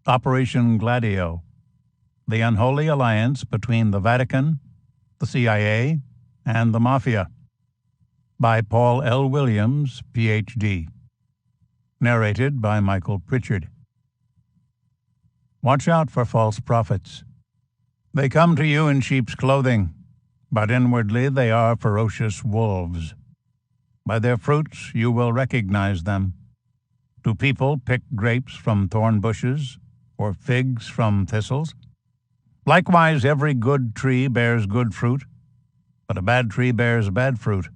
Operation Gladio, the unholy alliance between the Vatican, the CIA, and the Mafia, by Paul L. Williams, Ph.D. Narrated by Michael Pritchard. Watch out for false prophets. They come to you in sheep's clothing, but inwardly they are ferocious wolves. By their fruits you will recognize them. Do people pick grapes from thorn bushes, or figs from thistles? Likewise, every good tree bears good fruit, but a bad tree bears bad fruit.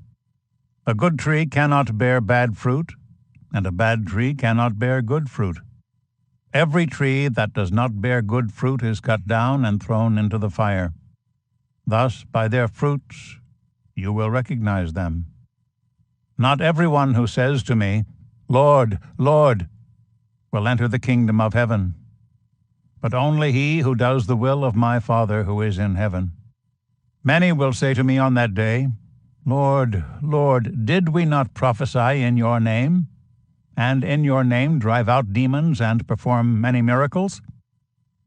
A good tree cannot bear bad fruit, and a bad tree cannot bear good fruit. Every tree that does not bear good fruit is cut down and thrown into the fire. Thus, by their fruits, you will recognize them. Not everyone who says to me, Lord, Lord, will enter the kingdom of heaven, but only he who does the will of my Father who is in heaven. Many will say to me on that day, Lord, Lord, did we not prophesy in your name, and in your name drive out demons and perform many miracles?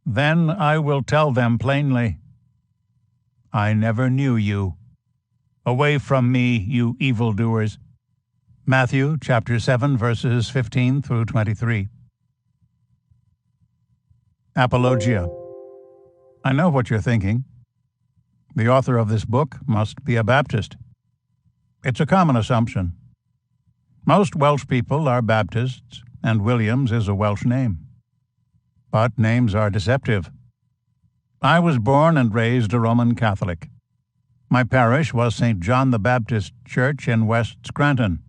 Then I will tell them plainly, I never knew you. Away from me, you evildoers. Matthew chapter 7, verses 15 through 23. Apologia. I know what you're thinking. The author of this book must be a Baptist. It's a common assumption. Most Welsh people are Baptists, and Williams is a Welsh name. But names are deceptive. I was born and raised a Roman Catholic. My parish was St. John the Baptist Church in West Scranton,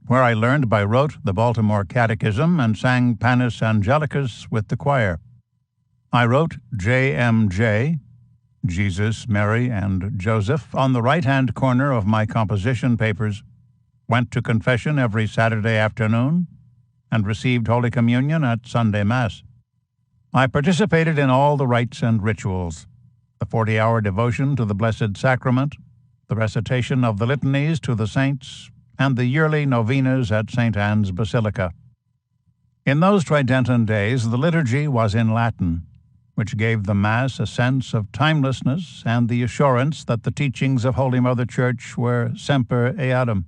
where I learned by rote the Baltimore Catechism and sang Panis Angelicus with the choir. I wrote JMJ, Jesus, Mary, and Joseph, on the right-hand corner of my composition papers, went to confession every Saturday afternoon, and received Holy Communion at Sunday Mass. I participated in all the rites and rituals, the 40-hour devotion to the Blessed Sacrament, the recitation of the litanies to the saints, and the yearly novenas at St. Anne's Basilica. In those Tridentan days, the liturgy was in Latin, which gave the Mass a sense of timelessness and the assurance that the teachings of Holy Mother Church were semper eadem,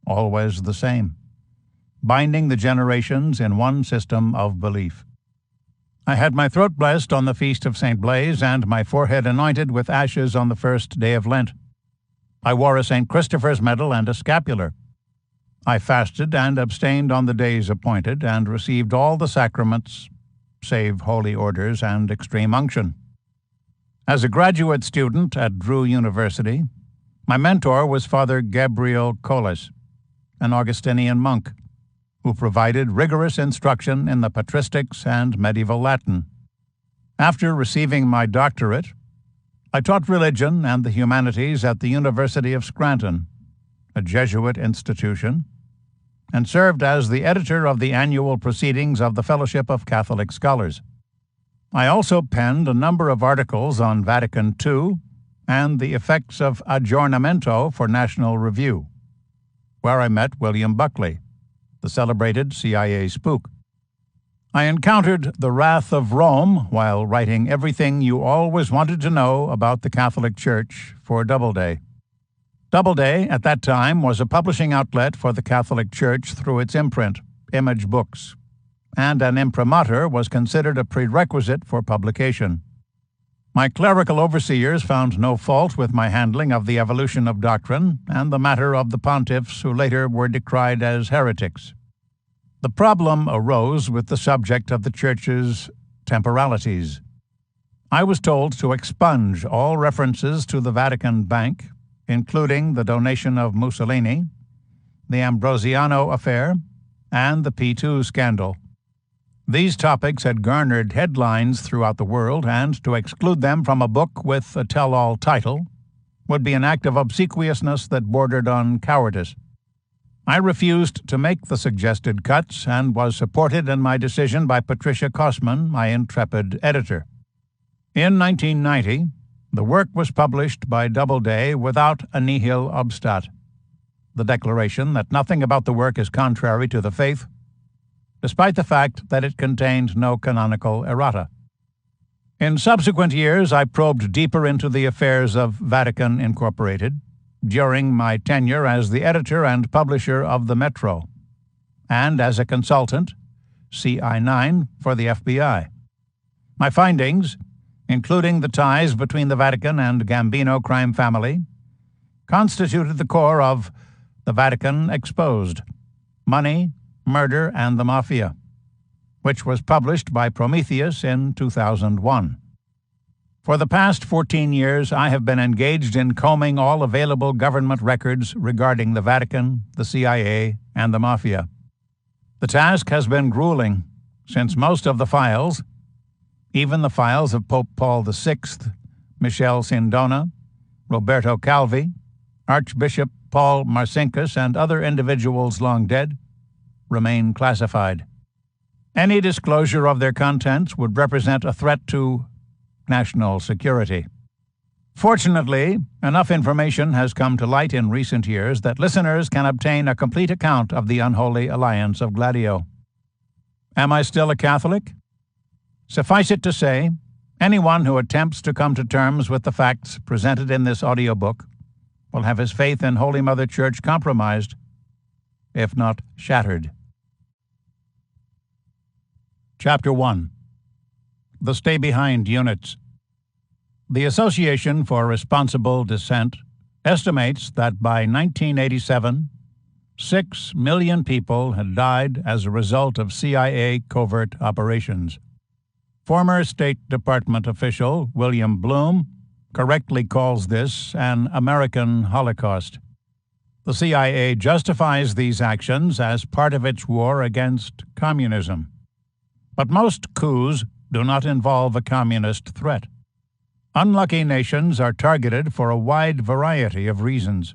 always the same, binding the generations in one system of belief. I had my throat blessed on the feast of St. Blaise and my forehead anointed with ashes on the first day of Lent. I wore a St. Christopher's medal and a scapular. I fasted and abstained on the days appointed and received all the sacraments, save holy orders and extreme unction. As a graduate student at Drew University, my mentor was Father Gabriel Colas, an Augustinian monk, who provided rigorous instruction in the patristics and medieval Latin. After receiving my doctorate, I taught religion and the humanities at the University of Scranton, a Jesuit institution, and served as the editor of the annual proceedings of the Fellowship of Catholic Scholars. I also penned a number of articles on Vatican II and the effects of aggiornamento for National Review, where I met William Buckley, the celebrated CIA spook. I encountered the wrath of Rome while writing everything you always wanted to know about the Catholic Church for Doubleday. Doubleday, at that time, was a publishing outlet for the Catholic Church through its imprint, Image Books, and an imprimatur was considered a prerequisite for publication. My clerical overseers found no fault with my handling of the evolution of doctrine and the matter of the pontiffs who later were decried as heretics. The problem arose with the subject of the Church's temporalities. I was told to expunge all references to the Vatican Bank, including the donation of Mussolini, the Ambrosiano affair, and the P2 scandal. These topics had garnered headlines throughout the world, and to exclude them from a book with a tell-all title would be an act of obsequiousness that bordered on cowardice. I refused to make the suggested cuts and was supported in my decision by Patricia Kosman, my intrepid editor. In 1990, the work was published by Doubleday without a nihil obstat, the declaration that nothing about the work is contrary to the faith, despite the fact that it contained no canonical errata. In subsequent years, I probed deeper into the affairs of Vatican Incorporated during my tenure as the editor and publisher of the Metro, and as a consultant, CI9, for the FBI. My findings, including the ties between the Vatican and Gambino crime family, constituted the core of The Vatican Exposed: Money, Murder, and the Mafia, which was published by Prometheus in 2001. For the past 14 years, I have been engaged in combing all available government records regarding the Vatican, the CIA, and the Mafia. The task has been grueling, since most of the files, even the files of Pope Paul VI, Michel Sindona, Roberto Calvi, Archbishop Paul Marcinkus, and other individuals long dead, remain classified. Any disclosure of their contents would represent a threat to national security. Fortunately, enough information has come to light in recent years that listeners can obtain a complete account of the unholy alliance of Gladio. Am I still a Catholic? Suffice it to say, anyone who attempts to come to terms with the facts presented in this audiobook will have his faith in Holy Mother Church compromised, if not shattered. Chapter 1. The Stay Behind Units. The Association for Responsible Dissent estimates that by 1987, 6 million people had died as a result of CIA covert operations. Former State Department official William Bloom correctly calls this an American Holocaust. The CIA justifies these actions as part of its war against communism. But most coups do not involve a communist threat. Unlucky nations are targeted for a wide variety of reasons,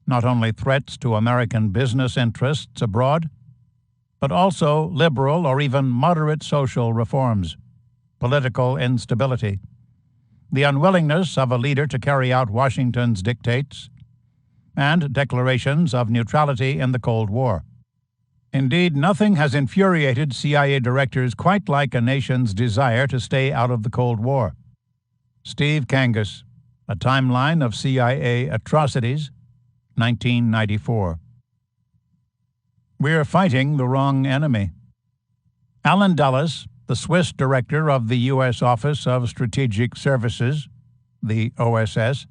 not only threats to American business interests abroad, but also liberal or even moderate social reforms, political instability, the unwillingness of a leader to carry out Washington's dictates, and declarations of neutrality in the Cold War. Indeed, nothing has infuriated CIA directors quite like a nation's desire to stay out of the Cold War. Steve Kangas, A Timeline of CIA Atrocities, 1994. We're fighting the wrong enemy. Alan Dulles, the Swiss director of the U.S. Office of Strategic Services, the OSS,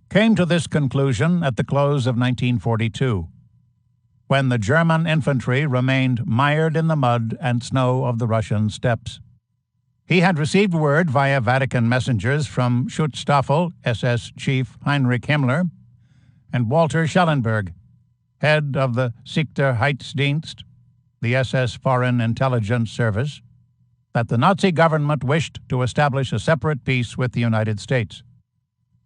came to this conclusion at the close of 1942, when the German infantry remained mired in the mud and snow of the Russian steppes. He had received word via Vatican messengers from Schutzstaffel SS Chief Heinrich Himmler and Walter Schellenberg, head of the Sicherheitsdienst, the SS Foreign Intelligence Service, that the Nazi government wished to establish a separate peace with the United States.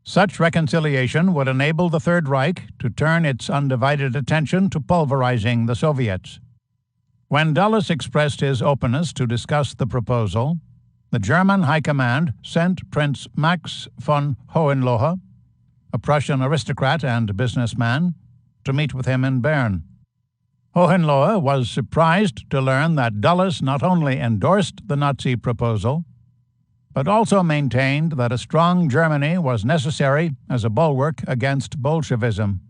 Such reconciliation would enable the Third Reich to turn its undivided attention to pulverizing the Soviets. When Dulles expressed his openness to discuss the proposal, the German High Command sent Prince Max von Hohenlohe, a Prussian aristocrat and businessman, to meet with him in Bern. Hohenlohe was surprised to learn that Dulles not only endorsed the Nazi proposal, but also maintained that a strong Germany was necessary as a bulwark against Bolshevism,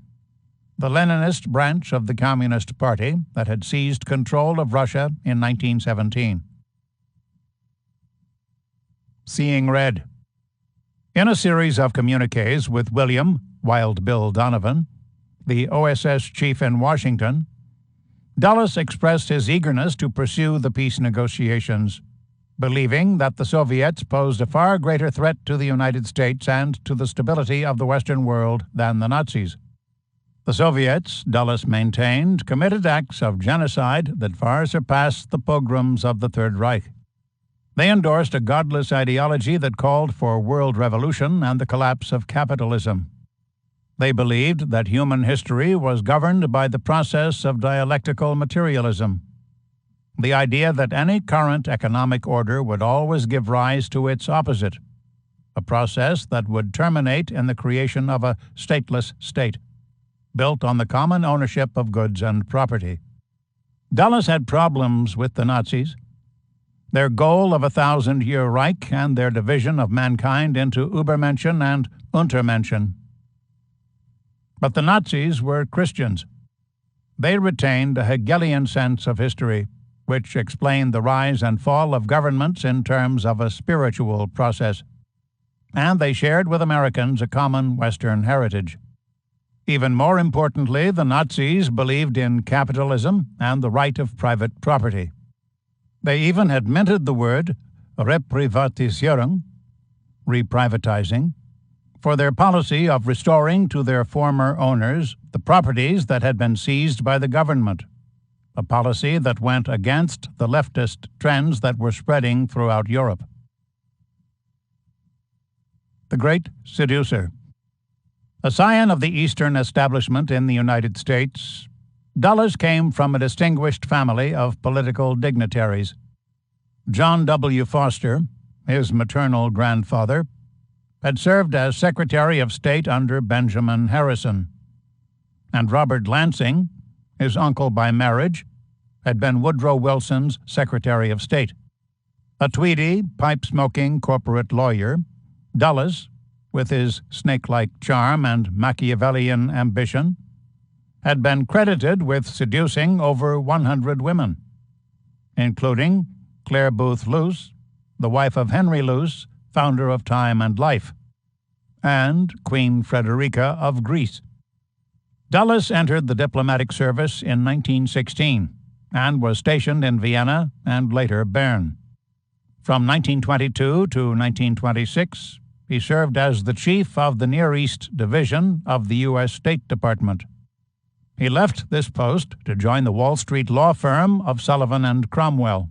the Leninist branch of the Communist Party that had seized control of Russia in 1917. Seeing Red. In a series of communiques with William Wild Bill Donovan, the OSS chief in Washington, Dulles expressed his eagerness to pursue the peace negotiations, believing that the Soviets posed a far greater threat to the United States and to the stability of the Western world than the Nazis. The Soviets, Dulles maintained, committed acts of genocide that far surpassed the pogroms of the Third Reich. They endorsed a godless ideology that called for world revolution and the collapse of capitalism. They believed that human history was governed by the process of dialectical materialism, the idea that any current economic order would always give rise to its opposite, a process that would terminate in the creation of a stateless state, built on the common ownership of goods and property. Dulles had problems with the Nazis. Their goal of a 1,000-year Reich and their division of mankind into Übermenschen and Untermenschen. But the Nazis were Christians. They retained a Hegelian sense of history, which explained the rise and fall of governments in terms of a spiritual process. And they shared with Americans a common Western heritage. Even more importantly, the Nazis believed in capitalism and the right of private property. They even had minted the word Reprivatisierung, reprivatizing, for their policy of restoring to their former owners the properties that had been seized by the government, a policy that went against the leftist trends that were spreading throughout Europe. The Great Seducer. A scion of the Eastern establishment in the United States, Dulles came from a distinguished family of political dignitaries. John W. Foster, his maternal grandfather, had served as Secretary of State under Benjamin Harrison, and Robert Lansing, his uncle by marriage, had been Woodrow Wilson's Secretary of State. A tweedy, pipe-smoking corporate lawyer, Dulles, with his snake-like charm and Machiavellian ambition, had been credited with seducing over 100 women, including Clare Boothe Luce, the wife of Henry Luce, founder of Time and Life, and Queen Frederica of Greece. Dulles entered the diplomatic service in 1916 and was stationed in Vienna and later Bern. From 1922 to 1926, he served as the chief of the Near East Division of the U.S. State Department. He left this post to join the Wall Street law firm of Sullivan and Cromwell,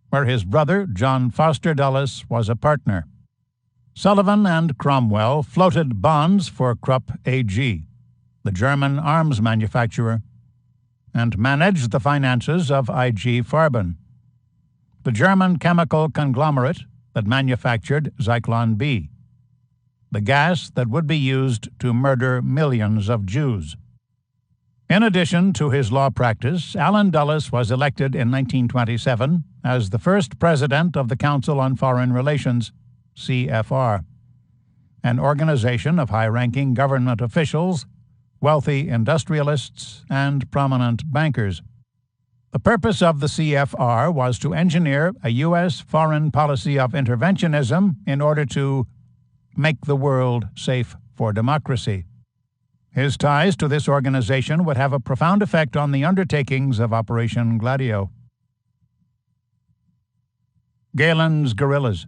where his brother, John Foster Dulles, was a partner. Sullivan and Cromwell floated bonds for Krupp AG, the German arms manufacturer, and managed the finances of IG Farben, the German chemical conglomerate that manufactured Zyklon B, the gas that would be used to murder millions of Jews. In addition to his law practice, Allen Dulles was elected in 1927 as the first president of the Council on Foreign Relations, CFR, an organization of high-ranking government officials, wealthy industrialists, and prominent bankers. The purpose of the CFR was to engineer a U.S. foreign policy of interventionism in order to make the world safe for democracy. His ties to this organization would have a profound effect on the undertakings of Operation Gladio. Galen's guerrillas.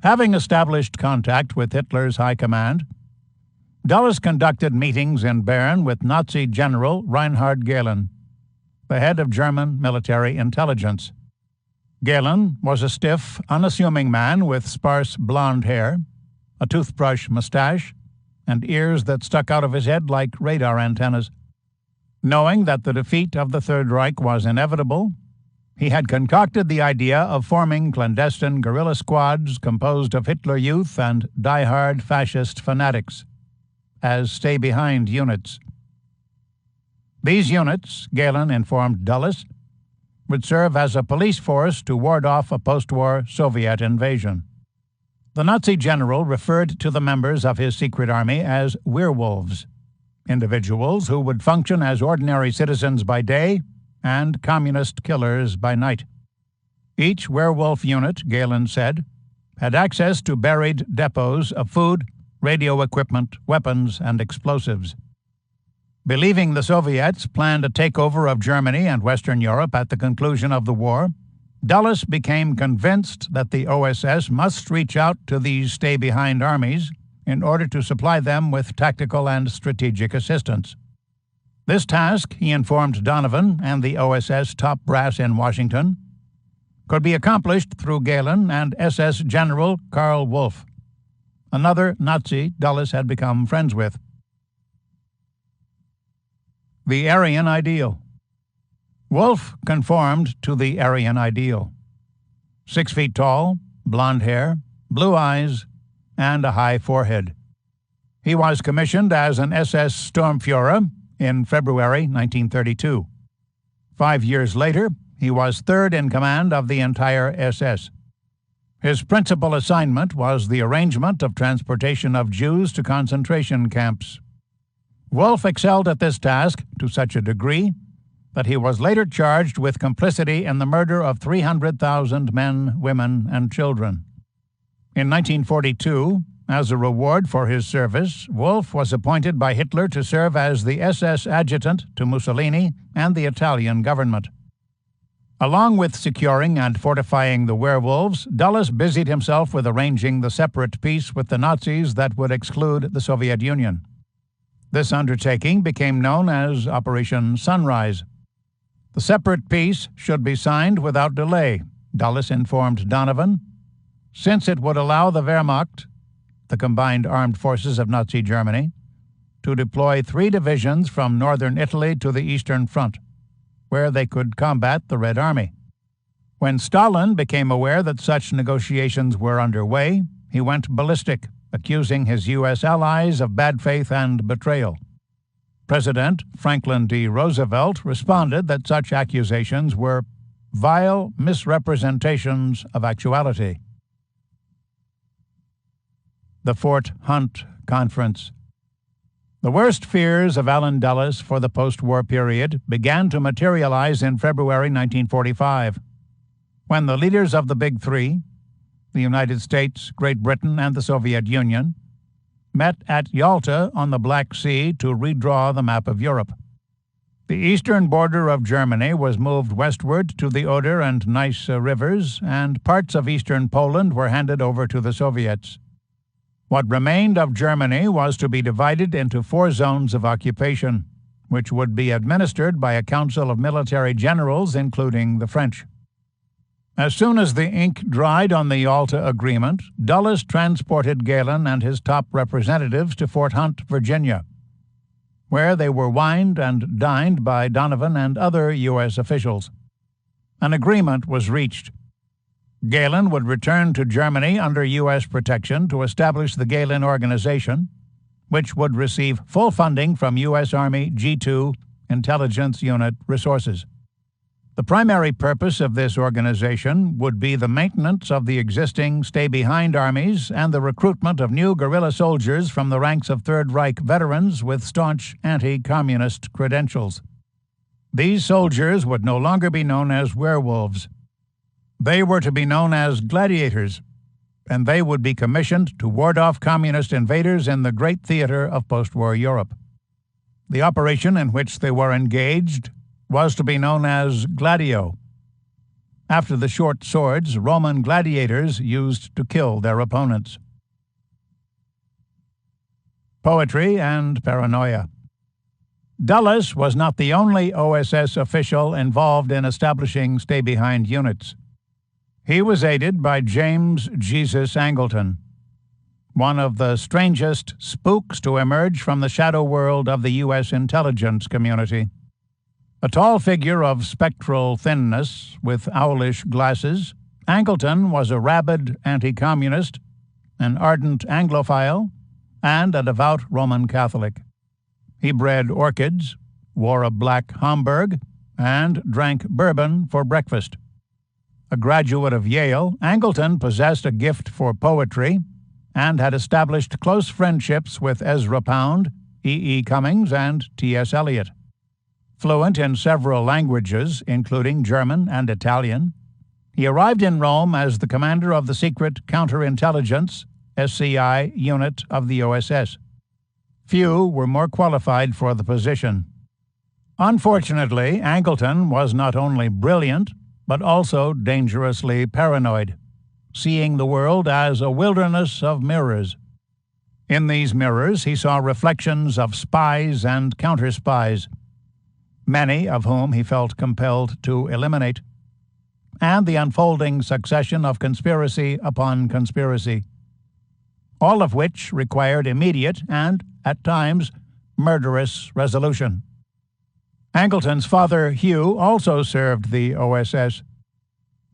Having established contact with Hitler's high command, Dulles conducted meetings in Bern with Nazi General Reinhard Gehlen, the head of German military intelligence. Gehlen was a stiff, unassuming man with sparse blonde hair, a toothbrush mustache, and ears that stuck out of his head like radar antennas. Knowing that the defeat of the Third Reich was inevitable, he had concocted the idea of forming clandestine guerrilla squads composed of Hitler Youth and die-hard fascist fanatics as stay-behind units. These units, Gehlen informed Dulles, would serve as a police force to ward off a post-war Soviet invasion. The Nazi general referred to the members of his secret army as werewolves, individuals who would function as ordinary citizens by day and communist killers by night. Each werewolf unit, Gehlen said, had access to buried depots of food, radio equipment, weapons, and explosives. Believing the Soviets planned a takeover of Germany and Western Europe at the conclusion of the war, Dulles became convinced that the OSS must reach out to these stay-behind armies in order to supply them with tactical and strategic assistance. This task, he informed Donovan and the OSS top brass in Washington, could be accomplished through Gehlen and SS General Karl Wolff, another Nazi Dulles had become friends with. The Aryan Ideal. Wolff conformed to the Aryan ideal. 6 feet tall, blonde hair, blue eyes, and a high forehead. He was commissioned as an SS Sturmführer in February 1932. 5 years later, he was third in command of the entire SS. His principal assignment was the arrangement of transportation of Jews to concentration camps. Wolf excelled at this task to such a degree that he was later charged with complicity in the murder of 300,000 men, women, and children. In 1942, as a reward for his service, Wolf was appointed by Hitler to serve as the SS adjutant to Mussolini and the Italian government. Along with securing and fortifying the werewolves, Dulles busied himself with arranging the separate peace with the Nazis that would exclude the Soviet Union. This undertaking became known as Operation Sunrise. The separate peace should be signed without delay, Dulles informed Donovan, since it would allow the Wehrmacht, the combined armed forces of Nazi Germany, to deploy 3 divisions from northern Italy to the Eastern Front, where they could combat the Red Army. When Stalin became aware that such negotiations were underway, he went ballistic, accusing his U.S. allies of bad faith and betrayal. President Franklin D. Roosevelt responded that such accusations were vile misrepresentations of actuality. The Fort Hunt Conference. The worst fears of Allen Dulles for the post-war period began to materialize in February 1945, when the leaders of the Big Three, the United States, Great Britain, and the Soviet Union, met at Yalta on the Black Sea to redraw the map of Europe. The eastern border of Germany was moved westward to the Oder and Neisse rivers, and parts of eastern Poland were handed over to the Soviets. What remained of Germany was to be divided into 4 zones of occupation, which would be administered by a council of military generals, including the French. As soon as the ink dried on the Yalta Agreement, Dulles transported Galen and his top representatives to Fort Hunt, Virginia, where they were wined and dined by Donovan and other U.S. officials. An agreement was reached. Galen would return to Germany under U.S. protection to establish the Galen Organization, which would receive full funding from U.S. Army G2 Intelligence Unit resources. The primary purpose of this organization would be the maintenance of the existing stay-behind armies and the recruitment of new guerrilla soldiers from the ranks of Third Reich veterans with staunch anti-communist credentials. These soldiers would no longer be known as werewolves. They were to be known as gladiators, and they would be commissioned to ward off communist invaders in the great theater of post-war Europe. The operation in which they were engaged was to be known as Gladio, after the short swords Roman gladiators used to kill their opponents. Poetry and paranoia. Dulles was not the only OSS official involved in establishing stay-behind units. He was aided by James Jesus Angleton, one of the strangest spooks to emerge from the shadow world of the U.S. intelligence community. A tall figure of spectral thinness with owlish glasses, Angleton was a rabid anti-communist, an ardent Anglophile, and a devout Roman Catholic. He bred orchids, wore a black Homburg, and drank bourbon for breakfast. A graduate of Yale, Angleton possessed a gift for poetry and had established close friendships with Ezra Pound, E. Cummings, and T.S. Eliot. Fluent in several languages, including German and Italian, he arrived in Rome as the commander of the secret counterintelligence (SCI) unit of the OSS. Few were more qualified for the position. Unfortunately, Angleton was not only brilliant, but also dangerously paranoid, seeing the world as a wilderness of mirrors. In these mirrors, he saw reflections of spies and counter-spies, many of whom he felt compelled to eliminate, and the unfolding succession of conspiracy upon conspiracy, all of which required immediate and, at times, murderous resolution. Angleton's father, Hugh, also served the OSS.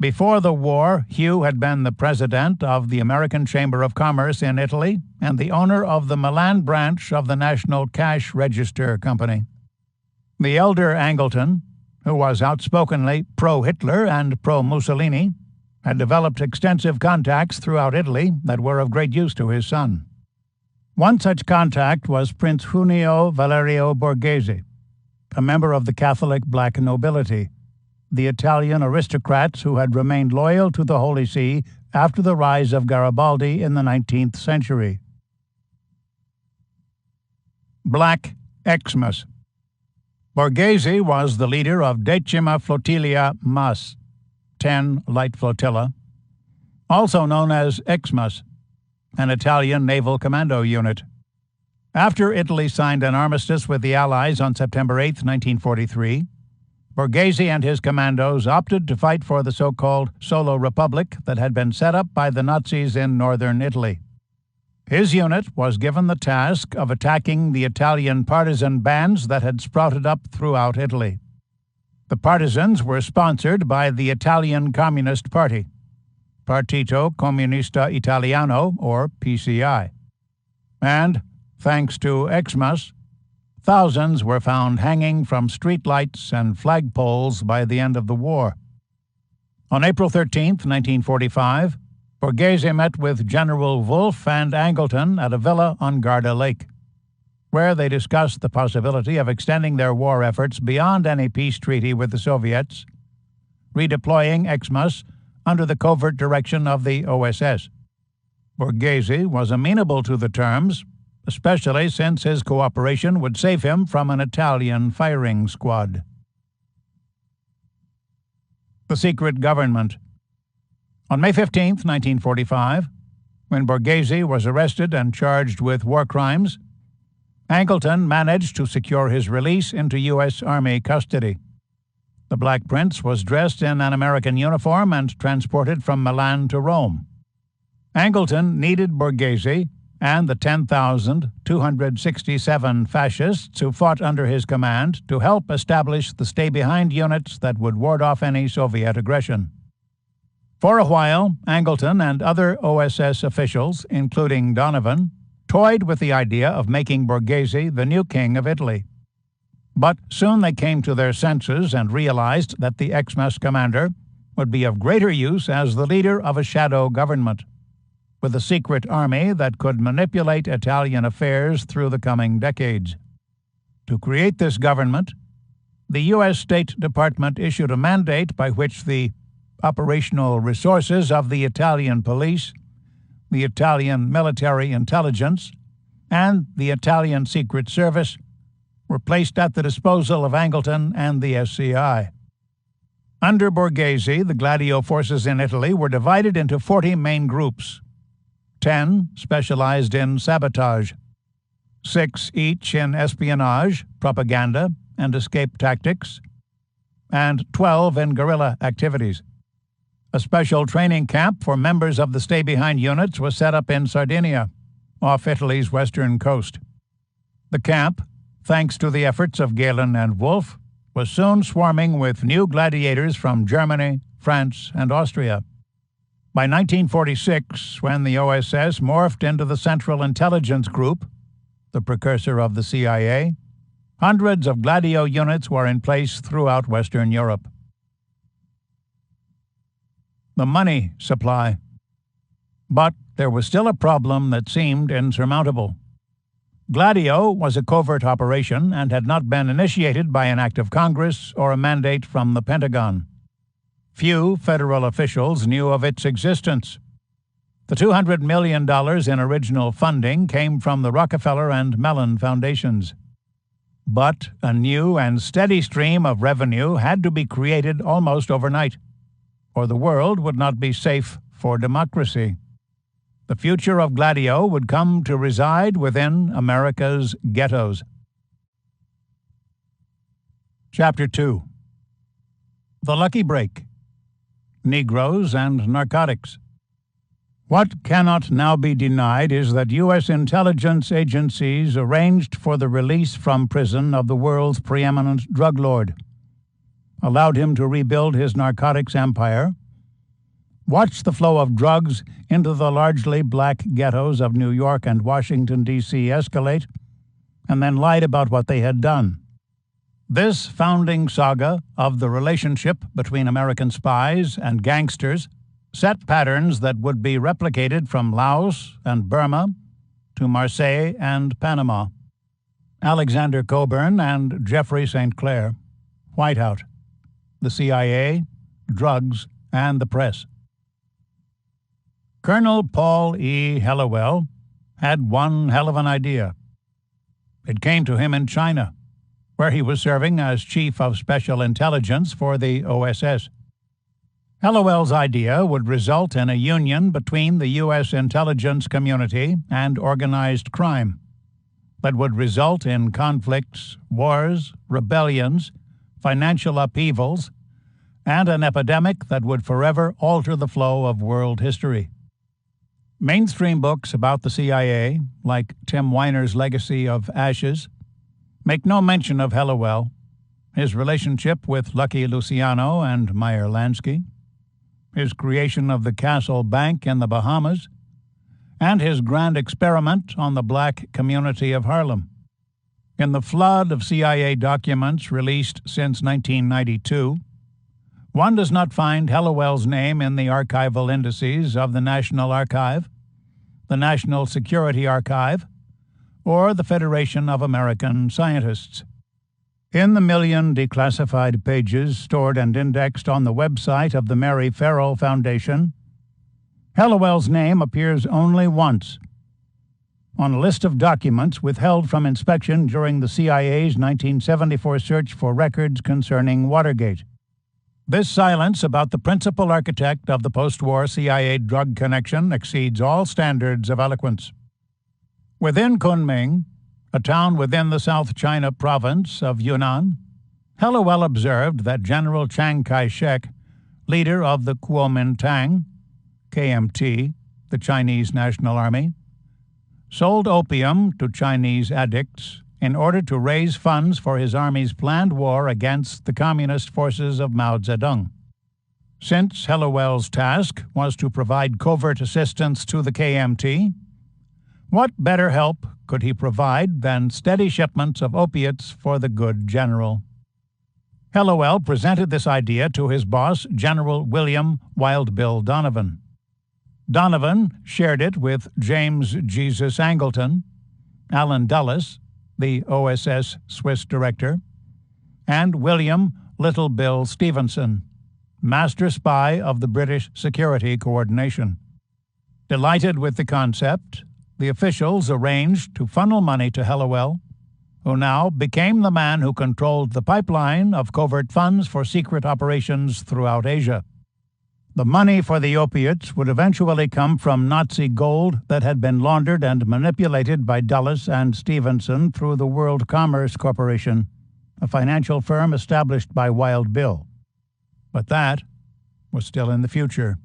Before the war, Hugh had been the president of the American Chamber of Commerce in Italy and the owner of the Milan branch of the National Cash Register Company. The elder Angleton, who was outspokenly pro-Hitler and pro-Mussolini, had developed extensive contacts throughout Italy that were of great use to his son. One such contact was Prince Junio Valerio Borghese, a member of the Catholic black nobility, the Italian aristocrats who had remained loyal to the Holy See after the rise of Garibaldi in the 19th century. Black Xmas. Borghese was the leader of Decima Flotilla Mas, 10 Light Flotilla, also known as Xmas, an Italian naval commando unit. After Italy signed an armistice with the Allies on September 8, 1943, Borghese and his commandos opted to fight for the so-called Solo Republic that had been set up by the Nazis in northern Italy. His unit was given the task of attacking the Italian partisan bands that had sprouted up throughout Italy. The partisans were sponsored by the Italian Communist Party, Partito Comunista Italiano, or PCI. And, thanks to Xmas, thousands were found hanging from streetlights and flagpoles by the end of the war. On April 13, 1945, Borghese met with General Wolfe and Angleton at a villa on Garda Lake, where they discussed the possibility of extending their war efforts beyond any peace treaty with the Soviets, redeploying Xmas under the covert direction of the OSS. Borghese was amenable to the terms, especially since his cooperation would save him from an Italian firing squad. The Secret Government. On May 15, 1945, when Borghese was arrested and charged with war crimes, Angleton managed to secure his release into U.S. Army custody. The Black Prince was dressed in an American uniform and transported from Milan to Rome. Angleton needed Borghese and the 10,267 fascists who fought under his command to help establish the stay-behind units that would ward off any Soviet aggression. For a while, Angleton and other OSS officials, including Donovan, toyed with the idea of making Borghese the new king of Italy. But soon they came to their senses and realized that the Xmas commander would be of greater use as the leader of a shadow government, with a secret army that could manipulate Italian affairs through the coming decades. To create this government, the U.S. State Department issued a mandate by which the operational resources of the Italian police, the Italian military intelligence, and the Italian Secret Service were placed at the disposal of Angleton and the SCI. Under Borghese, the Gladio forces in Italy were divided into 40 main groups. 10 specialized in sabotage, 6 each in espionage, propaganda, and escape tactics, and 12 in guerrilla activities. A special training camp for members of the stay-behind units was set up in Sardinia, off Italy's western coast. The camp, thanks to the efforts of Galen and Wolfe, was soon swarming with new gladiators from Germany, France, and Austria. By 1946, when the OSS morphed into the Central Intelligence Group, the precursor of the CIA, hundreds of Gladio units were in place throughout Western Europe. The money supply. But there was still a problem that seemed insurmountable. Gladio was a covert operation and had not been initiated by an act of Congress or a mandate from the Pentagon. Few federal officials knew of its existence. The $200 million in original funding came from the Rockefeller and Mellon foundations. But a new and steady stream of revenue had to be created almost overnight, or the world would not be safe for democracy. The future of Gladio would come to reside within America's ghettos. Chapter 2. The Lucky Break. Negroes and Narcotics. What cannot now be denied is that U.S. intelligence agencies arranged for the release from prison of the world's preeminent drug lord, allowed him to rebuild his narcotics empire, watched the flow of drugs into the largely black ghettos of New York and Washington, D.C. escalate, and then lied about what they had done. This founding saga of the relationship between American spies and gangsters set patterns that would be replicated from Laos and Burma to Marseille and Panama. Alexander Cockburn and Jeffrey St. Clair, Whiteout, the CIA, drugs, and the press. Colonel Paul E. Hallowell had one hell of an idea. It came to him in China, where he was serving as Chief of Special Intelligence for the OSS. Hallowell's idea would result in a union between the U.S. intelligence community and organized crime that would result in conflicts, wars, rebellions, financial upheavals, and an epidemic that would forever alter the flow of world history. Mainstream books about the CIA, like Tim Weiner's Legacy of Ashes, make no mention of Hallowell, his relationship with Lucky Luciano and Meyer Lansky, his creation of the Castle Bank in the Bahamas, and his grand experiment on the black community of Harlem. In the flood of CIA documents released since 1992, one does not find Hallowell's name in the archival indices of the National Archive, the National Security Archive, or the Federation of American Scientists. In the million declassified pages stored and indexed on the website of the Mary Farrell Foundation, Hallowell's name appears only once, on a list of documents withheld from inspection during the CIA's 1974 search for records concerning Watergate. This silence about the principal architect of the post-war CIA drug connection exceeds all standards of eloquence. Within Kunming, a town within the South China province of Yunnan, Hallowell observed that General Chiang Kai-shek, leader of the Kuomintang, KMT, the Chinese National Army, sold opium to Chinese addicts in order to raise funds for his army's planned war against the communist forces of Mao Zedong. Since Hallowell's task was to provide covert assistance to the KMT, what better help could he provide than steady shipments of opiates for the good general? Hallowell presented this idea to his boss, General William Wild Bill Donovan. Donovan shared it with James Jesus Angleton, Alan Dulles, the OSS Swiss director, and William Little Bill Stevenson, master spy of the British Security Coordination. Delighted with the concept, the officials arranged to funnel money to Hallowell, who now became the man who controlled the pipeline of covert funds for secret operations throughout Asia. The money for the opiates would eventually come from Nazi gold that had been laundered and manipulated by Dulles and Stevenson through the World Commerce Corporation, a financial firm established by Wild Bill. But that was still in the future.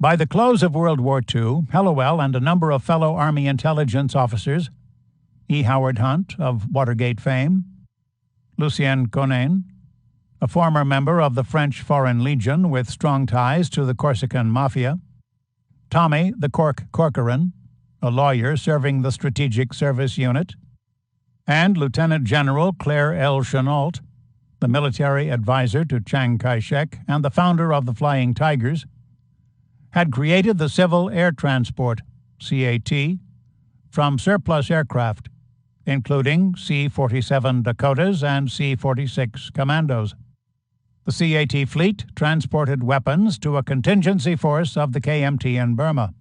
By the close of World War II, Hallowell and a number of fellow Army intelligence officers, E. Howard Hunt of Watergate fame, Lucien Conen, a former member of the French Foreign Legion with strong ties to the Corsican Mafia, Tommy the Cork Corcoran, a lawyer serving the Strategic Service Unit, and Lieutenant General Claire L. Chenault, the military advisor to Chiang Kai-shek and the founder of the Flying Tigers, had created the Civil Air Transport, CAT, from surplus aircraft, including C-47 Dakotas and C-46 Commandos. The CAT fleet transported weapons to a contingency force of the KMT in Burma.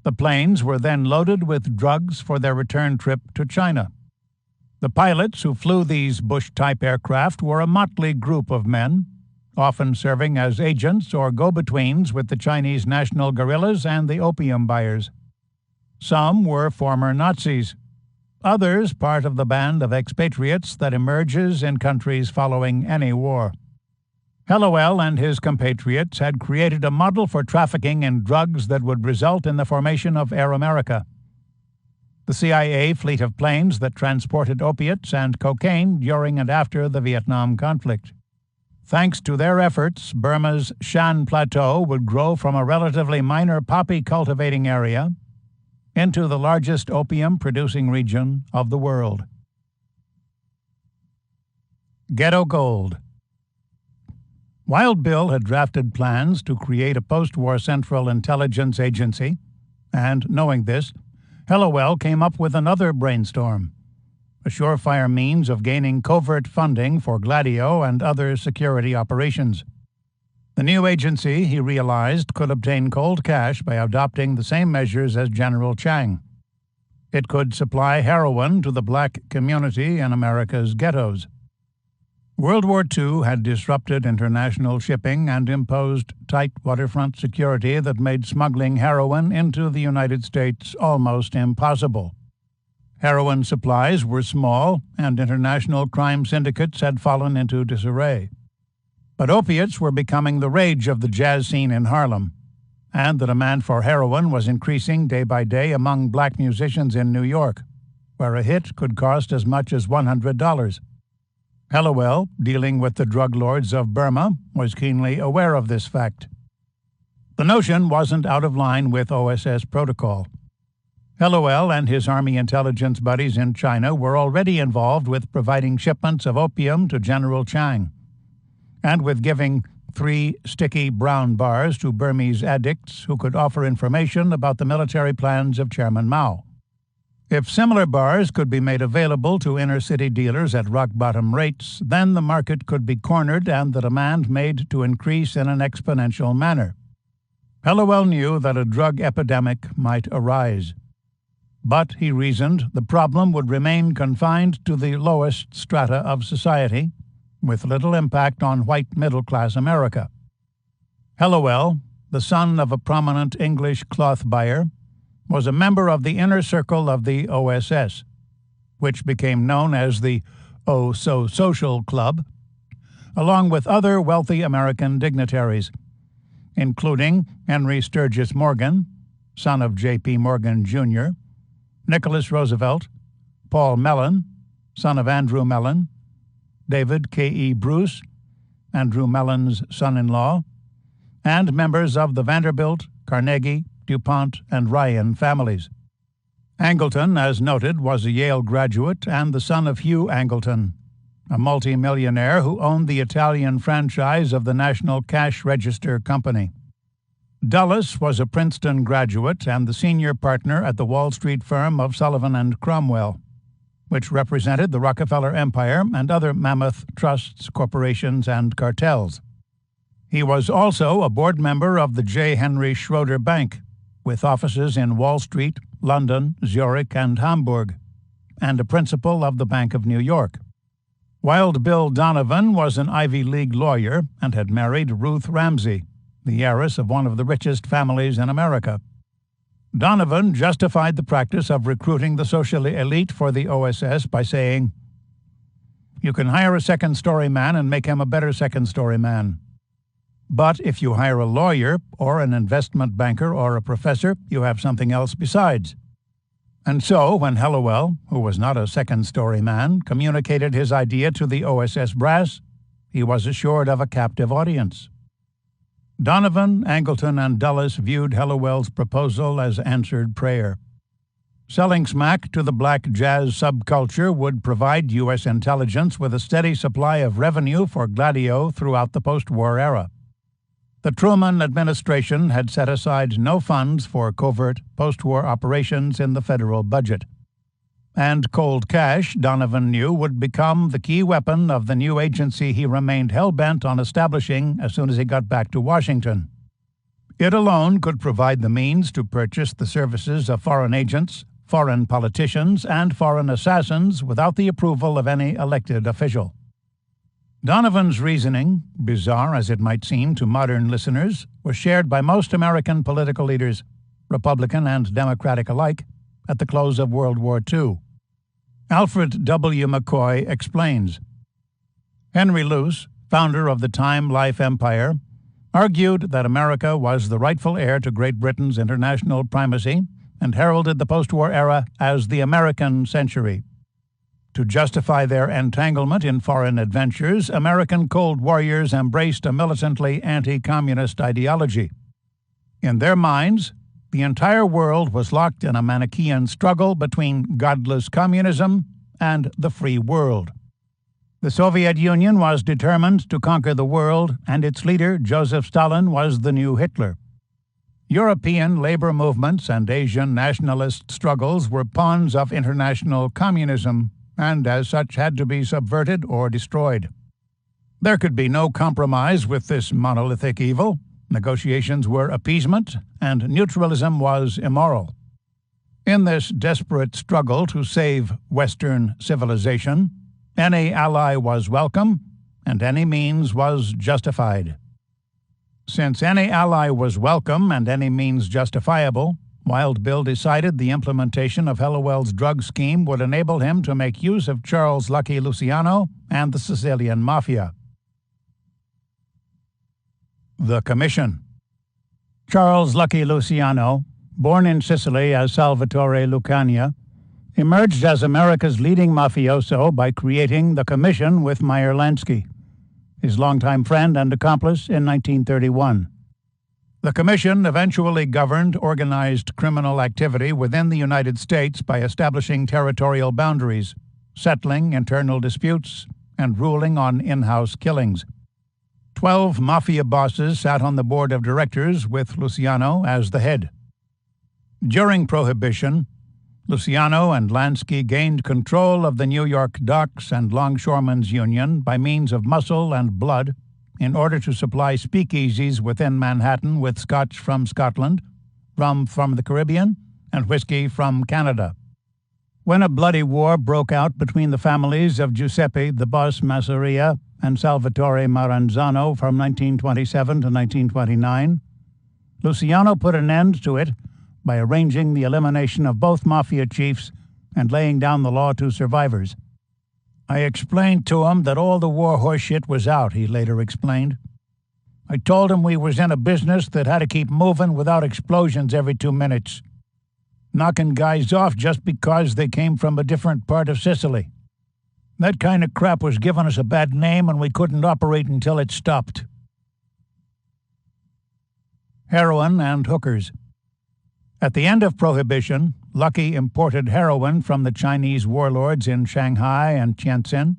The planes were then loaded with drugs for their return trip to China. The pilots who flew these Bush-type aircraft were a motley group of men, often serving as agents or go-betweens with the Chinese national guerrillas and the opium buyers. Some were former Nazis, others part of the band of expatriates that emerges in countries following any war. Hallowell and his compatriots had created a model for trafficking in drugs that would result in the formation of Air America, the CIA fleet of planes that transported opiates and cocaine during and after the Vietnam conflict. Thanks to their efforts, Burma's Shan Plateau would grow from a relatively minor poppy cultivating area into the largest opium-producing region of the world. Ghetto Gold. Wild Bill had drafted plans to create a post-war Central Intelligence Agency, and, knowing this, Hallowell came up with another brainstorm, a surefire means of gaining covert funding for Gladio and other security operations. The new agency, he realized, could obtain cold cash by adopting the same measures as General Chang. It could supply heroin to the black community in America's ghettos. World War II had disrupted international shipping and imposed tight waterfront security that made smuggling heroin into the United States almost impossible. Heroin supplies were small, and international crime syndicates had fallen into disarray. But opiates were becoming the rage of the jazz scene in Harlem, and the demand for heroin was increasing day by day among black musicians in New York, where a hit could cost as much as $100. Hallowell, dealing with the drug lords of Burma, was keenly aware of this fact. The notion wasn't out of line with OSS protocol. Hallowell and his Army intelligence buddies in China were already involved with providing shipments of opium to General Chang, and with giving 3 sticky brown bars to Burmese addicts who could offer information about the military plans of Chairman Mao. If similar bars could be made available to inner-city dealers at rock-bottom rates, then the market could be cornered and the demand made to increase in an exponential manner. Hallowell knew that a drug epidemic might arise. But, he reasoned, the problem would remain confined to the lowest strata of society, with little impact on white middle-class America. Hallowell, the son of a prominent English cloth buyer, was a member of the inner circle of the OSS, which became known as the Oh-So-Social Club, along with other wealthy American dignitaries, including Henry Sturgis Morgan, son of J.P. Morgan, Jr., Nicholas Roosevelt, Paul Mellon, son of Andrew Mellon, David K.E. Bruce, Andrew Mellon's son-in-law, and members of the Vanderbilt, Carnegie, DuPont, and Ryan families. Angleton, as noted, was a Yale graduate and the son of Hugh Angleton, a multi-millionaire who owned the Italian franchise of the National Cash Register Company. Dulles was a Princeton graduate and the senior partner at the Wall Street firm of Sullivan and Cromwell, which represented the Rockefeller Empire and other mammoth trusts, corporations, and cartels. He was also a board member of the J. Henry Schroeder Bank, with offices in Wall Street, London, Zurich, and Hamburg, and a principal of the Bank of New York. Wild Bill Donovan was an Ivy League lawyer and had married Ruth Ramsey, the heiress of one of the richest families in America. Donovan justified the practice of recruiting the socially elite for the OSS by saying, "You can hire a second-story man and make him a better second-story man. But if you hire a lawyer or an investment banker or a professor, you have something else besides." And so, when Hallowell, who was not a second-story man, communicated his idea to the OSS brass, he was assured of a captive audience. Donovan, Angleton, and Dulles viewed Hallowell's proposal as answered prayer. Selling smack to the black jazz subculture would provide U.S. intelligence with a steady supply of revenue for Gladio throughout the post-war era. The Truman administration had set aside no funds for covert post-war operations in the federal budget. And cold cash, Donovan knew, would become the key weapon of the new agency he remained hell-bent on establishing as soon as he got back to Washington. It alone could provide the means to purchase the services of foreign agents, foreign politicians, and foreign assassins without the approval of any elected official. Donovan's reasoning, bizarre as it might seem to modern listeners, was shared by most American political leaders, Republican and Democratic alike, at the close of World War II. Alfred W. McCoy explains, Henry Luce, founder of the Time Life Empire, argued that America was the rightful heir to Great Britain's international primacy and heralded the post-war era as the American century. To justify their entanglement in foreign adventures, American Cold Warriors embraced a militantly anti-communist ideology. In their minds, the entire world was locked in a Manichaean struggle between godless communism and the free world. The Soviet Union was determined to conquer the world, and its leader, Joseph Stalin, was the new Hitler. European labor movements and Asian nationalist struggles were pawns of international communism, and as such had to be subverted or destroyed. There could be no compromise with this monolithic evil. Negotiations were appeasement, and neutralism was immoral. In this desperate struggle to save Western civilization, any ally was welcome, and any means was justified. Since any ally was welcome and any means justifiable, Wild Bill decided the implementation of Hellowell's drug scheme would enable him to make use of Charles Lucky Luciano and the Sicilian Mafia. The Commission. Charles Lucky Luciano, born in Sicily as Salvatore Lucania, emerged as America's leading mafioso by creating the Commission with Meyer Lansky, his longtime friend and accomplice, in 1931. The Commission eventually governed organized criminal activity within the United States by establishing territorial boundaries, settling internal disputes, and ruling on in-house killings. 12 mafia bosses sat on the board of directors with Luciano as the head. During Prohibition, Luciano and Lansky gained control of the New York Docks and Longshoremen's Union by means of muscle and blood in order to supply speakeasies within Manhattan with scotch from Scotland, rum from the Caribbean, and whiskey from Canada. When a bloody war broke out between the families of Giuseppe the Boss Masseria and Salvatore Maranzano from 1927 to 1929, Luciano put an end to it by arranging the elimination of both mafia chiefs and laying down the law to survivors. I explained to him that all the war horseshit was out, he later explained. I told him we was in a business that had to keep moving without explosions every 2 minutes, knocking guys off just because they came from a different part of Sicily. That kind of crap was giving us a bad name, and we couldn't operate until it stopped. Heroin and hookers. At the end of Prohibition, Lucky imported heroin from the Chinese warlords in Shanghai and Tianjin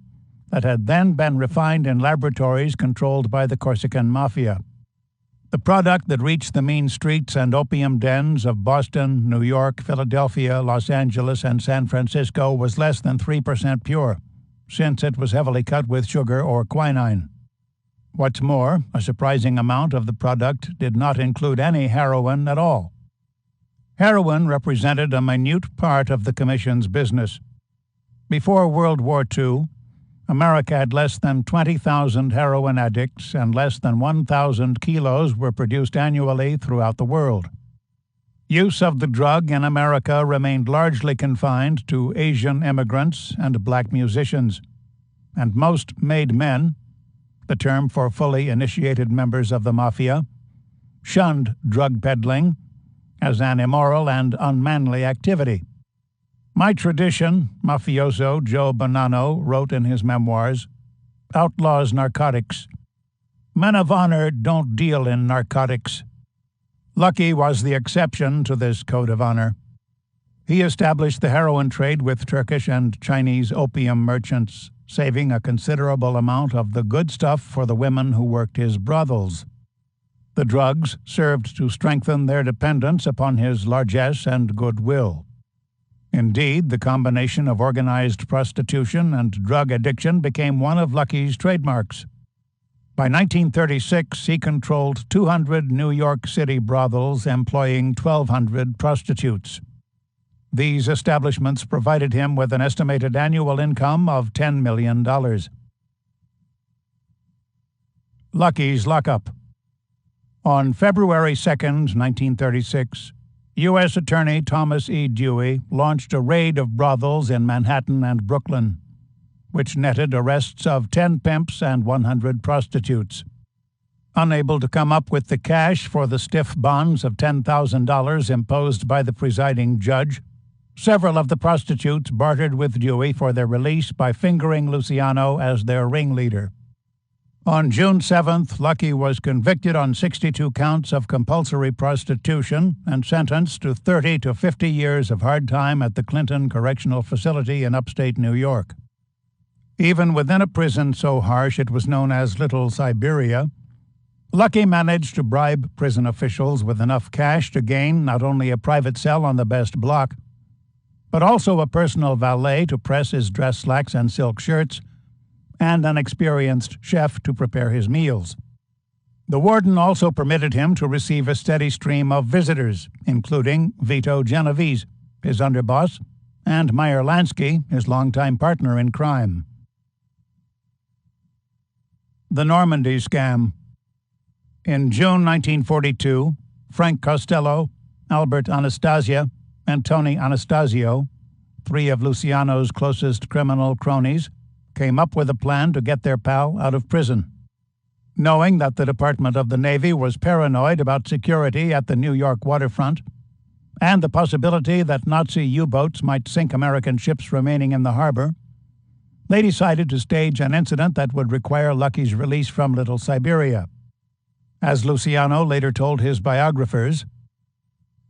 that had then been refined in laboratories controlled by the Corsican Mafia. The product that reached the mean streets and opium dens of Boston, New York, Philadelphia, Los Angeles, and San Francisco was less than 3% pure, since it was heavily cut with sugar or quinine. What's more, a surprising amount of the product did not include any heroin at all. Heroin represented a minute part of the Commission's business. Before World War II, America had less than 20,000 heroin addicts, and less than 1,000 kilos were produced annually throughout the world. Use of the drug in America remained largely confined to Asian immigrants and black musicians, and most made men, the term for fully initiated members of the mafia, shunned drug peddling as an immoral and unmanly activity. My tradition, mafioso Joe Bonanno wrote in his memoirs, outlaws narcotics. Men of honor don't deal in narcotics. Lucky was the exception to this code of honor. He established the heroin trade with Turkish and Chinese opium merchants, saving a considerable amount of the good stuff for the women who worked his brothels. The drugs served to strengthen their dependence upon his largesse and goodwill. Indeed, the combination of organized prostitution and drug addiction became one of Lucky's trademarks. By 1936, he controlled 200 New York City brothels employing 1,200 prostitutes. These establishments provided him with an estimated annual income of $10 million. Lucky's lockup. On February 2, 1936, U.S. Attorney Thomas E. Dewey launched a raid of brothels in Manhattan and Brooklyn, which netted arrests of 10 pimps and 100 prostitutes. Unable to come up with the cash for the stiff bonds of $10,000 imposed by the presiding judge, several of the prostitutes bartered with Dewey for their release by fingering Luciano as their ringleader. On June 7th, Lucky was convicted on 62 counts of compulsory prostitution and sentenced to 30 to 50 years of hard time at the Clinton Correctional Facility in upstate New York. Even within a prison so harsh it was known as Little Siberia, Lucky managed to bribe prison officials with enough cash to gain not only a private cell on the best block, but also a personal valet to press his dress slacks and silk shirts, and an experienced chef to prepare his meals. The warden also permitted him to receive a steady stream of visitors, including Vito Genovese, his underboss, and Meyer Lansky, his longtime partner in crime. The Normandy Scam. In June 1942, Frank Costello, Albert Anastasia, and Tony Anastasio, three of Luciano's closest criminal cronies, came up with a plan to get their pal out of prison. Knowing that the Department of the Navy was paranoid about security at the New York waterfront, and the possibility that Nazi U-boats might sink American ships remaining in the harbor, they decided to stage an incident that would require Lucky's release from Little Siberia. As Luciano later told his biographers,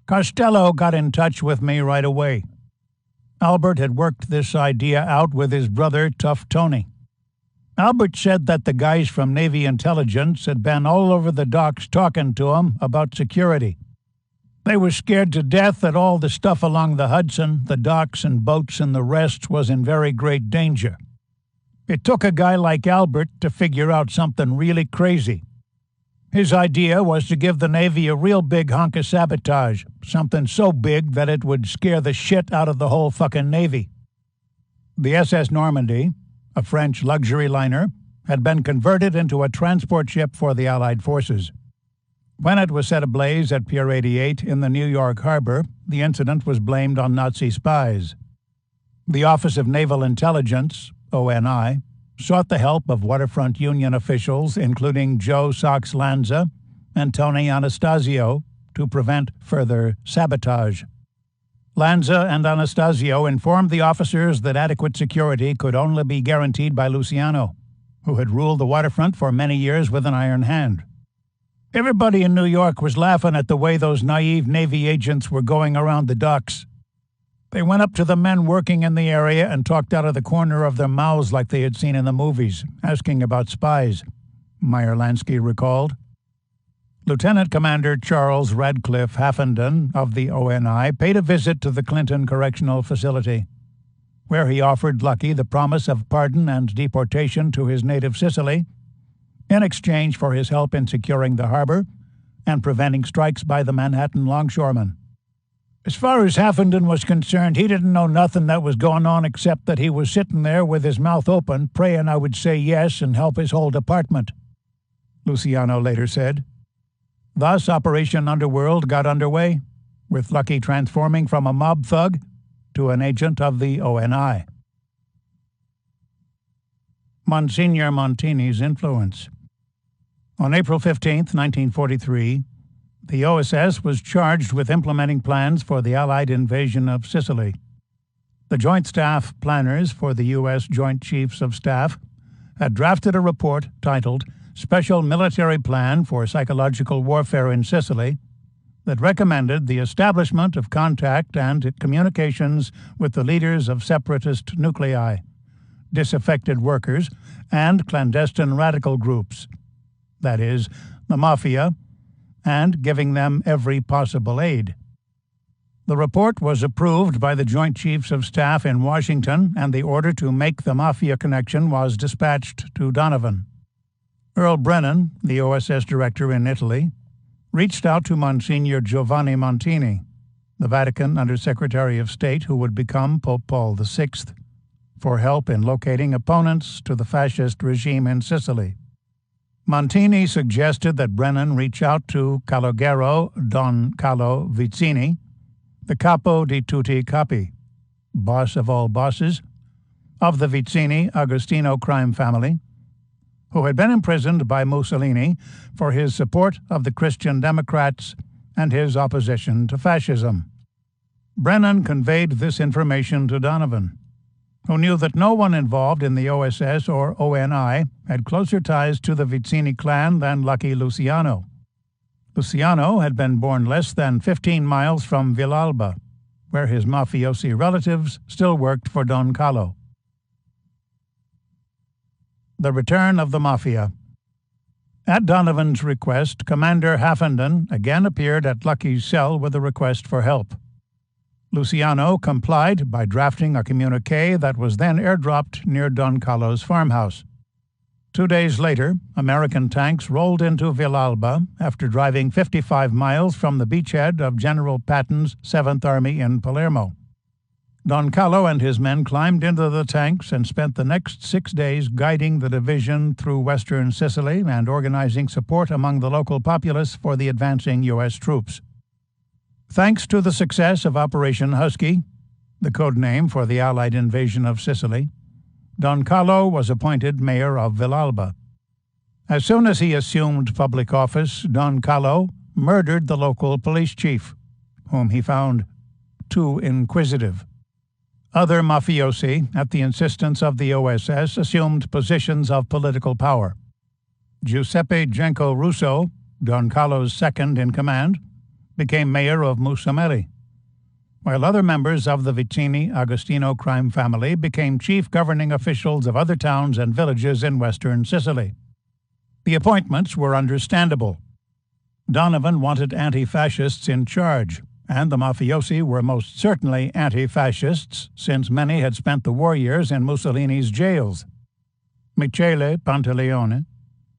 "Costello got in touch with me right away. Albert had worked this idea out with his brother, Tough Tony. Albert said that the guys from Navy intelligence had been all over the docks talking to him about security. They were scared to death that all the stuff along the Hudson, the docks and boats and the rest was in very great danger. It took a guy like Albert to figure out something really crazy. His idea was to give the Navy a real big hunk of sabotage, something so big that it would scare the shit out of the whole fucking Navy." The SS Normandy, a French luxury liner, had been converted into a transport ship for the Allied forces. When it was set ablaze at Pier 88 in the New York harbor, the incident was blamed on Nazi spies. The Office of Naval Intelligence, ONI, sought the help of waterfront Union officials, including Joe Sox Lanza and Tony Anastasio, to prevent further sabotage. Lanza and Anastasio informed the officers that adequate security could only be guaranteed by Luciano, who had ruled the waterfront for many years with an iron hand. Everybody in New York was laughing at the way those naive Navy agents were going around the docks. They went up to the men working in the area and talked out of the corner of their mouths like they had seen in the movies, asking about spies, Meyer Lansky recalled. Lieutenant Commander Charles Radcliffe Haffenden of the ONI paid a visit to the Clinton Correctional Facility, where he offered Lucky the promise of pardon and deportation to his native Sicily in exchange for his help in securing the harbor and preventing strikes by the Manhattan longshoremen. As far as Haffenden was concerned, he didn't know nothing that was going on except that he was sitting there with his mouth open, praying I would say yes and help his whole department, Luciano later said. Thus, Operation Underworld got underway, with Lucky transforming from a mob thug to an agent of the ONI. Monsignor Montini's influence. On April 15, 1943, the OSS was charged with implementing plans for the Allied invasion of Sicily. The Joint Staff planners for the U.S. Joint Chiefs of Staff had drafted a report titled Special Military Plan for Psychological Warfare in Sicily that recommended the establishment of contact and communications with the leaders of separatist nuclei, disaffected workers, and clandestine radical groups, that is, the mafia, and giving them every possible aid. The report was approved by the Joint Chiefs of Staff in Washington, and the order to make the mafia connection was dispatched to Donovan. Earl Brennan, the OSS director in Italy, reached out to Monsignor Giovanni Montini, the Vatican Under-Secretary of State who would become Pope Paul VI, for help in locating opponents to the fascist regime in Sicily. Montini suggested that Brennan reach out to Calogero Don Carlo Vizzini, the capo di tutti capi, boss of all bosses, of the Vizzini Agostino crime family, who had been imprisoned by Mussolini for his support of the Christian Democrats and his opposition to fascism. Brennan conveyed this information to Donovan, who knew that no one involved in the OSS or ONI had closer ties to the Vizzini clan than Lucky Luciano. Luciano had been born less than 15 miles from Villalba, where his mafiosi relatives still worked for Don Carlo. The return of the Mafia. At Donovan's request, Commander Haffenden again appeared at Lucky's cell with a request for help. Luciano complied by drafting a communique that was then airdropped near Don Carlo's farmhouse. 2 days later, American tanks rolled into Villalba after driving 55 miles from the beachhead of General Patton's 7th Army in Palermo. Don Carlo and his men climbed into the tanks and spent the next 6 days guiding the division through western Sicily and organizing support among the local populace for the advancing U.S. troops. Thanks to the success of Operation Husky, the code name for the Allied invasion of Sicily, Don Carlo was appointed mayor of Villalba. As soon as he assumed public office, Don Carlo murdered the local police chief, whom he found too inquisitive. Other mafiosi, at the insistence of the OSS, assumed positions of political power. Giuseppe Genco Russo, Don Carlo's second in command, became mayor of Musameli, while other members of the Vicini Agostino crime family became chief governing officials of other towns and villages in western Sicily. The appointments were understandable. Donovan wanted anti-fascists in charge, and the mafiosi were most certainly anti-fascists, since many had spent the war years in Mussolini's jails. Michele Pantaleone,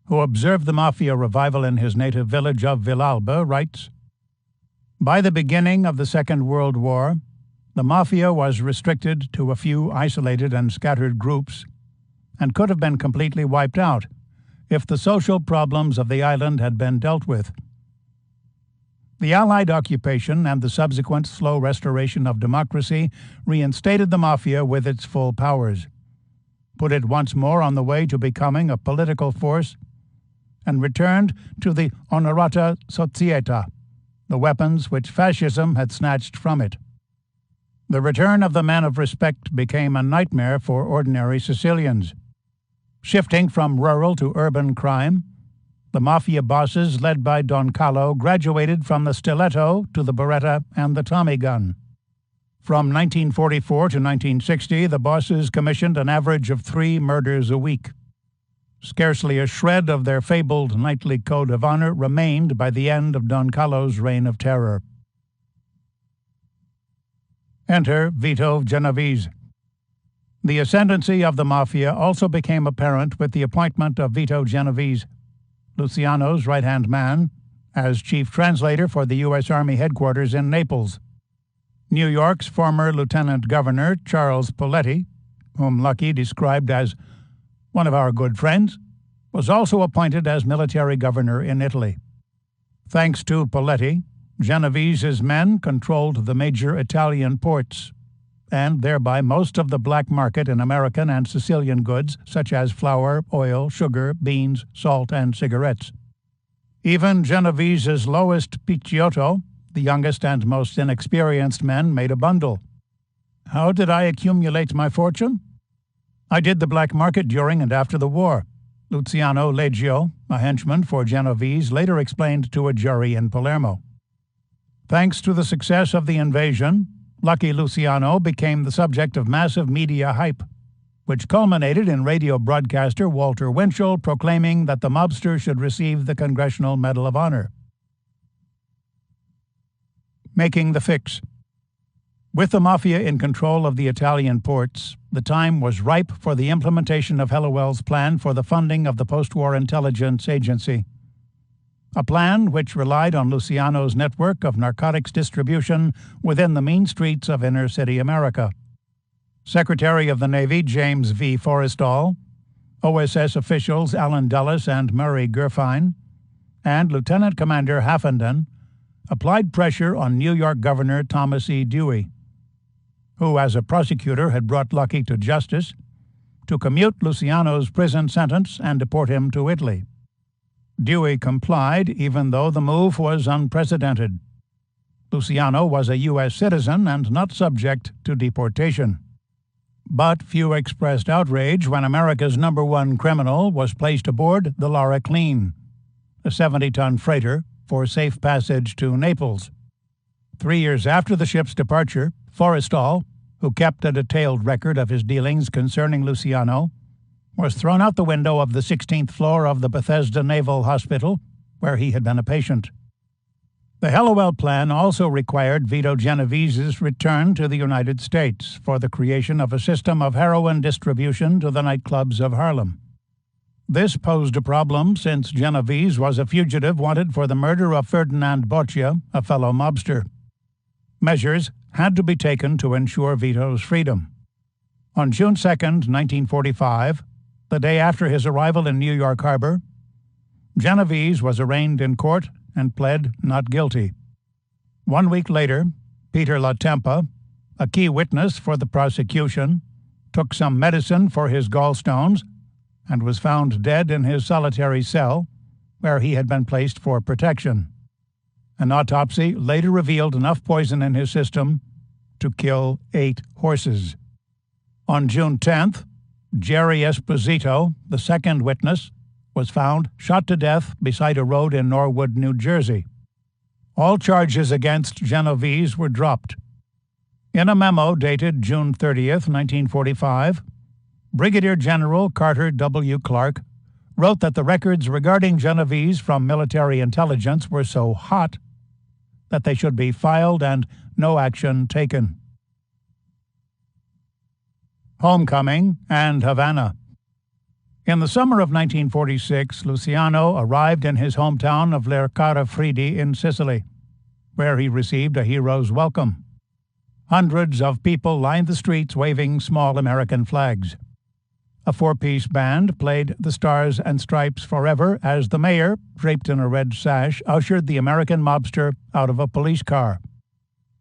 who observed the mafia revival in his native village of Villalba, writes, "By the beginning of the Second World War, the mafia was restricted to a few isolated and scattered groups, and could have been completely wiped out if the social problems of the island had been dealt with. The Allied occupation and the subsequent slow restoration of democracy reinstated the mafia with its full powers, put it once more on the way to becoming a political force, and returned to the onorata società, the weapons which fascism had snatched from it. The return of the men of respect became a nightmare for ordinary Sicilians. Shifting from rural to urban crime, the mafia bosses led by Don Carlo graduated from the stiletto to the beretta and the Tommy gun. From 1944 to 1960, the bosses commissioned an average of 3 murders a week. Scarcely a shred of their fabled knightly code of honor remained by the end of Don Carlo's reign of terror. Enter Vito Genovese. The ascendancy of the mafia also became apparent with the appointment of Vito Genovese, Luciano's right-hand man, as chief translator for the U.S. Army headquarters in Naples. New York's former lieutenant governor, Charles Poletti, whom Lucky described as one of our good friends, was also appointed as military governor in Italy. Thanks to Poletti, Genovese's men controlled the major Italian ports, and thereby most of the black market in American and Sicilian goods such as flour, oil, sugar, beans, salt, and cigarettes. Even Genovese's lowest picciotto, the youngest and most inexperienced men, made a bundle. How did I accumulate my fortune? I did the black market during and after the war, Luciano Leggio, a henchman for Genovese, later explained to a jury in Palermo. Thanks to the success of the invasion, Lucky Luciano became the subject of massive media hype, which culminated in radio broadcaster Walter Winchell proclaiming that the mobster should receive the Congressional Medal of Honor. Making the fix. With the mafia in control of the Italian ports, the time was ripe for the implementation of Hallowell's plan for the funding of the post-war intelligence agency. A plan which relied on Luciano's network of narcotics distribution within the mean streets of inner-city America. Secretary of the Navy James V. Forrestal, OSS officials Allen Dulles and Murray Gurfein, and Lieutenant Commander Haffenden applied pressure on New York Governor Thomas E. Dewey, who as a prosecutor had brought Lucky to justice, to commute Luciano's prison sentence and deport him to Italy. Dewey complied, even though the move was unprecedented. Luciano was a U.S. citizen and not subject to deportation. But few expressed outrage when America's #1 criminal was placed aboard the Laura Clean, a 70-ton freighter, for safe passage to Naples. 3 years after the ship's departure, Forrestal, who kept a detailed record of his dealings concerning Luciano, was thrown out the window of the 16th floor of the Bethesda Naval Hospital, where he had been a patient. The Hallowell Plan also required Vito Genovese's return to the United States for the creation of a system of heroin distribution to the nightclubs of Harlem. This posed a problem since Genovese was a fugitive wanted for the murder of Ferdinand Boccia, a fellow mobster. Measures had to be taken to ensure Vito's freedom. On June 2, 1945, the day after his arrival in New York Harbor, Genovese was arraigned in court and pled not guilty. 1 week later, Peter LaTempa, a key witness for the prosecution, took some medicine for his gallstones and was found dead in his solitary cell, where he had been placed for protection. An autopsy later revealed enough poison in his system to kill 8 horses. On June 10th, Jerry Esposito, the second witness, was found shot to death beside a road in Norwood, New Jersey. All charges against Genovese were dropped. In a memo dated June 30th, 1945, Brigadier General Carter W. Clark wrote that the records regarding Genovese from military intelligence were so hot that they should be filed and no action taken. Homecoming and Havana. In the summer of 1946, Luciano arrived in his hometown of Lercara Fridi in Sicily, where he received a hero's welcome. Hundreds of people lined the streets waving small American flags. A 4-piece band played The Stars and Stripes Forever as the mayor, draped in a red sash, ushered the American mobster out of a police car.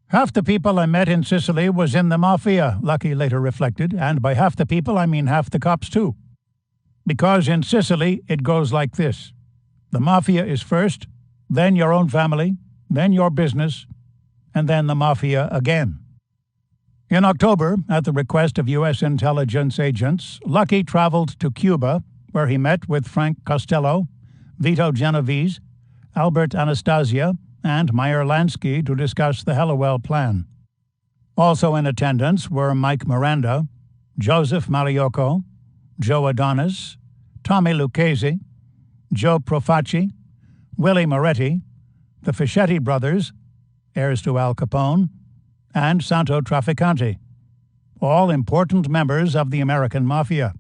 "Half the people I met in Sicily was in the mafia," Lucky later reflected, "and by half the people I mean half the cops too. Because in Sicily it goes like this. The mafia is first, then your own family, then your business, and then the mafia again." In October, at the request of U.S. intelligence agents, Lucky traveled to Cuba, where he met with Frank Costello, Vito Genovese, Albert Anastasia, and Meyer Lansky to discuss the Hallowell Plan. Also in attendance were Mike Miranda, Joseph Malioco, Joe Adonis, Tommy Lucchese, Joe Profaci, Willie Moretti, the Fischetti brothers, heirs to Al Capone, and Santo Trafficante, all important members of the American Mafia.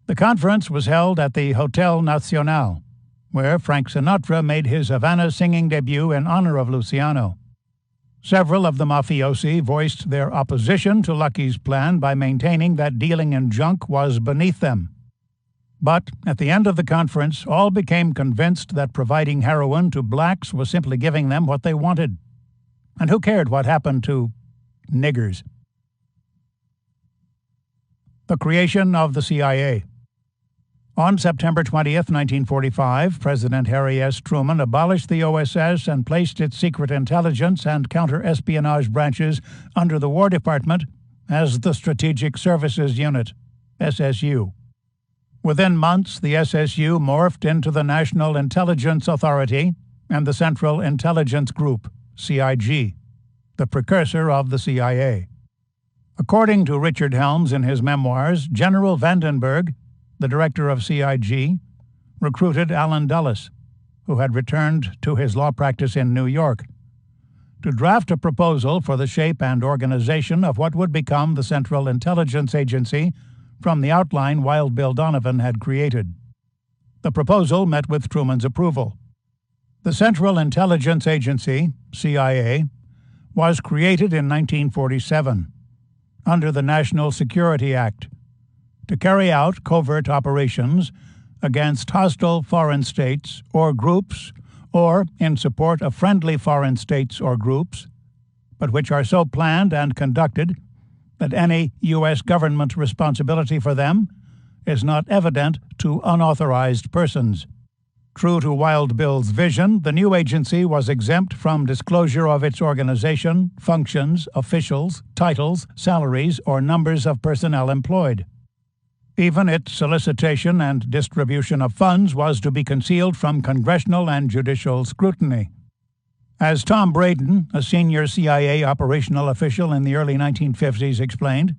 The conference was held at the Hotel Nacional, where Frank Sinatra made his Havana singing debut in honor of Luciano. Several of the mafiosi voiced their opposition to Lucky's plan by maintaining that dealing in junk was beneath them. But at the end of the conference, all became convinced that providing heroin to blacks was simply giving them what they wanted. And who cared what happened to niggers? The creation of the CIA. On September 20th, 1945, President Harry S. Truman abolished the OSS and placed its secret intelligence and counter-espionage branches under the War Department as the Strategic Services Unit, SSU. Within months, the SSU morphed into the National Intelligence Authority and the Central Intelligence Group, CIG, the precursor of the CIA. According to Richard Helms in his memoirs, General Vandenberg, the director of CIG, recruited Allen Dulles, who had returned to his law practice in New York, to draft a proposal for the shape and organization of what would become the Central Intelligence Agency from the outline Wild Bill Donovan had created. The proposal met with Truman's approval. The Central Intelligence Agency, CIA, was created in 1947 under the National Security Act to carry out covert operations against hostile foreign states or groups or in support of friendly foreign states or groups, but which are so planned and conducted that any U.S. government responsibility for them is not evident to unauthorized persons. True to Wild Bill's vision, the new agency was exempt from disclosure of its organization, functions, officials, titles, salaries, or numbers of personnel employed. Even its solicitation and distribution of funds was to be concealed from congressional and judicial scrutiny. As Tom Braden, a senior CIA operational official in the early 1950s, explained,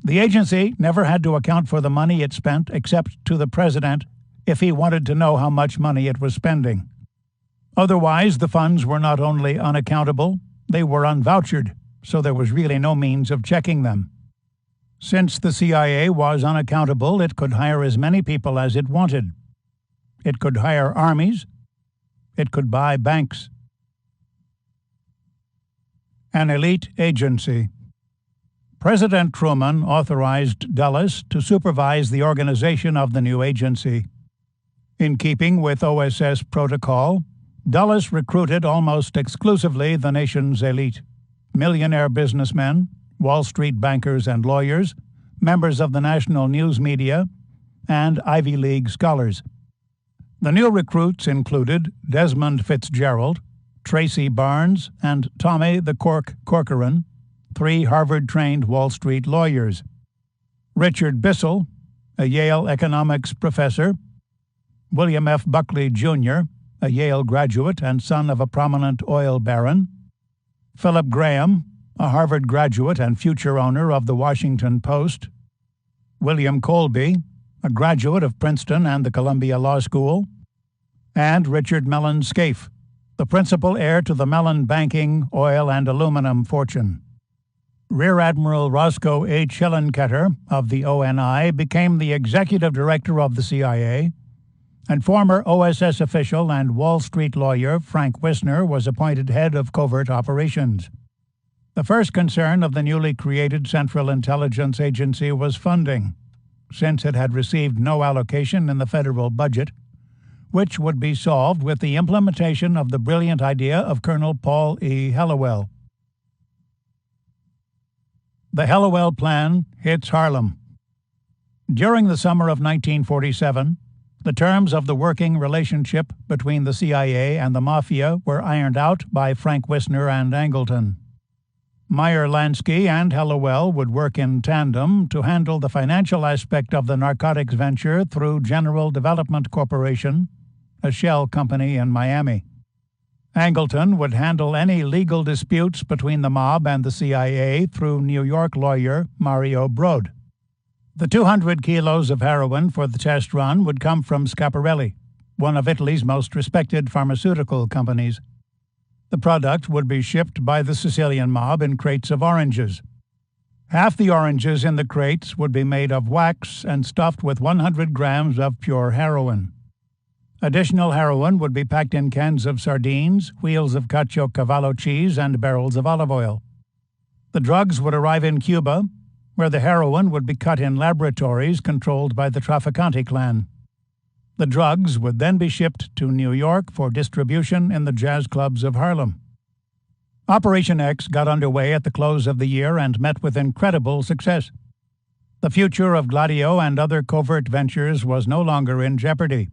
The agency never had to account for the money it spent except to the president if he wanted to know how much money it was spending. Otherwise, the funds were not only unaccountable, they were unvouchered, so there was really no means of checking them. Since the CIA was unaccountable, it could hire as many people as it wanted. It could hire armies. It could buy banks. An elite agency. President Truman authorized Dulles to supervise the organization of the new agency. In keeping with OSS protocol, Dulles recruited almost exclusively the nation's elite: millionaire businessmen, Wall Street bankers and lawyers, members of the national news media, and Ivy League scholars. The new recruits included Desmond Fitzgerald, Tracy Barnes, and Tommy the Cork Corcoran, 3 Harvard-trained Wall Street lawyers. Richard Bissell, a Yale economics professor, William F. Buckley, Jr., a Yale graduate and son of a prominent oil baron, Philip Graham, a Harvard graduate and future owner of the Washington Post, William Colby, a graduate of Princeton and the Columbia Law School, and Richard Mellon Scaife, the principal heir to the Mellon banking, oil, and aluminum fortune. Rear Admiral Roscoe H. Hillenkoetter of the ONI became the executive director of the CIA, and former OSS official and Wall Street lawyer Frank Wisner was appointed head of covert operations. The first concern of the newly created Central Intelligence Agency was funding, since it had received no allocation in the federal budget, which would be solved with the implementation of the brilliant idea of Colonel Paul E. Hallowell. The Hallowell Plan hits Harlem. During the summer of 1947, the terms of the working relationship between the CIA and the Mafia were ironed out by Frank Wisner and Angleton. Meyer Lansky and Hallowell would work in tandem to handle the financial aspect of the narcotics venture through General Development Corporation, a shell company in Miami. Angleton would handle any legal disputes between the mob and the CIA through New York lawyer Mario Brode. The 200 kilos of heroin for the test run would come from Schiaparelli, one of Italy's most respected pharmaceutical companies. The product would be shipped by the Sicilian mob in crates of oranges. Half the oranges in the crates would be made of wax and stuffed with 100 grams of pure heroin. Additional heroin would be packed in cans of sardines, wheels of Caciocavallo cheese, and barrels of olive oil. The drugs would arrive in Cuba, where the heroin would be cut in laboratories controlled by the Trafficante clan. The drugs would then be shipped to New York for distribution in the jazz clubs of Harlem. Operation X got underway at the close of the year and met with incredible success. The future of Gladio and other covert ventures was no longer in jeopardy.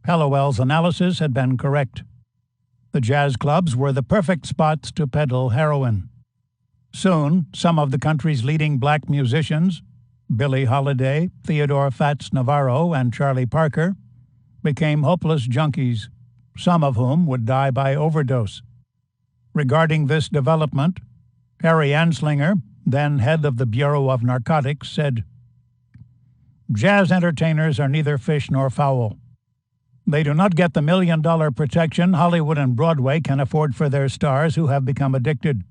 Hallowell's analysis had been correct. The jazz clubs were the perfect spots to peddle heroin. Soon, some of the country's leading black musicians, Billie Holiday, Theodore Fats Navarro, and Charlie Parker, became hopeless junkies, some of whom would die by overdose. Regarding this development, Harry Anslinger, then head of the Bureau of Narcotics, said, "Jazz entertainers are neither fish nor fowl. They do not get the million-dollar protection Hollywood and Broadway can afford for their stars who have become addicted,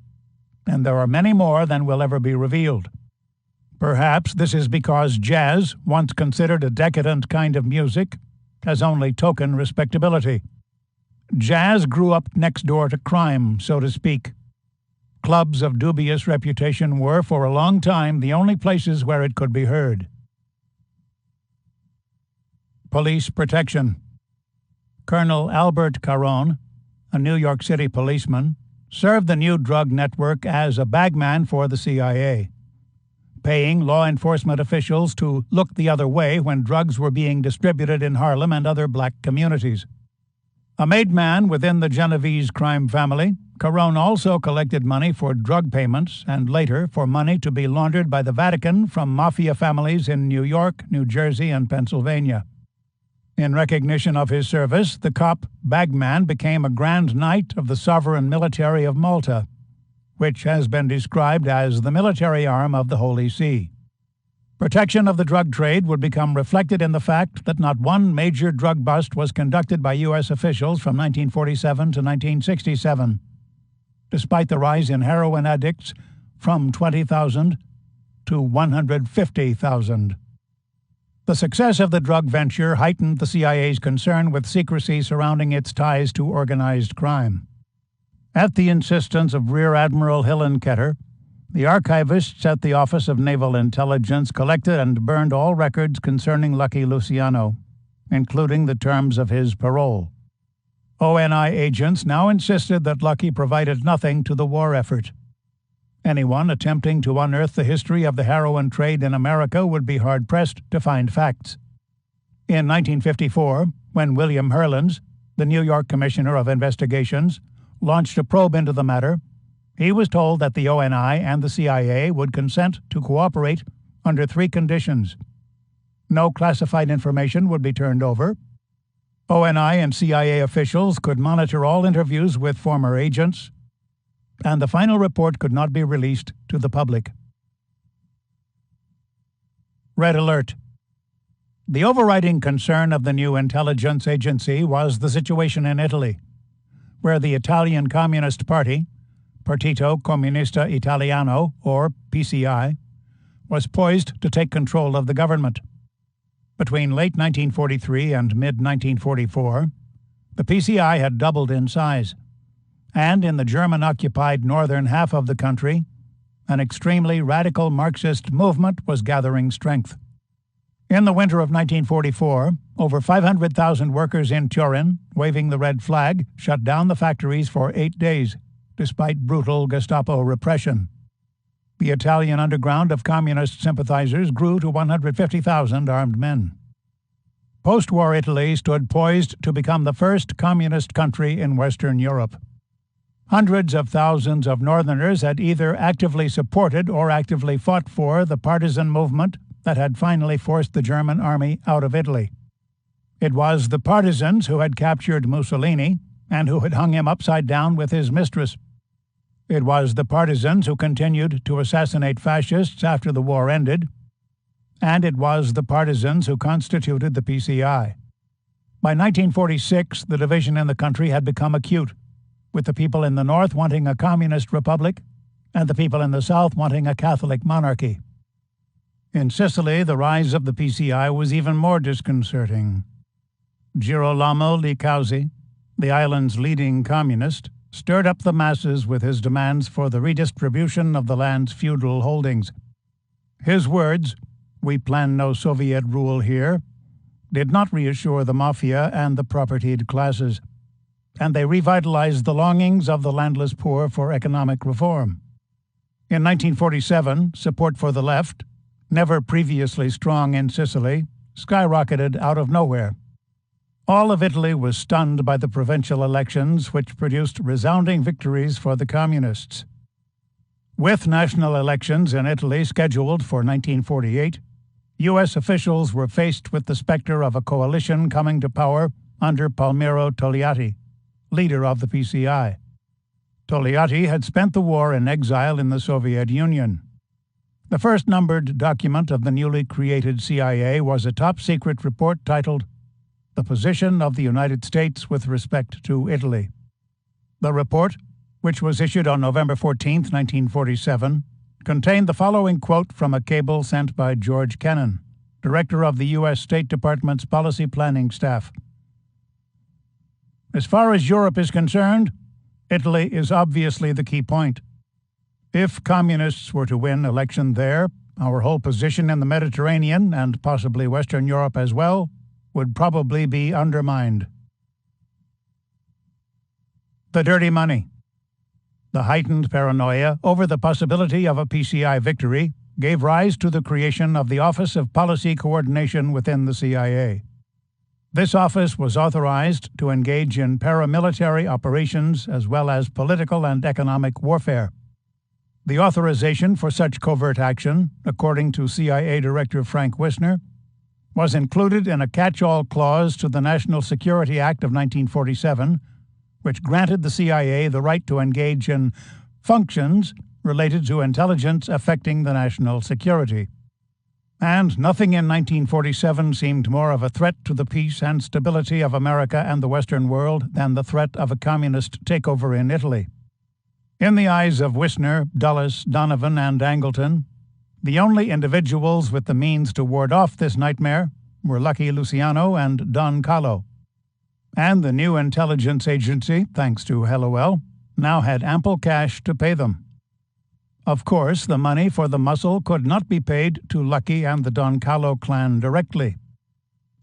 and there are many more than will ever be revealed. Perhaps this is because jazz, once considered a decadent kind of music, has only token respectability. Jazz grew up next door to crime, so to speak. Clubs of dubious reputation were, for a long time, the only places where it could be heard." Police protection. Colonel Albert Caron, a New York City policeman, served the new drug network as a bagman for the CIA, paying law enforcement officials to look the other way when drugs were being distributed in Harlem and other black communities. A made man within the Genovese crime family, Caron also collected money for drug payments and later for money to be laundered by the Vatican from mafia families in New York, New Jersey, and Pennsylvania. In recognition of his service, the cop bagman became a Grand Knight of the Sovereign Military of Malta, which has been described as the military arm of the Holy See. Protection of the drug trade would become reflected in the fact that not one major drug bust was conducted by U.S. officials from 1947 to 1967, despite the rise in heroin addicts from 20,000 to 150,000. The success of the drug venture heightened the CIA's concern with secrecy surrounding its ties to organized crime. At the insistence of Rear Admiral Hillenkoetter, the archivists at the Office of Naval Intelligence collected and burned all records concerning Lucky Luciano, including the terms of his parole. ONI agents now insisted that Lucky provided nothing to the war effort. Anyone attempting to unearth the history of the heroin trade in America would be hard-pressed to find facts. In 1954, when William Herlens, the New York Commissioner of Investigations, launched a probe into the matter, he was told that the ONI and the CIA would consent to cooperate under 3 conditions. No classified information would be turned over. ONI and CIA officials could monitor all interviews with former agents, and the final report could not be released to the public. Red Alert. The overriding concern of the new intelligence agency was the situation in Italy, where the Italian Communist Party, Partito Comunista Italiano, or PCI, was poised to take control of the government. Between late 1943 and mid-1944, the PCI had doubled in size, and in the German-occupied northern half of the country, an extremely radical Marxist movement was gathering strength. In the winter of 1944, over 500,000 workers in Turin, waving the red flag, shut down the factories for 8 days, despite brutal Gestapo repression. The Italian underground of communist sympathizers grew to 150,000 armed men. Post-war Italy stood poised to become the first communist country in Western Europe. Hundreds of thousands of Northerners had either actively supported or actively fought for the partisan movement that had finally forced the German army out of Italy. It was the partisans who had captured Mussolini and who had hung him upside down with his mistress. It was the partisans who continued to assassinate fascists after the war ended, and it was the partisans who constituted the PCI. By 1946, the division in the country had become acute, with the people in the north wanting a communist republic and the people in the south wanting a Catholic monarchy. In Sicily, the rise of the PCI was even more disconcerting. Girolamo Licausi, the island's leading communist, stirred up the masses with his demands for the redistribution of the land's feudal holdings. His words, "We plan no Soviet rule here," did not reassure the mafia and the propertied classes, and they revitalized the longings of the landless poor for economic reform. In 1947, support for the left, never previously strong in Sicily, skyrocketed out of nowhere. All of Italy was stunned by the provincial elections, which produced resounding victories for the communists. With national elections in Italy scheduled for 1948, U.S. officials were faced with the specter of a coalition coming to power under Palmiro Togliatti, leader of the PCI. Togliatti had spent the war in exile in the Soviet Union. The first numbered document of the newly created CIA was a top-secret report titled "The Position of the United States with Respect to Italy." The report, which was issued on November 14, 1947, contained the following quote from a cable sent by George Kennan, director of the U.S. State Department's policy planning staff. "As far as Europe is concerned, Italy is obviously the key point. If communists were to win election there, our whole position in the Mediterranean, and possibly Western Europe as well, would probably be undermined." The dirty money. The heightened paranoia over the possibility of a PCI victory gave rise to the creation of the Office of Policy Coordination within the CIA. This office was authorized to engage in paramilitary operations as well as political and economic warfare. The authorization for such covert action, according to CIA Director Frank Wisner, was included in a catch-all clause to the National Security Act of 1947, which granted the CIA the right to engage in functions related to intelligence affecting the national security. And nothing in 1947 seemed more of a threat to the peace and stability of America and the Western world than the threat of a communist takeover in Italy. In the eyes of Wisner, Dulles, Donovan, and Angleton, the only individuals with the means to ward off this nightmare were Lucky Luciano and Don Carlo. And the new intelligence agency, thanks to Hallowell, now had ample cash to pay them. Of course, the money for the muscle could not be paid to Lucky and the Don Carlo clan directly.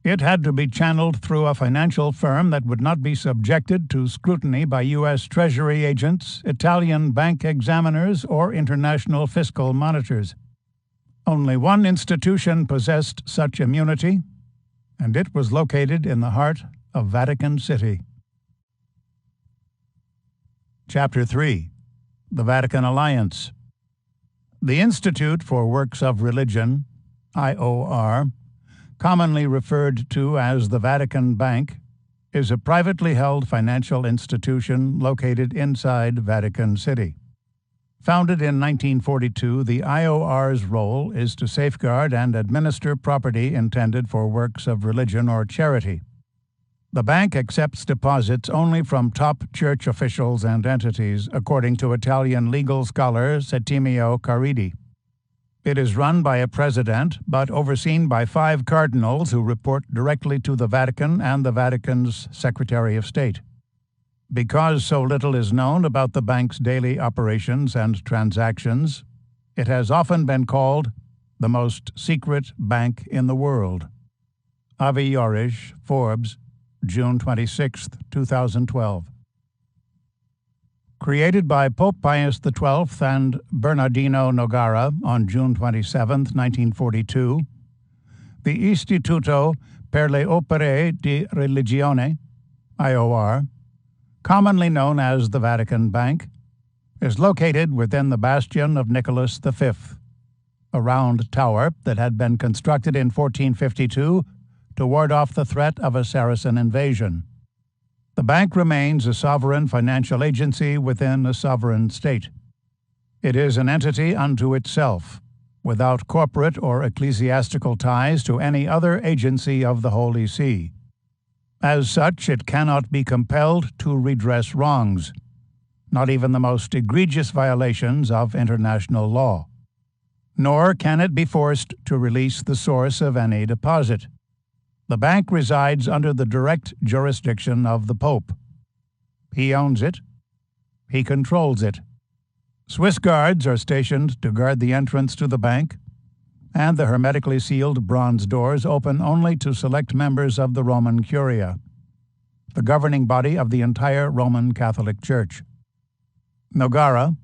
It had to be channeled through a financial firm that would not be subjected to scrutiny by U.S. Treasury agents, Italian bank examiners, or international fiscal monitors. Only one institution possessed such immunity, and it was located in the heart of Vatican City. Chapter 3. The Vatican Alliance. The Institute for Works of Religion, IOR, commonly referred to as the Vatican Bank, is a privately held financial institution located inside Vatican City. Founded in 1942, the IOR's role is to safeguard and administer property intended for works of religion or charity. The bank accepts deposits only from top church officials and entities, according to Italian legal scholar Settimio Caridi. It is run by a president, but overseen by 5 cardinals who report directly to the Vatican and the Vatican's Secretary of State. Because so little is known about the bank's daily operations and transactions, it has often been called the most secret bank in the world. Avi Yorish, Forbes, June 26, 2012. Created by Pope Pius XII and Bernardino Nogara on June 27, 1942, the Istituto per le Opere di Religione, IOR, commonly known as the Vatican Bank, is located within the bastion of Nicholas V, a round tower that had been constructed in 1452 to ward off the threat of a Saracen invasion. The bank remains a sovereign financial agency within a sovereign state. It is an entity unto itself, without corporate or ecclesiastical ties to any other agency of the Holy See. As such, it cannot be compelled to redress wrongs, not even the most egregious violations of international law. Nor can it be forced to release the source of any deposit. The bank resides under the direct jurisdiction of the Pope. He owns it. He controls it. Swiss guards are stationed to guard the entrance to the bank, and the hermetically sealed bronze doors open only to select members of the Roman Curia, the governing body of the entire Roman Catholic Church. Nogara,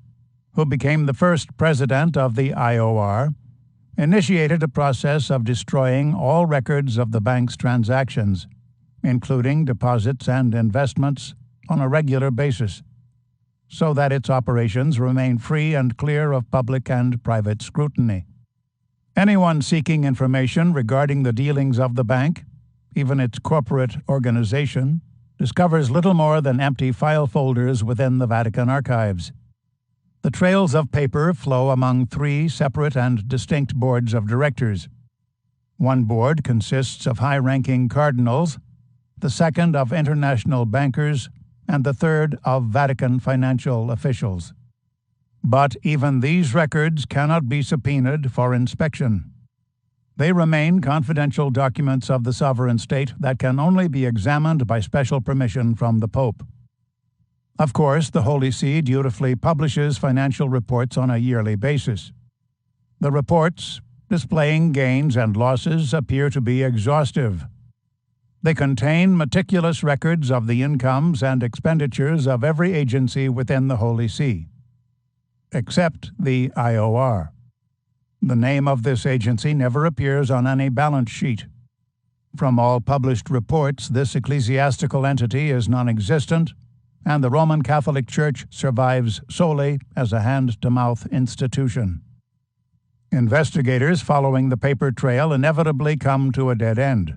who became the first president of the IOR, initiated a process of destroying all records of the bank's transactions, including deposits and investments, on a regular basis, so that its operations remain free and clear of public and private scrutiny. Anyone seeking information regarding the dealings of the bank, even its corporate organization, discovers little more than empty file folders within the Vatican archives. The trails of paper flow among 3 separate and distinct boards of directors. One board consists of high-ranking cardinals, the second of international bankers, and the third of Vatican financial officials. But even these records cannot be subpoenaed for inspection. They remain confidential documents of the sovereign state that can only be examined by special permission from the Pope. Of course, the Holy See dutifully publishes financial reports on a yearly basis. The reports, displaying gains and losses, appear to be exhaustive. They contain meticulous records of the incomes and expenditures of every agency within the Holy See, except the IOR. The name of this agency never appears on any balance sheet. From all published reports, this ecclesiastical entity is non-existent, and the Roman Catholic Church survives solely as a hand-to-mouth institution. Investigators following the paper trail inevitably come to a dead end.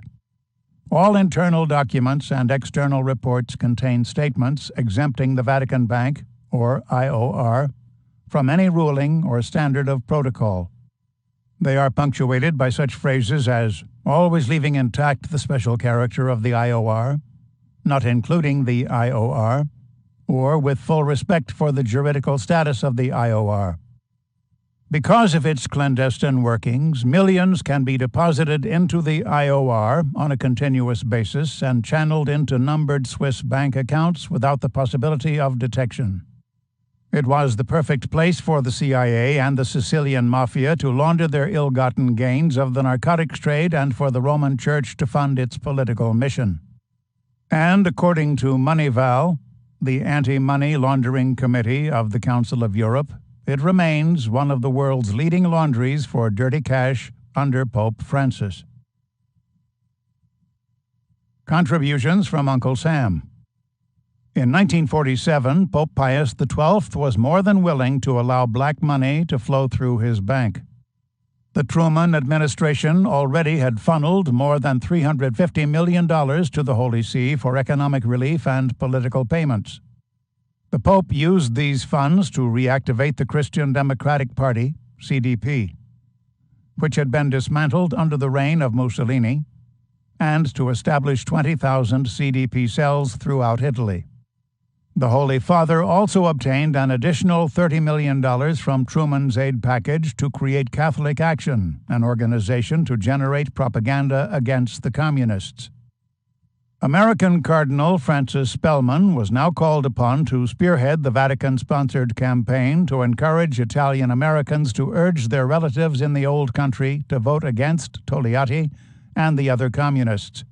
All internal documents and external reports contain statements exempting the Vatican Bank, or IOR, from any ruling or standard of protocol. They are punctuated by such phrases as always leaving intact the special character of the IOR, not including the IOR, or with full respect for the juridical status of the IOR. Because of its clandestine workings, millions can be deposited into the IOR on a continuous basis and channeled into numbered Swiss bank accounts without the possibility of detection. It was the perfect place for the CIA and the Sicilian Mafia to launder their ill-gotten gains of the narcotics trade and for the Roman Church to fund its political mission. And according to Moneyval, the Anti-Money Laundering Committee of the Council of Europe, it remains one of the world's leading laundries for dirty cash under Pope Francis. Contributions from Uncle Sam. In 1947, Pope Pius XII was more than willing to allow black money to flow through his bank. The Truman administration already had funneled more than $350 million to the Holy See for economic relief and political payments. The Pope used these funds to reactivate the Christian Democratic Party, CDP, which had been dismantled under the reign of Mussolini, and to establish 20,000 CDP cells throughout Italy. The Holy Father also obtained an additional $30 million from Truman's aid package to create Catholic Action, an organization to generate propaganda against the communists. American Cardinal Francis Spellman was now called upon to spearhead the Vatican-sponsored campaign to encourage Italian Americans to urge their relatives in the old country to vote against Togliatti and the other communists.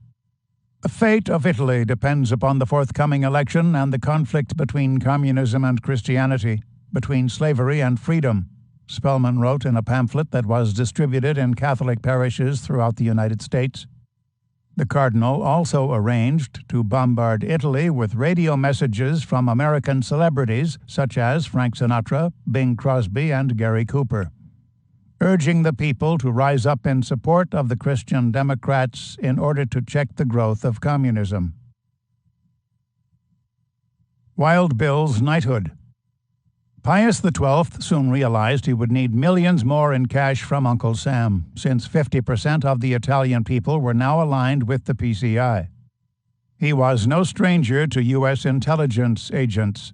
The fate of Italy depends upon the forthcoming election and the conflict between communism and Christianity, between slavery and freedom, Spellman wrote in a pamphlet that was distributed in Catholic parishes throughout the United States. The Cardinal also arranged to bombard Italy with radio messages from American celebrities such as Frank Sinatra, Bing Crosby, and Gary Cooper, urging the people to rise up in support of the Christian Democrats in order to check the growth of communism. Wild Bill's knighthood. Pius XII soon realized he would need millions more in cash from Uncle Sam, since 50% of the Italian people were now aligned with the PCI. He was no stranger to U.S. intelligence agents.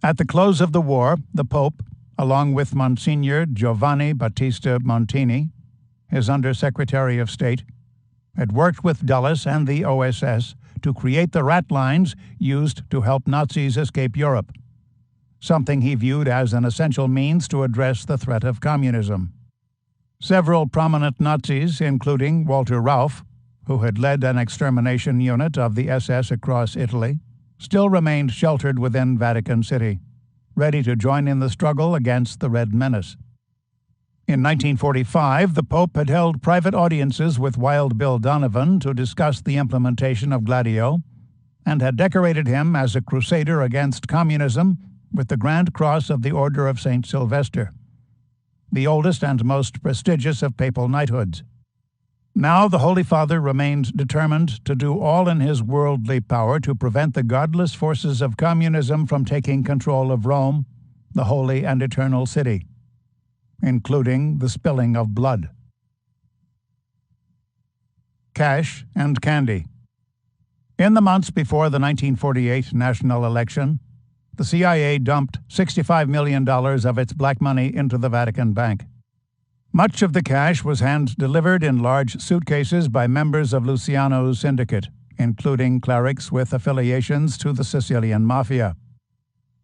At the close of the war, the Pope, along with Monsignor Giovanni Battista Montini, his Undersecretary of State, had worked with Dulles and the OSS to create the rat lines used to help Nazis escape Europe, something he viewed as an essential means to address the threat of communism. Several prominent Nazis, including Walter Rauff, who had led an extermination unit of the SS across Italy, still remained sheltered within Vatican City, ready to join in the struggle against the Red Menace. In 1945, the Pope had held private audiences with Wild Bill Donovan to discuss the implementation of Gladio, and had decorated him as a crusader against communism with the Grand Cross of the Order of St. Sylvester, the oldest and most prestigious of papal knighthoods. Now the Holy Father remained determined to do all in his worldly power to prevent the godless forces of communism from taking control of Rome, the holy and eternal city, including the spilling of blood. Cash and candy. In the months before the 1948 national election, the CIA dumped $65 million of its black money into the Vatican Bank. Much of the cash was hand-delivered in large suitcases by members of Luciano's syndicate, including clerics with affiliations to the Sicilian Mafia.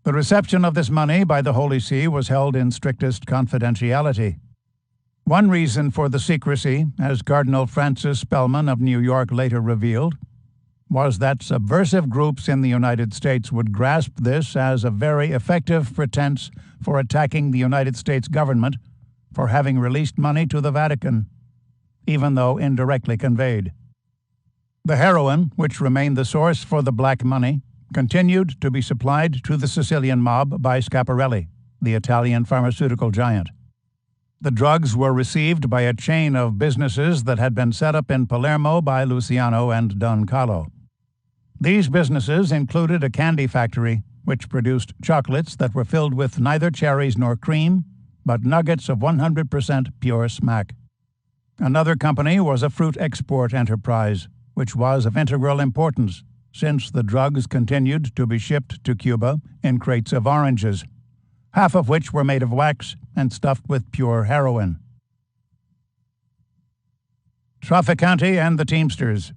The reception of this money by the Holy See was held in strictest confidentiality. One reason for the secrecy, as Cardinal Francis Spellman of New York later revealed, was that subversive groups in the United States would grasp this as a very effective pretense for attacking the United States government for having released money to the Vatican, even though indirectly conveyed. The heroin, which remained the source for the black money, continued to be supplied to the Sicilian mob by Schiaparelli, the Italian pharmaceutical giant. The drugs were received by a chain of businesses that had been set up in Palermo by Luciano and Don Carlo. These businesses included a candy factory, which produced chocolates that were filled with neither cherries nor cream, but nuggets of 100% pure smack. Another company was a fruit export enterprise, which was of integral importance, since the drugs continued to be shipped to Cuba in crates of oranges, half of which were made of wax and stuffed with pure heroin. Trafficante and the Teamsters.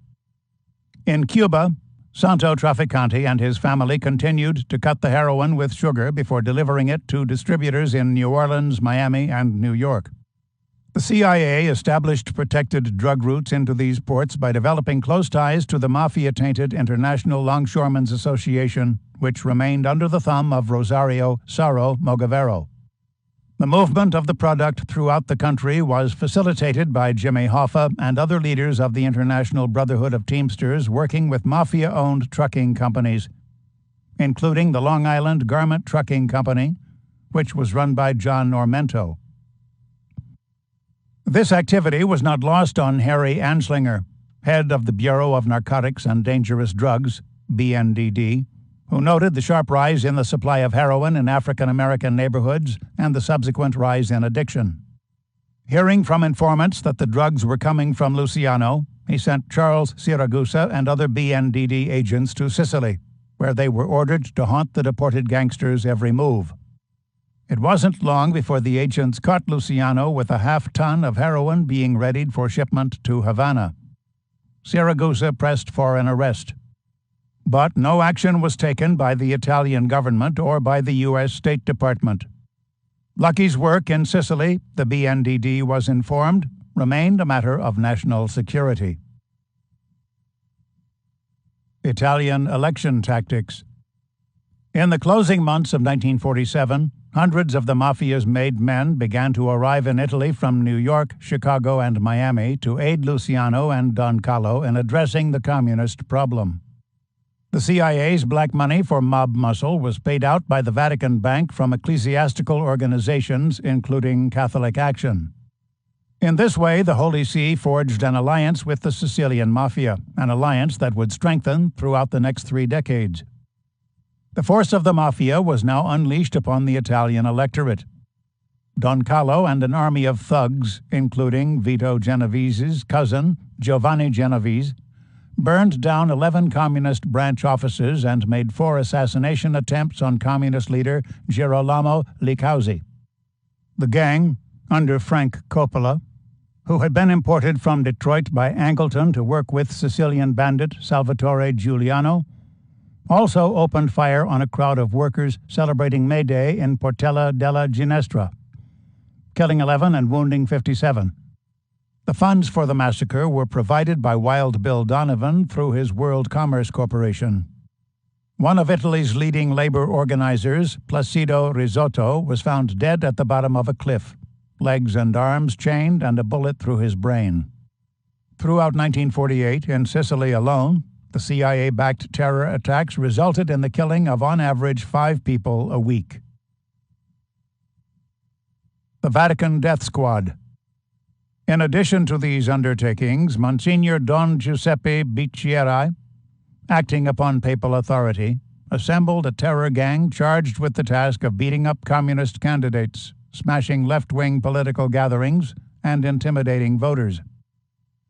In Cuba, Santo Trafficante and his family continued to cut the heroin with sugar before delivering it to distributors in New Orleans, Miami, and New York. The CIA established protected drug routes into these ports by developing close ties to the mafia-tainted International Longshoremen's Association, which remained under the thumb of Rosario Saro Mogavero. The movement of the product throughout the country was facilitated by Jimmy Hoffa and other leaders of the International Brotherhood of Teamsters working with mafia-owned trucking companies, including the Long Island Garment Trucking Company, which was run by John Normento. This activity was not lost on Harry Anslinger, head of the Bureau of Narcotics and Dangerous Drugs, BNDD, who noted the sharp rise in the supply of heroin in African-American neighborhoods and the subsequent rise in addiction. Hearing from informants that the drugs were coming from Luciano, he sent Charles Siragusa and other BNDD agents to Sicily, where they were ordered to haunt the deported gangsters' every move. It wasn't long before the agents caught Luciano with a half-ton of heroin being readied for shipment to Havana. Siragusa pressed for an arrest, but no action was taken by the Italian government or by the U.S. State Department. Lucky's work in Sicily, the BNDD was informed, remained a matter of national security. Italian election tactics. In the closing months of 1947, hundreds of the mafia's made men began to arrive in Italy from New York, Chicago, and Miami to aid Luciano and Don Carlo in addressing the communist problem. The CIA's black money for mob muscle was paid out by the Vatican Bank from ecclesiastical organizations, including Catholic Action. In this way, the Holy See forged an alliance with the Sicilian Mafia, an alliance that would strengthen throughout the next 3 decades. The force of the Mafia was now unleashed upon the Italian electorate. Don Carlo and an army of thugs, including Vito Genovese's cousin, Giovanni Genovese, burned down 11 communist branch offices and made 4 assassination attempts on communist leader Girolamo Licauzi. The gang, under Frank Coppola, who had been imported from Detroit by Angleton to work with Sicilian bandit Salvatore Giuliano, also opened fire on a crowd of workers celebrating May Day in Portella della Ginestra, killing 11 and wounding 57. The funds for the massacre were provided by Wild Bill Donovan through his World Commerce Corporation. One of Italy's leading labor organizers, Placido Risotto, was found dead at the bottom of a cliff, legs and arms chained and a bullet through his brain. Throughout 1948, in Sicily alone, the CIA-backed terror attacks resulted in the killing of on average 5 people a week. The Vatican Death Squad. In addition to these undertakings, Monsignor Don Giuseppe Bicchieri, acting upon papal authority, assembled a terror gang charged with the task of beating up communist candidates, smashing left-wing political gatherings, and intimidating voters.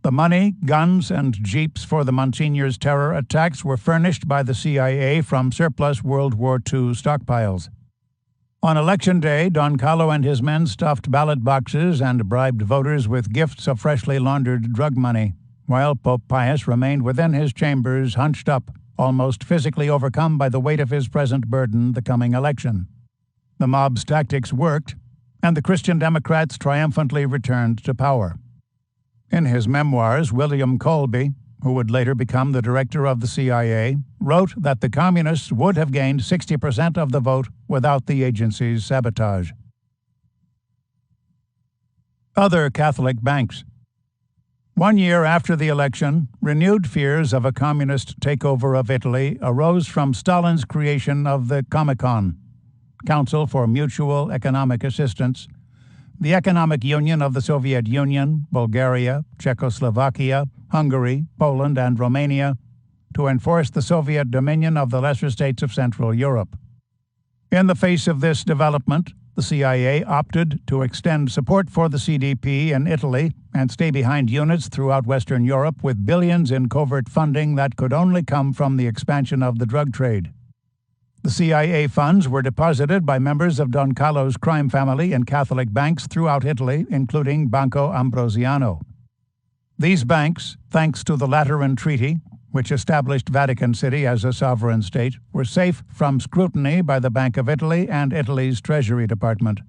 The money, guns, and jeeps for the Monsignor's terror attacks were furnished by the CIA from surplus World War II stockpiles. On Election Day, Don Carlo and his men stuffed ballot boxes and bribed voters with gifts of freshly laundered drug money, while Pope Pius remained within his chambers hunched up, almost physically overcome by the weight of his present burden, the coming election. The mob's tactics worked, and the Christian Democrats triumphantly returned to power. In his memoirs, William Colby, who would later become the director of the CIA, wrote that the communists would have gained 60% of the vote without the agency's sabotage. Other Catholic banks. 1 year after the election, renewed fears of a communist takeover of Italy arose from Stalin's creation of the Comecon, Council for Mutual Economic Assistance, the Economic Union of the Soviet Union, Bulgaria, Czechoslovakia, Hungary, Poland, and Romania, to enforce the Soviet dominion of the lesser states of Central Europe. In the face of this development, the CIA opted to extend support for the CDP in Italy and stay-behind units throughout Western Europe with billions in covert funding that could only come from the expansion of the drug trade. The CIA funds were deposited by members of Don Carlo's crime family in Catholic banks throughout Italy, including Banco Ambrosiano. These banks, thanks to the Lateran Treaty, which established Vatican City as a sovereign state, were safe from scrutiny by the Bank of Italy and Italy's Treasury Department.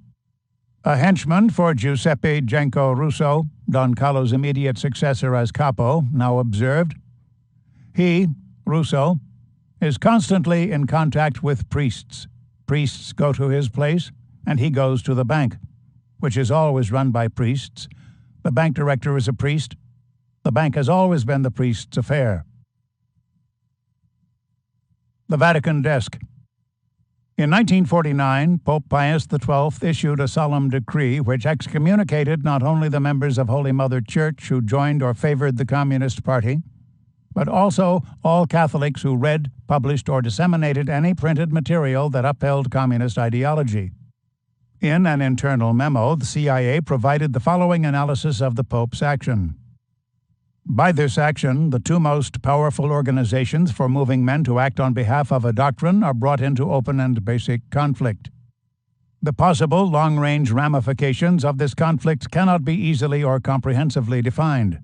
A henchman for Giuseppe Genco Russo, Don Carlo's immediate successor as capo, now observed, "He, Russo, is constantly in contact with priests. Priests go to his place, and he goes to the bank, which is always run by priests. The bank director is a priest. The bank has always been the priest's affair." The Vatican Desk. In 1949, Pope Pius XII issued a solemn decree which excommunicated not only the members of Holy Mother Church who joined or favored the Communist Party, but also all Catholics who read, published, or disseminated any printed material that upheld communist ideology. In an internal memo, the CIA provided the following analysis of the Pope's action. By this action, the two most powerful organizations for moving men to act on behalf of a doctrine are brought into open and basic conflict. The possible long-range ramifications of this conflict cannot be easily or comprehensively defined.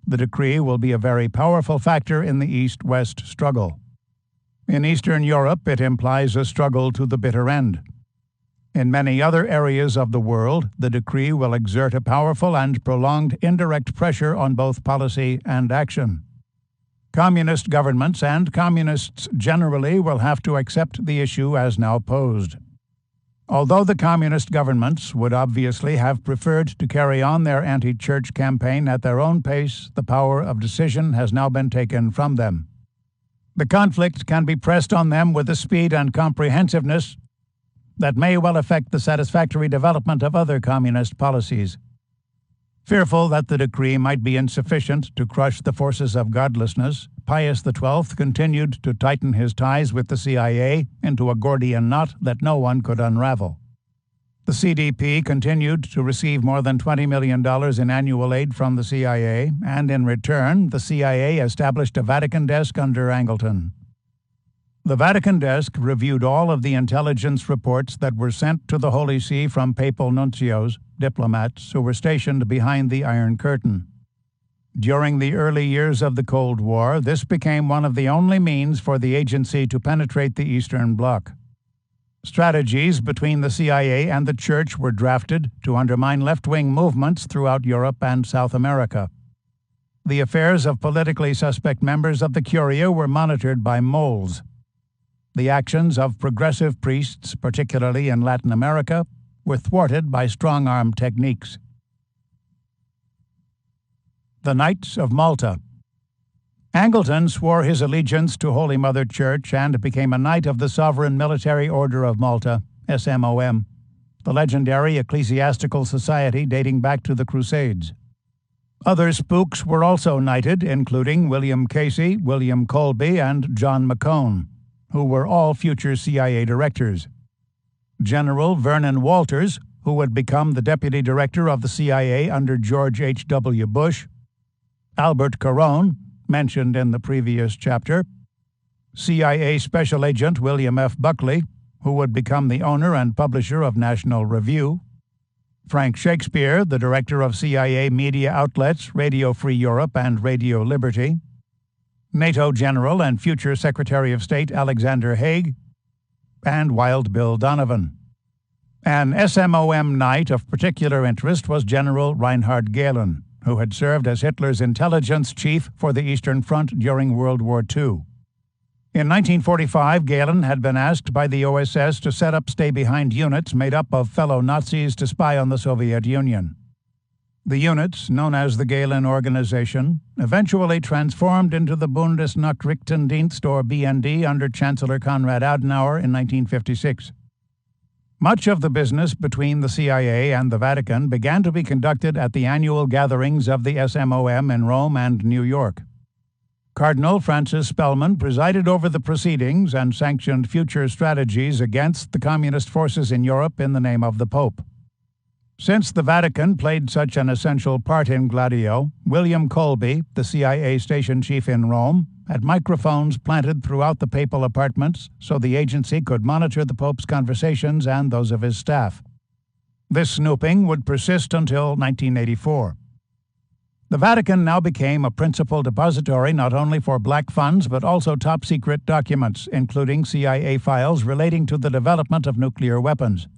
The decree will be a very powerful factor in the East-West struggle. In Eastern Europe, it implies a struggle to the bitter end. In many other areas of the world, the decree will exert a powerful and prolonged indirect pressure on both policy and action. Communist governments and communists generally will have to accept the issue as now posed. Although the communist governments would obviously have preferred to carry on their anti-church campaign at their own pace, the power of decision has now been taken from them. The conflict can be pressed on them with a speed and comprehensiveness that may well affect the satisfactory development of other communist policies. Fearful that the decree might be insufficient to crush the forces of godlessness, Pius XII continued to tighten his ties with the CIA into a Gordian knot that no one could unravel. The CDP continued to receive more than $20 million in annual aid from the CIA, and in return, the CIA established a Vatican desk under Angleton. The Vatican desk reviewed all of the intelligence reports that were sent to the Holy See from papal nuncios, diplomats who were stationed behind the Iron Curtain. During the early years of the Cold War, this became one of the only means for the agency to penetrate the Eastern Bloc. Strategies between the CIA and the Church were drafted to undermine left-wing movements throughout Europe and South America. The affairs of politically suspect members of the Curia were monitored by moles. The actions of progressive priests, particularly in Latin America, were thwarted by strong-arm techniques. The Knights of Malta. Angleton swore his allegiance to Holy Mother Church and became a Knight of the Sovereign Military Order of Malta, SMOM, the legendary ecclesiastical society dating back to the Crusades. Other spooks were also knighted, including William Casey, William Colby, and John McCone, who were all future CIA directors. General Vernon Walters, who would become the deputy director of the CIA under George H.W. Bush, Albert Caron, mentioned in the previous chapter, CIA Special Agent William F. Buckley, who would become the owner and publisher of National Review, Frank Shakespeare, the director of CIA media outlets Radio Free Europe and Radio Liberty, NATO General and future Secretary of State Alexander Haig, and Wild Bill Donovan. An SMOM Knight of particular interest was General Reinhard Gehlen, who had served as Hitler's intelligence chief for the Eastern Front during World War II. In 1945, Gehlen had been asked by the OSS to set up stay-behind units made up of fellow Nazis to spy on the Soviet Union. The units, known as the Gehlen Organization, eventually transformed into the Bundesnachrichtendienst, or BND, under Chancellor Konrad Adenauer in 1956. Much of the business between the CIA and the Vatican began to be conducted at the annual gatherings of the SMOM in Rome and New York. Cardinal Francis Spellman presided over the proceedings and sanctioned future strategies against the communist forces in Europe in the name of the Pope. Since the Vatican played such an essential part in Gladio, William Colby, the CIA station chief in Rome, had microphones planted throughout the papal apartments so the agency could monitor the Pope's conversations and those of his staff. This snooping would persist until 1984. The Vatican now became a principal depository not only for black funds but also top-secret documents, including CIA files relating to the development of nuclear weapons.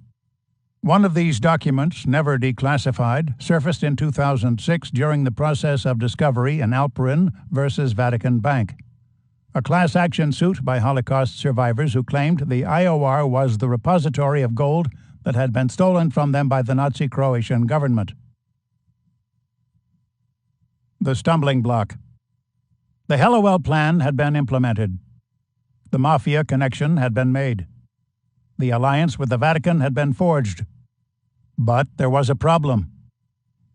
One of these documents, never declassified, surfaced in 2006 during the process of discovery in Alperin versus Vatican Bank, a class action suit by Holocaust survivors who claimed the IOR was the repository of gold that had been stolen from them by the Nazi Croatian government. The stumbling block. The Hallowell Plan had been implemented. The Mafia connection had been made. The alliance with the Vatican had been forged. But there was a problem.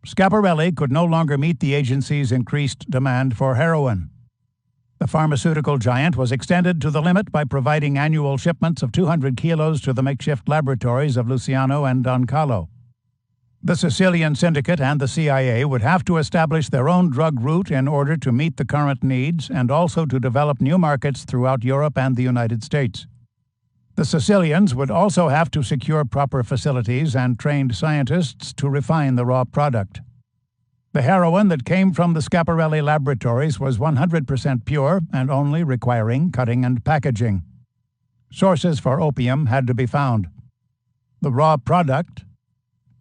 Schiaparelli could no longer meet the agency's increased demand for heroin. The pharmaceutical giant was extended to the limit by providing annual shipments of 200 kilos to the makeshift laboratories of Luciano and Don Carlo. The Sicilian Syndicate and the CIA would have to establish their own drug route in order to meet the current needs and also to develop new markets throughout Europe and the United States. The Sicilians would also have to secure proper facilities and trained scientists to refine the raw product. The heroin that came from the Schiaparelli laboratories was 100% pure and only requiring cutting and packaging. Sources for opium had to be found. The raw product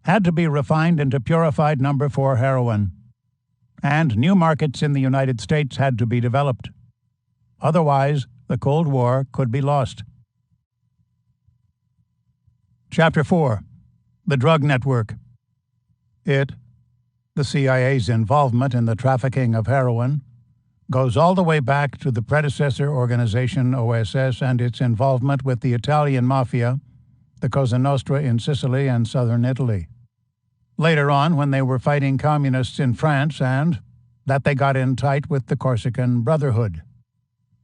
had to be refined into purified number 4 heroin, and new markets in the United States had to be developed. Otherwise, the Cold War could be lost. Chapter 4. The Drug Network. The CIA's involvement in the trafficking of heroin, goes all the way back to the predecessor organization OSS and its involvement with the Italian Mafia, the Cosa Nostra in Sicily and southern Italy. Later on, when they were fighting communists in France, and that they got in tight with the Corsican Brotherhood.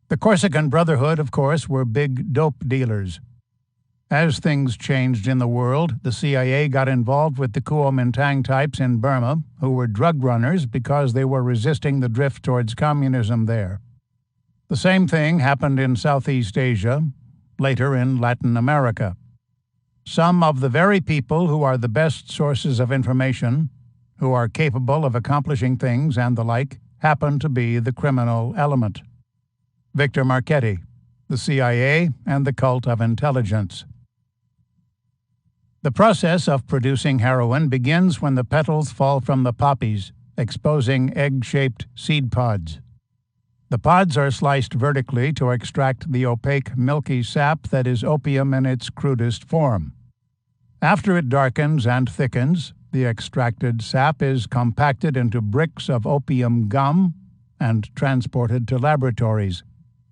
The Corsican Brotherhood, of course, were big dope dealers. As things changed in the world, the CIA got involved with the Kuomintang types in Burma, who were drug runners because they were resisting the drift towards communism there. The same thing happened in Southeast Asia, later in Latin America. Some of the very people who are the best sources of information, who are capable of accomplishing things and the like, happen to be the criminal element. Victor Marchetti, the CIA, and the Cult of Intelligence. The process of producing heroin begins when the petals fall from the poppies, exposing egg-shaped seed pods. The pods are sliced vertically to extract the opaque, milky sap that is opium in its crudest form. After it darkens and thickens, the extracted sap is compacted into bricks of opium gum and transported to laboratories,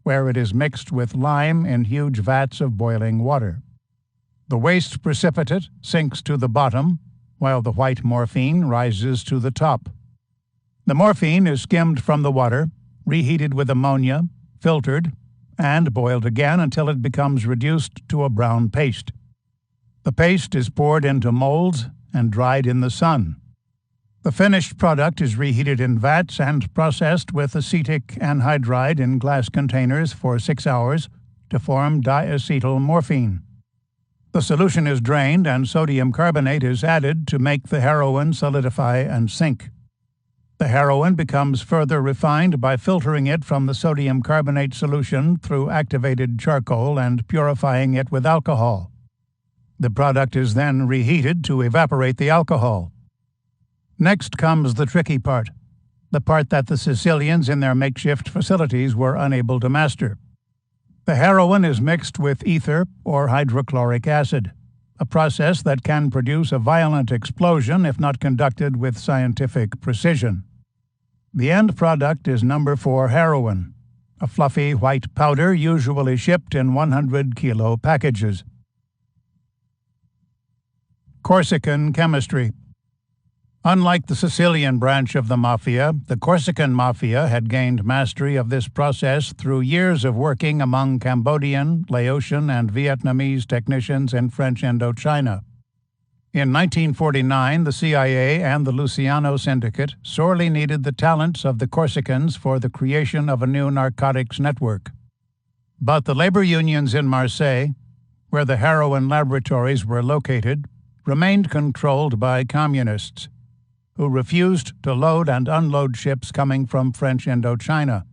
where it is mixed with lime in huge vats of boiling water. The waste precipitate sinks to the bottom, while the white morphine rises to the top. The morphine is skimmed from the water, reheated with ammonia, filtered, and boiled again until it becomes reduced to a brown paste. The paste is poured into molds and dried in the sun. The finished product is reheated in vats and processed with acetic anhydride in glass containers for 6 hours to form diacetyl morphine. The solution is drained and sodium carbonate is added to make the heroin solidify and sink. The heroin becomes further refined by filtering it from the sodium carbonate solution through activated charcoal and purifying it with alcohol. The product is then reheated to evaporate the alcohol. Next comes the tricky part, the part that the Sicilians in their makeshift facilities were unable to master. The heroin is mixed with ether or hydrochloric acid, a process that can produce a violent explosion if not conducted with scientific precision. The end product is number 4 heroin, a fluffy white powder usually shipped in 100-kilo packages. Corsican chemistry. Unlike the Sicilian branch of the mafia, the Corsican mafia had gained mastery of this process through years of working among Cambodian, Laotian, and Vietnamese technicians in French Indochina. In 1949, the CIA and the Luciano Syndicate sorely needed the talents of the Corsicans for the creation of a new narcotics network. But the labor unions in Marseille, where the heroin laboratories were located, remained controlled by communists, who refused to load and unload ships coming from French Indochina,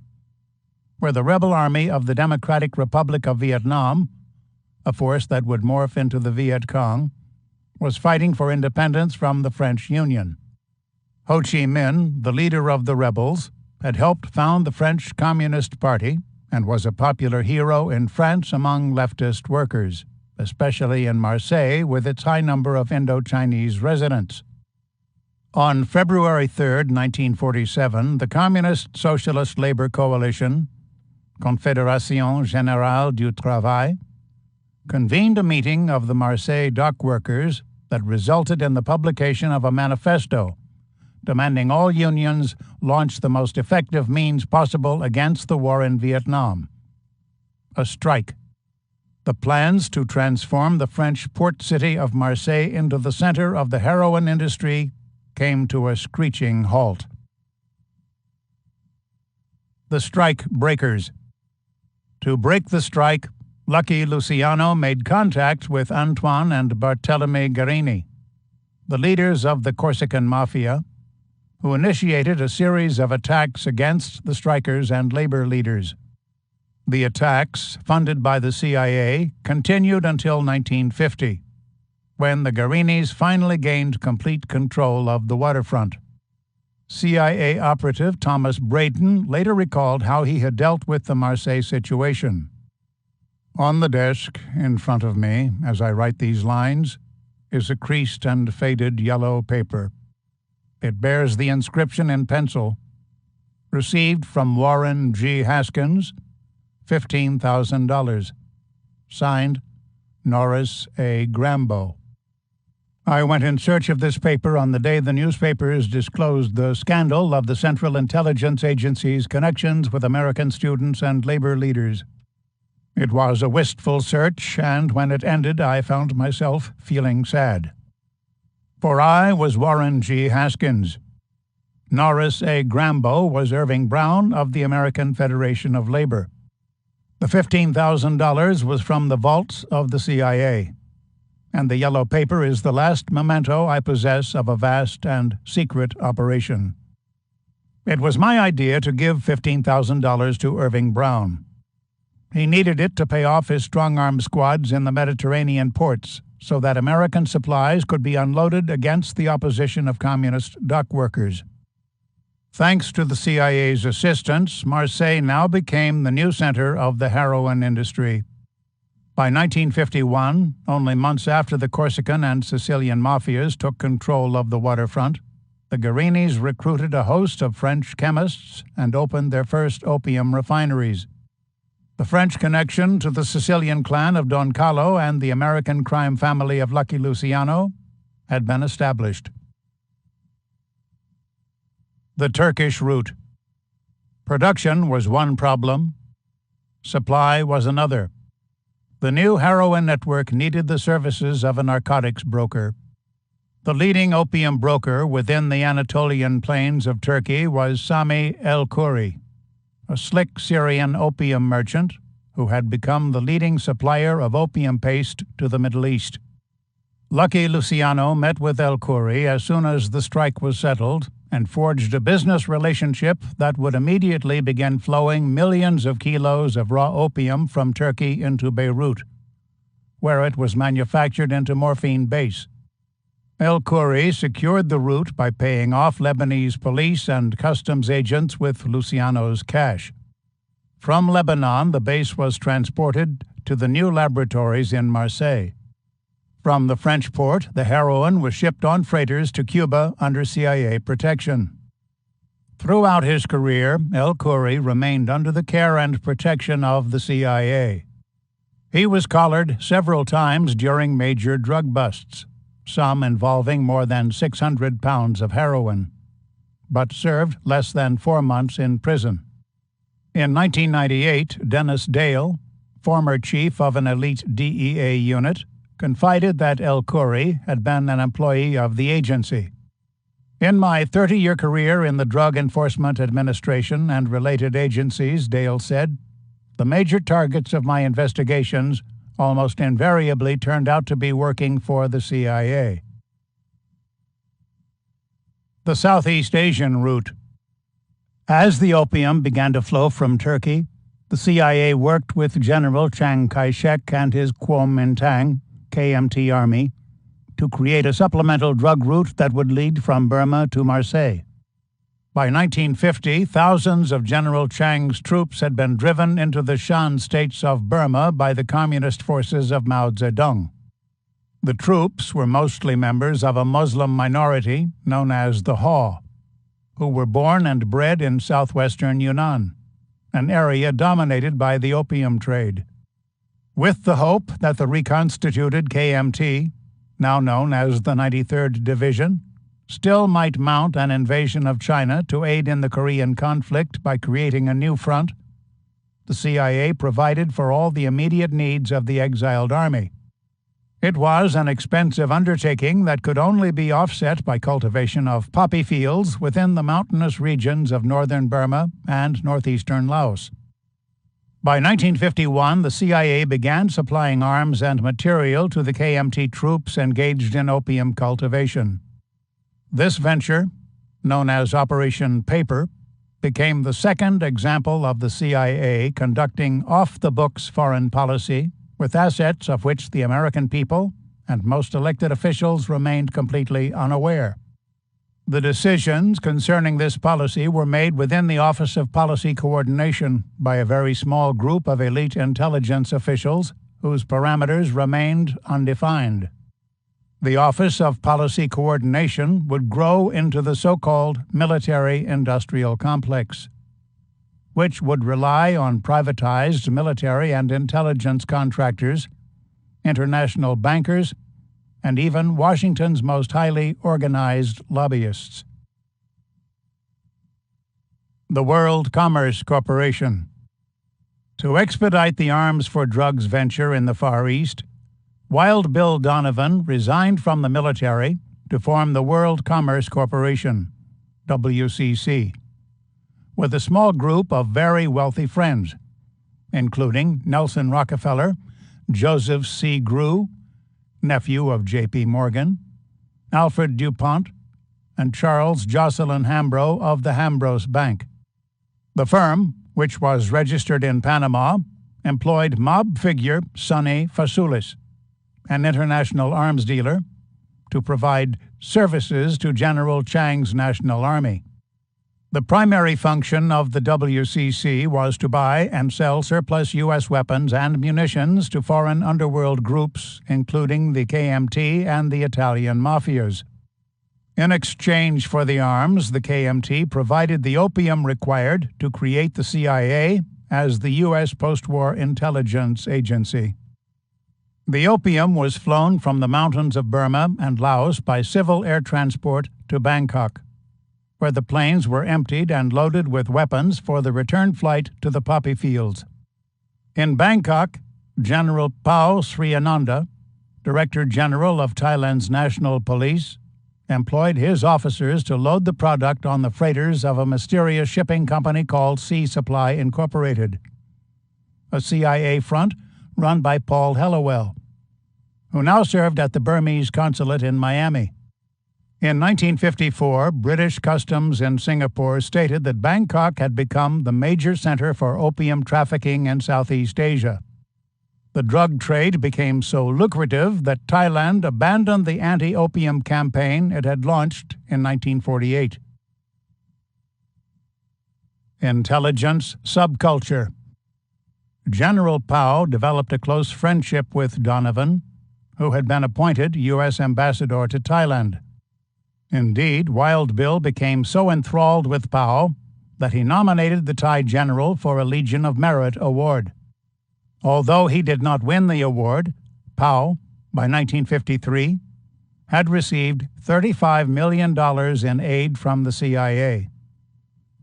where the rebel army of the Democratic Republic of Vietnam, a force that would morph into the Viet Cong, was fighting for independence from the French Union. Ho Chi Minh, the leader of the rebels, had helped found the French Communist Party and was a popular hero in France among leftist workers, especially in Marseille with its high number of Indo-Chinese residents. On February 3, 1947, the Communist Socialist Labor Coalition, Confédération Générale du Travail, convened a meeting of the Marseille dock workers that resulted in the publication of a manifesto demanding all unions launch the most effective means possible against the war in Vietnam: a strike. The plans to transform the French port city of Marseille into the center of the heroin industry came to a screeching halt. The strike breakers. To break the strike, Lucky Luciano made contact with Antoine and Barthelemy Guerini, the leaders of the Corsican Mafia, who initiated a series of attacks against the strikers and labor leaders. The attacks, funded by the CIA, continued until 1950, when the Guerinis finally gained complete control of the waterfront. CIA operative Thomas Brayton later recalled how he had dealt with the Marseille situation. On the desk in front of me, as I write these lines, is a creased and faded yellow paper. It bears the inscription in pencil, "Received from Warren G. Haskins, $15,000. Signed, Norris A. Grambo." I went in search of this paper on the day the newspapers disclosed the scandal of the Central Intelligence Agency's connections with American students and labor leaders. It was a wistful search, and when it ended, I found myself feeling sad. For I was Warren G. Haskins. Norris A. Grambo was Irving Brown of the American Federation of Labor. The $15,000 was from the vaults of the CIA, and the yellow paper is the last memento I possess of a vast and secret operation. It was my idea to give $15,000 to Irving Brown. He needed it to pay off his strong-arm squads in the Mediterranean ports so that American supplies could be unloaded against the opposition of communist dock workers. Thanks to the CIA's assistance, Marseille now became the new center of the heroin industry. By 1951, only months after the Corsican and Sicilian mafias took control of the waterfront, the Guerinis recruited a host of French chemists and opened their first opium refineries. The French connection to the Sicilian clan of Don Carlo and the American crime family of Lucky Luciano had been established. The Turkish route. Production was one problem. Supply was another. The new heroin network needed the services of a narcotics broker. The leading opium broker within the Anatolian plains of Turkey was Sami El-Khoury, a slick Syrian opium merchant who had become the leading supplier of opium paste to the Middle East. Lucky Luciano met with El-Khoury as soon as the strike was settled and forged a business relationship that would immediately begin flowing millions of kilos of raw opium from Turkey into Beirut, where it was manufactured into morphine base. El-Khoury secured the route by paying off Lebanese police and customs agents with Luciano's cash. From Lebanon, the base was transported to the new laboratories in Marseille. From the French port, the heroin was shipped on freighters to Cuba under CIA protection. Throughout his career, El-Khoury remained under the care and protection of the CIA. He was collared several times during major drug busts, some involving more than 600 pounds of heroin, but served less than 4 months in prison. In 1998, Dennis Dale, former chief of an elite DEA unit, confided that El Khoury had been an employee of the agency. In my 30-year career in the Drug Enforcement Administration and related agencies, Dale said, the major targets of my investigations almost invariably turned out to be working for the CIA. The Southeast Asian route. As the opium began to flow from Turkey, the CIA worked with General Chiang Kai-shek and his Kuomintang KMT army to create a supplemental drug route that would lead from Burma to Marseille. By 1950, thousands of General Chiang's troops had been driven into the Shan states of Burma by the communist forces of Mao Zedong. The troops were mostly members of a Muslim minority known as the Haw, who were born and bred in southwestern Yunnan, an area dominated by the opium trade. With the hope that the reconstituted KMT, now known as the 93rd Division, still might mount an invasion of China to aid in the Korean conflict by creating a new front, the CIA provided for all the immediate needs of the exiled army. It was an expensive undertaking that could only be offset by cultivation of poppy fields within the mountainous regions of northern Burma and northeastern Laos. By 1951, the CIA began supplying arms and material to the KMT troops engaged in opium cultivation. This venture, known as Operation Paper, became the second example of the CIA conducting off-the-books foreign policy with assets of which the American people and most elected officials remained completely unaware. The decisions concerning this policy were made within the Office of Policy Coordination by a very small group of elite intelligence officials whose parameters remained undefined. The Office of Policy Coordination would grow into the so-called military-industrial complex, which would rely on privatized military and intelligence contractors, international bankers, and even Washington's most highly organized lobbyists. The World Commerce Corporation. To expedite the arms for drugs venture in the Far East, Wild Bill Donovan resigned from the military to form the World Commerce Corporation, WCC, with a small group of very wealthy friends, including Nelson Rockefeller, Joseph C. Grew, nephew of J.P. Morgan, Alfred DuPont, and Charles Jocelyn Hambro of the Hambros Bank. The firm, which was registered in Panama, employed mob figure Sonny Fasoulis, an international arms dealer, to provide services to General Chiang's National Army. The primary function of the WCC was to buy and sell surplus U.S. weapons and munitions to foreign underworld groups, including the KMT and the Italian mafias. In exchange for the arms, the KMT provided the opium required to create the CIA as the U.S. post-war intelligence agency. The opium was flown from the mountains of Burma and Laos by civil air transport to Bangkok, where the planes were emptied and loaded with weapons for the return flight to the poppy fields. In Bangkok, General Pao Sriananda, Director General of Thailand's National Police, employed his officers to load the product on the freighters of a mysterious shipping company called Sea Supply Incorporated, a CIA front run by Paul Hellawell, who now served at the Burmese consulate in Miami. In 1954, British customs in Singapore stated that Bangkok had become the major center for opium trafficking in Southeast Asia. The drug trade became so lucrative that Thailand abandoned the anti-opium campaign it had launched in 1948. Intelligence subculture. General Pao developed a close friendship with Donovan, who had been appointed U.S. ambassador to Thailand. Indeed, Wild Bill became so enthralled with Pao that he nominated the Thai general for a Legion of Merit award. Although he did not win the award, Pao, by 1953, had received $35 million in aid from the CIA,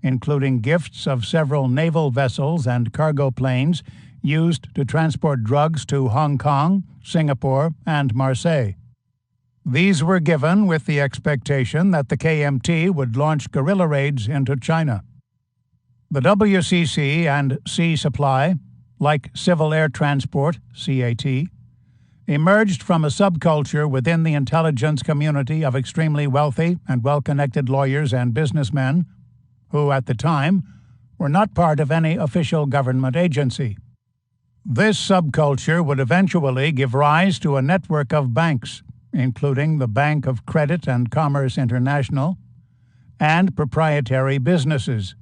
including gifts of several naval vessels and cargo planes used to transport drugs to Hong Kong, Singapore, and Marseille. These were given with the expectation that the KMT would launch guerrilla raids into China. The WCC and Sea Supply, like Civil Air Transport, CAT, emerged from a subculture within the intelligence community of extremely wealthy and well-connected lawyers and businessmen who, at the time, were not part of any official government agency. This subculture would eventually give rise to a network of banks, including the Bank of Credit and Commerce International, and proprietary businesses,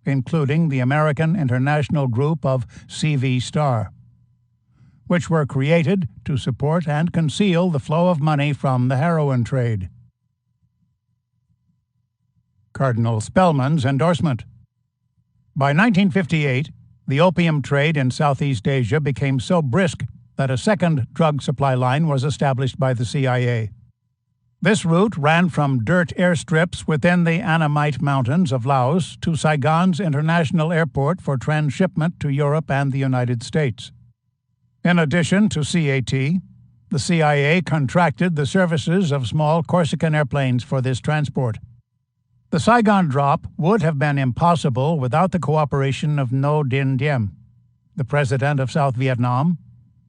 including the American International Group of CV Star, which were created to support and conceal the flow of money from the heroin trade. Cardinal Spellman's endorsement. By 1958, the opium trade in Southeast Asia became so brisk that a second drug supply line was established by the CIA. This route ran from dirt airstrips within the Annamite Mountains of Laos to Saigon's international airport for transshipment to Europe and the United States. In addition to CAT, the CIA contracted the services of small Corsican airplanes for this transport. The Saigon drop would have been impossible without the cooperation of Ngo Dinh Diem, the president of South Vietnam,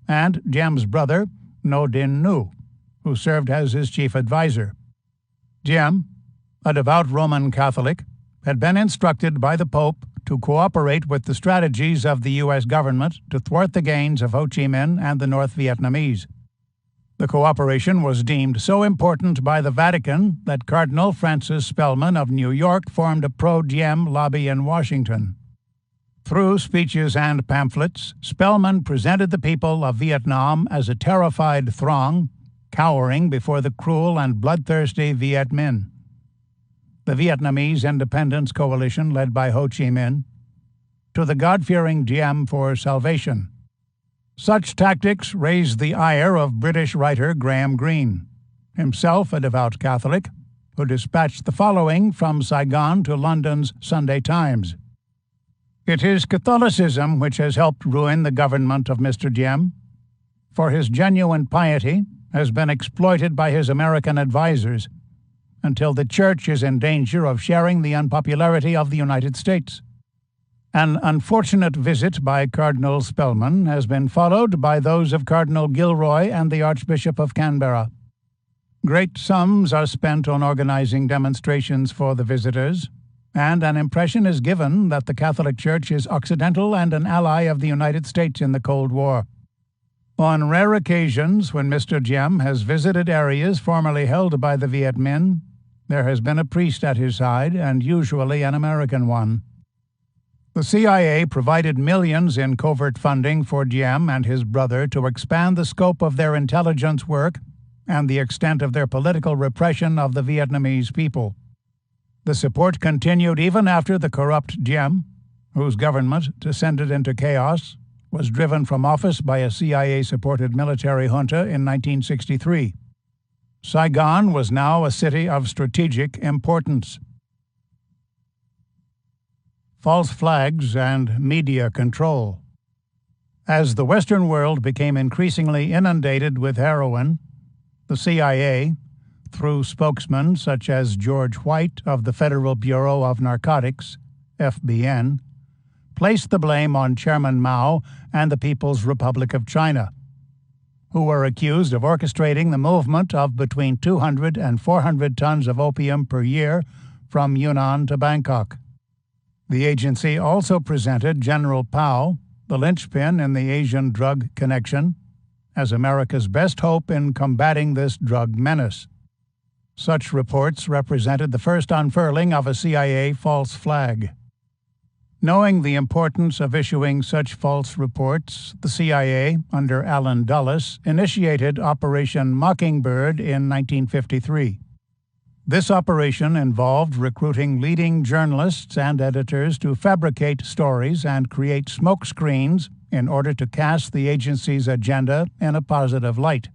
and Diem's brother, Ngo Dinh Nhu, who served as his chief advisor. Diem, a devout Roman Catholic, had been instructed by the Pope to cooperate with the strategies of the U.S. government to thwart the gains of Ho Chi Minh and the North Vietnamese. The cooperation was deemed so important by the Vatican that Cardinal Francis Spellman of New York formed a pro-Diem lobby in Washington. Through speeches and pamphlets, Spellman presented the people of Vietnam as a terrified throng, cowering before the cruel and bloodthirsty Viet Minh, the Vietnamese Independence Coalition led by Ho Chi Minh, to the God-fearing Diem for salvation. Such tactics raised the ire of British writer Graham Greene, himself a devout Catholic, who dispatched the following from Saigon to London's Sunday Times. "It is Catholicism which has helped ruin the government of Mr. Diem, for his genuine piety has been exploited by his American advisers until the Church is in danger of sharing the unpopularity of the United States. An unfortunate visit by Cardinal Spellman has been followed by those of Cardinal Gilroy and the Archbishop of Canberra. Great sums are spent on organizing demonstrations for the visitors, and an impression is given that the Catholic Church is Occidental and an ally of the United States in the Cold War. On rare occasions when Mr. Diem has visited areas formerly held by the Viet Minh, there has been a priest at his side, and usually an American one. The CIA provided millions in covert funding for Diem and his brother to expand the scope of their intelligence work and the extent of their political repression of the Vietnamese people. The support continued even after the corrupt Diem, whose government descended into chaos, was driven from office by a CIA-supported military junta in 1963. Saigon was now a city of strategic importance. False flags and media control. As the Western world became increasingly inundated with heroin, the CIA, through spokesmen such as George White of the Federal Bureau of Narcotics, FBN, placed the blame on Chairman Mao and the People's Republic of China, who were accused of orchestrating the movement of between 200 and 400 tons of opium per year from Yunnan to Bangkok. The agency also presented General Pao, the linchpin in the Asian drug connection, as America's best hope in combating this drug menace. Such reports represented the first unfurling of a CIA false flag. Knowing the importance of issuing such false reports, the CIA, under Allen Dulles, initiated Operation Mockingbird in 1953. This operation involved recruiting leading journalists and editors to fabricate stories and create smokescreens in order to cast the agency's agenda in a positive light.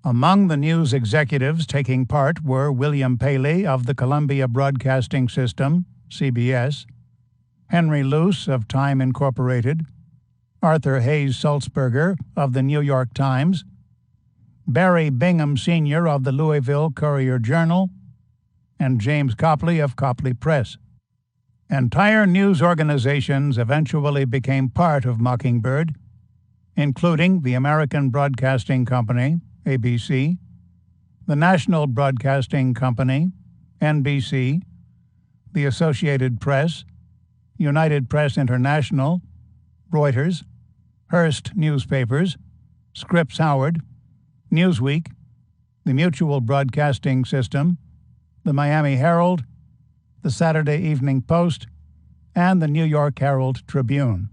Among the news executives taking part were William Paley of the Columbia Broadcasting System, CBS, Henry Luce of Time Incorporated, Arthur Hayes Sulzberger of the New York Times, Barry Bingham Sr. of the Louisville Courier-Journal, and James Copley of Copley Press. Entire news organizations eventually became part of Mockingbird, including the American Broadcasting Company, ABC, the National Broadcasting Company, NBC, the Associated Press, United Press International, Reuters, Hearst Newspapers, Scripps Howard, Newsweek, the Mutual Broadcasting System, the Miami Herald, the Saturday Evening Post, and the New York Herald Tribune.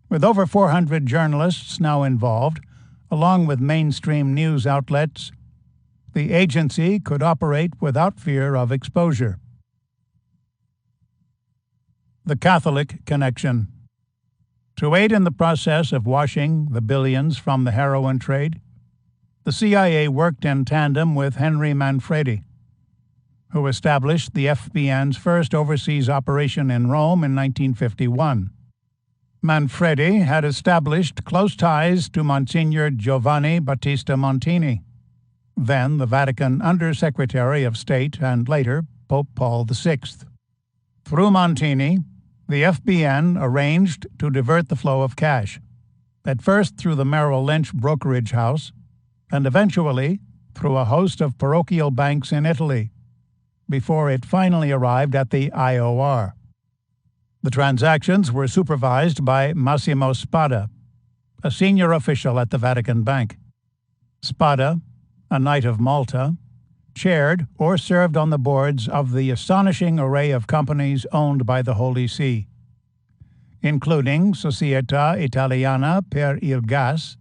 With over 400 journalists now involved, along with mainstream news outlets, the agency could operate without fear of exposure. The Catholic Connection. To aid in the process of washing the billions from the heroin trade, the CIA worked in tandem with Henry Manfredi, who established the FBN's first overseas operation in Rome in 1951. Manfredi had established close ties to Monsignor Giovanni Battista Montini, then the Vatican Under-Secretary of State and later Pope Paul VI. Through Montini, the FBN arranged to divert the flow of cash, at first through the Merrill Lynch brokerage house, and eventually through a host of parochial banks in Italy, before it finally arrived at the IOR. The transactions were supervised by Massimo Spada, a senior official at the Vatican Bank. Spada, a Knight of Malta, chaired or served on the boards of the astonishing array of companies owned by the Holy See, including Società Italiana per il Gas,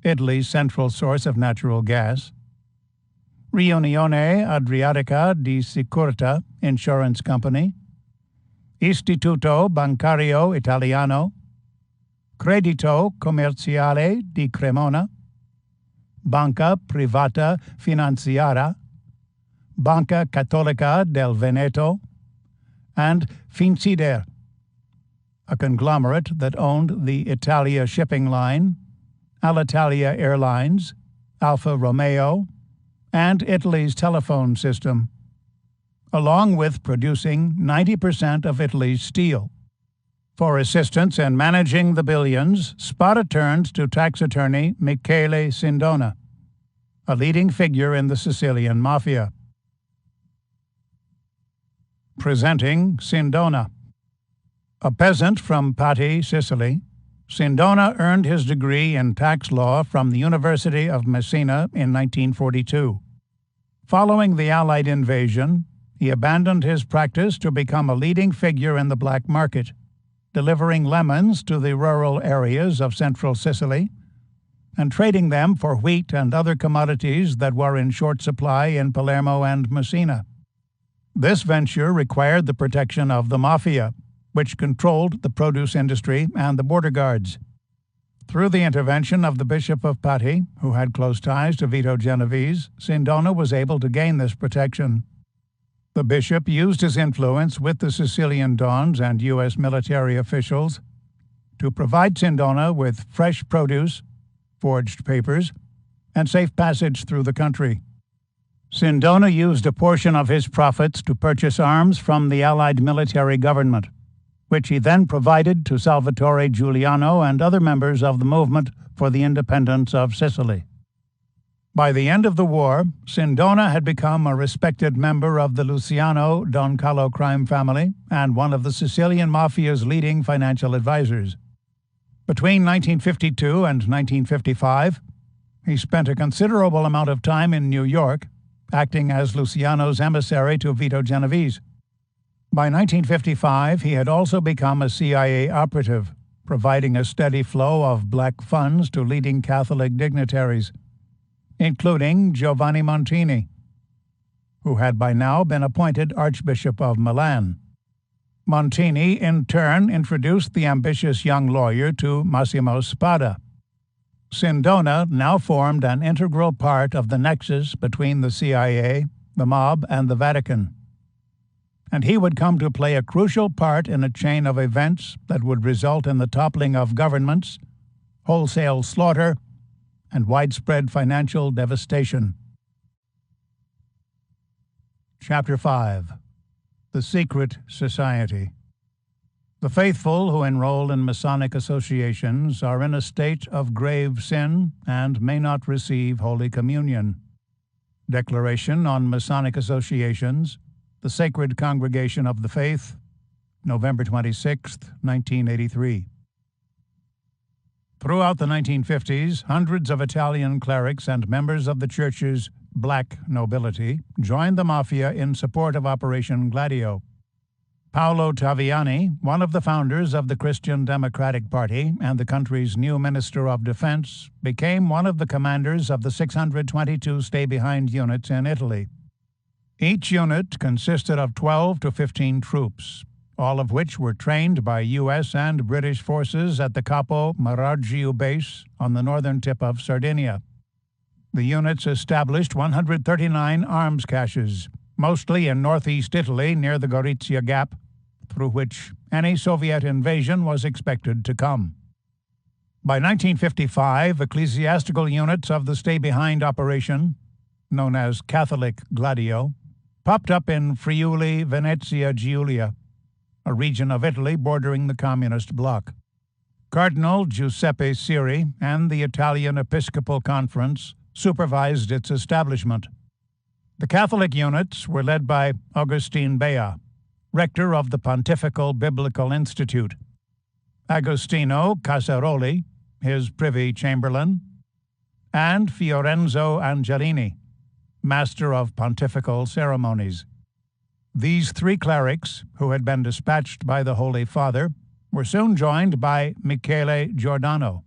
Italy's central source of natural gas, Riunione Adriatica di Sicurezza Insurance Company, Istituto Bancario Italiano, Credito Commerciale di Cremona, Banca Privata Finanziaria, Banca Cattolica del Veneto, and Finsider, a conglomerate that owned the Italia shipping line, Alitalia Airlines, Alfa Romeo, and Italy's telephone system, along with producing 90% of Italy's steel. For assistance in managing the billions, Spada turned to tax attorney Michele Sindona, a leading figure in the Sicilian mafia. Presenting Sindona. A peasant from Patti, Sicily, Sindona earned his degree in tax law from the University of Messina in 1942. Following the Allied invasion, he abandoned his practice to become a leading figure in the black market, delivering lemons to the rural areas of central Sicily and trading them for wheat and other commodities that were in short supply in Palermo and Messina. This venture required the protection of the mafia, which controlled the produce industry and the border guards. Through the intervention of the Bishop of Patti, who had close ties to Vito Genovese, Sindona was able to gain this protection. The bishop used his influence with the Sicilian dons and U.S. military officials to provide Sindona with fresh produce, forged papers, and safe passage through the country. Sindona used a portion of his profits to purchase arms from the Allied military government, which he then provided to Salvatore Giuliano and other members of the movement for the independence of Sicily. By the end of the war, Sindona had become a respected member of the Luciano Don Carlo crime family and one of the Sicilian mafia's leading financial advisors. Between 1952 and 1955, he spent a considerable amount of time in New York, acting as Luciano's emissary to Vito Genovese. By 1955, he had also become a CIA operative, providing a steady flow of black funds to leading Catholic dignitaries, including Giovanni Montini, who had by now been appointed Archbishop of Milan. Montini, in turn, introduced the ambitious young lawyer to Massimo Spada. Sindona now formed an integral part of the nexus between the CIA, the mob, and the Vatican. And he would come to play a crucial part in a chain of events that would result in the toppling of governments, wholesale slaughter, and widespread financial devastation. Chapter 5. The Secret Society. The faithful who enroll in Masonic associations are in a state of grave sin and may not receive Holy Communion. Declaration on Masonic Associations, the Sacred Congregation of the Faith, November 26, 1983. Throughout the 1950s, hundreds of Italian clerics and members of the church's black nobility joined the mafia in support of Operation Gladio. Paolo Taviani, one of the founders of the Christian Democratic Party and the country's new Minister of Defense, became one of the commanders of the 622 stay-behind units in Italy. Each unit consisted of 12 to 15 troops, all of which were trained by U.S. and British forces at the Capo Marargiu base on the northern tip of Sardinia. The units established 139 arms caches, mostly in northeast Italy near the Gorizia Gap, through which any Soviet invasion was expected to come. By 1955, ecclesiastical units of the stay-behind operation, known as Catholic Gladio, popped up in Friuli Venezia Giulia, a region of Italy bordering the communist bloc. Cardinal Giuseppe Siri and the Italian Episcopal Conference supervised its establishment. The Catholic units were led by Agustin Bea, rector of the Pontifical Biblical Institute, Agostino Casaroli, his privy chamberlain, and Fiorenzo Angelini, master of pontifical ceremonies. These three clerics, who had been dispatched by the Holy Father, were soon joined by Michele Giordano,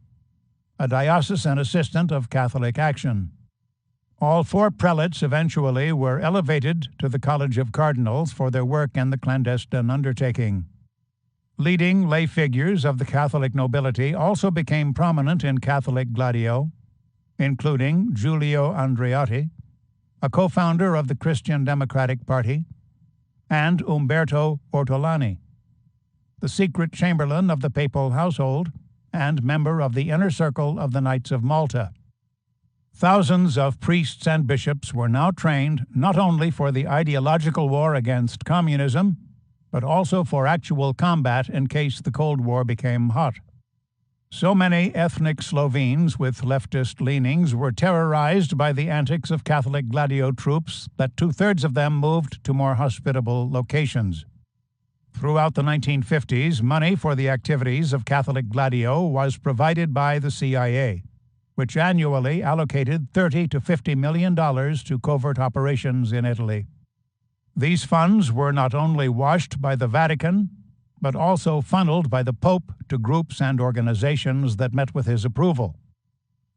a diocesan assistant of Catholic Action. All four prelates eventually were elevated to the College of Cardinals for their work in the clandestine undertaking. Leading lay figures of the Catholic nobility also became prominent in Catholic Gladio, including Giulio Andreotti, a co-founder of the Christian Democratic Party, and Umberto Ortolani, the secret chamberlain of the papal household and member of the inner circle of the Knights of Malta. Thousands of priests and bishops were now trained not only for the ideological war against communism, but also for actual combat in case the Cold War became hot. So many ethnic Slovenes with leftist leanings were terrorized by the antics of Catholic Gladio troops that two-thirds of them moved to more hospitable locations. Throughout the 1950s, money for the activities of Catholic Gladio was provided by the CIA, which annually allocated $30 to $50 million to covert operations in Italy. These funds were not only washed by the Vatican, but also funneled by the Pope to groups and organizations that met with his approval.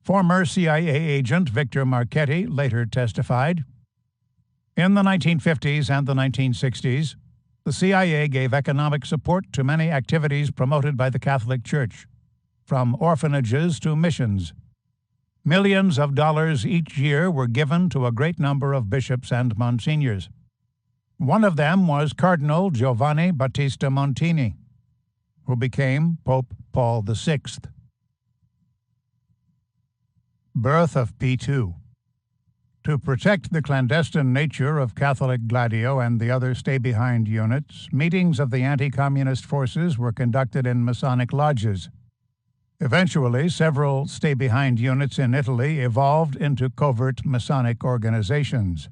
Former CIA agent Victor Marchetti later testified, "In the 1950s and the 1960s, the CIA gave economic support to many activities promoted by the Catholic Church, from orphanages to missions. Millions of dollars each year were given to a great number of bishops and monsignors. One of them was Cardinal Giovanni Battista Montini, who became Pope Paul VI. Birth of P2. To protect the clandestine nature of Catholic Gladio and the other stay-behind units, meetings of the anti-communist forces were conducted in Masonic lodges. Eventually, several stay-behind units in Italy evolved into covert Masonic organizations.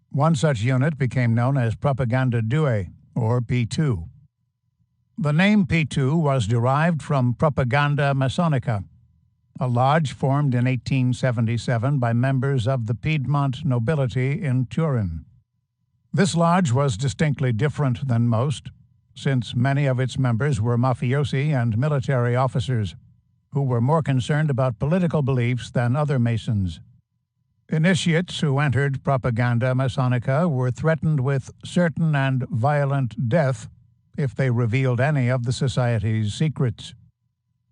One such unit became known as Propaganda Due, or P2. The name P2 was derived from Propaganda Masonica, a lodge formed in 1877 by members of the Piedmont nobility in Turin. This lodge was distinctly different than most, since many of its members were mafiosi and military officers, who were more concerned about political beliefs than other Masons. Initiates who entered Propaganda Masonica were threatened with certain and violent death if they revealed any of the society's secrets.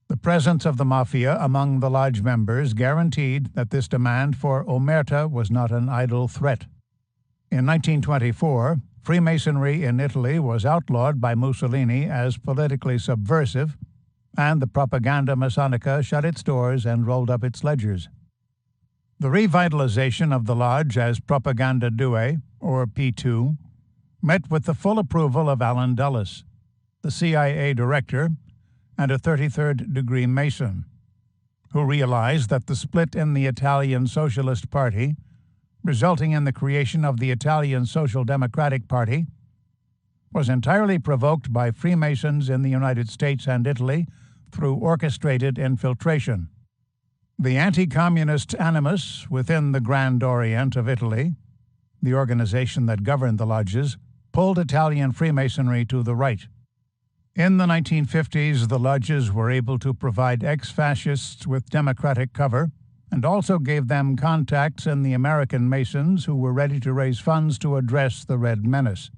The presence of the mafia among the lodge members guaranteed that this demand for omerta was not an idle threat. In 1924, Freemasonry in Italy was outlawed by Mussolini as politically subversive, and the Propaganda Massonica shut its doors and rolled up its ledgers. The revitalization of the lodge as Propaganda Due, or P2, met with the full approval of Allen Dulles, the CIA director and a 33rd degree Mason, who realized that the split in the Italian Socialist Party, resulting in the creation of the Italian Social Democratic Party, was entirely provoked by Freemasons in the United States and Italy through orchestrated infiltration. The anti-communist animus within the Grand Orient of Italy, the organization that governed the lodges, pulled Italian Freemasonry to the right. In the 1950s, the lodges were able to provide ex-fascists with democratic cover and also gave them contacts in the American Masons who were ready to raise funds to address the Red Menace.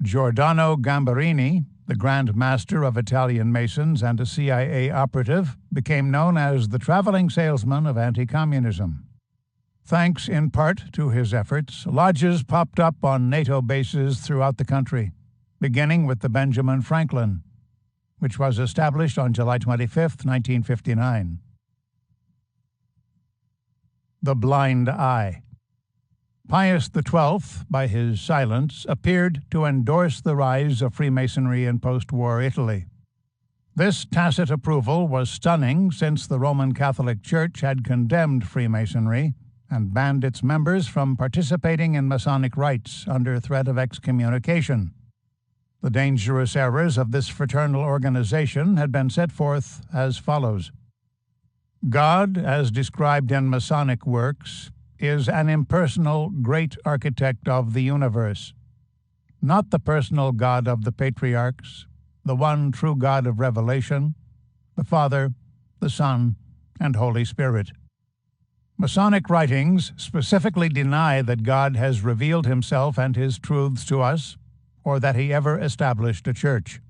Giordano Gambarini, the Grand Master of Italian Masons and a CIA operative, became known as the traveling salesman of anti-communism. Thanks in part to his efforts, lodges popped up on NATO bases throughout the country, beginning with the Benjamin Franklin, which was established on July 25, 1959. The Blind Eye. Pius XII, by his silence, appeared to endorse the rise of Freemasonry in post-war Italy. This tacit approval was stunning since the Roman Catholic Church had condemned Freemasonry and banned its members from participating in Masonic rites under threat of excommunication. The dangerous errors of this fraternal organization had been set forth as follows. God, as described in Masonic works, is an impersonal great architect of the universe, not the personal God of the patriarchs, the one true God of revelation, the Father, the Son, and Holy Spirit. Masonic writings specifically deny that God has revealed himself and his truths to us, or that he ever established a church.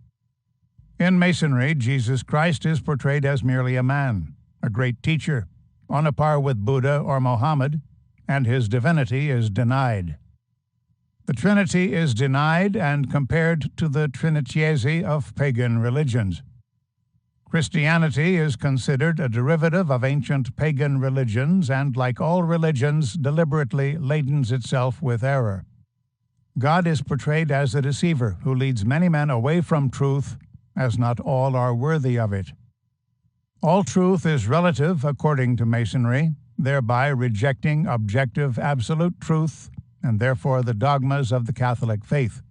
In Masonry, Jesus Christ is portrayed as merely a man, a great teacher, on a par with Buddha or Mohammed, and his divinity is denied. The Trinity is denied and compared to the Trinitiesi of pagan religions. Christianity is considered a derivative of ancient pagan religions and, like all religions, deliberately ladens itself with error. God is portrayed as a deceiver who leads many men away from truth, as not all are worthy of it. All truth is relative according to Masonry, thereby rejecting objective absolute truth and therefore the dogmas of the Catholic faith.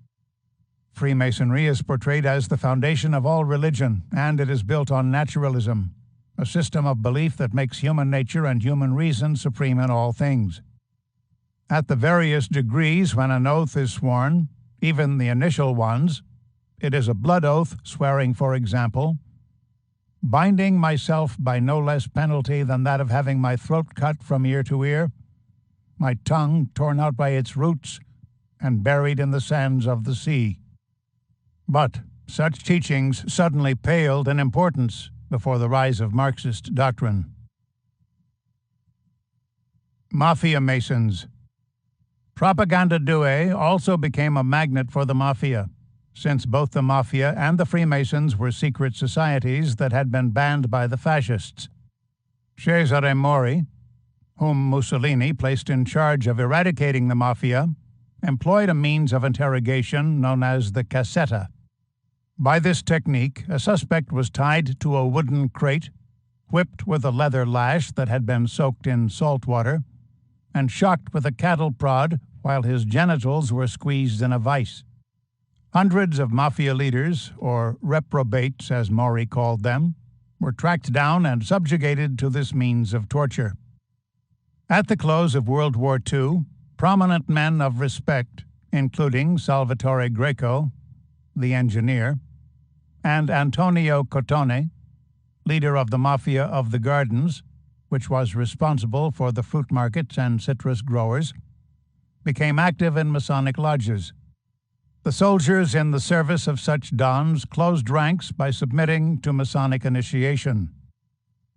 Freemasonry is portrayed as the foundation of all religion, and it is built on naturalism, a system of belief that makes human nature and human reason supreme in all things. At the various degrees when an oath is sworn, even the initial ones, it is a blood oath swearing, for example, binding myself by no less penalty than that of having my throat cut from ear to ear, my tongue torn out by its roots, and buried in the sands of the sea. But such teachings suddenly paled in importance before the rise of Marxist doctrine. Mafia Masons. Propaganda Due also became a magnet for the Mafia, since both the Mafia and the Freemasons were secret societies that had been banned by the fascists. Cesare Mori, whom Mussolini placed in charge of eradicating the Mafia, employed a means of interrogation known as the cassetta. By this technique, a suspect was tied to a wooden crate, whipped with a leather lash that had been soaked in salt water, and shocked with a cattle prod while his genitals were squeezed in a vise. Hundreds of Mafia leaders, or reprobates as Mori called them, were tracked down and subjugated to this means of torture. At the close of World War II, prominent men of respect, including Salvatore Greco, the engineer, and Antonio Cotone, leader of the Mafia of the Gardens, which was responsible for the fruit markets and citrus growers, became active in Masonic lodges. The soldiers in the service of such dons closed ranks by submitting to Masonic initiation.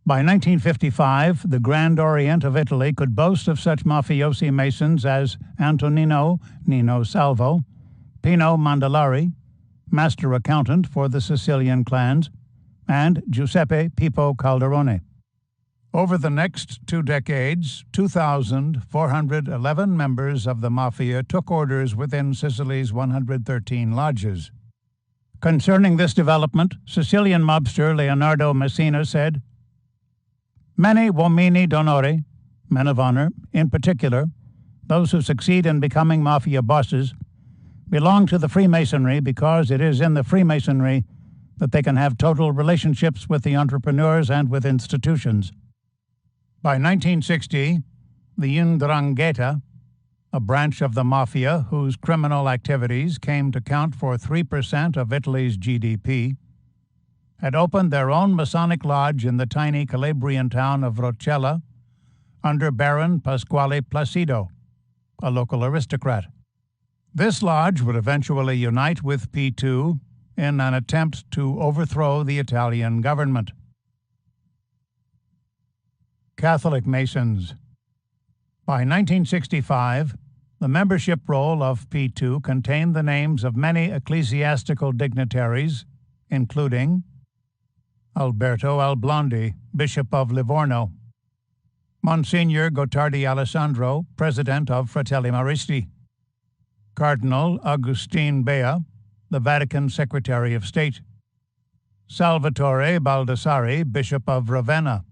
By 1955, the Grand Orient of Italy could boast of such mafiosi masons as Antonino Nino Salvo, Pino Mandalari, master accountant for the Sicilian clans, and Giuseppe Pippo Calderone. Over the next 2 decades, 2,411 members of the Mafia took orders within Sicily's 113 lodges. Concerning this development, Sicilian mobster Leonardo Messina said, "Many uomini d'onore, men of honor, in particular, those who succeed in becoming Mafia bosses, belong to the Freemasonry because it is in the Freemasonry that they can have total relationships with the entrepreneurs and with institutions." By 1960, the 'Ndrangheta, a branch of the Mafia whose criminal activities came to count for 3% of Italy's GDP, had opened their own Masonic lodge in the tiny Calabrian town of Rocella under Baron Pasquale Placido, a local aristocrat. This lodge would eventually unite with P2 in an attempt to overthrow the Italian government. Catholic Masons. By 1965, the membership roll of P2 contained the names of many ecclesiastical dignitaries, including Alberto Alblondi, Bishop of Livorno; Monsignor Gottardi Alessandro, President of Fratelli Maristi; Cardinal Agustin Bea, the Vatican Secretary of State; Salvatore Baldassari, Bishop of Ravenna;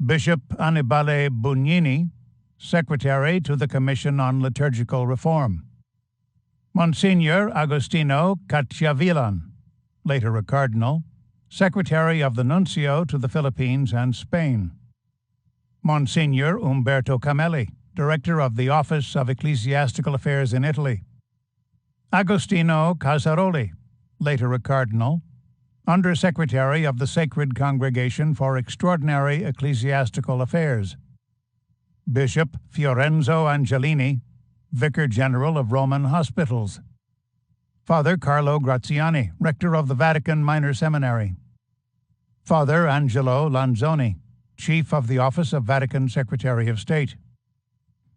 Bishop Annibale Bugnini, Secretary to the Commission on Liturgical Reform; Monsignor Agostino Cacciavillan, later a cardinal, Secretary of the Nuncio to the Philippines and Spain; Monsignor Umberto Camelli, Director of the Office of Ecclesiastical Affairs in Italy; Agostino Casaroli, later a cardinal, Under-Secretary of the Sacred Congregation for Extraordinary Ecclesiastical Affairs; Bishop Fiorenzo Angelini, Vicar General of Roman Hospitals; Father Carlo Graziani, Rector of the Vatican Minor Seminary; Father Angelo Lanzoni, Chief of the Office of Vatican Secretary of State;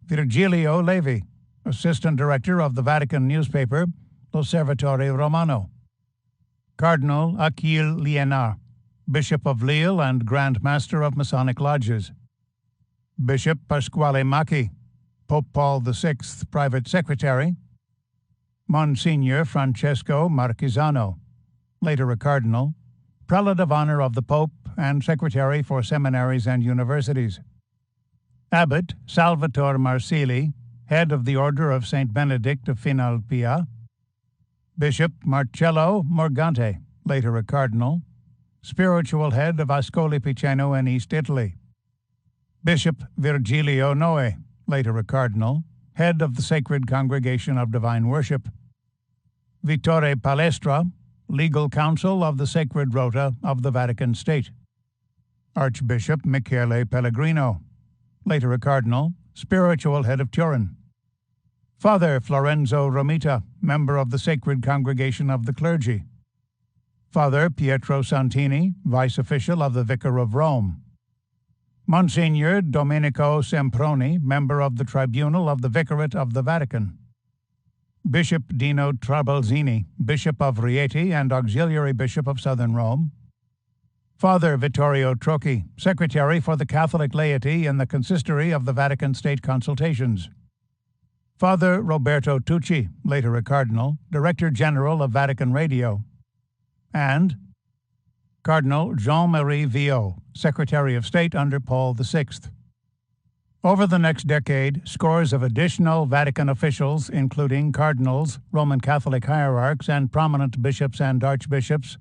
Virgilio Levi, Assistant Director of the Vatican newspaper L'Osservatore Romano; Cardinal Achille Liénard, Bishop of Lille and Grand Master of Masonic Lodges; Bishop Pasquale Macchi, Pope Paul VI, Private Secretary; Monsignor Francesco Marquisano, later a cardinal, Prelate of Honor of the Pope and Secretary for Seminaries and Universities; Abbot Salvatore Marsili, Head of the Order of St. Benedict of Finalpia; Bishop Marcello Morgante, later a cardinal, Spiritual Head of Ascoli Piceno in East Italy; Bishop Virgilio Noe, later a cardinal, Head of the Sacred Congregation of Divine Worship; Vittore Palestra, Legal Counsel of the Sacred Rota of the Vatican State; Archbishop Michele Pellegrino, later a cardinal, Spiritual Head of Turin; Father Florenzo Romita, member of the Sacred Congregation of the Clergy; Father Pietro Santini, Vice Official of the Vicar of Rome; Monsignor Domenico Semproni, member of the Tribunal of the Vicariate of the Vatican; Bishop Dino Trabalzini, Bishop of Rieti and Auxiliary Bishop of Southern Rome; Father Vittorio Trocchi, Secretary for the Catholic laity in the Consistory of the Vatican State Consultations; Father Roberto Tucci, later a cardinal, Director General of Vatican Radio; and Cardinal Jean-Marie Viau, Secretary of State under Paul VI. Over the next decade, scores of additional Vatican officials, including cardinals, Roman Catholic hierarchs, and prominent bishops and archbishops,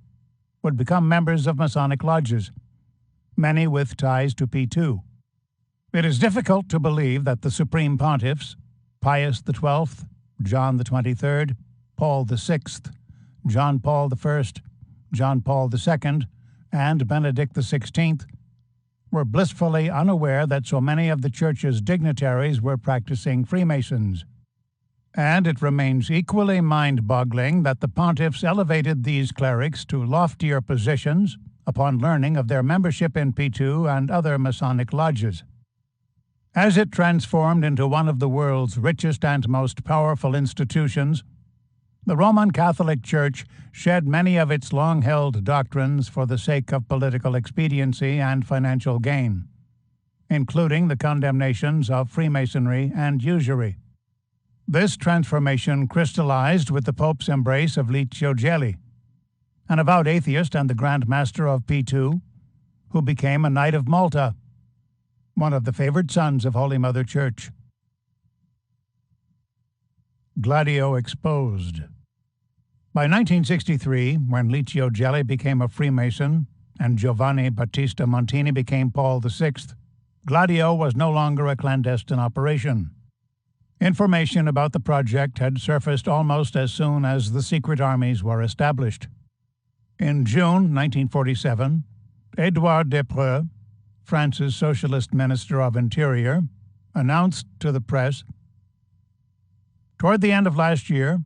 would become members of Masonic lodges, many with ties to P2. It is difficult to believe that the Supreme Pontiffs, Pius XII, John XXIII, Paul VI, John Paul I, John Paul II, and Benedict XVI, were blissfully unaware that so many of the Church's dignitaries were practicing Freemasons. And it remains equally mind-boggling that the pontiffs elevated these clerics to loftier positions upon learning of their membership in P2 and other Masonic lodges. As it transformed into one of the world's richest and most powerful institutions, the Roman Catholic Church shed many of its long-held doctrines for the sake of political expediency and financial gain, including the condemnations of Freemasonry and usury. This transformation crystallized with the Pope's embrace of Licio Gelli, an avowed atheist and the Grand Master of P2, who became a Knight of Malta, one of the favored sons of Holy Mother Church. Gladio exposed. By 1963, when Licio Gelli became a Freemason and Giovanni Battista Montini became Paul VI, Gladio was no longer a clandestine operation. Information about the project had surfaced almost as soon as the secret armies were established. In June 1947, Édouard Desprez, France's Socialist Minister of Interior, announced to the press, "Toward the end of last year,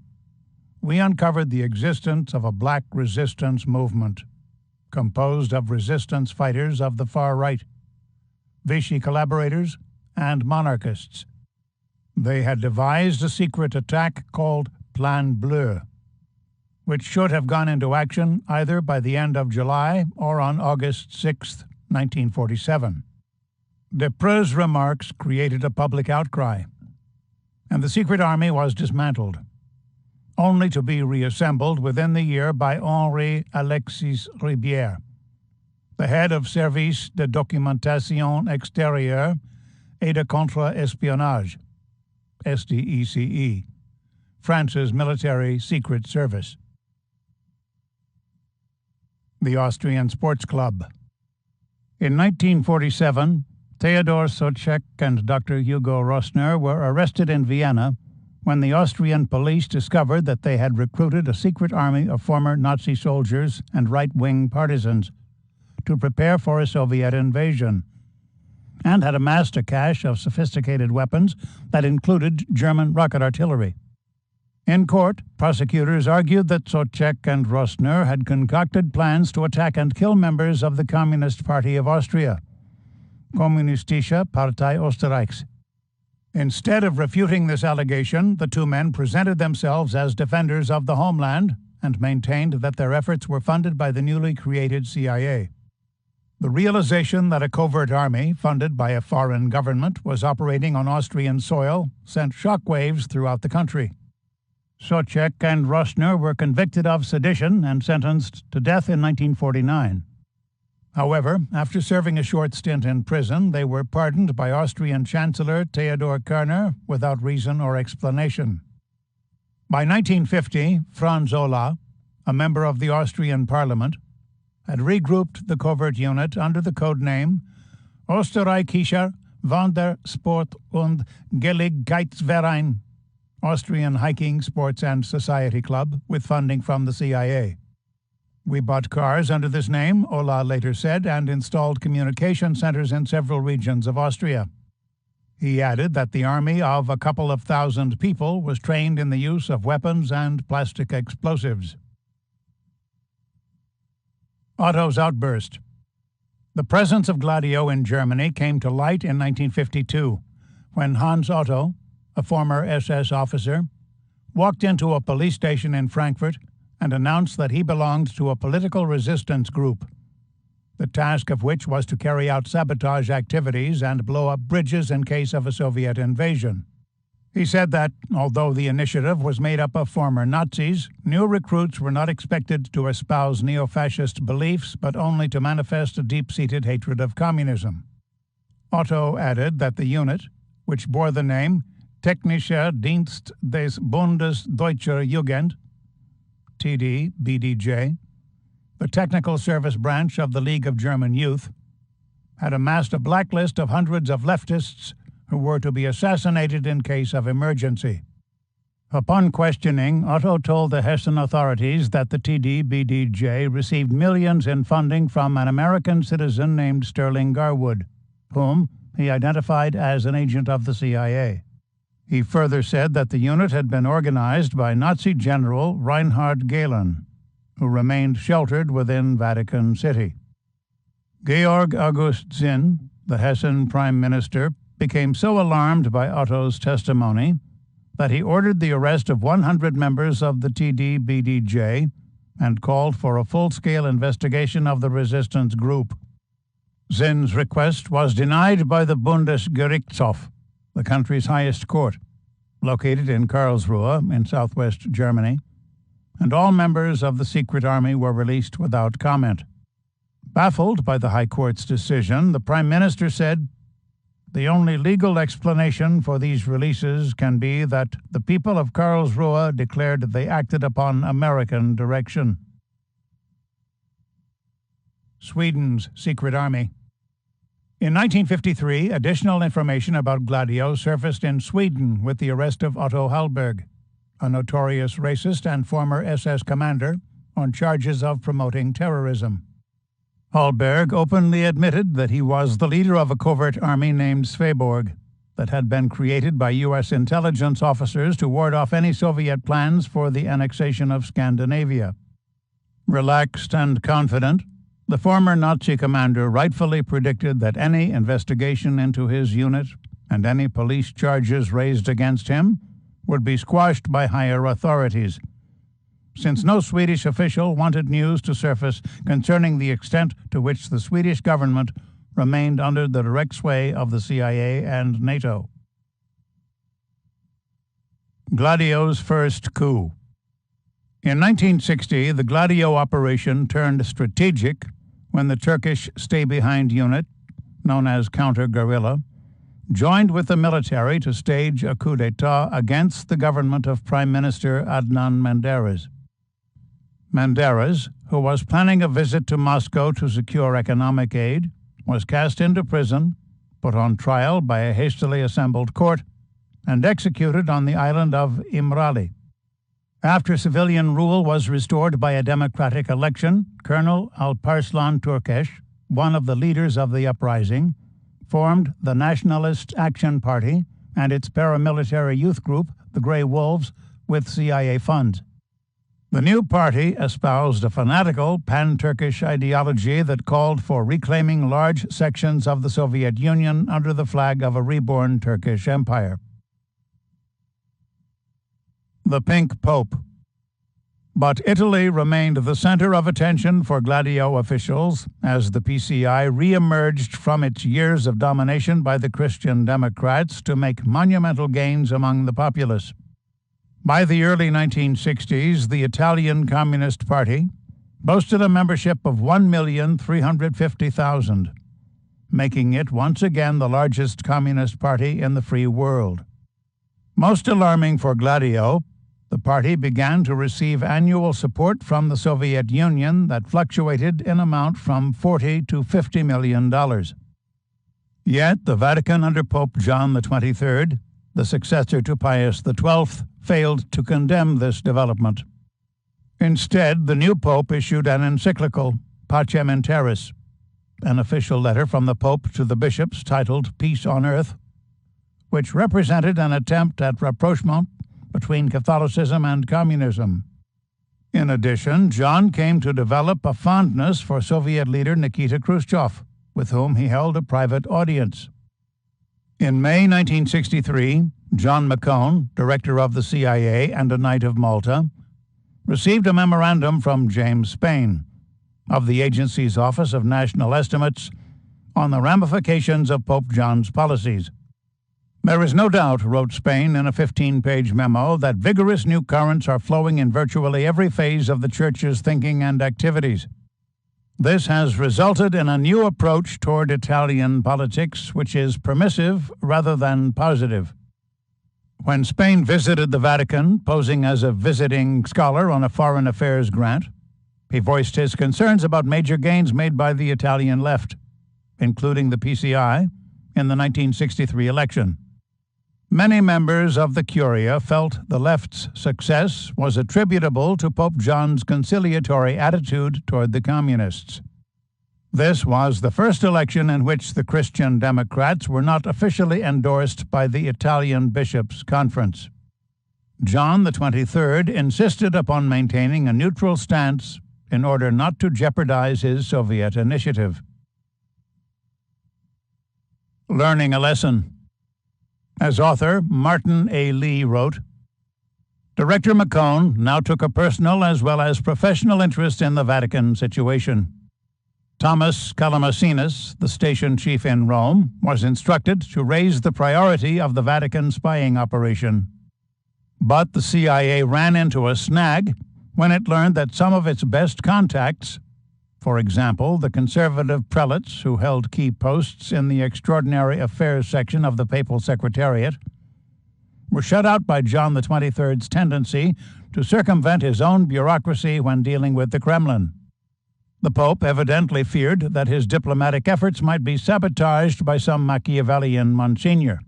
we uncovered the existence of a black resistance movement composed of resistance fighters of the far right, Vichy collaborators, and monarchists. They had devised a secret attack called Plan Bleu, which should have gone into action either by the end of July or on August 6, 1947. Desprez's remarks created a public outcry, and the secret army was dismantled, only to be reassembled within the year by Henri Alexis Ribière, the head of Service de Documentation Extérieure et de Contre-Espionnage, SDECE, France's military secret service. The Austrian Sports Club. In 1947, Theodor Soucek and Dr. Hugo Rosner were arrested in Vienna when the Austrian police discovered that they had recruited a secret army of former Nazi soldiers and right-wing partisans to prepare for a Soviet invasion, and had amassed a cache of sophisticated weapons that included German rocket artillery. In court, prosecutors argued that Soucek and Rosner had concocted plans to attack and kill members of the Communist Party of Austria, Kommunistische Partei Österreichs. Instead of refuting this allegation, the two men presented themselves as defenders of the homeland and maintained that their efforts were funded by the newly created CIA. The realization that a covert army, funded by a foreign government, was operating on Austrian soil sent shockwaves throughout the country. Soucek and Rosner were convicted of sedition and sentenced to death in 1949. However, after serving a short stint in prison, they were pardoned by Austrian Chancellor Theodor Körner without reason or explanation. By 1950, Franz Olah, a member of the Austrian Parliament, had regrouped the covert unit under the code name Österreichischer Wandersport- und Gelegenheitsverein, Austrian Hiking, Sports and Society Club, with funding from the CIA. "We bought cars under this name," Olah later said, and installed communication centers in several regions of Austria. He added that the army of a couple of thousand people was trained in the use of weapons and plastic explosives. Otto's outburst. The presence of Gladio in Germany came to light in 1952, when Hans Otto, a former SS officer, walked into a police station in Frankfurt and announced that he belonged to a political resistance group, the task of which was to carry out sabotage activities and blow up bridges in case of a Soviet invasion. He said that, although the initiative was made up of former Nazis, new recruits were not expected to espouse neo-fascist beliefs, but only to manifest a deep-seated hatred of communism. Otto added that the unit, which bore the name Technischer Dienst des Bundes Deutscher Jugend, TD-BDJ, the technical service branch of the League of German Youth, had amassed a blacklist of hundreds of leftists who were to be assassinated in case of emergency. Upon questioning, Otto told the Hessen authorities that the TD-BDJ received millions in funding from an American citizen named Sterling Garwood, whom he identified as an agent of the CIA. He further said that the unit had been organized by Nazi General Reinhard Gehlen, who remained sheltered within Vatican City. Georg August Zinn, the Hessian prime minister, became so alarmed by Otto's testimony that he ordered the arrest of 100 members of the TD-BDJ and called for a full-scale investigation of the resistance group. Zinn's request was denied by the Bundesgerichtshof, the country's highest court, located in Karlsruhe in southwest Germany, and all members of the secret army were released without comment. Baffled by the High Court's decision, the Prime Minister said, "The only legal explanation for these releases can be that the people of Karlsruhe declared they acted upon American direction." Sweden's secret army. In 1953, additional information about Gladio surfaced in Sweden with the arrest of Otto Hallberg, a notorious racist and former SS commander, on charges of promoting terrorism. Hallberg openly admitted that he was the leader of a covert army named Sveaborg that had been created by U.S. intelligence officers to ward off any Soviet plans for the annexation of Scandinavia. Relaxed and confident, the former Nazi commander rightfully predicted that any investigation into his unit and any police charges raised against him would be squashed by higher authorities, since no Swedish official wanted news to surface concerning the extent to which the Swedish government remained under the direct sway of the CIA and NATO. Gladio's first coup. In 1960, the Gladio operation turned strategic when the Turkish stay-behind unit, known as counter-guerrilla, joined with the military to stage a coup d'etat against the government of Prime Minister Adnan Menderes. Menderes, who was planning a visit to Moscow to secure economic aid, was cast into prison, put on trial by a hastily assembled court, and executed on the island of Imrali. After civilian rule was restored by a democratic election, Colonel Alparslan Türkeş, one of the leaders of the uprising, formed the Nationalist Action Party and its paramilitary youth group, the Grey Wolves, with CIA funds. The new party espoused a fanatical pan-Turkish ideology that called for reclaiming large sections of the Soviet Union under the flag of a reborn Turkish empire. The Pink Pope. But Italy remained the center of attention for Gladio officials as the PCI re-emerged from its years of domination by the Christian Democrats to make monumental gains among the populace. By the early 1960s, the Italian Communist Party boasted a membership of 1,350,000, making it once again the largest communist party in the free world. Most alarming for Gladio, the party began to receive annual support from the Soviet Union that fluctuated in amount from $40 to $50 million. Yet the Vatican under Pope John XXIII, the successor to Pius XII, failed to condemn this development. Instead, the new pope issued an encyclical, Pacem in Terris, an official letter from the Pope to the bishops titled Peace on Earth, which represented an attempt at rapprochement between Catholicism and communism. In addition, John came to develop a fondness for Soviet leader Nikita Khrushchev, with whom he held a private audience. In May 1963, John McCone, director of the CIA and a Knight of Malta, received a memorandum from James Spain of the agency's Office of National Estimates on the ramifications of Pope John's policies. There is no doubt, wrote Spain in a 15-page memo, that vigorous new currents are flowing in virtually every phase of the Church's thinking and activities. This has resulted in a new approach toward Italian politics, which is permissive rather than positive. When Spain visited the Vatican, posing as a visiting scholar on a foreign affairs grant, he voiced his concerns about major gains made by the Italian left, including the PCI, in the 1963 election. Many members of the Curia felt the left's success was attributable to Pope John's conciliatory attitude toward the communists. This was the first election in which the Christian Democrats were not officially endorsed by the Italian Bishops' Conference. John XXIII insisted upon maintaining a neutral stance in order not to jeopardize his Soviet initiative. Learning a lesson. As author Martin A. Lee wrote, Director McCone now took a personal as well as professional interest in the Vatican situation. Thomas Calamasinus, the station chief in Rome, was instructed to raise the priority of the Vatican spying operation. But the CIA ran into a snag when it learned that some of its best contacts, for example, the conservative prelates who held key posts in the Extraordinary Affairs section of the Papal Secretariat, were shut out by John XXIII's tendency to circumvent his own bureaucracy when dealing with the Kremlin. The Pope evidently feared that his diplomatic efforts might be sabotaged by some Machiavellian Monsignor.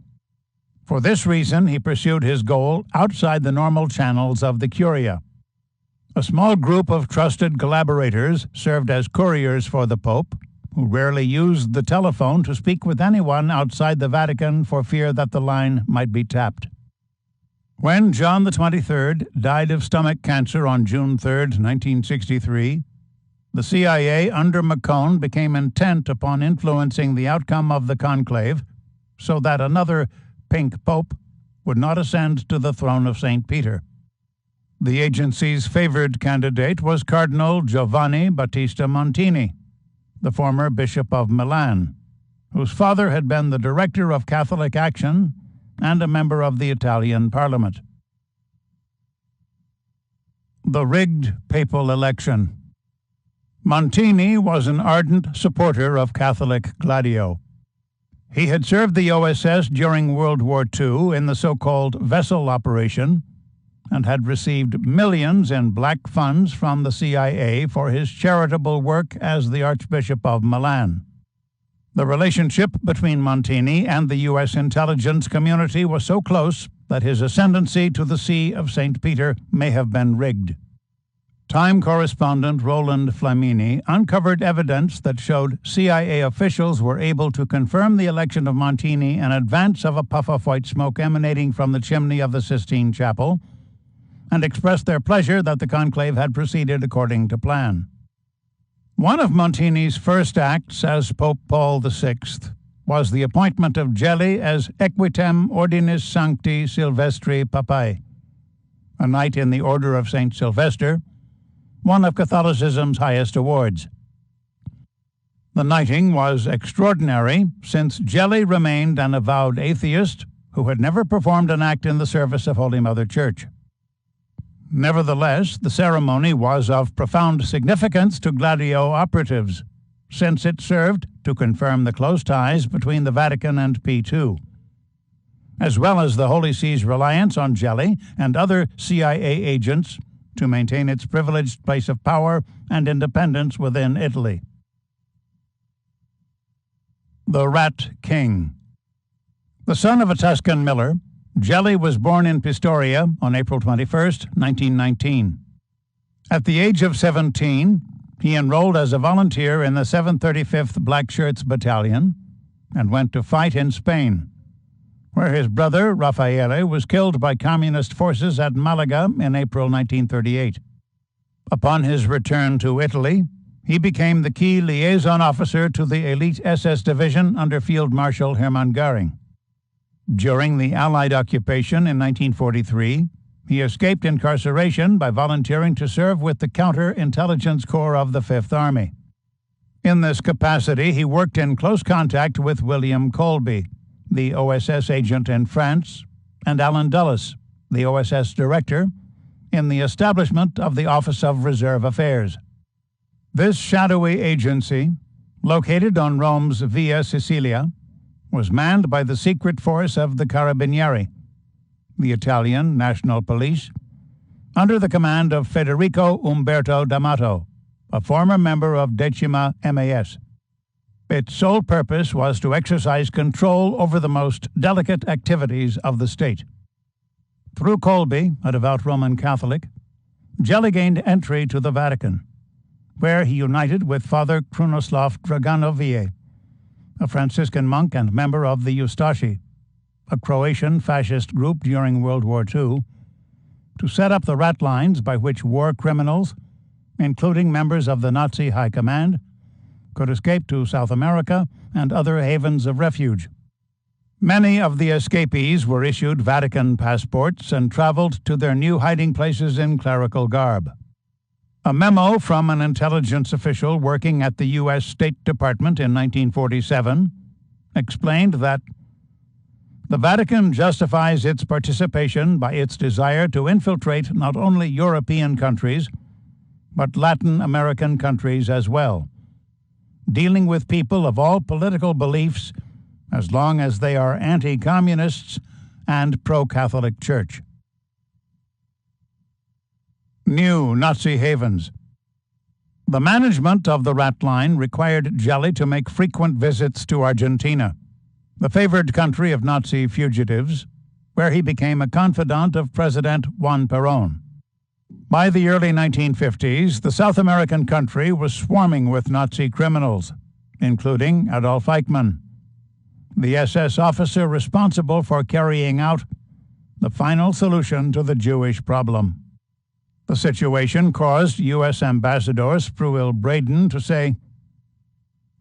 For this reason, he pursued his goal outside the normal channels of the Curia. A small group of trusted collaborators served as couriers for the Pope, who rarely used the telephone to speak with anyone outside the Vatican for fear that the line might be tapped. When John XXIII died of stomach cancer on June 3, 1963, the CIA under McCone became intent upon influencing the outcome of the conclave so that another pink pope would not ascend to the throne of St. Peter. The agency's favored candidate was Cardinal Giovanni Battista Montini, the former Bishop of Milan, whose father had been the director of Catholic Action and a member of the Italian Parliament. The rigged papal election. Montini was an ardent supporter of Catholic Gladio. He had served the OSS during World War II in the so-called vessel operation and had received millions in black funds from the CIA for his charitable work as the Archbishop of Milan. The relationship between Montini and the U.S. intelligence community was so close that his ascendancy to the See of St. Peter may have been rigged. Time correspondent Roland Flamini uncovered evidence that showed CIA officials were able to confirm the election of Montini in advance of a puff of white smoke emanating from the chimney of the Sistine Chapel, and expressed their pleasure that the conclave had proceeded according to plan. One of Montini's first acts as Pope Paul VI was the appointment of Gelli as Equitem Ordinis Sancti Silvestri Papae, a knight in the Order of St. Sylvester, one of Catholicism's highest awards. The knighting was extraordinary, since Gelli remained an avowed atheist who had never performed an act in the service of Holy Mother Church. Nevertheless, the ceremony was of profound significance to Gladio operatives, since it served to confirm the close ties between the Vatican and P2, as well as the Holy See's reliance on Gelli and other CIA agents to maintain its privileged place of power and independence within Italy. The Rat King. The son of a Tuscan miller, Gelli was born in Pistoria on April 21, 1919. At the age of 17, he enrolled as a volunteer in the 735th Black Shirts Battalion and went to fight in Spain, where his brother, Raffaele, was killed by communist forces at Malaga in April 1938. Upon his return to Italy, he became the key liaison officer to the elite SS division under Field Marshal Hermann Göring. During the Allied occupation in 1943, he escaped incarceration by volunteering to serve with the Counter-Intelligence Corps of the Fifth Army. In this capacity, he worked in close contact with William Colby, the OSS agent in France, and Alan Dulles, the OSS director, in the establishment of the Office of Reserve Affairs. This shadowy agency, located on Rome's Via Sicilia, was manned by the secret force of the Carabinieri, the Italian National Police, under the command of Federico Umberto D'Amato, a former member of Decima MAS. Its sole purpose was to exercise control over the most delicate activities of the state. Through Colby, a devout Roman Catholic, Gelli gained entry to the Vatican. where he united with Father Krunoslav Draganović, a Franciscan monk and member of the Ustashi, a Croatian fascist group during World War II, to set up the rat lines by which war criminals, including members of the Nazi High Command, could escape to South America and other havens of refuge. Many of the escapees were issued Vatican passports and traveled to their new hiding places in clerical garb. A memo from an intelligence official working at the U.S. State Department in 1947 explained that the Vatican justifies its participation by its desire to infiltrate not only European countries, but Latin American countries as well, dealing with people of all political beliefs as long as they are anti-communists and pro-Catholic Church. New Nazi havens. The management of the rat line required Gelli to make frequent visits to Argentina, the favored country of Nazi fugitives, where he became a confidant of President Juan Perón. By the early 1950s, the South American country was swarming with Nazi criminals, including Adolf Eichmann, the SS officer responsible for carrying out the final solution to the Jewish problem. The situation caused U.S. Ambassador Spruill Braden to say,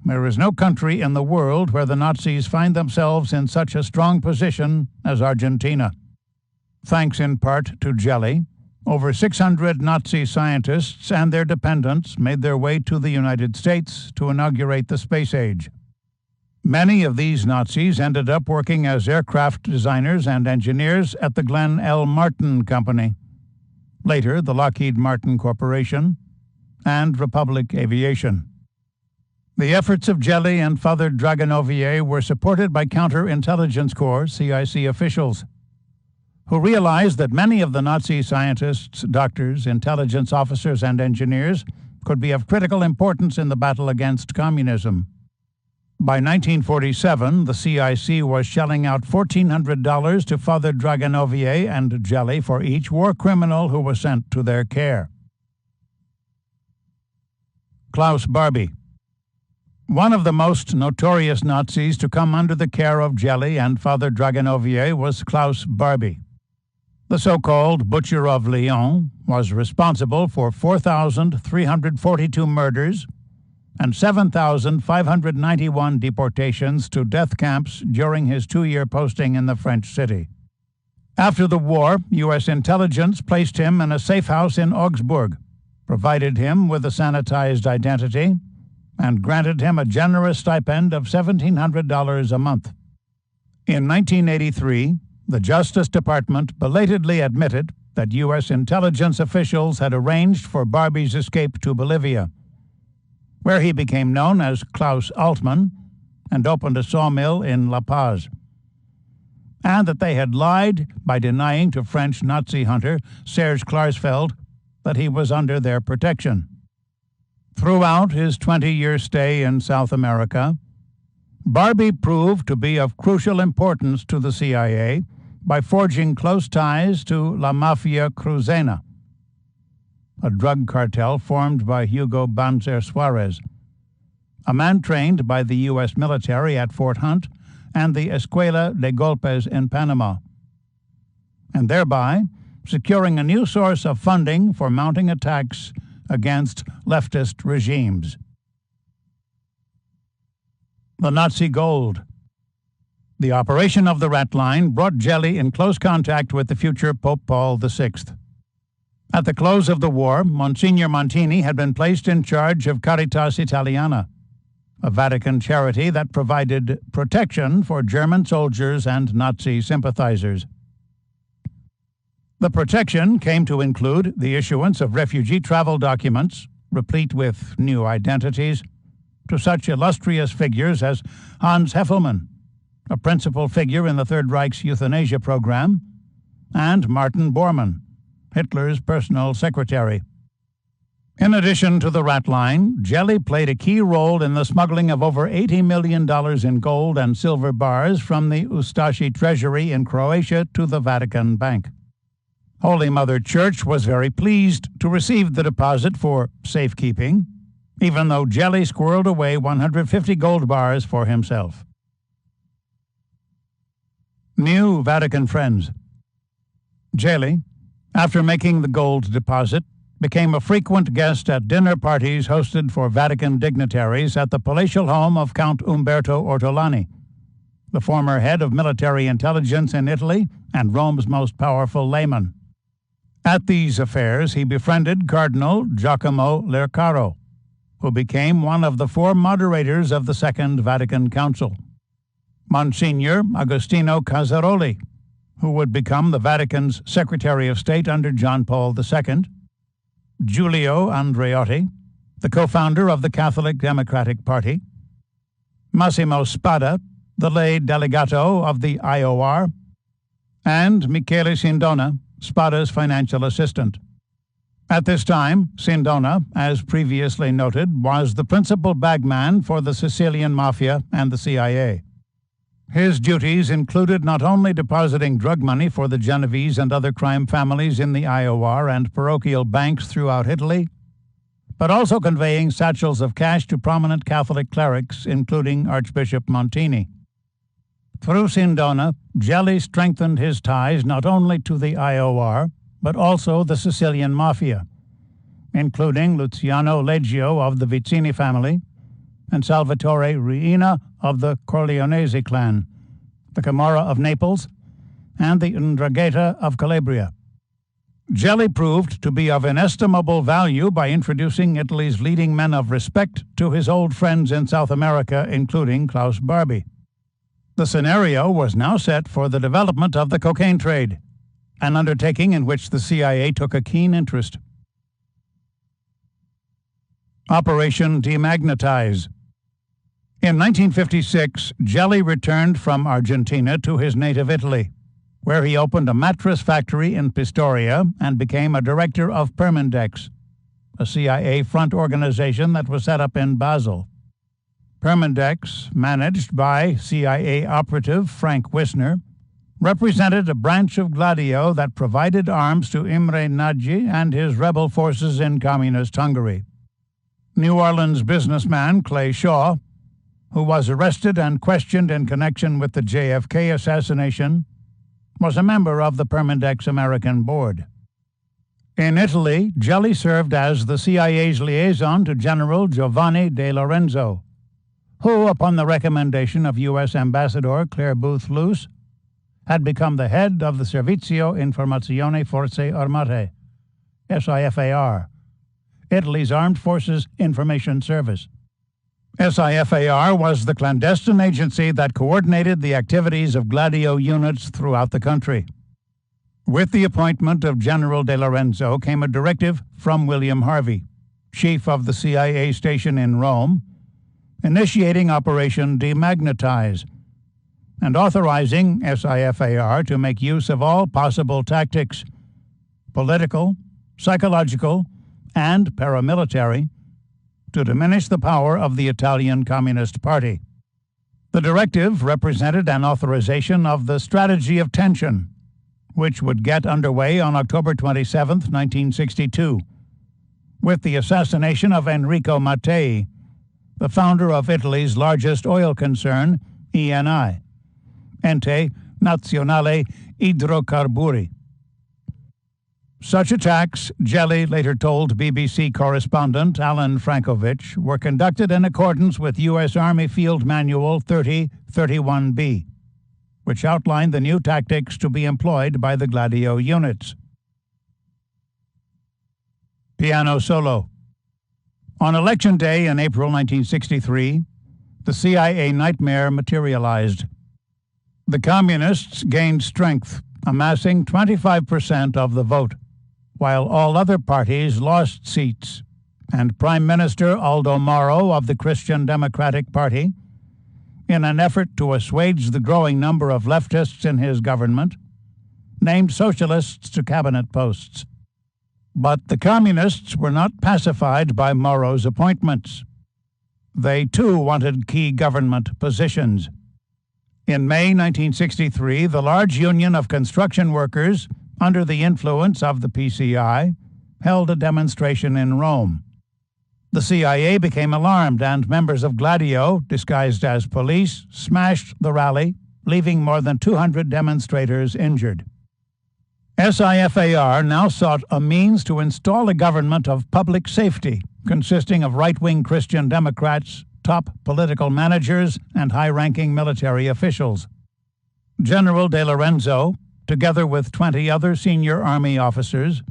"There is no country in the world where the Nazis find themselves in such a strong position as Argentina." Thanks in part to Gelli, over 600 Nazi scientists and their dependents made their way to the United States to inaugurate the space age. Many of these Nazis ended up working as aircraft designers and engineers at the Glenn L. Martin Company, later the Lockheed Martin Corporation, and Republic Aviation. The efforts of Gelli and Father Draganović were supported by Counterintelligence Corps CIC officials, who realized that many of the Nazi scientists, doctors, intelligence officers, and engineers could be of critical importance in the battle against communism. By 1947, the CIC was shelling out $1,400 to Father Draganović and Gelli for each war criminal who was sent to their care. Klaus Barbie. One of the most notorious Nazis to come under the care of Gelli and Father Draganović was Klaus Barbie. The so-called Butcher of Lyon was responsible for 4,342 murders and 7,591 deportations to death camps during his 2-year posting in the French city. After the war, U.S. intelligence placed him in a safe house in Augsburg, provided him with a sanitized identity, and granted him a generous stipend of $1,700 a month. In 1983, the Justice Department belatedly admitted that U.S. intelligence officials had arranged for Barbie's escape to Bolivia, where he became known as Klaus Altmann and opened a sawmill in La Paz, and that they had lied by denying to French Nazi hunter Serge Klarsfeld that he was under their protection. Throughout his 20-year stay in South America, Barbie proved to be of crucial importance to the CIA by forging close ties to La Mafia Cruzena, a drug cartel formed by Hugo Banzer Suarez, a man trained by the U.S. military at Fort Hunt and the Escuela de Golpes in Panama, and thereby securing a new source of funding for mounting attacks against leftist regimes. The Nazi gold. The operation of the rat line brought Gelli in close contact with the future Pope Paul VI. At the close of the war, Monsignor Montini had been placed in charge of Caritas Italiana, a Vatican charity that provided protection for German soldiers and Nazi sympathizers. The protection came to include the issuance of refugee travel documents, replete with new identities, to such illustrious figures as Hans Heffelmann, a principal figure in the Third Reich's euthanasia program, and Martin Bormann, Hitler's personal secretary. In addition to the rat line, Gelli played a key role in the smuggling of over $80 million in gold and silver bars from the Ustashi treasury in Croatia to the Vatican Bank. Holy Mother Church was very pleased to receive the deposit for safekeeping even though Gelli squirreled away 150 gold bars for himself. New Vatican friends. Gelli, after making the gold deposit, became a frequent guest at dinner parties hosted for Vatican dignitaries at the palatial home of Count Umberto Ortolani, the former head of military intelligence in Italy and Rome's most powerful layman. At these affairs, he befriended Cardinal Giacomo Lercaro, who became one of the 4 moderators of the Second Vatican Council. Monsignor Agostino Casaroli, who would become the Vatican's Secretary of State under John Paul II, Giulio Andreotti, the co-founder of the Catholic Democratic Party, Massimo Spada, the lay delegato of the IOR, and Michele Sindona, Spada's financial assistant. At this time, Sindona, as previously noted, was the principal bagman for the Sicilian Mafia and the CIA. His duties included not only depositing drug money for the Genovese and other crime families in the IOR and parochial banks throughout Italy, but also conveying satchels of cash to prominent Catholic clerics, including Archbishop Montini. Through Sindona, Gelli strengthened his ties not only to the IOR, but also the Sicilian Mafia, including Luciano Leggio of the Vizzini family and Salvatore Riina of the Corleonese clan, the Camorra of Naples, and the 'Ndrangheta of Calabria. Gelli proved to be of inestimable value by introducing Italy's leading men of respect to his old friends in South America, including Klaus Barbie. The scenario was now set for the development of the cocaine trade, an undertaking in which the CIA took a keen interest. Operation Demagnetize. In 1956, Gelli returned from Argentina to his native Italy, where he opened a mattress factory in Pistoria and became a director of Permindex, a CIA front organization that was set up in Basel. Permindex, managed by CIA operative Frank Wisner, represented a branch of Gladio that provided arms to Imre Nagy and his rebel forces in communist Hungary. New Orleans businessman Clay Shaw, who was arrested and questioned in connection with the JFK assassination, was a member of the Permindex American board. In Italy, Gelli served as the CIA's liaison to General Giovanni De Lorenzo, who, upon the recommendation of U.S. Ambassador Claire Booth Luce, had become the head of the Servizio Informazione Forze Armate, SIFAR, Italy's Armed Forces Information Service. SIFAR was the clandestine agency that coordinated the activities of Gladio units throughout the country. With the appointment of General De Lorenzo came a directive from William Harvey, chief of the CIA station in Rome, initiating Operation Demagnetize and authorizing SIFAR to make use of all possible tactics, political, psychological, and paramilitary, to diminish the power of the Italian Communist Party. The directive represented an authorization of the strategy of tension, which would get underway on October 27, 1962, with the assassination of Enrico Mattei, the founder of Italy's largest oil concern, ENI, Ente Nazionale Idrocarburi. Such attacks, Gelli later told BBC correspondent Alan Frankovich, were conducted in accordance with U.S. Army Field Manual 3031B, which outlined the new tactics to be employed by the Gladio units. Piano solo. On Election Day in April 1963, the CIA nightmare materialized. The Communists gained strength, amassing 25% of the vote, while all other parties lost seats, and Prime Minister Aldo Moro of the Christian Democratic Party, in an effort to assuage the growing number of leftists in his government, named socialists to cabinet posts. But the Communists were not pacified by Moro's appointments. They too wanted key government positions. In May 1963, the large union of construction workers, under the influence of the PCI, held a demonstration in Rome. The CIA became alarmed, and members of Gladio, disguised as police, smashed the rally, leaving more than 200 demonstrators injured. SIFAR now sought a means to install a government of public safety, consisting of right-wing Christian Democrats, top political managers, and high-ranking military officials. General De Lorenzo, together with 20 other senior army officers,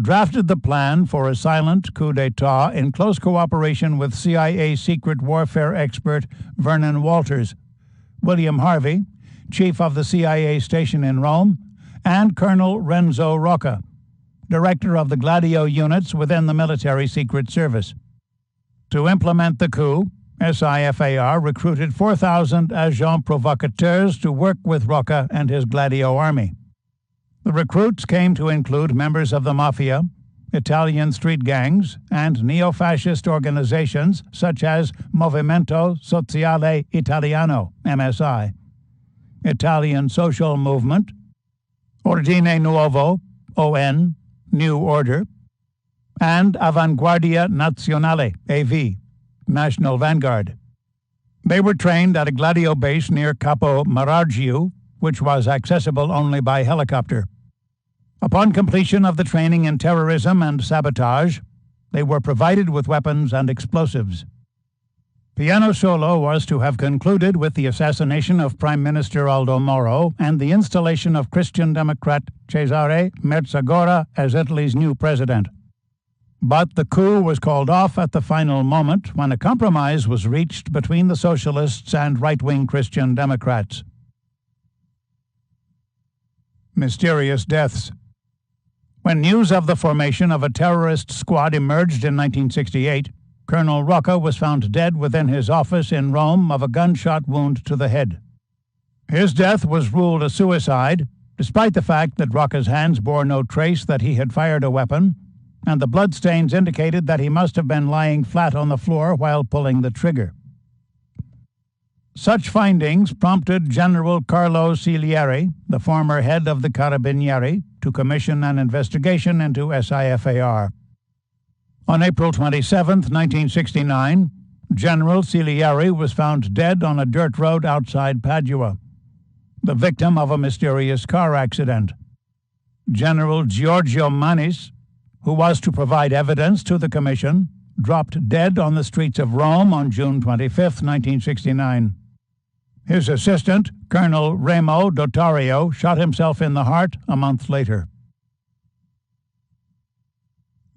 drafted the plan for a silent coup d'etat in close cooperation with CIA secret warfare expert Vernon Walters, William Harvey, chief of the CIA station in Rome, and Colonel Renzo Rocca, director of the Gladio units within the military secret service. To implement the coup, SIFAR recruited 4,000 agents provocateurs to work with Rocca and his Gladio army. The recruits came to include members of the mafia, Italian street gangs, and neo-fascist organizations such as Movimento Sociale Italiano, MSI, Italian Social Movement, Ordine Nuovo, ON, New Order, and Avanguardia Nazionale, AV, National Vanguard. They were trained at a Gladio base near Capo Marargiu, which was accessible only by helicopter. Upon completion of the training in terrorism and sabotage, they were provided with weapons and explosives. Piano Solo was to have concluded with the assassination of Prime Minister Aldo Moro and the installation of Christian Democrat Cesare Merzagora as Italy's new president. But the coup was called off at the final moment when a compromise was reached between the socialists and right-wing Christian Democrats. Mysterious deaths. When news of the formation of a terrorist squad emerged in 1968, Colonel Rocca was found dead within his office in Rome of a gunshot wound to the head. His death was ruled a suicide, despite the fact that Rocca's hands bore no trace that he had fired a weapon, and the bloodstains indicated that he must have been lying flat on the floor while pulling the trigger. Such findings prompted General Carlo Silieri, the former head of the Carabinieri, to commission an investigation into SIFAR. On April 27, 1969, General Silieri was found dead on a dirt road outside Padua, the victim of a mysterious car accident. General Giorgio Manis, who was to provide evidence to the commission, dropped dead on the streets of Rome on June 25, 1969. His assistant, Colonel Remo Dotario, shot himself in the heart a month later.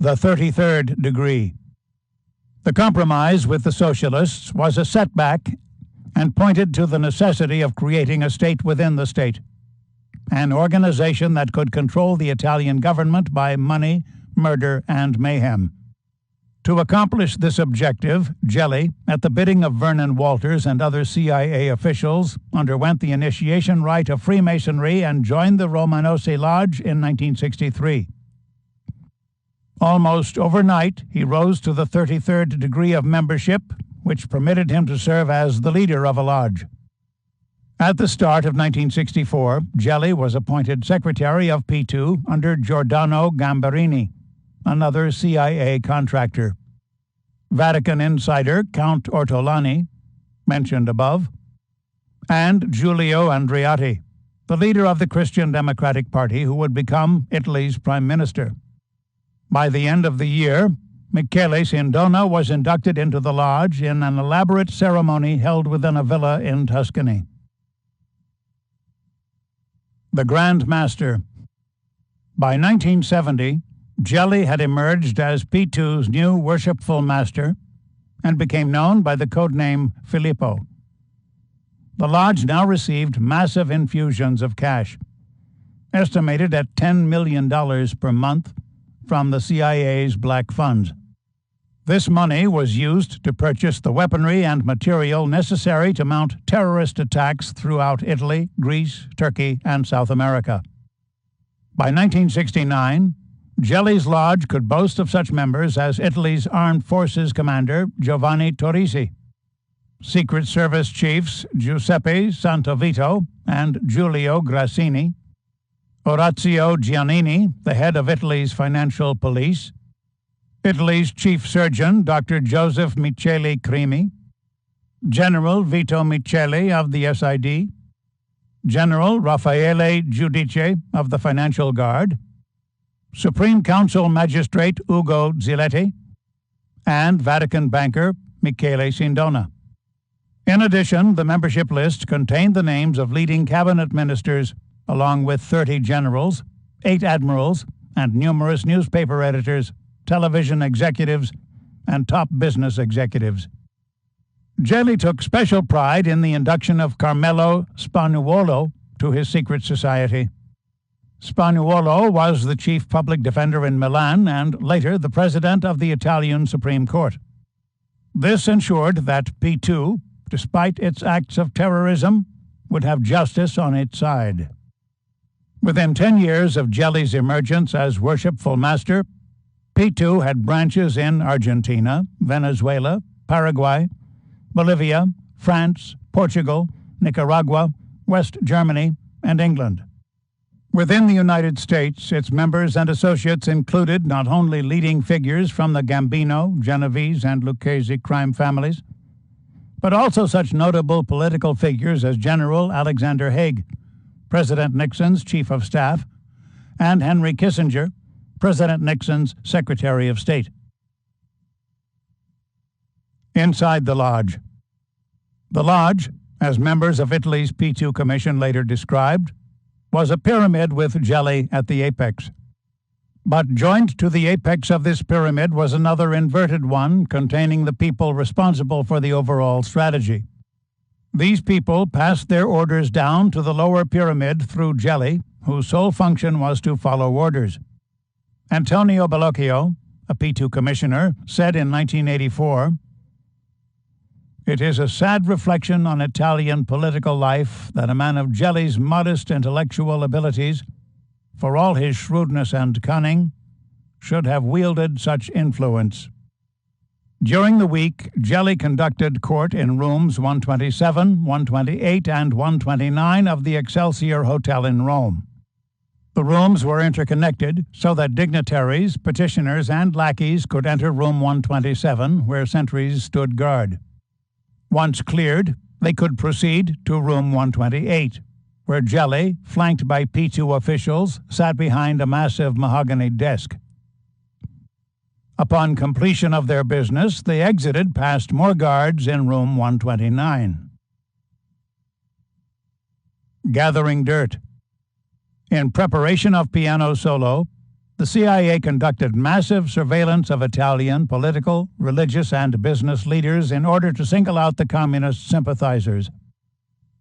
The 33rd degree. The compromise with the socialists was a setback and pointed to the necessity of creating a state within the state, an organization that could control the Italian government by money, murder, and mayhem. To accomplish this objective, Gelli, at the bidding of Vernon Walters and other CIA officials, underwent the initiation rite of Freemasonry and joined the Romanosi Lodge in 1963. Almost overnight, he rose to the 33rd degree of membership, which permitted him to serve as the leader of a lodge. At the start of 1964, Gelli was appointed secretary of P2 under Giordano Gambarini, another CIA contractor. Vatican insider Count Ortolani, mentioned above, and Giulio Andreotti, the leader of the Christian Democratic Party who would become Italy's prime minister. By the end of the year, Michele Sindona was inducted into the lodge in an elaborate ceremony held within a villa in Tuscany. The Grand Master. By 1970, Gelli had emerged as P2's new worshipful master and became known by the codename Filippo. The lodge now received massive infusions of cash, estimated at $10 million per month, from the CIA's black funds. This money was used to purchase the weaponry and material necessary to mount terrorist attacks throughout Italy, Greece, Turkey, and South America. By 1969, Gelli's lodge could boast of such members as Italy's Armed Forces Commander Giovanni Torrisi, Secret Service Chiefs Giuseppe Santovito and Giulio Grassini, Orazio Giannini, the head of Italy's financial police, Italy's chief surgeon, Dr. Joseph Michele Crimi, General Vito Michele of the SID, General Raffaele Giudice of the Financial Guard, Supreme Council Magistrate Ugo Ziletti, and Vatican banker Michele Sindona. In addition, the membership list contained the names of leading cabinet ministers, along with 30 generals, 8 admirals, and numerous newspaper editors, television executives, and top business executives. Gelli took special pride in the induction of Carmelo Spagnuolo to his secret society. Spagnuolo was the chief public defender in Milan and later the president of the Italian Supreme Court. This ensured that P2, despite its acts of terrorism, would have justice on its side. Within 10 years of Gelli's emergence as worshipful master, P2 had branches in Argentina, Venezuela, Paraguay, Bolivia, France, Portugal, Nicaragua, West Germany, and England. Within the United States, its members and associates included not only leading figures from the Gambino, Genovese, and Lucchese crime families, but also such notable political figures as General Alexander Haig, President Nixon's chief of staff, and Henry Kissinger, President Nixon's Secretary of State. Inside the Lodge. The Lodge, as members of Italy's P2 Commission later described, was a pyramid with Gelli at the apex. But joined to the apex of this pyramid was another inverted one containing the people responsible for the overall strategy. These people passed their orders down to the lower pyramid through Gelli, whose sole function was to follow orders. Antonio Bellocchio, a P2 commissioner, said in 1984, "It is a sad reflection on Italian political life that a man of Gelli's modest intellectual abilities, for all his shrewdness and cunning, should have wielded such influence." During the week, Gelli conducted court in rooms 127, 128, and 129 of the Excelsior Hotel in Rome. The rooms were interconnected so that dignitaries, petitioners, and lackeys could enter room 127, where sentries stood guard. Once cleared, they could proceed to room 128, where Gelli, flanked by P2 officials, sat behind a massive mahogany desk. Upon completion of their business, they exited past more guards in room 129. Gathering dirt. In preparation of Piano Solo, the CIA conducted massive surveillance of Italian political, religious, and business leaders in order to single out the communist sympathizers.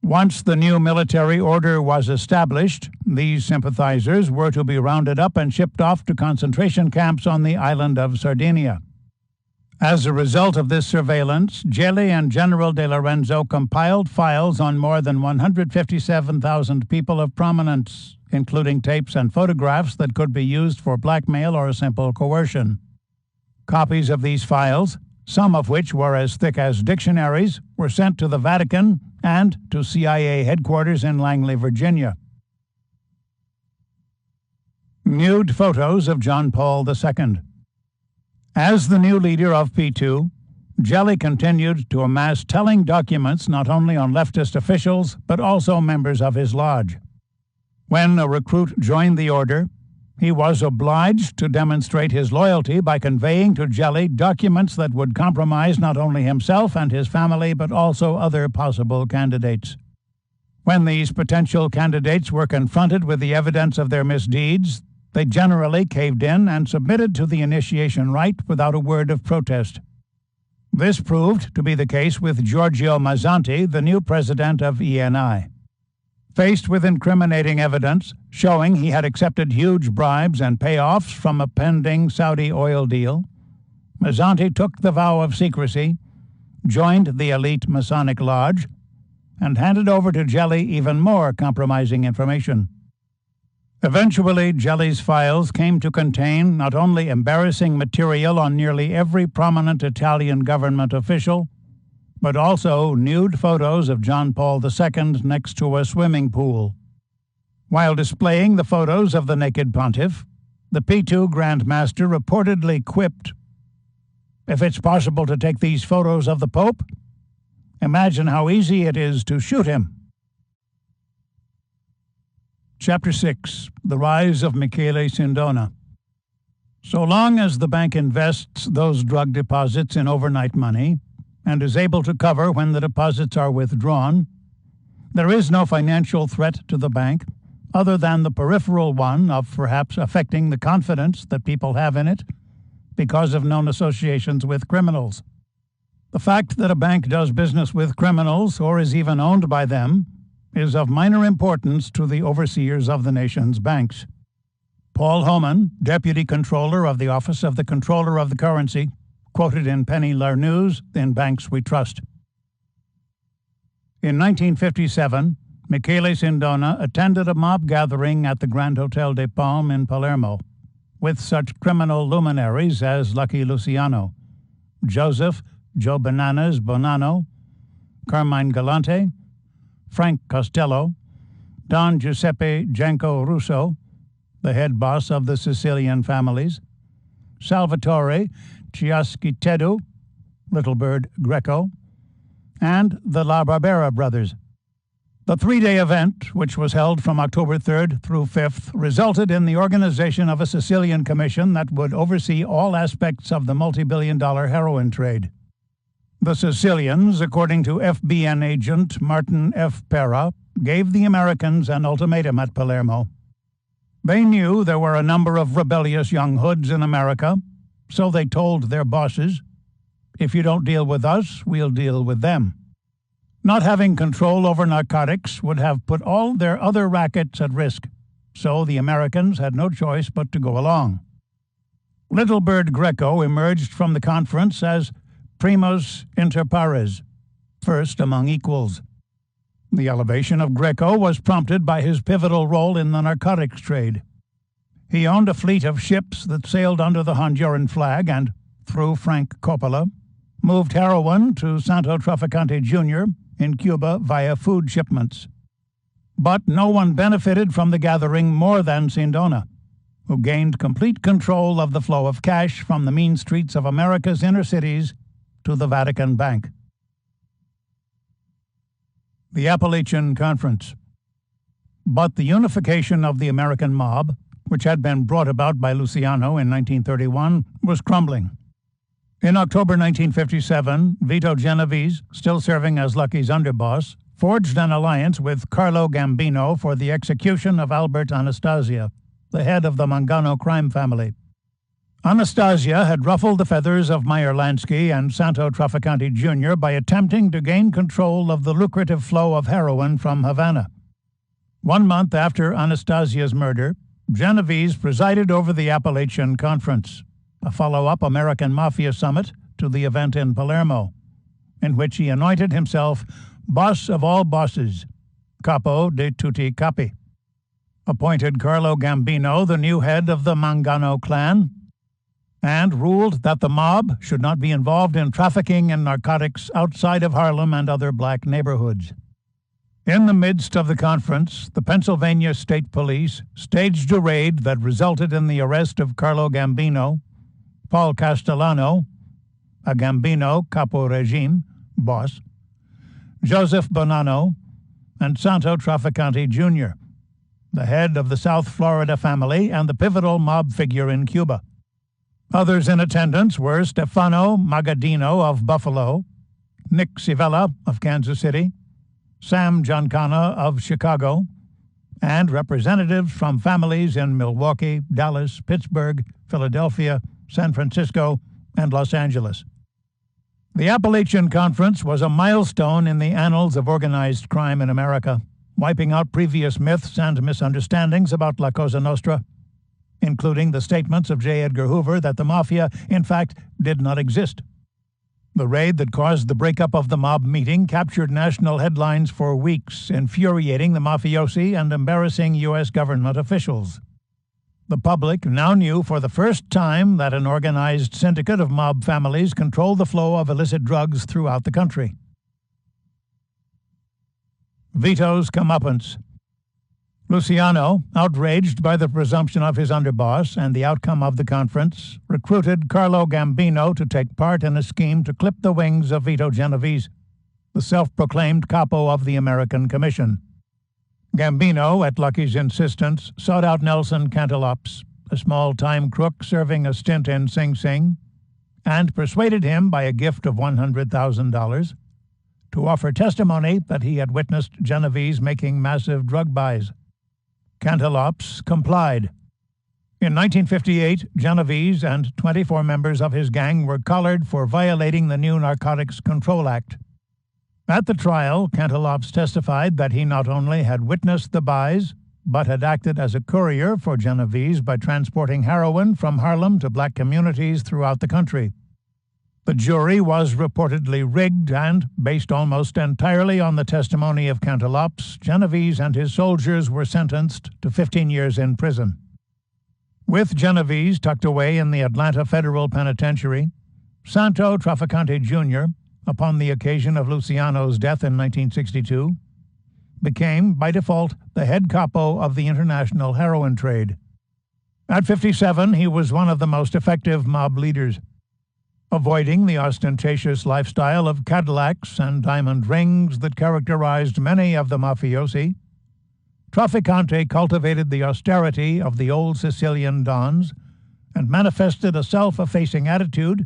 Once the new military order was established, these sympathizers were to be rounded up and shipped off to concentration camps on the island of Sardinia. As a result of this surveillance, Gelli and General De Lorenzo compiled files on more than 157,000 people of prominence, including tapes and photographs that could be used for blackmail or simple coercion. Copies of these files, some of which were as thick as dictionaries, were sent to the Vatican and to CIA headquarters in Langley, Virginia. Nude photos of John Paul II. As the new leader of P2, Gelli continued to amass telling documents not only on leftist officials, but also members of his lodge. When a recruit joined the order, he was obliged to demonstrate his loyalty by conveying to Gelli documents that would compromise not only himself and his family, but also other possible candidates. When these potential candidates were confronted with the evidence of their misdeeds, they generally caved in and submitted to the initiation rite without a word of protest. This proved to be the case with Giorgio Mazzanti, the new president of ENI. Faced with incriminating evidence showing he had accepted huge bribes and payoffs from a pending Saudi oil deal, Mazzanti took the vow of secrecy, joined the elite Masonic Lodge, and handed over to Gelli even more compromising information. Eventually, Gelli's files came to contain not only embarrassing material on nearly every prominent Italian government official, but also nude photos of John Paul II next to a swimming pool. While displaying the photos of the naked pontiff, the P2 Grand Master reportedly quipped, If it's possible to take these photos of the Pope, imagine how easy it is to shoot him. Chapter 6. The Rise of Michele Sindona. So long as the bank invests those drug deposits in overnight money and is able to cover when the deposits are withdrawn, there is no financial threat to the bank other than the peripheral one of perhaps affecting the confidence that people have in it because of known associations with criminals. The fact that a bank does business with criminals or is even owned by them is of minor importance to the overseers of the nation's banks. Paul Homan, Deputy Controller of the Office of the Controller of the Currency, quoted in Penny Lar News in Banks We Trust. In 1957, Michele Sindona attended a mob gathering at the Grand Hotel de Palm in Palermo, with such criminal luminaries as Lucky Luciano, Joseph Joe Bananas Bonanno, Carmine Galante, Frank Costello, Don Giuseppe Janco Russo, the head boss of the Sicilian families, Salvatore Chiaschiteddu, Little Bird Greco, and the La Barbera brothers. The three-day event, which was held from October 3rd through 5th, resulted in the organization of a Sicilian commission that would oversee all aspects of the multi-billion-dollar heroin trade. The Sicilians, according to FBN agent Martin F. Pera, gave the Americans an ultimatum at Palermo. They knew there were a number of rebellious young hoods in America, so they told their bosses, "If you don't deal with us, we'll deal with them." Not having control over narcotics would have put all their other rackets at risk, so the Americans had no choice but to go along. Little Bird Greco emerged from the conference as primus inter pares, first among equals. The elevation of Greco was prompted by his pivotal role in the narcotics trade. He owned a fleet of ships that sailed under the Honduran flag and, through Frank Coppola, moved heroin to Santo Trafficante Jr. in Cuba via food shipments. But no one benefited from the gathering more than Sindona, who gained complete control of the flow of cash from the mean streets of America's inner cities to the Vatican Bank. The Appalachian Conference. But the unification of the American mob, which had been brought about by Luciano in 1931, was crumbling. In October 1957, Vito Genovese, still serving as Lucky's underboss, forged an alliance with Carlo Gambino for the execution of Albert Anastasia, the head of the Mangano crime family. Anastasia had ruffled the feathers of Meyer Lansky and Santo Trafficante Jr. by attempting to gain control of the lucrative flow of heroin from Havana. 1 month after Anastasia's murder, Genovese presided over the Appalachian Conference, a follow-up American Mafia summit to the event in Palermo, in which he anointed himself boss of all bosses, capo de tutti capi, appointed Carlo Gambino the new head of the Mangano clan, and ruled that the mob should not be involved in trafficking in narcotics outside of Harlem and other black neighborhoods. In the midst of the conference, the Pennsylvania State Police staged a raid that resulted in the arrest of Carlo Gambino, Paul Castellano, a Gambino capo regime boss, Joseph Bonanno, and Santo Trafficante Jr., the head of the South Florida family and the pivotal mob figure in Cuba. Others in attendance were Stefano Magadino of Buffalo, Nick Civella of Kansas City, Sam Giancana of Chicago, and representatives from families in Milwaukee, Dallas, Pittsburgh, Philadelphia, San Francisco, and Los Angeles. The Appalachian Conference was a milestone in the annals of organized crime in America, wiping out previous myths and misunderstandings about La Cosa Nostra, including the statements of J. Edgar Hoover that the Mafia, in fact, did not exist. The raid that caused the breakup of the mob meeting captured national headlines for weeks, infuriating the mafiosi and embarrassing U.S. government officials. The public now knew for the first time that an organized syndicate of mob families controlled the flow of illicit drugs throughout the country. Vito's comeuppance. Luciano, outraged by the presumption of his underboss and the outcome of the conference, recruited Carlo Gambino to take part in a scheme to clip the wings of Vito Genovese, the self-proclaimed capo of the American Commission. Gambino, at Lucky's insistence, sought out Nelson Cantelops, a small-time crook serving a stint in Sing Sing, and persuaded him by a gift of $100,000 to offer testimony that he had witnessed Genovese making massive drug buys. Cantelops complied. In 1958, Genovese and 24 members of his gang were collared for violating the new Narcotics Control Act. At the trial, Cantelops testified that he not only had witnessed the buys, but had acted as a courier for Genovese by transporting heroin from Harlem to black communities throughout the country. The jury was reportedly rigged and, based almost entirely on the testimony of Cantelops, Genovese and his soldiers were sentenced to 15 years in prison. With Genovese tucked away in the Atlanta Federal Penitentiary, Santo Trafficante Jr., upon the occasion of Luciano's death in 1962, became, by default, the head capo of the international heroin trade. At 57, he was one of the most effective mob leaders. Avoiding the ostentatious lifestyle of Cadillacs and diamond rings that characterized many of the mafiosi, Trafficante cultivated the austerity of the old Sicilian dons and manifested a self-effacing attitude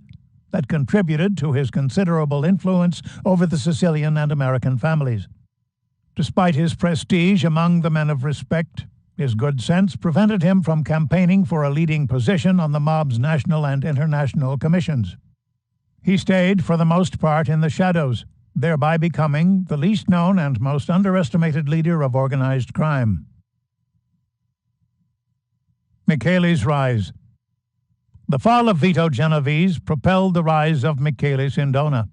that contributed to his considerable influence over the Sicilian and American families. Despite his prestige among the men of respect, his good sense prevented him from campaigning for a leading position on the mob's national and international commissions. He stayed, for the most part, in the shadows, thereby becoming the least known and most underestimated leader of organized crime. Michele's rise. The fall of Vito Genovese propelled the rise of Michele Sindona.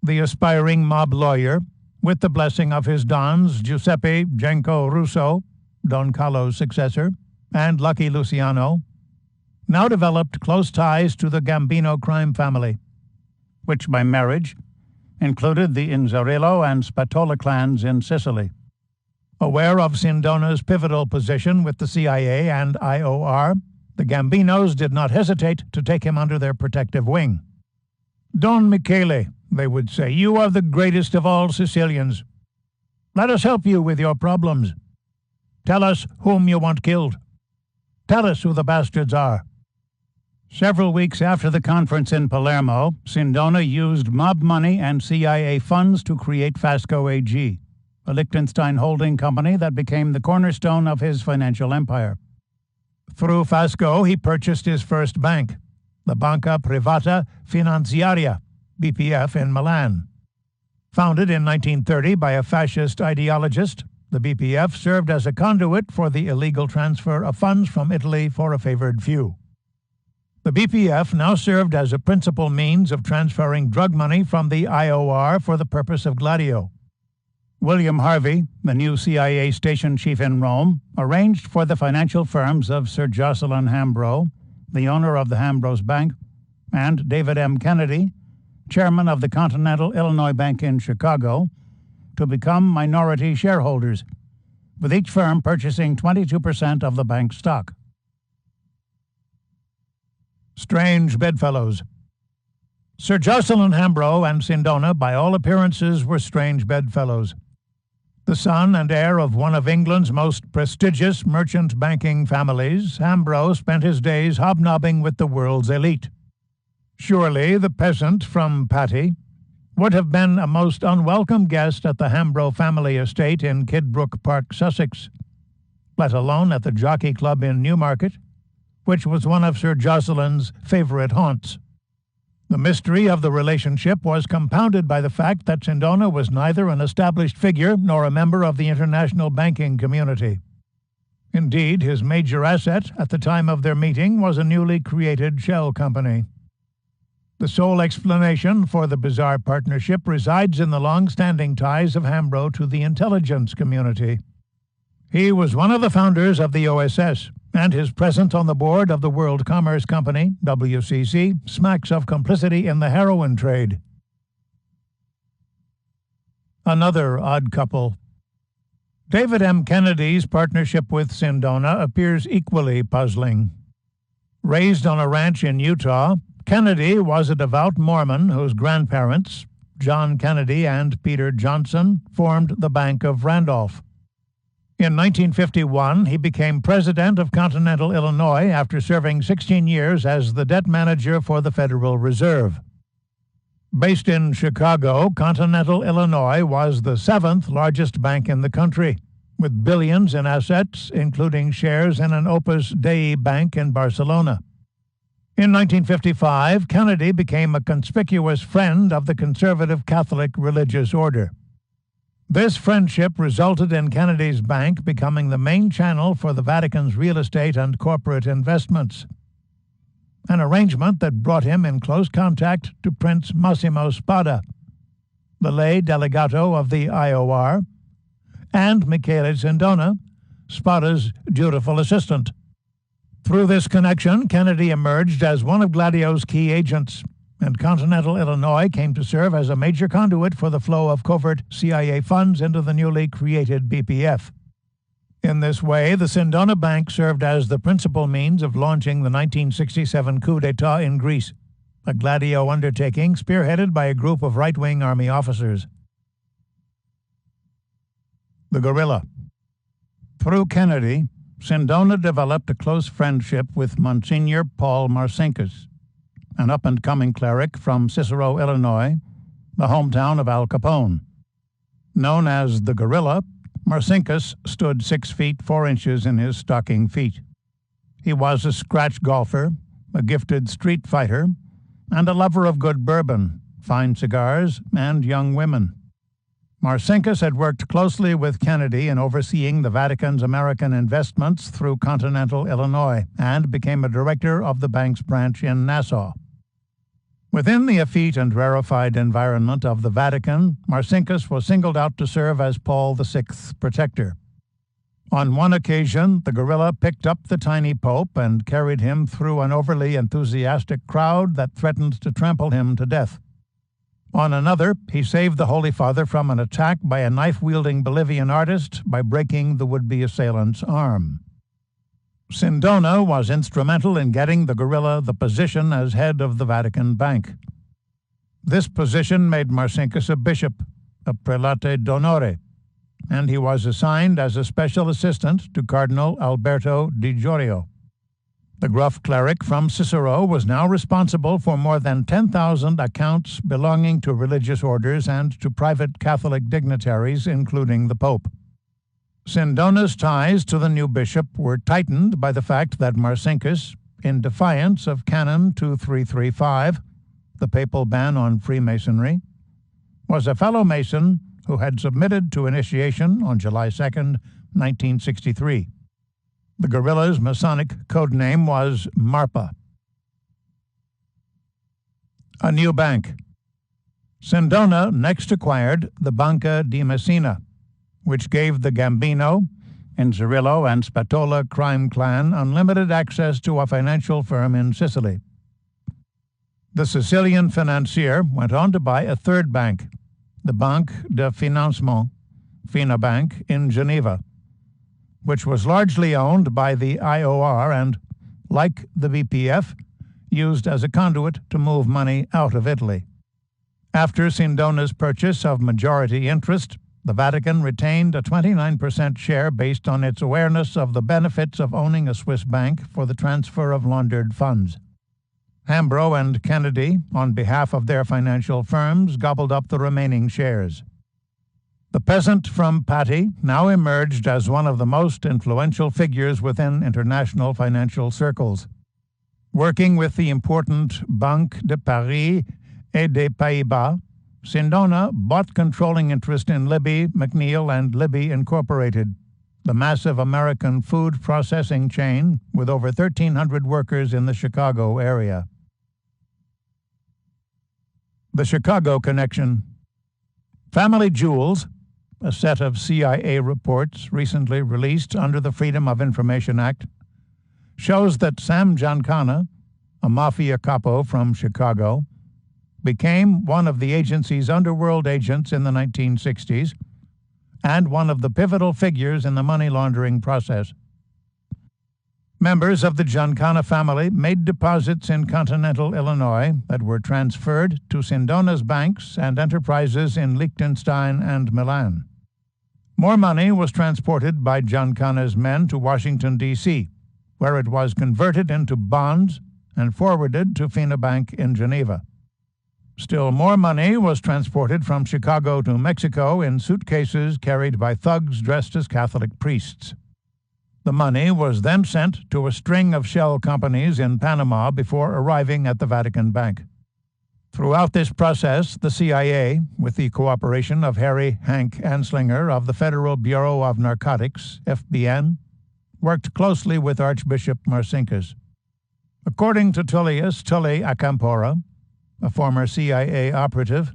The aspiring mob lawyer, with the blessing of his dons Giuseppe Genco Russo, Don Carlo's successor, and Lucky Luciano, now developed close ties to the Gambino crime family, which by marriage included the Inzerillo and Spatola clans in Sicily. Aware of Sindona's pivotal position with the CIA and IOR, the Gambinos did not hesitate to take him under their protective wing. "Don Michele," they would say, "you are the greatest of all Sicilians. Let us help you with your problems. Tell us whom you want killed. Tell us who the bastards are." Several weeks after the conference in Palermo, Sindona used mob money and CIA funds to create Fasco AG, a Liechtenstein holding company that became the cornerstone of his financial empire. Through Fasco, he purchased his first bank, the Banca Privata Finanziaria, BPF, in Milan. Founded in 1930 by a fascist ideologist, the BPF served as a conduit for the illegal transfer of funds from Italy for a favored few. The BPF now served as a principal means of transferring drug money from the IOR for the purpose of Gladio. William Harvey, the new CIA station chief in Rome, arranged for the financial firms of Sir Jocelyn Hambro, the owner of the Hambros Bank, and David M. Kennedy, chairman of the Continental Illinois Bank in Chicago, to become minority shareholders, with each firm purchasing 22% of the bank's stock. Strange bedfellows. Sir Jocelyn Hambro and Sindona, by all appearances, were strange bedfellows. The son and heir of one of England's most prestigious merchant banking families, Hambro spent his days hobnobbing with the world's elite. Surely the peasant from Patty would have been a most unwelcome guest at the Hambro family estate in Kidbrooke Park, Sussex, let alone at the Jockey Club in Newmarket, which was one of Sir Jocelyn's favorite haunts. The mystery of the relationship was compounded by the fact that Sindona was neither an established figure nor a member of the international banking community. Indeed, his major asset at the time of their meeting was a newly created shell company. The sole explanation for the bizarre partnership resides in the long-standing ties of Hambro to the intelligence community. He was one of the founders of the OSS, and his presence on the board of the World Commerce Company, WCC, smacks of complicity in the heroin trade. Another odd couple. David M. Kennedy's partnership with Sindona appears equally puzzling. Raised on a ranch in Utah, Kennedy was a devout Mormon whose grandparents, John Kennedy and Peter Johnson, formed the Bank of Randolph. In 1951, he became president of Continental Illinois after serving 16 years as the debt manager for the Federal Reserve. Based in Chicago, Continental Illinois was the seventh largest bank in the country, with billions in assets, including shares in an Opus Dei bank in Barcelona. In 1955, Kennedy became a conspicuous friend of the conservative Catholic religious order. This friendship resulted in Kennedy's bank becoming the main channel for the Vatican's real estate and corporate investments, an arrangement that brought him in close contact to Prince Massimo Spada, the lay delegato of the IOR, and Michele Sindona, Spada's dutiful assistant. Through this connection, Kennedy emerged as one of Gladio's key agents, and Continental Illinois came to serve as a major conduit for the flow of covert CIA funds into the newly created BPF. In this way, the Sindona Bank served as the principal means of launching the 1967 coup d'etat in Greece, a Gladio undertaking spearheaded by a group of right-wing army officers. The guerrilla. Through Kennedy, Sindona developed a close friendship with Monsignor Paul Marcinkus, an up-and-coming cleric from Cicero, Illinois, the hometown of Al Capone. Known as the guerrilla, Marcinkus stood 6 feet 4 inches in his stocking feet. He was a scratch golfer, a gifted street fighter, and a lover of good bourbon, fine cigars, and young women. Marcinkus had worked closely with Kennedy in overseeing the Vatican's American investments through Continental Illinois and became a director of the bank's branch in Nassau. Within the effete and rarefied environment of the Vatican, Marcinkus was singled out to serve as Paul VI's protector. On one occasion, the guerrilla picked up the tiny pope and carried him through an overly enthusiastic crowd that threatened to trample him to death. On another, he saved the Holy Father from an attack by a knife-wielding Bolivian artist by breaking the would-be assailant's arm. Sindona was instrumental in getting the guerrilla the position as head of the Vatican Bank. This position made Marcinkus a bishop, a prelate d'onore, and he was assigned as a special assistant to Cardinal Alberto Di Giorgio. The gruff cleric from Cicero was now responsible for more than 10,000 accounts belonging to religious orders and to private Catholic dignitaries, including the Pope. Sindona's ties to the new bishop were tightened by the fact that Marcinkus, in defiance of Canon 2335, the papal ban on Freemasonry, was a fellow Mason who had submitted to initiation on July 2, 1963. The guerrilla's Masonic codename was MARPA. A new bank. Sindona next acquired the Banca di Messina, which gave the Gambino, Inzerillo, and Spatola crime clan unlimited access to a financial firm in Sicily. The Sicilian financier went on to buy a third bank, the Banque de Financement, FinaBank, in Geneva, which was largely owned by the IOR and, like the BPF, used as a conduit to move money out of Italy. After Sindona's purchase of majority interest, the Vatican retained a 29% share based on its awareness of the benefits of owning a Swiss bank for the transfer of laundered funds. Hambro and Kennedy, on behalf of their financial firms, gobbled up the remaining shares. The peasant from Patti now emerged as one of the most influential figures within international financial circles. Working with the important Banque de Paris et des Pays-Bas, Sindona bought controlling interest in Libby, McNeil, and Libby Incorporated, the massive American food processing chain with over 1,300 workers in the Chicago area. The Chicago Connection. Family Jewels, a set of CIA reports recently released under the Freedom of Information Act, shows that Sam Giancana, a mafia capo from Chicago, became one of the agency's underworld agents in the 1960s and one of the pivotal figures in the money laundering process. Members of the Giancana family made deposits in continental Illinois that were transferred to Sindona's banks and enterprises in Liechtenstein and Milan. More money was transported by Giancana's men to Washington, D.C., where it was converted into bonds and forwarded to Fina Bank in Geneva. Still more money was transported from Chicago to Mexico in suitcases carried by thugs dressed as Catholic priests. The money was then sent to a string of shell companies in Panama before arriving at the Vatican Bank. Throughout this process, the CIA, with the cooperation of Harry Hank Anslinger of the Federal Bureau of Narcotics, FBN, worked closely with Archbishop Marcinkus. According to Tullius Tully Acampora, a former CIA operative,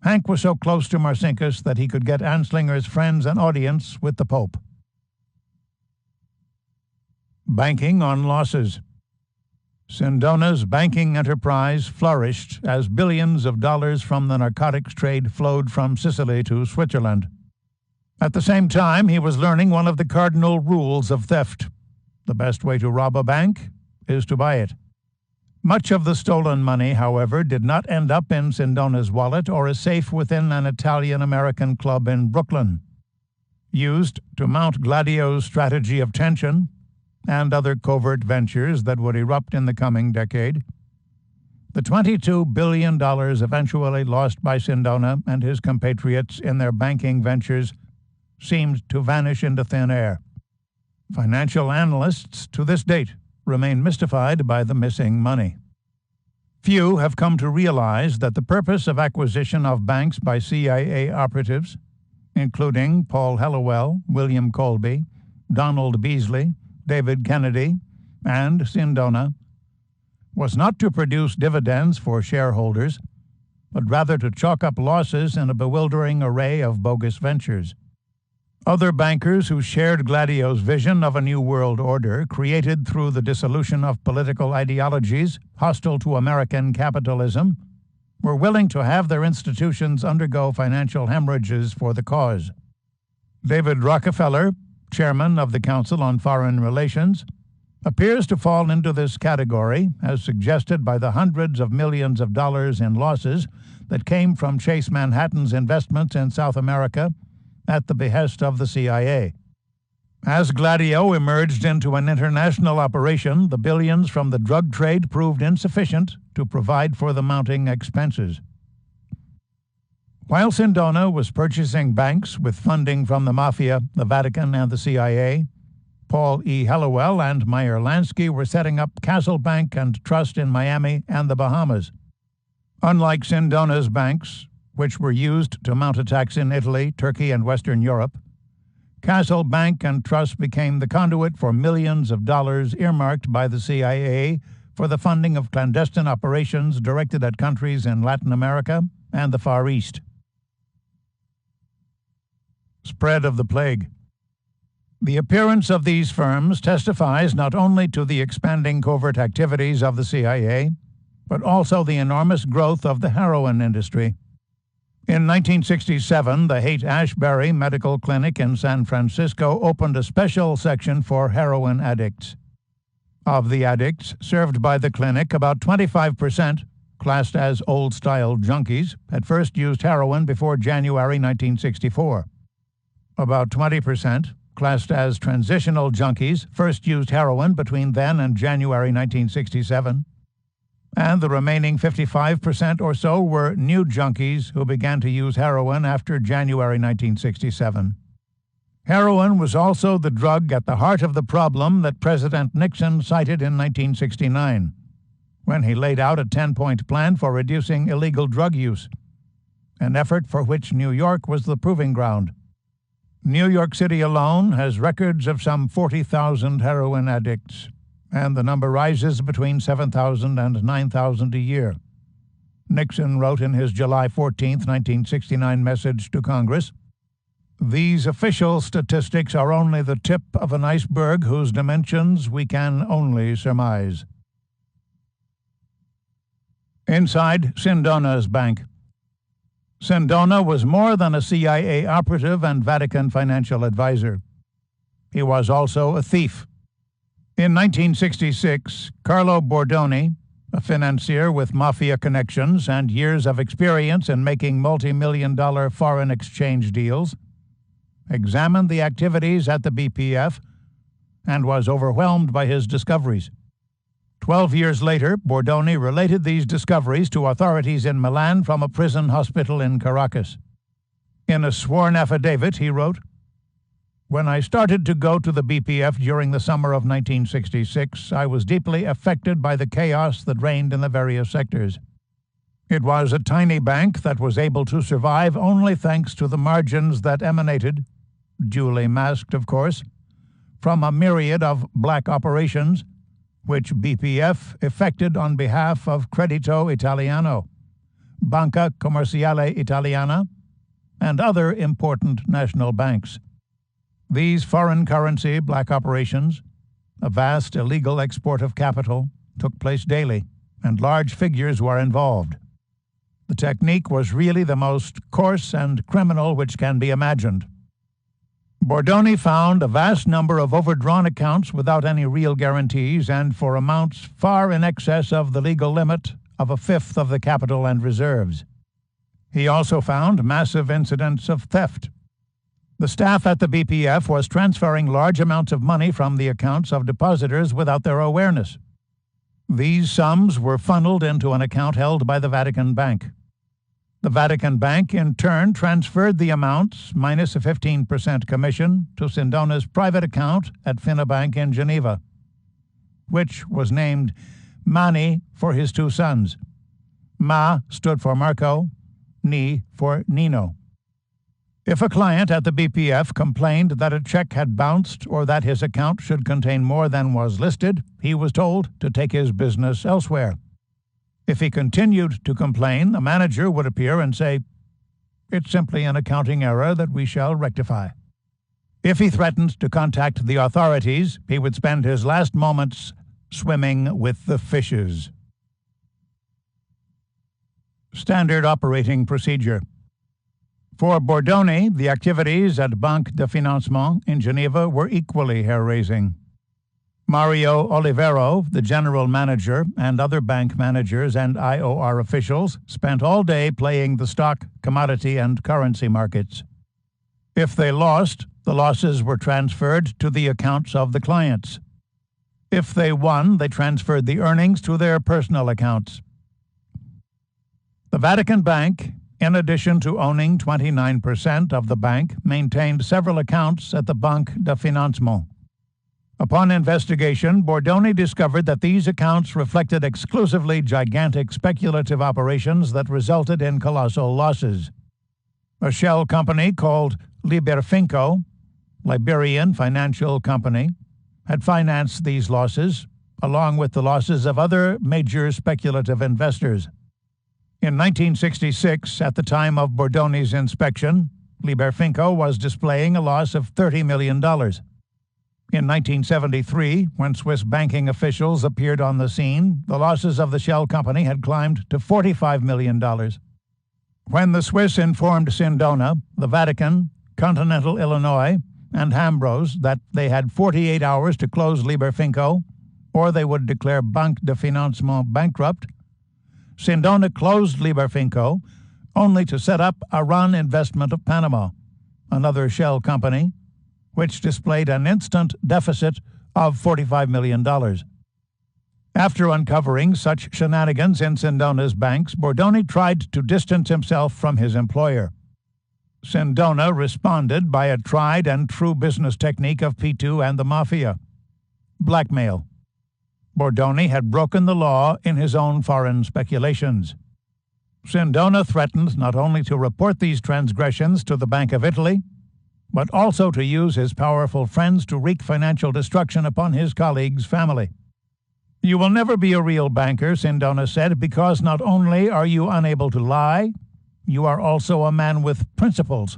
Hank was so close to Marcinkus that he could get Anslinger's friends an audience with the Pope. Banking on losses. Sindona's banking enterprise flourished as billions of dollars from the narcotics trade flowed from Sicily to Switzerland. At the same time, he was learning one of the cardinal rules of theft. The best way to rob a bank is to buy it. Much of the stolen money, however, did not end up in Sindona's wallet or a safe within an Italian-American club in Brooklyn. Used to mount Gladio's strategy of tension and other covert ventures that would erupt in the coming decade, the $22 billion eventually lost by Sindona and his compatriots in their banking ventures seemed to vanish into thin air. Financial analysts to this date remain mystified by the missing money. Few have come to realize that the purpose of acquisition of banks by CIA operatives, including Paul Hallowell, William Colby, Donald Beasley, David Kennedy, and Sindona, was not to produce dividends for shareholders, but rather to chalk up losses in a bewildering array of bogus ventures. Other bankers who shared Gladio's vision of a new world order created through the dissolution of political ideologies hostile to American capitalism were willing to have their institutions undergo financial hemorrhages for the cause. David Rockefeller, chairman of the Council on Foreign Relations, appears to fall into this category, as suggested by the hundreds of millions of dollars in losses that came from Chase Manhattan's investments in South America at the behest of the CIA. As Gladio emerged into an international operation, the billions from the drug trade proved insufficient to provide for the mounting expenses. While Sindona was purchasing banks with funding from the Mafia, the Vatican, and the CIA, Paul E. Hallowell and Meyer Lansky were setting up Castle Bank and Trust in Miami and the Bahamas. Unlike Sindona's banks, which were used to mount attacks in Italy, Turkey, and Western Europe, Castle Bank and Trust became the conduit for millions of dollars earmarked by the CIA for the funding of clandestine operations directed at countries in Latin America and the Far East. Spread of the plague. The appearance of these firms testifies not only to the expanding covert activities of the CIA, but also the enormous growth of the heroin industry. In 1967, the Haight-Ashbury Medical Clinic in San Francisco opened a special section for heroin addicts. Of the addicts served by the clinic, about 25%, classed as old-style junkies, had first used heroin before January 1964. About 20%, classed as transitional junkies, first used heroin between then and January 1967. And the remaining 55% or so were new junkies who began to use heroin after January 1967. Heroin was also the drug at the heart of the problem that President Nixon cited in 1969, when he laid out a 10-point plan for reducing illegal drug use, an effort for which New York was the proving ground. New York City alone has records of some 40,000 heroin addicts, and the number rises between 7,000 and 9,000 a year. Nixon wrote in his July 14, 1969 message to Congress, "These official statistics are only the tip of an iceberg whose dimensions we can only surmise." Inside Sindona's bank. Sindona was more than a CIA operative and Vatican financial advisor. He was also a thief. In 1966, Carlo Bordoni, a financier with mafia connections and years of experience in making multi-million-dollar foreign exchange deals, examined the activities at the BPF and was overwhelmed by his discoveries. 12 years later, Bordoni related these discoveries to authorities in Milan from a prison hospital in Caracas. In a sworn affidavit, he wrote, "When I started to go to the BPF during the summer of 1966, I was deeply affected by the chaos that reigned in the various sectors. It was a tiny bank that was able to survive only thanks to the margins that emanated, duly masked of course, from a myriad of black operations which BPF effected on behalf of Credito Italiano, Banca Commerciale Italiana, and other important national banks. These foreign currency black operations, a vast illegal export of capital, took place daily, and large figures were involved. The technique was really the most coarse and criminal which can be imagined. Bordoni found a vast number of overdrawn accounts without any real guarantees and for amounts far in excess of the legal limit of a fifth of the capital and reserves. He also found massive incidents of theft. The staff at the BPF was transferring large amounts of money from the accounts of depositors without their awareness. These sums were funneled into an account held by the Vatican Bank. The Vatican Bank, in turn, transferred the amounts, minus a 15% commission, to Sindona's private account at Finabank in Geneva, which was named Mani for his two sons. Ma stood for Marco, Ni for Nino. If a client at the BPF complained that a check had bounced or that his account should contain more than was listed, he was told to take his business elsewhere. If he continued to complain, a manager would appear and say, "It's simply an accounting error that we shall rectify." If he threatened to contact the authorities, he would spend his last moments swimming with the fishes. Standard operating procedure. For Bordoni, the activities at Banque de Financement in Geneva were equally hair-raising. Mario Olivero, the general manager, and other bank managers and IOR officials spent all day playing the stock, commodity, and currency markets. If they lost, the losses were transferred to the accounts of the clients. If they won, they transferred the earnings to their personal accounts. The Vatican Bank, in addition to owning 29% of the bank, maintained several accounts at the Banque de Financement. Upon investigation, Bordoni discovered that these accounts reflected exclusively gigantic speculative operations that resulted in colossal losses. A shell company called Liberfinco, Liberian Financial Company, had financed these losses, along with the losses of other major speculative investors. In 1966, at the time of Bordoni's inspection, Liberfinco was displaying a loss of $30 million. In 1973, when Swiss banking officials appeared on the scene, the losses of the shell company had climbed to $45 million. When the Swiss informed Sindona, the Vatican, Continental Illinois, and Hambros that they had 48 hours to close Liberfinco, or they would declare Banque de Financement bankrupt, Sindona closed Liberfinco only to set up Aran Investment of Panama, another shell company, which displayed an instant deficit of $45 million. After uncovering such shenanigans in Sindona's banks, Bordoni tried to distance himself from his employer. Sindona responded by a tried and true business technique of P2 and the Mafia: blackmail. Bordoni had broken the law in his own foreign speculations. Sindona threatened not only to report these transgressions to the Bank of Italy, but also to use his powerful friends to wreak financial destruction upon his colleague's family. "You will never be a real banker," Sindona said, "because not only are you unable to lie, you are also a man with principles."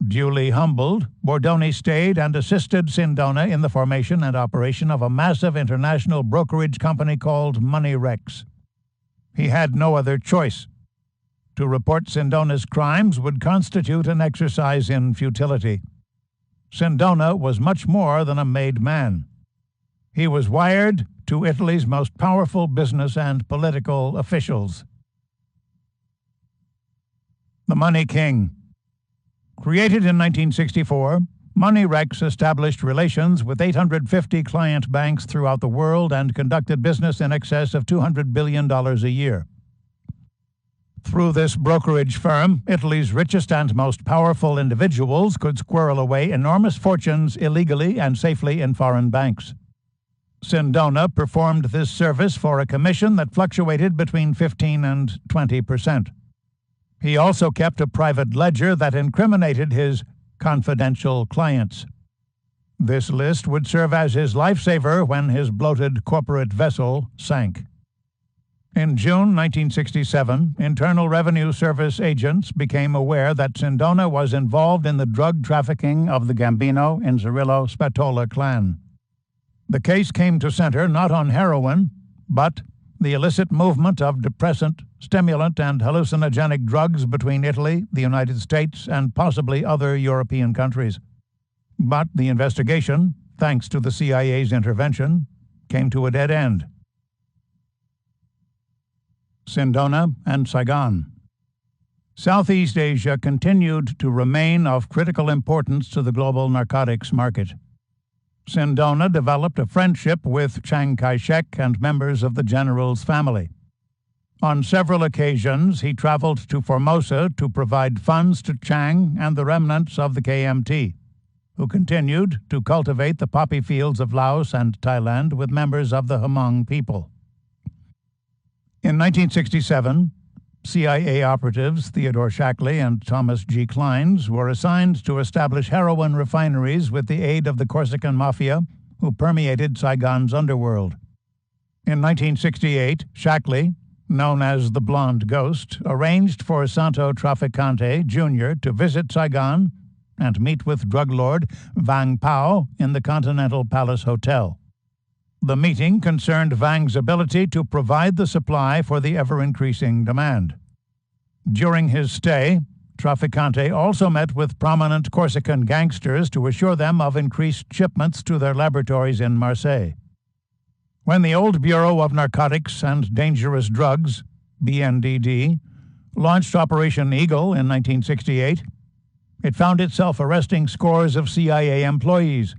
Duly humbled, Bordoni stayed and assisted Sindona in the formation and operation of a massive international brokerage company called Money Rex. He had no other choice. To report Sindona's crimes would constitute an exercise in futility. Sindona was much more than a made man. He was wired to Italy's most powerful business and political officials. The Money King. Created in 1964, MoneyRex established relations with 850 client banks throughout the world and conducted business in excess of $200 billion a year. Through this brokerage firm, Italy's richest and most powerful individuals could squirrel away enormous fortunes illegally and safely in foreign banks. Sindona performed this service for a commission that fluctuated between 15 and 20%. He also kept a private ledger that incriminated his confidential clients. This list would serve as his lifesaver when his bloated corporate vessel sank. In June 1967, Internal Revenue Service agents became aware that Sindona was involved in the drug trafficking of the Gambino and Cirillo Spatola clan. The case came to center not on heroin, but the illicit movement of depressant, stimulant, and hallucinogenic drugs between Italy, the United States, and possibly other European countries. But the investigation, thanks to the CIA's intervention, came to a dead end. Sindona and Saigon. Southeast Asia continued to remain of critical importance to the global narcotics market. Sindona developed a friendship with Chiang Kai-shek and members of the general's family. On several occasions, he traveled to Formosa to provide funds to Chiang and the remnants of the KMT, who continued to cultivate the poppy fields of Laos and Thailand with members of the Hmong people. In 1967, CIA operatives Theodore Shackley and Thomas G. Kleins were assigned to establish heroin refineries with the aid of the Corsican Mafia, who permeated Saigon's underworld. In 1968, Shackley, known as the Blonde Ghost, arranged for Santo Traficante Jr. to visit Saigon and meet with drug lord Vang Pao in the Continental Palace Hotel. The meeting concerned Vang's ability to provide the supply for the ever-increasing demand. During his stay, Traficante also met with prominent Corsican gangsters to assure them of increased shipments to their laboratories in Marseille. When the old Bureau of Narcotics and Dangerous Drugs, BNDD, launched Operation Eagle in 1968, it found itself arresting scores of CIA employees,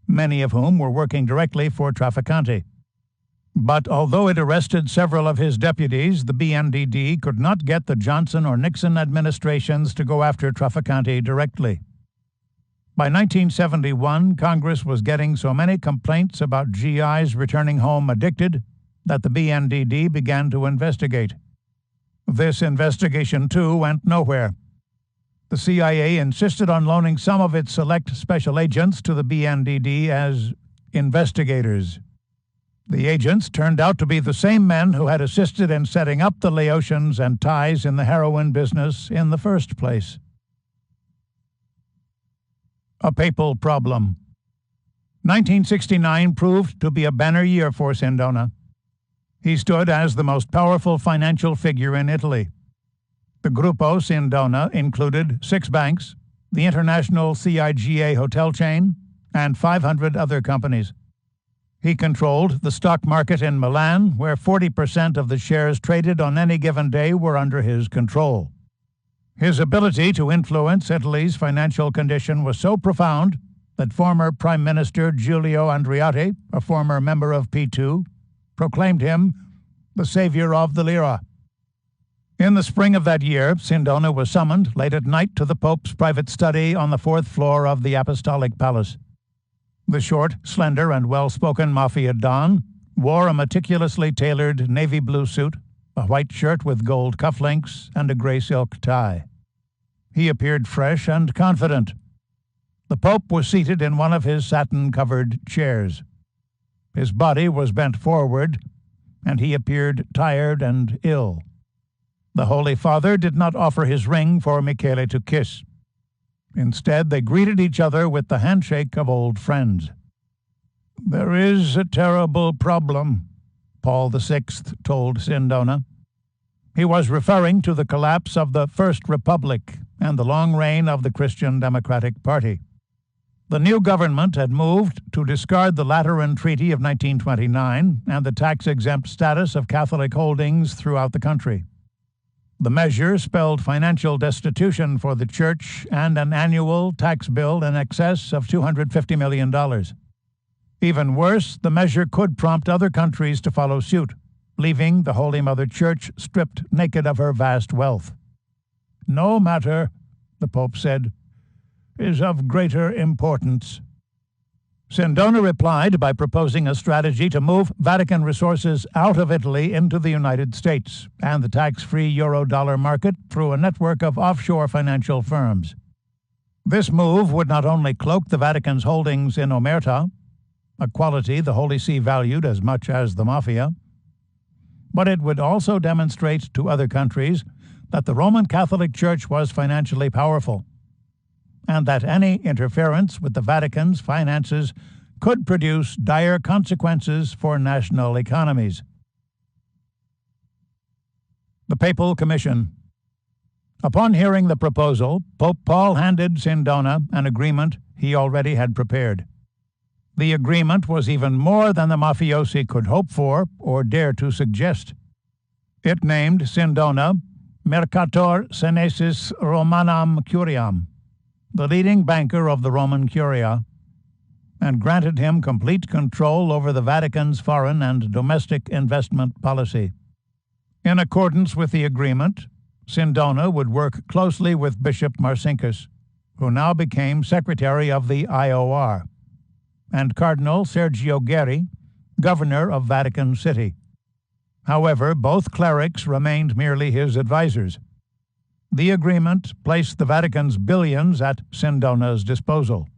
many of whom were working directly for Traficante. But although it arrested several of his deputies, the BNDD could not get the Johnson or Nixon administrations to go after Traficante directly. By 1971, Congress was getting so many complaints about GIs returning home addicted that the BNDD began to investigate. This investigation, too, went nowhere. The CIA insisted on loaning some of its select special agents to the BNDD as investigators. The agents turned out to be the same men who had assisted in setting up the Laotians and Thais in the heroin business in the first place. A papal problem. 1969 proved to be a banner year for Sindona. He stood as the most powerful financial figure in Italy. The Gruppo Sindona included 6 banks, the international CIGA hotel chain, and 500 other companies. He controlled the stock market in Milan, where 40% of the shares traded on any given day were under his control. His ability to influence Italy's financial condition was so profound that former Prime Minister Giulio Andreotti, a former member of P2, proclaimed him the savior of the lira. In the spring of that year, Sindona was summoned late at night to the Pope's private study on the 4th floor of the Apostolic Palace. The short, slender, and well-spoken Mafia Don wore a meticulously tailored navy blue suit, a white shirt with gold cufflinks, and a gray silk tie. He appeared fresh and confident. The Pope was seated in one of his satin-covered chairs. His body was bent forward, and he appeared tired and ill. The Holy Father did not offer his ring for Michele to kiss. Instead, they greeted each other with the handshake of old friends. "There is a terrible problem," Paul VI told Sindona. He was referring to the collapse of the First Republic and the long reign of the Christian Democratic Party. The new government had moved to discard the Lateran Treaty of 1929 and the tax-exempt status of Catholic holdings throughout the country. The measure spelled financial destitution for the Church and an annual tax bill in excess of $250 million. Even worse, the measure could prompt other countries to follow suit, leaving the Holy Mother Church stripped naked of her vast wealth. "No matter," the Pope said, "is of greater importance." Sindona replied by proposing a strategy to move Vatican resources out of Italy into the United States and the tax-free euro-dollar market through a network of offshore financial firms. This move would not only cloak the Vatican's holdings in omerta, a quality the Holy See valued as much as the Mafia, but it would also demonstrate to other countries that the Roman Catholic Church was financially powerful, and that any interference with the Vatican's finances could produce dire consequences for national economies. The Papal Commission. Upon hearing the proposal, Pope Paul handed Sindona an agreement he already had prepared. The agreement was even more than the mafiosi could hope for or dare to suggest. It named Sindona Mercator Senesis Romanam Curiam, the leading banker of the Roman Curia, and granted him complete control over the Vatican's foreign and domestic investment policy. In accordance with the agreement, Sindona would work closely with Bishop Marcinkus, who now became secretary of the IOR, and Cardinal Sergio Guerri, governor of Vatican City. However, both clerics remained merely his advisors. The agreement placed the Vatican's billions at Sindona's disposal.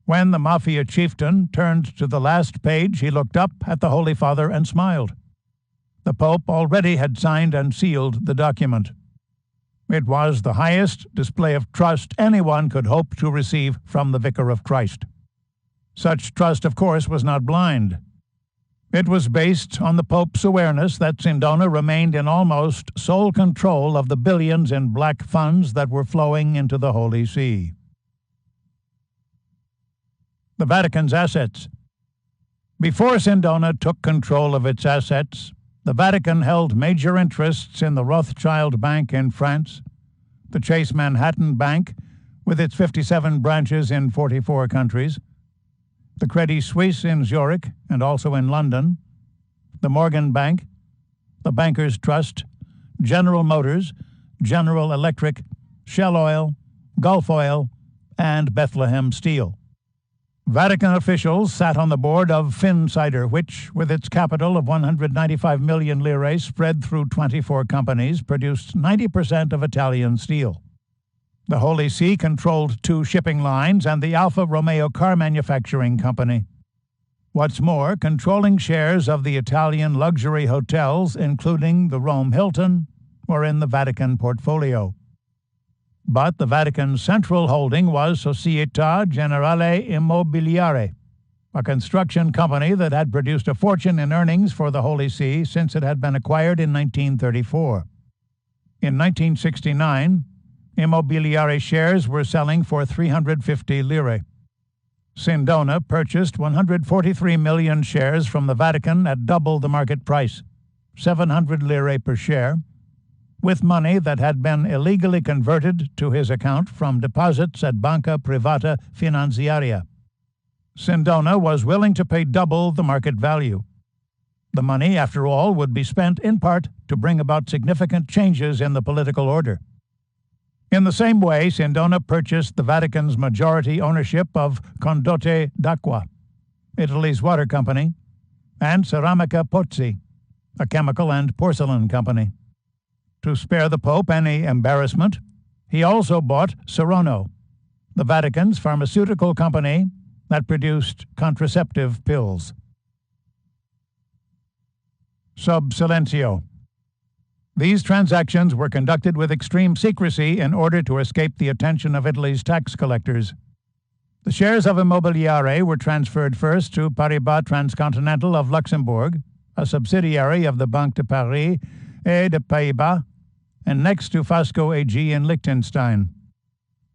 When the Mafia chieftain turned to the last page, he looked up at the Holy Father and smiled. The Pope already had signed and sealed the document. It was the highest display of trust anyone could hope to receive from the Vicar of Christ. Such trust, of course, was not blind. It was based on the Pope's awareness that Sindona remained in almost sole control of the billions in black funds that were flowing into the Holy See. The Vatican's assets. Before Sindona took control of its assets, the Vatican held major interests in the Rothschild Bank in France, the Chase Manhattan Bank, with its 57 branches in 44 countries, the Credit Suisse in Zurich and also in London, the Morgan Bank, the Bankers Trust, General Motors, General Electric, Shell Oil, Gulf Oil, and Bethlehem Steel. Vatican officials sat on the board of Fincider, which, with its capital of 195 million lire spread through 24 companies, produced 90% of Italian steel. The Holy See controlled 2 shipping lines and the Alfa Romeo car manufacturing company. What's more, controlling shares of the Italian luxury hotels, including the Rome Hilton, were in the Vatican portfolio. But the Vatican's central holding was Società Generale Immobiliare, a construction company that had produced a fortune in earnings for the Holy See since it had been acquired in 1934. In 1969, Immobiliare shares were selling for 350 lire. Sindona purchased 143 million shares from the Vatican at double the market price, 700 lire per share, with money that had been illegally converted to his account from deposits at Banca Privata Finanziaria. Sindona was willing to pay double the market value. The money, after all, would be spent in part to bring about significant changes in the political order. In the same way, Sindona purchased the Vatican's majority ownership of Condotte d'Acqua, Italy's water company, and Ceramica Pozzi, a chemical and porcelain company. To spare the Pope any embarrassment, he also bought Serono, the Vatican's pharmaceutical company that produced contraceptive pills. Sub silentio. These transactions were conducted with extreme secrecy in order to escape the attention of Italy's tax collectors. The shares of Immobiliare were transferred first to Paribas Transcontinental of Luxembourg, a subsidiary of the Banque de Paris, et de Pays-Bas, and next to Fasco AG in Liechtenstein.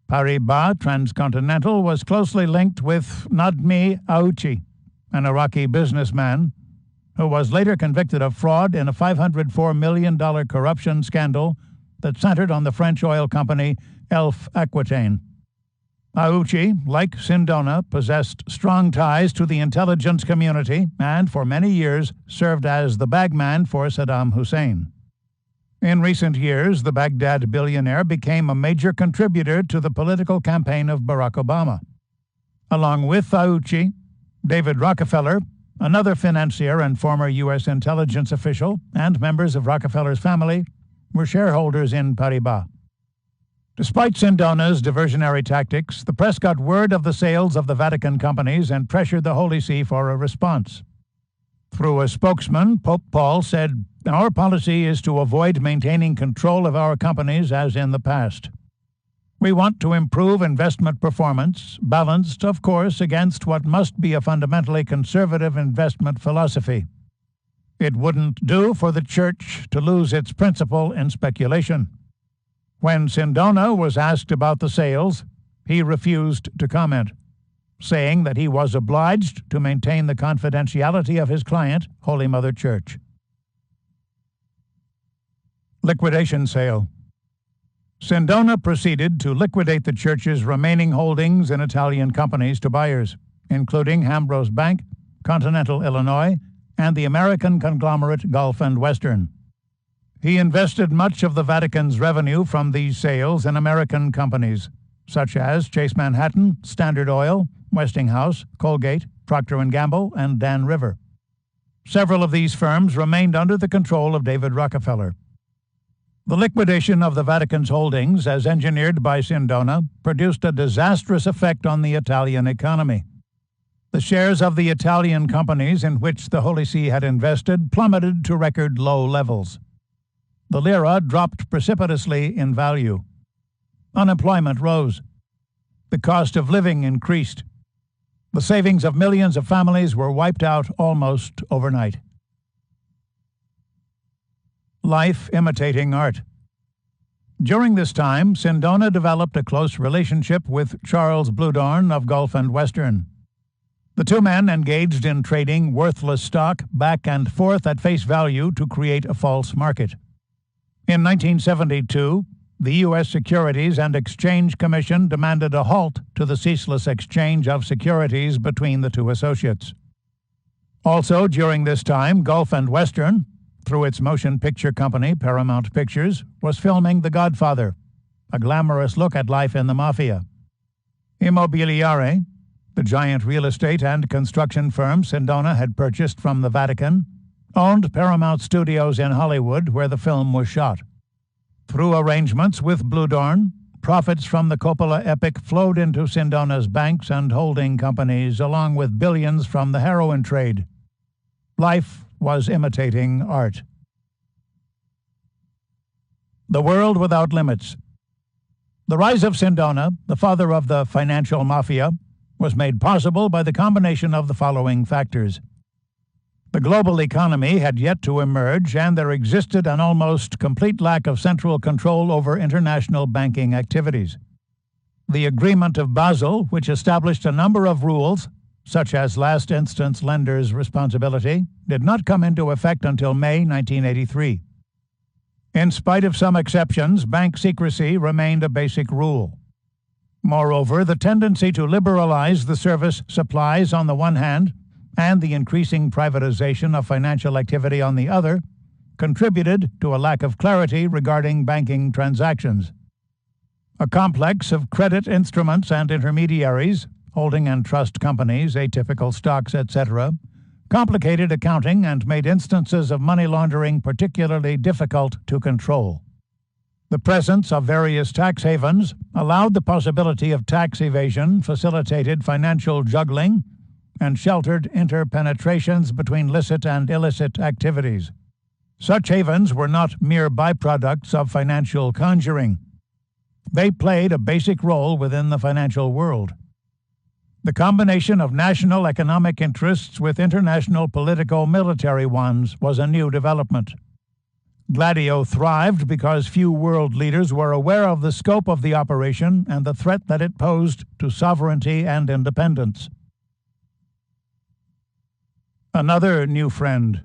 Paribas Transcontinental was closely linked with Nadmi Auchi, an Iraqi businessman who was later convicted of fraud in a $504 million corruption scandal that centered on the French oil company Elf Aquitaine. Auchi, like Sindona, possessed strong ties to the intelligence community and for many years served as the bagman for Saddam Hussein. In recent years, the Baghdad billionaire became a major contributor to the political campaign of Barack Obama. Along with Auchi, David Rockefeller, another financier and former U.S. intelligence official, and members of Rockefeller's family were shareholders in Paribas. Despite Sindona's diversionary tactics, the press got word of the sales of the Vatican companies and pressured the Holy See for a response. Through a spokesman, Pope Paul said, "Our policy is to avoid maintaining control of our companies as in the past. We want to improve investment performance, balanced, of course, against what must be a fundamentally conservative investment philosophy. It wouldn't do for the Church to lose its principle in speculation." When Sindona was asked about the sales, he refused to comment, saying that he was obliged to maintain the confidentiality of his client, Holy Mother Church. Liquidation sale. Sindona proceeded to liquidate the Church's remaining holdings in Italian companies to buyers, including Hambros Bank, Continental Illinois, and the American conglomerate Gulf and Western. He invested much of the Vatican's revenue from these sales in American companies, such as Chase Manhattan, Standard Oil, Westinghouse, Colgate, Procter & Gamble, and Dan River. Several of these firms remained under the control of David Rockefeller. The liquidation of the Vatican's holdings, as engineered by Sindona, produced a disastrous effect on the Italian economy. The shares of the Italian companies in which the Holy See had invested plummeted to record low levels. The lira dropped precipitously in value. Unemployment rose. The cost of living increased. The savings of millions of families were wiped out almost overnight. Life imitating art. During this time, Sindona developed a close relationship with Charles Bludorn of Gulf and Western. The two men engaged in trading worthless stock back and forth at face value to create a false market. In 1972, the U.S. Securities and Exchange Commission demanded a halt to the ceaseless exchange of securities between the two associates. Also during this time, Gulf and Western, through its motion picture company, Paramount Pictures, was filming The Godfather, a glamorous look at life in the mafia. Immobiliare, the giant real estate and construction firm Sindona had purchased from the Vatican, owned Paramount Studios in Hollywood where the film was shot. Through arrangements with Bludorn, profits from the Coppola epic flowed into Sindona's banks and holding companies, along with billions from the heroin trade. Life was imitating art. The world without limits. The rise of Sindona, the father of the financial mafia, was made possible by the combination of the following factors. The global economy had yet to emerge, and there existed an almost complete lack of central control over international banking activities. The Agreement of Basel, which established a number of rules, such as last instance lenders' responsibility, did not come into effect until May 1983. In spite of some exceptions, bank secrecy remained a basic rule. Moreover, the tendency to liberalize the service supplies on the one hand and the increasing privatization of financial activity on the other contributed to a lack of clarity regarding banking transactions. A complex of credit instruments and intermediaries, holding and trust companies, atypical stocks, etc., complicated accounting and made instances of money laundering particularly difficult to control. The presence of various tax havens allowed the possibility of tax evasion, facilitated financial juggling, and sheltered interpenetrations between licit and illicit activities. Such havens were not mere byproducts of financial conjuring. They played a basic role within the financial world. The combination of national economic interests with international political military ones was a new development. Gladio thrived because few world leaders were aware of the scope of the operation and the threat that it posed to sovereignty and independence. Another new friend.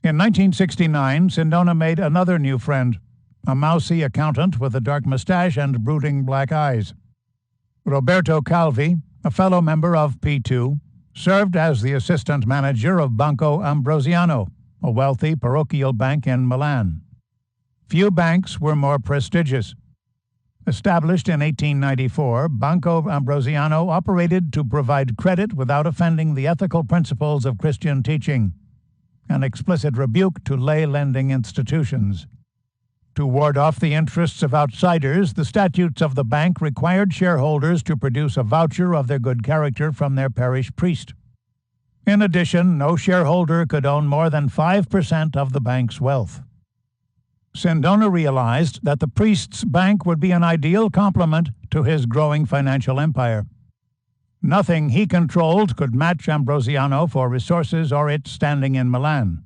In 1969, Sindona made another new friend, a mousy accountant with a dark mustache and brooding black eyes. Roberto Calvi, a fellow member of P2, served as the assistant manager of Banco Ambrosiano, a wealthy parochial bank in Milan. Few banks were more prestigious. Established in 1894, Banco Ambrosiano operated to provide credit without offending the ethical principles of Christian teaching, an explicit rebuke to lay lending institutions. To ward off the interests of outsiders, the statutes of the bank required shareholders to produce a voucher of their good character from their parish priest. In addition, no shareholder could own more than 5% of the bank's wealth. Sindona realized that the priest's bank would be an ideal complement to his growing financial empire. Nothing he controlled could match Ambrosiano for resources or its standing in Milan.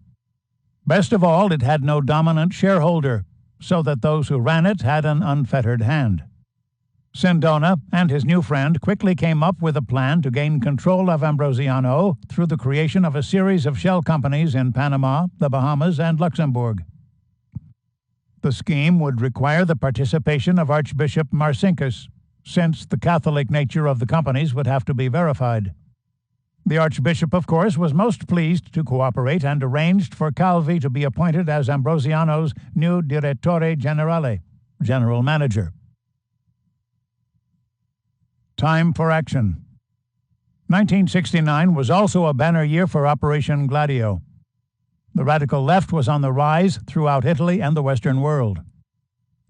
Best of all, it had no dominant shareholder, so that those who ran it had an unfettered hand. Sindona and his new friend quickly came up with a plan to gain control of Ambrosiano through the creation of a series of shell companies in Panama, the Bahamas, and Luxembourg. The scheme would require the participation of Archbishop Marcinkus, since the Catholic nature of the companies would have to be verified. The Archbishop, of course, was most pleased to cooperate and arranged for Calvi to be appointed as Ambrosiano's new Direttore Generale, general manager. Time for action. 1969 was also a banner year for Operation Gladio. The radical left was on the rise throughout Italy and the Western world.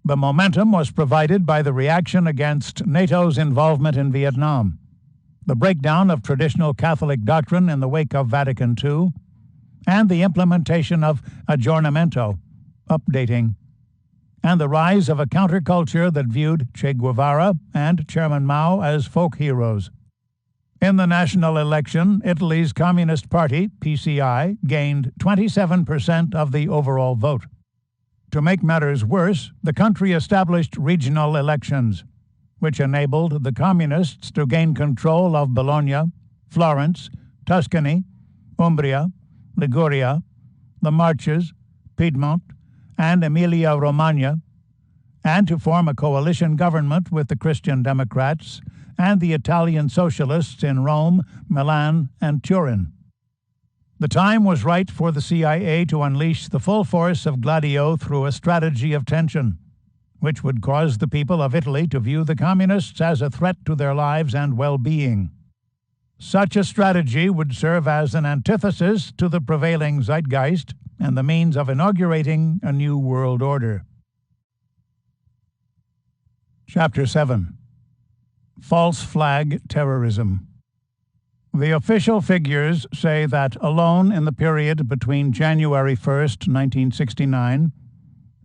The momentum was provided by the reaction against NATO's involvement in Vietnam, the breakdown of traditional Catholic doctrine in the wake of Vatican II, and the implementation of aggiornamento, updating, and the rise of a counterculture that viewed Che Guevara and Chairman Mao as folk heroes. In the national election, Italy's Communist Party, PCI, gained 27% of the overall vote. To make matters worse, the country established regional elections, which enabled the Communists to gain control of Bologna, Florence, Tuscany, Umbria, Liguria, the Marches, Piedmont, and Emilia-Romagna, and to form a coalition government with the Christian Democrats and the Italian Socialists in Rome, Milan, and Turin. The time was right for the CIA to unleash the full force of Gladio through a strategy of tension, which would cause the people of Italy to view the Communists as a threat to their lives and well-being. Such a strategy would serve as an antithesis to the prevailing zeitgeist and the means of inaugurating a new world order. Chapter 7. False Flag Terrorism. The official figures say that alone in the period between January 1st, 1969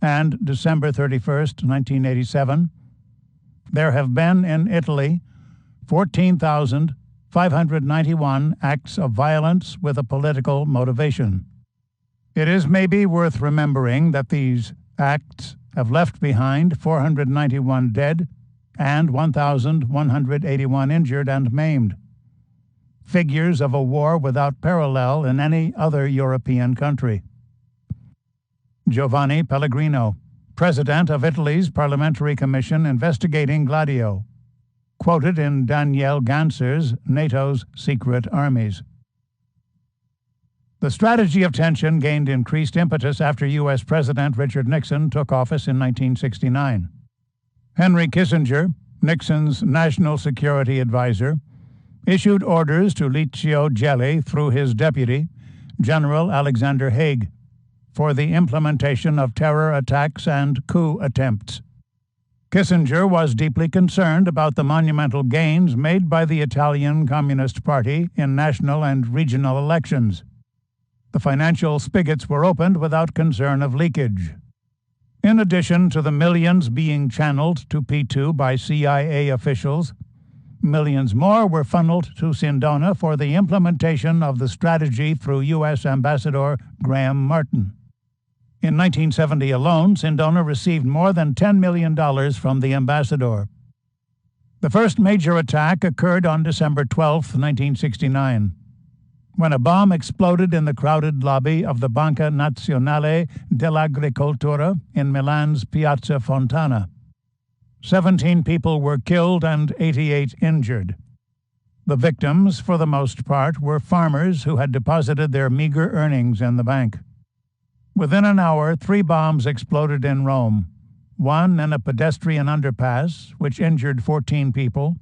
and December 31st, 1987, there have been in Italy 14,591 acts of violence with a political motivation. It is maybe worth remembering that these acts have left behind 491 dead and 1,181 injured and maimed, figures of a war without parallel in any other European country. Giovanni Pellegrino, president of Italy's Parliamentary Commission investigating Gladio, quoted in Daniel Ganser's NATO's Secret Armies. The strategy of tension gained increased impetus after U.S. President Richard Nixon took office in 1969. Henry Kissinger, Nixon's national security advisor, issued orders to Licio Gelli through his deputy, General Alexander Haig, for the implementation of terror attacks and coup attempts. Kissinger was deeply concerned about the monumental gains made by the Italian Communist Party in national and regional elections. The financial spigots were opened without concern of leakage. In addition to the millions being channeled to P2 by CIA officials, millions more were funneled to Sindona for the implementation of the strategy through U.S. Ambassador Graham Martin. In 1970 alone, Sindona received more than $10 million from the ambassador. The first major attack occurred on December 12, 1969, when a bomb exploded in the crowded lobby of the Banca Nazionale dell'Agricoltura in Milan's Piazza Fontana. 17 people were killed and 88 injured. The victims, for the most part, were farmers who had deposited their meager earnings in the bank. Within an hour, 3 bombs exploded in Rome, one in a pedestrian underpass, which injured 14 people,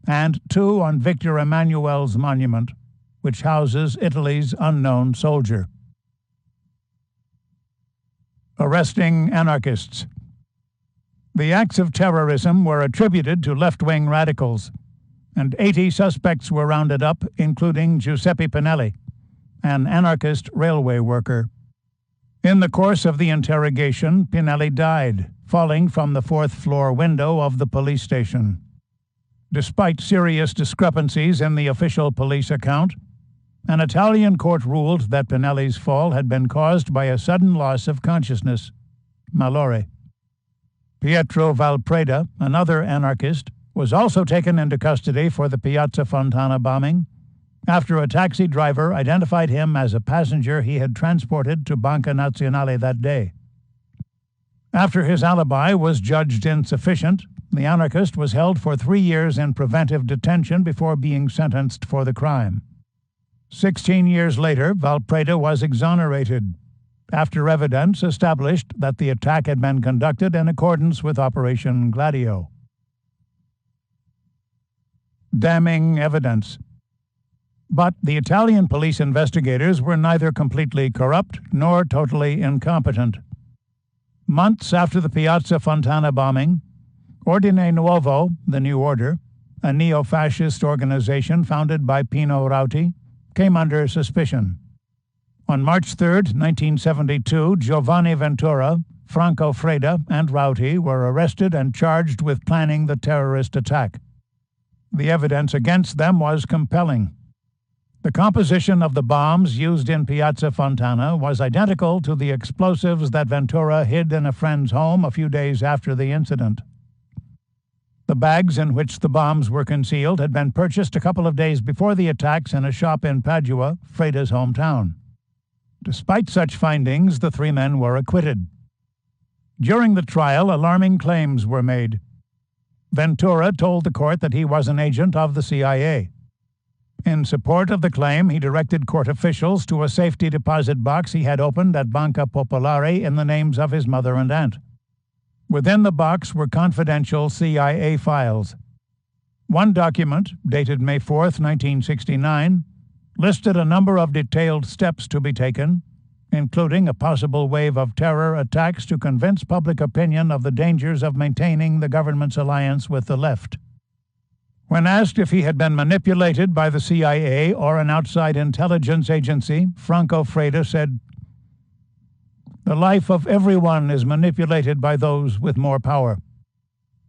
and 2 on Victor Emmanuel's monument, which houses Italy's unknown soldier. Arresting anarchists. The acts of terrorism were attributed to left-wing radicals, and 80 suspects were rounded up, including Giuseppe Pinelli, an anarchist railway worker. In the course of the interrogation, Pinelli died, falling from the 4th-floor window of the police station. Despite serious discrepancies in the official police account, an Italian court ruled that Pinelli's fall had been caused by a sudden loss of consciousness, malore. Pietro Valpreda, another anarchist, was also taken into custody for the Piazza Fontana bombing after a taxi driver identified him as a passenger he had transported to Banca Nazionale that day. After his alibi was judged insufficient, the anarchist was held for 3 years in preventive detention before being sentenced for the crime. 16 years later, Valpreda was exonerated after evidence established that the attack had been conducted in accordance with Operation Gladio. Damning evidence. But the Italian police investigators were neither completely corrupt nor totally incompetent. Months after the Piazza Fontana bombing, Ordine Nuovo, the New Order, a neo-fascist organization founded by Pino Rauti, came under suspicion. On March 3, 1972, Giovanni Ventura, Franco Freda, and Rauti were arrested and charged with planning the terrorist attack. The evidence against them was compelling. The composition of the bombs used in Piazza Fontana was identical to the explosives that Ventura hid in a friend's home a few days after the incident. The bags in which the bombs were concealed had been purchased a couple of days before the attacks in a shop in Padua, Freda's hometown. Despite such findings, the 3 men were acquitted. During the trial, alarming claims were made. Ventura told the court that he was an agent of the CIA. In support of the claim, he directed court officials to a safety deposit box he had opened at Banca Popolare in the names of his mother and aunt. Within the box were confidential CIA files. One document, dated May 4, 1969, listed a number of detailed steps to be taken, including a possible wave of terror attacks to convince public opinion of the dangers of maintaining the government's alliance with the left. When asked if he had been manipulated by the CIA or an outside intelligence agency, Franco Freda said, "The life of everyone is manipulated by those with more power.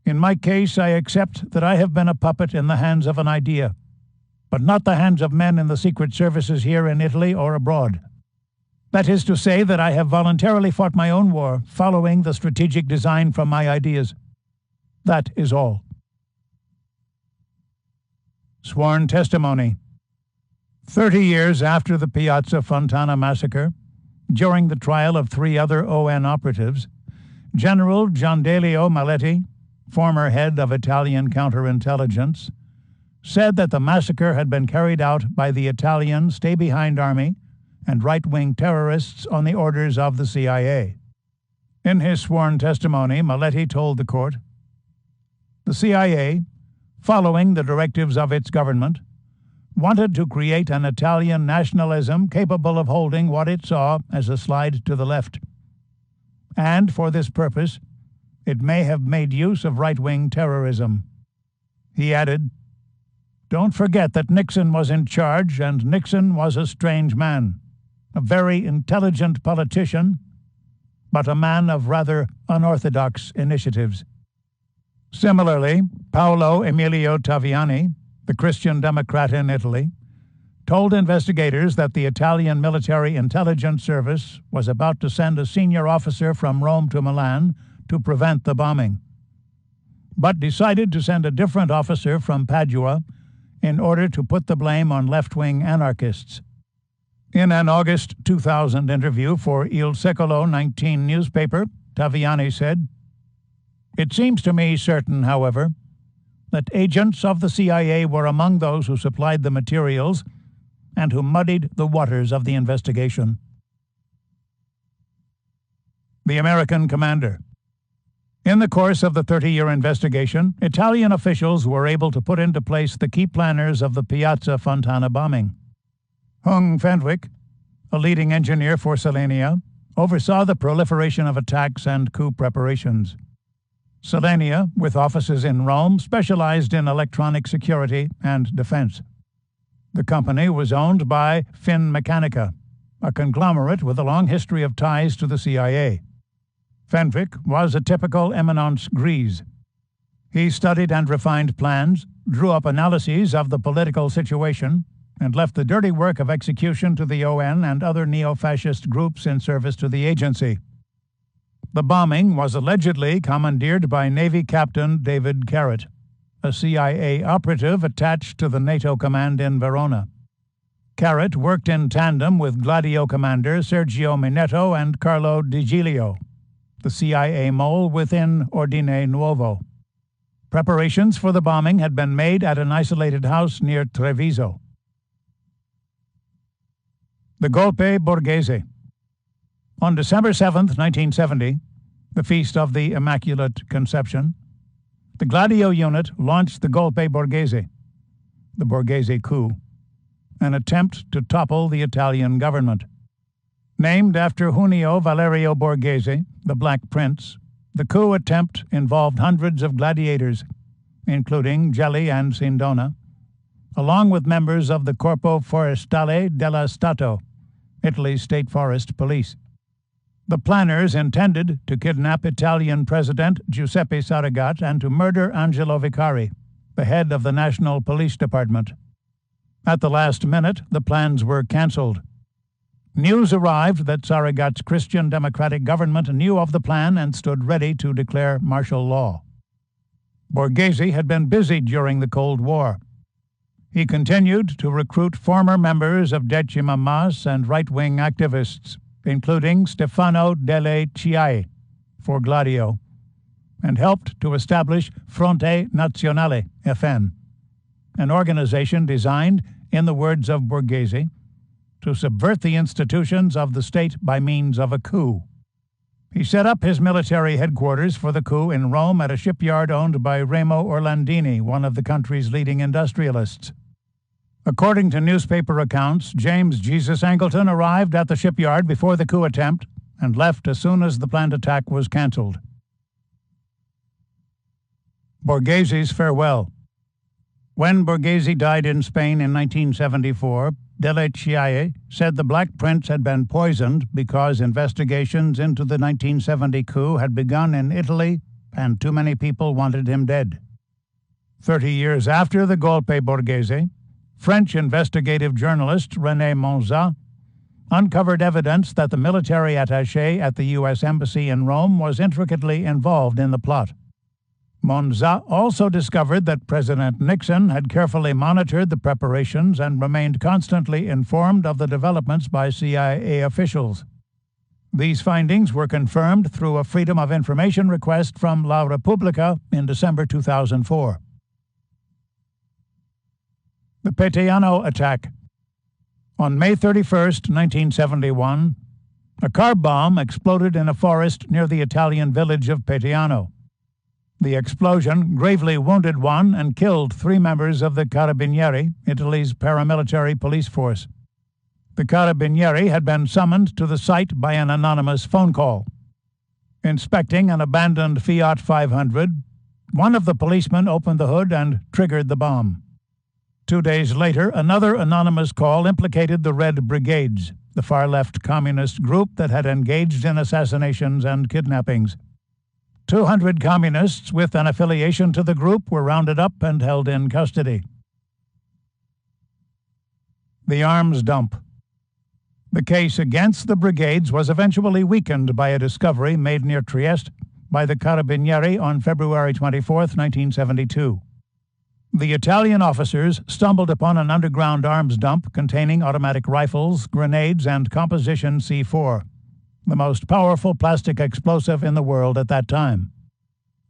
In my case, I accept that I have been a puppet in the hands of an idea, but not the hands of men in the secret services here in Italy or abroad. That is to say that I have voluntarily fought my own war, following the strategic design from my ideas. That is all." Sworn testimony. 30 years after the Piazza Fontana massacre, during the trial of 3 other ON operatives, General Giandelio Maletti, former head of Italian counterintelligence, said that the massacre had been carried out by the Italian stay-behind army and right-wing terrorists on the orders of the CIA. In his sworn testimony, Maletti told the court, "The CIA, following the directives of its government, wanted to create an Italian nationalism capable of holding what it saw as a slide to the left. And for this purpose, it may have made use of right-wing terrorism." He added, "Don't forget that Nixon was in charge, and Nixon was a strange man, a very intelligent politician, but a man of rather unorthodox initiatives." Similarly, Paolo Emilio Taviani, the Christian Democrat in Italy, told investigators that the Italian military intelligence service was about to send a senior officer from Rome to Milan to prevent the bombing, but decided to send a different officer from Padua in order to put the blame on left-wing anarchists. In an August 2000 interview for Il Secolo 19 newspaper, Taviani said, "It seems to me certain, however, that agents of the CIA were among those who supplied the materials and who muddied the waters of the investigation." The American commander. In the course of the 30-year investigation, Italian officials were able to put into place the key planners of the Piazza Fontana bombing. Hung Fenwick, a leading engineer for Selenia, oversaw the proliferation of attacks and coup preparations. Selenia, with offices in Rome, specialized in electronic security and defense. The company was owned by Finmeccanica, a conglomerate with a long history of ties to the CIA. Fenwick was a typical eminence grise. He studied and refined plans, drew up analyses of the political situation, and left the dirty work of execution to the ON and other neo-fascist groups in service to the agency. The bombing was allegedly commandeered by Navy Captain David Carrot, a CIA operative attached to the NATO command in Verona. Carrot worked in tandem with Gladio commander Sergio Minetto and Carlo Di Giglio, the CIA mole within Ordine Nuovo. Preparations for the bombing had been made at an isolated house near Treviso. The Golpe Borghese. On December 7, 1970, the feast of the Immaculate Conception, the Gladio unit launched the Golpe Borghese, the Borghese coup, an attempt to topple the Italian government. Named after Junio Valerio Borghese, the Black Prince, the coup attempt involved hundreds of gladiators, including Gelli and Sindona, along with members of the Corpo Forestale dello Stato, Italy's state forest police. The planners intended to kidnap Italian President Giuseppe Saragat and to murder Angelo Vicari, the head of the National Police Department. At the last minute, the plans were cancelled. News arrived that Saragat's Christian Democratic government knew of the plan and stood ready to declare martial law. Borghese had been busy during the Cold War. He continued to recruit former members of Decima Mas and right-wing activists, including Stefano delle Chiaie for Gladio, and helped to establish Fronte Nazionale, FN, an organization designed, in the words of Borghese, to subvert the institutions of the state by means of a coup. He set up his military headquarters for the coup in Rome at a shipyard owned by Remo Orlandini, one of the country's leading industrialists. According to newspaper accounts, James Jesus Angleton arrived at the shipyard before the coup attempt and left as soon as the planned attack was cancelled. Borghese's farewell. When Borghese died in Spain in 1974, Delle Chiaie said the Black Prince had been poisoned because investigations into the 1970 coup had begun in Italy and too many people wanted him dead. 30 years after the Golpe Borghese, French investigative journalist René Monza uncovered evidence that the military attaché at the U.S. Embassy in Rome was intricately involved in the plot. Monza also discovered that President Nixon had carefully monitored the preparations and remained constantly informed of the developments by CIA officials. These findings were confirmed through a Freedom of Information request from La Repubblica in December 2004. The Peteano attack. On May 31, 1971, a car bomb exploded in a forest near the Italian village of Peteano. The explosion gravely wounded one and killed 3 members of the Carabinieri, Italy's paramilitary police force. The Carabinieri had been summoned to the site by an anonymous phone call. Inspecting an abandoned Fiat 500, one of the policemen opened the hood and triggered the bomb. 2 days later, another anonymous call implicated the Red Brigades, the far-left communist group that had engaged in assassinations and kidnappings. 200 communists with an affiliation to the group were rounded up and held in custody. The arms dump. The case against the brigades was eventually weakened by a discovery made near Trieste by the Carabinieri on February 24, 1972. The Italian officers stumbled upon an underground arms dump containing automatic rifles, grenades, and composition C4, the most powerful plastic explosive in the world at that time.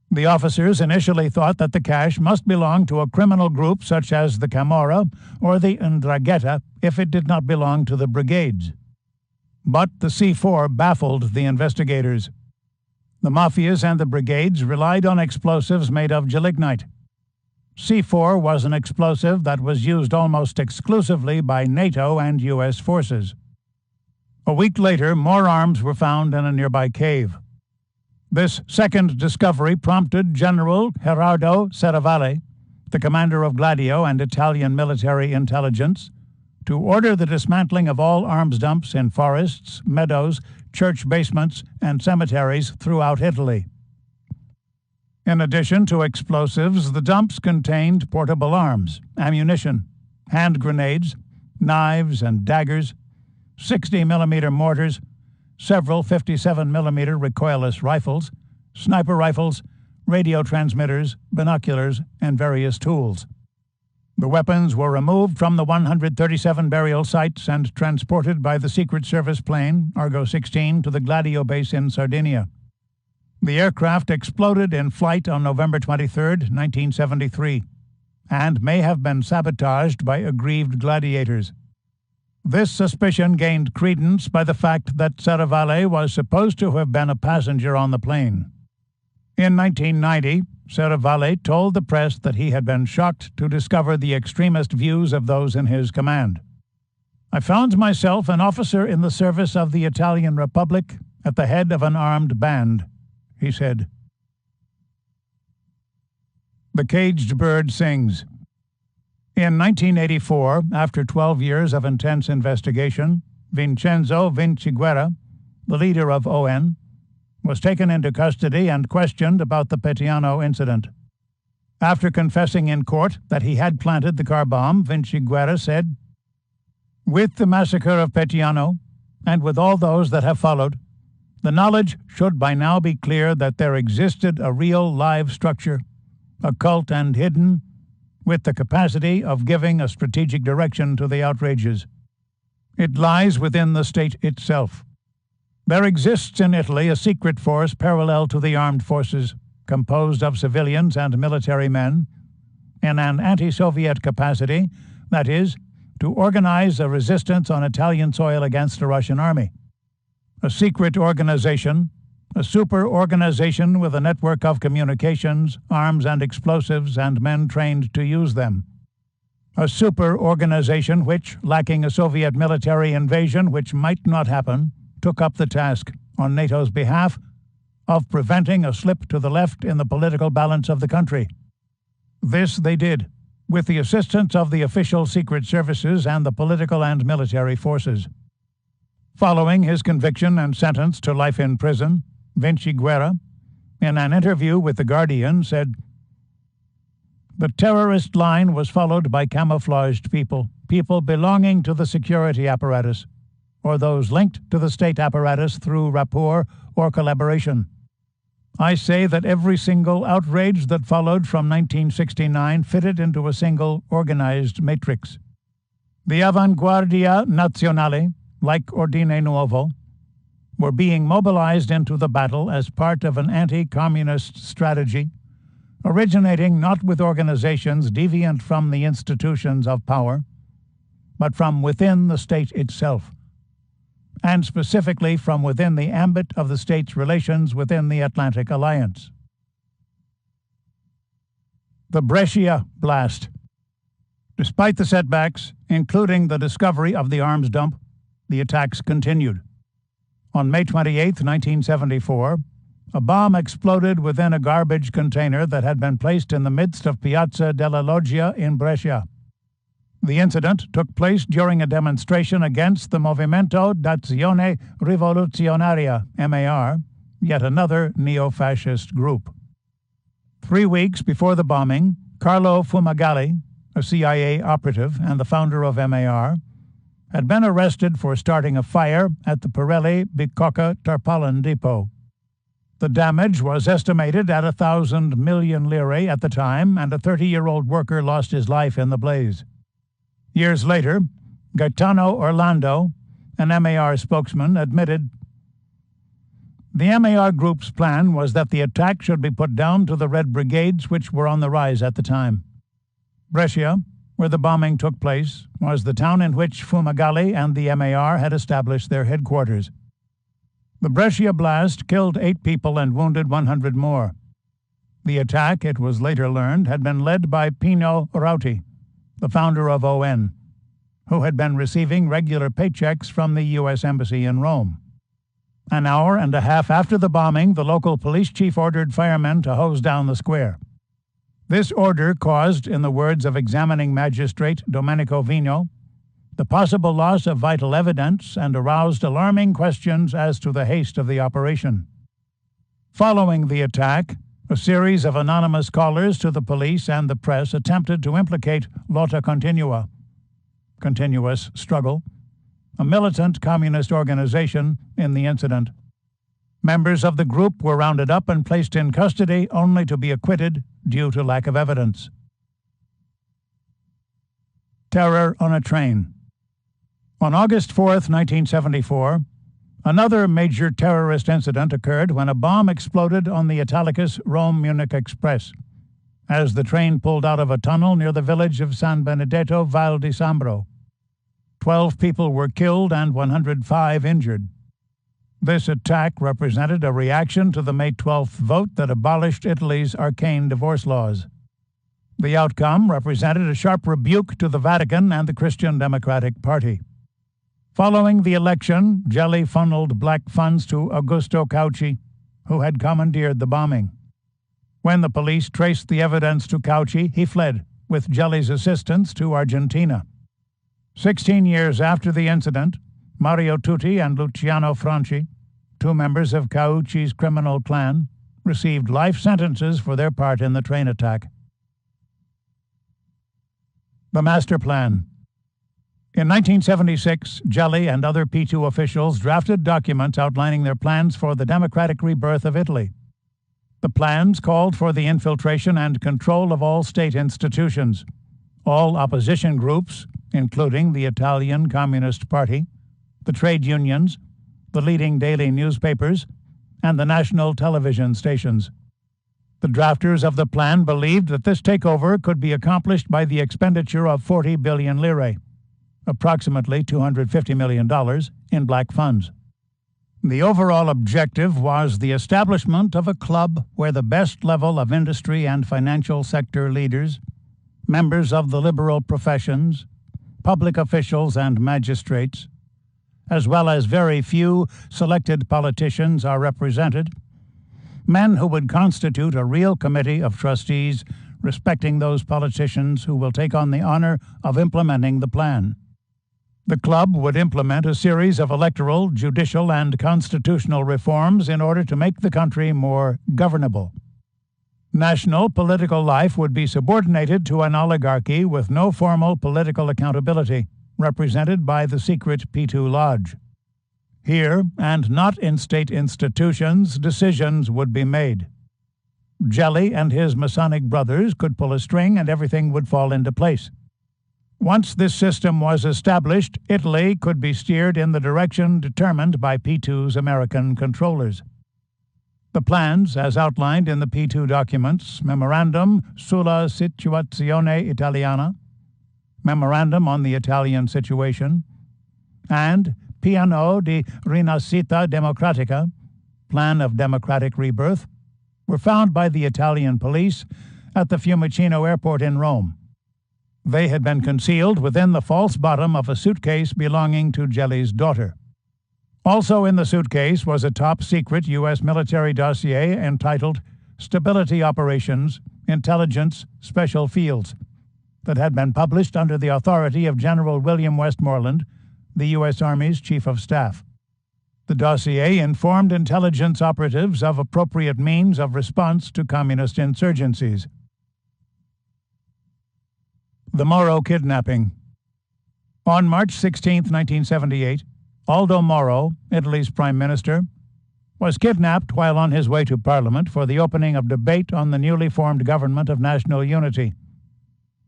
The officers initially thought that the cache must belong to a criminal group such as the Camorra or the 'Ndrangheta if it did not belong to the brigades. But the C4 baffled the investigators. The mafias and the brigades relied on explosives made of gelignite. C4 was an explosive that was used almost exclusively by NATO and U.S. forces. A week later, more arms were found in a nearby cave. This second discovery prompted General Gerardo Serravalle, the commander of Gladio and Italian military intelligence, to order the dismantling of all arms dumps in forests, meadows, church basements, and cemeteries throughout Italy. In addition to explosives, the dumps contained portable arms, ammunition, hand grenades, knives and daggers, 60mm mortars, several 57mm recoilless rifles, sniper rifles, radio transmitters, binoculars, and various tools. The weapons were removed from the 137 burial sites and transported by the Secret Service plane, Argo 16, to the Gladio base in Sardinia. The aircraft exploded in flight on November 23, 1973, and may have been sabotaged by aggrieved gladiators. This suspicion gained credence by the fact that Serravalle was supposed to have been a passenger on the plane. In 1990, Serravalle told the press that he had been shocked to discover the extremist views of those in his command. "I found myself an officer in the service of the Italian Republic at the head of an armed band," he said. The caged bird sings. In 1984, after 12 years of intense investigation, Vincenzo Vinciguerra, the leader of ON, was taken into custody and questioned about the Petiano incident. After confessing in court that he had planted the car bomb, Vinciguerra said, "With the massacre of Petiano, and with all those that have followed, the knowledge should by now be clear that there existed a real live structure, occult and hidden, with the capacity of giving a strategic direction to the outrages. It lies within the state itself. There exists in Italy a secret force parallel to the armed forces, composed of civilians and military men, in an anti-Soviet capacity, that is, to organize a resistance on Italian soil against the Russian army. A secret organization, a super-organization with a network of communications, arms and explosives, and men trained to use them. A super-organization which, lacking a Soviet military invasion which might not happen, took up the task, on NATO's behalf, of preventing a slip to the left in the political balance of the country. This they did, with the assistance of the official secret services and the political and military forces. Following his conviction and sentence to life in prison, Vinciguerra, in an interview with The Guardian, said, "The terrorist line was followed by camouflaged people belonging to the security apparatus, or those linked to the state apparatus through rapport or collaboration. I say that every single outrage that followed from 1969 fitted into a single organized matrix. The Avanguardia Nazionale, like Ordine Nuovo, were being mobilized into the battle as part of an anti-communist strategy, originating not with organizations deviant from the institutions of power, but from within the state itself, and specifically from within the ambit of the state's relations within the Atlantic Alliance." The Brescia blast. Despite the setbacks, including the discovery of the arms dump, the attacks continued. On May 28, 1974, a bomb exploded within a garbage container that had been placed in the midst of Piazza della Loggia in Brescia. The incident took place during a demonstration against the Movimento d'Azione Rivoluzionaria, MAR, yet another neo-fascist group. 3 weeks before the bombing, Carlo Fumagalli, a CIA operative and the founder of MAR, had been arrested for starting a fire at the Pirelli Bicocca tarpaulin depot. The damage was estimated at 1,000 million lire at the time, and a 30-year-old worker lost his life in the blaze. Years later, Gaetano Orlando, an MAR spokesman, admitted the MAR group's plan was that the attack should be put down to the Red Brigades, which were on the rise at the time. Brescia, where the bombing took place, was the town in which Fumagalli and the MAR had established their headquarters. The Brescia blast killed 8 people and wounded 100 more. The attack, it was later learned, had been led by Pino Rauti, the founder of ON, who had been receiving regular paychecks from the U.S. Embassy in Rome. An hour and a half after the bombing, the local police chief ordered firemen to hose down the square. This order caused, in the words of examining magistrate Domenico Vigno, the possible loss of vital evidence and aroused alarming questions as to the haste of the operation. Following the attack, a series of anonymous callers to the police and the press attempted to implicate Lotta Continua, continuous struggle, a militant communist organization, in the incident. Members of the group were rounded up and placed in custody only to be acquitted due to lack of evidence. Terror on a train. On August 4, 1974, another major terrorist incident occurred when a bomb exploded on the Italicus Rome-Munich Express as the train pulled out of a tunnel near the village of San Benedetto Val di Sambro. 12 people were killed and 105 injured. This attack represented a reaction to the May 12th vote that abolished Italy's arcane divorce laws. The outcome represented a sharp rebuke to the Vatican and the Christian Democratic Party. Following the election, Gelli funneled black funds to Augusto Cauci, who had commandeered the bombing. When the police traced the evidence to Cauci, he fled, with Gelli's assistance, to Argentina. 16 years after the incident, Mario Tutti and Luciano Franchi, 2 members of Cauci's criminal clan, received life sentences for their part in the train attack. The Master Plan. In 1976, Gelli and other P2 officials drafted documents outlining their plans for the democratic rebirth of Italy. The plans called for the infiltration and control of all state institutions, all opposition groups, including the Italian Communist Party, the trade unions, the leading daily newspapers, and the national television stations. The drafters of the plan believed that this takeover could be accomplished by the expenditure of 40 billion lire, approximately $250 million, in black funds. The overall objective was the establishment of a club where the best level of industry and financial sector leaders, members of the liberal professions, public officials and magistrates, as well as very few selected politicians are represented, men who would constitute a real committee of trustees respecting those politicians who will take on the honor of implementing the plan. The club would implement a series of electoral, judicial, and constitutional reforms in order to make the country more governable. National political life would be subordinated to an oligarchy with no formal political accountability, represented by the secret P2 Lodge. Here, and not in state institutions, decisions would be made. Gelli and his Masonic brothers could pull a string and everything would fall into place. Once this system was established, Italy could be steered in the direction determined by P2's American controllers. The plans, as outlined in the P2 documents, Memorandum sulla situazione italiana, Memorandum on the Italian Situation, and Piano di Rinascita Democratica, Plan of Democratic Rebirth, were found by the Italian police at the Fiumicino airport in Rome. They had been concealed within the false bottom of a suitcase belonging to Gelli's daughter. Also in the suitcase was a top-secret U.S. military dossier entitled Stability Operations, Intelligence, Special Fields, that had been published under the authority of General William Westmoreland, the U.S. Army's Chief of Staff. The dossier informed intelligence operatives of appropriate means of response to communist insurgencies. The Moro kidnapping. On March 16, 1978, Aldo Moro, Italy's prime minister, was kidnapped while on his way to Parliament for the opening of debate on the newly formed government of national unity,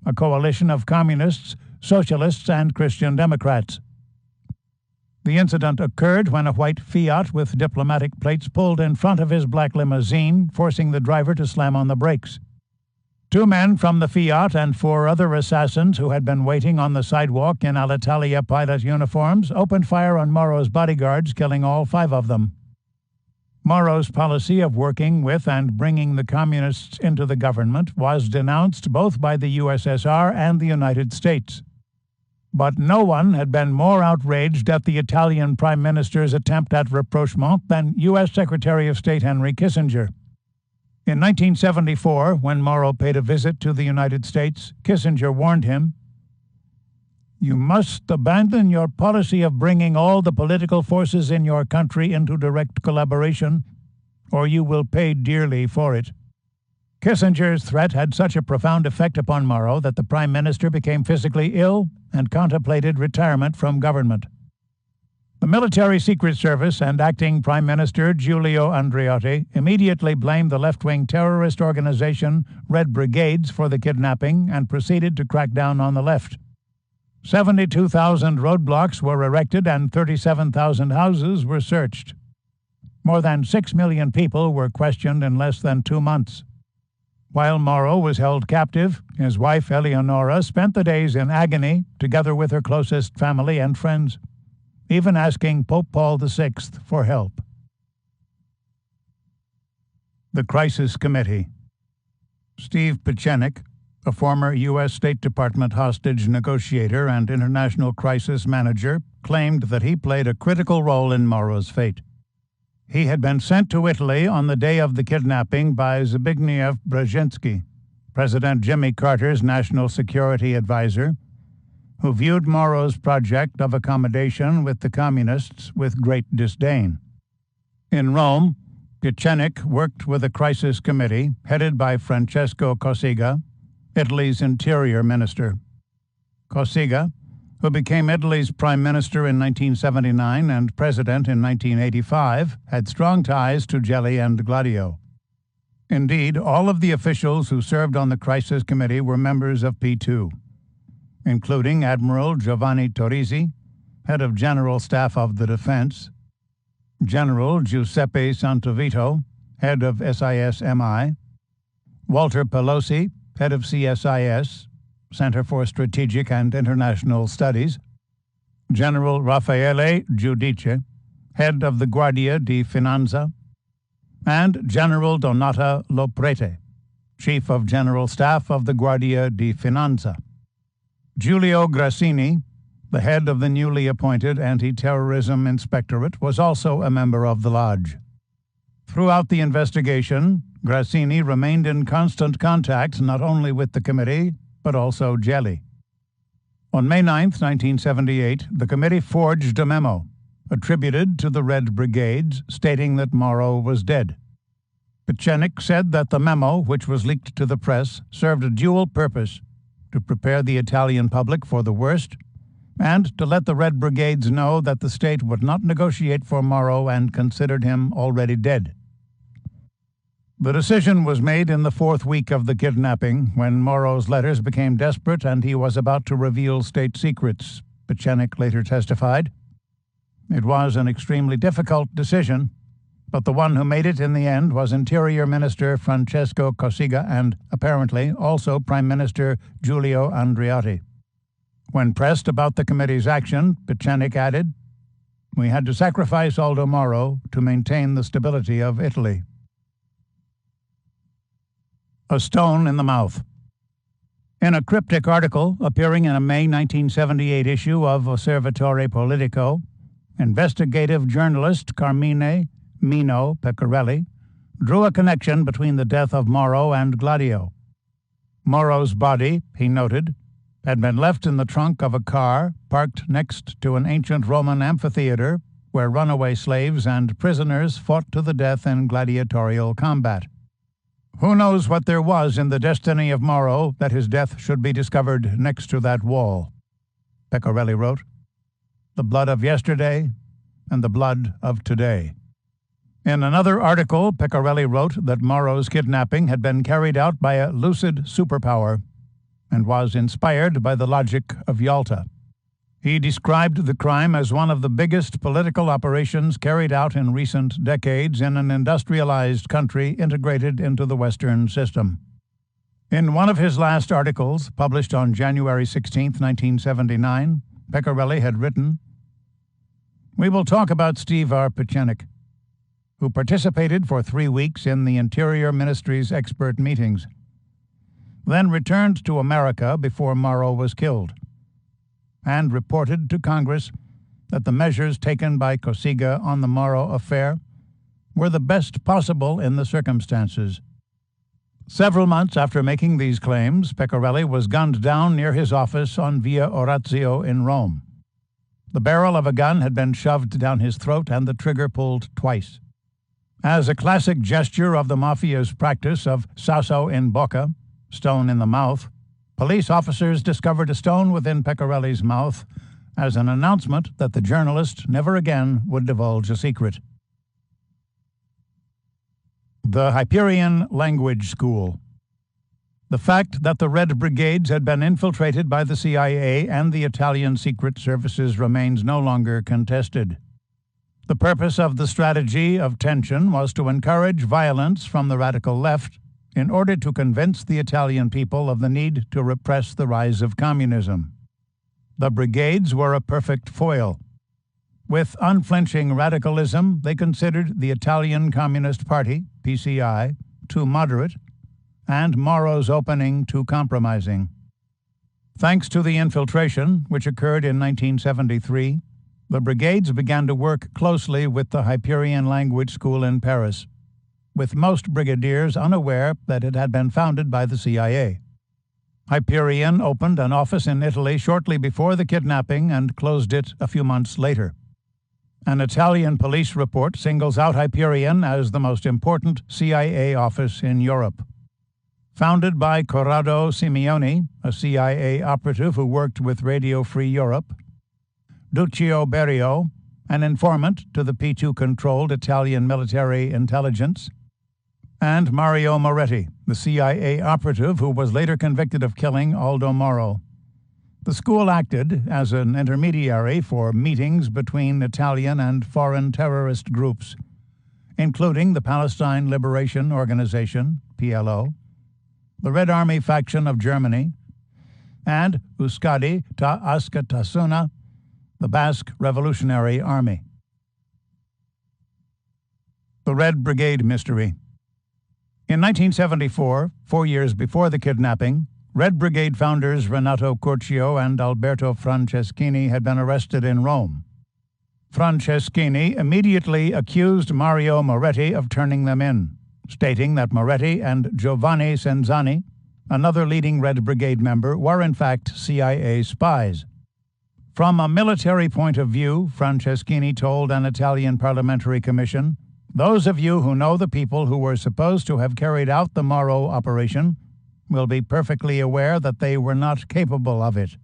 a coalition of communists, socialists, and Christian Democrats. The incident occurred when a white Fiat with diplomatic plates pulled in front of his black limousine, forcing the driver to slam on the brakes. 2 men from the Fiat and 4 other assassins who had been waiting on the sidewalk in Alitalia pilot uniforms opened fire on Moro's bodyguards, killing all 5 of them. Moro's policy of working with and bringing the communists into the government was denounced both by the USSR and the United States. But no one had been more outraged at the Italian Prime Minister's attempt at rapprochement than U.S. Secretary of State Henry Kissinger. In 1974, when Moro paid a visit to the United States, Kissinger warned him, "You must abandon your policy of bringing all the political forces in your country into direct collaboration, or you will pay dearly for it." Kissinger's threat had such a profound effect upon Moro that the Prime Minister became physically ill and contemplated retirement from government. The Military Secret Service and acting Prime Minister Giulio Andreotti immediately blamed the left-wing terrorist organization Red Brigades for the kidnapping and proceeded to crack down on the left. 72,000 roadblocks were erected and 37,000 houses were searched. More than 6 million people were questioned in less than 2 months. While Moro was held captive, his wife Eleonora spent the days in agony together with her closest family and friends, even asking Pope Paul VI for help. The Crisis Committee. Steve Pieczenik, a former U.S. State Department hostage negotiator and international crisis manager, claimed that he played a critical role in Moro's fate. He had been sent to Italy on the day of the kidnapping by Zbigniew Brzezinski, President Jimmy Carter's national security advisor, who viewed Moro's project of accommodation with the communists with great disdain. In Rome, Pieczenik worked with a crisis committee headed by Francesco Cossiga, Italy's interior minister. Cossiga, who became Italy's prime minister in 1979 and president in 1985, had strong ties to Gelli and Gladio. Indeed, all of the officials who served on the crisis committee were members of P2, including Admiral Giovanni Torrisi, head of General Staff of the Defense, General Giuseppe Santovito, head of SIS-MI, Walter Pelosi, head of CSIS, Center for Strategic and International Studies, General Raffaele Giudice, head of the Guardia di Finanza, and General Donata Loprete, Chief of General Staff of the Guardia di Finanza. Giulio Grassini, the head of the newly appointed Anti-Terrorism Inspectorate, was also a member of the lodge. Throughout the investigation, Grassini remained in constant contact not only with the committee, but also Gelli. On May 9, 1978, the committee forged a memo attributed to the Red Brigades stating that Moro was dead. Pieczenik said that the memo, which was leaked to the press, served a dual purpose: to prepare the Italian public for the worst, and to let the Red Brigades know that the state would not negotiate for Moro and considered him already dead. The decision was made in the 4th week of the kidnapping, when Moro's letters became desperate and he was about to reveal state secrets, Pieczenik later testified. It was an extremely difficult decision, but the one who made it in the end was Interior Minister Francesco Cossiga and, apparently, also Prime Minister Giulio Andreotti. When pressed about the committee's action, Pieczenik added, "We had to sacrifice Aldo Moro to maintain the stability of Italy." A stone in the mouth. In a cryptic article appearing in a May 1978 issue of Osservatore Politico, investigative journalist Carmine Mino Pecorelli drew a connection between the death of Moro and Gladio. Moro's body, he noted, had been left in the trunk of a car parked next to an ancient Roman amphitheater where runaway slaves and prisoners fought to the death in gladiatorial combat. Who knows what there was in the destiny of Moro that his death should be discovered next to that wall? Pecorelli wrote, "the blood of yesterday and the blood of today." In another article, Pecorelli wrote that Mauro's kidnapping had been carried out by a lucid superpower and was inspired by the logic of Yalta. He described the crime as one of the biggest political operations carried out in recent decades in an industrialized country integrated into the Western system. In one of his last articles, published on January 16, 1979, Pecorelli had written, "We will talk about Steve R. Pieczenik, who participated for 3 weeks in the Interior Ministry's expert meetings, then returned to America before Mauro was killed, and reported to Congress that the measures taken by Cossiga on the Mauro affair were the best possible in the circumstances." Several months after making these claims, Pecorelli was gunned down near his office on Via Orazio in Rome. The barrel of a gun had been shoved down his throat and the trigger pulled twice. As a classic gesture of the mafia's practice of sasso in bocca, stone in the mouth, police officers discovered a stone within Pecorelli's mouth as an announcement that the journalist never again would divulge a secret. The Hyperion Language School. The fact that the Red Brigades had been infiltrated by the CIA and the Italian secret services remains no longer contested. The purpose of the strategy of tension was to encourage violence from the radical left in order to convince the Italian people of the need to repress the rise of communism. The brigades were a perfect foil. With unflinching radicalism, they considered the Italian Communist Party, PCI, too moderate, and Mauro's opening too compromising. Thanks to the infiltration, which occurred in 1973, the brigades began to work closely with the Hyperion Language School in Paris, with most brigadiers unaware that it had been founded by the CIA. Hyperion opened an office in Italy shortly before the kidnapping and closed it a few months later. An Italian police report singles out Hyperion as the most important CIA office in Europe. Founded by Corrado Simeoni, a CIA operative who worked with Radio Free Europe, Duccio Berio, an informant to the P2-controlled Italian military intelligence, and Mario Moretti, the CIA operative who was later convicted of killing Aldo Moro. The school acted as an intermediary for meetings between Italian and foreign terrorist groups, including the Palestine Liberation Organization, PLO, the Red Army faction of Germany, and Euskadi ta Askatasuna, the Basque Revolutionary Army. The Red Brigade Mystery. In 1974, 4 years before the kidnapping, Red Brigade founders Renato Curcio and Alberto Franceschini had been arrested in Rome. Franceschini immediately accused Mario Moretti of turning them in, stating that Moretti and Giovanni Senzani, another leading Red Brigade member, were in fact CIA spies. From a military point of view, Franceschini told an Italian parliamentary commission, "Those of you who know the people who were supposed to have carried out the Mauro operation will be perfectly aware that they were not capable of it."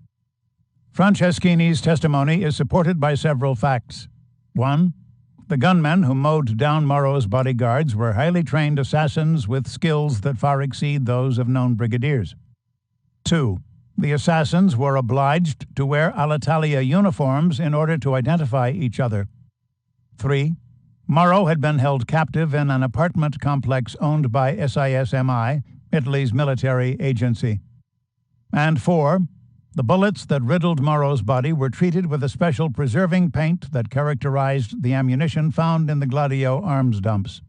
Franceschini's testimony is supported by several facts. 1. The gunmen who mowed down Mauro's bodyguards were highly trained assassins with skills that far exceed those of known brigadiers. 2. The assassins were obliged to wear Alitalia uniforms in order to identify each other. 3. Mauro had been held captive in an apartment complex owned by SISMI, Italy's military agency. And 4. The bullets that riddled Mauro's body were treated with a special preserving paint that characterized the ammunition found in the Gladio arms dumps.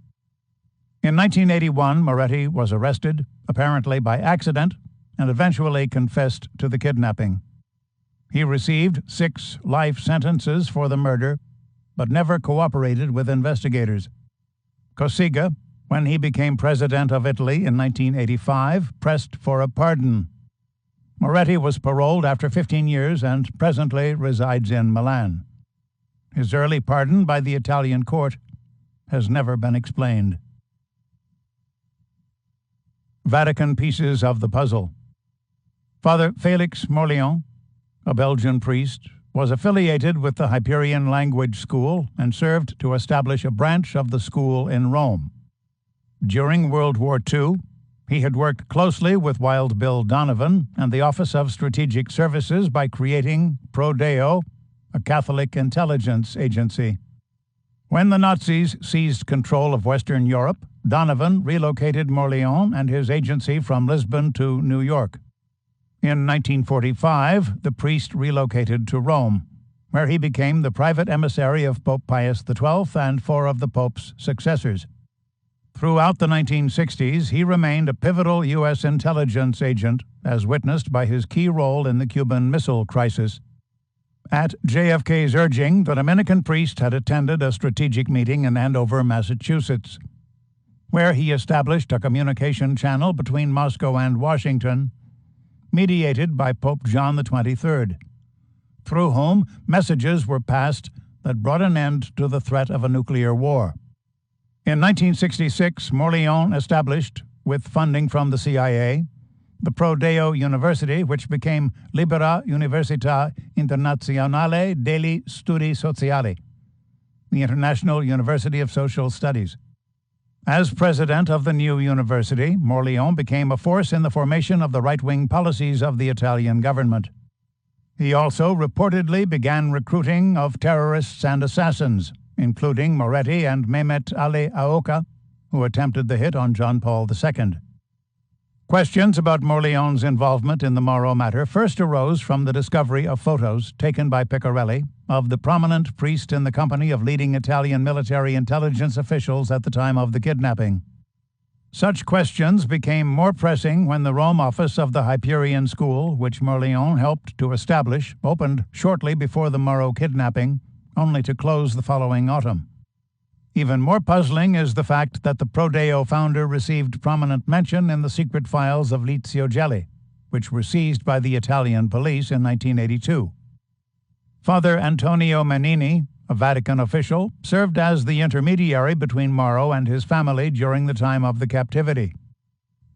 In 1981, Moretti was arrested, apparently by accident, and eventually confessed to the kidnapping. He received 6 life sentences for the murder, but never cooperated with investigators. Cossiga, when he became president of Italy in 1985, pressed for a pardon. Moretti was paroled after 15 years and presently resides in Milan. His early pardon by the Italian court has never been explained. Vatican pieces of the puzzle. Father Félix Morlion, a Belgian priest, was affiliated with the Hyperion Language School and served to establish a branch of the school in Rome. During World War II, he had worked closely with Wild Bill Donovan and the Office of Strategic Services by creating Pro Deo, a Catholic intelligence agency. When the Nazis seized control of Western Europe, Donovan relocated Morleon and his agency from Lisbon to New York. In 1945, the priest relocated to Rome, where he became the private emissary of Pope Pius XII and 4 of the Pope's successors. Throughout the 1960s, he remained a pivotal U.S. intelligence agent, as witnessed by his key role in the Cuban Missile Crisis. At JFK's urging, the Dominican priest had attended a strategic meeting in Andover, Massachusetts, where he established a communication channel between Moscow and Washington, mediated by Pope John XXIII, through whom messages were passed that brought an end to the threat of a nuclear war. In 1966, Morleon established, with funding from the CIA, the Pro Deo University, which became Libera Università Internazionale degli Studi Sociali, the International University of Social Studies. As president of the new university, Morleon became a force in the formation of the right-wing policies of the Italian government. He also reportedly began recruiting of terrorists and assassins, including Moretti and Mehmet Ali Aoka, who attempted the hit on John Paul II. Questions about Morleon's involvement in the Moro matter first arose from the discovery of photos taken by Piccarelli of the prominent priest in the company of leading Italian military intelligence officials at the time of the kidnapping. Such questions became more pressing when the Rome office of the Hyperion School, which Morleon helped to establish, opened shortly before the Moro kidnapping, only to close the following autumn. Even more puzzling is the fact that the Pro Deo founder received prominent mention in the secret files of Lizio Gelli, which were seized by the Italian police in 1982. Father Antonio Menini, a Vatican official, served as the intermediary between Moro and his family during the time of the captivity.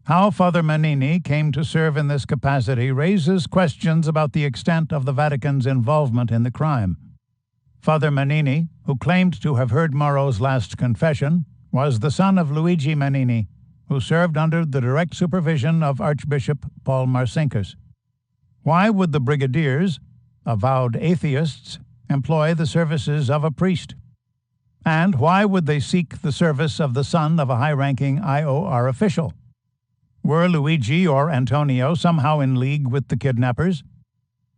How Father Menini came to serve in this capacity raises questions about the extent of the Vatican's involvement in the crime. Father Menini, who claimed to have heard Moro's last confession, was the son of Luigi Menini, who served under the direct supervision of Archbishop Paul Marcinkus. Why would the brigadiers, avowed atheists, employ the services of a priest? And why would they seek the service of the son of a high-ranking IOR official? Were Luigi or Antonio somehow in league with the kidnappers?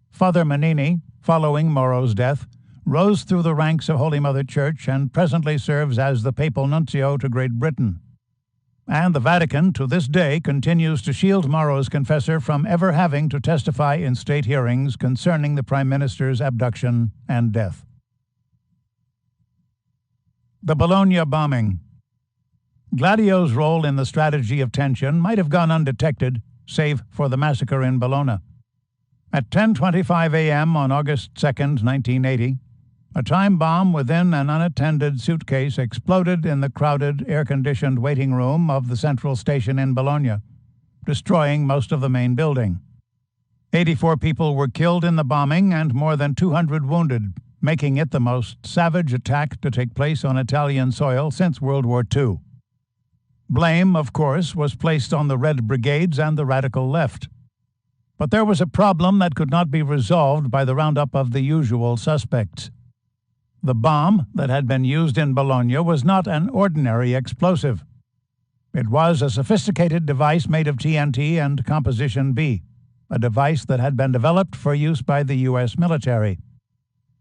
Father Menini, following Moro's death, rose through the ranks of Holy Mother Church and presently serves as the papal nuncio to Great Britain. And the Vatican, to this day, continues to shield Moro's confessor from ever having to testify in state hearings concerning the Prime Minister's abduction and death. The Bologna bombing. Gladio's role in the strategy of tension might have gone undetected, save for the massacre in Bologna. At 10:25 a.m. on August 2, 1980, a time bomb within an unattended suitcase exploded in the crowded, air-conditioned waiting room of the central station in Bologna, destroying most of the main building. 84 people were killed in the bombing and more than 200 wounded, making it the most savage attack to take place on Italian soil since World War II. Blame, of course, was placed on the Red Brigades and the radical left. But there was a problem that could not be resolved by the roundup of the usual suspects. The bomb that had been used in Bologna was not an ordinary explosive. It was a sophisticated device made of TNT and Composition B, a device that had been developed for use by the U.S. military.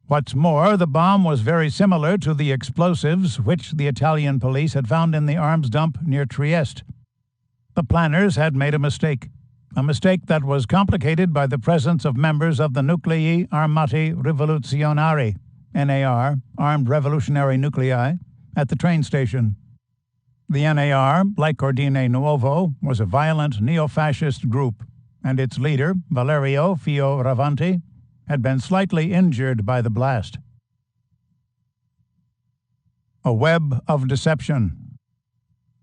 What's more, the bomb was very similar to the explosives which the Italian police had found in the arms dump near Trieste. The planners had made a mistake that was complicated by the presence of members of the Nuclei Armati Rivoluzionari, NAR, Armed Revolutionary Nuclei, at the train station. The NAR, like Ordine Nuovo, was a violent neo-fascist group, and its leader, Valerio Fioravanti, had been slightly injured by the blast. A web of deception.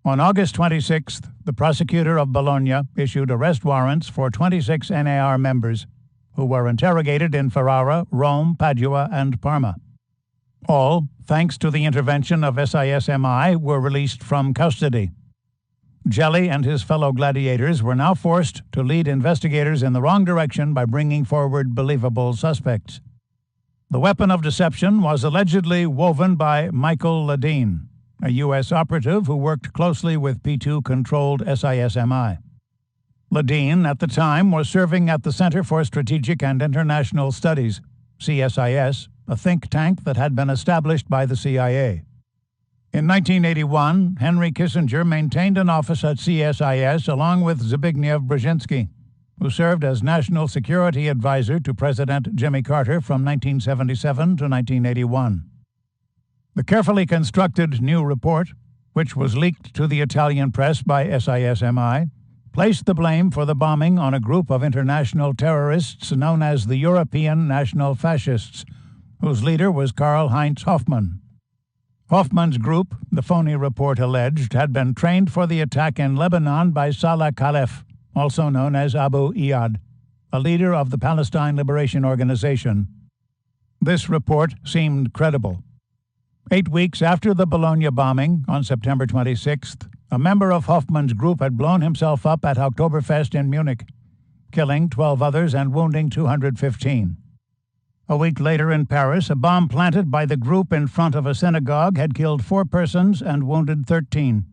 On August 26th, the prosecutor of Bologna issued arrest warrants for 26 NAR members who were interrogated in Ferrara, Rome, Padua, and Parma. All, thanks to the intervention of SIS-MI, were released from custody. Gelli and his fellow gladiators were now forced to lead investigators in the wrong direction by bringing forward believable suspects. The weapon of deception was allegedly woven by Michael Ledeen, a U.S. operative who worked closely with P2-controlled SIS-MI. Ledeen, at the time, was serving at the Center for Strategic and International Studies, CSIS, a think tank that had been established by the CIA. In 1981, Henry Kissinger maintained an office at CSIS along with Zbigniew Brzezinski, who served as National Security Advisor to President Jimmy Carter from 1977 to 1981. The carefully constructed new report, which was leaked to the Italian press by SIS-MI, placed the blame for the bombing on a group of international terrorists known as the European National Fascists, whose leader was Karl-Heinz Hoffmann. Hoffmann's group, the phony report alleged, had been trained for the attack in Lebanon by Salah Khalef, also known as Abu Iyad, a leader of the Palestine Liberation Organization. This report seemed credible. 8 weeks after the Bologna bombing, on September 26th, a member of Hoffmann's group had blown himself up at Oktoberfest in Munich, killing 12 others and wounding 215. A week later in Paris, a bomb planted by the group in front of a synagogue had killed 4 persons and wounded 13.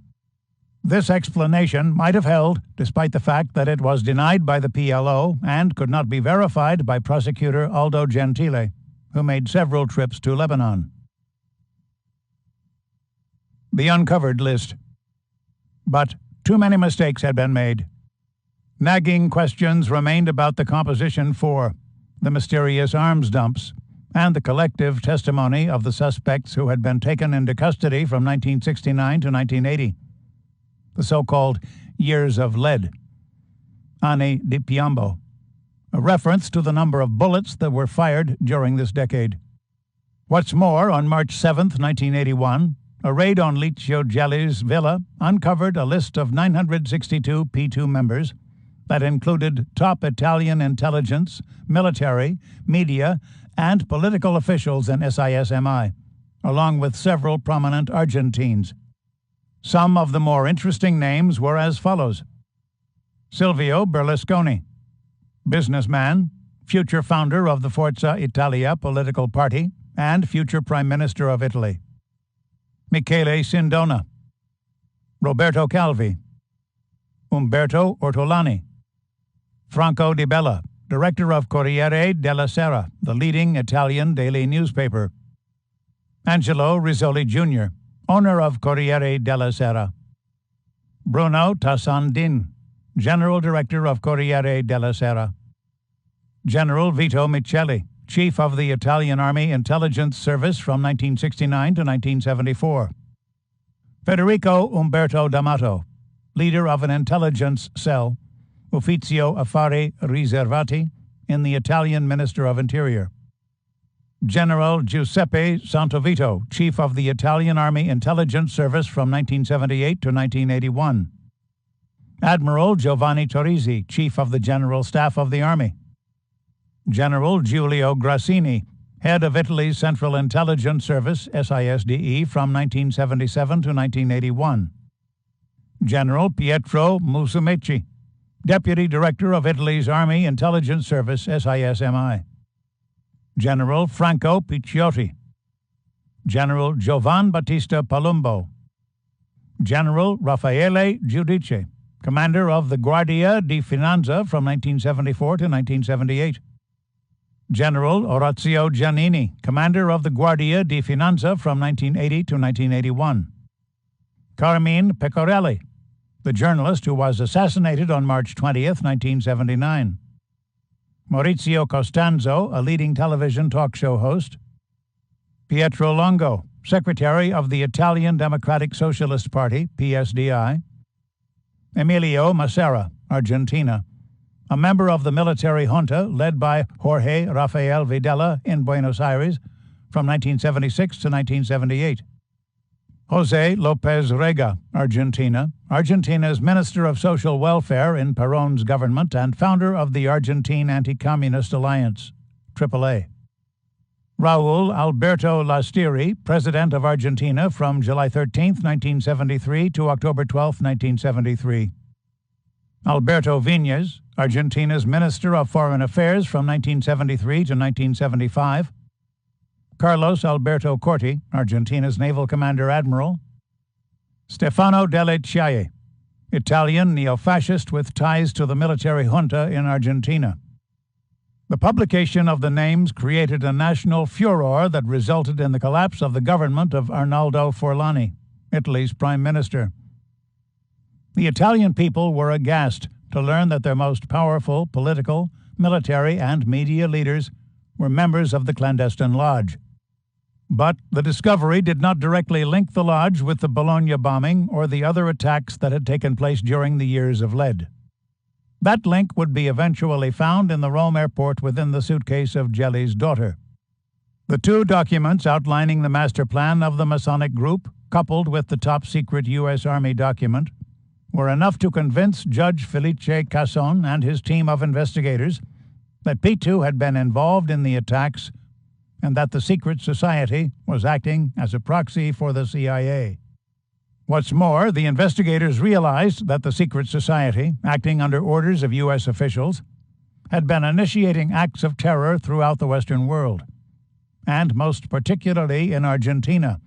This explanation might have held, despite the fact that it was denied by the PLO and could not be verified by prosecutor Aldo Gentile, who made several trips to Lebanon. The uncovered list. But too many mistakes had been made. Nagging questions remained about the composition for the mysterious arms dumps, and the collective testimony of the suspects who had been taken into custody from 1969 to 1980. The so-called years of lead, anni di piombo, a reference to the number of bullets that were fired during this decade. What's more, on March 7, 1981, a raid on Licio Gelli's villa uncovered a list of 962 P2 members that included top Italian intelligence, military, media, and political officials in SIS-MI, along with several prominent Argentines. Some of the more interesting names were as follows: Silvio Berlusconi, businessman, future founder of the Forza Italia political party, and future Prime Minister of Italy. Michele Sindona, Roberto Calvi, Umberto Ortolani, Franco Di Bella, director of Corriere della Sera, the leading Italian daily newspaper. Angelo Rizzoli Jr., owner of Corriere della Sera. Bruno Tassandin, general director of Corriere della Sera. General Vito Miceli, chief of the Italian Army Intelligence Service from 1969 to 1974. Federico Umberto D'Amato, leader of an intelligence cell, Ufficio Affari Riservati, in the Italian Minister of Interior. General Giuseppe Santovito, chief of the Italian Army Intelligence Service from 1978 to 1981. Admiral Giovanni Torrisi, chief of the General Staff of the Army. General Giulio Grassini, head of Italy's Central Intelligence Service, SISDE, from 1977 to 1981. General Pietro Musumeci, Deputy Director of Italy's Army Intelligence Service, SIS-MI. General Franco Picciotti. General Giovan Battista Palumbo. General Raffaele Giudice, commander of the Guardia di Finanza from 1974 to 1978. General Orazio Giannini, commander of the Guardia di Finanza from 1980 to 1981. Carmine Pecorelli, the journalist who was assassinated on March 20, 1979. Maurizio Costanzo, a leading television talk show host. Pietro Longo, secretary of the Italian Democratic Socialist Party, PSDI. Emilio Massera, Argentina, a member of the military junta led by Jorge Rafael Videla in Buenos Aires from 1976 to 1978. José López Rega, Argentina, Argentina's Minister of Social Welfare in Perón's government and founder of the Argentine Anti-Communist Alliance, AAA. Raúl Alberto Lastiri, President of Argentina from July 13, 1973 to October 12, 1973. Alberto Viñas, Argentina's Minister of Foreign Affairs from 1973 to 1975. Carlos Alberto Corti, Argentina's Naval Commander-Admiral. Stefano delle Chiaie, Italian neo-fascist with ties to the military junta in Argentina. The publication of the names created a national furor that resulted in the collapse of the government of Arnaldo Forlani, Italy's prime minister. The Italian people were aghast to learn that their most powerful political, military, and media leaders were members of the clandestine lodge. But the discovery did not directly link the lodge with the Bologna bombing or the other attacks that had taken place during the years of lead. That link would be eventually found in the Rome airport within the suitcase of Gelli's daughter. The two documents outlining the master plan of the Masonic group, coupled with the top-secret U.S. Army document, were enough to convince Judge Felice Casson and his team of investigators that P2 had been involved in the attacks and that the secret society was acting as a proxy for the CIA. What's more, the investigators realized that the secret society, acting under orders of U.S. officials, had been initiating acts of terror throughout the Western world, and most particularly in Argentina,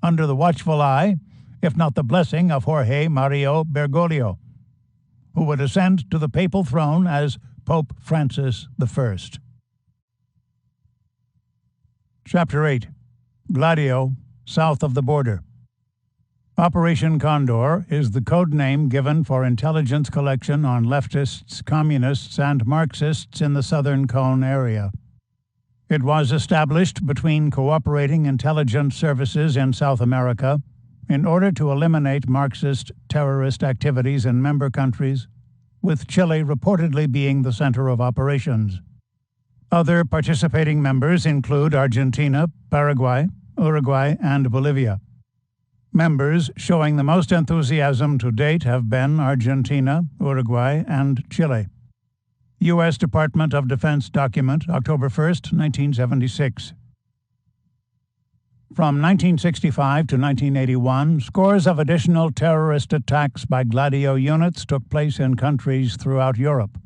under the watchful eye, if not the blessing, of Jorge Mario Bergoglio, who would ascend to the papal throne as Pope Francis I. Chapter 8. Gladio, south of the border. Operation Condor is the code name given for intelligence collection on leftists, communists, and Marxists in the Southern Cone area. It was established between cooperating intelligence services in South America in order to eliminate Marxist terrorist activities in member countries, with Chile reportedly being the center of operations. Other participating members include Argentina, Paraguay, Uruguay, and Bolivia. Members showing the most enthusiasm to date have been Argentina, Uruguay, and Chile. U.S. Department of Defense document, October 1, 1976. From 1965 to 1981, scores of additional terrorist attacks by Gladio units took place in countries throughout Europe.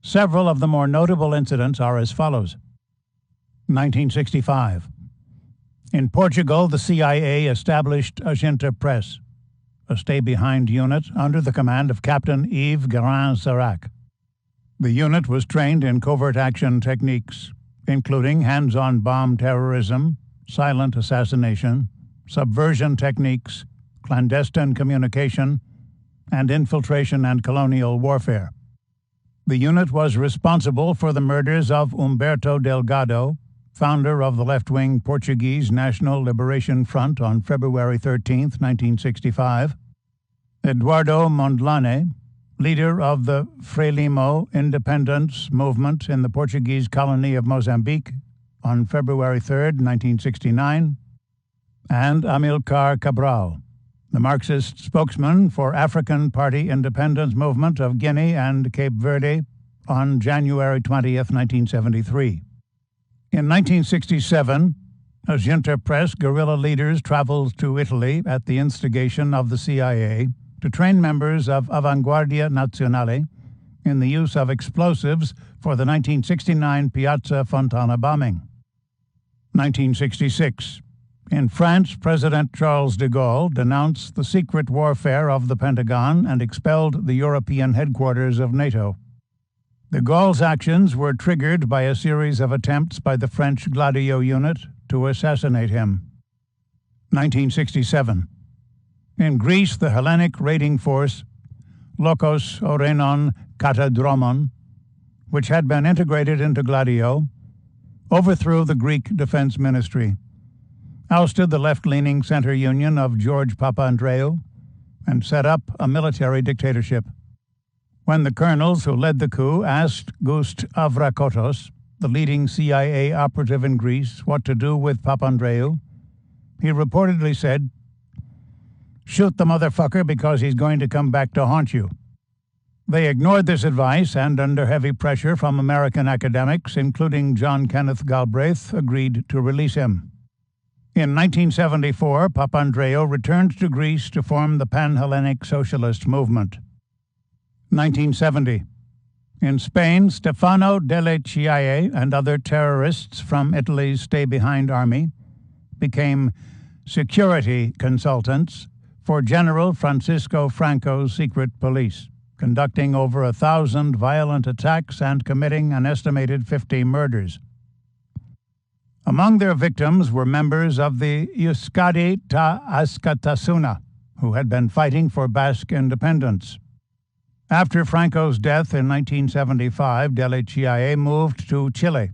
Several of the more notable incidents are as follows. 1965. In Portugal, the CIA established Agente Press, a stay-behind unit under the command of Captain Yves Guérin-Serac. The unit was trained in covert action techniques, including hands-on bomb terrorism, silent assassination, subversion techniques, clandestine communication, and infiltration and colonial warfare. The unit was responsible for the murders of Humberto Delgado, founder of the left-wing Portuguese National Liberation Front on February 13, 1965, Eduardo Mondlane, leader of the Frelimo independence movement in the Portuguese colony of Mozambique on February 3, 1969, and Amilcar Cabral, the Marxist spokesman for African Party Independence Movement of Guinea and Cape Verde on January 20, 1973. In 1967, Agente Press guerrilla leaders traveled to Italy at the instigation of the CIA to train members of Avanguardia Nazionale in the use of explosives for the 1969 Piazza Fontana bombing. 1966. In France, President Charles de Gaulle denounced the secret warfare of the Pentagon and expelled the European headquarters of NATO. De Gaulle's actions were triggered by a series of attempts by the French Gladio unit to assassinate him. 1967. In Greece, the Hellenic raiding force Lokos Orenon Katadromon, which had been integrated into Gladio, overthrew the Greek Defense Ministry, ousted the left-leaning center union of George Papandreou, and set up a military dictatorship. When the colonels who led the coup asked Gust Avrakotos, the leading CIA operative in Greece, what to do with Papandreou, he reportedly said, Shoot the motherfucker because he's going to come back to haunt you. They ignored this advice and, under heavy pressure from American academics, including John Kenneth Galbraith, agreed to release him. In 1974, Papandreou returned to Greece to form the Pan-Hellenic Socialist Movement. 1970. In Spain, Stefano delle Chiaie and other terrorists from Italy's stay-behind army became security consultants for General Francisco Franco's secret police, conducting over 1,000 violent attacks and committing an estimated 50 murders. Among their victims were members of the Euskadi ta Askatasuna, who had been fighting for Basque independence. After Franco's death in 1975, Delle Chiaie moved to Chile,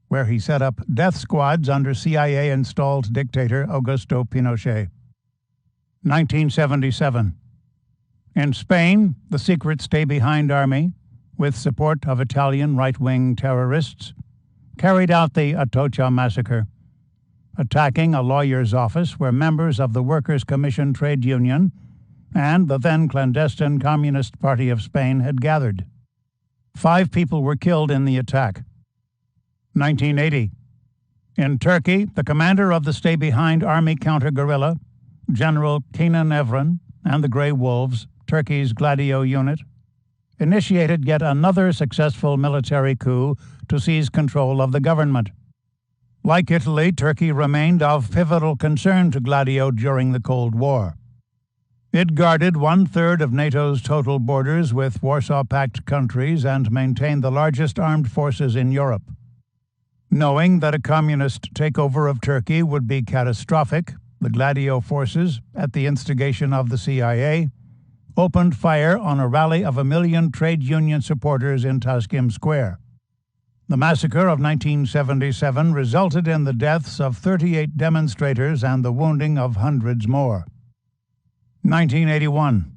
where he set up death squads under CIA-installed dictator Augusto Pinochet. 1977. In Spain, the secret stay-behind army, with support of Italian right-wing terrorists, carried out the Atocha massacre, attacking a lawyer's office where members of the Workers' Commission trade union and the then clandestine Communist Party of Spain had gathered. 5 people were killed in the attack. 1980. In Turkey, the commander of the stay-behind army counter-guerrilla, General Kenan Evren, and the Grey Wolves, Turkey's Gladio unit, initiated yet another successful military coup to seize control of the government. Like Italy, Turkey remained of pivotal concern to Gladio during the Cold War. It guarded 1/3 of NATO's total borders with Warsaw Pact countries and maintained the largest armed forces in Europe. Knowing that a communist takeover of Turkey would be catastrophic, the Gladio forces, at the instigation of the CIA, opened fire on a rally of 1 million trade union supporters in Taksim Square. The massacre of 1977 resulted in the deaths of 38 demonstrators and the wounding of hundreds more. 1981.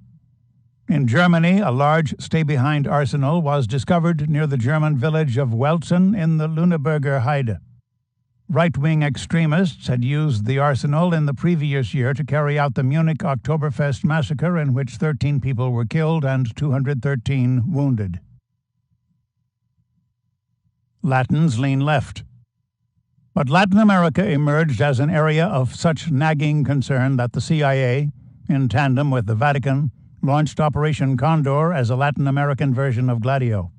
In Germany, a large stay-behind arsenal was discovered near the German village of Welzen in the Lüneburger Heide. Right-wing extremists had used the arsenal in the previous year to carry out the Munich Oktoberfest massacre, in which 13 people were killed and 213 wounded. Latins lean left. But Latin America emerged as an area of such nagging concern that the CIA, in tandem with the Vatican, launched Operation Condor as a Latin American version of Gladio.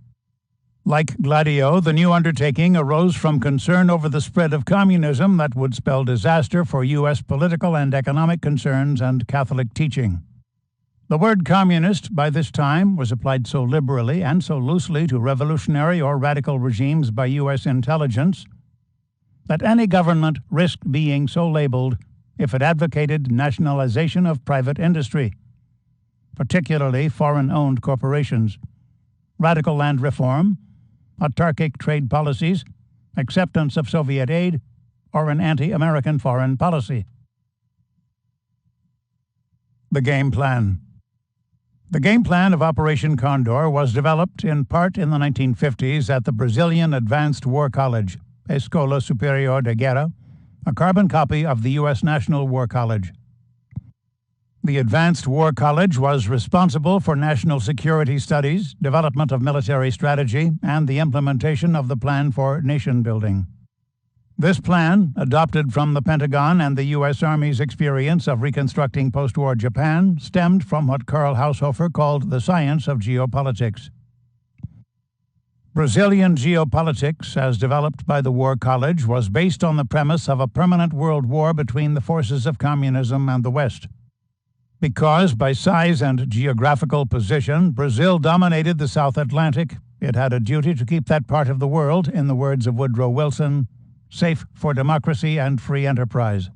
Like Gladio, the new undertaking arose from concern over the spread of communism that would spell disaster for U.S. political and economic concerns and Catholic teaching. The word communist, by this time, was applied so liberally and so loosely to revolutionary or radical regimes by U.S. intelligence that any government risked being so labeled if it advocated nationalization of private industry, particularly foreign-owned corporations, radical land reform, autarkic trade policies, acceptance of Soviet aid, or an anti-American foreign policy. The game plan. The game plan of Operation Condor was developed in part in the 1950s at the Brazilian Advanced War College, Escola Superior de Guerra, a carbon copy of the U.S. National War College. The Advanced War College was responsible for national security studies, development of military strategy, and the implementation of the plan for nation building. This plan, adopted from the Pentagon and the U.S. Army's experience of reconstructing post-war Japan, stemmed from what Karl Haushofer called the science of geopolitics. Brazilian geopolitics, as developed by the War College, was based on the premise of a permanent world war between the forces of communism and the West. Because, by size and geographical position, Brazil dominated the South Atlantic, it had a duty to keep that part of the world, in the words of Woodrow Wilson, safe for democracy and free enterprise.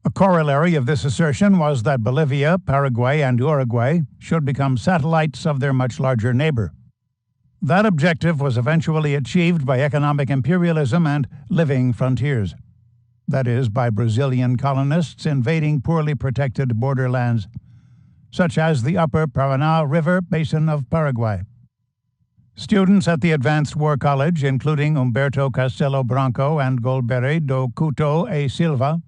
A corollary of this assertion was that Bolivia, Paraguay, and Uruguay should become satellites of their much larger neighbor. That objective was eventually achieved by economic imperialism and living frontiers. That is, by Brazilian colonists invading poorly protected borderlands, such as the upper Paraná River basin of Paraguay. Students at the Advanced War College, including Humberto Castelo Branco and Golbery do Couto e Silva,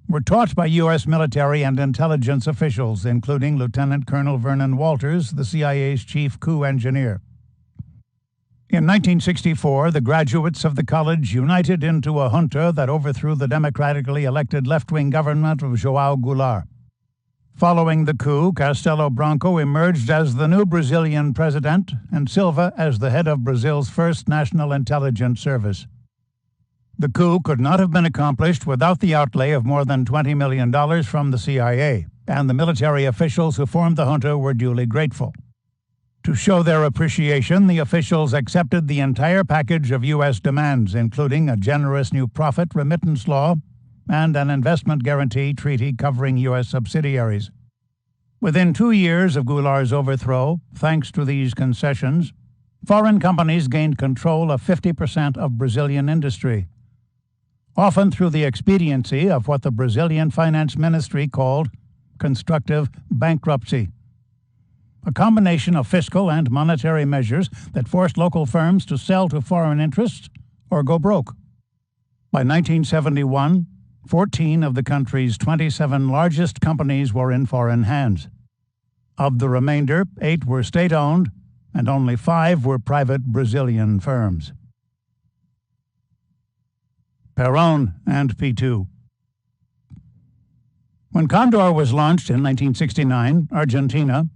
were taught by U.S. military and intelligence officials, including Lieutenant Colonel Vernon Walters, the CIA's chief coup engineer. In 1964, the graduates of the college united into a junta that overthrew the democratically elected left-wing government of João Goulart. Following the coup, Castelo Branco emerged as the new Brazilian president and Silva as the head of Brazil's first national intelligence service. The coup could not have been accomplished without the outlay of more than $20 million from the CIA, and the military officials who formed the junta were duly grateful. To show their appreciation, the officials accepted the entire package of U.S. demands, including a generous new profit remittance law and an investment guarantee treaty covering U.S. subsidiaries. Within 2 years of Goulart's overthrow, thanks to these concessions, foreign companies gained control of 50% of Brazilian industry, often through the expediency of what the Brazilian finance ministry called constructive bankruptcy, a combination of fiscal and monetary measures that forced local firms to sell to foreign interests or go broke. By 1971, 14 of the country's 27 largest companies were in foreign hands. Of the remainder, 8 were state-owned, and only 5 were private Brazilian firms. Perón and P2. When Condor was launched in 1969, Argentina,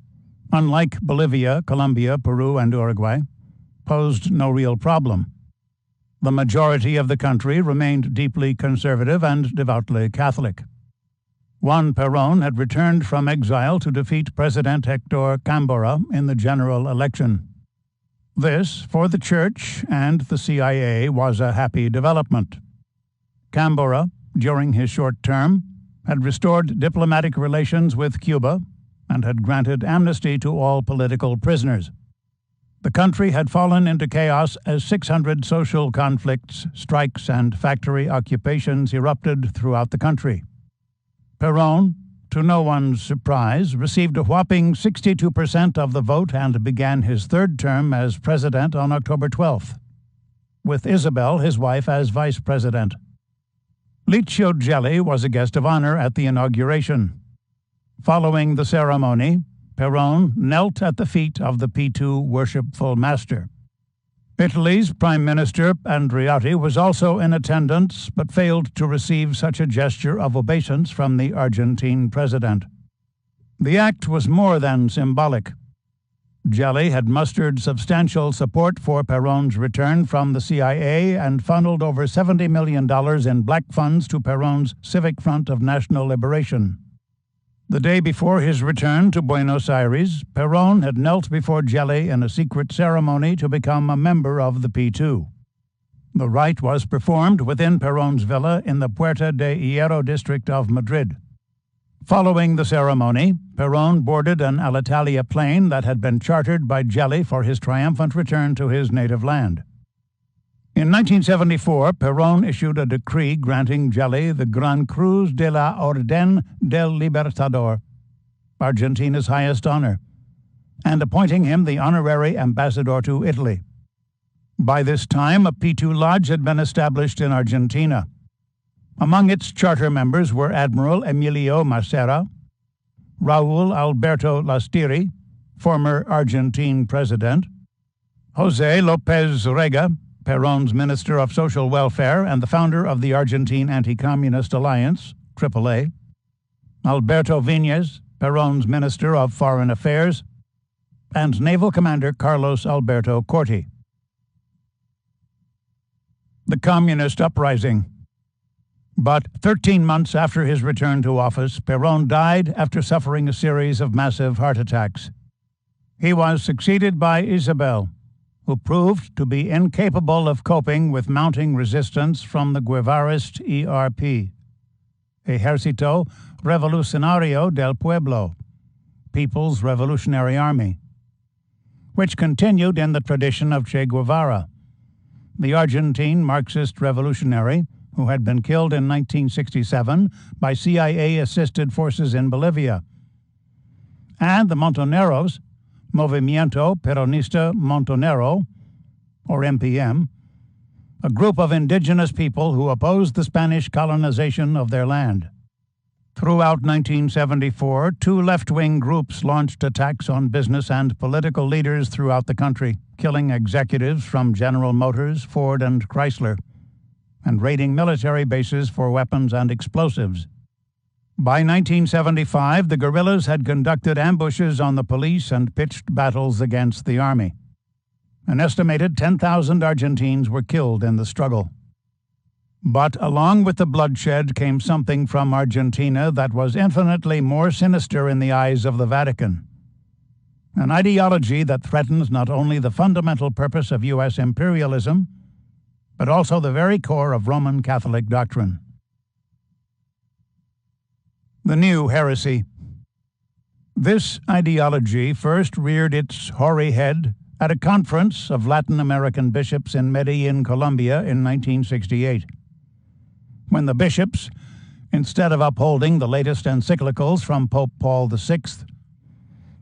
unlike Bolivia, Colombia, Peru, and Uruguay, posed no real problem. The majority of the country remained deeply conservative and devoutly Catholic. Juan Perón had returned from exile to defeat President Hector Cambora in the general election. This, for the Church and the CIA, was a happy development. Cambora, during his short term, had restored diplomatic relations with Cuba and had granted amnesty to all political prisoners. The country had fallen into chaos as 600 social conflicts, strikes, and factory occupations erupted throughout the country. Perón, to no one's surprise, received a whopping 62% of the vote and began his third term as president on October 12th, with Isabel, his wife, as vice president. Licio Gelli was a guest of honor at the inauguration. Following the ceremony, Perón knelt at the feet of the P2 worshipful master. Italy's Prime Minister Andreotti was also in attendance, but failed to receive such a gesture of obeisance from the Argentine president. The act was more than symbolic. Gelli had mustered substantial support for Perón's return from the CIA and funneled over $70 million in black funds to Perón's Civic Front of National Liberation. The day before his return to Buenos Aires, Perón had knelt before Gelli in a secret ceremony to become a member of the P2. The rite was performed within Perón's villa in the Puerta de Hierro district of Madrid. Following the ceremony, Perón boarded an Alitalia plane that had been chartered by Gelli for his triumphant return to his native land. In 1974, Perón issued a decree granting Gelli the Gran Cruz de la Orden del Libertador, Argentina's highest honor, and appointing him the honorary ambassador to Italy. By this time, a P2 lodge had been established in Argentina. Among its charter members were Admiral Emilio Massera, Raúl Alberto Lastiri, former Argentine president, José López Rega, Perón's Minister of Social Welfare and the founder of the Argentine Anti-Communist Alliance, AAA, Alberto Viñez, Perón's Minister of Foreign Affairs, and Naval Commander Carlos Alberto Corti. The Communist Uprising. But 13 months after his return to office, Perón died after suffering a series of massive heart attacks. He was succeeded by Isabel, who proved to be incapable of coping with mounting resistance from the Guevarist ERP, Ejército Revolucionario del Pueblo, People's Revolutionary Army, which continued in the tradition of Che Guevara, the Argentine Marxist revolutionary who had been killed in 1967 by CIA-assisted forces in Bolivia, and the Montoneros, Movimiento Peronista Montonero, or MPM, a group of indigenous people who opposed the Spanish colonization of their land. Throughout 1974, two left-wing groups launched attacks on business and political leaders throughout the country, killing executives from General Motors, Ford, and Chrysler, and raiding military bases for weapons and explosives. By 1975, the guerrillas had conducted ambushes on the police and pitched battles against the army. An estimated 10,000 Argentines were killed in the struggle. But along with the bloodshed came something from Argentina that was infinitely more sinister in the eyes of the Vatican. An ideology that threatens not only the fundamental purpose of U.S. imperialism, but also the very core of Roman Catholic doctrine. The new heresy. This ideology first reared its hoary head at a conference of Latin American bishops in Medellin, Colombia in 1968. When the bishops, instead of upholding the latest encyclicals from Pope Paul VI,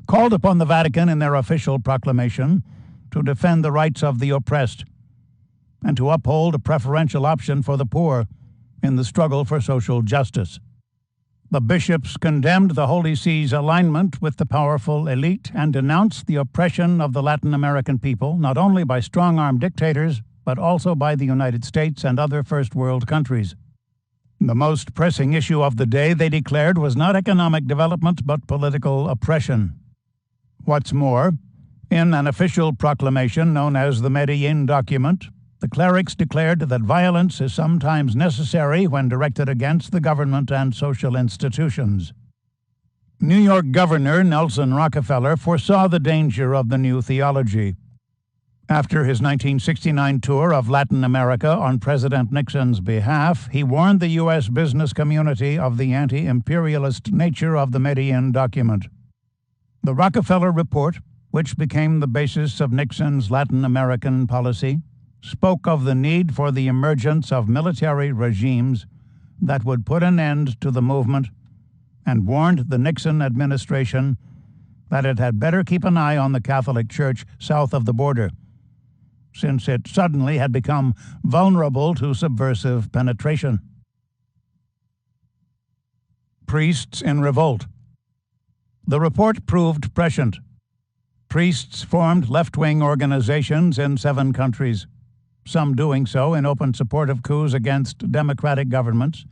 called upon the Vatican in their official proclamation to defend the rights of the oppressed and to uphold a preferential option for the poor in the struggle for social justice. The bishops condemned the Holy See's alignment with the powerful elite and denounced the oppression of the Latin American people, not only by strong-armed dictators, but also by the United States and other first-world countries. The most pressing issue of the day, they declared, was not economic development, but political oppression. What's more, in an official proclamation known as the Medellin Document, the clerics declared that violence is sometimes necessary when directed against the government and social institutions. New York Governor Nelson Rockefeller foresaw the danger of the new theology. After his 1969 tour of Latin America on President Nixon's behalf, he warned the U.S. business community of the anti-imperialist nature of the Medellin Document. The Rockefeller Report, which became the basis of Nixon's Latin American policy, spoke of the need for the emergence of military regimes that would put an end to the movement and warned the Nixon administration that it had better keep an eye on the Catholic Church south of the border, since it suddenly had become vulnerable to subversive penetration. Priests in revolt. The report proved prescient. Priests formed left-wing organizations in 7 countries, some doing so in open support of coups against democratic governments,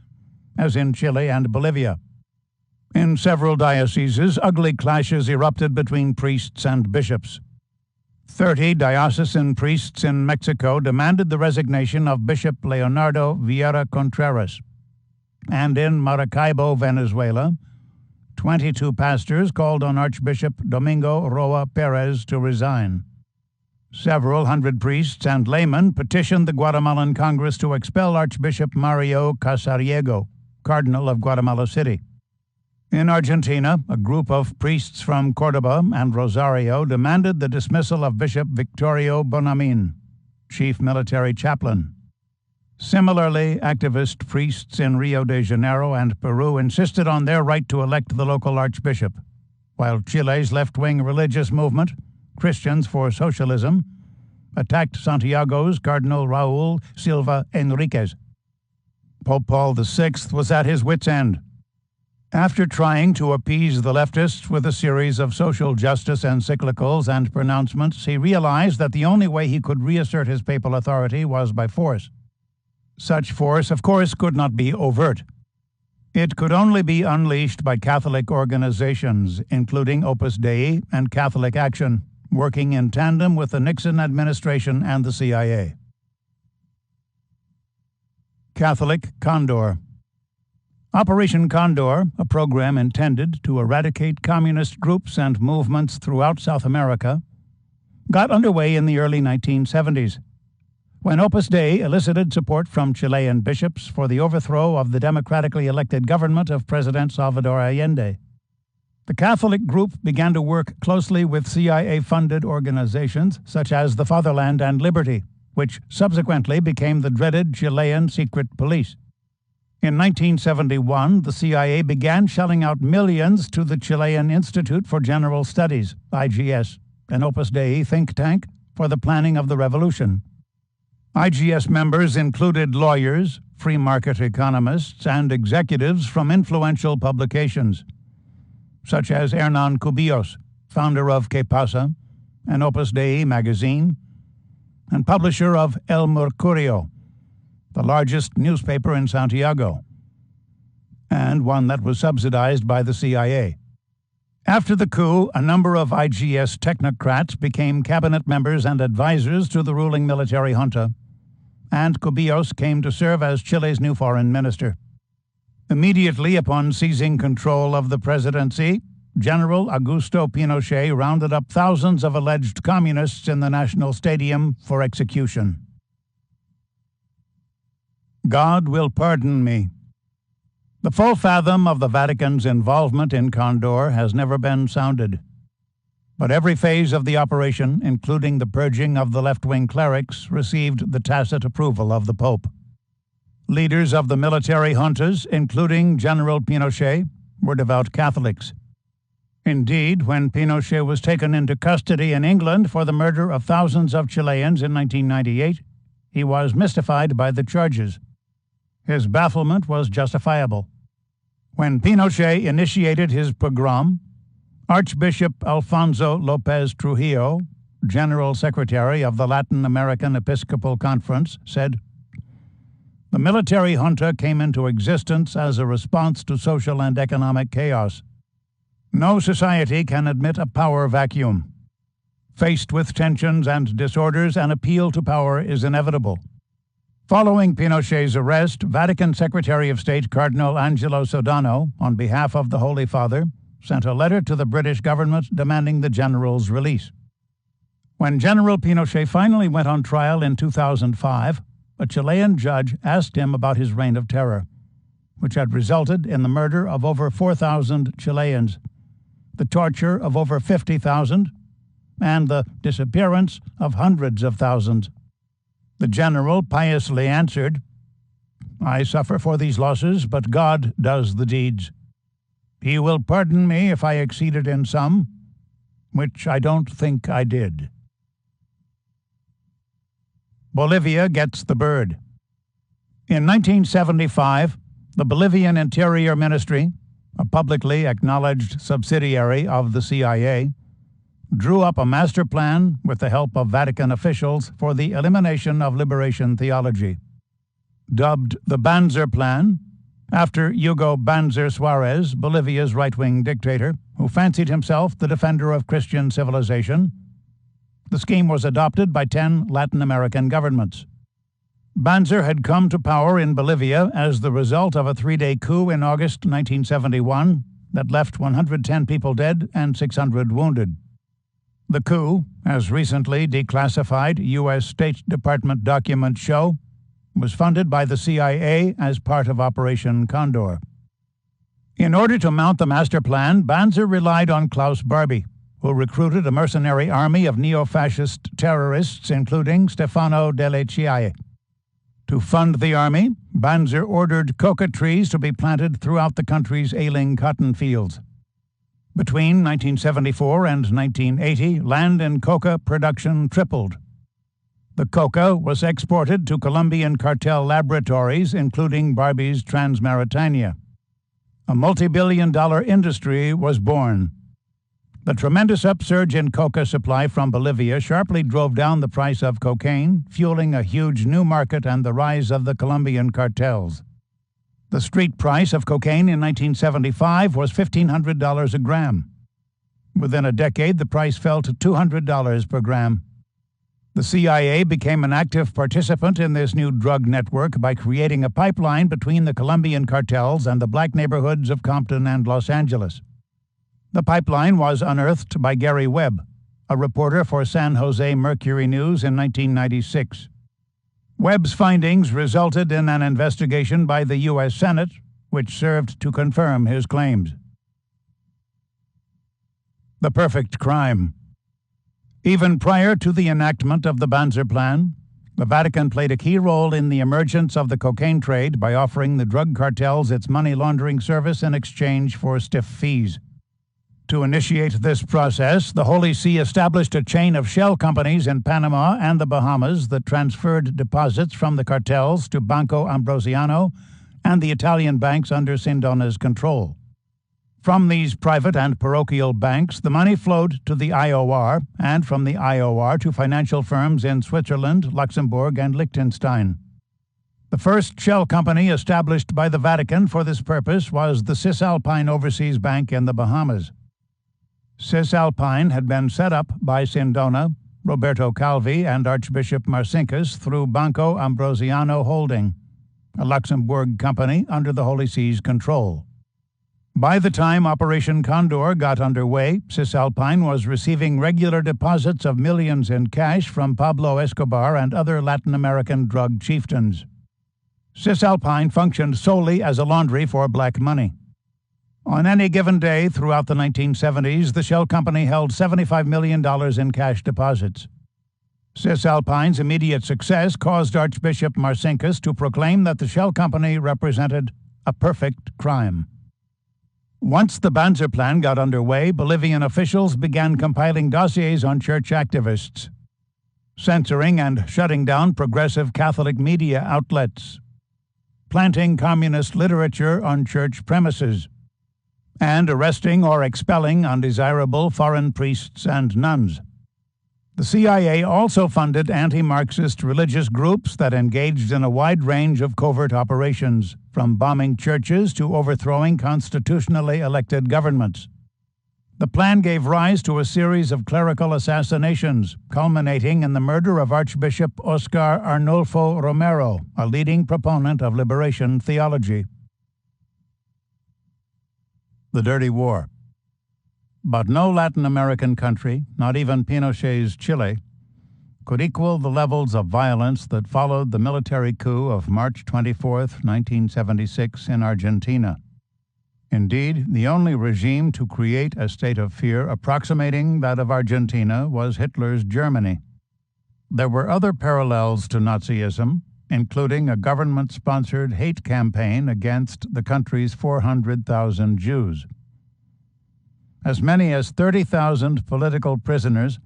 as in Chile and Bolivia. In several dioceses, ugly clashes erupted between priests and bishops. 30 diocesan priests in Mexico demanded the resignation of Bishop Leonardo Vieira Contreras. And in Maracaibo, Venezuela, 22 pastors called on Archbishop Domingo Roa Perez to resign. Several hundred priests and laymen petitioned the Guatemalan Congress to expel Archbishop Mario Casariego, Cardinal of Guatemala City. In Argentina, a group of priests from Cordoba and Rosario demanded the dismissal of Bishop Victorio Bonamin, chief military chaplain. Similarly, activist priests in Rio de Janeiro and Peru insisted on their right to elect the local archbishop, while Chile's left-wing religious movement, Christians for Socialism, attacked Santiago's Cardinal Raúl Silva Enriquez. Pope Paul VI was at his wits' end. After trying to appease the leftists with a series of social justice encyclicals and pronouncements, he realized that the only way he could reassert his papal authority was by force. Such force, of course, could not be overt. It could only be unleashed by Catholic organizations, including Opus Dei and Catholic Action, working in tandem with the Nixon administration and the CIA. Catholic Condor. Operation Condor, a program intended to eradicate communist groups and movements throughout South America, got underway in the early 1970s, when Opus Dei elicited support from Chilean bishops for the overthrow of the democratically elected government of President Salvador Allende. The Catholic group began to work closely with CIA-funded organizations such as the Fatherland and Liberty, which subsequently became the dreaded Chilean secret police. In 1971, the CIA began shelling out millions to the Chilean Institute for General Studies, IGS, an Opus Dei think tank, for the planning of the revolution. IGS members included lawyers, free market economists, and executives from influential publications, such as Hernan Cubillos, founder of Que Pasa, an Opus Dei magazine, and publisher of El Mercurio, the largest newspaper in Santiago, and one that was subsidized by the CIA. After the coup, a number of IGS technocrats became cabinet members and advisors to the ruling military junta, and Cubillos came to serve as Chile's new foreign minister. Immediately upon seizing control of the presidency, General Augusto Pinochet rounded up thousands of alleged communists in the National Stadium for execution. God will pardon me. The full fathom of the Vatican's involvement in Condor has never been sounded. But every phase of the operation, including the purging of the left-wing clerics, received the tacit approval of the Pope. Leaders of the military juntas, including General Pinochet, were devout Catholics. Indeed, when Pinochet was taken into custody in England for the murder of thousands of Chileans in 1998, he was mystified by the charges. His bafflement was justifiable. When Pinochet initiated his pogrom, Archbishop Alfonso López Trujillo, General Secretary of the Latin American Episcopal Conference, said, "The military junta came into existence as a response to social and economic chaos. No society can admit a power vacuum. Faced with tensions and disorders, an appeal to power is inevitable." Following Pinochet's arrest, Vatican Secretary of State Cardinal Angelo Sodano, on behalf of the Holy Father, sent a letter to the British government demanding the general's release. When General Pinochet finally went on trial in 2005, a Chilean judge asked him about his reign of terror, which had resulted in the murder of over 4,000 Chileans, the torture of over 50,000, and the disappearance of hundreds of thousands. The general piously answered, "I suffer for these losses, but God does the deeds. He will pardon me if I exceeded in some, which I don't think I did." Bolivia gets the bird. In 1975, the Bolivian Interior Ministry, a publicly acknowledged subsidiary of the CIA, drew up a master plan with the help of Vatican officials for the elimination of liberation theology. Dubbed the Banzer Plan, after Hugo Banzer Suarez, Bolivia's right-wing dictator, who fancied himself the defender of Christian civilization, the scheme was adopted by 10 Latin American governments. Banzer had come to power in Bolivia as the result of a 3-day coup in August 1971 that left 110 people dead and 600 wounded. The coup, as recently declassified U.S. State Department documents show, was funded by the CIA as part of Operation Condor. In order to mount the master plan, Banzer relied on Klaus Barbie, who recruited a mercenary army of neo-fascist terrorists, including Stefano Delle Chiaie. To fund the army, Banzer ordered coca trees to be planted throughout the country's ailing cotton fields. Between 1974 and 1980, land and coca production tripled. The coca was exported to Colombian cartel laboratories, including Barbie's Transmaritania. A multi-billion-dollar industry was born. The tremendous upsurge in coca supply from Bolivia sharply drove down the price of cocaine, fueling a huge new market and the rise of the Colombian cartels. The street price of cocaine in 1975 was $1,500 a gram. Within a decade, the price fell to $200 per gram. The CIA became an active participant in this new drug network by creating a pipeline between the Colombian cartels and the black neighborhoods of Compton and Los Angeles. The pipeline was unearthed by Gary Webb, a reporter for San Jose Mercury News in 1996. Webb's findings resulted in an investigation by the U.S. Senate, which served to confirm his claims. The perfect crime. Even prior to the enactment of the Banzer Plan, the Vatican played a key role in the emergence of the cocaine trade by offering the drug cartels its money laundering service in exchange for stiff fees. To initiate this process, the Holy See established a chain of shell companies in Panama and the Bahamas that transferred deposits from the cartels to Banco Ambrosiano and the Italian banks under Sindona's control. From these private and parochial banks, the money flowed to the IOR, and from the IOR to financial firms in Switzerland, Luxembourg, and Liechtenstein. The first shell company established by the Vatican for this purpose was the Cisalpine Overseas Bank in the Bahamas. Cisalpine had been set up by Sindona, Roberto Calvi, and Archbishop Marcinkus through Banco Ambrosiano Holding, a Luxembourg company under the Holy See's control. By the time Operation Condor got underway, Cisalpine was receiving regular deposits of millions in cash from Pablo Escobar and other Latin American drug chieftains. Cisalpine functioned solely as a laundry for black money. On any given day throughout the 1970s, the shell company held $75 million in cash deposits. Cisalpine's immediate success caused Archbishop Marcinkus to proclaim that the shell company represented a perfect crime. Once the Banzer Plan got underway, Bolivian officials began compiling dossiers on church activists, censoring and shutting down progressive Catholic media outlets, planting communist literature on church premises, and arresting or expelling undesirable foreign priests and nuns. The CIA also funded anti-Marxist religious groups that engaged in a wide range of covert operations, from bombing churches to overthrowing constitutionally elected governments. The plan gave rise to a series of clerical assassinations, culminating in the murder of Archbishop Oscar Arnulfo Romero, a leading proponent of liberation theology. The Dirty War. But no Latin American country, not even Pinochet's Chile, could equal the levels of violence that followed the military coup of March 24, 1976 in Argentina. Indeed, the only regime to create a state of fear approximating that of Argentina was Hitler's Germany. There were other parallels to Nazism, including a government-sponsored hate campaign against the country's 400,000 Jews. As many as 30,000 political prisoners,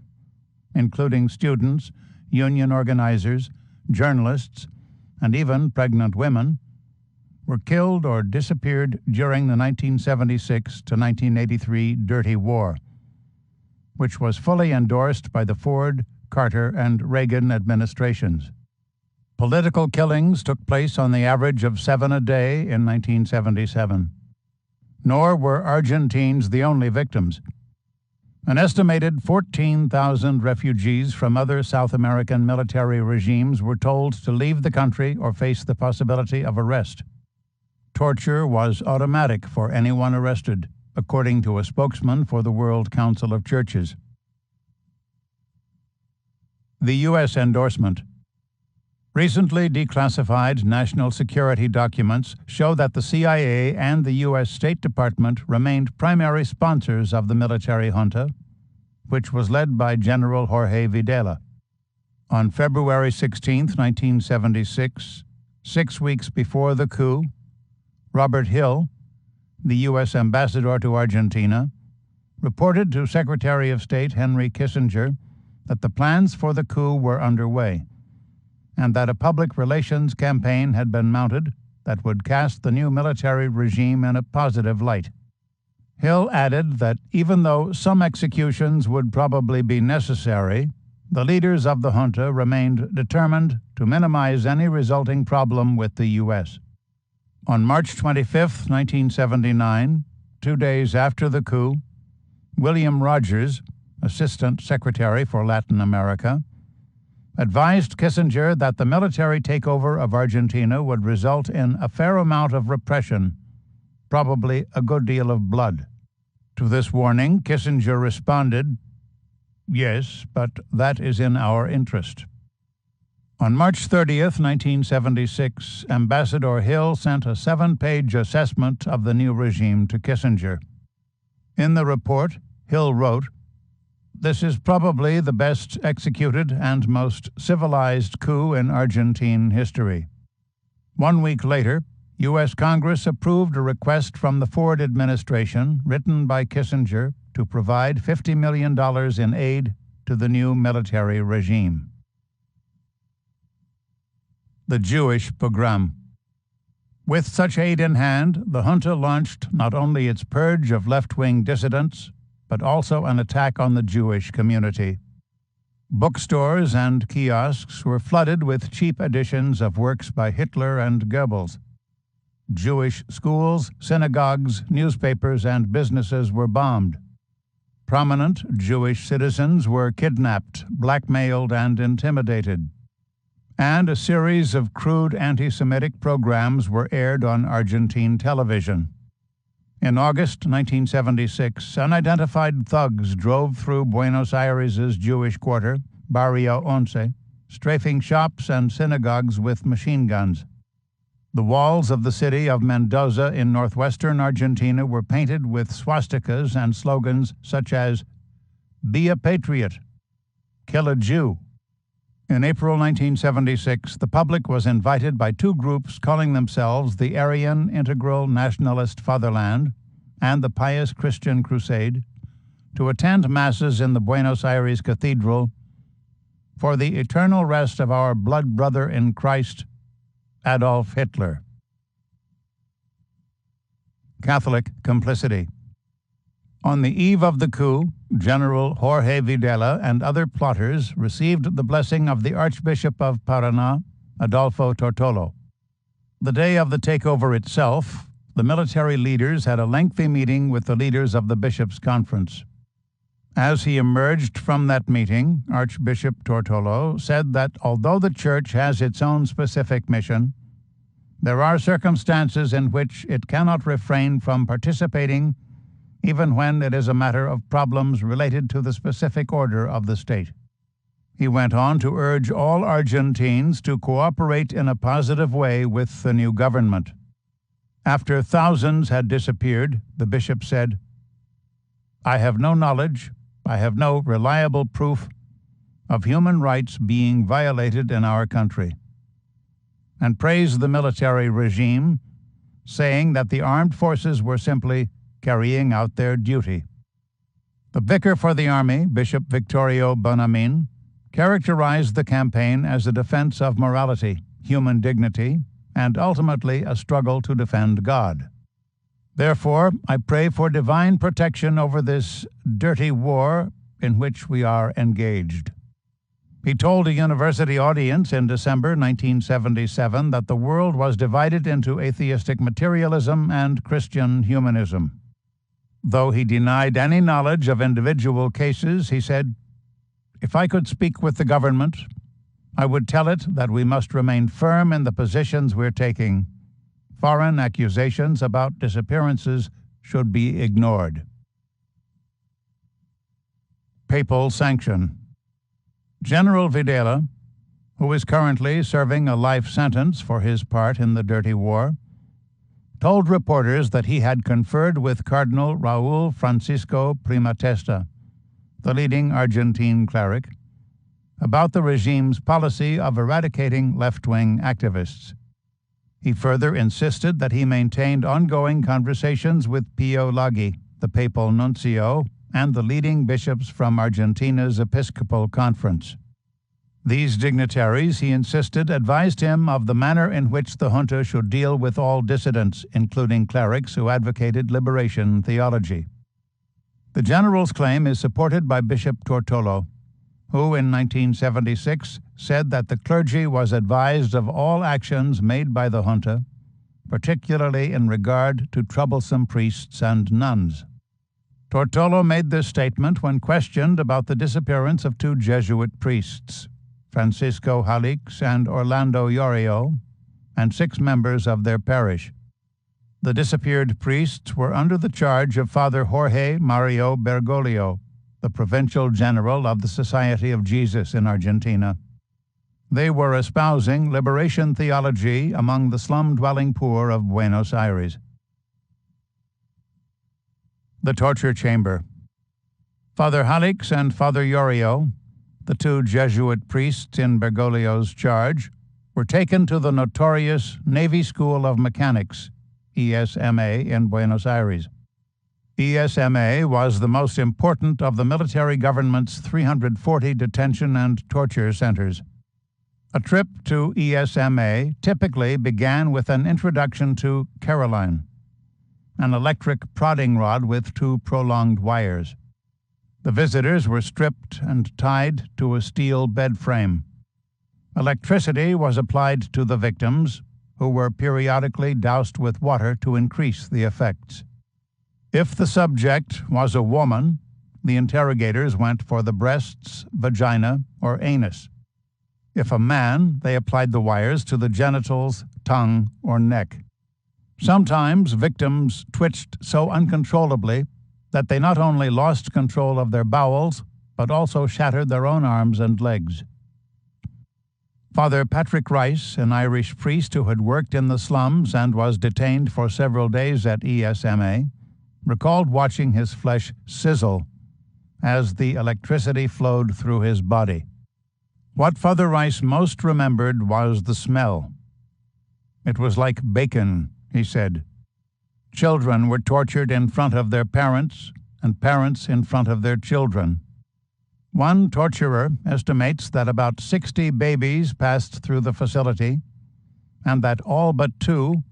including students, union organizers, journalists, and even pregnant women, were killed or disappeared during the 1976 to 1983 Dirty War, which was fully endorsed by the Ford, Carter, and Reagan administrations. Political killings took place on the average of 7 a day in 1977. Nor were Argentines the only victims. An estimated 14,000 refugees from other South American military regimes were told to leave the country or face the possibility of arrest. Torture was automatic for anyone arrested, according to a spokesman for the World Council of Churches. The U.S. endorsement. Recently declassified national security documents show that the CIA and the U.S. State Department remained primary sponsors of the military junta, which was led by General Jorge Videla. On February 16, 1976, 6 weeks before the coup, Robert Hill, the U.S. ambassador to Argentina, reported to Secretary of State Henry Kissinger that the plans for the coup were underway, and that a public relations campaign had been mounted that would cast the new military regime in a positive light. Hill added that even though some executions would probably be necessary, the leaders of the junta remained determined to minimize any resulting problem with the U.S. On March 25, 1979, 2 days after the coup, William Rogers, Assistant Secretary for Latin America, advised Kissinger that the military takeover of Argentina would result in a fair amount of repression, probably a good deal of blood. To this warning, Kissinger responded, "Yes, but that is in our interest." On March 30, 1976, Ambassador Hill sent a 7-page assessment of the new regime to Kissinger. In the report, Hill wrote, "This is probably the best executed and most civilized coup in Argentine history." 1 week later, U.S. Congress approved a request from the Ford administration, written by Kissinger, to provide $50 million in aid to the new military regime. The Jewish pogrom. With such aid in hand, the junta launched not only its purge of left-wing dissidents, but also an attack on the Jewish community. Bookstores and kiosks were flooded with cheap editions of works by Hitler and Goebbels. Jewish schools, synagogues, newspapers, and businesses were bombed. Prominent Jewish citizens were kidnapped, blackmailed, and intimidated. And a series of crude anti-Semitic programs were aired on Argentine television. In August 1976, unidentified thugs drove through Buenos Aires' Jewish quarter, Barrio Once, strafing shops and synagogues with machine guns. The walls of the city of Mendoza in northwestern Argentina were painted with swastikas and slogans such as, "Be a patriot," "Kill a Jew." In April 1976, the public was invited by two groups calling themselves the Aryan Integral Nationalist Fatherland and the Pious Christian Crusade to attend masses in the Buenos Aires Cathedral for the eternal rest of our blood brother in Christ, Adolf Hitler. Catholic complicity. On the eve of the coup, General Jorge Videla and other plotters received the blessing of the Archbishop of Paraná, Adolfo Tortolo. The day of the takeover itself, the military leaders had a lengthy meeting with the leaders of the bishops' conference. As he emerged from that meeting, Archbishop Tortolo said that although the Church has its own specific mission, there are circumstances in which it cannot refrain from participating even when it is a matter of problems related to the specific order of the state. He went on to urge all Argentines to cooperate in a positive way with the new government. After thousands had disappeared, the bishop said, "I have no knowledge, I have no reliable proof of human rights being violated in our country," and praised the military regime, saying that the armed forces were simply carrying out their duty. The vicar for the army, Bishop Victorio Bonamin, characterized the campaign as a defense of morality, human dignity, and ultimately a struggle to defend God. Therefore, I pray for divine protection over this dirty war in which we are engaged. He told a university audience in December 1977 that the world was divided into atheistic materialism and Christian humanism. Though he denied any knowledge of individual cases, he said, "If I could speak with the government, I would tell it that we must remain firm in the positions we're taking. Foreign accusations about disappearances should be ignored." Papal sanction. General Videla, who is currently serving a life sentence for his part in the dirty war, told reporters that he had conferred with Cardinal Raúl Francisco Primatesta, the leading Argentine cleric, about the regime's policy of eradicating left-wing activists. He further insisted that he maintained ongoing conversations with Pio Laghi, the papal nuncio, and the leading bishops from Argentina's Episcopal Conference. These dignitaries, he insisted, advised him of the manner in which the junta should deal with all dissidents, including clerics who advocated liberation theology. The general's claim is supported by Bishop Tortolo, who in 1976 said that the clergy was advised of all actions made by the junta, particularly in regard to troublesome priests and nuns. Tortolo made this statement when questioned about the disappearance of two Jesuit priests, Francisco Jalix and Orlando Yorio, and 6 members of their parish. The disappeared priests were under the charge of Father Jorge Mario Bergoglio, the provincial general of the Society of Jesus in Argentina. They were espousing liberation theology among the slum-dwelling poor of Buenos Aires. The torture chamber. Father Jalix and Father Yorio, the 2 Jesuit priests in Bergoglio's charge, were taken to the notorious Navy School of Mechanics, ESMA, in Buenos Aires. ESMA was the most important of the military government's 340 detention and torture centers. A trip to ESMA typically began with an introduction to Caroline, an electric prodding rod with two prolonged wires. The visitors were stripped and tied to a steel bed frame. Electricity was applied to the victims, who were periodically doused with water to increase the effects. If the subject was a woman, the interrogators went for the breasts, vagina, or anus. If a man, they applied the wires to the genitals, tongue, or neck. Sometimes victims twitched so uncontrollably that they not only lost control of their bowels, but also shattered their own arms and legs. Father Patrick Rice, an Irish priest who had worked in the slums and was detained for several days at ESMA, recalled watching his flesh sizzle as the electricity flowed through his body. What Father Rice most remembered was the smell. It was like bacon, he said. Children were tortured in front of their parents, and parents in front of their children. One torturer estimates that about 60 babies passed through the facility, and that all but 2,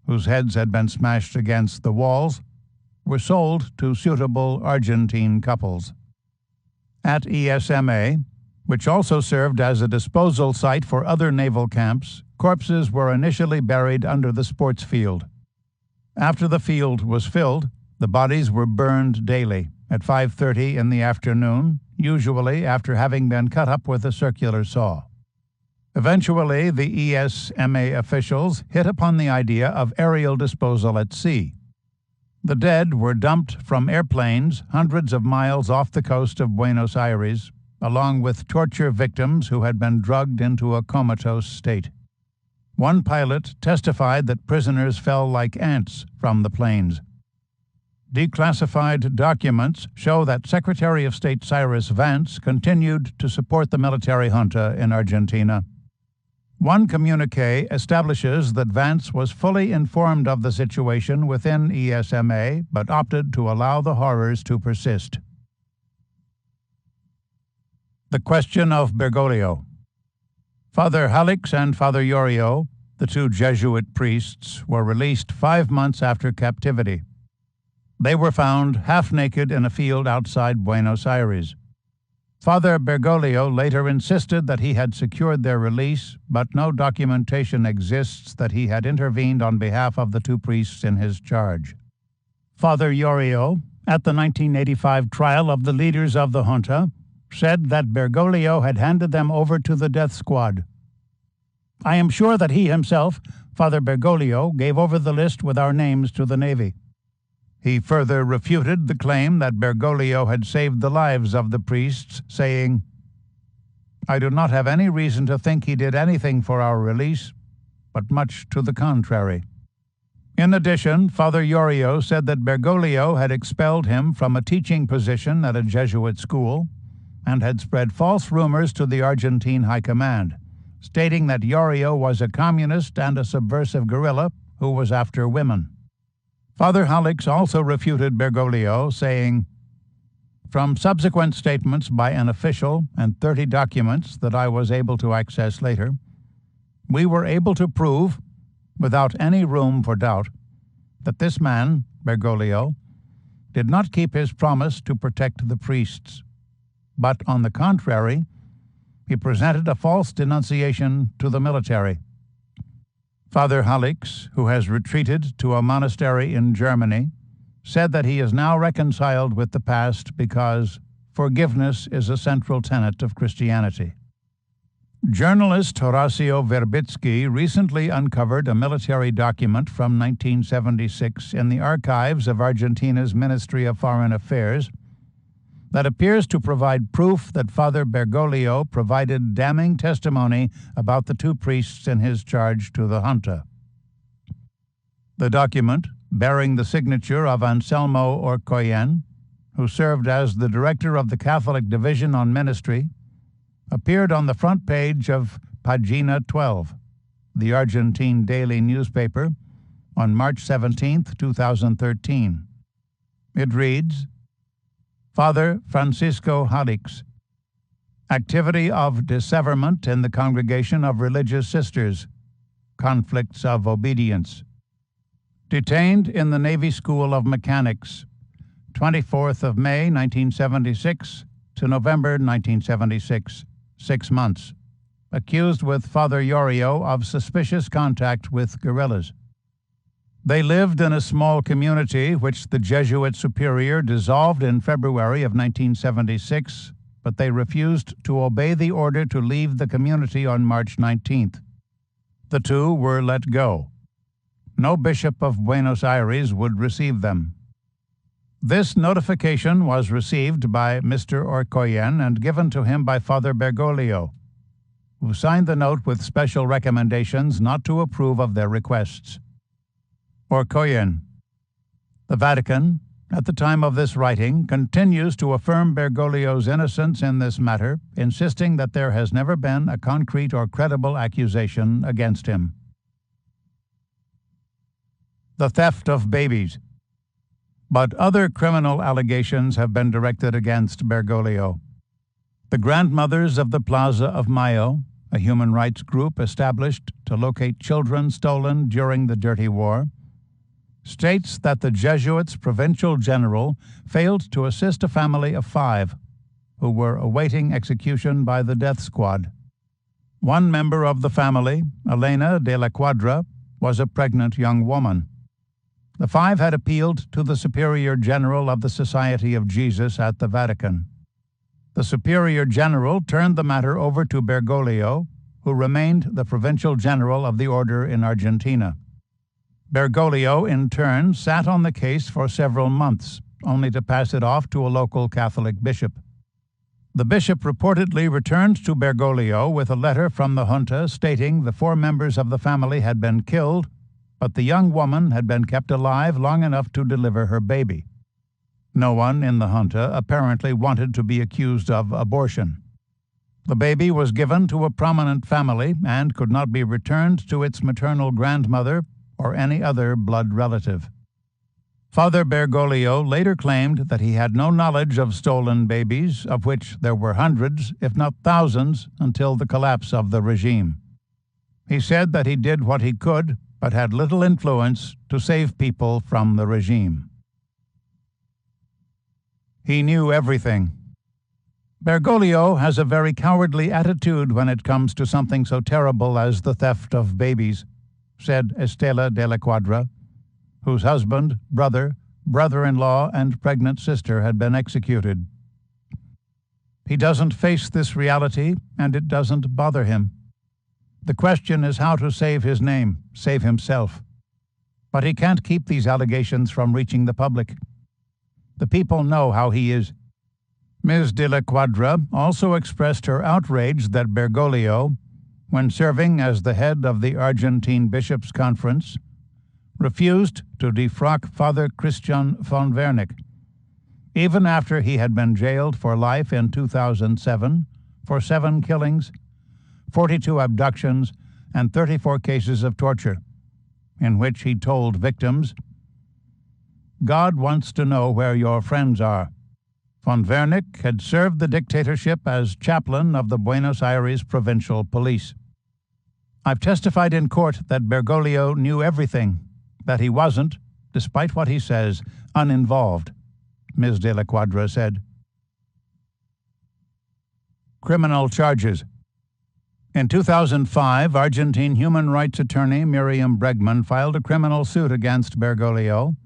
whose heads had been smashed against the walls, were sold to suitable Argentine couples. At ESMA, which also served as a disposal site for other naval camps, corpses were initially buried under the sports field. After the field was filled, the bodies were burned daily at 5:30 in the afternoon, usually after having been cut up with a circular saw. Eventually, the ESMA officials hit upon the idea of aerial disposal at sea. The dead were dumped from airplanes hundreds of miles off the coast of Buenos Aires, along with torture victims who had been drugged into a comatose state. One pilot testified that prisoners fell like ants from the planes. Declassified documents show that Secretary of State Cyrus Vance continued to support the military junta in Argentina. One communique establishes that Vance was fully informed of the situation within ESMA, but opted to allow the horrors to persist. The question of Bergoglio. Father Halix and Father Yorio, the 2 Jesuit priests, were released 5 months after captivity. They were found half-naked in a field outside Buenos Aires. Father Bergoglio later insisted that he had secured their release, but no documentation exists that he had intervened on behalf of the 2 priests in his charge. Father Yorio, at the 1985 trial of the leaders of the junta, said that Bergoglio had handed them over to the death squad. I am sure that he himself, Father Bergoglio, gave over the list with our names to the Navy. He further refuted the claim that Bergoglio had saved the lives of the priests, saying, I do not have any reason to think he did anything for our release, but much to the contrary. In addition, Father Yorio said that Bergoglio had expelled him from a teaching position at a Jesuit school and had spread false rumors to the Argentine High Command, stating that Yorio was a communist and a subversive guerrilla who was after women. Father Halix also refuted Bergoglio, saying, From subsequent statements by an official and 30 documents that I was able to access later, we were able to prove, without any room for doubt, that this man, Bergoglio, did not keep his promise to protect the priests, but on the contrary, he presented a false denunciation to the military. Father Halix, who has retreated to a monastery in Germany, said that he is now reconciled with the past because forgiveness is a central tenet of Christianity. Journalist Horacio Verbitsky recently uncovered a military document from 1976 in the archives of Argentina's Ministry of Foreign Affairs that appears to provide proof that Father Bergoglio provided damning testimony about the 2 priests in his charge to the junta. The document, bearing the signature of Anselmo Orcoyen, who served as the director of the Catholic Division on Ministry, appeared on the front page of Pagina 12, the Argentine daily newspaper, on March 17, 2013. It reads, Father Francisco Halix, activity of disseverment in the Congregation of Religious Sisters, conflicts of obedience. Detained in the Navy School of Mechanics, 24th of May, 1976 to November 1976, 6 months. Accused with Father Yorio of suspicious contact with guerrillas. They lived in a small community which the Jesuit superior dissolved in February of 1976, but they refused to obey the order to leave the community on March 19th. The two were let go. No bishop of Buenos Aires would receive them. This notification was received by Mr. Orcoyen and given to him by Father Bergoglio, who signed the note with special recommendations not to approve of their requests. Orcoyen. The Vatican, at the time of this writing, continues to affirm Bergoglio's innocence in this matter, insisting that there has never been a concrete or credible accusation against him. The theft of babies. But other criminal allegations have been directed against Bergoglio. The grandmothers of the Plaza of Mayo, a human rights group established to locate children stolen during the Dirty War, states that the Jesuits' provincial general failed to assist a family of 5 who were awaiting execution by the death squad. One member of the family, Elena de la Quadra, was a pregnant young woman. The 5 had appealed to the Superior General of the Society of Jesus at the Vatican. The Superior General turned the matter over to Bergoglio, who remained the Provincial General of the Order in Argentina. Bergoglio, in turn, sat on the case for several months, only to pass it off to a local Catholic bishop. The bishop reportedly returned to Bergoglio with a letter from the junta stating the 4 members of the family had been killed, but the young woman had been kept alive long enough to deliver her baby. No one in the junta apparently wanted to be accused of abortion. The baby was given to a prominent family and could not be returned to its maternal grandmother or any other blood relative. Father Bergoglio later claimed that he had no knowledge of stolen babies, of which there were hundreds, if not thousands, until the collapse of the regime. He said that he did what he could, but had little influence to save people from the regime. He knew everything. Bergoglio has a very cowardly attitude when it comes to something so terrible as the theft of babies, said Estela de la Quadra, whose husband, brother, brother-in-law, and pregnant sister had been executed. He doesn't face this reality, and it doesn't bother him. The question is how to save his name, save himself. But he can't keep these allegations from reaching the public. The people know how he is. Ms. de la Quadra also expressed her outrage that Bergoglio, when serving as the head of the Argentine Bishops' Conference, refused to defrock Father Christian von Wernick, even after he had been jailed for life in 2007 for 7 killings, 42 abductions, and 34 cases of torture, in which he told victims, "God wants to know where your friends are." Von Wernick had served the dictatorship as chaplain of the Buenos Aires Provincial Police. I've testified in court that Bergoglio knew everything, that he wasn't, despite what he says, uninvolved, Ms. de la Quadra said. Criminal charges. In 2005, Argentine human rights attorney Miriam Bregman filed a criminal suit against Bergoglio,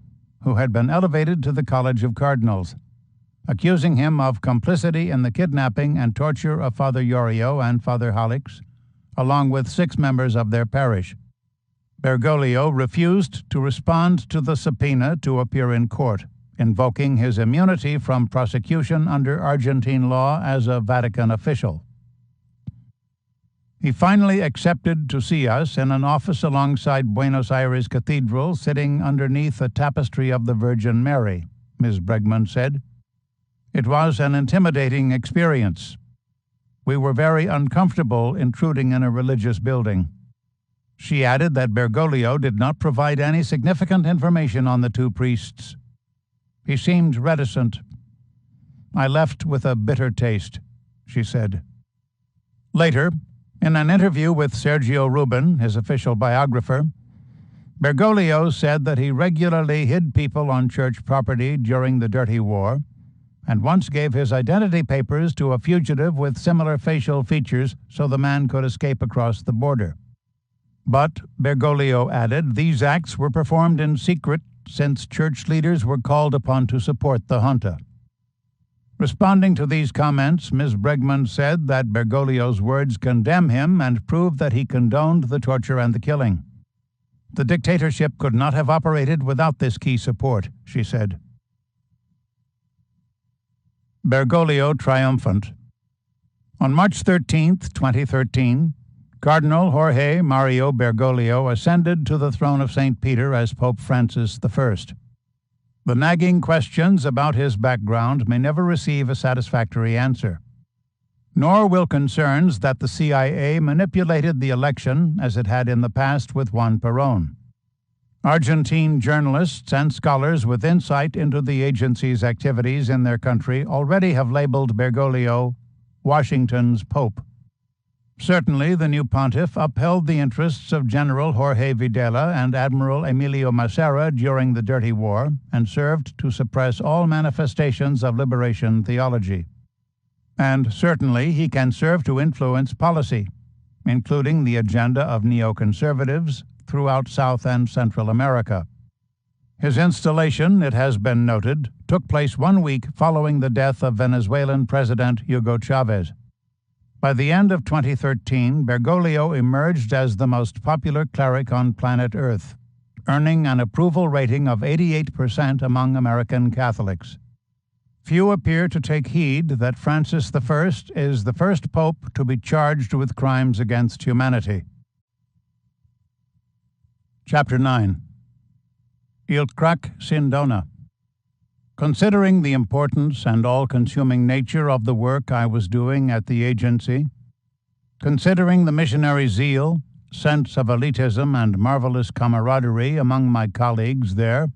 who had been elevated to the College of Cardinals, accusing him of complicity in the kidnapping and torture of Father Yorio and Father Halix, along with 6 members of their parish. Bergoglio refused to respond to the subpoena to appear in court, invoking his immunity from prosecution under Argentine law as a Vatican official. He finally accepted to see us in an office alongside Buenos Aires Cathedral, sitting underneath a tapestry of the Virgin Mary, Ms. Bregman said. It was an intimidating experience. We were very uncomfortable intruding in a religious building. She added that Bergoglio did not provide any significant information on the 2 priests. He seemed reticent. I left with a bitter taste, she said. Later, in an interview with Sergio Rubin, his official biographer, Bergoglio said that he regularly hid people on church property during the Dirty War, and once gave his identity papers to a fugitive with similar facial features so the man could escape across the border. But, Bergoglio added, these acts were performed in secret since church leaders were called upon to support the junta. Responding to these comments, Ms. Bregman said that Bergoglio's words condemn him and prove that he condoned the torture and the killing. The dictatorship could not have operated without this key support, she said. Bergoglio triumphant. On March 13, 2013, Cardinal Jorge Mario Bergoglio ascended to the throne of St. Peter as Pope Francis I. The nagging questions about his background may never receive a satisfactory answer. Nor will concerns that the CIA manipulated the election as it had in the past with Juan Perón. Argentine journalists and scholars with insight into the agency's activities in their country already have labeled Bergoglio Washington's Pope. Certainly, the new pontiff upheld the interests of General Jorge Videla and Admiral Emilio Massera during the Dirty War and served to suppress all manifestations of liberation theology. And certainly, he can serve to influence policy, including the agenda of neoconservatives throughout South and Central America. His installation, it has been noted, took place 1 week following the death of Venezuelan President Hugo Chavez. By the end of 2013, Bergoglio emerged as the most popular cleric on planet Earth, earning an approval rating of 88% among American Catholics. Few appear to take heed that Francis I is the first pope to be charged with crimes against humanity. Chapter 9. Il crack sin dona. Considering the importance and all-consuming nature of the work I was doing at the agency, considering the missionary zeal, sense of elitism, and marvelous camaraderie among my colleagues there,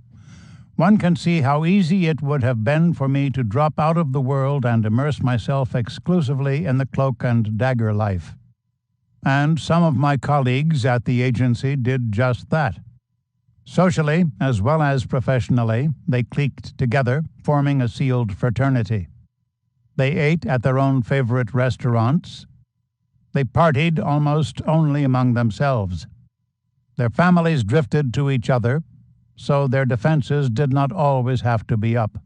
one can see how easy it would have been for me to drop out of the world and immerse myself exclusively in the cloak and dagger life. And some of my colleagues at the agency did just that. Socially, as well as professionally, they cliqued together, forming a sealed fraternity. They ate at their own favorite restaurants. They partied almost only among themselves. Their families drifted to each other, so their defenses did not always have to be up.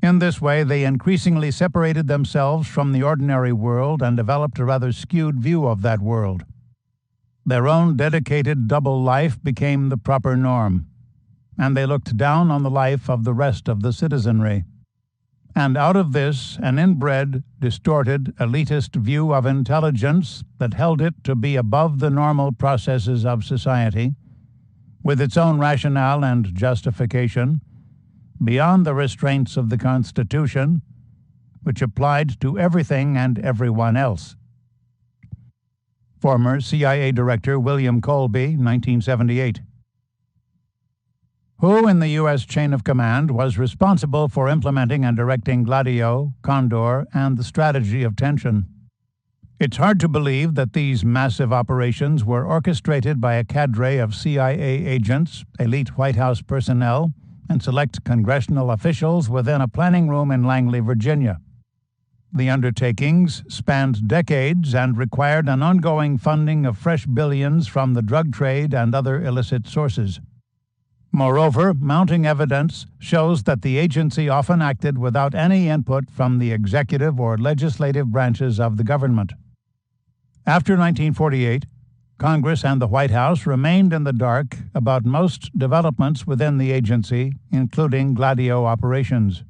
In this way, they increasingly separated themselves from the ordinary world and developed a rather skewed view of that world. Their own dedicated double life became the proper norm, and they looked down on the life of the rest of the citizenry. And out of this, an inbred, distorted, elitist view of intelligence that held it to be above the normal processes of society, with its own rationale and justification, beyond the restraints of the Constitution, which applied to everything and everyone else. Former CIA Director William Colby, 1978. Who in the U.S. chain of command was responsible for implementing and directing Gladio, Condor, and the strategy of tension? It's hard to believe that these massive operations were orchestrated by a cadre of CIA agents, elite White House personnel, and select congressional officials within a planning room in Langley, Virginia. The undertakings spanned decades and required an ongoing funding of fresh billions from the drug trade and other illicit sources. Moreover, mounting evidence shows that the agency often acted without any input from the executive or legislative branches of the government. After 1948, Congress and the White House remained in the dark about most developments within the agency, including Gladio operations.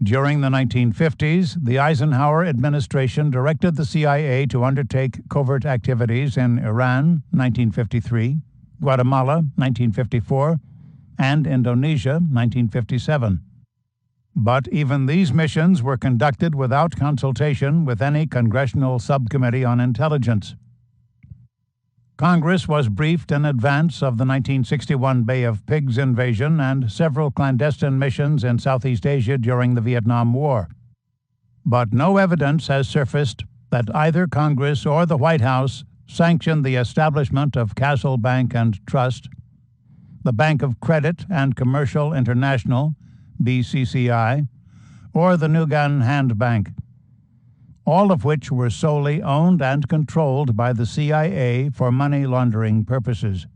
During the 1950s, the Eisenhower administration directed the CIA to undertake covert activities in Iran, 1953, Guatemala, 1954, and Indonesia, 1957. But even these missions were conducted without consultation with any congressional subcommittee on intelligence. Congress was briefed in advance of the 1961 Bay of Pigs invasion and several clandestine missions in Southeast Asia during the Vietnam War. But no evidence has surfaced that either Congress or the White House sanctioned the establishment of Castle Bank and Trust, the Bank of Credit and Commercial International, BCCI, or the Nugan Hand Bank, all of which were solely owned and controlled by the CIA for money laundering purposes.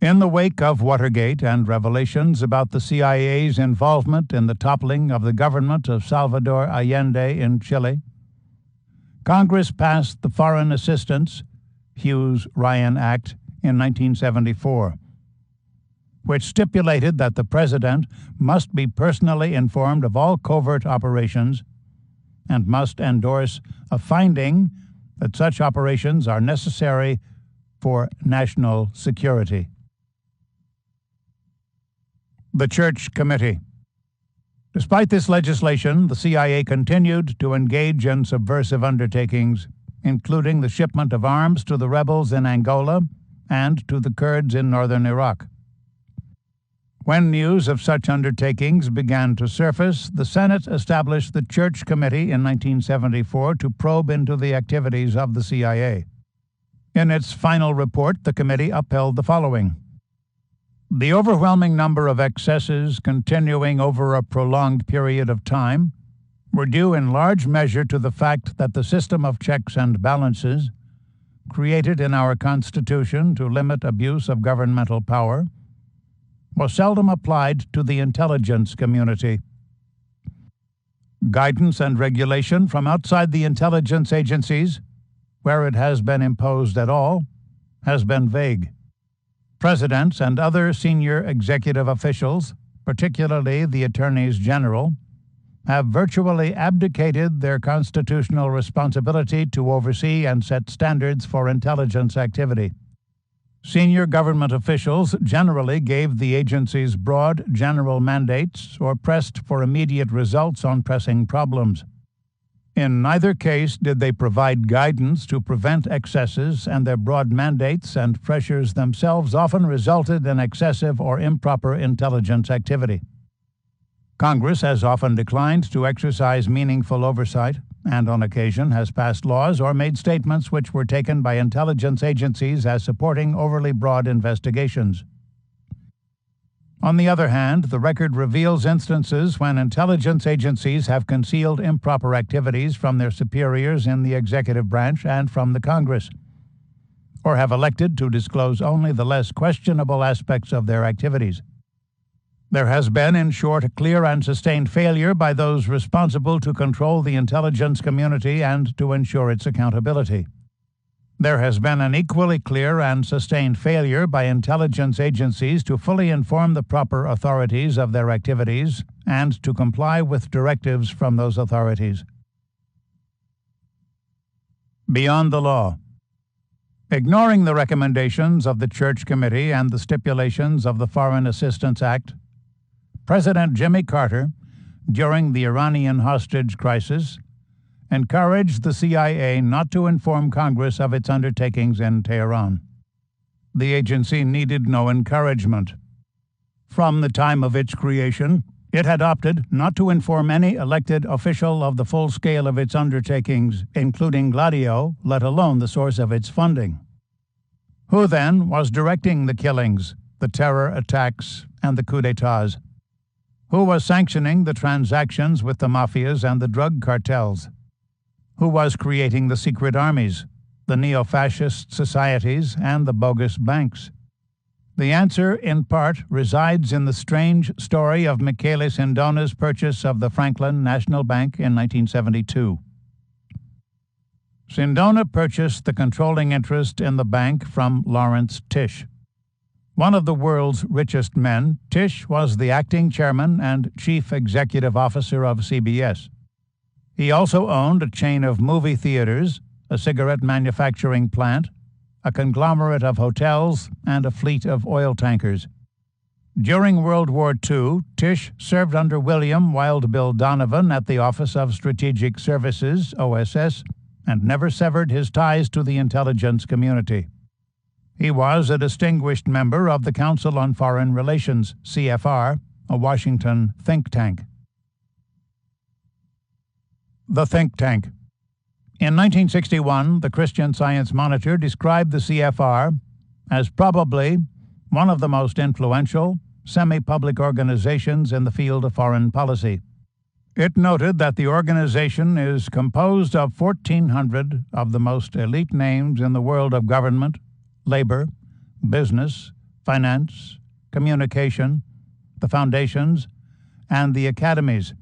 In the wake of Watergate and revelations about the CIA's involvement in the toppling of the government of Salvador Allende in Chile, Congress passed the Foreign Assistance Hughes-Ryan Act in 1974, which stipulated that the President must be personally informed of all covert operations and must endorse a finding that such operations are necessary for national security. The Church Committee. Despite this legislation, the CIA continued to engage in subversive undertakings, including the shipment of arms to the rebels in Angola and to the Kurds in northern Iraq. When news of such undertakings began to surface, the Senate established the Church Committee in 1974 to probe into the activities of the CIA. In its final report, the committee upheld the following: the overwhelming number of excesses continuing over a prolonged period of time were due in large measure to the fact that the system of checks and balances, created in our Constitution to limit abuse of governmental power, was seldom applied to the intelligence community. Guidance and regulation from outside the intelligence agencies, where it has been imposed at all, has been vague. Presidents and other senior executive officials, particularly the attorneys general, have virtually abdicated their constitutional responsibility to oversee and set standards for intelligence activity. Senior government officials generally gave the agencies broad general mandates or pressed for immediate results on pressing problems. In neither case did they provide guidance to prevent excesses, and their broad mandates and pressures themselves often resulted in excessive or improper intelligence activity. Congress has often declined to exercise meaningful oversight, and on occasion has passed laws or made statements which were taken by intelligence agencies as supporting overly broad investigations. On the other hand, the record reveals instances when intelligence agencies have concealed improper activities from their superiors in the executive branch and from the Congress, or have elected to disclose only the less questionable aspects of their activities. There has been, in short, a clear and sustained failure by those responsible to control the intelligence community and to ensure its accountability. There has been an equally clear and sustained failure by intelligence agencies to fully inform the proper authorities of their activities and to comply with directives from those authorities. Beyond the law. Ignoring the recommendations of the Church Committee and the stipulations of the Foreign Assistance Act, President Jimmy Carter, during the Iranian hostage crisis, encouraged the CIA not to inform Congress of its undertakings in Tehran. The agency needed no encouragement. From the time of its creation, it had opted not to inform any elected official of the full scale of its undertakings, including Gladio, let alone the source of its funding. Who then was directing the killings, the terror attacks, and the coups d'etats? Who was sanctioning the transactions with the mafias and the drug cartels? Who was creating the secret armies, the neo-fascist societies, and the bogus banks? The answer, in part, resides in the strange story of Michele Sindona's purchase of the Franklin National Bank in 1972. Sindona purchased the controlling interest in the bank from Lawrence Tisch. One of the world's richest men, Tisch was the acting chairman and chief executive officer of CBS. He also owned a chain of movie theaters, a cigarette manufacturing plant, a conglomerate of hotels, and a fleet of oil tankers. During World War II, Tisch served under William Wild Bill Donovan at the Office of Strategic Services, OSS, and never severed his ties to the intelligence community. He was a distinguished member of the Council on Foreign Relations, CFR, a Washington think tank. The think tank. In 1961, the Christian Science Monitor described the CFR as probably one of the most influential, semi-public organizations in the field of foreign policy. It noted that the organization is composed of 1,400 of the most elite names in the world of government, labor, business, finance, communication, the foundations, and the academies,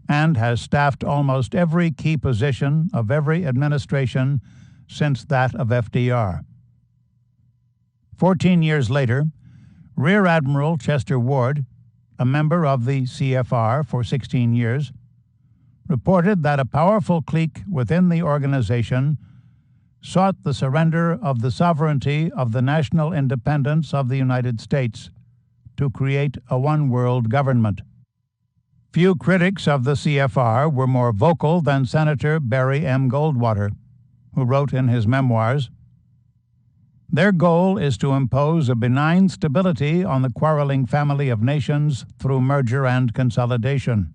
and has staffed almost every key position of every administration since that of FDR. 14 years later, Rear Admiral Chester Ward, a member of the CFR for 16 years, reported that a powerful clique within the organization sought the surrender of the sovereignty of the national independence of the United States to create a one-world government. Few critics of the CFR were more vocal than Senator Barry M. Goldwater, who wrote in his memoirs, "Their goal is to impose a benign stability on the quarreling family of nations through merger and consolidation.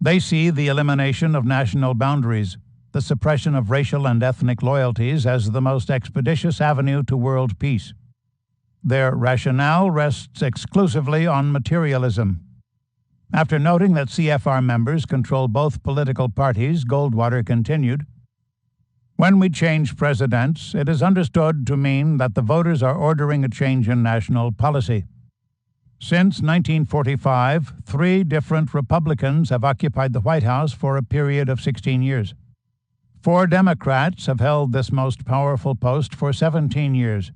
They see the elimination of national boundaries, the suppression of racial and ethnic loyalties as the most expeditious avenue to world peace. Their rationale rests exclusively on materialism." After noting that CFR members control both political parties, Goldwater continued, "When we change presidents, it is understood to mean that the voters are ordering a change in national policy. Since 1945, 3 different Republicans have occupied the White House for a period of 16 years. 4 Democrats have held this most powerful post for 17 years.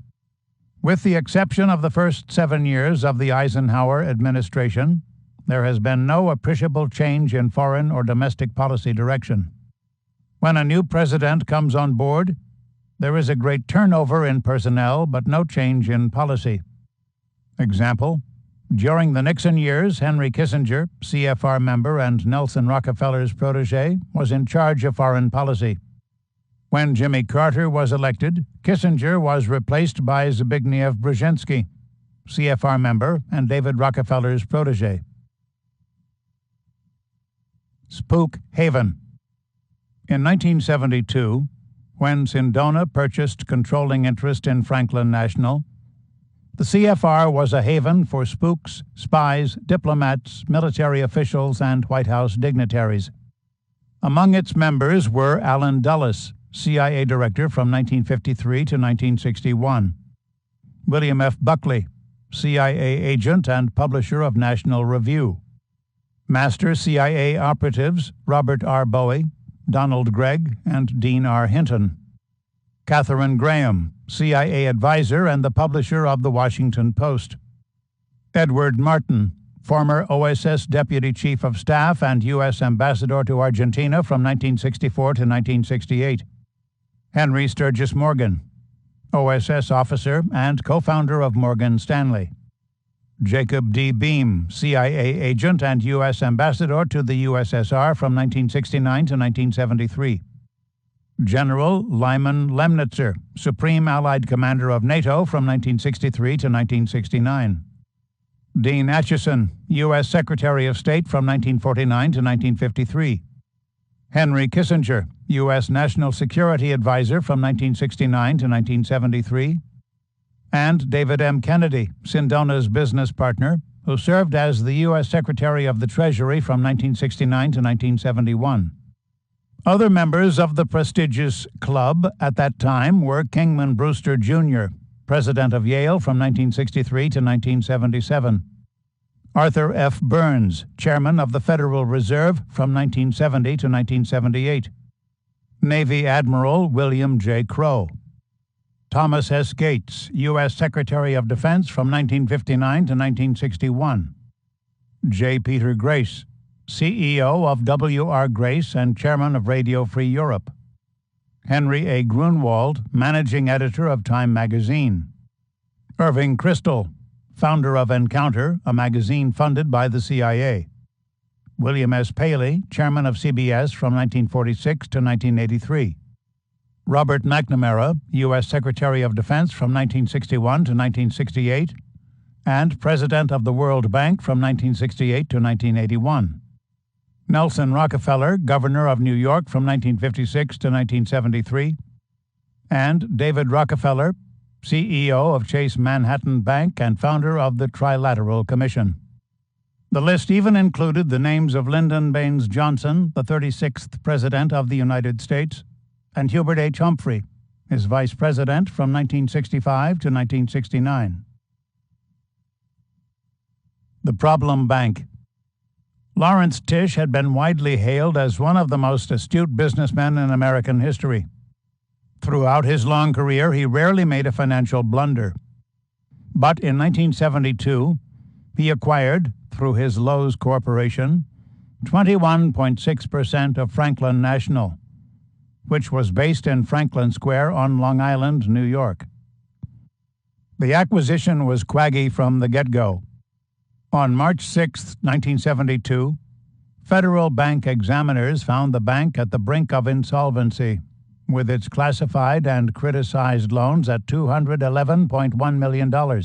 With the exception of the first 7 years of the Eisenhower administration, there has been no appreciable change in foreign or domestic policy direction. When a new president comes on board, there is a great turnover in personnel but no change in policy. Example, during the Nixon years, Henry Kissinger, CFR member and Nelson Rockefeller's protege, was in charge of foreign policy. When Jimmy Carter was elected, Kissinger was replaced by Zbigniew Brzezinski, CFR member and David Rockefeller's protege. Spook Haven. In 1972, when Sindona purchased controlling interest in Franklin National, the CFR was a haven for spooks, spies, diplomats, military officials, and White House dignitaries. Among its members were Allen Dulles, CIA director from 1953 to 1961, William F. Buckley, CIA agent and publisher of National Review, Master CIA operatives Robert R. Bowie, Donald Gregg, and Dean R. Hinton, Katharine Graham, CIA advisor and the publisher of The Washington Post, Edward Martin, former OSS Deputy Chief of Staff and U.S. Ambassador to Argentina from 1964 to 1968, Henry Sturgis Morgan, OSS officer and co-founder of Morgan Stanley, Jacob D. Beam, CIA agent and U.S. Ambassador to the USSR from 1969 to 1973. General Lyman Lemnitzer, Supreme Allied Commander of NATO from 1963 to 1969. Dean Acheson, U.S. Secretary of State from 1949 to 1953. Henry Kissinger, U.S. National Security Advisor from 1969 to 1973. And David M. Kennedy, Sindona's business partner, who served as the U.S. Secretary of the Treasury from 1969 to 1971. Other members of the prestigious club at that time were Kingman Brewster, Jr., President of Yale from 1963 to 1977. Arthur F. Burns, Chairman of the Federal Reserve from 1970 to 1978. Navy Admiral William J. Crowe. Thomas S. Gates, U.S. Secretary of Defense from 1959 to 1961. J. Peter Grace, CEO of W.R. Grace and Chairman of Radio Free Europe. Henry A. Grunwald, Managing Editor of Time magazine. Irving Kristol, founder of Encounter, a magazine funded by the CIA. William S. Paley, Chairman of CBS from 1946 to 1983. Robert McNamara, U.S. Secretary of Defense from 1961 to 1968, and President of the World Bank from 1968 to 1981. Nelson Rockefeller, Governor of New York from 1956 to 1973, and David Rockefeller, CEO of Chase Manhattan Bank and founder of the Trilateral Commission. The list even included the names of Lyndon Baines Johnson, the 36th President of the United States, and Hubert H. Humphrey, his Vice President from 1965 to 1969. The Problem Bank. Lawrence Tisch had been widely hailed as one of the most astute businessmen in American history. Throughout his long career, he rarely made a financial blunder. But in 1972, he acquired, through his Lowe's Corporation, 21.6% of Franklin National, which was based in Franklin Square on Long Island, New York. The acquisition was quaggy from the get-go. On March 6, 1972, federal bank examiners found the bank at the brink of insolvency, with its classified and criticized loans at $211.1 million.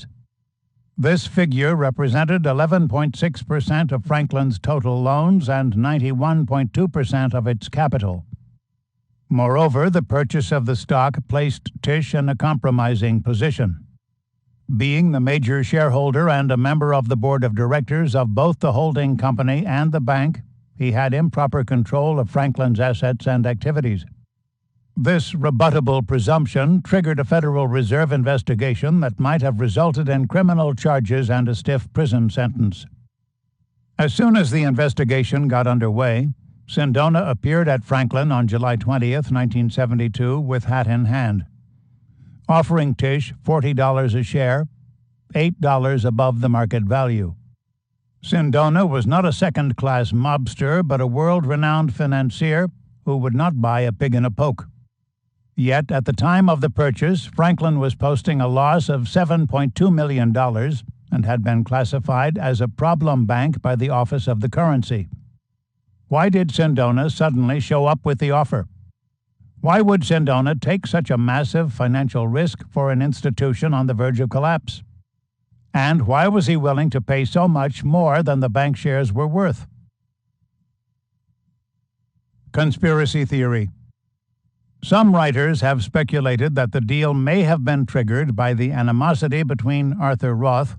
This figure represented 11.6% of Franklin's total loans and 91.2% of its capital. Moreover, the purchase of the stock placed Tisch in a compromising position. Being the major shareholder and a member of the board of directors of both the holding company and the bank, he had improper control of Franklin's assets and activities. This rebuttable presumption triggered a Federal Reserve investigation that might have resulted in criminal charges and a stiff prison sentence. As soon as the investigation got underway, Sindona appeared at Franklin on July 20, 1972, with hat in hand, offering Tisch $40 a share, $8 above the market value. Sindona was not a second-class mobster, but a world-renowned financier who would not buy a pig in a poke. Yet, at the time of the purchase, Franklin was posting a loss of $7.2 million and had been classified as a problem bank by the Office of the Currency. Why did Sindona suddenly show up with the offer? Why would Sindona take such a massive financial risk for an institution on the verge of collapse? And why was he willing to pay so much more than the bank shares were worth? Conspiracy theory. Some writers have speculated that the deal may have been triggered by the animosity between Arthur Roth,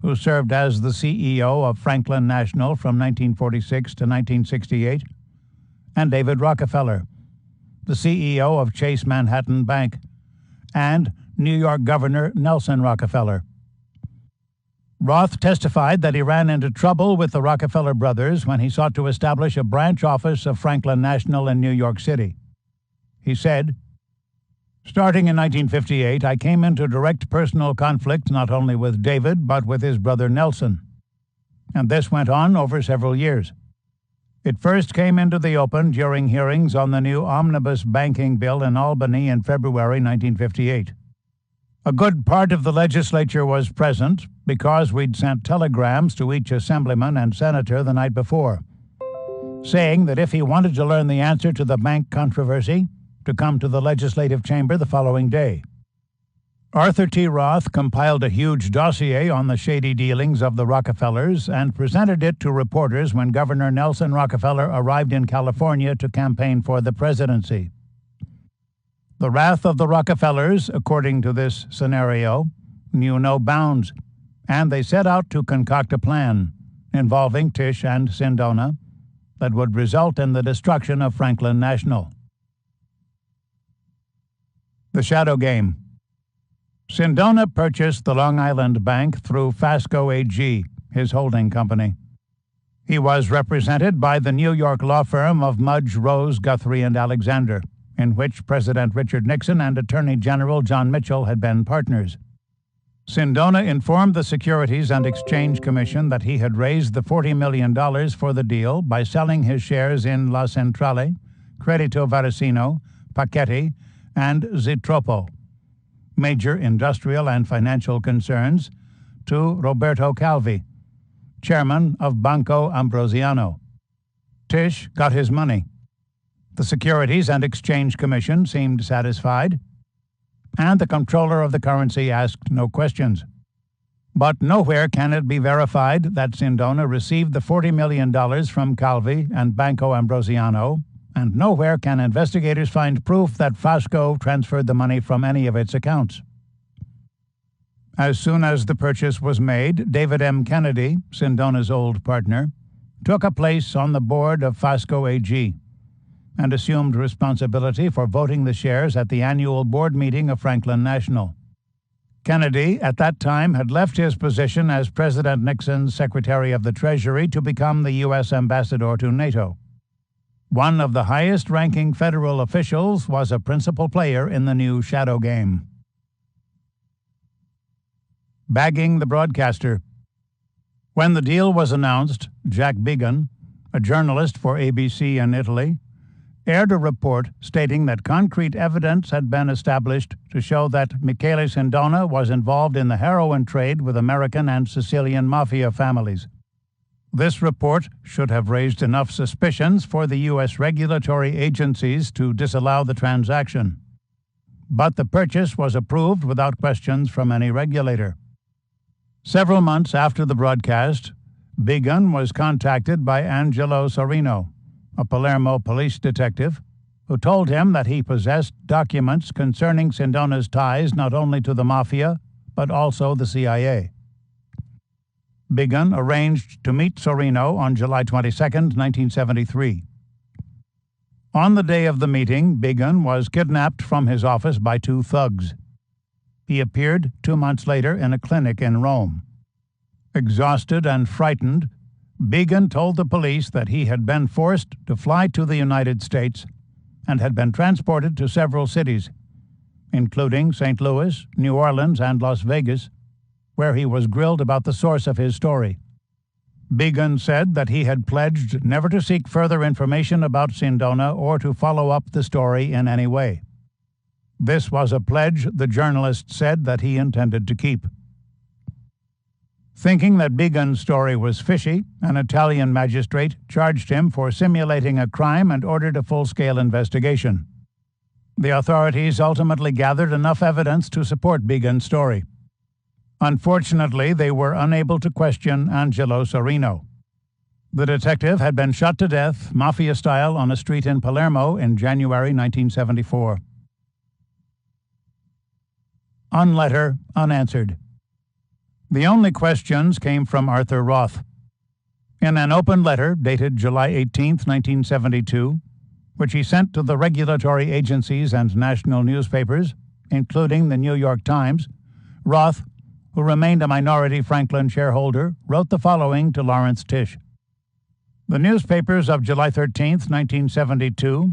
who served as the CEO of Franklin National from 1946 to 1968, and David Rockefeller, the CEO of Chase Manhattan Bank, and New York Governor Nelson Rockefeller. Roth testified that he ran into trouble with the Rockefeller brothers when he sought to establish a branch office of Franklin National in New York City. He said, "Starting in 1958, I came into direct personal conflict not only with David, but with his brother Nelson. And this went on over several years. It first came into the open during hearings on the new omnibus banking bill in Albany in February 1958. A good part of the legislature was present because we'd sent telegrams to each assemblyman and senator the night before, saying that if he wanted to learn the answer to the bank controversy, to come to the legislative chamber the following day. Arthur T. Roth compiled a huge dossier on the shady dealings of the Rockefellers and presented it to reporters when Governor Nelson Rockefeller arrived in California to campaign for the presidency. The wrath of the Rockefellers, according to this scenario, knew no bounds, and they set out to concoct a plan involving Tisch and Sindona that would result in the destruction of Franklin National. The Shadow Game. Sindona purchased the Long Island Bank through Fasco AG, his holding company. He was represented by the New York law firm of Mudge, Rose, Guthrie, and Alexander, in which President Richard Nixon and Attorney General John Mitchell had been partners. Sindona informed the Securities and Exchange Commission that he had raised the $40 million for the deal by selling his shares in La Centrale, Credito Varasino, Pachetti, and Zitropo, major industrial and financial concerns, to Roberto Calvi, chairman of Banco Ambrosiano. Tisch got his money. The Securities and Exchange Commission seemed satisfied, and the comptroller of the currency asked no questions. But nowhere can it be verified that Sindona received the $40 million from Calvi and Banco Ambrosiano, and nowhere can investigators find proof that Fasco transferred the money from any of its accounts. As soon as the purchase was made, David M. Kennedy, Sindona's old partner, took a place on the board of Fasco AG and assumed responsibility for voting the shares at the annual board meeting of Franklin National. Kennedy, at that time, had left his position as President Nixon's Secretary of the Treasury to become the U.S. ambassador to NATO. One of the highest-ranking federal officials was a principal player in the new shadow game. Bagging the broadcaster. When the deal was announced, Jack Began, a journalist for ABC in Italy, aired a report stating that concrete evidence had been established to show that Michele Sindona was involved in the heroin trade with American and Sicilian mafia families. This report should have raised enough suspicions for the U.S. regulatory agencies to disallow the transaction. But the purchase was approved without questions from any regulator. Several months after the broadcast, Began was contacted by Angelo Sorino, a Palermo police detective, who told him that he possessed documents concerning Sindona's ties not only to the mafia, but also the CIA. Began arranged to meet Sorino on July 22, 1973. On the day of the meeting, Began was kidnapped from his office by two thugs. He appeared 2 months later in a clinic in Rome. Exhausted and frightened, Began told the police that he had been forced to fly to the United States and had been transported to several cities, including St. Louis, New Orleans, and Las Vegas, where he was grilled about the source of his story. Began said that he had pledged never to seek further information about Sindona or to follow up the story in any way. This was a pledge the journalist said that he intended to keep. Thinking that Began's story was fishy, an Italian magistrate charged him for simulating a crime and ordered a full-scale investigation. The authorities ultimately gathered enough evidence to support Began's story. Unfortunately, they were unable to question Angelo Sorino. The detective had been shot to death, mafia-style, on a street in Palermo in January 1974. Unletter, unanswered. The only questions came from Arthur Roth. In an open letter dated July 18, 1972, which he sent to the regulatory agencies and national newspapers, including the New York Times, Roth, who remained a minority Franklin shareholder, wrote the following to Lawrence Tisch. The newspapers of July 13, 1972,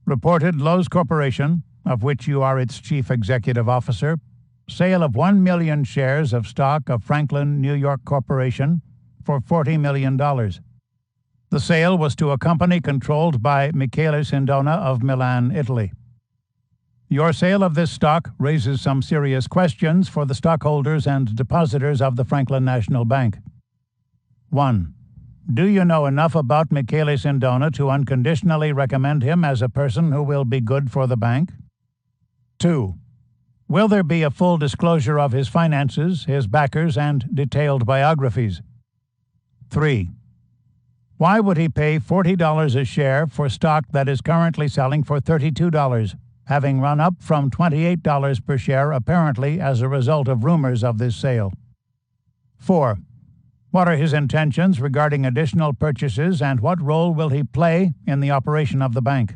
reported Lowe's Corporation, of which you are its chief executive officer, sale of 1 million shares of stock of Franklin New York Corporation for $40 million. The sale was to a company controlled by Michele Sindona of Milan, Italy. Your sale of this stock raises some serious questions for the stockholders and depositors of the Franklin National Bank. 1. Do you know enough about Michele Sindona to unconditionally recommend him as a person who will be good for the bank? 2. Will there be a full disclosure of his finances, his backers, and detailed biographies? 3. Why would he pay $40 a share for stock that is currently selling for $32, having run up from $28 per share apparently as a result of rumors of this sale? 4. What are his intentions regarding additional purchases, and what role will he play in the operation of the bank?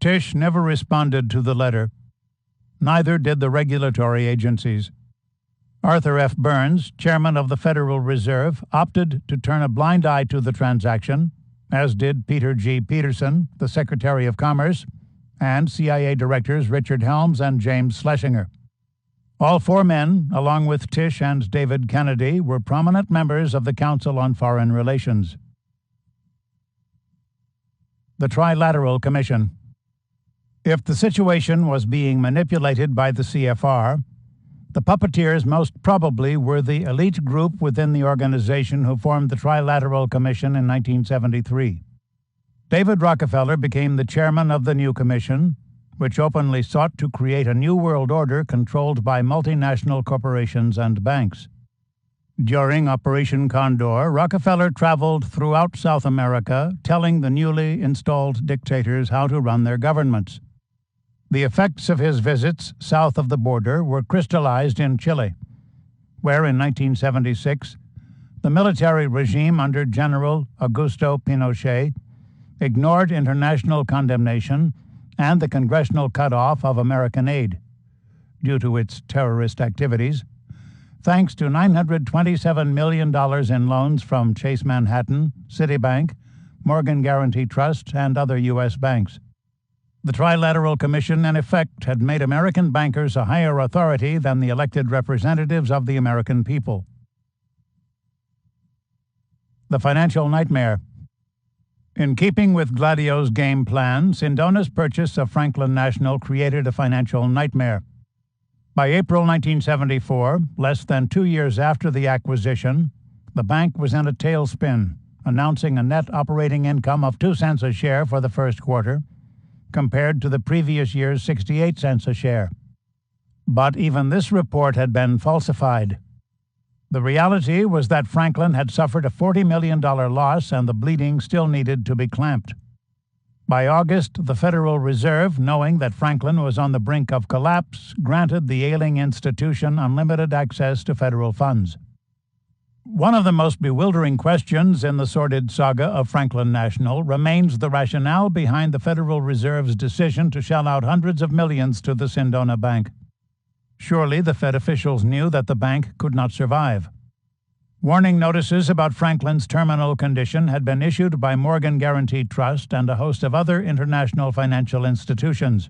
Tisch never responded to the letter. Neither did the regulatory agencies. Arthur F. Burns, chairman of the Federal Reserve, opted to turn a blind eye to the transaction, as did Peter G. Peterson, the Secretary of Commerce, and CIA directors Richard Helms and James Schlesinger. All four men, along with Tisch and David Kennedy, were prominent members of the Council on Foreign Relations. The Trilateral Commission. If the situation was being manipulated by the CFR, the puppeteers most probably were the elite group within the organization who formed the Trilateral Commission in 1973. David Rockefeller became the chairman of the new commission, which openly sought to create a new world order controlled by multinational corporations and banks. During Operation Condor, Rockefeller traveled throughout South America, telling the newly installed dictators how to run their governments. The effects of his visits south of the border were crystallized in Chile, where in 1976, the military regime under General Augusto Pinochet ignored international condemnation and the congressional cutoff of American aid due to its terrorist activities, thanks to $927 million in loans from Chase Manhattan, Citibank, Morgan Guaranty Trust, and other U.S. banks. The Trilateral Commission, in effect, had made American bankers a higher authority than the elected representatives of the American people. The financial nightmare. In keeping with Gladio's game plan, Sindona's purchase of Franklin National created a financial nightmare. By April 1974, less than 2 years after the acquisition, the bank was in a tailspin, announcing a net operating income of 2 cents a share for the first quarter, compared to the previous year's 68 cents a share. But even this report had been falsified. The reality was that Franklin had suffered a $40 million loss and the bleeding still needed to be clamped. By August, the Federal Reserve, knowing that Franklin was on the brink of collapse, granted the ailing institution unlimited access to federal funds. One of the most bewildering questions in the sordid saga of Franklin National remains the rationale behind the Federal Reserve's decision to shell out hundreds of millions to the Sindona Bank. Surely the Fed officials knew that the bank could not survive. Warning notices about Franklin's terminal condition had been issued by Morgan Guaranty Trust and a host of other international financial institutions.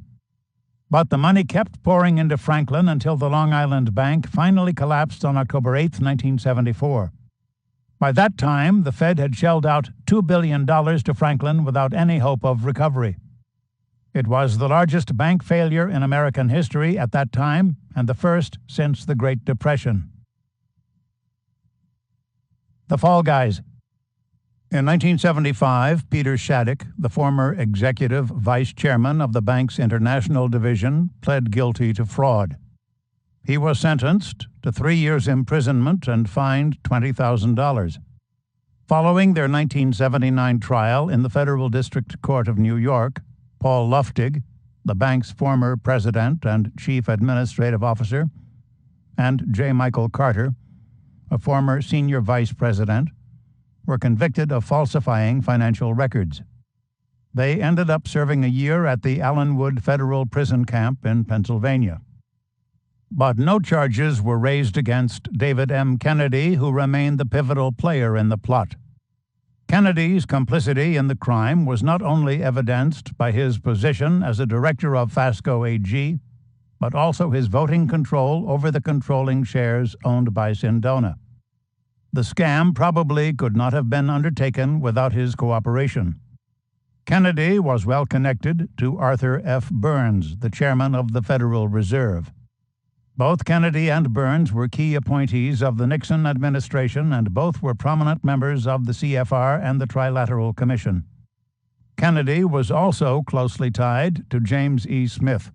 But the money kept pouring into Franklin until the Long Island Bank finally collapsed on October 8, 1974. By that time, the Fed had shelled out $2 billion to Franklin without any hope of recovery. It was the largest bank failure in American history at that time and the first since the Great Depression. The Fall Guys. In 1975, Peter Shattuck, the former executive vice chairman of the bank's international division, pled guilty to fraud. He was sentenced to 3 years' imprisonment and fined $20,000. Following their 1979 trial in the Federal District Court of New York, Paul Luftig, the bank's former president and chief administrative officer, and J. Michael Carter, a former senior vice president, were convicted of falsifying financial records. They ended up serving a year at the Allenwood Federal Prison Camp in Pennsylvania. But no charges were raised against David M. Kennedy, who remained the pivotal player in the plot. Kennedy's complicity in the crime was not only evidenced by his position as a director of Fasco AG, but also his voting control over the controlling shares owned by Sindona. The scam probably could not have been undertaken without his cooperation. Kennedy was well connected to Arthur F. Burns, the chairman of the Federal Reserve. Both Kennedy and Burns were key appointees of the Nixon administration, and both were prominent members of the CFR and the Trilateral Commission. Kennedy was also closely tied to James E. Smith,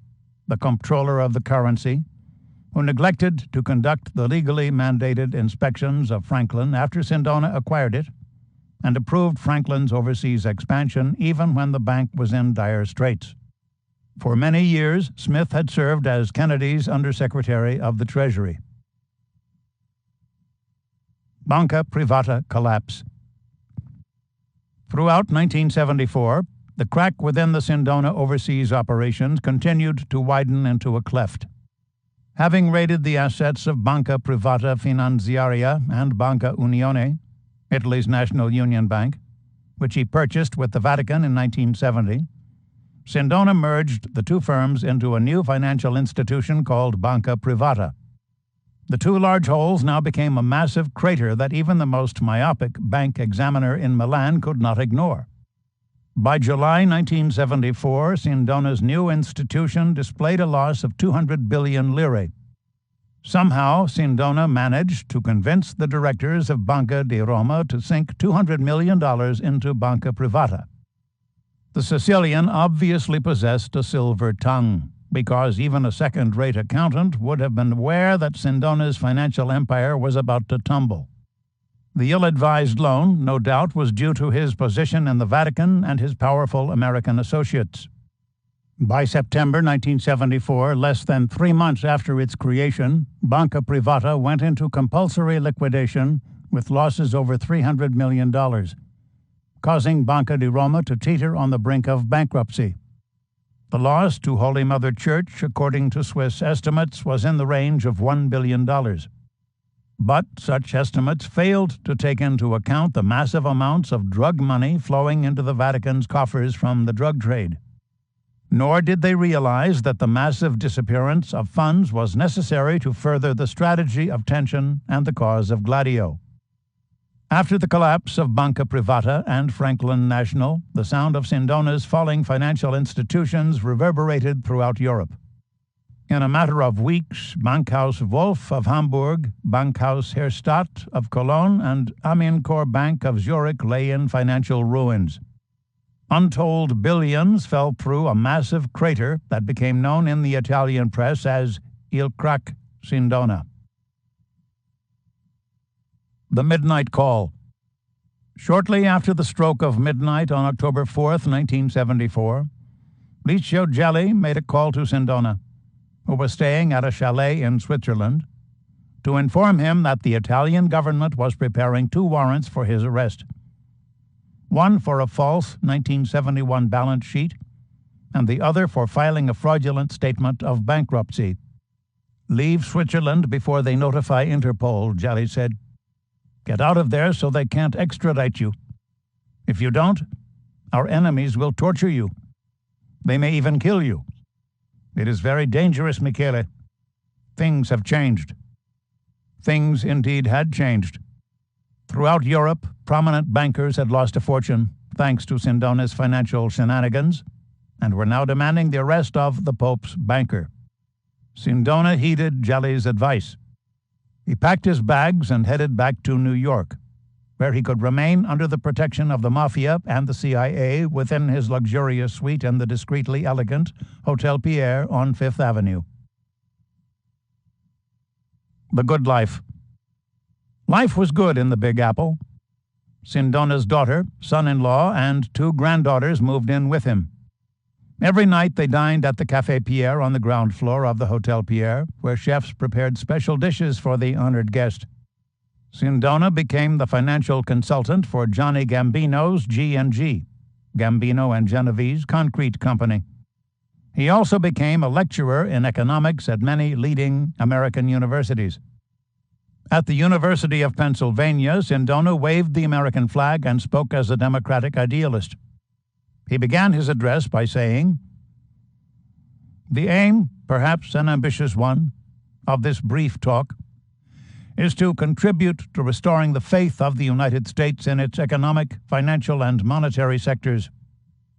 the comptroller of the currency, who neglected to conduct the legally mandated inspections of Franklin after Sindona acquired it, and approved Franklin's overseas expansion even when the bank was in dire straits. For many years, Smith had served as Kennedy's Undersecretary of the Treasury. Banca Privata collapse. Throughout 1974, the crack within the Sindona overseas operations continued to widen into a cleft. Having raided the assets of Banca Privata Finanziaria and Banca Unione, Italy's national union bank, which he purchased with the Vatican in 1970, Sindona merged the two firms into a new financial institution called Banca Privata. The two large holes now became a massive crater that even the most myopic bank examiner in Milan could not ignore. By July 1974, Sindona's new institution displayed a loss of 200 billion lire. Somehow, Sindona managed to convince the directors of Banca di Roma to sink $200 million into Banca Privata. The Sicilian obviously possessed a silver tongue, because even a second-rate accountant would have been aware that Sindona's financial empire was about to tumble. The ill-advised loan, no doubt, was due to his position in the Vatican and his powerful American associates. By September 1974, less than 3 months after its creation, Banca Privata went into compulsory liquidation with losses over $300 million, causing Banca di Roma to teeter on the brink of bankruptcy. The loss to Holy Mother Church, according to Swiss estimates, was in the range of $1 billion. But such estimates failed to take into account the massive amounts of drug money flowing into the Vatican's coffers from the drug trade. Nor did they realize that the massive disappearance of funds was necessary to further the strategy of tension and the cause of Gladio. After the collapse of Banca Privata and Franklin National, the sound of Sindona's falling financial institutions reverberated throughout Europe. In a matter of weeks, Bankhaus Wolf of Hamburg, Bankhaus Herstatt of Cologne, and Amincor Bank of Zurich lay in financial ruins. Untold billions fell through a massive crater that became known in the Italian press as Il Crack Sindona. The Midnight Call. Shortly after the stroke of midnight on October 4, 1974, Licio Gelli made a call to Sindona, who was staying at a chalet in Switzerland, to inform him that the Italian government was preparing 2 warrants for his arrest. One for a false 1971 balance sheet, and the other for filing a fraudulent statement of bankruptcy. "Leave Switzerland before they notify Interpol," Gelli said. "Get out of there so they can't extradite you. If you don't, our enemies will torture you. They may even kill you. It is very dangerous, Michele. Things have changed." Things indeed had changed. Throughout Europe, prominent bankers had lost a fortune thanks to Sindona's financial shenanigans, and were now demanding the arrest of the Pope's banker. Sindona heeded Gelli's advice. He packed his bags and headed back to New York, where he could remain under the protection of the Mafia and the CIA within his luxurious suite in the discreetly elegant Hotel Pierre on Fifth Avenue. The good life. Life was good in the Big Apple. Sindona's daughter, son-in-law, and 2 granddaughters moved in with him. Every night they dined at the Café Pierre on the ground floor of the Hotel Pierre, where chefs prepared special dishes for the honored guest. Sindona became the financial consultant for Johnny Gambino's G&G, Gambino and Genovese Concrete Company. He also became a lecturer in economics at many leading American universities. At the University of Pennsylvania, Sindona waved the American flag and spoke as a democratic idealist. He began his address by saying, "The aim, perhaps an ambitious one, of this brief talk is to contribute to restoring the faith of the United States in its economic, financial, and monetary sectors,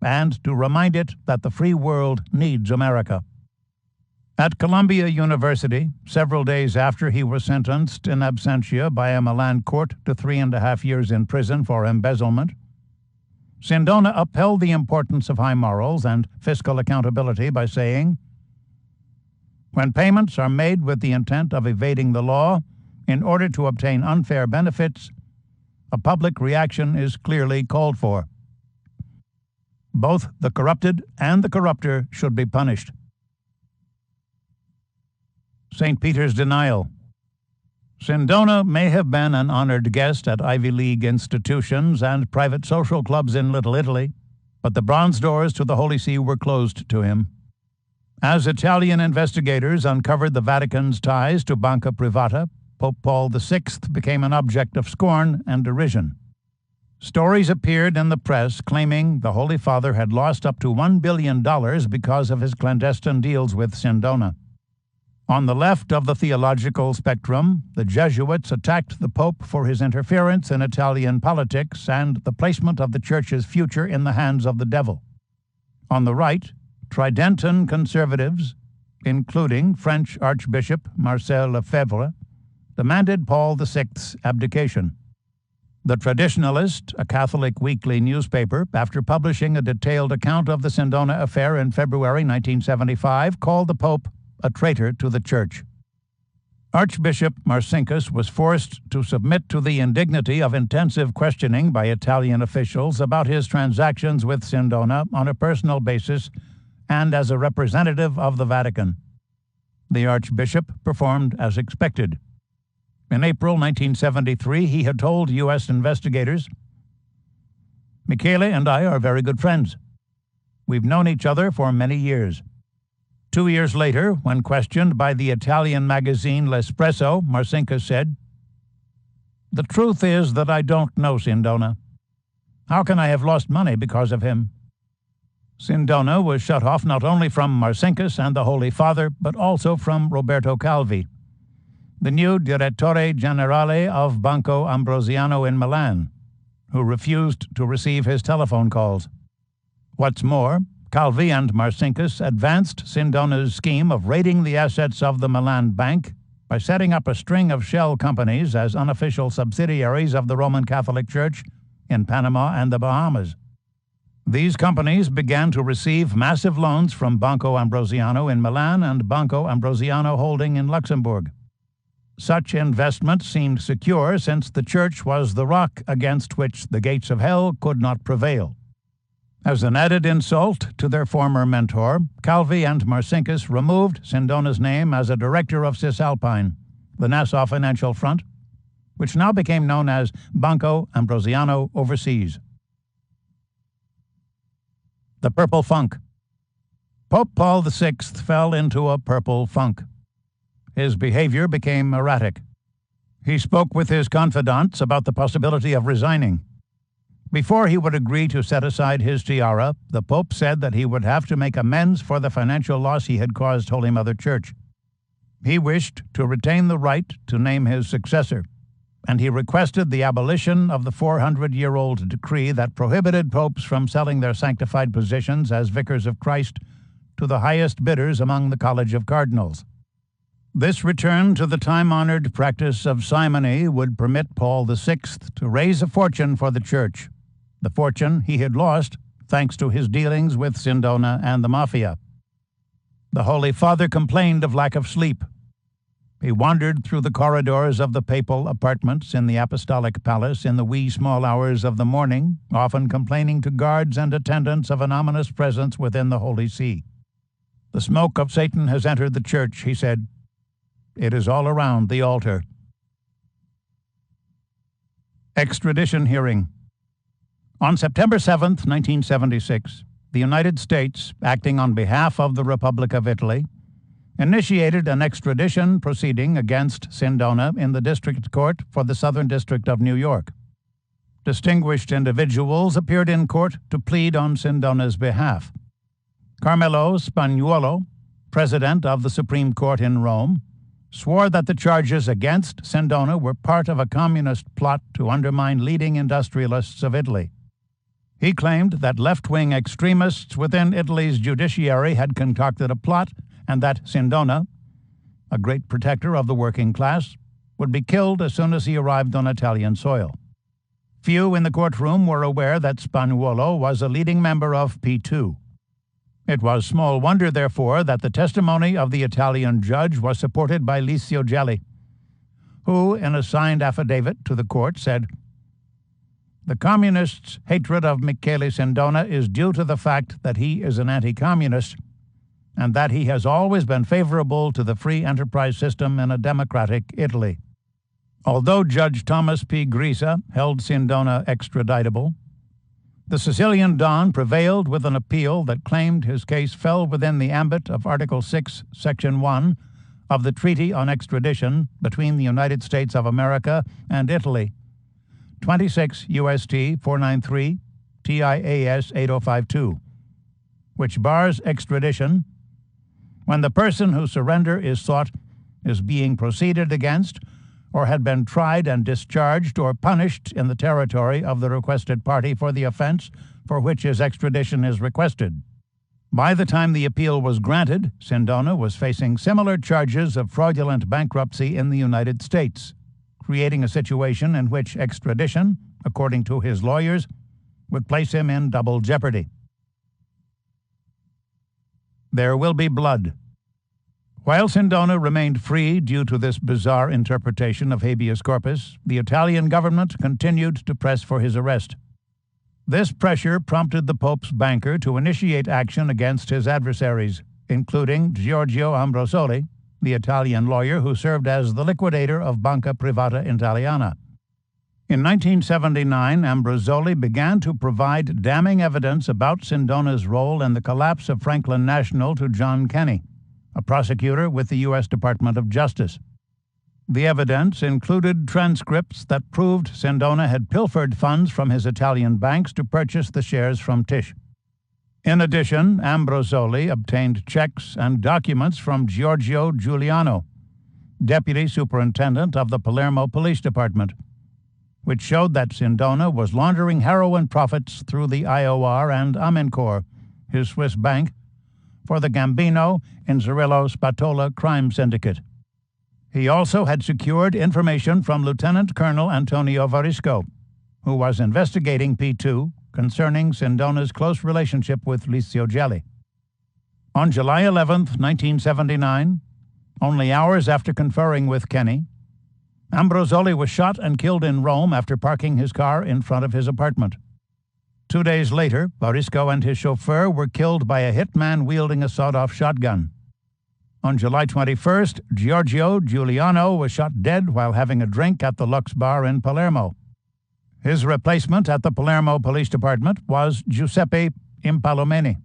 and to remind it that the free world needs America." At Columbia University, several days after he was sentenced in absentia by a Milan court to 3.5 years in prison for embezzlement, Sindona upheld the importance of high morals and fiscal accountability by saying, "When payments are made with the intent of evading the law in order to obtain unfair benefits, a public reaction is clearly called for. Both the corrupted and the corrupter should be punished." St. Peter's denial. Sindona may have been an honored guest at Ivy League institutions and private social clubs in Little Italy, but the bronze doors to the Holy See were closed to him. As Italian investigators uncovered the Vatican's ties to Banca Privata, Pope Paul VI became an object of scorn and derision. Stories appeared in the press claiming the Holy Father had lost up to $1 billion because of his clandestine deals with Sindona. On the left of the theological spectrum, the Jesuits attacked the Pope for his interference in Italian politics and the placement of the Church's future in the hands of the devil. On the right, Tridentan conservatives, including French Archbishop Marcel Lefebvre, demanded Paul VI's abdication. The Traditionalist, a Catholic weekly newspaper, after publishing a detailed account of the Sindona affair in February 1975, called the Pope a traitor to the Church. Archbishop Marcinkus was forced to submit to the indignity of intensive questioning by Italian officials about his transactions with Sindona on a personal basis and as a representative of the Vatican. The Archbishop performed as expected. In April 1973, he had told U.S. investigators, "Michele and I are very good friends. We've known each other for many years." 2 years later, when questioned by the Italian magazine L'Espresso, Marcinkus said, "The truth is that I don't know Sindona. How can I have lost money because of him?" Sindona was shut off not only from Marcinkus and the Holy Father, but also from Roberto Calvi, the new Direttore Generale of Banco Ambrosiano in Milan, who refused to receive his telephone calls. What's more, Calvi and Marcinkus advanced Sindona's scheme of raiding the assets of the Milan Bank by setting up a string of shell companies as unofficial subsidiaries of the Roman Catholic Church in Panama and the Bahamas. These companies began to receive massive loans from Banco Ambrosiano in Milan and Banco Ambrosiano Holding in Luxembourg. Such investment seemed secure since the Church was the rock against which the gates of hell could not prevail. As an added insult to their former mentor, Calvi and Marcinkus removed Sindona's name as a director of Cisalpine, the Nassau Financial Front, which now became known as Banco Ambrosiano Overseas. The Purple Funk. Pope Paul VI fell into a purple funk. His behavior became erratic. He spoke with his confidants about the possibility of resigning. Before he would agree to set aside his tiara, the Pope said that he would have to make amends for the financial loss he had caused Holy Mother Church. He wished to retain the right to name his successor, and he requested the abolition of the 400-year-old decree that prohibited popes from selling their sanctified positions as vicars of Christ to the highest bidders among the College of Cardinals. This return to the time-honored practice of simony would permit Paul VI to raise a fortune for the Church, the fortune he had lost thanks to his dealings with Sindona and the Mafia. The Holy Father complained of lack of sleep. He wandered through the corridors of the papal apartments in the Apostolic Palace in the wee small hours of the morning, often complaining to guards and attendants of an ominous presence within the Holy See. "The smoke of Satan has entered the Church," he said. "It is all around the altar." Extradition hearing. On September 7, 1976, the United States, acting on behalf of the Republic of Italy, initiated an extradition proceeding against Sindona in the District Court for the Southern District of New York. Distinguished individuals appeared in court to plead on Sindona's behalf. Carmelo Spagnuolo, president of the Supreme Court in Rome, swore that the charges against Sindona were part of a communist plot to undermine leading industrialists of Italy. He claimed that left-wing extremists within Italy's judiciary had concocted a plot and that Sindona, a great protector of the working class, would be killed as soon as he arrived on Italian soil. Few in the courtroom were aware that Spagnuolo was a leading member of P2. It was small wonder, therefore, that the testimony of the Italian judge was supported by Licio Gelli, who, in a signed affidavit to the court, said, "The communists' hatred of Michele Sindona is due to the fact that he is an anti-communist and that he has always been favorable to the free enterprise system in a democratic Italy." Although Judge Thomas P. Grisa held Sindona extraditable, the Sicilian Don prevailed with an appeal that claimed his case fell within the ambit of Article 6, Section 1 of the Treaty on Extradition between the United States of America and Italy, 26 U.S.T. 493 TIAS 8052, which bars extradition when the person whose surrender is sought is being proceeded against or had been tried and discharged or punished in the territory of the requested party for the offense for which his extradition is requested. By the time the appeal was granted, Sindona was facing similar charges of fraudulent bankruptcy in the United States, creating a situation in which extradition according to his lawyers, would place him in double jeopardy. There will be blood. While Sindona remained free due to this bizarre interpretation of habeas corpus, the Italian government continued to press for his arrest. This pressure prompted the Pope's banker to initiate action against his adversaries, including Giorgio Ambrosoli, the Italian lawyer who served as the liquidator of Banca Privata Italiana. In 1979, Ambrosoli began to provide damning evidence about Sindona's role in the collapse of Franklin National to John Kenney, a prosecutor with the U.S. Department of Justice. The evidence included transcripts that proved Sindona had pilfered funds from his Italian banks to purchase the shares from Tisch. In addition, Ambrosoli obtained checks and documents from Giorgio Giuliano, deputy superintendent of the Palermo Police Department, which showed that Sindona was laundering heroin profits through the IOR and Amincor, his Swiss bank, for the Gambino Inzerillo Spatola crime syndicate. He also had secured information from Lieutenant Colonel Antonio Varisco, who was investigating P2 concerning Sindona's close relationship with Licio Gelli. On July 11, 1979, only hours after conferring with Kenney, Ambrosoli was shot and killed in Rome after parking his car in front of his apartment. 2 days later, Varisco and his chauffeur were killed by a hitman wielding a sawed-off shotgun. On July 21st, Giorgio Giuliano was shot dead while having a drink at the Lux Bar in Palermo. His replacement at the Palermo Police Department was Giuseppe Impalomeni,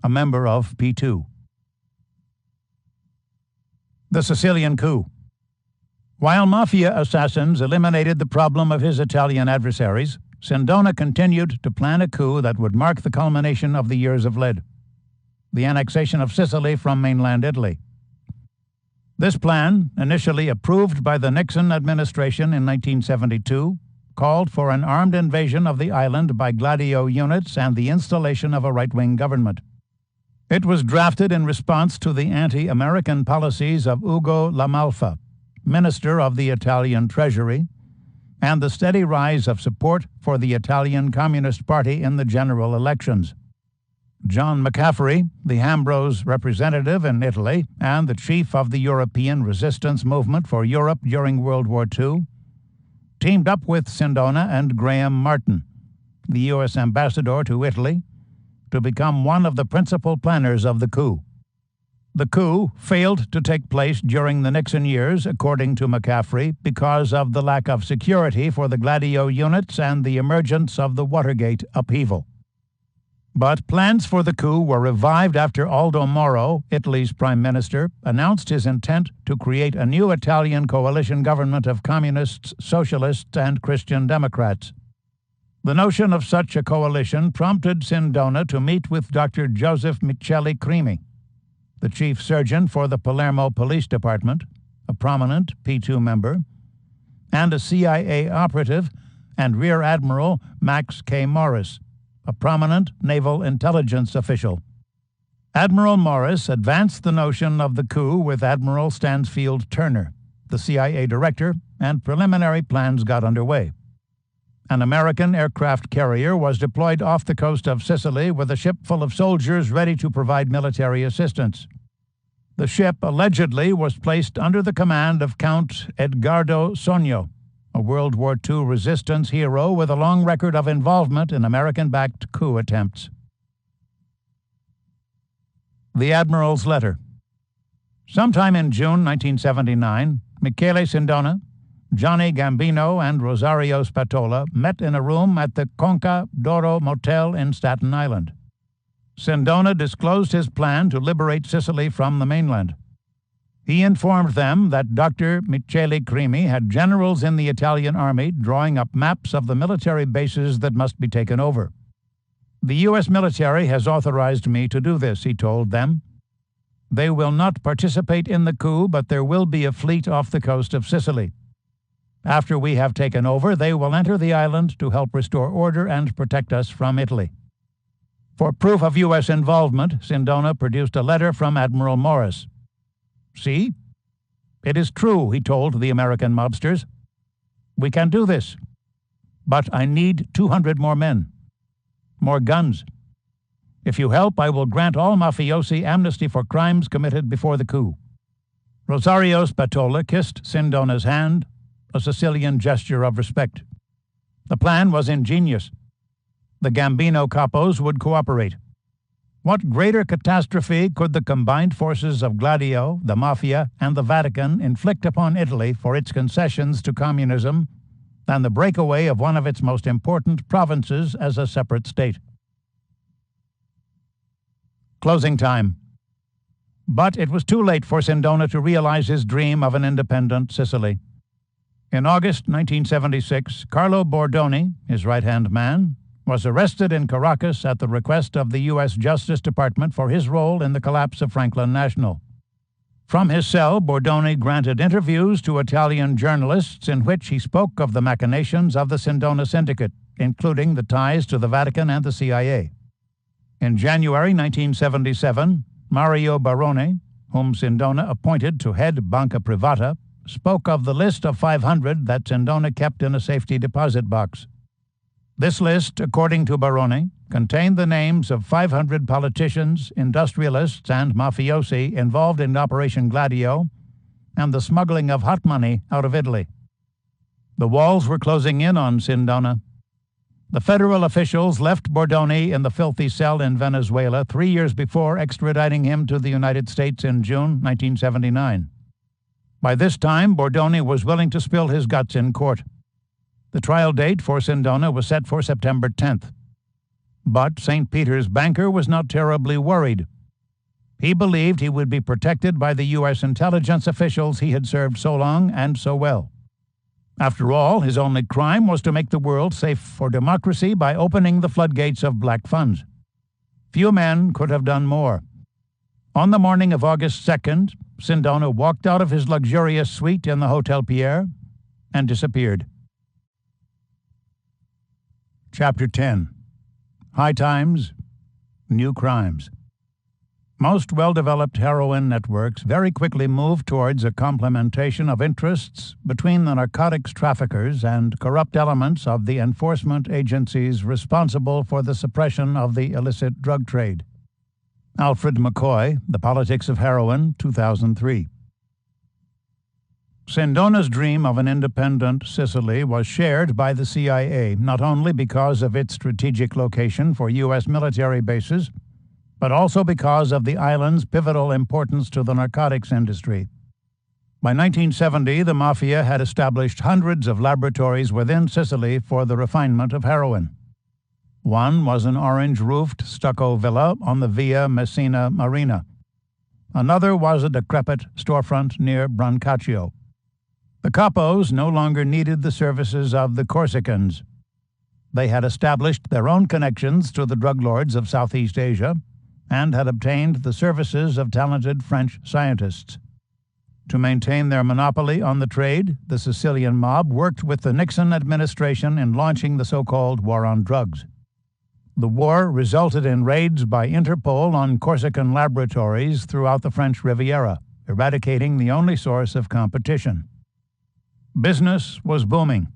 a member of P2. The Sicilian coup. While mafia assassins eliminated the problem of his Italian adversaries, Sindona continued to plan a coup that would mark the culmination of the years of lead, the annexation of Sicily from mainland Italy. This plan, initially approved by the Nixon administration in 1972, called for an armed invasion of the island by Gladio units and the installation of a right-wing government. It was drafted in response to the anti-American policies of Ugo La Malfa, Minister of the Italian Treasury, and the steady rise of support for the Italian Communist Party in the general elections. John McCaffrey, the Hambros representative in Italy and the chief of the European resistance movement for Europe during World War II, teamed up with Sindona and Graham Martin, the U.S. ambassador to Italy, to become one of the principal planners of the coup. The coup failed to take place during the Nixon years, according to McCaffrey, because of the lack of security for the Gladio units and the emergence of the Watergate upheaval. But plans for the coup were revived after Aldo Moro, Italy's prime minister, announced his intent to create a new Italian coalition government of communists, socialists, and Christian Democrats. The notion of such a coalition prompted Sindona to meet with Dr. Joseph Micheli Crimi, the chief surgeon for the Palermo Police Department, a prominent P2 member, and a CIA operative, and Rear Admiral Max K. Morris, a prominent naval intelligence official. Admiral Morris advanced the notion of the coup with Admiral Stansfield Turner, the CIA director, and preliminary plans got underway. An American aircraft carrier was deployed off the coast of Sicily with a ship full of soldiers ready to provide military assistance. The ship allegedly was placed under the command of Count Edgardo Sogno, a World War II resistance hero with a long record of involvement in American-backed coup attempts. The Admiral's Letter. Sometime in June 1979, Michele Sindona, Johnny Gambino, and Rosario Spatola met in a room at the Conca d'Oro Motel in Staten Island. Sindona disclosed his plan to liberate Sicily from the mainland. He informed them that Dr. Micheli Crimi had generals in the Italian army drawing up maps of the military bases that must be taken over. The U.S. military has authorized me to do this, he told them. They will not participate in the coup, but there will be a fleet off the coast of Sicily. After we have taken over, they will enter the island to help restore order and protect us from Italy. For proof of U.S. involvement, Sindona produced a letter from Admiral Morris. See? It is true, he told the American mobsters. We can do this. But I need 200 more men, more guns. If you help, I will grant all mafiosi amnesty for crimes committed before the coup." Rosario Spatola kissed Sindona's hand, a Sicilian gesture of respect. The plan was ingenious. The Gambino capos would cooperate. What greater catastrophe could the combined forces of Gladio, the Mafia, and the Vatican inflict upon Italy for its concessions to communism than the breakaway of one of its most important provinces as a separate state? Closing time. But it was too late for Sindona to realize his dream of an independent Sicily. In August 1976, Carlo Bordoni, his right-hand man, was arrested in Caracas at the request of the U.S. Justice Department for his role in the collapse of Franklin National. From his cell, Bordoni granted interviews to Italian journalists in which he spoke of the machinations of the Sindona Syndicate, including the ties to the Vatican and the CIA. In January 1977, Mario Barone, whom Sindona appointed to head Banca Privata, spoke of the list of 500 that Sindona kept in a safety deposit box. This list, according to Barone, contained the names of 500 politicians, industrialists, and mafiosi involved in Operation Gladio and the smuggling of hot money out of Italy. The walls were closing in on Sindona. The federal officials left Bordoni in the filthy cell in Venezuela 3 years before extraditing him to the United States in June 1979. By this time, Bordoni was willing to spill his guts in court. The trial date for Sindona was set for September 10th. But St. Peter's banker was not terribly worried. He believed he would be protected by the U.S. intelligence officials he had served so long and so well. After all, his only crime was to make the world safe for democracy by opening the floodgates of black funds. Few men could have done more. On the morning of August 2nd, Sindona walked out of his luxurious suite in the Hotel Pierre and disappeared. Chapter 10. High Times, New Crimes. Most well-developed heroin networks very quickly moved towards a complementation of interests between the narcotics traffickers and corrupt elements of the enforcement agencies responsible for the suppression of the illicit drug trade. Alfred McCoy, The Politics of Heroin, 2003. Sindona's dream of an independent Sicily was shared by the CIA, not only because of its strategic location for U.S. military bases, but also because of the island's pivotal importance to the narcotics industry. By 1970, the Mafia had established hundreds of laboratories within Sicily for the refinement of heroin. One was an orange-roofed stucco villa on the Via Messina Marina. Another was a decrepit storefront near Brancaccio. The capos no longer needed the services of the Corsicans. They had established their own connections to the drug lords of Southeast Asia and had obtained the services of talented French scientists. To maintain their monopoly on the trade, the Sicilian mob worked with the Nixon administration in launching the so-called War on Drugs. The war resulted in raids by Interpol on Corsican laboratories throughout the French Riviera, eradicating the only source of competition. Business was booming.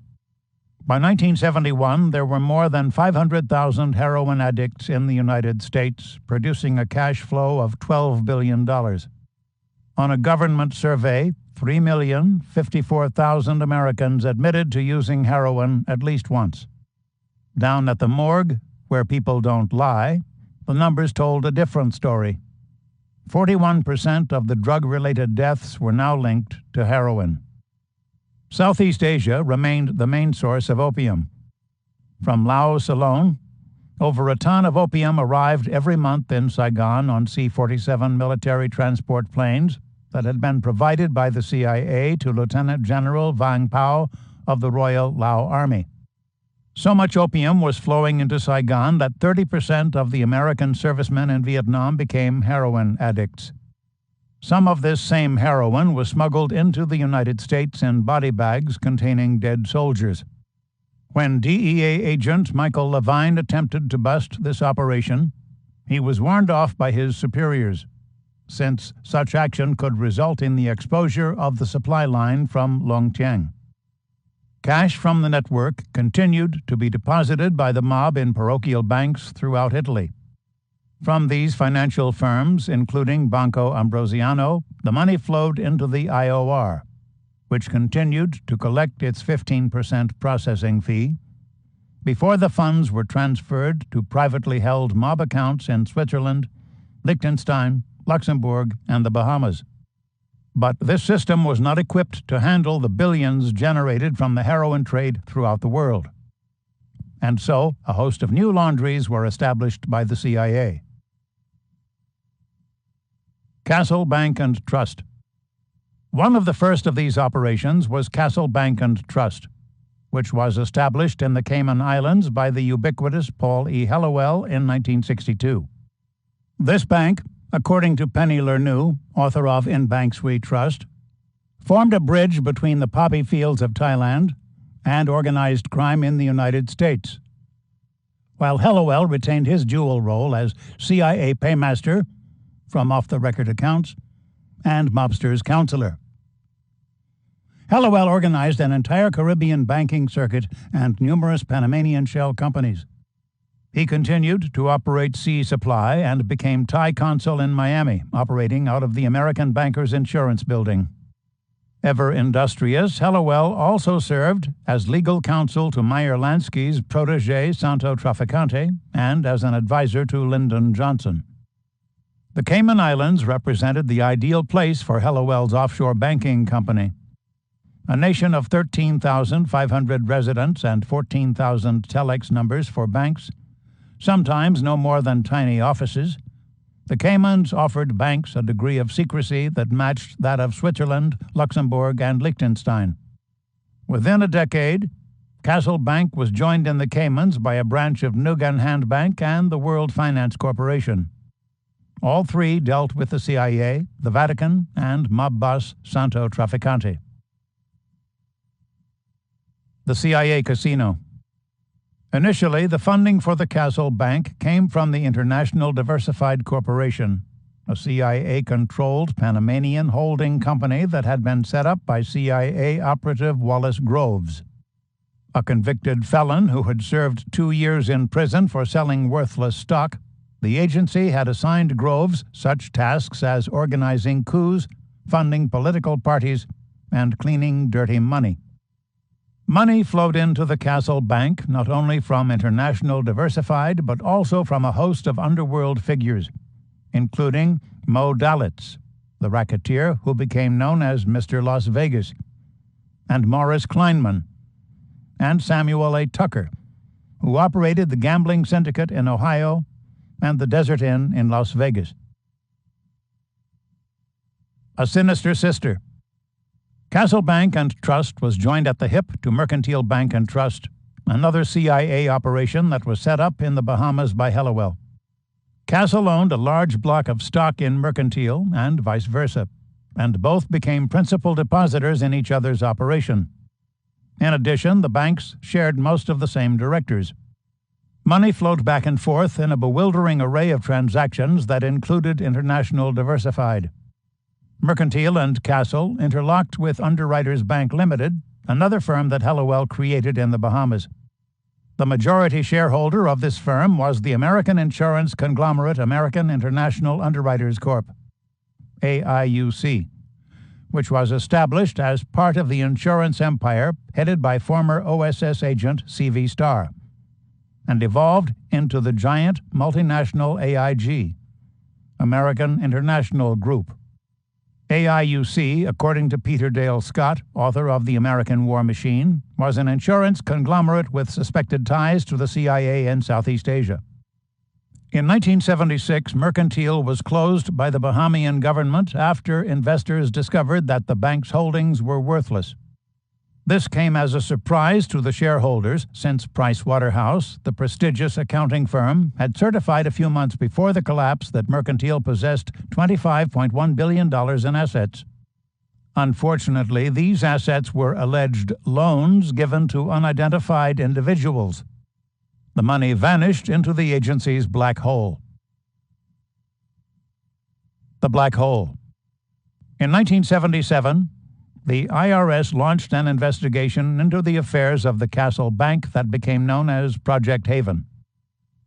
By 1971, there were more than 500,000 heroin addicts in the United States, producing a cash flow of $12 billion. On a government survey, 3,054,000 Americans admitted to using heroin at least once. Down at the morgue, where people don't lie, the numbers told a different story. 41% of the drug-related deaths were now linked to heroin. Southeast Asia remained the main source of opium. From Laos alone, over a ton of opium arrived every month in Saigon on C-47 military transport planes that had been provided by the CIA to Lieutenant General Vang Pao of the Royal Lao Army. So much opium was flowing into Saigon that 30% of the American servicemen in Vietnam became heroin addicts. Some of this same heroin was smuggled into the United States in body bags containing dead soldiers. When DEA agent Michael Levine attempted to bust this operation, he was warned off by his superiors, since such action could result in the exposure of the supply line from Longtieng. Cash from the network continued to be deposited by the mob in parochial banks throughout Italy. From these financial firms, including Banco Ambrosiano, the money flowed into the IOR, which continued to collect its 15% processing fee, before the funds were transferred to privately held mob accounts in Switzerland, Liechtenstein, Luxembourg, and the Bahamas. But this system was not equipped to handle the billions generated from the heroin trade throughout the world. And so, a host of new laundries were established by the CIA. Castle Bank and Trust. One of the first of these operations was Castle Bank and Trust, which was established in the Cayman Islands by the ubiquitous Paul E. Hallowell in 1962. This bank, according to Penny Lernoux, author of In Banks We Trust, formed a bridge between the poppy fields of Thailand and organized crime in the United States, while Hallowell retained his dual role as CIA paymaster, from off-the-record accounts, and mobster's counselor. Hallowell organized an entire Caribbean banking circuit and numerous Panamanian shell companies. He continued to operate Sea Supply and became Thai consul in Miami, operating out of the American Bankers Insurance Building. Ever industrious, Hallowell also served as legal counsel to Meyer Lansky's protege Santo Traficante and as an advisor to Lyndon Johnson. The Cayman Islands represented the ideal place for Hallowell's offshore banking company. A nation of 13,500 residents and 14,000 telex numbers for banks, sometimes no more than tiny offices, the Caymans offered banks a degree of secrecy that matched that of Switzerland, Luxembourg, and Liechtenstein. Within a decade, Castle Bank was joined in the Caymans by a branch of Nugan Hand Bank and the World Finance Corporation. All three dealt with the CIA, the Vatican, and mob boss Santo Traficante. The CIA Casino. Initially, the funding for the Castle Bank came from the International Diversified Corporation, a CIA-controlled Panamanian holding company that had been set up by CIA operative Wallace Groves. A convicted felon who had served 2 years in prison for selling worthless stock, the agency had assigned Groves such tasks as organizing coups, funding political parties, and cleaning dirty money. Money flowed into the Castle Bank not only from International Diversified, but also from a host of underworld figures, including Mo Dalitz, the racketeer who became known as Mr. Las Vegas, and Morris Kleinman, and Samuel A. Tucker, who operated the gambling syndicate in Ohio and the Desert Inn in Las Vegas. A sinister sister. Castle Bank and Trust was joined at the hip to Mercantile Bank and Trust, another CIA operation that was set up in the Bahamas by Hallowell. Castle owned a large block of stock in Mercantile and vice versa, and both became principal depositors in each other's operation. In addition, the banks shared most of the same directors. Money flowed back and forth in a bewildering array of transactions that included International Diversified. Mercantile and Castle interlocked with Underwriters Bank Limited, another firm that Hallowell created in the Bahamas. The majority shareholder of this firm was the American insurance conglomerate American International Underwriters Corp., AIUC, which was established as part of the insurance empire headed by former OSS agent C.V. Starr, and evolved into the giant multinational AIG, American International Group. AIUC, according to Peter Dale Scott, author of The American War Machine, was an insurance conglomerate with suspected ties to the CIA in Southeast Asia. In 1976, Mercantile was closed by the Bahamian government after investors discovered that the bank's holdings were worthless. This came as a surprise to the shareholders, since Price Waterhouse, the prestigious accounting firm, had certified a few months before the collapse that Mercantile possessed $25.1 billion in assets. Unfortunately, these assets were alleged loans given to unidentified individuals. The money vanished into the agency's black hole. The black hole. In 1977, the IRS launched an investigation into the affairs of the Castle Bank that became known as Project Haven.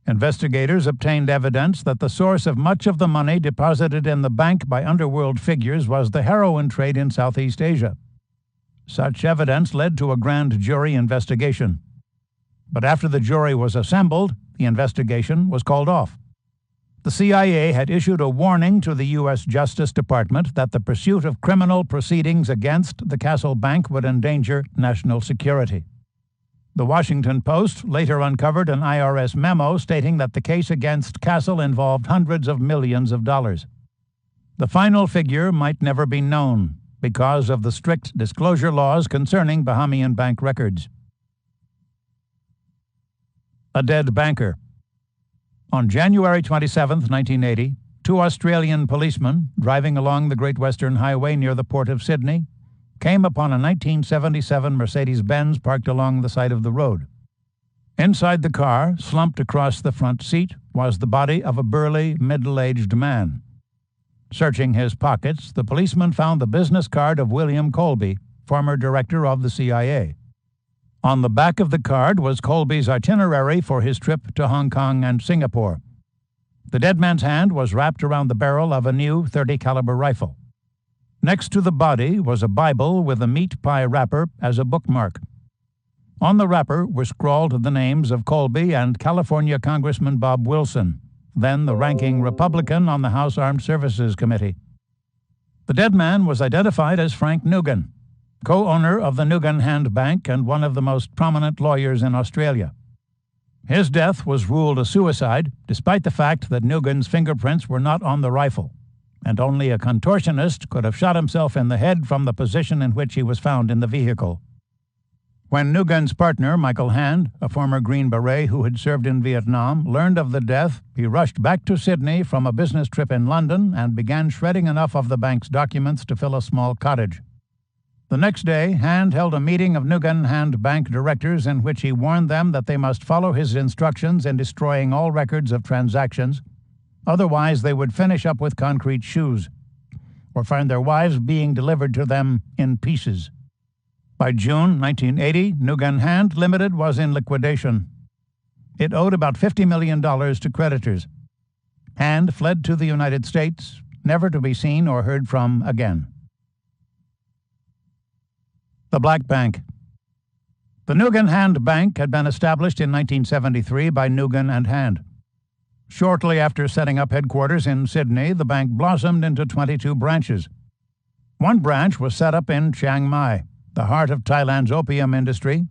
Investigators obtained evidence that the source of much of the money deposited in the bank by underworld figures was the heroin trade in Southeast Asia. Such evidence led to a grand jury investigation. But after the jury was assembled, the investigation was called off. The CIA had issued a warning to the U.S. Justice Department that the pursuit of criminal proceedings against the Castle Bank would endanger national security. The Washington Post later uncovered an IRS memo stating that the case against Castle involved hundreds of millions of dollars. The final figure might never be known because of the strict disclosure laws concerning Bahamian bank records. A dead banker. On January 27, 1980, two Australian policemen driving along the Great Western Highway near the port of Sydney came upon a 1977 Mercedes-Benz parked along the side of the road. Inside the car, slumped across the front seat, was the body of a burly, middle-aged man. Searching his pockets, the policeman found the business card of William Colby, former director of the CIA. On the back of the card was Colby's itinerary for his trip to Hong Kong and Singapore. The dead man's hand was wrapped around the barrel of a new .30 caliber rifle. Next to the body was a Bible with a meat pie wrapper as a bookmark. On the wrapper were scrawled the names of Colby and California Congressman Bob Wilson, then the ranking Republican on the House Armed Services Committee. The dead man was identified as Frank Nugan, co-owner of the Nugan Hand Bank and one of the most prominent lawyers in Australia. His death was ruled a suicide, despite the fact that Nugan's fingerprints were not on the rifle, and only a contortionist could have shot himself in the head from the position in which he was found in the vehicle. When Nugan's partner, Michael Hand, a former Green Beret who had served in Vietnam, learned of the death, he rushed back to Sydney from a business trip in London and began shredding enough of the bank's documents to fill a small cottage. The next day, Hand held a meeting of Nugan Hand Bank directors in which he warned them that they must follow his instructions in destroying all records of transactions. Otherwise, they would finish up with concrete shoes, or find their wives being delivered to them in pieces. By June 1980, Nugan Hand Limited was in liquidation. It owed about $50 million to creditors. Hand fled to the United States, never to be seen or heard from again. The Black Bank. The Nugan Hand Bank had been established in 1973 by Nugan and Hand. Shortly after setting up headquarters in Sydney, the bank blossomed into 22 branches. One branch was set up in Chiang Mai, the heart of Thailand's opium industry,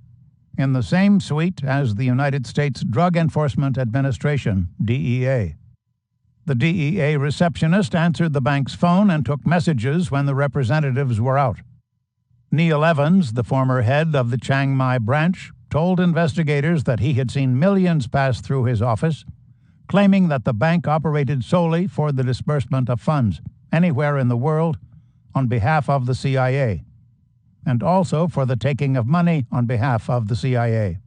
in the same suite as the United States Drug Enforcement Administration, DEA. The DEA receptionist answered the bank's phone and took messages when the representatives were out. Neil Evans, the former head of the Chiang Mai branch, told investigators that he had seen millions pass through his office, claiming that the bank operated solely for the disbursement of funds anywhere in the world on behalf of the CIA, and also for the taking of money on behalf of the CIA.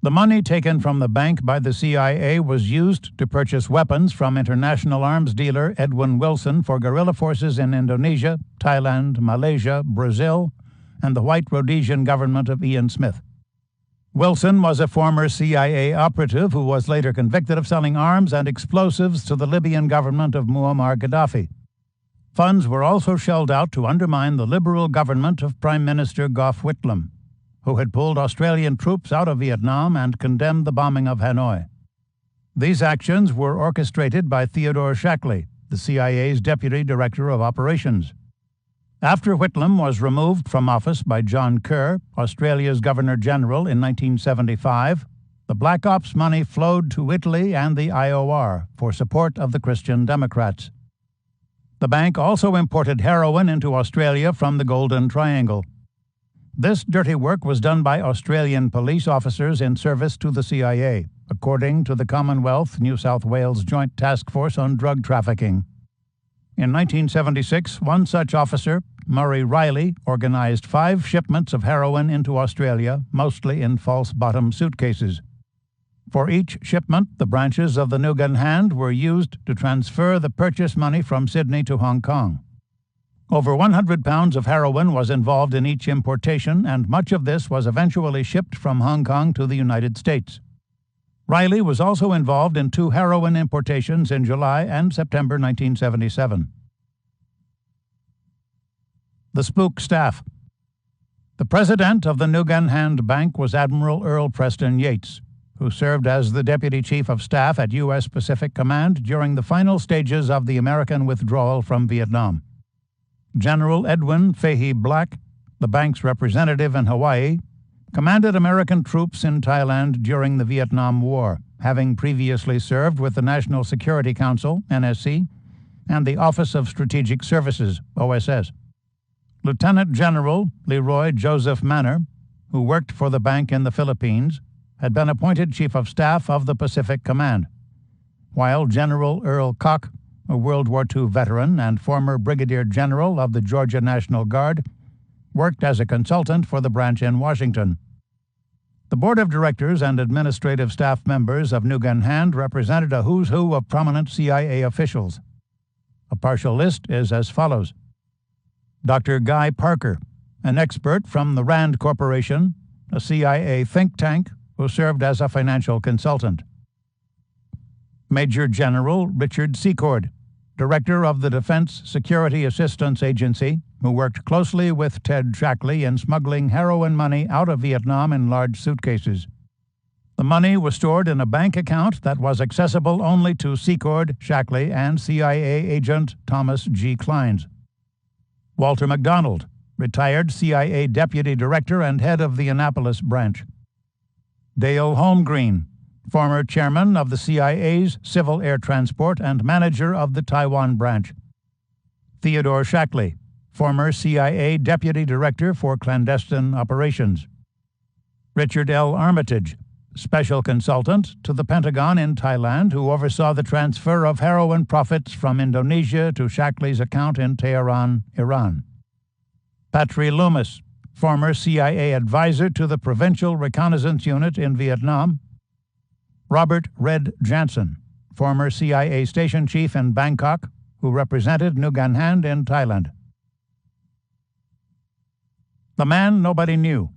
The money taken from the bank by the CIA was used to purchase weapons from international arms dealer Edwin Wilson for guerrilla forces in Indonesia, Thailand, Malaysia, Brazil, and the White Rhodesian government of Ian Smith. Wilson was a former CIA operative who was later convicted of selling arms and explosives to the Libyan government of Muammar Gaddafi. Funds were also shelled out to undermine the liberal government of Prime Minister Gough Whitlam, who had pulled Australian troops out of Vietnam and condemned the bombing of Hanoi. These actions were orchestrated by Theodore Shackley, the CIA's Deputy Director of Operations. After Whitlam was removed from office by John Kerr, Australia's Governor-General, in 1975, the Black Ops money flowed to Italy and the IOR for support of the Christian Democrats. The bank also imported heroin into Australia from the Golden Triangle. This dirty work was done by Australian police officers in service to the CIA, according to the Commonwealth New South Wales Joint Task Force on Drug Trafficking. In 1976, one such officer, Murray Riley, organized 5 shipments of heroin into Australia, mostly in false-bottom suitcases. For each shipment, the branches of the Nugan Hand were used to transfer the purchase money from Sydney to Hong Kong. Over 100 pounds of heroin was involved in each importation, and much of this was eventually shipped from Hong Kong to the United States. Riley was also involved in 2 heroin importations in July and September 1977. The spook staff. The president of the Nugan Hand Bank was Admiral Earl Preston Yates, who served as the Deputy Chief of Staff at U.S. Pacific Command during the final stages of the American withdrawal from Vietnam. General Edwin Fahey Black, the bank's representative in Hawaii, commanded American troops in Thailand during the Vietnam War, having previously served with the National Security Council, NSC, and the Office of Strategic Services, OSS. Lieutenant General Leroy Joseph Manor, who worked for the bank in the Philippines, had been appointed Chief of Staff of the Pacific Command, while General Earl Koch, a World War II veteran and former Brigadier General of the Georgia National Guard, worked as a consultant for the branch in Washington. The board of directors and administrative staff members of Nugan Hand represented a who's who of prominent CIA officials. A partial list is as follows: Dr. Guy Parker, an expert from the Rand Corporation, a CIA think tank, who served as a financial consultant. Major General Richard Secord, Director of the Defense Security Assistance Agency, who worked closely with Ted Shackley in smuggling heroin money out of Vietnam in large suitcases. The money was stored in a bank account that was accessible only to Secord, Shackley, and CIA agent Thomas G. Clines. Walter McDonald, retired CIA Deputy Director and head of the Annapolis branch. Dale Holmgreen, former chairman of the CIA's Civil Air Transport and manager of the Taiwan branch. Theodore Shackley, former CIA Deputy Director for Clandestine Operations. Richard L. Armitage, special consultant to the Pentagon in Thailand, who oversaw the transfer of heroin profits from Indonesia to Shackley's account in Tehran, Iran. Patry Loomis, former CIA advisor to the Provincial Reconnaissance Unit in Vietnam. Robert Red Jansen, former CIA station chief in Bangkok, who represented Nugan Hand in Thailand. The man nobody knew.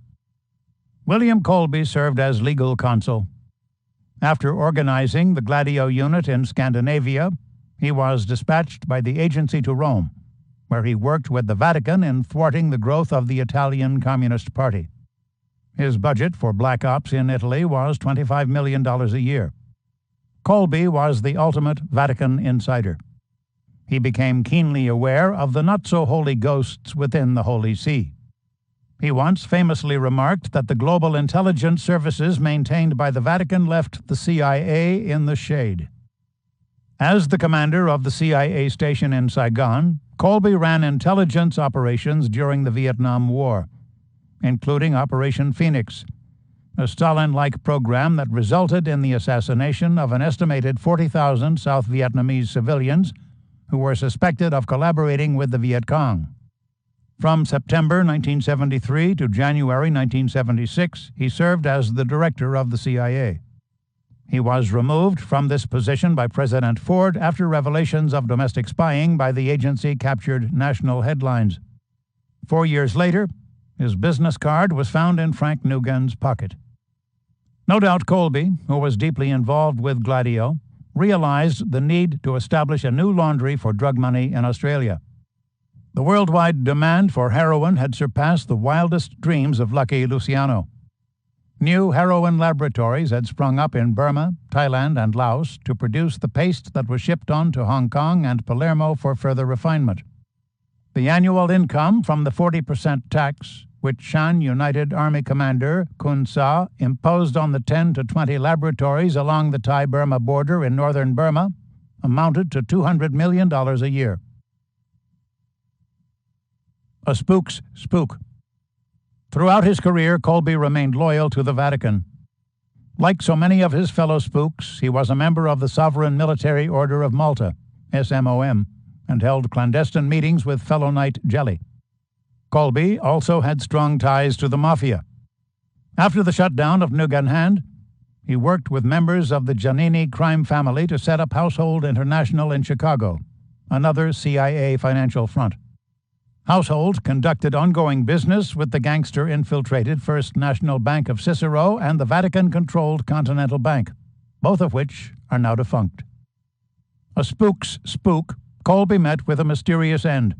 William Colby served as legal counsel. After organizing the Gladio unit in Scandinavia, he was dispatched by the agency to Rome, where he worked with the Vatican in thwarting the growth of the Italian Communist Party. His budget for black ops in Italy was $25 million a year. Colby was the ultimate Vatican insider. He became keenly aware of the not-so-holy ghosts within the Holy See. He once famously remarked that the global intelligence services maintained by the Vatican left the CIA in the shade. As the commander of the CIA station in Saigon, Colby ran intelligence operations during the Vietnam War, including Operation Phoenix, a Stalin-like program that resulted in the assassination of an estimated 40,000 South Vietnamese civilians who were suspected of collaborating with the Viet Cong. From September 1973 to January 1976, he served as the director of the CIA. He was removed from this position by President Ford after revelations of domestic spying by the agency captured national headlines. 4 years later, his business card was found in Frank Nugan's pocket. No doubt Colby, who was deeply involved with Gladio, realized the need to establish a new laundry for drug money in Australia. The worldwide demand for heroin had surpassed the wildest dreams of Lucky Luciano. New heroin laboratories had sprung up in Burma, Thailand, and Laos to produce the paste that was shipped on to Hong Kong and Palermo for further refinement. The annual income from the 40% tax, which Shan United Army Commander Kun Sa imposed on the 10 to 20 laboratories along the Thai-Burma border in northern Burma, amounted to $200 million a year. A spook's spook. Throughout his career, Colby remained loyal to the Vatican. Like so many of his fellow spooks, he was a member of the Sovereign Military Order of Malta, SMOM, and held clandestine meetings with fellow knight Jelly. Colby also had strong ties to the Mafia. After the shutdown of Nugan Hand, he worked with members of the Giannini crime family to set up Household International in Chicago, another CIA financial front. Household conducted ongoing business with the gangster-infiltrated First National Bank of Cicero and the Vatican-controlled Continental Bank, both of which are now defunct. A spook's spook, Colby met with a mysterious end.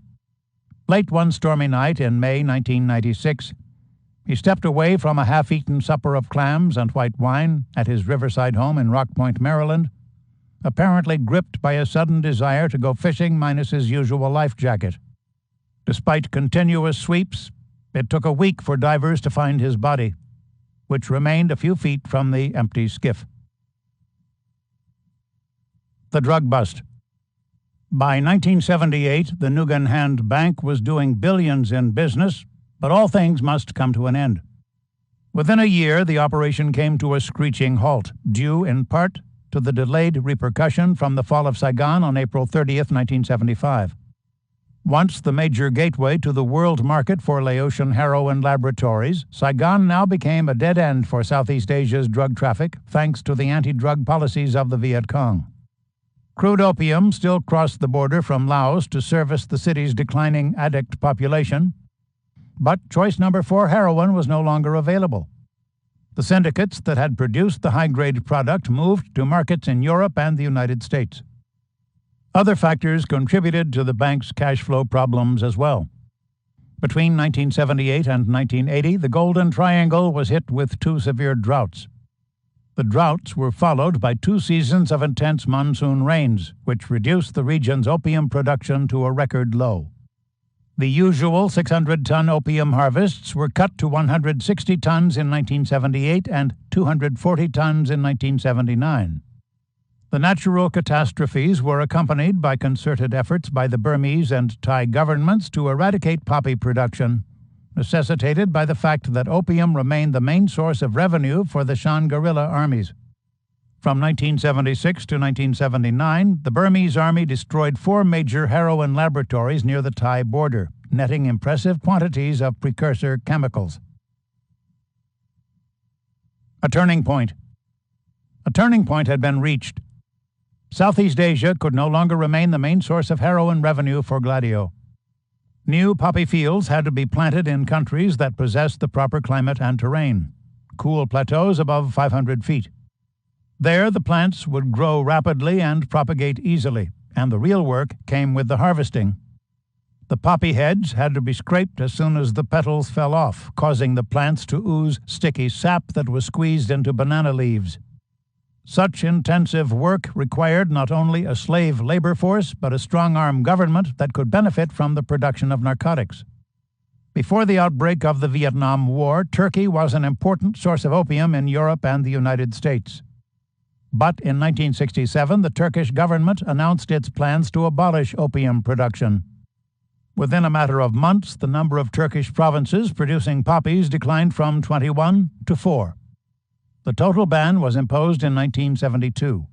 Late one stormy night in May 1996, he stepped away from a half-eaten supper of clams and white wine at his riverside home in Rock Point, Maryland, apparently gripped by a sudden desire to go fishing minus his usual life jacket. Despite continuous sweeps, it took a week for divers to find his body, which remained a few feet from the empty skiff. The drug bust. By 1978, the Nugan Hand Bank was doing billions in business, but all things must come to an end. Within a year, the operation came to a screeching halt, due in part to the delayed repercussion from the fall of Saigon on April 30th, 1975. Once the major gateway to the world market for Laotian heroin laboratories, Saigon now became a dead end for Southeast Asia's drug traffic, thanks to the anti-drug policies of the Viet Cong. Crude opium still crossed the border from Laos to service the city's declining addict population, but choice number 4 heroin was no longer available. The syndicates that had produced the high-grade product moved to markets in Europe and the United States. Other factors contributed to the bank's cash flow problems as well. Between 1978 and 1980, the Golden Triangle was hit with 2 severe droughts. The droughts were followed by 2 seasons of intense monsoon rains, which reduced the region's opium production to a record low. The usual 600-ton opium harvests were cut to 160 tons in 1978 and 240 tons in 1979. The natural catastrophes were accompanied by concerted efforts by the Burmese and Thai governments to eradicate poppy production, necessitated by the fact that opium remained the main source of revenue for the Shan guerrilla armies. From 1976 to 1979, the Burmese army destroyed 4 major heroin laboratories near the Thai border, netting impressive quantities of precursor chemicals. A turning point. A turning point had been reached. Southeast Asia could no longer remain the main source of heroin revenue for Gladio. New poppy fields had to be planted in countries that possessed the proper climate and terrain, cool plateaus above 500 feet. There, the plants would grow rapidly and propagate easily, and the real work came with the harvesting. The poppy heads had to be scraped as soon as the petals fell off, causing the plants to ooze sticky sap that was squeezed into banana leaves. Such intensive work required not only a slave labor force, but a strong-arm government that could benefit from the production of narcotics. Before the outbreak of the Vietnam War, Turkey was an important source of opium in Europe and the United States. But in 1967, the Turkish government announced its plans to abolish opium production. Within a matter of months, the number of Turkish provinces producing poppies declined from 21 to 4. The total ban was imposed in 1972.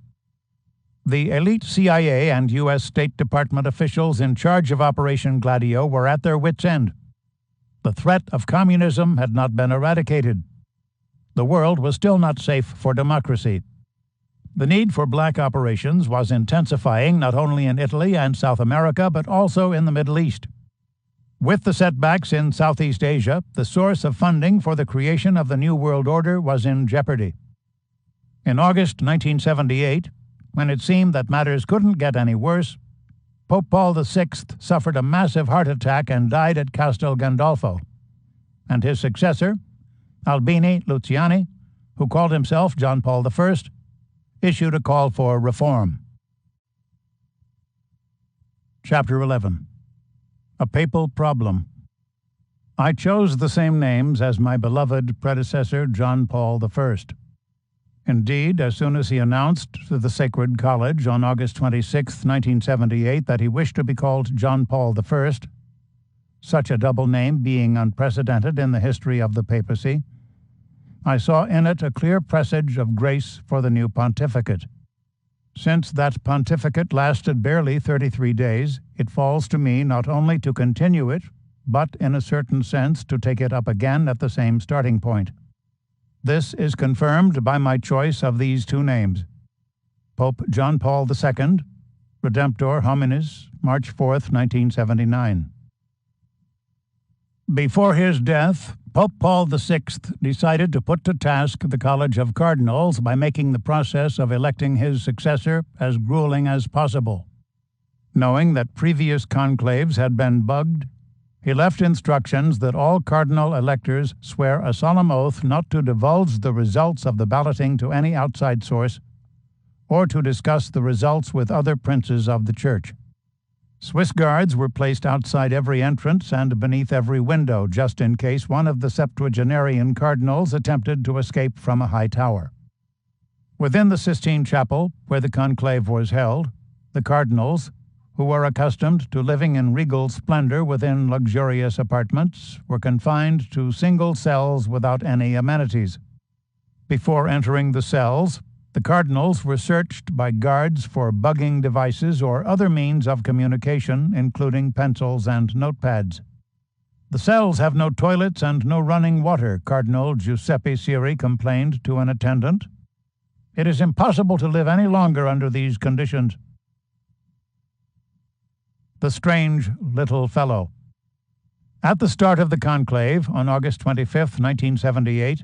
The elite CIA and U.S. State Department officials in charge of Operation Gladio were at their wits' end. The threat of communism had not been eradicated. The world was still not safe for democracy. The need for black operations was intensifying not only in Italy and South America, but also in the Middle East. With the setbacks in Southeast Asia, the source of funding for the creation of the New World Order was in jeopardy. In August 1978, when it seemed that matters couldn't get any worse, Pope Paul VI suffered a massive heart attack and died at Castel Gandolfo, and his successor, Albini Luciani, who called himself John Paul I, issued a call for reform. Chapter 11. A Papal Problem. I chose the same names as my beloved predecessor, John Paul I. Indeed, as soon as he announced to the Sacred College on August 26, 1978, that he wished to be called John Paul I, such a double name being unprecedented in the history of the papacy, I saw in it a clear presage of grace for the new pontificate. Since that pontificate lasted barely 33 days, it falls to me not only to continue it, but in a certain sense to take it up again at the same starting point. This is confirmed by my choice of these 2 names: Pope John Paul II, Redemptor Hominis, March 4, 1979. Before his death, Pope Paul VI decided to put to task the College of Cardinals by making the process of electing his successor as grueling as possible. Knowing that previous conclaves had been bugged, he left instructions that all cardinal electors swear a solemn oath not to divulge the results of the balloting to any outside source, or to discuss the results with other princes of the Church. Swiss guards were placed outside every entrance and beneath every window, just in case one of the septuagenarian cardinals attempted to escape from a high tower. Within the Sistine Chapel, where the conclave was held, the cardinals, who were accustomed to living in regal splendor within luxurious apartments, were confined to single cells without any amenities. Before entering the cells, the cardinals were searched by guards for bugging devices or other means of communication, including pencils and notepads. The cells have no toilets and no running water, Cardinal Giuseppe Siri complained to an attendant. It is impossible to live any longer under these conditions. The strange little fellow. At the start of the conclave, on August 25, 1978,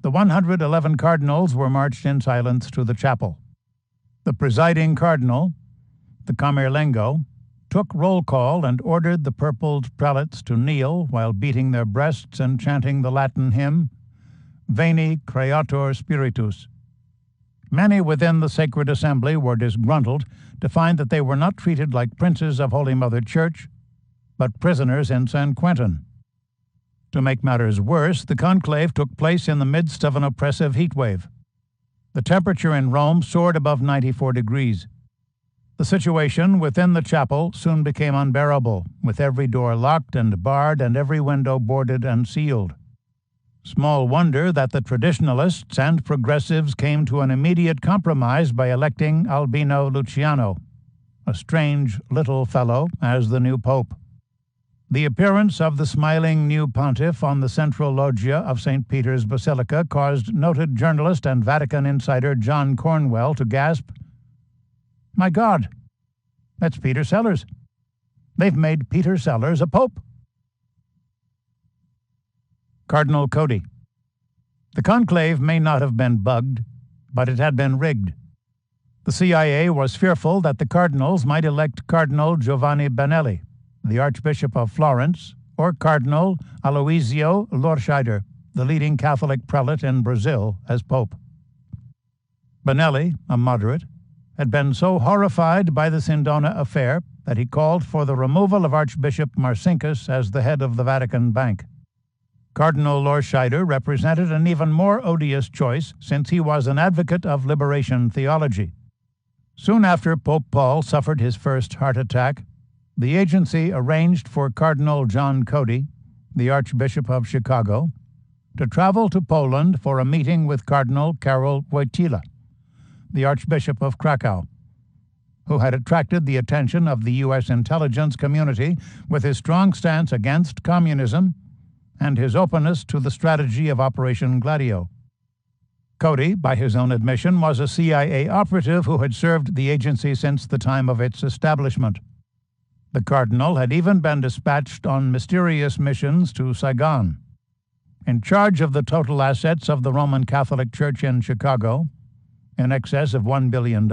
the 111 cardinals were marched in silence to the chapel. The presiding cardinal, the Camerlengo, took roll call and ordered the purpled prelates to kneel while beating their breasts and chanting the Latin hymn, Veni Creator Spiritus. Many within the sacred assembly were disgruntled to find that they were not treated like princes of Holy Mother Church, but prisoners in San Quentin. To make matters worse, the conclave took place in the midst of an oppressive heat wave. The temperature in Rome soared above 94 degrees. The situation within the chapel soon became unbearable, with every door locked and barred and every window boarded and sealed. Small wonder that the traditionalists and progressives came to an immediate compromise by electing Albino Luciano, a strange little fellow, as the new pope. The appearance of the smiling new pontiff on the central loggia of St. Peter's Basilica caused noted journalist and Vatican insider John Cornwell to gasp, "My God, that's Peter Sellers. They've made Peter Sellers a pope." Cardinal Cody. The conclave may not have been bugged, but it had been rigged. The CIA was fearful that the cardinals might elect Cardinal Giovanni Benelli, the Archbishop of Florence, or Cardinal Aloisio Lorscheider, the leading Catholic prelate in Brazil, as pope. Benelli, a moderate, had been so horrified by the Sindona affair that he called for the removal of Archbishop Marcinkus as the head of the Vatican Bank. Cardinal Lorscheider represented an even more odious choice since he was an advocate of liberation theology. Soon after Pope Paul suffered his first heart attack, the agency arranged for Cardinal John Cody, the Archbishop of Chicago, to travel to Poland for a meeting with Cardinal Karol Wojtyla, the Archbishop of Krakow, who had attracted the attention of the U.S. intelligence community with his strong stance against communism and his openness to the strategy of Operation Gladio. Cody, by his own admission, was a CIA operative who had served the agency since the time of its establishment. The cardinal had even been dispatched on mysterious missions to Saigon. In charge of the total assets of the Roman Catholic Church in Chicago, in excess of $1 billion,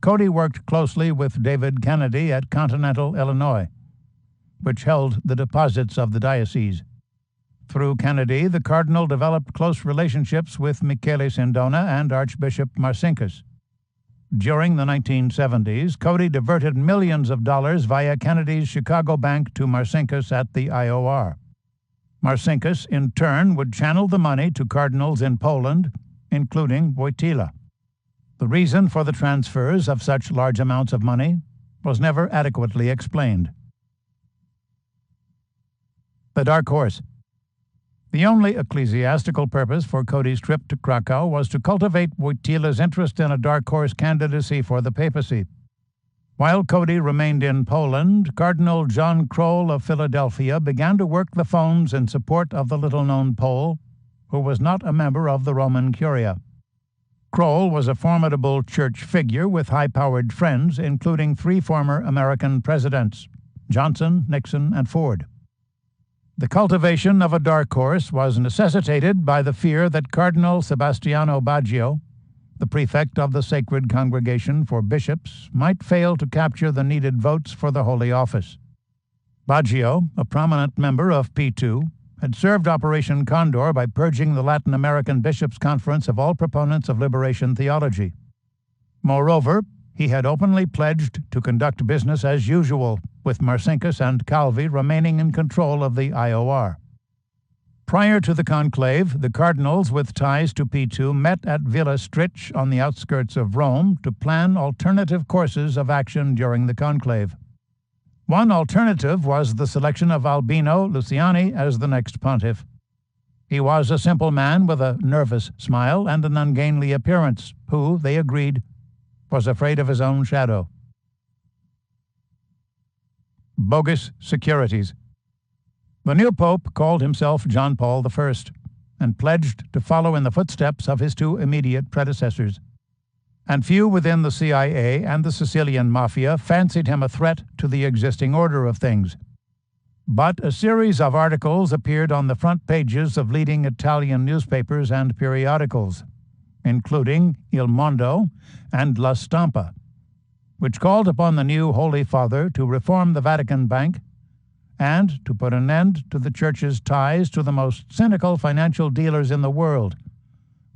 Cody worked closely with David Kennedy at Continental Illinois, which held the deposits of the diocese. Through Kennedy, the cardinal developed close relationships with Michele Sindona and Archbishop Marcinkus. During the 1970s, Cody diverted millions of dollars via Kennedy's Chicago bank to Marcinkus at the IOR. Marcinkus, in turn, would channel the money to cardinals in Poland, including Wojtyla. The reason for the transfers of such large amounts of money was never adequately explained. The Dark Horse. The only ecclesiastical purpose for Cody's trip to Krakow was to cultivate Wojtyla's interest in a dark horse candidacy for the papacy. While Cody remained in Poland, Cardinal John Kroll of Philadelphia began to work the phones in support of the little-known Pole, who was not a member of the Roman Curia. Kroll was a formidable church figure with high-powered friends, including 3 former American presidents, Johnson, Nixon, and Ford. The cultivation of a dark horse was necessitated by the fear that Cardinal Sebastiano Baggio, the prefect of the Sacred Congregation for Bishops, might fail to capture the needed votes for the Holy Office. Baggio, a prominent member of P2, had served Operation Condor by purging the Latin American Bishops' Conference of all proponents of liberation theology. Moreover, he had openly pledged to conduct business as usual, with Marcinkus and Calvi remaining in control of the IOR. Prior to the conclave, the cardinals with ties to P2 met at Villa Stritch on the outskirts of Rome to plan alternative courses of action during the conclave. One alternative was the selection of Albino Luciani as the next pontiff. He was a simple man with a nervous smile and an ungainly appearance, who, they agreed, was afraid of his own shadow. Bogus securities. The new pope called himself John Paul I and pledged to follow in the footsteps of his two immediate predecessors. And few within the CIA and the Sicilian mafia fancied him a threat to the existing order of things. But a series of articles appeared on the front pages of leading Italian newspapers and periodicals, including Il Mondo and La Stampa, which called upon the new Holy Father to reform the Vatican Bank and to put an end to the Church's ties to the most cynical financial dealers in the world,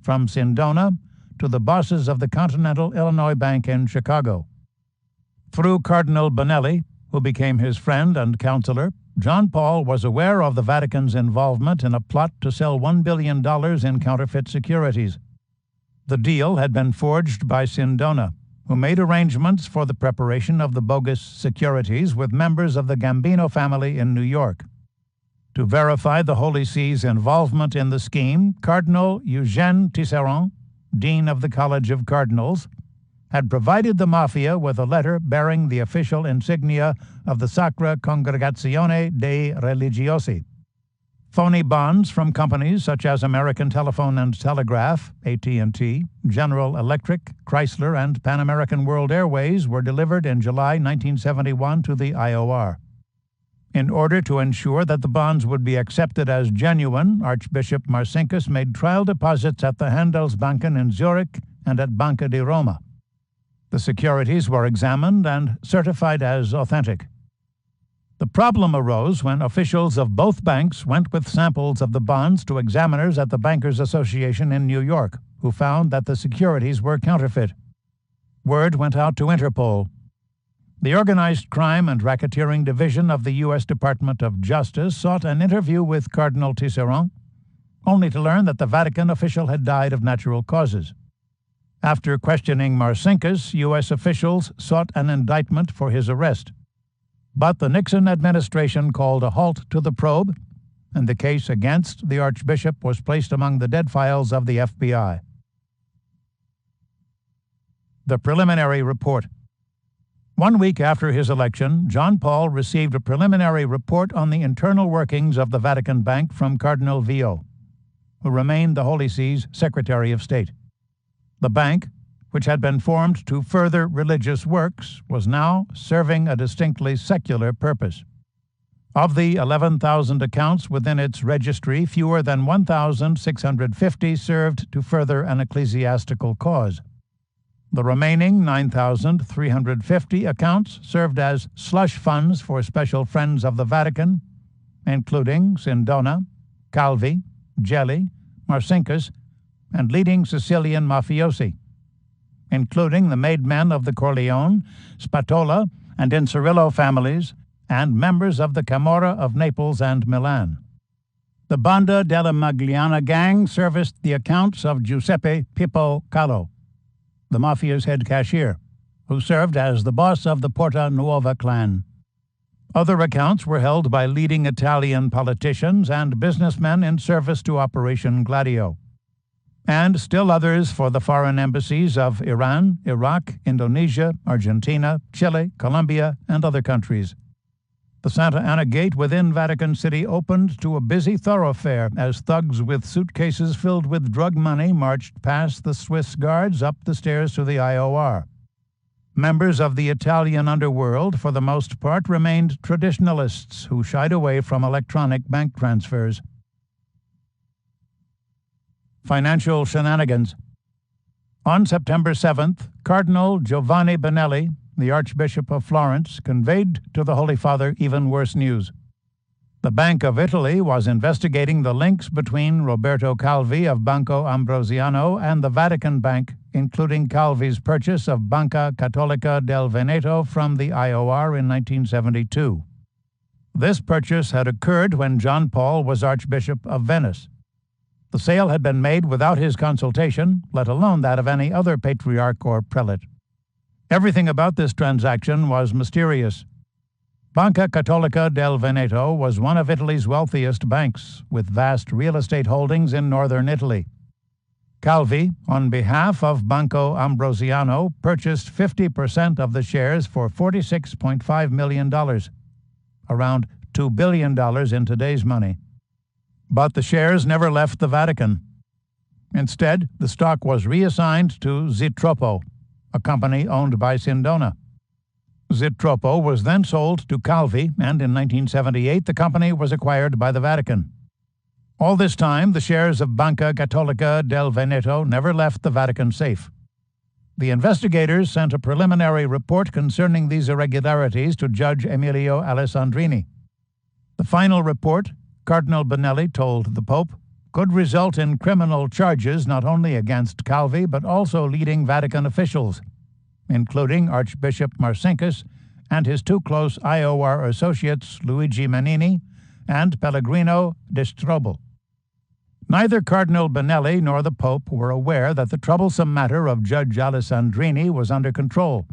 from Sindona to the bosses of the Continental Illinois Bank in Chicago. Through Cardinal Bonelli, who became his friend and counselor, John Paul was aware of the Vatican's involvement in a plot to sell $1 billion in counterfeit securities. The deal had been forged by Sindona, who made arrangements for the preparation of the bogus securities with members of the Gambino family in New York. To verify the Holy See's involvement in the scheme, Cardinal Eugène Tisserand, Dean of the College of Cardinals, had provided the mafia with a letter bearing the official insignia of the Sacra Congregazione dei Religiosi. Phony bonds from companies such as American Telephone and Telegraph, AT&T, General Electric, Chrysler, and Pan American World Airways were delivered in July 1971 to the IOR. In order to ensure that the bonds would be accepted as genuine, Archbishop Marcinkus made trial deposits at the Handelsbanken in Zurich and at Banca di Roma. The securities were examined and certified as authentic. The problem arose when officials of both banks went with samples of the bonds to examiners at the Bankers Association in New York, who found that the securities were counterfeit. Word went out to Interpol. The Organized Crime and Racketeering Division of the U.S. Department of Justice sought an interview with Cardinal Tisserand, only to learn that the Vatican official had died of natural causes. After questioning Marcinkus, U.S. officials sought an indictment for his arrest. But the Nixon administration called a halt to the probe, and the case against the Archbishop was placed among the dead files of the FBI. The preliminary report. 1 week after his election, John Paul received a preliminary report on the internal workings of the Vatican Bank from Cardinal Vio, who remained the Holy See's Secretary of State. The bank, which had been formed to further religious works, was now serving a distinctly secular purpose. Of the 11,000 accounts within its registry, fewer than 1,650 served to further an ecclesiastical cause. The remaining 9,350 accounts served as slush funds for special friends of the Vatican, including Sindona, Calvi, Gelli, Marcinkus, and leading Sicilian mafiosi, including the made men of the Corleone, Spatola, and Incerillo families, and members of the Camorra of Naples and Milan. The Banda della Magliana gang serviced the accounts of Giuseppe Pippo Callo, the mafia's head cashier, who served as the boss of the Porta Nuova clan. Other accounts were held by leading Italian politicians and businessmen in service to Operation Gladio, and still others for the foreign embassies of Iran, Iraq, Indonesia, Argentina, Chile, Colombia, and other countries. The Santa Ana Gate within Vatican City opened to a busy thoroughfare as thugs with suitcases filled with drug money marched past the Swiss guards up the stairs to the IOR. Members of the Italian underworld, for the most part, remained traditionalists who shied away from electronic bank transfers. Financial shenanigans. On September 7th, Cardinal Giovanni Benelli, the Archbishop of Florence, conveyed to the Holy Father even worse news. The Bank of Italy was investigating the links between Roberto Calvi of Banco Ambrosiano and the Vatican Bank, including Calvi's purchase of Banca Cattolica del Veneto from the IOR in 1972. This purchase had occurred when John Paul was Archbishop of Venice. The sale had been made without his consultation, let alone that of any other patriarch or prelate. Everything about this transaction was mysterious. Banca Cattolica del Veneto was one of Italy's wealthiest banks, with vast real estate holdings in northern Italy. Calvi, on behalf of Banco Ambrosiano, purchased 50% of the shares for $46.5 million, around $2 billion in today's money. But the shares never left the Vatican. Instead, the stock was reassigned to Zitroppo, a company owned by Sindona. Zitroppo was then sold to Calvi, and in 1978 the company was acquired by the Vatican. All this time, the shares of Banca Cattolica del Veneto never left the Vatican safe. The investigators sent a preliminary report concerning these irregularities to Judge Emilio Alessandrini. The final report, Cardinal Benelli told the Pope, could result in criminal charges not only against Calvi but also leading Vatican officials, including Archbishop Marcinkus and his two close IOR associates Luigi Manini and Pellegrino de Strobel. Neither Cardinal Benelli nor the Pope were aware that the troublesome matter of Judge Alessandrini was under control,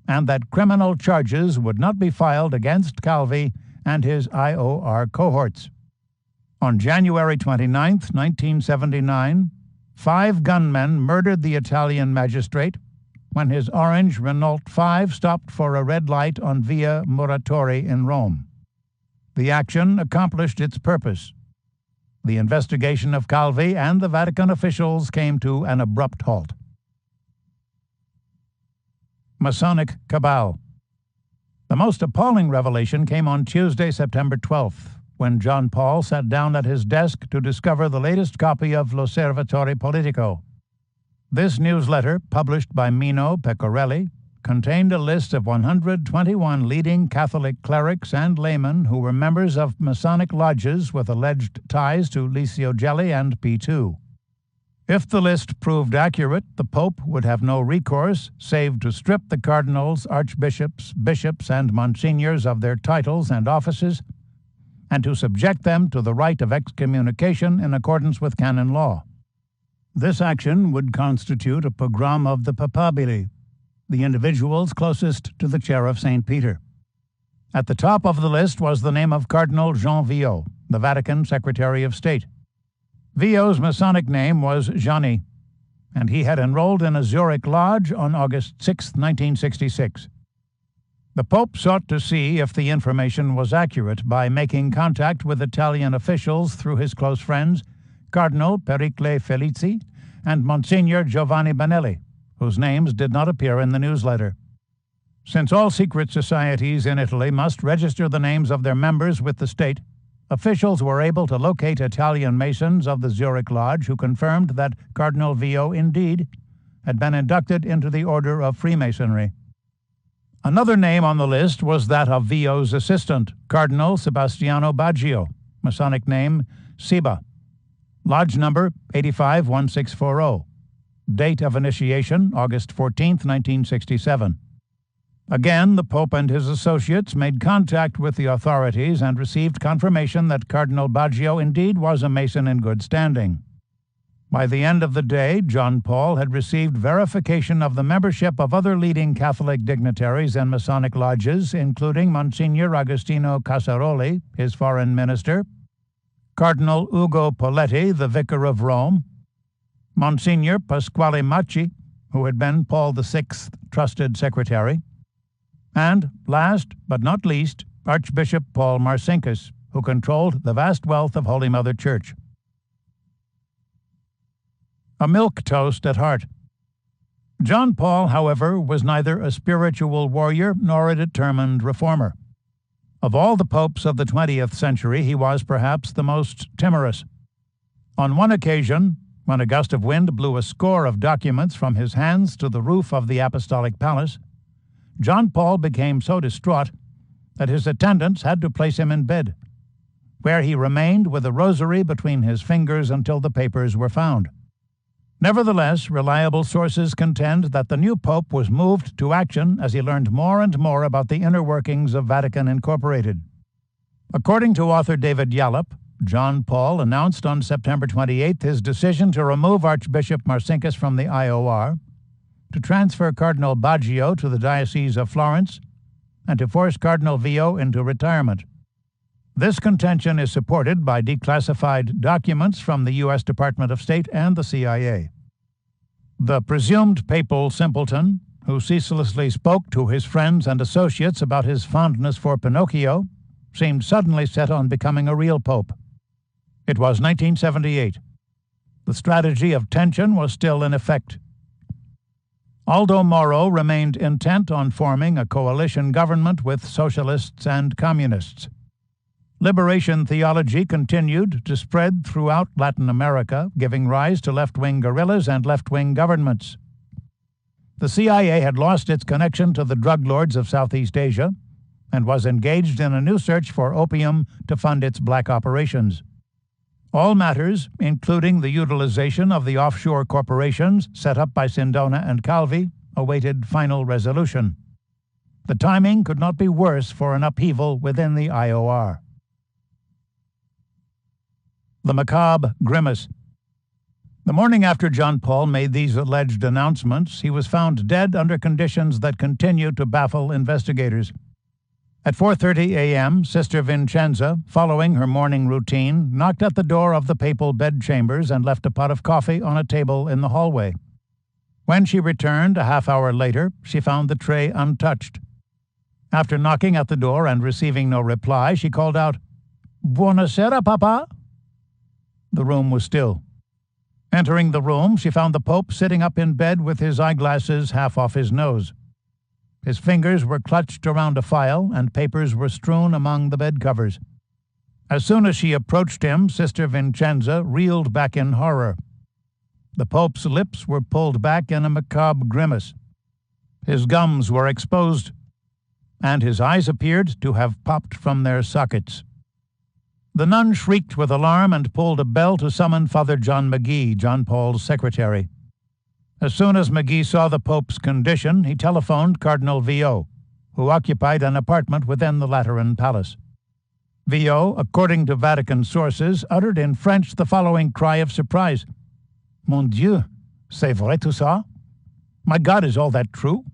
and that criminal charges would not be filed against Calvi and his IOR cohorts. On January 29, 1979, 5 gunmen murdered the Italian magistrate when his orange Renault 5 stopped for a red light on Via Muratori in Rome. The action accomplished its purpose. The investigation of Calvi and the Vatican officials came to an abrupt halt. Masonic cabal. The most appalling revelation came on Tuesday, September 12th, when John Paul sat down at his desk to discover the latest copy of L'Osservatore Politico. This newsletter, published by Mino Pecorelli, contained a list of 121 leading Catholic clerics and laymen who were members of Masonic lodges with alleged ties to Licio Gelli and P2. If the list proved accurate, the Pope would have no recourse save to strip the cardinals, archbishops, bishops, and monsignors of their titles and offices, and to subject them to the right of excommunication in accordance with canon law. This action would constitute a pogrom of the papabili, the individuals closest to the chair of St. Peter. At the top of the list was the name of Cardinal Jean Villot, the Vatican Secretary of State. Villot's Masonic name was Gianni, and he had enrolled in a Zurich lodge on August 6, 1966. The Pope sought to see if the information was accurate by making contact with Italian officials through his close friends, Cardinal Pericle Felici and Monsignor Giovanni Benelli, whose names did not appear in the newsletter. Since all secret societies in Italy must register the names of their members with the state, officials were able to locate Italian Masons of the Zurich Lodge who confirmed that Cardinal Villot indeed had been inducted into the Order of Freemasonry. Another name on the list was that of Villot's assistant, Cardinal Sebastiano Baggio, Masonic name Siba. Lodge number 851640. Date of initiation, August 14, 1967. Again, the Pope and his associates made contact with the authorities and received confirmation that Cardinal Baggio indeed was a Mason in good standing. By the end of the day, John Paul had received verification of the membership of other leading Catholic dignitaries in Masonic lodges, including Monsignor Agostino Casaroli, his foreign minister, Cardinal Ugo Poletti, the vicar of Rome, Monsignor Pasquale Macci, who had been Paul VI's trusted secretary, and, last but not least, Archbishop Paul Marcinkus, who controlled the vast wealth of Holy Mother Church. A milquetoast at heart. John Paul, however, was neither a spiritual warrior nor a determined reformer. Of all the popes of the 20th century, he was perhaps the most timorous. On one occasion, when a gust of wind blew a score of documents from his hands to the roof of the Apostolic Palace, John Paul became so distraught that his attendants had to place him in bed, where he remained with a rosary between his fingers until the papers were found. Nevertheless, reliable sources contend that the new pope was moved to action as he learned more and more about the inner workings of Vatican Incorporated. According to author David Yallop, John Paul announced on September 28 his decision to remove Archbishop Marcinkus from the IOR, to transfer Cardinal Baggio to the Diocese of Florence, and to force Cardinal Vio into retirement. This contention is supported by declassified documents from the U.S. Department of State and the CIA. The presumed papal simpleton, who ceaselessly spoke to his friends and associates about his fondness for Pinocchio, seemed suddenly set on becoming a real pope. It was 1978. The strategy of tension was still in effect. Aldo Moro remained intent on forming a coalition government with socialists and communists. Liberation theology continued to spread throughout Latin America, giving rise to left-wing guerrillas and left-wing governments. The CIA had lost its connection to the drug lords of Southeast Asia and was engaged in a new search for opium to fund its black operations. All matters, including the utilization of the offshore corporations set up by Sindona and Calvi, awaited final resolution. The timing could not be worse for an upheaval within the IOR. The macabre grimace. The morning after John Paul made these alleged announcements, he was found dead under conditions that continue to baffle investigators. At 4:30 a.m., Sister Vincenza, following her morning routine, knocked at the door of the papal bedchambers and left a pot of coffee on a table in the hallway. When she returned a half hour later, she found the tray untouched. After knocking at the door and receiving no reply, she called out, "Buonasera, Papa." The room was still. Entering the room, she found the Pope sitting up in bed with his eyeglasses half off his nose. His fingers were clutched around a file, and papers were strewn among the bed covers. As soon as she approached him, Sister Vincenza reeled back in horror. The Pope's lips were pulled back in a macabre grimace. His gums were exposed, and his eyes appeared to have popped from their sockets. The nun shrieked with alarm and pulled a bell to summon Father John McGee, John Paul's secretary. As soon as McGee saw the Pope's condition, he telephoned Cardinal Vio, who occupied an apartment within the Lateran Palace. Vio, according to Vatican sources, uttered in French the following cry of surprise. "Mon Dieu, c'est vrai tout ça? My God, is all that true?"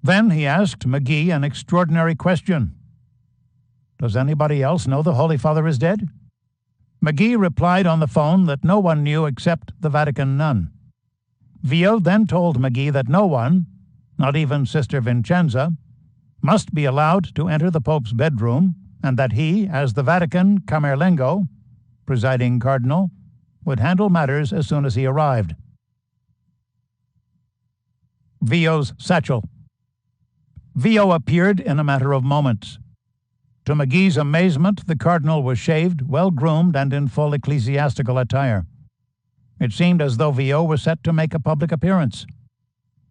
Then he asked McGee an extraordinary question. "Does anybody else know the Holy Father is dead?" McGee replied on the phone that no one knew except the Vatican nun. Vio then told McGee that no one, not even Sister Vincenza, must be allowed to enter the Pope's bedroom, and that he, as the Vatican Camerlengo, presiding cardinal, would handle matters as soon as he arrived. Vio's satchel. Vio appeared in a matter of moments. To McGee's amazement, the cardinal was shaved, well-groomed, and in full ecclesiastical attire. It seemed as though Vio was set to make a public appearance.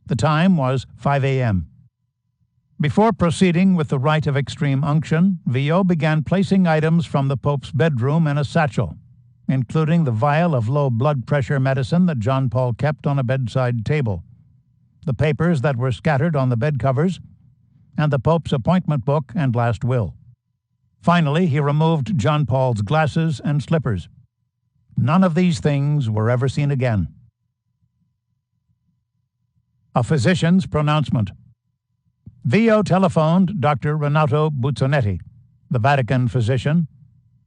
The time was 5 a.m. Before proceeding with the rite of extreme unction, Vio began placing items from the Pope's bedroom in a satchel, including the vial of low blood pressure medicine that John Paul kept on a bedside table, the papers that were scattered on the bed covers, and the Pope's appointment book and last will. Finally, he removed John Paul's glasses and slippers. None of these things were ever seen again. A physician's pronouncement. Vio telephoned Dr. Renato Buzzonetti, the Vatican physician,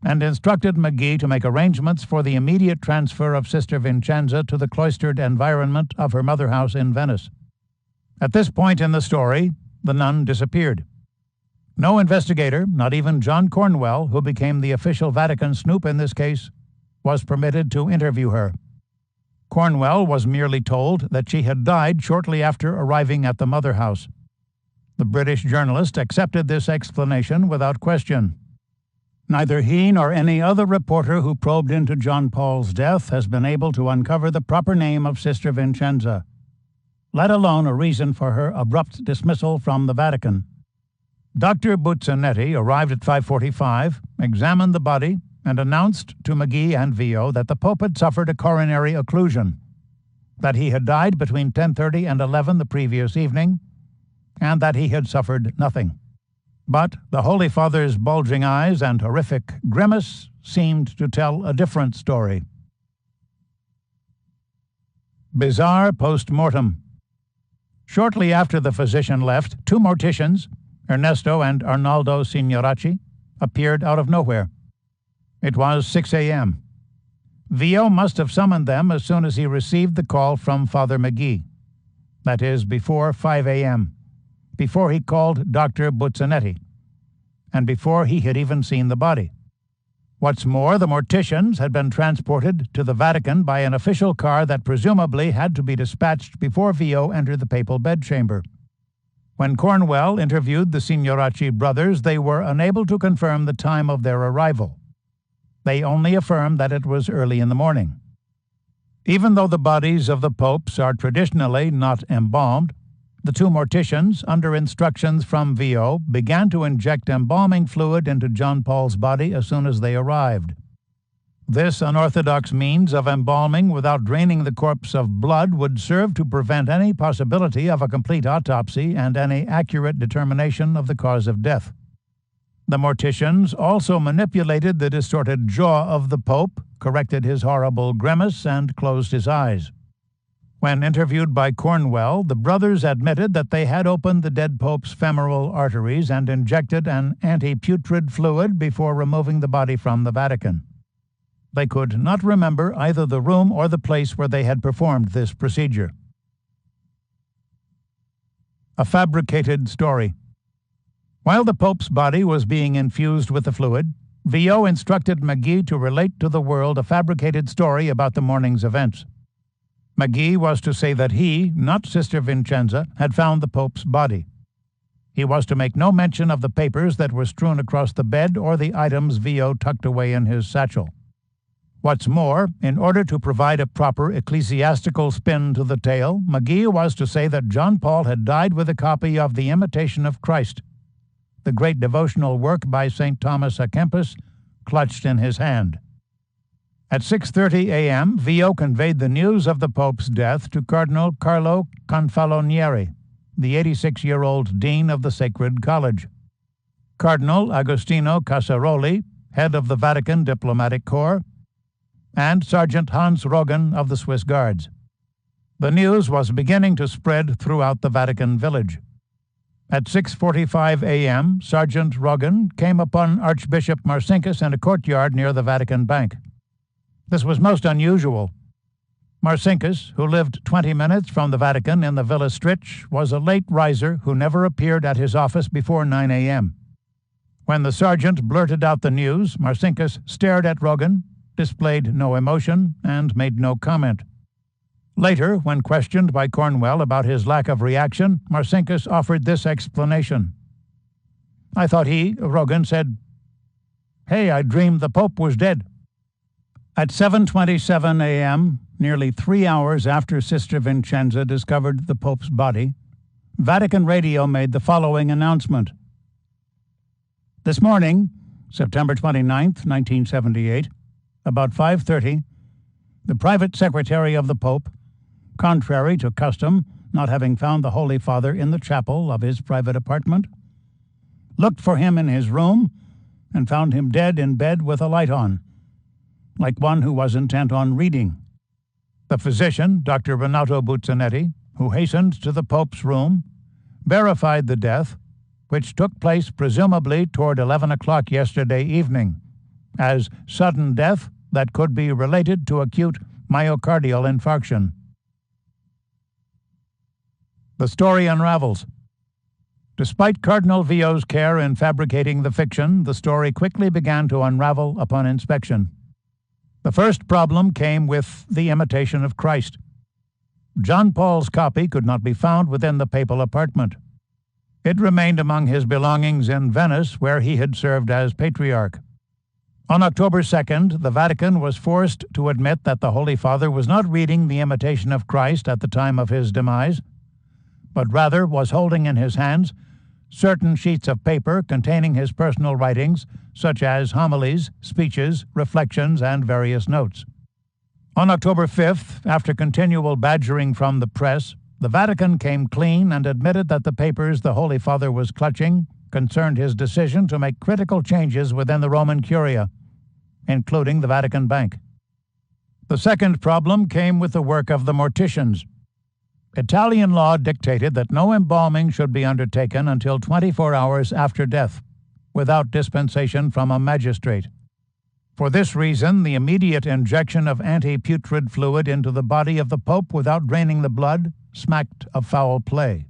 and instructed McGee to make arrangements for the immediate transfer of Sister Vincenza to the cloistered environment of her mother house in Venice. At this point in the story, the nun disappeared. No investigator, not even John Cornwell, who became the official Vatican snoop in this case, was permitted to interview her. Cornwell was merely told that she had died shortly after arriving at the mother house. The British journalist accepted this explanation without question. Neither he nor any other reporter who probed into John Paul's death has been able to uncover the proper name of Sister Vincenza, let alone a reason for her abrupt dismissal from the Vatican. Dr. Buzzanetti arrived at 5:45, examined the body, and announced to McGee and Vio that the Pope had suffered a coronary occlusion, that he had died between 10:30 and 11 the previous evening, and that he had suffered nothing. But the Holy Father's bulging eyes and horrific grimace seemed to tell a different story. Bizarre post-mortem. Shortly after the physician left, two morticians, Ernesto and Arnaldo Signoracci, appeared out of nowhere. It was 6 a.m. Vio must have summoned them as soon as he received the call from Father McGee. That is, before 5 a.m., before he called Dr. Buzzanetti, and before he had even seen the body. What's more, the morticians had been transported to the Vatican by an official car that presumably had to be dispatched before Vio entered the papal bedchamber. When Cornwell interviewed the Signoracci brothers, they were unable to confirm the time of their arrival. They only affirmed that it was early in the morning. Even though the bodies of the popes are traditionally not embalmed, the two morticians, under instructions from Vio, began to inject embalming fluid into John Paul's body as soon as they arrived. This unorthodox means of embalming without draining the corpse of blood would serve to prevent any possibility of a complete autopsy and any accurate determination of the cause of death. The morticians also manipulated the distorted jaw of the Pope, corrected his horrible grimace, and closed his eyes. When interviewed by Cornwell, the brothers admitted that they had opened the dead Pope's femoral arteries and injected an anti-putrid fluid before removing the body from the Vatican. They could not remember either the room or the place where they had performed this procedure. A fabricated story. While the Pope's body was being infused with the fluid, Vio instructed McGee to relate to the world a fabricated story about the morning's events. McGee was to say that he, not Sister Vincenza, had found the Pope's body. He was to make no mention of the papers that were strewn across the bed or the items Vio tucked away in his satchel. What's more, in order to provide a proper ecclesiastical spin to the tale, McGee was to say that John Paul had died with a copy of The Imitation of Christ, the great devotional work by St. Thomas à Kempis, clutched in his hand. At 6:30 a.m., Vio conveyed the news of the Pope's death to Cardinal Carlo Confalonieri, the 86-year-old dean of the Sacred College. Cardinal Agostino Casaroli, head of the Vatican Diplomatic Corps, and Sergeant Hans Rogan of the Swiss Guards. The news was beginning to spread throughout the Vatican village. At 6:45 a.m., Sergeant Rogan came upon Archbishop Marcinkus in a courtyard near the Vatican Bank. This was most unusual. Marcinkus, who lived 20 minutes from the Vatican in the Villa Stritch, was a late riser who never appeared at his office before 9 a.m. When the sergeant blurted out the news, Marcinkus stared at Rogan, displayed no emotion, and made no comment. Later, when questioned by Cornwell about his lack of reaction, Marcinkus offered this explanation. "I thought Rogan said, 'Hey, I dreamed the Pope was dead.'" At 7:27 a.m., nearly 3 hours after Sister Vincenza discovered the Pope's body, Vatican Radio made the following announcement. This morning, September 29, 1978, about 5:30, the private secretary of the Pope, contrary to custom, not having found the Holy Father in the chapel of his private apartment, looked for him in his room and found him dead in bed with a light on, like one who was intent on reading. The physician, Dr. Renato Buzzanetti, who hastened to the Pope's room, verified the death, which took place presumably toward 11 o'clock yesterday evening, as sudden death that could be related to acute myocardial infarction. The story unravels. Despite Cardinal Vio's care in fabricating the fiction, the story quickly began to unravel upon inspection. The first problem came with the imitation of Christ. John Paul's copy could not be found within the papal apartment. It remained among his belongings in Venice, where he had served as patriarch. On October 2nd, the Vatican was forced to admit that the Holy Father was not reading the Imitation of Christ at the time of his demise, but rather was holding in his hands certain sheets of paper containing his personal writings, such as homilies, speeches, reflections, and various notes. On October 5th, after continual badgering from the press, the Vatican came clean and admitted that the papers the Holy Father was clutching concerned his decision to make critical changes within the Roman Curia, including the Vatican Bank. The second problem came with the work of the morticians. Italian law dictated that no embalming should be undertaken until 24 hours after death, without dispensation from a magistrate. For this reason, the immediate injection of anti-putrid fluid into the body of the Pope without draining the blood smacked of foul play.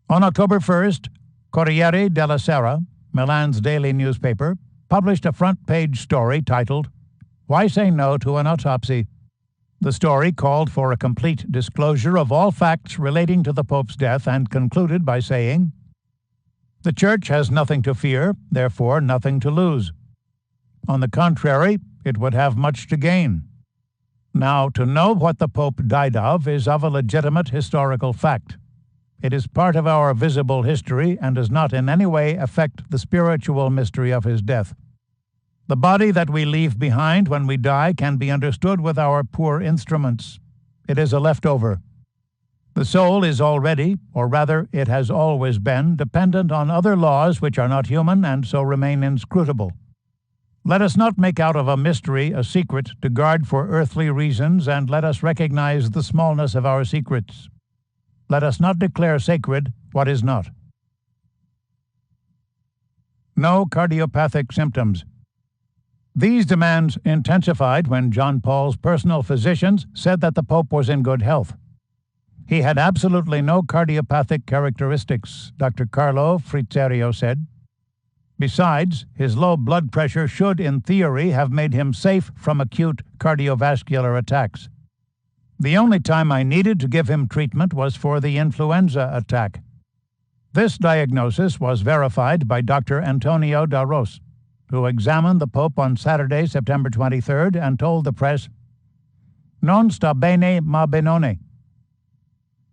On October 1st, Corriere della Sera, Milan's daily newspaper, published a front-page story titled, "Why Say No to an Autopsy?" The story called for a complete disclosure of all facts relating to the Pope's death and concluded by saying, "The Church has nothing to fear, therefore nothing to lose. On the contrary, it would have much to gain. Now, to know what the Pope died of is of a legitimate historical fact. It is part of our visible history and does not in any way affect the spiritual mystery of his death. The body that we leave behind when we die can be understood with our poor instruments. It is a leftover. The soul is already, or rather it has always been, dependent on other laws which are not human and so remain inscrutable. Let us not make out of a mystery a secret to guard for earthly reasons, and let us recognize the smallness of our secrets. Let us not declare sacred what is not." No cardiopathic symptoms. These demands intensified when John Paul's personal physicians said that the Pope was in good health. He had absolutely no cardiopathic characteristics, Dr. Carlo Frizzerio said. Besides, his low blood pressure should, in theory, have made him safe from acute cardiovascular attacks. The only time I needed to give him treatment was for the influenza attack. This diagnosis was verified by Dr. Antonio da Ros, who examined the Pope on Saturday, September 23rd, and told the press, "Non sta bene ma benone."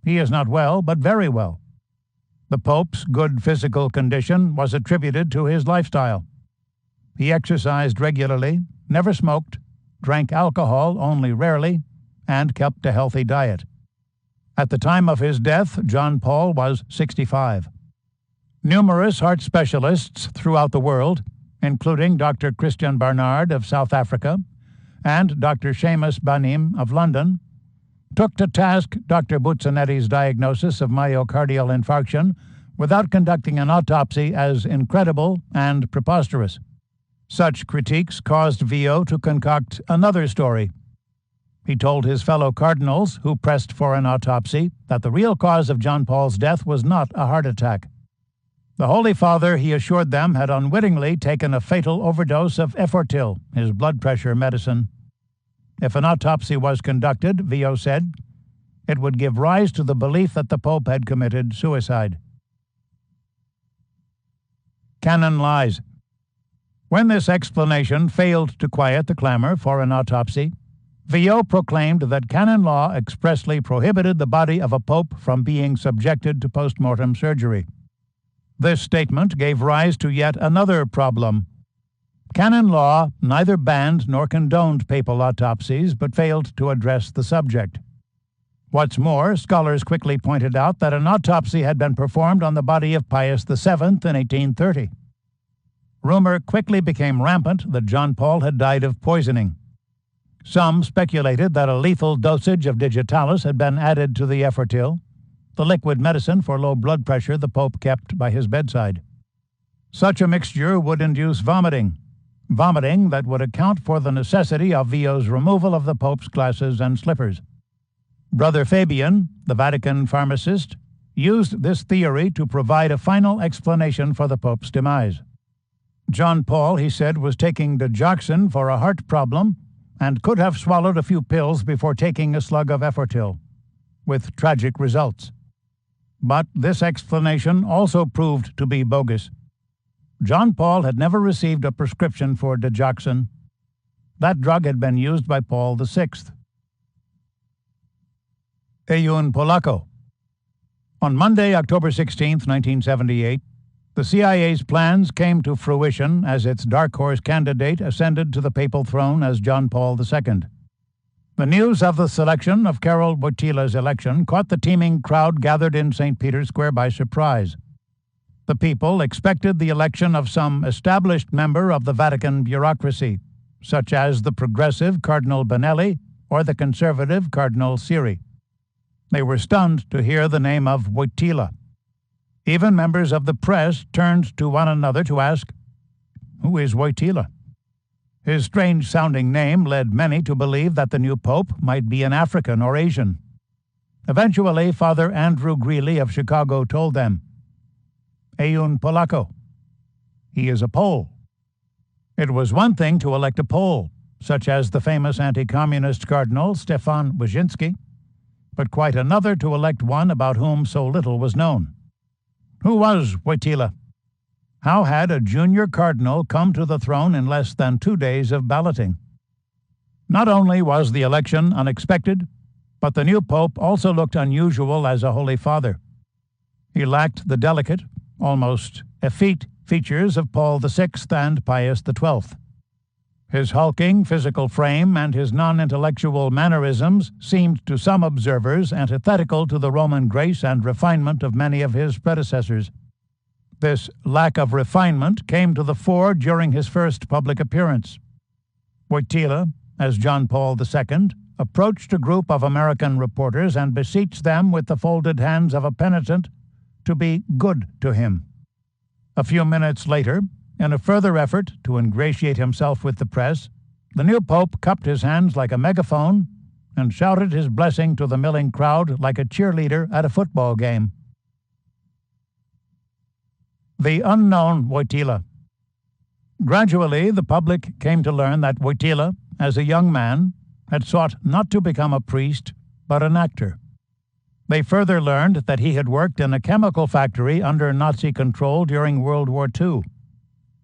He is not well, but very well. The Pope's good physical condition was attributed to his lifestyle. He exercised regularly, never smoked, drank alcohol only rarely, and kept a healthy diet. At the time of his death, John Paul was 65. Numerous heart specialists throughout the world, including Dr. Christian Barnard of South Africa and Dr. Seamus Banim of London, took to task Dr. Buzzanetti's diagnosis of myocardial infarction without conducting an autopsy as incredible and preposterous. Such critiques caused Vio to concoct another story. He told his fellow cardinals, who pressed for an autopsy, that the real cause of John Paul's death was not a heart attack. The Holy Father, he assured them, had unwittingly taken a fatal overdose of Efortil, his blood pressure medicine. If an autopsy was conducted, Vio said, it would give rise to the belief that the Pope had committed suicide. Canon lies. When this explanation failed to quiet the clamor for an autopsy, Vio proclaimed that canon law expressly prohibited the body of a pope from being subjected to post-mortem surgery. This statement gave rise to yet another problem. Canon law neither banned nor condoned papal autopsies, but failed to address the subject. What's more, scholars quickly pointed out that an autopsy had been performed on the body of Pius VII in 1830. Rumor quickly became rampant that John Paul had died of poisoning. Some speculated that a lethal dosage of digitalis had been added to the Efortil, the liquid medicine for low blood pressure the Pope kept by his bedside. Such a mixture would induce vomiting that would account for the necessity of Vio's removal of the Pope's glasses and slippers. Brother Fabian, the Vatican pharmacist, used this theory to provide a final explanation for the Pope's demise. John Paul, he said, was taking digoxin for a heart problem, and could have swallowed a few pills before taking a slug of Effortil, with tragic results. But this explanation also proved to be bogus. John Paul had never received a prescription for digoxin. That drug had been used by Paul VI. Ayun Polacco. On Monday, October 16, 1978, the CIA's plans came to fruition as its dark horse candidate ascended to the papal throne as John Paul II. The news of the selection of Karol Wojtyla's election caught the teeming crowd gathered in St. Peter's Square by surprise. The people expected the election of some established member of the Vatican bureaucracy, such as the progressive Cardinal Benelli or the conservative Cardinal Siri. They were stunned to hear the name of Wojtyla. Even members of the press turned to one another to ask, "Who is Wojtyla?" His strange-sounding name led many to believe that the new pope might be an African or Asian. Eventually, Father Andrew Greeley of Chicago told them, "Ayun Polacco. He is a Pole." It was one thing to elect a Pole, such as the famous anti-communist Cardinal Stefan Wyszynski, but quite another to elect one about whom so little was known. Who was Wojtyla? How had a junior cardinal come to the throne in less than 2 days of balloting? Not only was the election unexpected, but the new pope also looked unusual as a Holy Father. He lacked the delicate, almost effete features of Paul VI and Pius XII. His hulking physical frame and his non-intellectual mannerisms seemed to some observers antithetical to the Roman grace and refinement of many of his predecessors. This lack of refinement came to the fore during his first public appearance. Wojtyla, as John Paul II, approached a group of American reporters and beseeched them with the folded hands of a penitent to be good to him. A few minutes later, in a further effort to ingratiate himself with the press, the new pope cupped his hands like a megaphone and shouted his blessing to the milling crowd like a cheerleader at a football game. The unknown Wojtyla. Gradually, the public came to learn that Wojtyla, as a young man, had sought not to become a priest, but an actor. They further learned that he had worked in a chemical factory under Nazi control during World War II,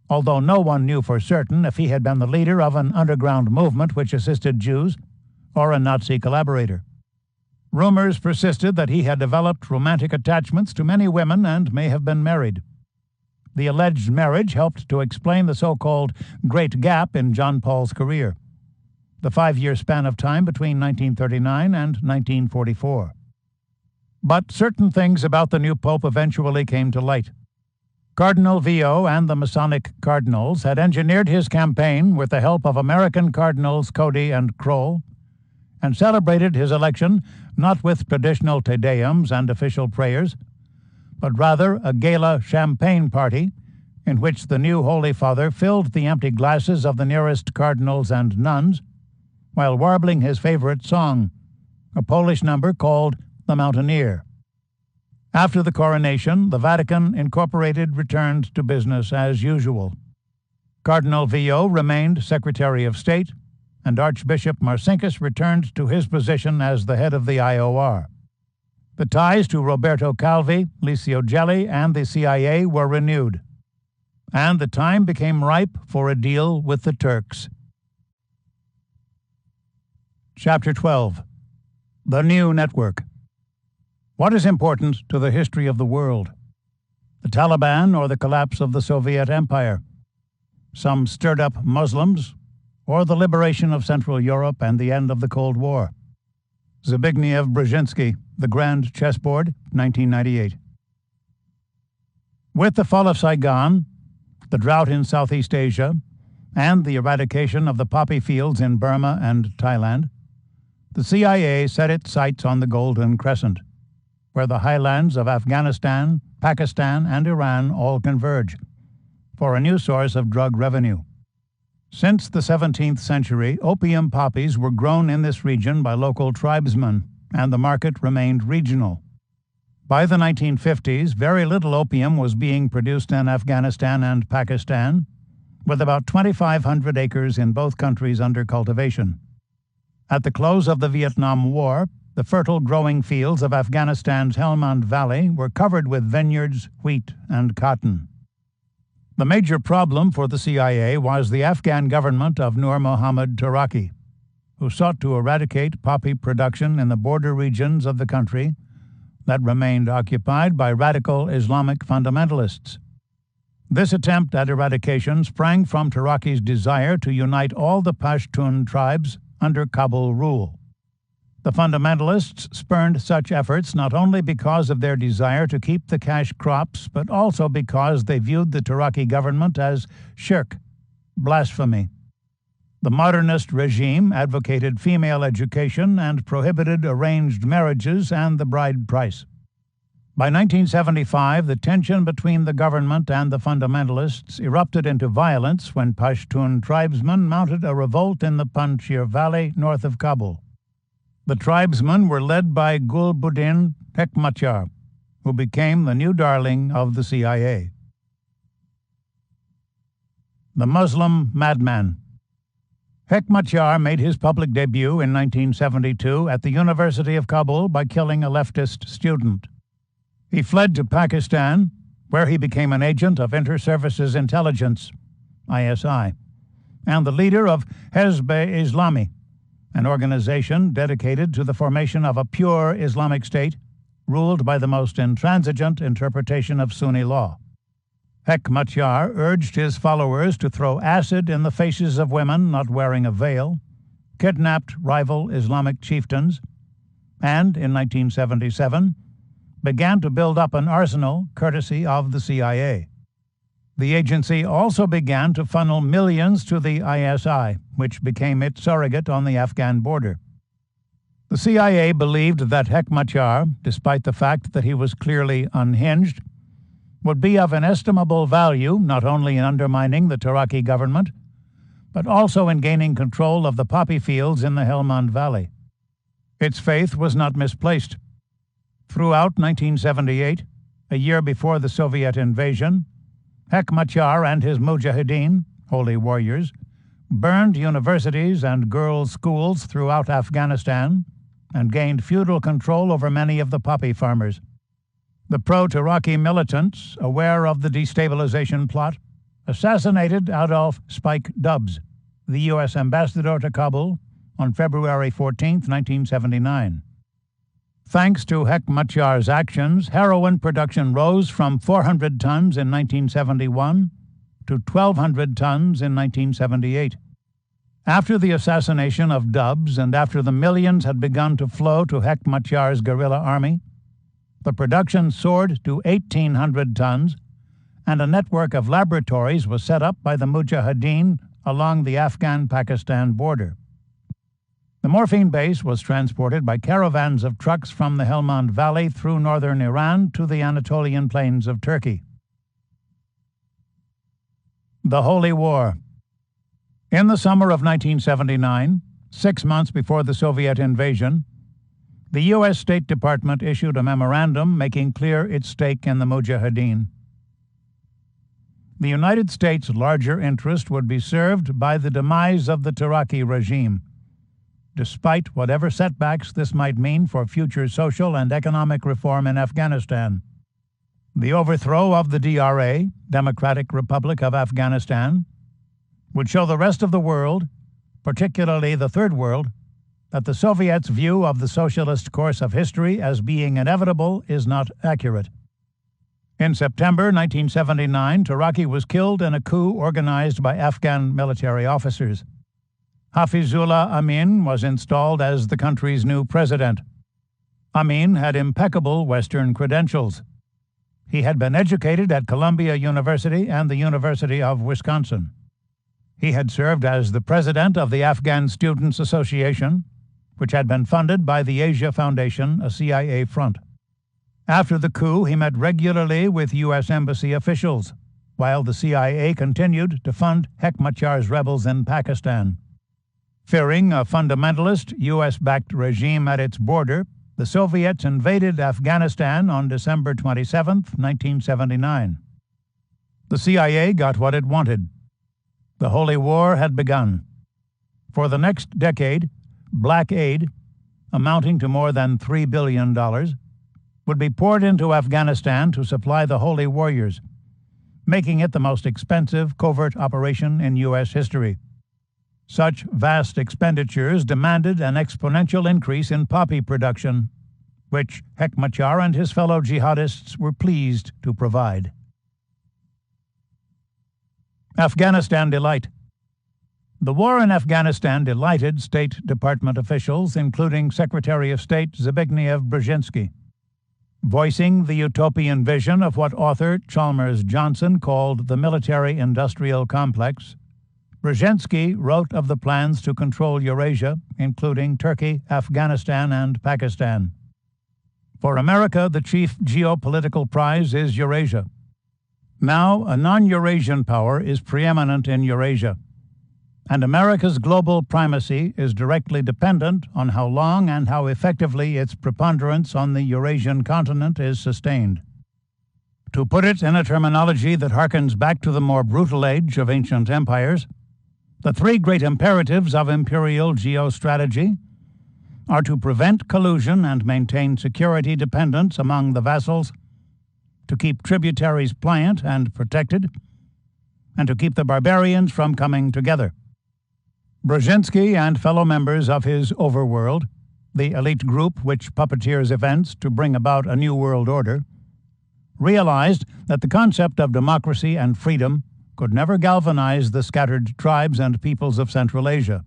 although no one knew for certain if he had been the leader of an underground movement which assisted Jews or a Nazi collaborator. Rumors persisted that he had developed romantic attachments to many women and may have been married. The alleged marriage helped to explain the so-called Great Gap in John Paul's career, the 5-year span of time between 1939 and 1944. But certain things about the new pope eventually came to light. Cardinal Vio and the Masonic cardinals had engineered his campaign with the help of American Cardinals Cody and Kroll, and celebrated his election not with traditional Te Deums and official prayers, but rather a gala champagne party in which the new Holy Father filled the empty glasses of the nearest cardinals and nuns while warbling his favorite song, a Polish number called The Mountaineer. After the coronation, the Vatican Incorporated returned to business as usual. Cardinal Vio remained Secretary of State, and Archbishop Marcinkus returned to his position as the head of the IOR. The ties to Roberto Calvi, Licio Gelli, and the CIA were renewed, and the time became ripe for a deal with the Turks. Chapter 12. The New Network. What is important to the history of the world? The Taliban or the collapse of the Soviet Empire? Some stirred-up Muslims, or the liberation of Central Europe and the end of the Cold War? Zbigniew Brzezinski, The Grand Chessboard, 1998. With the fall of Saigon, the drought in Southeast Asia, and the eradication of the poppy fields in Burma and Thailand, the CIA set its sights on the Golden Crescent, where the highlands of Afghanistan, Pakistan, and Iran all converge, for a new source of drug revenue. Since the 17th century, opium poppies were grown in this region by local tribesmen, and the market remained regional. By the 1950s, very little opium was being produced in Afghanistan and Pakistan, with about 2,500 acres in both countries under cultivation. At the close of the Vietnam War, the fertile growing fields of Afghanistan's Helmand Valley were covered with vineyards, wheat, and cotton. The major problem for the CIA was the Afghan government of Nur Muhammad Taraki, who sought to eradicate poppy production in the border regions of the country that remained occupied by radical Islamic fundamentalists. This attempt at eradication sprang from Taraki's desire to unite all the Pashtun tribes under Kabul rule. The fundamentalists spurned such efforts not only because of their desire to keep the cash crops, but also because they viewed the Taraki government as shirk, blasphemy. The modernist regime advocated female education and prohibited arranged marriages and the bride price. By 1975, the tension between the government and the fundamentalists erupted into violence when Pashtun tribesmen mounted a revolt in the Panjshir Valley north of Kabul. The tribesmen were led by Gulbuddin Hekmatyar, who became the new darling of the CIA. The Muslim Madman. Hekmatyar made his public debut in 1972 at the University of Kabul by killing a leftist student. He fled to Pakistan, where he became an agent of Inter-Services Intelligence, ISI, and the leader of Hezb-e-Islami, an organization dedicated to the formation of a pure Islamic State ruled by the most intransigent interpretation of Sunni law. Hekmatyar urged his followers to throw acid in the faces of women not wearing a veil, kidnapped rival Islamic chieftains, and, in 1977, began to build up an arsenal courtesy of the CIA. The agency also began to funnel millions to the ISI, which became its surrogate on the Afghan border. The CIA believed that Hekmatyar, despite the fact that he was clearly unhinged, would be of inestimable value not only in undermining the Taraki government, but also in gaining control of the poppy fields in the Helmand Valley. Its faith was not misplaced. Throughout 1978, a year before the Soviet invasion, Hekmatyar and his mujahideen, holy warriors, burned universities and girls' schools throughout Afghanistan and gained feudal control over many of the poppy farmers. The pro-Taraki militants, aware of the destabilization plot, assassinated Adolf Spike Dubs, the U.S. ambassador to Kabul, on February 14, 1979. Thanks to Hekmatyar's actions, heroin production rose from 400 tons in 1971 to 1,200 tons in 1978. After the assassination of Dubs and after the millions had begun to flow to Hekmatyar's guerrilla army, the production soared to 1,800 tons, and a network of laboratories was set up by the Mujahideen along the Afghan-Pakistan border. The morphine base was transported by caravans of trucks from the Helmand Valley through northern Iran to the Anatolian plains of Turkey. The Holy War. In the summer of 1979, 6 months before the Soviet invasion, the U.S. State Department issued a memorandum making clear its stake in the Mujahideen. The United States' larger interest would be served by the demise of the Taraki regime, despite whatever setbacks this might mean for future social and economic reform in Afghanistan. The overthrow of the DRA, Democratic Republic of Afghanistan, would show the rest of the world, particularly the Third World, that the Soviets' view of the socialist course of history as being inevitable is not accurate. In September 1979, Taraki was killed in a coup organized by Afghan military officers. Hafizullah Amin was installed as the country's new president. Amin had impeccable Western credentials. He had been educated at Columbia University and the University of Wisconsin. He had served as the president of the Afghan Students Association, which had been funded by the Asia Foundation, a CIA front. After the coup, he met regularly with U.S. embassy officials, while the CIA continued to fund Hekmatyar's rebels in Pakistan. Fearing a fundamentalist U.S.-backed regime at its border, the Soviets invaded Afghanistan on December 27, 1979. The CIA got what it wanted. The Holy War had begun. For the next decade, black aid, amounting to more than $3 billion, would be poured into Afghanistan to supply the Holy Warriors, making it the most expensive covert operation in U.S. history. Such vast expenditures demanded an exponential increase in poppy production, which Hekmatyar and his fellow jihadists were pleased to provide. Afghanistan Delight. The war in Afghanistan delighted State Department officials, including Secretary of State Zbigniew Brzezinski. Voicing the utopian vision of what author Chalmers Johnson called the military-industrial complex, Brzezinski wrote of the plans to control Eurasia, including Turkey, Afghanistan, and Pakistan. For America, the chief geopolitical prize is Eurasia. Now, a non-Eurasian power is preeminent in Eurasia, and America's global primacy is directly dependent on how long and how effectively its preponderance on the Eurasian continent is sustained. To put it in a terminology that harkens back to the more brutal age of ancient empires, the three great imperatives of imperial geostrategy are to prevent collusion and maintain security dependence among the vassals, to keep tributaries pliant and protected, and to keep the barbarians from coming together. Brzezinski and fellow members of his overworld, the elite group which puppeteers events to bring about a new world order, realized that the concept of democracy and freedom could never galvanize the scattered tribes and peoples of Central Asia.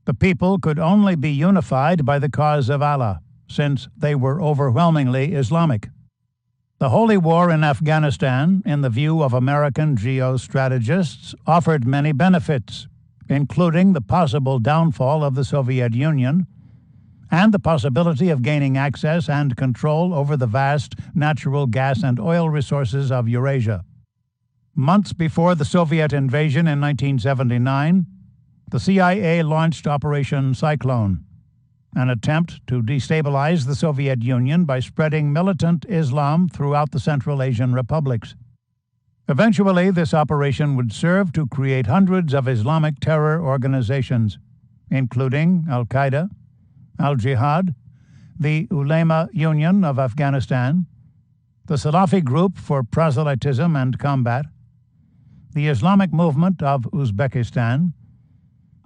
The people could only be unified by the cause of Allah, since they were overwhelmingly Islamic. The Holy War in Afghanistan, in the view of American geostrategists, offered many benefits, including the possible downfall of the Soviet Union and the possibility of gaining access and control over the vast natural gas and oil resources of Eurasia. Months before the Soviet invasion in 1979, the CIA launched Operation Cyclone, an attempt to destabilize the Soviet Union by spreading militant Islam throughout the Central Asian republics. Eventually, this operation would serve to create hundreds of Islamic terror organizations, including Al-Qaeda, Al-Jihad, the Ulema Union of Afghanistan, the Salafi Group for Proselytism and Combat, the Islamic Movement of Uzbekistan,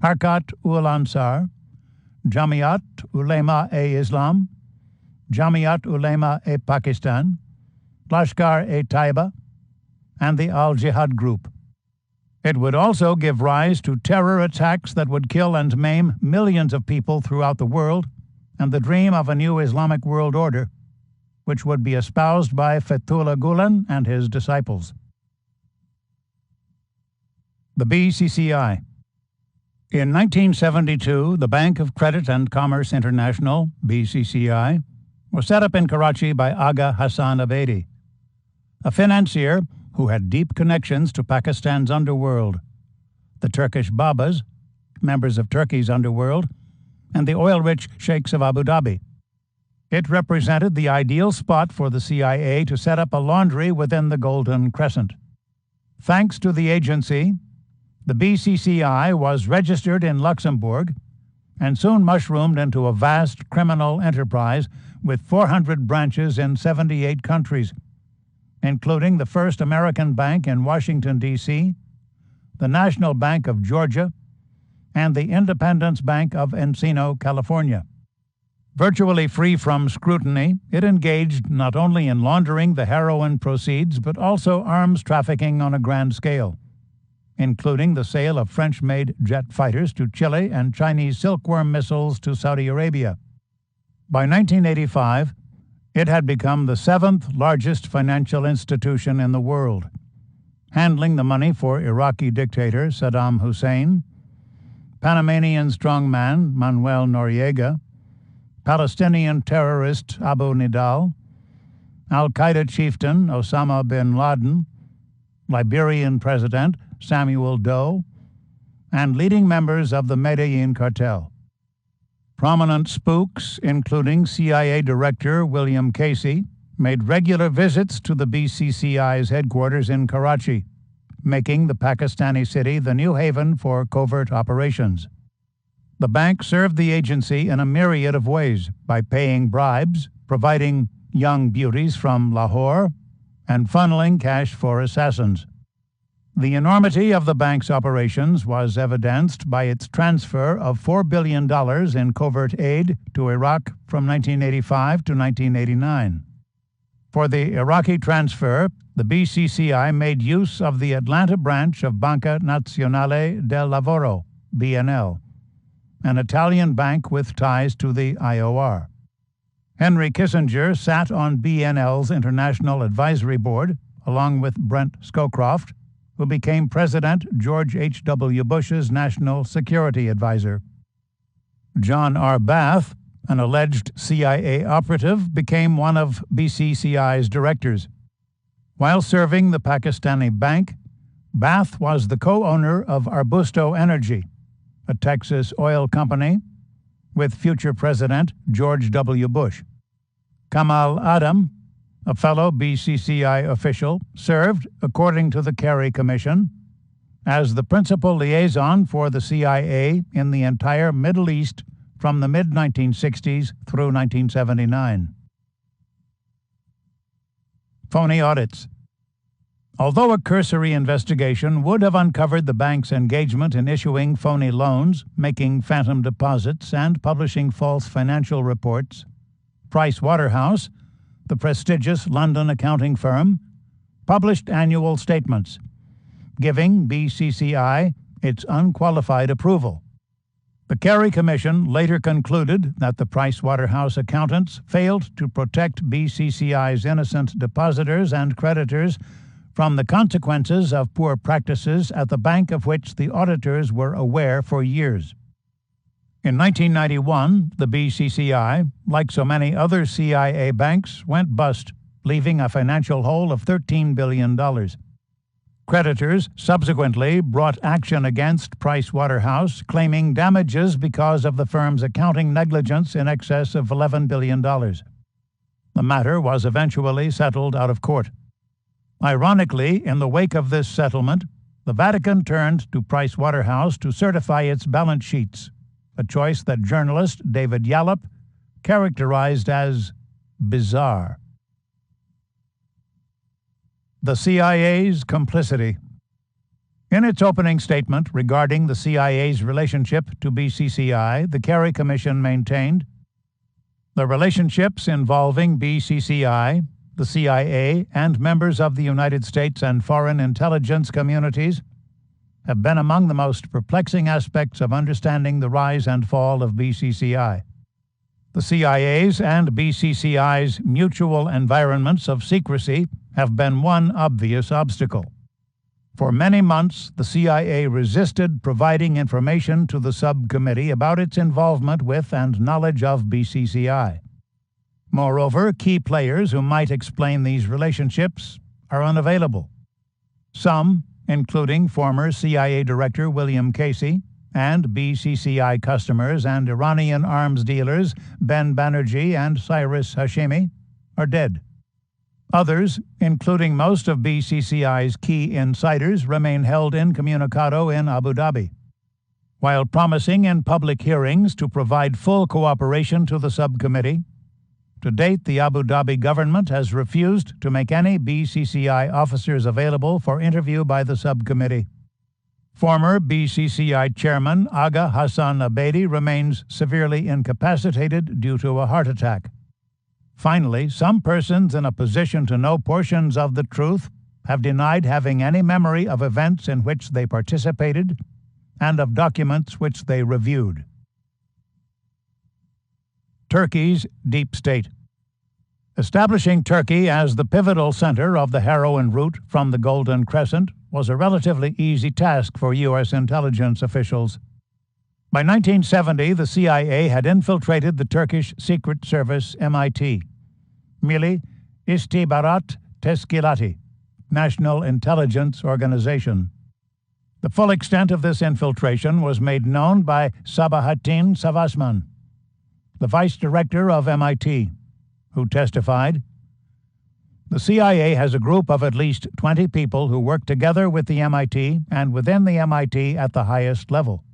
Harkat ul Ansar, Jamiat Ulema-e-Islam, Jamiat Ulema-e-Pakistan, Lashkar-e-Taiba, and the Al-Jihad Group. It would also give rise to terror attacks that would kill and maim millions of people throughout the world, and the dream of a new Islamic world order, which would be espoused by Fethullah Gulen and his disciples. The BCCI. In 1972, the Bank of Credit and Commerce International, BCCI, was set up in Karachi by Aga Hassan Abedi, a financier who had deep connections to Pakistan's underworld, the Turkish Babas, members of Turkey's underworld, and the oil-rich sheikhs of Abu Dhabi. It represented the ideal spot for the CIA to set up a laundry within the Golden Crescent. Thanks to the agency, the BCCI was registered in Luxembourg and soon mushroomed into a vast criminal enterprise with 400 branches in 78 countries, including the First American Bank in Washington, D.C., the National Bank of Georgia, and the Independence Bank of Encino, California. Virtually free from scrutiny, it engaged not only in laundering the heroin proceeds but also arms trafficking on a grand scale, including the sale of French-made jet fighters to Chile and Chinese silkworm missiles to Saudi Arabia. By 1985, it had become the seventh largest financial institution in the world, handling the money for Iraqi dictator Saddam Hussein, Panamanian strongman Manuel Noriega, Palestinian terrorist Abu Nidal, Al-Qaeda chieftain Osama bin Laden, Liberian president Samuel Doe, and leading members of the Medellin cartel. Prominent spooks, including CIA Director William Casey, made regular visits to the BCCI's headquarters in Karachi, making the Pakistani city the new haven for covert operations. The bank served the agency in a myriad of ways by paying bribes, providing young beauties from Lahore, and funneling cash for assassins. The enormity of the bank's operations was evidenced by its transfer of $4 billion in covert aid to Iraq from 1985 to 1989. For the Iraqi transfer, the BCCI made use of the Atlanta branch of Banca Nazionale del Lavoro, BNL, an Italian bank with ties to the IOR. Henry Kissinger sat on BNL's International Advisory Board, along with Brent Scowcroft, who became President George H.W. Bush's National Security Advisor. John R. Bath, an alleged CIA operative, became one of BCCI's directors. While serving the Pakistani bank, Bath was the co-owner of Arbusto Energy, a Texas oil company, with future President George W. Bush. Kamal Adam, a fellow BCCI official, served, according to the Kerry Commission, as the principal liaison for the CIA in the entire Middle East from the mid-1960s through 1979. Phony audits. Although a cursory investigation would have uncovered the bank's engagement in issuing phony loans, making phantom deposits, and publishing false financial reports, Price Waterhouse, the prestigious London accounting firm, published annual statements, giving BCCI its unqualified approval. The Kerry Commission later concluded that the Price Waterhouse accountants failed to protect BCCI's innocent depositors and creditors from the consequences of poor practices at the bank of which the auditors were aware for years. In 1991, the BCCI, like so many other CIA banks, went bust, leaving a financial hole of $13 billion. Creditors subsequently brought action against Price Waterhouse, claiming damages because of the firm's accounting negligence in excess of $11 billion. The matter was eventually settled out of court. Ironically, in the wake of this settlement, the Vatican turned to Price Waterhouse to certify its balance sheets, a choice that journalist David Yallop characterized as bizarre. The CIA's complicity. In its opening statement regarding the CIA's relationship to BCCI, the Kerry Commission maintained, "The relationships involving BCCI, the CIA, and members of the United States and foreign intelligence communities have been among the most perplexing aspects of understanding the rise and fall of BCCI. The CIA's and BCCI's mutual environments of secrecy have been one obvious obstacle. For many months, the CIA resisted providing information to the subcommittee about its involvement with and knowledge of BCCI. Moreover, key players who might explain these relationships are unavailable. Some, including former CIA Director William Casey and BCCI customers and Iranian arms dealers Ben Banerjee and Cyrus Hashemi, are dead. Others, including most of BCCI's key insiders, remain held incommunicado in Abu Dhabi. While promising in public hearings to provide full cooperation to the subcommittee, to date the Abu Dhabi government has refused to make any BCCI officers available for interview by the subcommittee. Former BCCI Chairman Aga Hassan Abedi remains severely incapacitated due to a heart attack. Finally, some persons in a position to know portions of the truth have denied having any memory of events in which they participated and of documents which they reviewed. Turkey's deep state. Establishing Turkey as the pivotal center of the heroin route from the Golden Crescent was a relatively easy task for U.S. intelligence officials. By 1970, the CIA had infiltrated the Turkish Secret Service MIT, Milli İstihbarat Teşkilatı, National Intelligence Organization. The full extent of this infiltration was made known by Sabahattin Savasman, the vice director of MIT, who testified, The CIA has a group of at least 20 people who work together with the MIT and within the MIT at the highest level.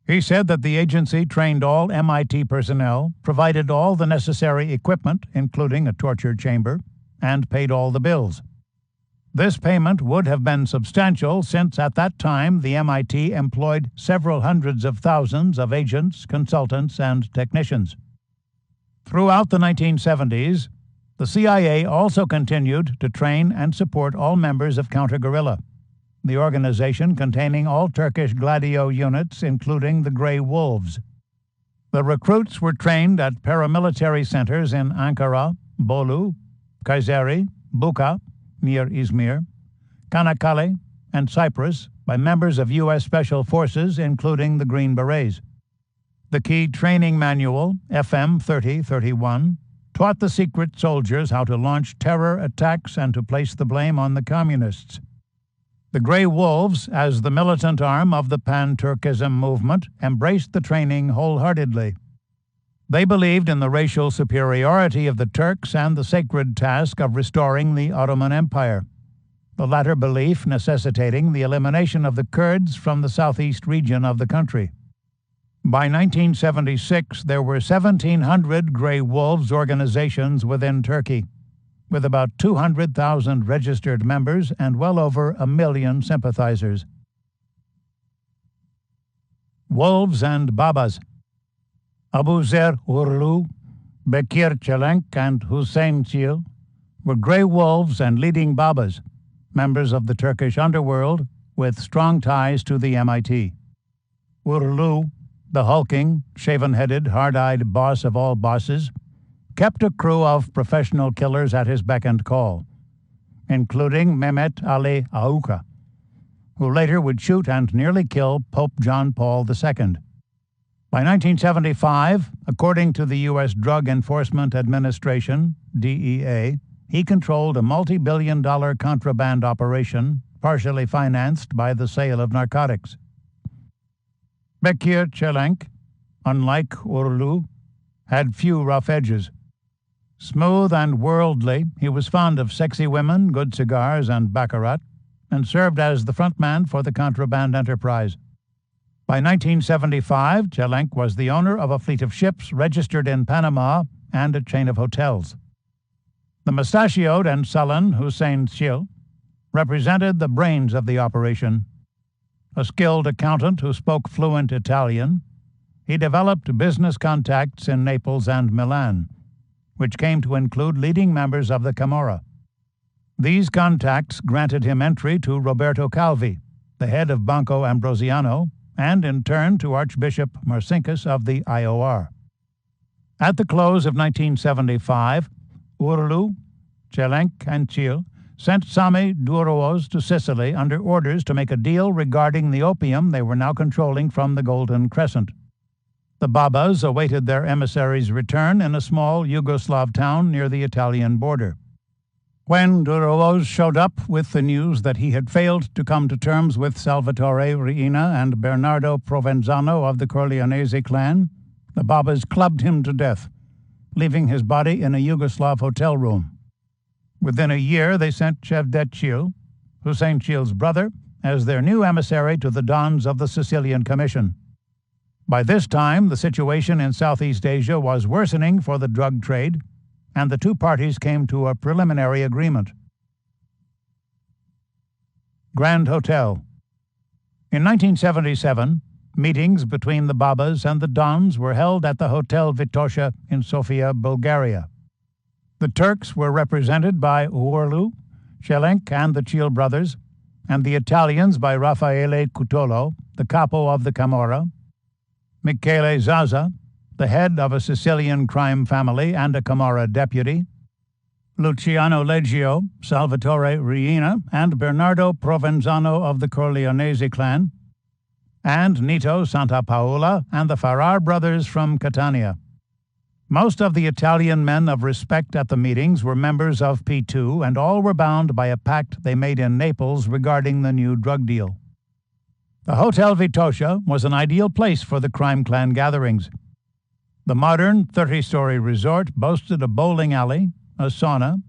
He said that the agency trained all MIT personnel, provided all the necessary equipment, including a torture chamber, and paid all the bills. This payment would have been substantial since at that time the MIT employed several hundreds of thousands of agents, consultants, and technicians. Throughout the 1970s, the CIA also continued to train and support all members of counter-guerrilla, the organization containing all Turkish Gladio units, including the Grey Wolves. The recruits were trained at paramilitary centers in Ankara, Bolu, Kayseri, Buka, near Izmir, Kanakkale, and Cyprus by members of U.S. Special Forces, including the Green Berets. The key training manual, FM 3031, taught the secret soldiers how to launch terror attacks and to place the blame on the communists. The Grey Wolves, as the militant arm of the pan-Turkism movement, embraced the training wholeheartedly. They believed in the racial superiority of the Turks and the sacred task of restoring the Ottoman Empire, the latter belief necessitating the elimination of the Kurds from the southeast region of the country. By 1976, there were 1,700 Grey Wolves organizations within Turkey, with about 200,000 registered members and well over 1 million sympathizers. Wolves and Babas. Abu Zer Urlu, Bekir Çelenk, and Hüseyin Çil were Grey Wolves and leading Babas, members of the Turkish underworld with strong ties to the MIT. Urlu, the hulking, shaven-headed, hard-eyed boss of all bosses, kept a crew of professional killers at his beck and call, including Mehmet Ali Auka, who later would shoot and nearly kill Pope John Paul II. By 1975, according to the U.S. Drug Enforcement Administration, DEA, he controlled a multi-billion-dollar contraband operation, partially financed by the sale of narcotics. Bekir Çelenk, unlike Urlu, had few rough edges. Smooth and worldly, he was fond of sexy women, good cigars, and baccarat, and served as the front man for the contraband enterprise. By 1975, Çelenk was the owner of a fleet of ships registered in Panama and a chain of hotels. The mustachioed and sullen Hüseyin Çil represented the brains of the operation. A skilled accountant who spoke fluent Italian, he developed business contacts in Naples and Milan, which came to include leading members of the Camorra. These contacts granted him entry to Roberto Calvi, the head of Banco Ambrosiano, and in turn to Archbishop Marcinkus of the IOR. At the close of 1975, Urlu, Çelenk, and Çil sent Sami Durowoz to Sicily under orders to make a deal regarding the opium they were now controlling from the Golden Crescent. The Babas awaited their emissary's return in a small Yugoslav town near the Italian border. When Durowoz showed up with the news that he had failed to come to terms with Salvatore Riina and Bernardo Provenzano of the Corleonese clan, the Babas clubbed him to death, leaving his body in a Yugoslav hotel room. Within a year, they sent Cevdet Çil, Hüseyin Çil's brother, as their new emissary to the Dons of the Sicilian Commission. By this time, the situation in Southeast Asia was worsening for the drug trade, and the two parties came to a preliminary agreement. Grand Hotel. In 1977, meetings between the Babas and the Dons were held at the Hotel Vitosha in Sofia, Bulgaria. The Turks were represented by Urlu, Çelenk, and the Çil brothers, and the Italians by Raffaele Cutolo, the capo of the Camorra, Michele Zaza, the head of a Sicilian crime family and a Camorra deputy, Luciano Leggio, Salvatore Riina, and Bernardo Provenzano of the Corleonese clan, and Nito Santapaola and the Farrar brothers from Catania. Most of the Italian men of respect at the meetings were members of P2, and all were bound by a pact they made in Naples regarding the new drug deal. The Hotel Vitosha was an ideal place for the crime clan gatherings. The modern 30-story resort boasted a bowling alley, a sauna,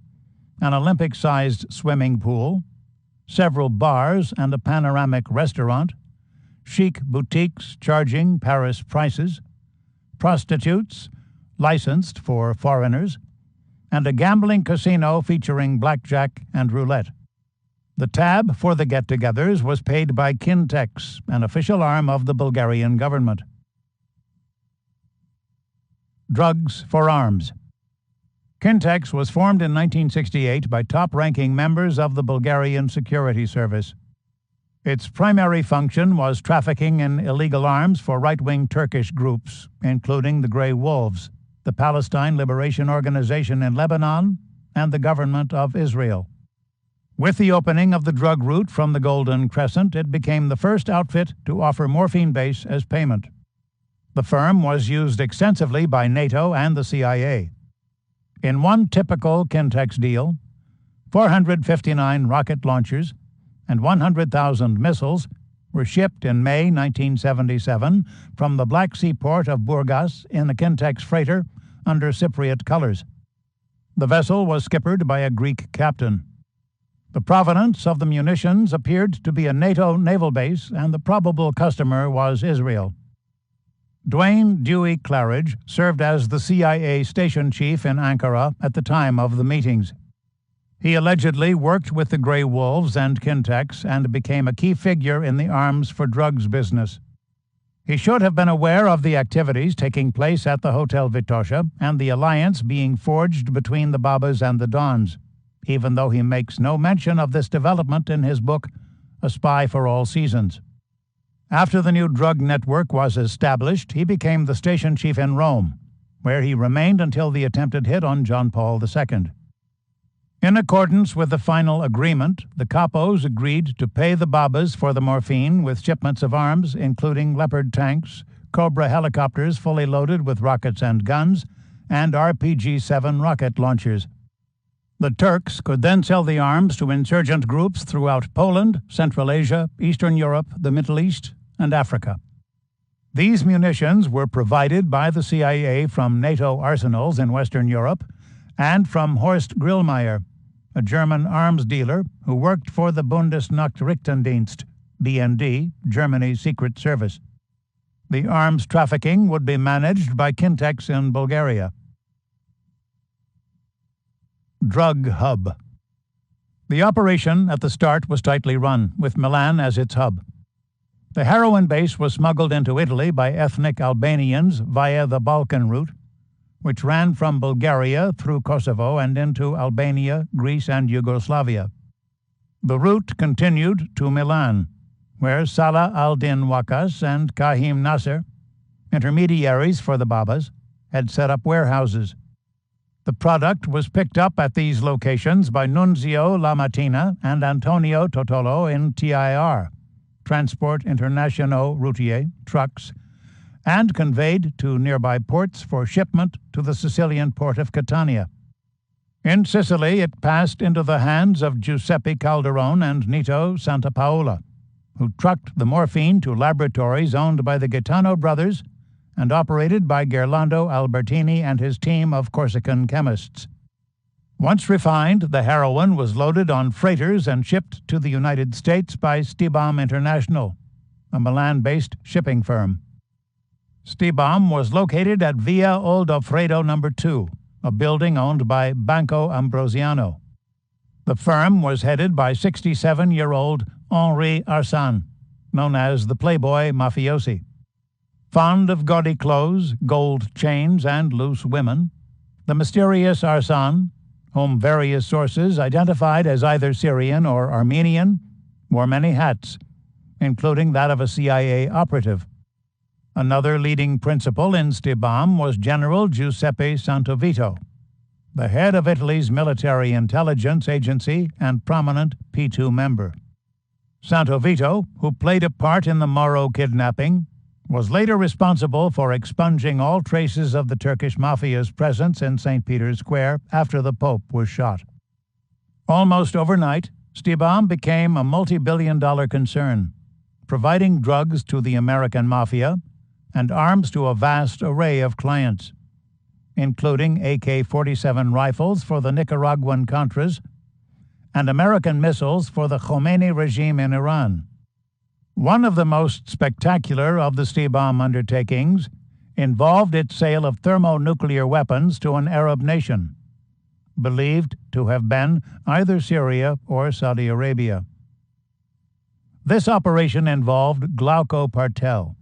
an Olympic-sized swimming pool, several bars and a panoramic restaurant, chic boutiques charging Paris prices, prostitutes licensed for foreigners, and a gambling casino featuring blackjack and roulette. The tab for the get-togethers was paid by Kintex, an official arm of the Bulgarian government. Drugs for arms. Kintex was formed in 1968 by top-ranking members of the Bulgarian Security Service. Its primary function was trafficking in illegal arms for right-wing Turkish groups, including the Grey Wolves, the Palestine Liberation Organization in Lebanon, and the government of Israel. With the opening of the drug route from the Golden Crescent, it became the first outfit to offer morphine base as payment. The firm was used extensively by NATO and the CIA. In one typical Kintex deal, 459 rocket launchers and 100,000 missiles were shipped in May 1977 from the Black Sea port of Burgas in a Kintex freighter under Cypriot colors. The vessel was skippered by a Greek captain. The provenance of the munitions appeared to be a NATO naval base, and the probable customer was Israel. Dwayne Dewey Claridge served as the CIA station chief in Ankara at the time of the meetings. He allegedly worked with the Grey Wolves and Kintex and became a key figure in the arms for drugs business. He should have been aware of the activities taking place at the Hotel Vitosha and the alliance being forged between the Babas and the Dons, even though he makes no mention of this development in his book, A Spy for All Seasons. After the new drug network was established, he became the station chief in Rome, where he remained until the attempted hit on John Paul II. In accordance with the final agreement, the capos agreed to pay the Babas for the morphine with shipments of arms, including Leopard tanks, Cobra helicopters fully loaded with rockets and guns, and RPG-7 rocket launchers. The Turks could then sell the arms to insurgent groups throughout Poland, Central Asia, Eastern Europe, the Middle East, and Africa. These munitions were provided by the CIA from NATO arsenals in Western Europe and from Horst Grillmeier, a German arms dealer who worked for the Bundesnachrichtendienst, BND, Germany's secret service. The arms trafficking would be managed by Kintex in Bulgaria. Drug hub. The operation at the start was tightly run, with Milan as its hub. The heroin base was smuggled into Italy by ethnic Albanians via the Balkan route, which ran from Bulgaria through Kosovo and into Albania, Greece, and Yugoslavia. The route continued to Milan, where Salah al-Din Wakas and Kahim Nasser, intermediaries for the Babas, had set up warehouses. The product was picked up at these locations by Nunzio Lamattina and Antonio Totolo in TIR, Transport International Routier, trucks, and conveyed to nearby ports for shipment to the Sicilian port of Catania. In Sicily, it passed into the hands of Giuseppe Calderone and Nito Santapaola, who trucked the morphine to laboratories owned by the Gaetano brothers and operated by Gerlando Albertini and his team of Corsican chemists. Once refined, the heroin was loaded on freighters and shipped to the United States by Stibam International, a Milan-based shipping firm. Stibam was located at Via Oldofredo No. 2, a building owned by Banco Ambrosiano. The firm was headed by 67-year-old Henri Arsan, known as the Playboy Mafiosi. Fond of gaudy clothes, gold chains, and loose women, the mysterious Arsan, whom various sources identified as either Syrian or Armenian, wore many hats, including that of a CIA operative. Another leading principal in Stibam was General Giuseppe Santovito, the head of Italy's military intelligence agency and prominent P2 member. Santovito, who played a part in the Moro kidnapping, was later responsible for expunging all traces of the Turkish mafia's presence in St. Peter's Square after the Pope was shot. Almost overnight, Stibam became a multi-billion-dollar concern, providing drugs to the American mafia and arms to a vast array of clients. including AK-47 rifles for the Nicaraguan Contras and American missiles for the Khomeini regime in Iran. One of the most spectacular of the Stibam undertakings involved its sale of thermonuclear weapons to an Arab nation, believed to have been either Syria or Saudi Arabia. This operation involved Glauco Partel,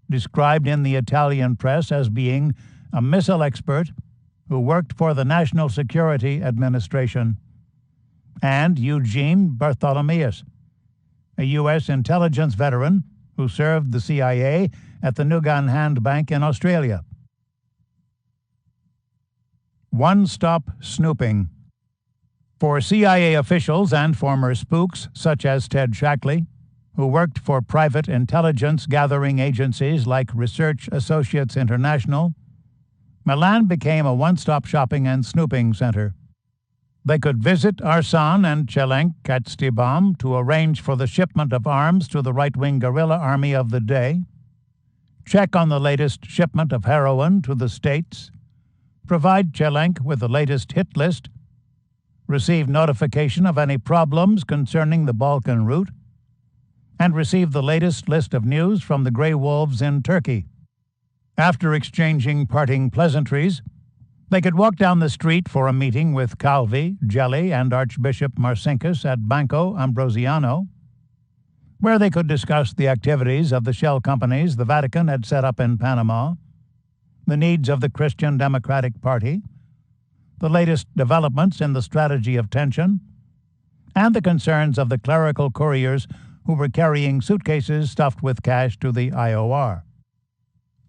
described in the Italian press as being a missile expert who worked for the National Security Administration, and Eugene Bartholomeus, a U.S. intelligence veteran who served the CIA at the Nugan Hand Bank in Australia. One-stop snooping. For CIA officials and former spooks such as Ted Shackley, who worked for private intelligence gathering agencies like Research Associates International, Milan became a one-stop shopping and snooping center. They could visit Arsan and Chelenk at Stibam to arrange for the shipment of arms to the right-wing guerrilla army of the day, check on the latest shipment of heroin to the States, provide Chelenk with the latest hit list, receive notification of any problems concerning the Balkan route, and receive the latest list of news from the Grey Wolves in Turkey. After exchanging parting pleasantries, they could walk down the street for a meeting with Calvi, Gelli, and Archbishop Marcinkus at Banco Ambrosiano, where they could discuss the activities of the shell companies the Vatican had set up in Panama, the needs of the Christian Democratic Party, the latest developments in the strategy of tension, and the concerns of the clerical couriers who were carrying suitcases stuffed with cash to the IOR.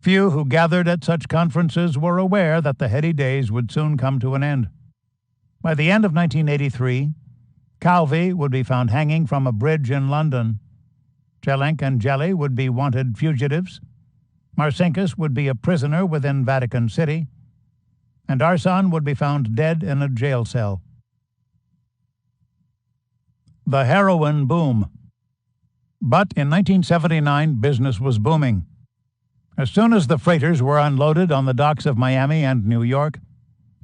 Few who gathered at such conferences were aware that the heady days would soon come to an end. By the end of 1983, Calvi would be found hanging from a bridge in London. Chelenk and Gelli would be wanted fugitives. Marcinkus would be a prisoner within Vatican City, and Arsan would be found dead in a jail cell. The heroin boom. But in 1979, business was booming. As soon as the freighters were unloaded on the docks of Miami and New York,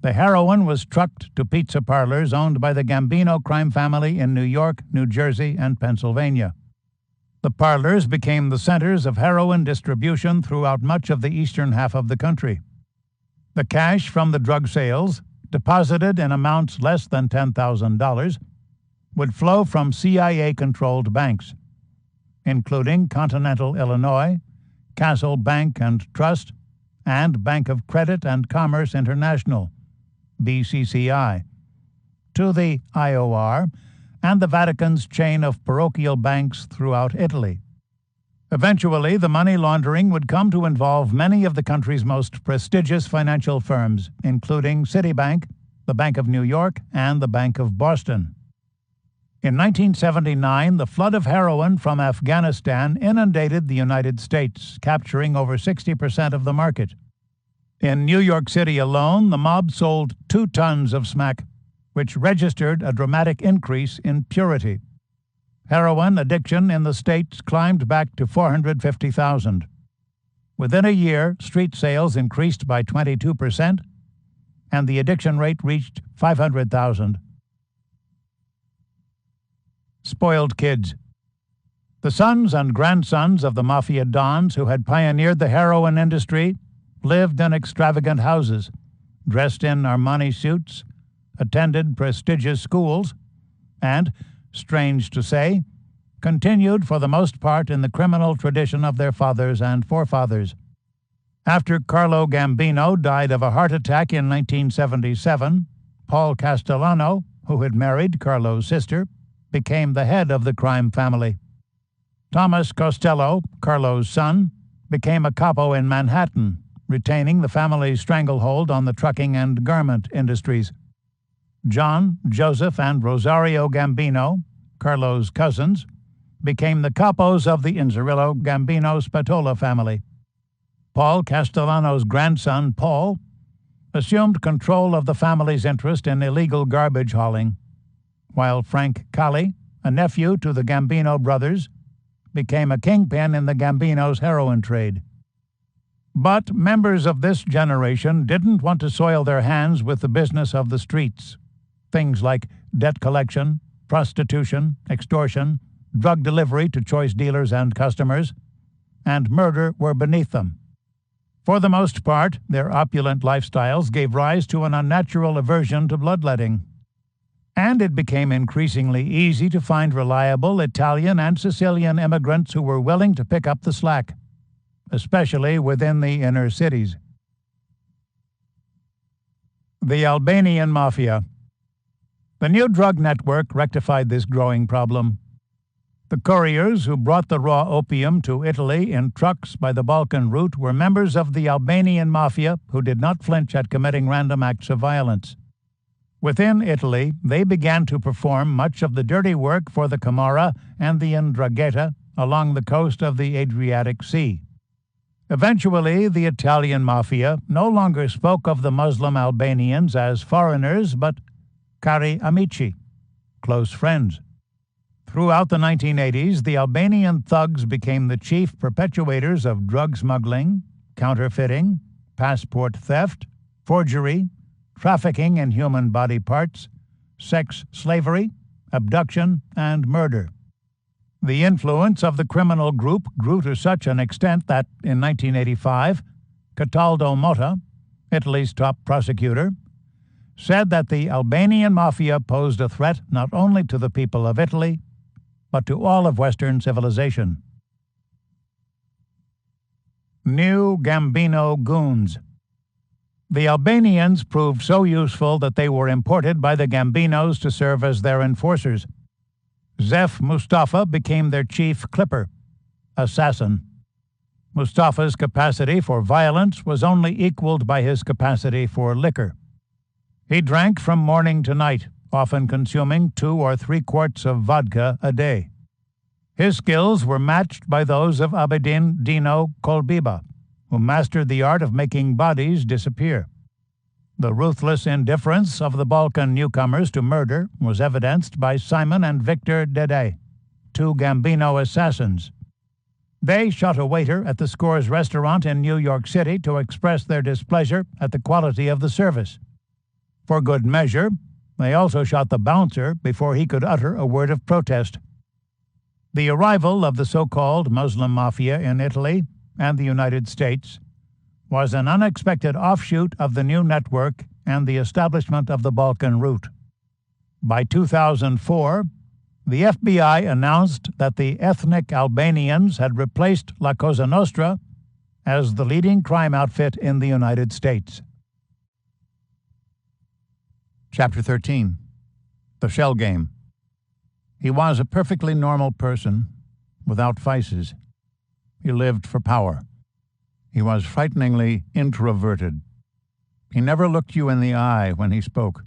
the heroin was trucked to pizza parlors owned by the Gambino crime family in New York, New Jersey, and Pennsylvania. The parlors became the centers of heroin distribution throughout much of the eastern half of the country. The cash from the drug sales, deposited in amounts less than $10,000, would flow from CIA-controlled banks, including Continental Illinois, Castle Bank and Trust, and Bank of Credit and Commerce International, BCCI, to the IOR and the Vatican's chain of parochial banks throughout Italy. Eventually, the money laundering would come to involve many of the country's most prestigious financial firms, including Citibank, the Bank of New York, and the Bank of Boston. In 1979, the flood of heroin from Afghanistan inundated the United States, capturing over 60% of the market. In New York City alone, the mob sold 2 tons of smack, which registered a dramatic increase in purity. Heroin addiction in the States climbed back to 450,000. Within a year, street sales increased by 22%, and the addiction rate reached 500,000. Spoiled kids. The sons and grandsons of the mafia dons who had pioneered the heroin industry lived in extravagant houses, dressed in Armani suits, attended prestigious schools, and, strange to say, continued for the most part in the criminal tradition of their fathers and forefathers. After Carlo Gambino died of a heart attack in 1977, Paul Castellano, who had married Carlo's sister, became the head of the crime family. Thomas Costello, Carlo's son, became a capo in Manhattan, retaining the family's stranglehold on the trucking and garment industries. John, Joseph, and Rosario Gambino, Carlo's cousins, became the capos of the Inzerillo Gambino Spatola family. Paul Castellano's grandson, Paul, assumed control of the family's interest in illegal garbage hauling, while Frank Calli, a nephew to the Gambino brothers, became a kingpin in the Gambino's heroin trade. But members of this generation didn't want to soil their hands with the business of the streets. Things like debt collection, prostitution, extortion, drug delivery to choice dealers and customers, and murder were beneath them. For the most part, their opulent lifestyles gave rise to an unnatural aversion to bloodletting. And it became increasingly easy to find reliable Italian and Sicilian immigrants who were willing to pick up the slack, especially within the inner cities. The Albanian Mafia. The new drug network rectified this growing problem. The couriers who brought the raw opium to Italy in trucks by the Balkan route were members of the Albanian Mafia who did not flinch at committing random acts of violence. Within Italy, they began to perform much of the dirty work for the Camorra and the 'Ndrangheta along the coast of the Adriatic Sea. Eventually, the Italian Mafia no longer spoke of the Muslim Albanians as foreigners, but cari amici, close friends. Throughout the 1980s, the Albanian thugs became the chief perpetuators of drug smuggling, counterfeiting, passport theft, forgery, trafficking in human body parts, sex slavery, abduction, and murder. The influence of the criminal group grew to such an extent that, in 1985, Cataldo Motta, Italy's top prosecutor, said that the Albanian Mafia posed a threat not only to the people of Italy, but to all of Western civilization. New Gambino Goons. The Albanians proved so useful that they were imported by the Gambinos to serve as their enforcers. Zef Mustafa became their chief clipper, assassin. Mustafa's capacity for violence was only equaled by his capacity for liquor. He drank from morning to night, often consuming 2 or 3 quarts of vodka a day. His skills were matched by those of Abedin Dino Kolbiba, who mastered the art of making bodies disappear. The ruthless indifference of the Balkan newcomers to murder was evidenced by Simon and Victor Dede, 2 Gambino assassins. They shot a waiter at the Scores restaurant in New York City to express their displeasure at the quality of the service. For good measure, they also shot the bouncer before he could utter a word of protest. The arrival of the so-called Muslim Mafia in Italy and the United States was an unexpected offshoot of the new network and the establishment of the Balkan route. By 2004, the FBI announced that the ethnic Albanians had replaced La Cosa Nostra as the leading crime outfit in the United States. Chapter 13. The Shell Game. He was a perfectly normal person, without vices. He lived for power. He was frighteningly introverted. He never looked you in the eye when he spoke.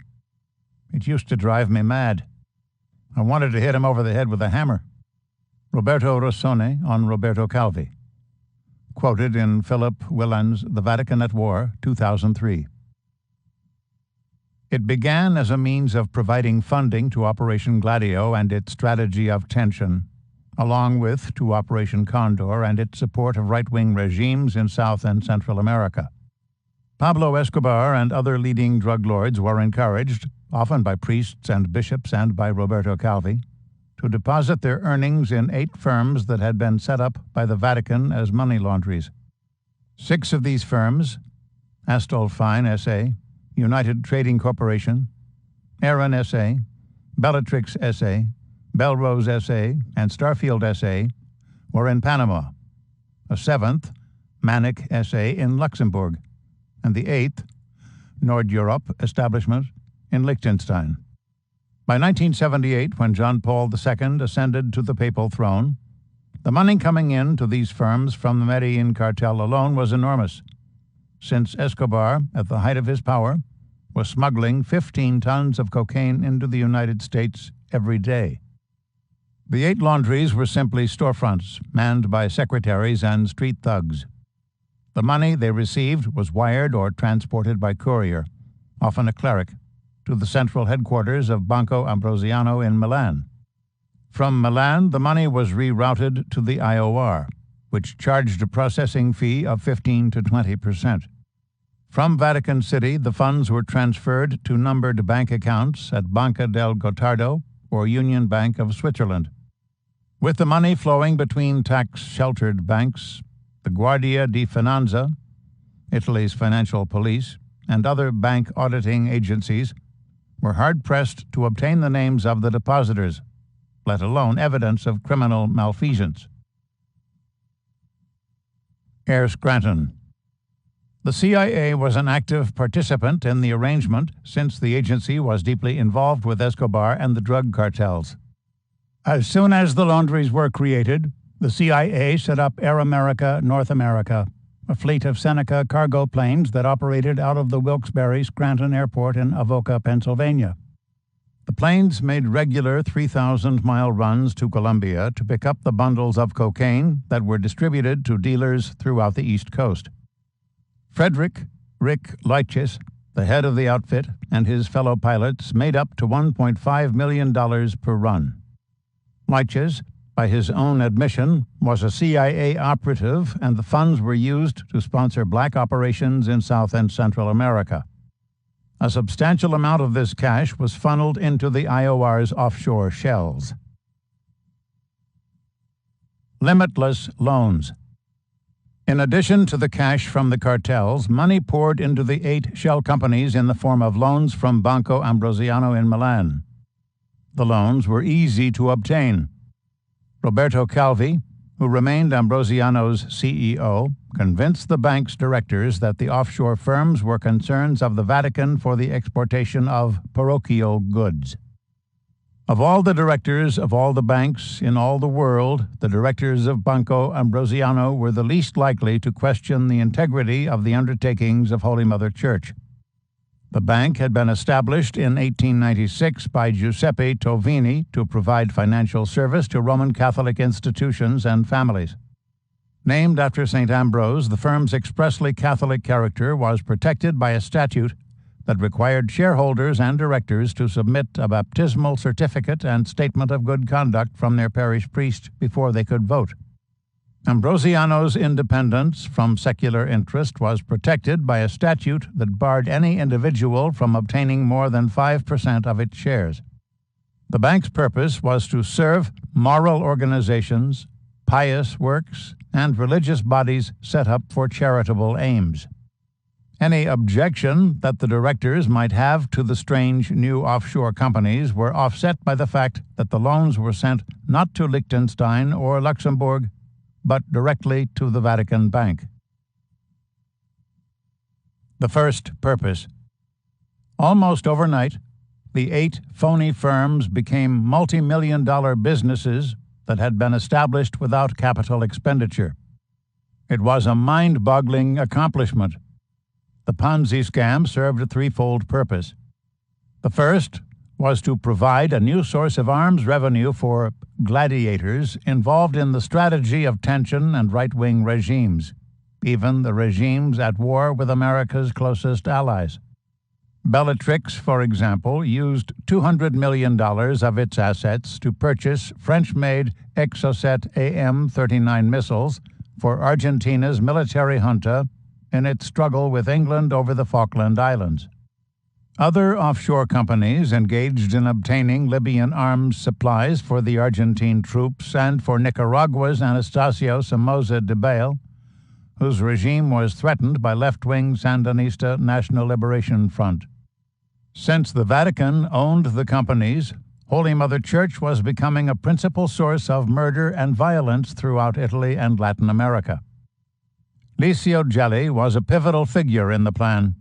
It used to drive me mad. I wanted to hit him over the head with a hammer. Roberto Rossoni on Roberto Calvi. Quoted in Philip Wieland's The Vatican at War, 2003. It began as a means of providing funding to Operation Gladio and its strategy of tension, along with to Operation Condor and its support of right-wing regimes in South and Central America. Pablo Escobar and other leading drug lords were encouraged, often by priests and bishops and by Roberto Calvi, to deposit their earnings in 8 firms that had been set up by the Vatican as money laundries. 6 of these firms, Astolfine S.A., United Trading Corporation, Aaron S.A., Bellatrix S.A., Belrose S.A., and Starfield S.A., were in Panama, a 7th, Manic S.A., in Luxembourg, and the 8th, Nord Europe establishment, in Liechtenstein. By 1978, when John Paul II ascended to the papal throne, the money coming in to these firms from the Medellin cartel alone was enormous, since Escobar, at the height of his power, was smuggling 15 tons of cocaine into the United States every day. The 8 laundries were simply storefronts, manned by secretaries and street thugs. The money they received was wired or transported by courier, often a cleric, to the central headquarters of Banco Ambrosiano in Milan. From Milan, the money was rerouted to the IOR, which charged a processing fee of 15 to 20%. From Vatican City, the funds were transferred to numbered bank accounts at Banca del Gottardo or Union Bank of Switzerland. With the money flowing between tax-sheltered banks, the Guardia di Finanza, Italy's financial police, and other bank auditing agencies were hard-pressed to obtain the names of the depositors, let alone evidence of criminal malfeasance. Air Scranton. The CIA was an active participant in the arrangement since the agency was deeply involved with Escobar and the drug cartels. As soon as the laundries were created, the CIA set up Air America North America, a fleet of Seneca cargo planes that operated out of the Wilkes-Barre Scranton Airport in Avoca, Pennsylvania. The planes made regular 3,000-mile runs to Colombia to pick up the bundles of cocaine that were distributed to dealers throughout the East Coast. Frederick "Rick" Leitches, the head of the outfit, and his fellow pilots made up to $1.5 million per run. Leitches, by his own admission, was a CIA operative, and the funds were used to sponsor black operations in South and Central America. A substantial amount of this cash was funneled into the IOR's offshore shells. Limitless loans. In addition to the cash from the cartels, money poured into the 8 shell companies in the form of loans from Banco Ambrosiano in Milan. The loans were easy to obtain. Roberto Calvi, who remained Ambrosiano's CEO, convinced the bank's directors that the offshore firms were concerns of the Vatican for the exportation of parochial goods. Of all the directors of all the banks in all the world, the directors of Banco Ambrosiano were the least likely to question the integrity of the undertakings of Holy Mother Church. The bank had been established in 1896 by Giuseppe Tovini to provide financial service to Roman Catholic institutions and families. Named after St. Ambrose, the firm's expressly Catholic character was protected by a statute that required shareholders and directors to submit a baptismal certificate and statement of good conduct from their parish priest before they could vote. Ambrosiano's independence from secular interest was protected by a statute that barred any individual from obtaining more than 5% of its shares. The bank's purpose was to serve moral organizations, pious works, and religious bodies set up for charitable aims. Any objection that the directors might have to the strange new offshore companies were offset by the fact that the loans were sent not to Liechtenstein or Luxembourg, but directly to the Vatican Bank. The first purpose. Almost overnight, the 8 phony firms became multi-million-dollar businesses that had been established without capital expenditure. It was a mind-boggling accomplishment. The Ponzi scam served a threefold purpose. The first was to provide a new source of arms revenue for gladiators involved in the strategy of tension and right-wing regimes, even the regimes at war with America's closest allies. Bellatrix, for example, used $200 million of its assets to purchase French-made Exocet AM-39 missiles for Argentina's military junta in its struggle with England over the Falkland Islands. Other offshore companies engaged in obtaining Libyan arms supplies for the Argentine troops and for Nicaragua's Anastasio Somoza Debayle, whose regime was threatened by left-wing Sandinista National Liberation Front. Since the Vatican owned the companies, Holy Mother Church was becoming a principal source of murder and violence throughout Italy and Latin America. Licio Gelli was a pivotal figure in the plan.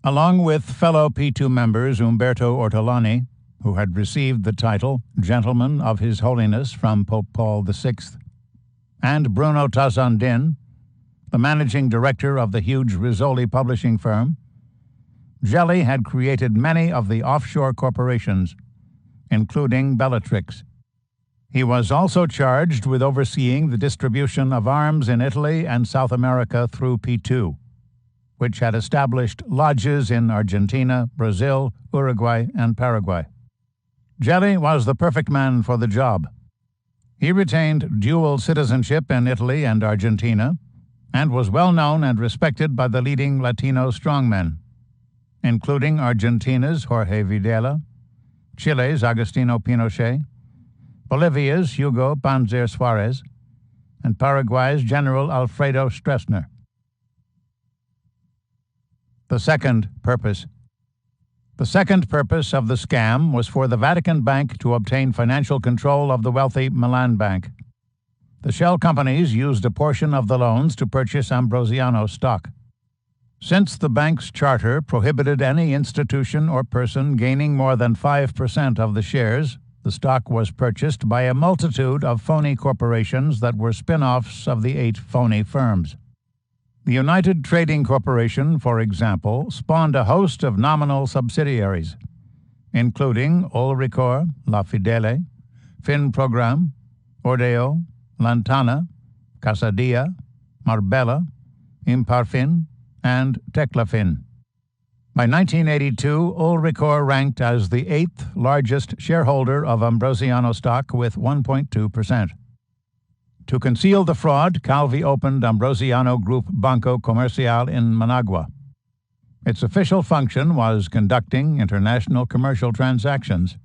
Along with fellow P2 members Umberto Ortolani, who had received the title Gentleman of His Holiness from Pope Paul VI, and Bruno Tassandin, the managing director of the huge Rizzoli publishing firm, Gelli had created many of the offshore corporations, including Bellatrix. He was also charged with overseeing the distribution of arms in Italy and South America through P2, which had established lodges in Argentina, Brazil, Uruguay, and Paraguay. Gelli was the perfect man for the job. He retained dual citizenship in Italy and Argentina, and was well known and respected by the leading Latino strongmen, including Argentina's Jorge Videla, Chile's Agustino Pinochet, Bolivia's Hugo Panzer Suarez, and Paraguay's General Alfredo Stroessner. The second purpose. The second purpose of the scam was for the Vatican Bank to obtain financial control of the wealthy Milan Bank. The shell companies used a portion of the loans to purchase Ambrosiano stock. Since the bank's charter prohibited any institution or person gaining more than 5% of the shares, the stock was purchased by a multitude of phony corporations that were spin-offs of the 8 phony firms. The United Trading Corporation, for example, spawned a host of nominal subsidiaries, including Olricor, La Fidele, Finprogram, Ordeo, Lantana, Casadia, Marbella, Imparfin, and Teclafin. By 1982, Olricor ranked as the 8th largest shareholder of Ambrosiano stock with 1.2%. To conceal the fraud, Calvi opened Ambrosiano Group Banco Comercial in Managua. Its official function was conducting international commercial transactions,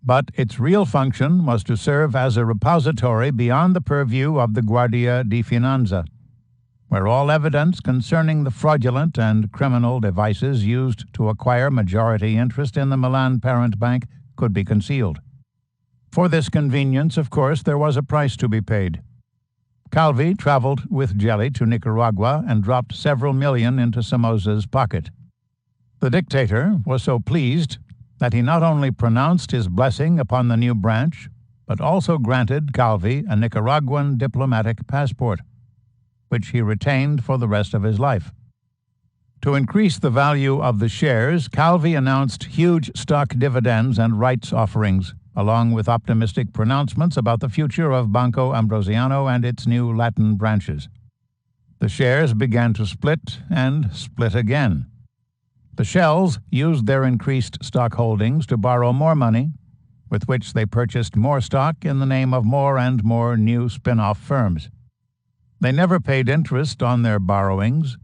but its real function was to serve as a repository beyond the purview of the Guardia di Finanza, where all evidence concerning the fraudulent and criminal devices used to acquire majority interest in the Milan parent bank could be concealed. For this convenience, of course, there was a price to be paid. Calvi traveled with Jelly to Nicaragua and dropped several million into Somoza's pocket. The dictator was so pleased that he not only pronounced his blessing upon the new branch, but also granted Calvi a Nicaraguan diplomatic passport, which he retained for the rest of his life. To increase the value of the shares, Calvi announced huge stock dividends and rights offerings, along with optimistic pronouncements about the future of Banco Ambrosiano and its new Latin branches. The shares began to split and split again. The shells used their increased stock holdings to borrow more money, with which they purchased more stock in the name of more and more new spin-off firms. They never paid interest on their borrowings.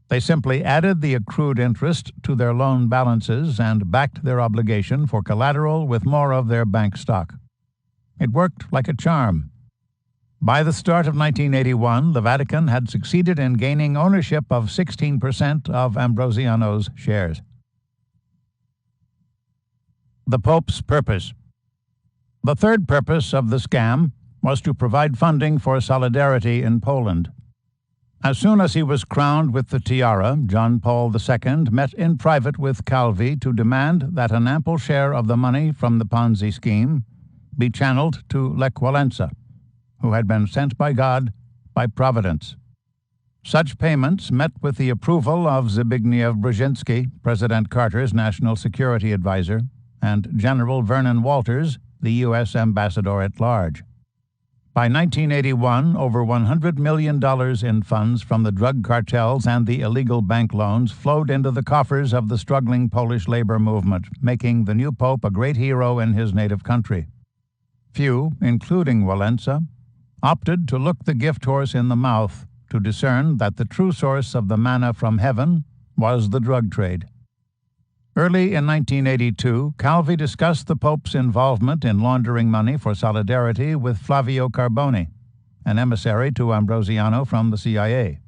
They simply added the accrued interest to their loan balances and backed their obligation for collateral with more of their bank stock. It worked like a charm. By the start of 1981, the Vatican had succeeded in gaining ownership of 16% of Ambrosiano's shares. The Pope's purpose. The third purpose of the scam was to provide funding for solidarity in Poland. As soon as he was crowned with the tiara, John Paul II met in private with Calvi to demand that an ample share of the money from the Ponzi scheme be channeled to Lech Walesa, who had been sent by God, by Providence. Such payments met with the approval of Zbigniew Brzezinski, President Carter's national security advisor, and General Vernon Walters, the U.S. ambassador at large. By 1981, over $100 million in funds from the drug cartels and the illegal bank loans flowed into the coffers of the struggling Polish labor movement, making the new pope a great hero in his native country. Few, including Walesa, opted to look the gift horse in the mouth to discern that the true source of the manna from heaven was the drug trade. Early in 1982, Calvi discussed the Pope's involvement in laundering money for solidarity with Flavio Carboni, an emissary to Ambrosiano from the CIA.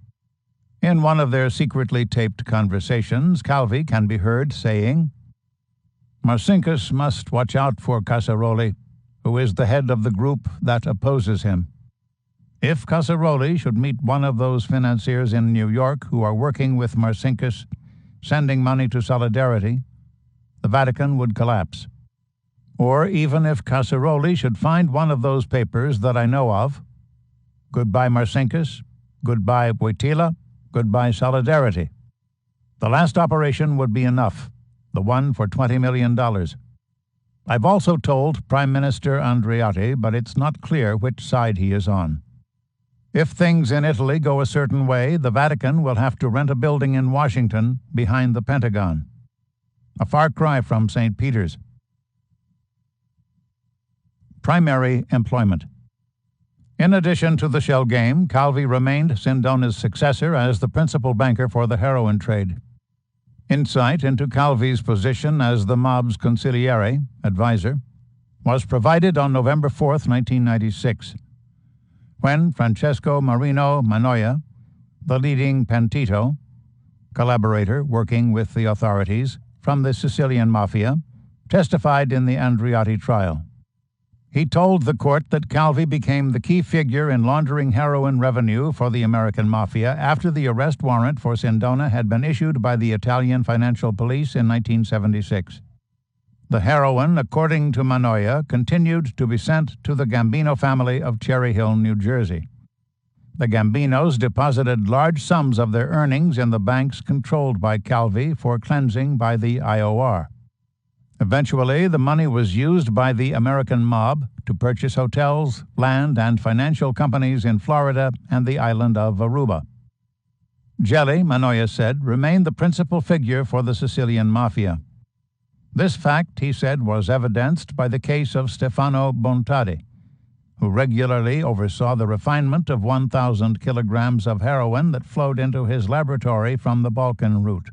In one of their secretly taped conversations, Calvi can be heard saying, "Marcinkus must watch out for Casaroli, who is the head of the group that opposes him. If Casaroli should meet one of those financiers in New York who are working with Marcinkus, sending money to Solidarity, the Vatican would collapse. Or even if Casaroli should find one of those papers that I know of, goodbye Marcinkus, goodbye Wojtyla, goodbye Solidarity. The last operation would be enough, the one for $20 million. I've also told Prime Minister Andreotti, but it's not clear which side he is on. If things in Italy go a certain way, the Vatican will have to rent a building in Washington behind the Pentagon. A far cry from St. Peter's. primary employment. In addition to the shell game, Calvi remained Sindona's successor as the principal banker for the heroin trade. Insight into Calvi's position as the mob's consigliere, advisor, was provided on November 4, 1996, when Francesco Marino Manoia, the leading pentito, collaborator working with the authorities from the Sicilian Mafia, testified in the Andreotti trial. He told the court that Calvi became the key figure in laundering heroin revenue for the American Mafia after the arrest warrant for Sindona had been issued by the Italian financial police in 1976. The heroin, according to Manoia, continued to be sent to the Gambino family of Cherry Hill, New Jersey. The Gambinos deposited large sums of their earnings in the banks controlled by Calvi for cleansing by the IOR. Eventually, the money was used by the American mob to purchase hotels, land, and financial companies in Florida and the island of Aruba. Gelli, Manoia said, remained the principal figure for the Sicilian Mafia. This fact, he said, was evidenced by the case of Stefano Bontade, who regularly oversaw the refinement of 1,000 kilograms of heroin that flowed into his laboratory from the Balkan route.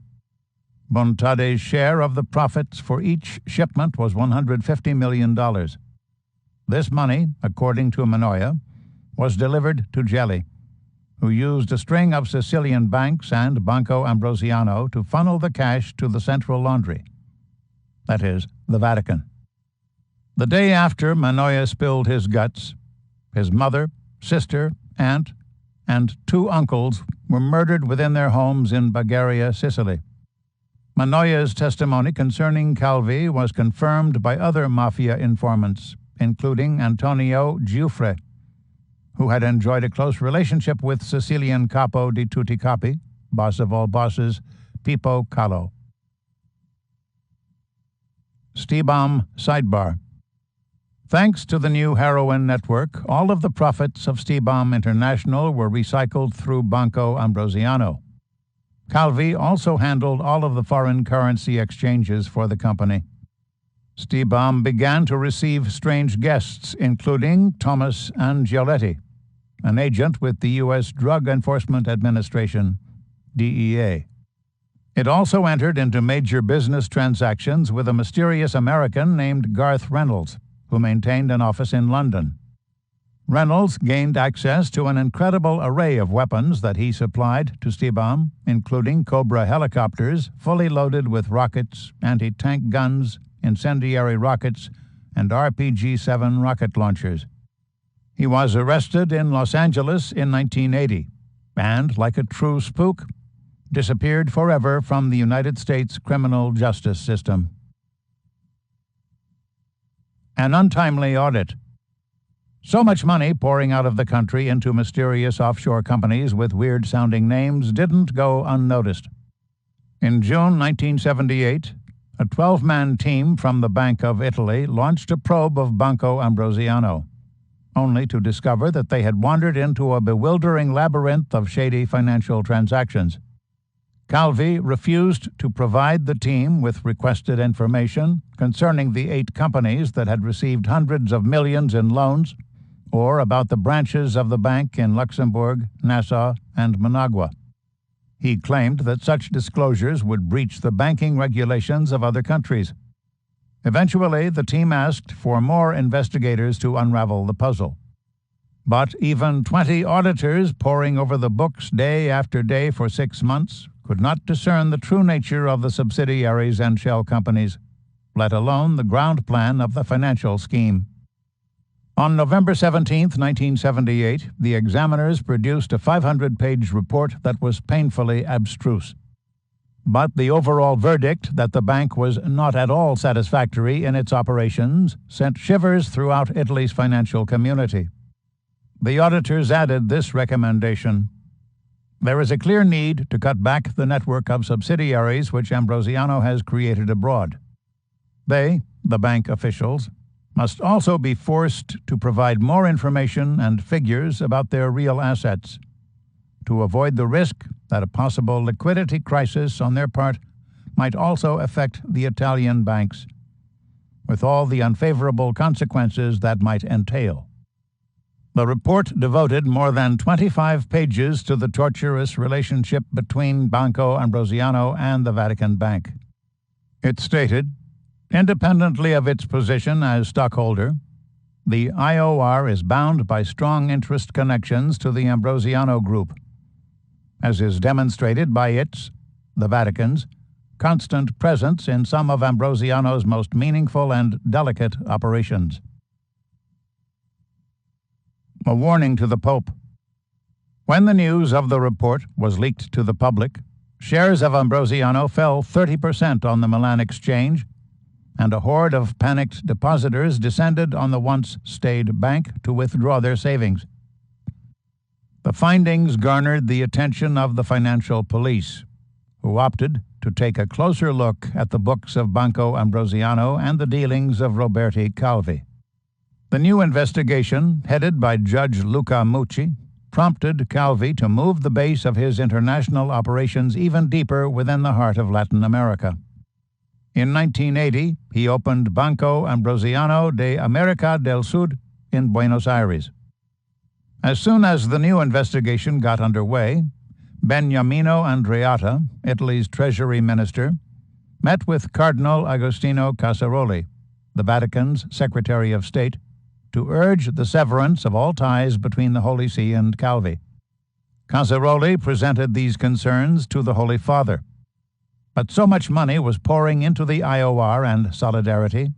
Bontade's share of the profits for each shipment was $150 million. This money, according to Manoia, was delivered to Gelli, who used a string of Sicilian banks and Banco Ambrosiano to funnel the cash to the central laundry, that is, the Vatican. The day after Manoia spilled his guts, his mother, sister, aunt, and 2 uncles were murdered within their homes in Bagheria, Sicily. Manoia's testimony concerning Calvi was confirmed by other mafia informants, including Antonio Giuffre, who had enjoyed a close relationship with Sicilian capo di tutti capi, boss of all bosses, Pippo Callo. Stibam sidebar. Thanks to the new heroin network, all of the profits of Stibam International were recycled through Banco Ambrosiano. Calvi also handled all of the foreign currency exchanges for the company. Stibam began to receive strange guests, including Thomas Angioletti, an agent with the U.S. Drug Enforcement Administration, DEA. It also entered into major business transactions with a mysterious American named Garth Reynolds, who maintained an office in London. Reynolds gained access to an incredible array of weapons that he supplied to Stibam, including Cobra helicopters fully loaded with rockets, anti-tank guns, incendiary rockets, and RPG-7 rocket launchers. He was arrested in Los Angeles in 1980 and, like a true spook, disappeared forever from the United States criminal justice system. An untimely audit. So much money pouring out of the country into mysterious offshore companies with weird-sounding names didn't go unnoticed. In June 1978, a 12-man team from the Bank of Italy launched a probe of Banco Ambrosiano, only to discover that they had wandered into a bewildering labyrinth of shady financial transactions. Calvi refused to provide the team with requested information concerning the 8 companies that had received hundreds of millions in loans, or about the branches of the bank in Luxembourg, Nassau, and Managua. He claimed that such disclosures would breach the banking regulations of other countries. Eventually, the team asked for more investigators to unravel the puzzle. But even 20 auditors poring over the books day after day for 6 months could not discern the true nature of the subsidiaries and shell companies, let alone the ground plan of the financial scheme. On November 17, 1978, the examiners produced a 500-page report that was painfully abstruse. But the overall verdict that the bank was not at all satisfactory in its operations sent shivers throughout Italy's financial community. The auditors added this recommendation: there is a clear need to cut back the network of subsidiaries which Ambrosiano has created abroad. They, the bank officials, must also be forced to provide more information and figures about their real assets, to avoid the risk that a possible liquidity crisis on their part might also affect the Italian banks. with all the unfavorable consequences that might entail. The report devoted more than 25 pages to the tortuous relationship between Banco Ambrosiano and the Vatican Bank. It stated, independently of its position as stockholder, the IOR is bound by strong interest connections to the Ambrosiano Group, as is demonstrated by its, the Vatican's, constant presence in some of Ambrosiano's most meaningful and delicate operations. A warning to the Pope. When the news of the report was leaked to the public, shares of Ambrosiano fell 30% on the Milan exchange, and a horde of panicked depositors descended on the once staid bank to withdraw their savings. The findings garnered the attention of the financial police, who opted to take a closer look at the books of Banco Ambrosiano and the dealings of Roberti Calvi. The new investigation, headed by Judge Luca Mucci, prompted Calvi to move the base of his international operations even deeper within the heart of Latin America. In 1980, he opened Banco Ambrosiano de América del Sud in Buenos Aires. As soon as the new investigation got underway, Beniamino Andreatta, Italy's Treasury Minister, met with Cardinal Agostino Casaroli, the Vatican's Secretary of State, to urge the severance of all ties between the Holy See and Calvi. Casaroli presented these concerns to the Holy Father, but so much money was pouring into the IOR and Solidarity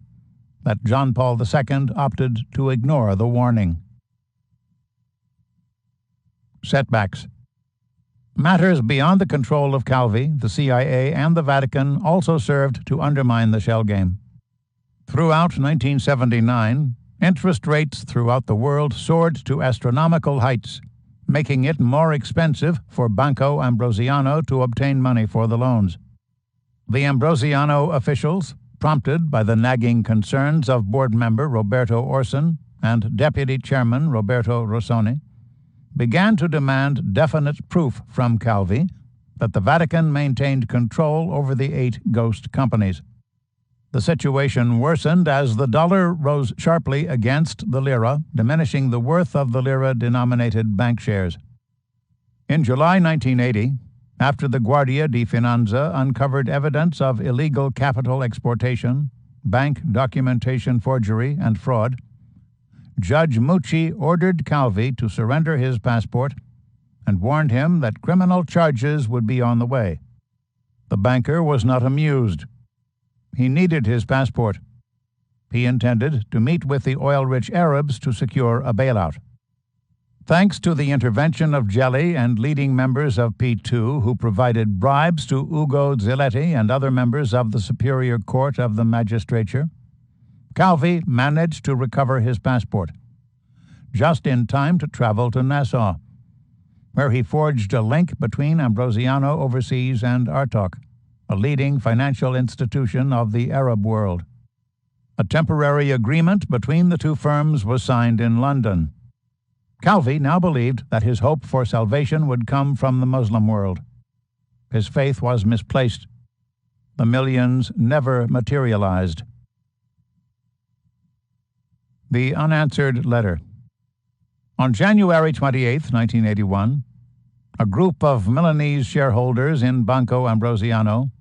that John Paul II opted to ignore the warning. Setbacks. Matters beyond the control of Calvi, the CIA, and the Vatican also served to undermine the shell game. Throughout 1979, interest rates throughout the world soared to astronomical heights, making it more expensive for Banco Ambrosiano to obtain money for the loans. The Ambrosiano officials, prompted by the nagging concerns of board member Roberto Orson and deputy chairman Roberto Rossoni, began to demand definite proof from Calvi that the Vatican maintained control over the 8 ghost companies. The situation worsened as the dollar rose sharply against the lira, diminishing the worth of the lira-denominated bank shares. In July 1980, after the Guardia di Finanza uncovered evidence of illegal capital exportation, bank documentation forgery, and fraud, Judge Mucci ordered Calvi to surrender his passport and warned him that criminal charges would be on the way. The banker was not amused. He needed his passport. He intended to meet with the oil-rich Arabs to secure a bailout. Thanks to the intervention of Gelli and leading members of P2 who provided bribes to Ugo Ziletti and other members of the Superior Court of the Magistrature, Calvi managed to recover his passport, just in time to travel to Nassau, where he forged a link between Ambrosiano Overseas and Artok, a leading financial institution of the Arab world. A temporary agreement between the two firms was signed in London. Calvi now believed that his hope for salvation would come from the Muslim world. His faith was misplaced. The millions never materialized. The unanswered letter. On January 28, 1981, a group of Milanese shareholders in Banco Ambrosiano,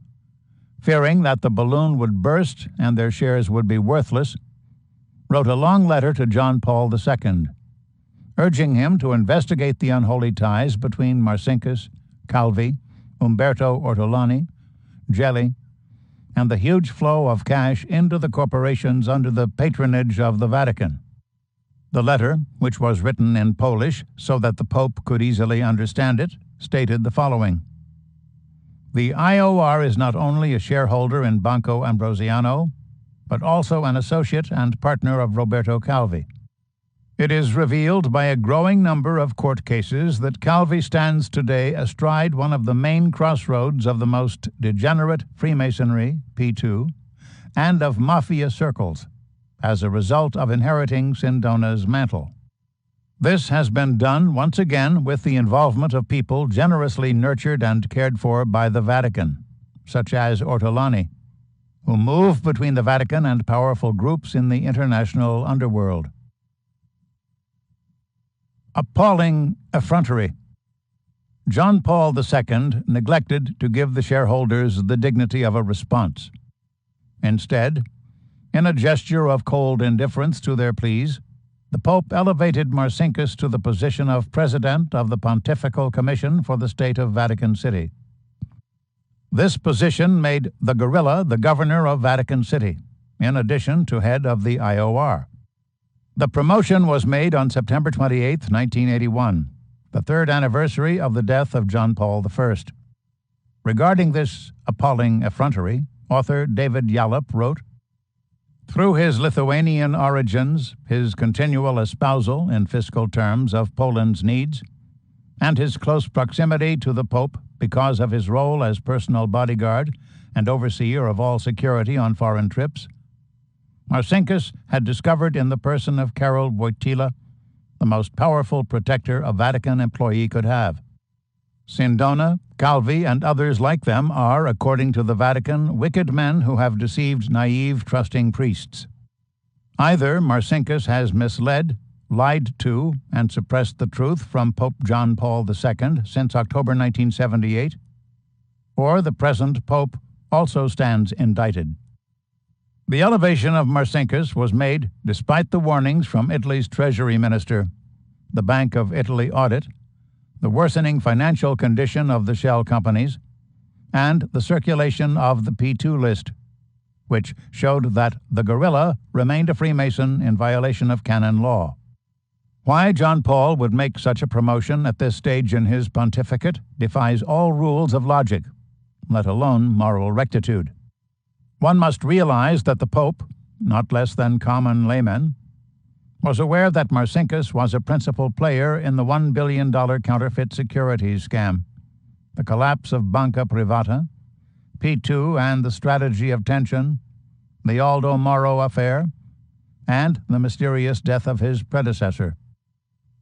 fearing that the balloon would burst and their shares would be worthless, wrote a long letter to John Paul II, urging him to investigate the unholy ties between Marcinkus, Calvi, Umberto Ortolani, Gelli, and the huge flow of cash into the corporations under the patronage of the Vatican. The letter, which was written in Polish so that the Pope could easily understand it, stated the following: The IOR is not only a shareholder in Banco Ambrosiano, but also an associate and partner of Roberto Calvi. It is revealed by a growing number of court cases that Calvi stands today astride one of the main crossroads of the most degenerate Freemasonry, P2, and of mafia circles, as a result of inheriting Sindona's mantle. This has been done once again with the involvement of people generously nurtured and cared for by the Vatican, such as Ortolani, who move between the Vatican and powerful groups in the international underworld. Appalling effrontery. John Paul II neglected to give the shareholders the dignity of a response. Instead, in a gesture of cold indifference to their pleas, the Pope elevated Marcinkus to the position of President of the Pontifical Commission for the State of Vatican City. This position made the guerrilla the governor of Vatican City, in addition to head of the IOR. The promotion was made on September 28, 1981, the third anniversary of the death of John Paul I. Regarding this appalling effrontery, author David Yallop wrote, "Through his Lithuanian origins, his continual espousal in fiscal terms of Poland's needs, and his close proximity to the Pope because of his role as personal bodyguard and overseer of all security on foreign trips, Marcinkus had discovered in the person of Karol Wojtyla the most powerful protector a Vatican employee could have. Sindona, Calvi, and others like them are, according to the Vatican, wicked men who have deceived naive, trusting priests. Either Marcinkus has misled, lied to, and suppressed the truth from Pope John Paul II since October 1978, or the present Pope also stands indicted." The elevation of Marcinkus was made despite the warnings from Italy's Treasury Minister, the Bank of Italy audit, the worsening financial condition of the shell companies, and the circulation of the P2 list, which showed that the guerrilla remained a Freemason in violation of canon law. Why John Paul would make such a promotion at this stage in his pontificate defies all rules of logic, let alone moral rectitude. One must realize that the Pope, not less than common laymen, was aware that Marcinkus was a principal player in the $1 billion counterfeit securities scam, the collapse of Banca Privata, P2 and the strategy of tension, the Aldo Moro affair, and the mysterious death of his predecessor.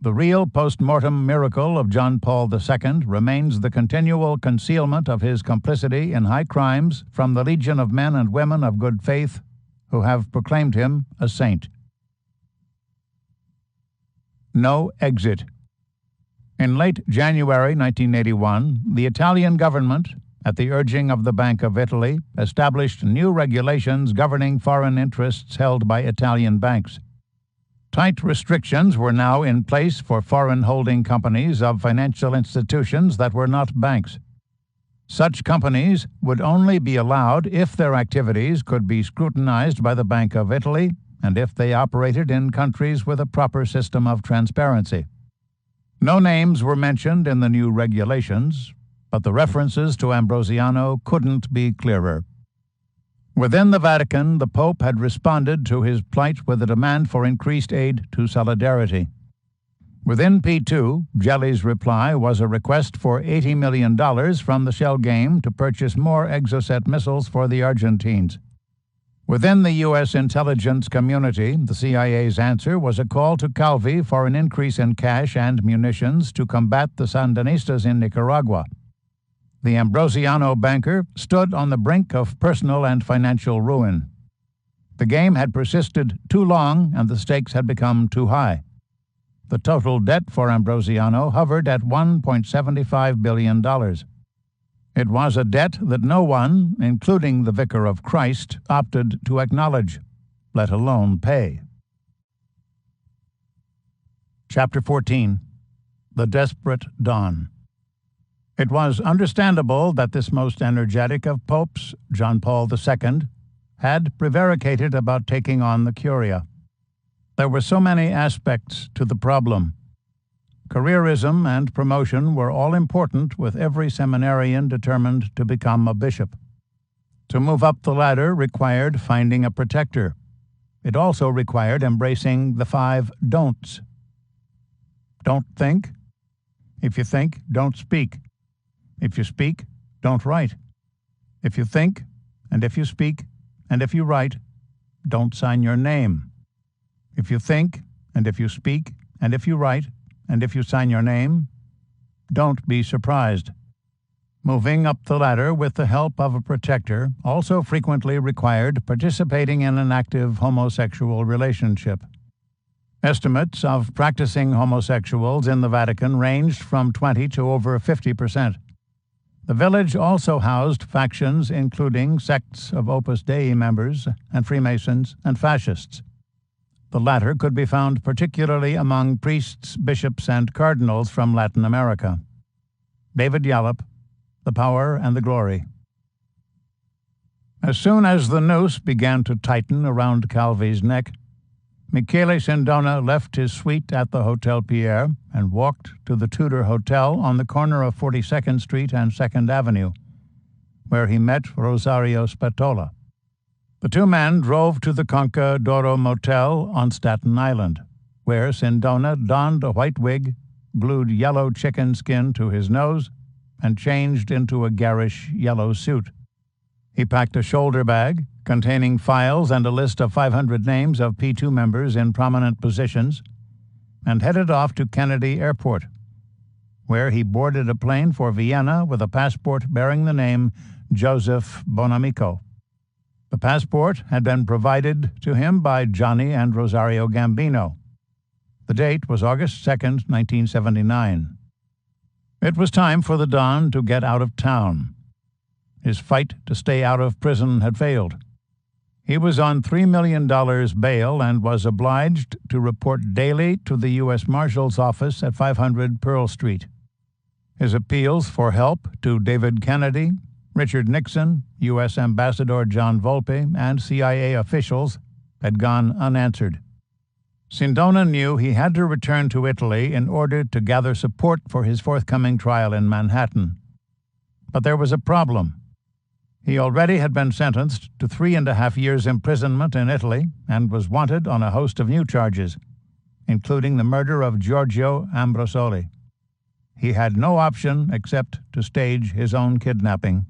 The real post-mortem miracle of John Paul II remains the continual concealment of his complicity in high crimes from the legion of men and women of good faith who have proclaimed him a saint. No exit. In late January 1981, the Italian government, at the urging of the Bank of Italy, established new regulations governing foreign interests held by Italian banks. Tight restrictions were now in place for foreign holding companies of financial institutions that were not banks. Such companies would only be allowed if their activities could be scrutinized by the Bank of Italy and if they operated in countries with a proper system of transparency. No names were mentioned in the new regulations, but the references to Ambrosiano couldn't be clearer. Within the Vatican, the Pope had responded to his plight with a demand for increased aid to Solidarity. Within P2, Gelli's reply was a request for $80 million from the shell game to purchase more Exocet missiles for the Argentines. Within the U.S. intelligence community, the CIA's answer was a call to Calvi for an increase in cash and munitions to combat the Sandinistas in Nicaragua. The Ambrosiano banker stood on the brink of personal and financial ruin. The game had persisted too long and the stakes had become too high. The total debt for Ambrosiano hovered at $1.75 billion. It was a debt that no one, including the Vicar of Christ, opted to acknowledge, let alone pay. Chapter 14. The Desperate Dawn. It was understandable that this most energetic of popes, John Paul II, had prevaricated about taking on the Curia. There were so many aspects to the problem. Careerism and promotion were all important with every seminarian determined to become a bishop. To move up the ladder required finding a protector. It also required embracing the 5 don'ts. Don't think. If you think, don't speak. If you speak, don't write. If you think, and if you speak, and if you write, don't sign your name. If you think, and if you speak, and if you write, and if you sign your name, don't be surprised. Moving up the ladder with the help of a protector also frequently required participating in an active homosexual relationship. Estimates of practicing homosexuals in the Vatican ranged from 20 to over 50%. The village also housed factions including sects of Opus Dei members and Freemasons and fascists. The latter could be found particularly among priests, bishops, and cardinals from Latin America. David Yallop, The Power and the Glory. As soon as the noose began to tighten around Calvi's neck, Michele Sindona left his suite at the Hotel Pierre and walked to the Tudor Hotel on the corner of 42nd Street and 2nd Avenue, where he met Rosario Spatola. The two men drove to the Conca d'Oro Motel on Staten Island, where Sindona donned a white wig, glued yellow chicken skin to his nose, and changed into a garish yellow suit. He packed a shoulder bag containing files and a list of 500 names of P2 members in prominent positions, and headed off to Kennedy Airport, where he boarded a plane for Vienna with a passport bearing the name Joseph Bonamico. The passport had been provided to him by Johnny and Rosario Gambino. The date was August 2nd, 1979. It was time for the Don to get out of town. His fight to stay out of prison had failed. He was on $3 million bail and was obliged to report daily to the U.S. Marshal's office at 500 Pearl Street. His appeals for help to David Kennedy, Richard Nixon, U.S. Ambassador John Volpe, and CIA officials had gone unanswered. Sindona knew he had to return to Italy in order to gather support for his forthcoming trial in Manhattan. But there was a problem. He already had been sentenced to 3.5 years' imprisonment in Italy and was wanted on a host of new charges, including the murder of Giorgio Ambrosoli. He had no option except to stage his own kidnapping.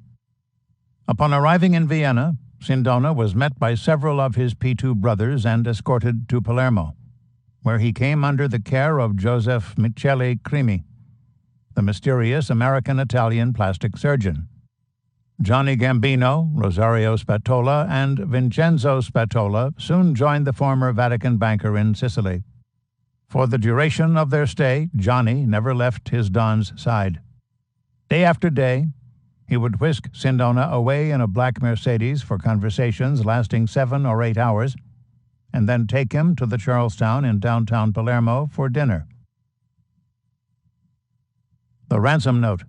Upon arriving in Vienna, Sindona was met by several of his P2 brothers and escorted to Palermo, where he came under the care of Joseph Michele Crimi, the mysterious American-Italian plastic surgeon. Johnny Gambino, Rosario Spatola, and Vincenzo Spatola soon joined the former Vatican banker in Sicily. For the duration of their stay, Johnny never left his Don's side. Day after day, he would whisk Sindona away in a black Mercedes for conversations lasting 7 or 8 hours, and then take him to the Charlestown in downtown Palermo for dinner. The ransom note.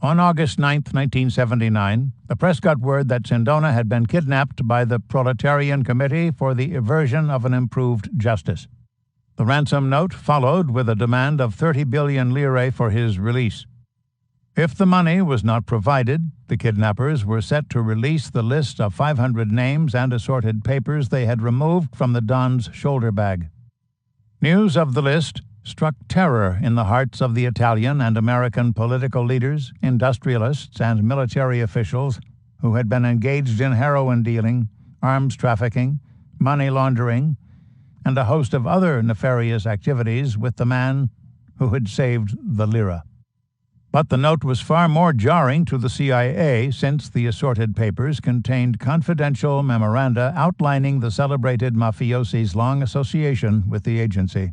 On August 9, 1979, the press got word that Sindona had been kidnapped by the Proletarian Committee for the Aversion of an Improved Justice. The ransom note followed with a demand of 30 billion lire for his release. If the money was not provided, the kidnappers were set to release the list of 500 names and assorted papers they had removed from the Don's shoulder bag. News of the list struck terror in the hearts of the Italian and American political leaders, industrialists, and military officials who had been engaged in heroin dealing, arms trafficking, money laundering, and a host of other nefarious activities with the man who had saved the lira. But the note was far more jarring to the CIA since the assorted papers contained confidential memoranda outlining the celebrated mafiosi's long association with the agency.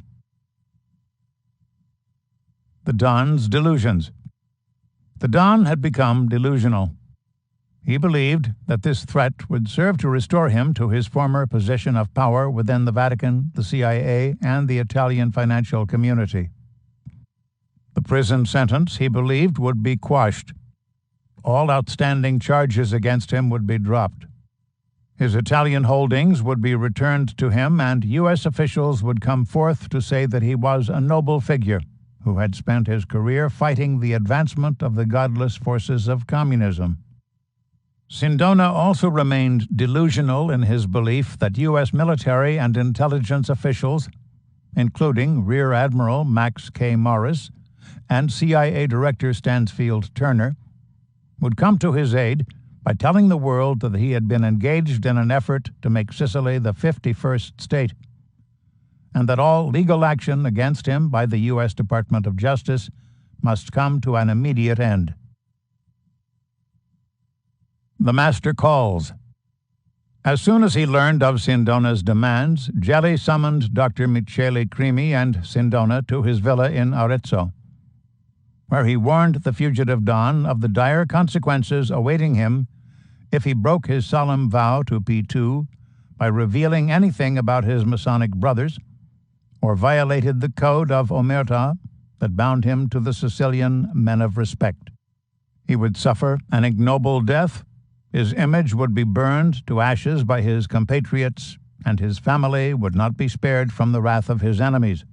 The Don's delusions. The Don had become delusional. He believed that this threat would serve to restore him to his former position of power within the Vatican, the CIA, and the Italian financial community. The prison sentence, he believed, would be quashed. All outstanding charges against him would be dropped. His Italian holdings would be returned to him, and U.S. officials would come forth to say that he was a noble figure who had spent his career fighting the advancement of the godless forces of communism. Sindona also remained delusional in his belief that U.S. military and intelligence officials, including Rear Admiral Max K. Morris and CIA Director Stansfield Turner, would come to his aid by telling the world that he had been engaged in an effort to make Sicily the 51st state, and that all legal action against him by the U.S. Department of Justice must come to an immediate end. The master calls. As soon as he learned of Sindona's demands, Gelli summoned Dr. Michele Crimi and Sindona to his villa in Arezzo, where he warned the fugitive Don of the dire consequences awaiting him if he broke his solemn vow to P2 by revealing anything about his Masonic brothers or violated the code of omerta that bound him to the Sicilian men of respect. He would suffer an ignoble death, his image would be burned to ashes by his compatriots, and his family would not be spared from the wrath of his enemies.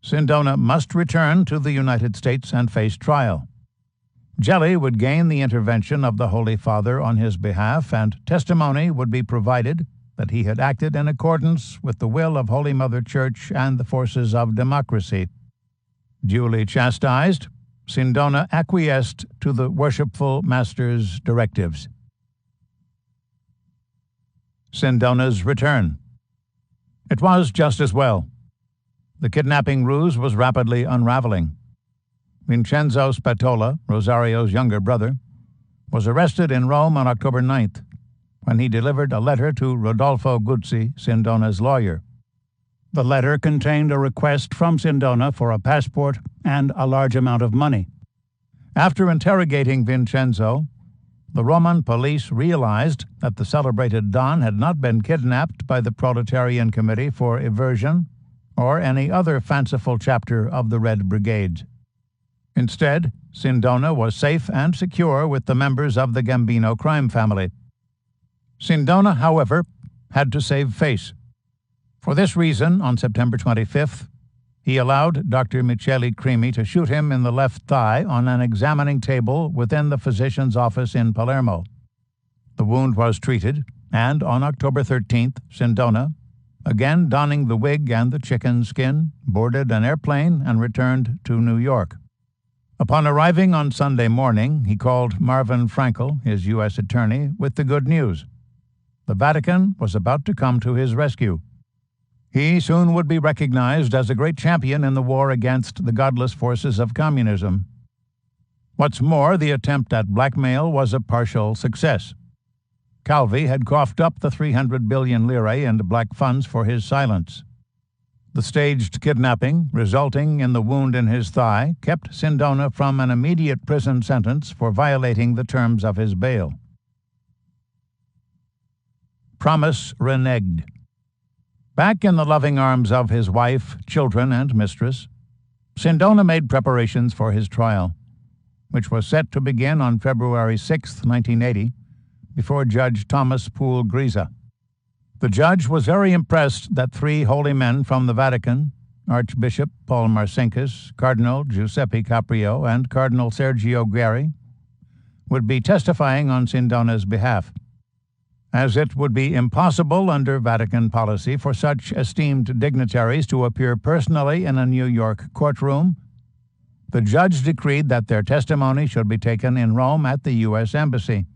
Sindona must return to the United States and face trial. Gelli would gain the intervention of the Holy Father on his behalf, and testimony would be provided that he had acted in accordance with the will of Holy Mother Church and the forces of democracy. Duly chastised, Sindona acquiesced to the worshipful master's directives. Sindona's return. It was just as well. The kidnapping ruse was rapidly unraveling. Vincenzo Spatola, Rosario's younger brother, was arrested in Rome on October 9th, when he delivered a letter to Rodolfo Guzzi, Sindona's lawyer. The letter contained a request from Sindona for a passport and a large amount of money. After interrogating Vincenzo, the Roman police realized that the celebrated Don had not been kidnapped by the Proletarian Committee for Eversion or any other fanciful chapter of the Red Brigades. Instead, Sindona was safe and secure with the members of the Gambino crime family. Sindona, however, had to save face. For this reason, on September 25th, he allowed Dr. Michele Crimi to shoot him in the left thigh on an examining table within the physician's office in Palermo. The wound was treated, and on October 13th, Sindona, again donning the wig and the chicken skin, boarded an airplane and returned to New York. Upon arriving on Sunday morning, he called Marvin Frankel, his U.S. attorney, with the good news. The Vatican was about to come to his rescue. He soon would be recognized as a great champion in the war against the godless forces of communism. What's more, the attempt at blackmail was a partial success. Calvi had coughed up the 300 billion lire in black funds for his silence. The staged kidnapping, resulting in the wound in his thigh, kept Sindona from an immediate prison sentence for violating the terms of his bail. Promise reneged. Back in the loving arms of his wife, children, and mistress, Sindona made preparations for his trial, which was set to begin on February 6, 1980, before Judge Thomas Poole Griesa. The judge was very impressed that three holy men from the Vatican, Archbishop Paul Marcinkus, Cardinal Giuseppe Caprio, and Cardinal Sergio Guerri, would be testifying on Sindona's behalf. As it would be impossible under Vatican policy for such esteemed dignitaries to appear personally in a New York courtroom, the judge decreed that their testimony should be taken in Rome at the U.S. Embassy,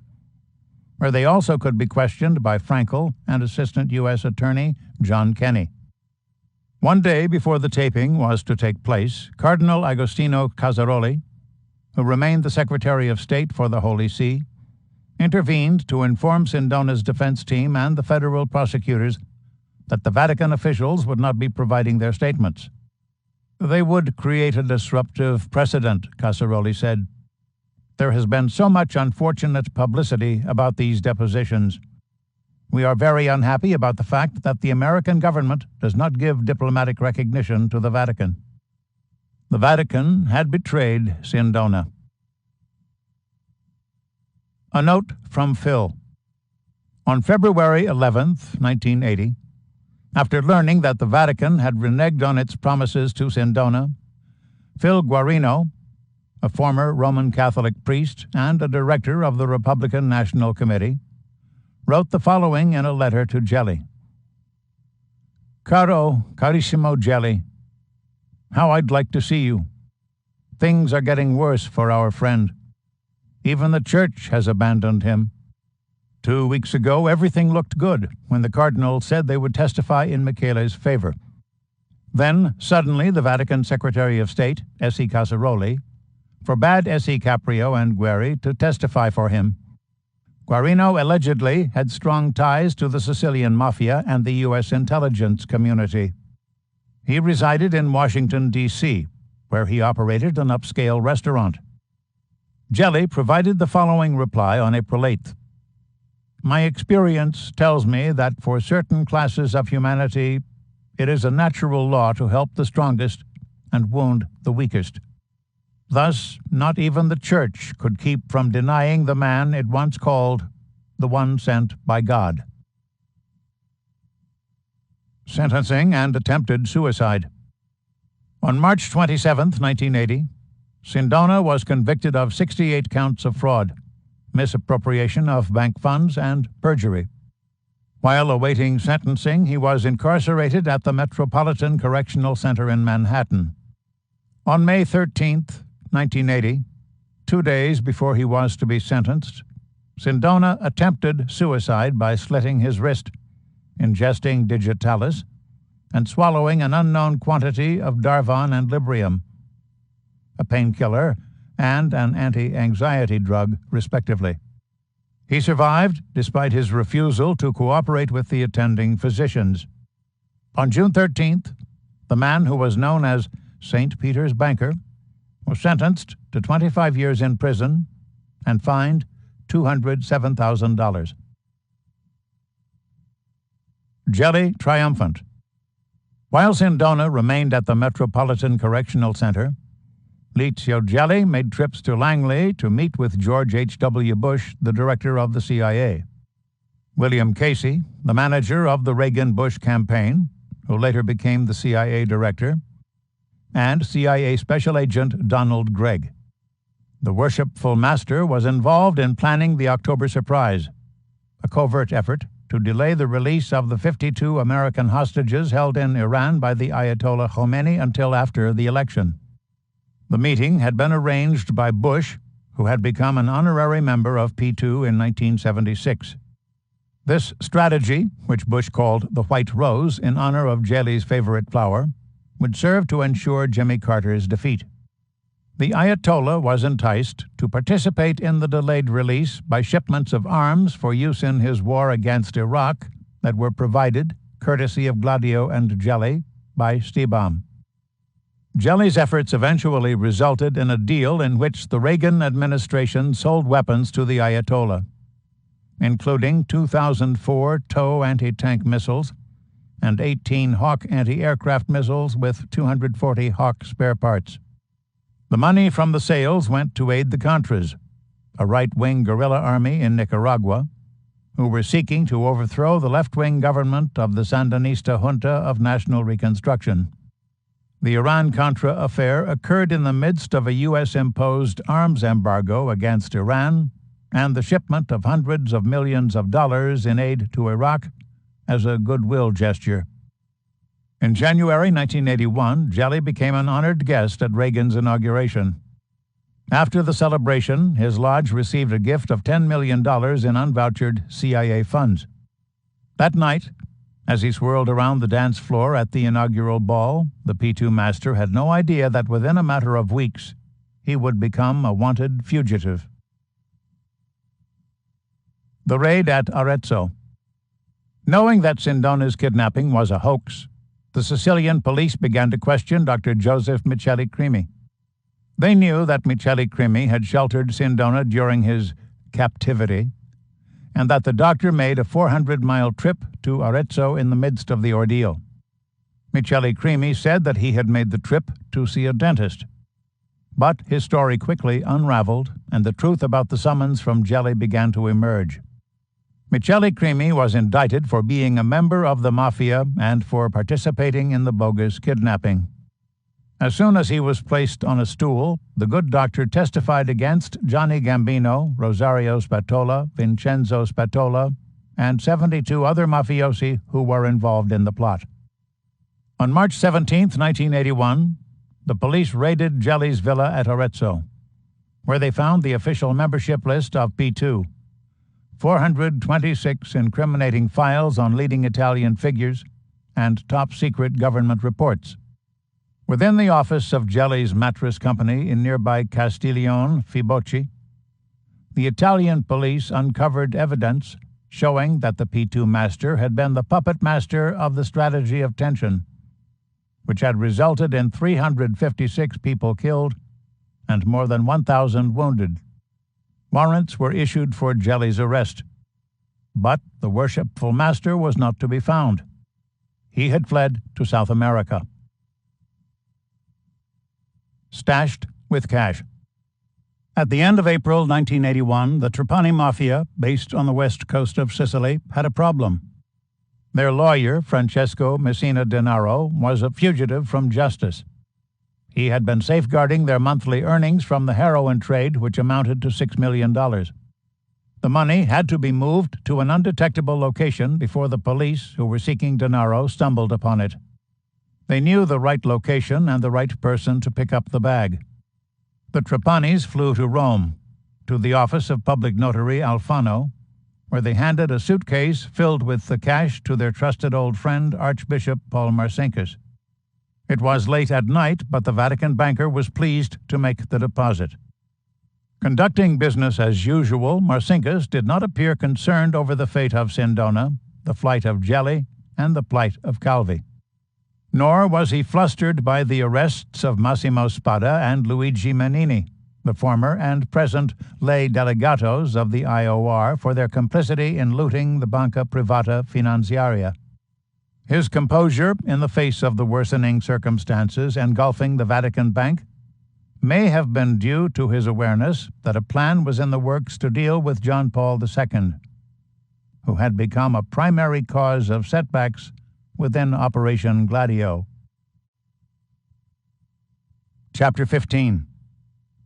where they also could be questioned by Frankel and Assistant U.S. Attorney John Kenney. One day before the taping was to take place, Cardinal Agostino Casaroli, who remained the Secretary of State for the Holy See, intervened to inform Sindona's defense team and the federal prosecutors that the Vatican officials would not be providing their statements. They would create a disruptive precedent, Casaroli said. There has been so much unfortunate publicity about these depositions. We are very unhappy about the fact that the American government does not give diplomatic recognition to the Vatican. The Vatican had betrayed Sindona. A note from Phil. On February 11, 1980, after learning that the Vatican had reneged on its promises to Sindona, Phil Guarino, a former Roman Catholic priest and a director of the Republican National Committee, wrote the following in a letter to Gelli. Carissimo Gelli, how I'd like to see you. Things are getting worse for our friend. Even the Church has abandoned him. 2 weeks ago, everything looked good when the Cardinal said they would testify in Michele's favor. Then, suddenly, the Vatican Secretary of State, S.E. Casaroli, forbade S.E. Caprio and Guerri to testify for him. Guarino allegedly had strong ties to the Sicilian mafia and the U.S. intelligence community. He resided in Washington, D.C., where he operated an upscale restaurant. Gelli provided the following reply on April 8th. My experience tells me that for certain classes of humanity, it is a natural law to help the strongest and wound the weakest. Thus, not even the Church could keep from denying the man it once called the one sent by God. Sentencing and attempted suicide. On March 27, 1980, Sindona was convicted of 68 counts of fraud, misappropriation of bank funds, and perjury. While awaiting sentencing, he was incarcerated at the Metropolitan Correctional Center in Manhattan. On May 13, 1980, 2 days before he was to be sentenced, Sindona attempted suicide by slitting his wrist, ingesting digitalis, and swallowing an unknown quantity of Darvon and Librium, a painkiller and an anti-anxiety drug, respectively. He survived despite his refusal to cooperate with the attending physicians. On June 13th, the man who was known as St. Peter's Banker was sentenced to 25 years in prison and fined $207,000. Gelli triumphant. While Sindona remained at the Metropolitan Correctional Center, Licio Gelli made trips to Langley to meet with George H.W. Bush, the director of the CIA. William Casey, the manager of the Reagan-Bush campaign, who later became the CIA director, and CIA Special Agent Donald Gregg. The worshipful master was involved in planning the October surprise, a covert effort to delay the release of the 52 American hostages held in Iran by the Ayatollah Khomeini until after the election. The meeting had been arranged by Bush, who had become an honorary member of P2 in 1976. This strategy, which Bush called the White Rose in honor of Gelli's favorite flower, would serve to ensure Jimmy Carter's defeat. The Ayatollah was enticed to participate in the delayed release by shipments of arms for use in his war against Iraq that were provided, courtesy of Gladio and Gelli, by Stiebaum. Gelli's efforts eventually resulted in a deal in which the Reagan administration sold weapons to the Ayatollah, including 2004 TOW anti-tank missiles and 18 Hawk anti-aircraft missiles with 240 Hawk spare parts. The money from the sales went to aid the Contras, a right-wing guerrilla army in Nicaragua, who were seeking to overthrow the left-wing government of the Sandinista Junta of National Reconstruction. The Iran-Contra affair occurred in the midst of a U.S.-imposed arms embargo against Iran and the shipment of hundreds of millions of dollars in aid to Iraq as a goodwill gesture. In January 1981, Gelli became an honored guest at Reagan's inauguration. After the celebration, his lodge received a gift of $10 million in unvouchered CIA funds. That night, as he swirled around the dance floor at the inaugural ball, the P2 master had no idea that within a matter of weeks, he would become a wanted fugitive. The raid at Arezzo. Knowing that Sindona's kidnapping was a hoax, the Sicilian police began to question Dr. Joseph Micheli Crimi. They knew that Micheli Crimi had sheltered Sindona during his captivity, and that the doctor made a 400-mile trip to Arezzo in the midst of the ordeal. Micheli Crimi said that he had made the trip to see a dentist. But his story quickly unraveled, and the truth about the summons from Gelli began to emerge. Micheli Crimi was indicted for being a member of the mafia and for participating in the bogus kidnapping. As soon as he was placed on a stool, the good doctor testified against Johnny Gambino, Rosario Spatola, Vincenzo Spatola, and 72 other mafiosi who were involved in the plot. On March 17, 1981, the police raided Gelli's villa at Arezzo, where they found the official membership list of P2, 426 incriminating files on leading Italian figures, and top-secret government reports. Within the office of Gelli's mattress company in nearby Castiglione, Fibocci, the Italian police uncovered evidence showing that the P2 master had been the puppet master of the strategy of tension, which had resulted in 356 people killed and more than 1,000 wounded. Warrants were issued for Gelli's arrest, but the worshipful master was not to be found. He had fled to South America. Stashed with cash. At the end of April 1981, the Trapani Mafia, based on the west coast of Sicily, had a problem. Their lawyer, Francesco Messina Denaro, was a fugitive from justice. He had been safeguarding their monthly earnings from the heroin trade, which amounted to $6 million. The money had to be moved to an undetectable location before the police, who were seeking Denaro, stumbled upon it. They knew the right location and the right person to pick up the bag. The Trapanis flew to Rome, to the office of public notary Alfano, where they handed a suitcase filled with the cash to their trusted old friend, Archbishop Paul Marcinkus. It was late at night, but the Vatican banker was pleased to make the deposit. Conducting business as usual, Marcinkus did not appear concerned over the fate of Sindona, the flight of Gelli, and the plight of Calvi. Nor was he flustered by the arrests of Massimo Spada and Luigi Menini, the former and present lay delegatos of the IOR, for their complicity in looting the Banca Privata Finanziaria. His composure in the face of the worsening circumstances engulfing the Vatican Bank may have been due to his awareness that a plan was in the works to deal with John Paul II, who had become a primary cause of setbacks within Operation Gladio. Chapter 15.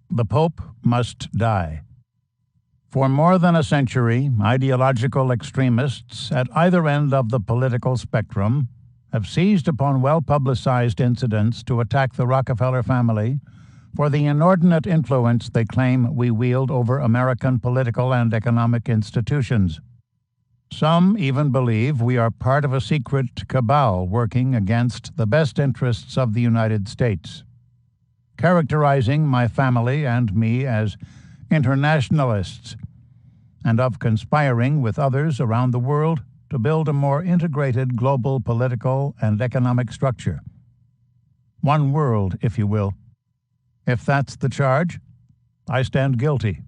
The Pope Must Die. For more than a century, ideological extremists at either end of the political spectrum have seized upon well-publicized incidents to attack the Rockefeller family for the inordinate influence they claim we wield over American political and economic institutions. Some even believe we are part of a secret cabal working against the best interests of the United States, characterizing my family and me as internationalists, and of conspiring with others around the world to build a more integrated global political and economic structure. One world, if you will. If that's the charge, I stand guilty,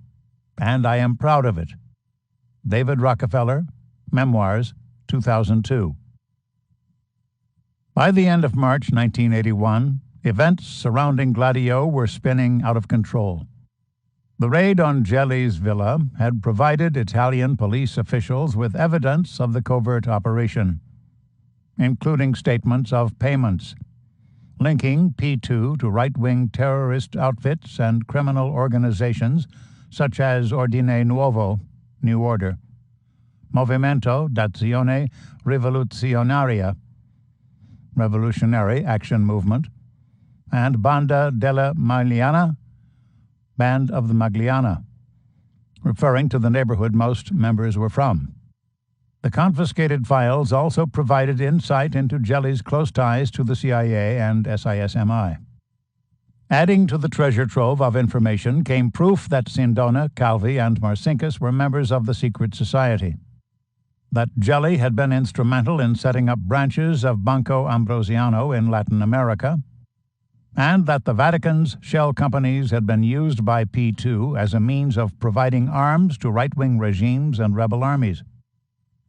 and I am proud of it. David Rockefeller, Memoirs, 2002. By the end of March 1981, events surrounding Gladio were spinning out of control. The raid on Gelli's villa had provided Italian police officials with evidence of the covert operation, including statements of payments, linking P2 to right-wing terrorist outfits and criminal organizations such as Ordine Nuovo, New Order, Movimento d'Azione Rivoluzionaria, Revolutionary Action Movement, and Banda della Magliana, Band of the Magliana, referring to the neighborhood most members were from. The confiscated files also provided insight into Gelli's close ties to the CIA and SISMI. Adding to the treasure trove of information came proof that Sindona, Calvi, and Marcinkus were members of the secret society, that Gelli had been instrumental in setting up branches of Banco Ambrosiano in Latin America, and that the Vatican's shell companies had been used by P2 as a means of providing arms to right-wing regimes and rebel armies.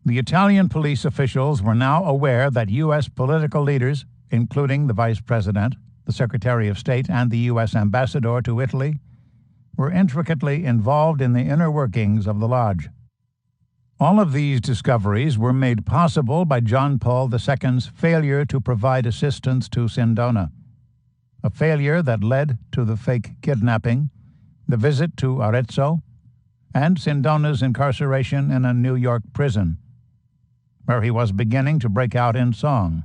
The Italian police officials were now aware that U.S. political leaders, including the Vice President, the Secretary of State, and the U.S. Ambassador to Italy, were intricately involved in the inner workings of the lodge. All of these discoveries were made possible by John Paul II's failure to provide assistance to Sindona, a failure that led to the fake kidnapping, the visit to Arezzo, and Sindona's incarceration in a New York prison, where he was beginning to break out in song.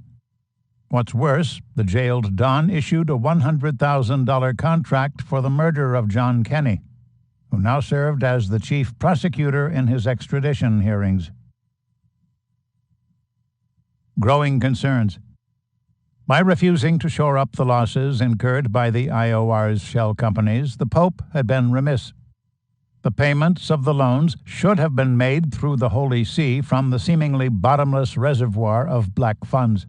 What's worse, the jailed Don issued a $100,000 contract for the murder of John Kenney, who now served as the chief prosecutor in his extradition hearings. Growing concerns. By refusing to shore up the losses incurred by the IOR's shell companies, the Pope had been remiss. The payments of the loans should have been made through the Holy See from the seemingly bottomless reservoir of black funds.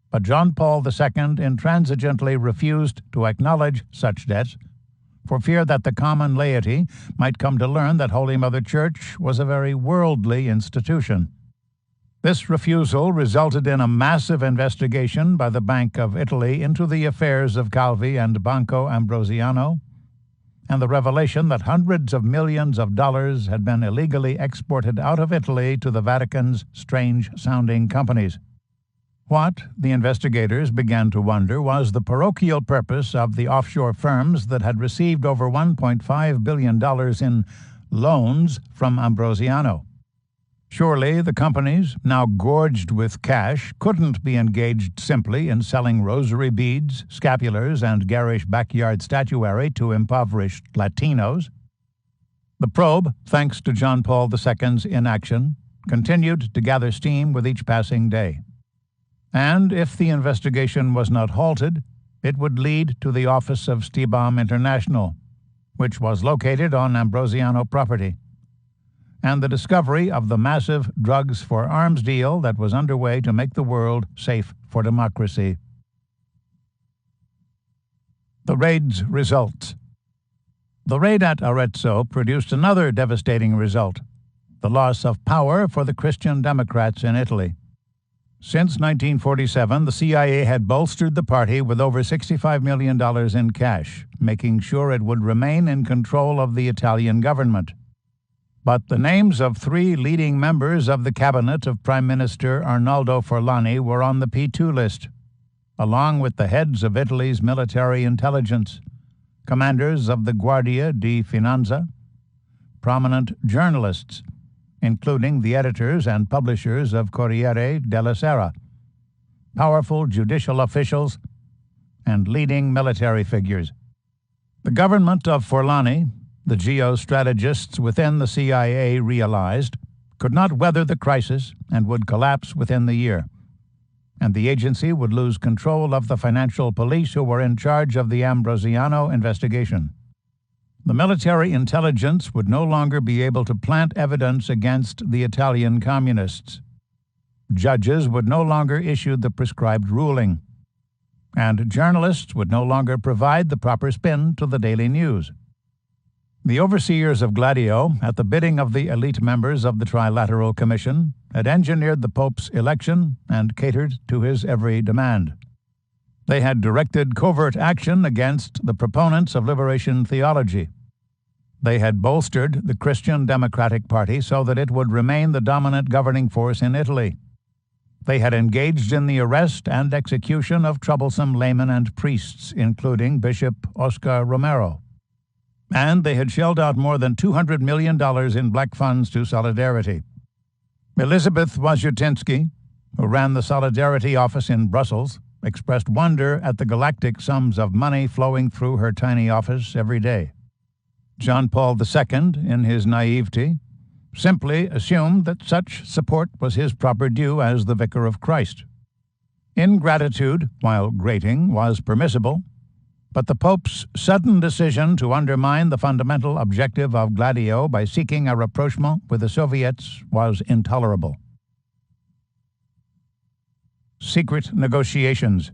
But John Paul II intransigently refused to acknowledge such debts for fear that the common laity might come to learn that Holy Mother Church was a very worldly institution. This refusal resulted in a massive investigation by the Bank of Italy into the affairs of Calvi and Banco Ambrosiano, and the revelation that hundreds of millions of dollars had been illegally exported out of Italy to the Vatican's strange-sounding companies. What, the investigators began to wonder, was the parochial purpose of the offshore firms that had received over $1.5 billion in loans from Ambrosiano. Surely the companies, now gorged with cash, couldn't be engaged simply in selling rosary beads, scapulars, and garish backyard statuary to impoverished Latinos. The probe, thanks to John Paul II's inaction, continued to gather steam with each passing day. And if the investigation was not halted, it would lead to the office of Stibam International, which was located on Ambrosiano property, and the discovery of the massive drugs for arms deal that was underway to make the world safe for democracy. The raid's results. The raid at Arezzo produced another devastating result: the loss of power for the Christian Democrats in Italy. Since 1947, the CIA had bolstered the party with over $65 million in cash, making sure it would remain in control of the Italian government. But the names of 3 leading members of the cabinet of Prime Minister Arnaldo Forlani were on the P2 list, along with the heads of Italy's military intelligence, commanders of the Guardia di Finanza, prominent journalists, including the editors and publishers of Corriere della Sera, powerful judicial officials, and leading military figures. The government of Forlani, the geostrategists within the CIA realized, could not weather the crisis and would collapse within the year, and the agency would lose control of the financial police who were in charge of the Ambrosiano investigation. The military intelligence would no longer be able to plant evidence against the Italian communists. Judges would no longer issue the prescribed ruling, and journalists would no longer provide the proper spin to the daily news. The overseers of Gladio, at the bidding of the elite members of the Trilateral Commission, had engineered the Pope's election and catered to his every demand. They had directed covert action against the proponents of liberation theology. They had bolstered the Christian Democratic Party so that it would remain the dominant governing force in Italy. They had engaged in the arrest and execution of troublesome laymen and priests, including Bishop Oscar Romero. And they had shelled out more than $200 million in black funds to Solidarity. Elizabeth Wojciechowski, who ran the Solidarity office in Brussels, expressed wonder at the galactic sums of money flowing through her tiny office every day. John Paul II, in his naivety, simply assumed that such support was his proper due as the Vicar of Christ. Ingratitude, while grating, was permissible, but the Pope's sudden decision to undermine the fundamental objective of Gladio by seeking a rapprochement with the Soviets was intolerable. Secret negotiations.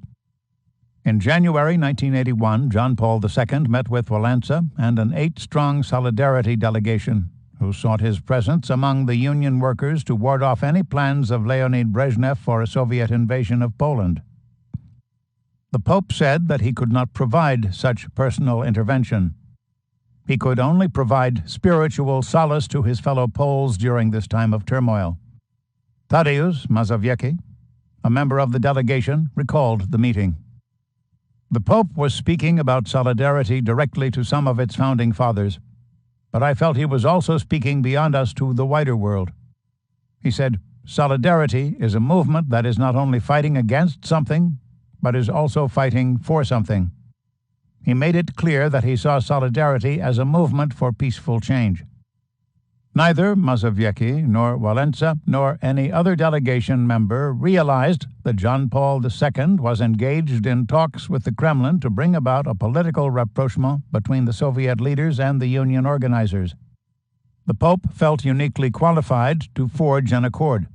In January 1981, John Paul II met with Walesa and an 8-strong Solidarity delegation, who sought his presence among the union workers to ward off any plans of Leonid Brezhnev for a Soviet invasion of Poland. The Pope said that he could not provide such personal intervention. He could only provide spiritual solace to his fellow Poles during this time of turmoil. Tadeusz Mazowiecki, a member of the delegation, recalled the meeting. The Pope was speaking about Solidarity directly to some of its founding fathers, but I felt he was also speaking beyond us to the wider world. He said, "Solidarity is a movement that is not only fighting against something, but is also fighting for something." He made it clear that he saw Solidarity as a movement for peaceful change. Neither Mazowiecki, nor Walesa, nor any other delegation member realized that John Paul II was engaged in talks with the Kremlin to bring about a political rapprochement between the Soviet leaders and the union organizers. The Pope felt uniquely qualified to forge an accord.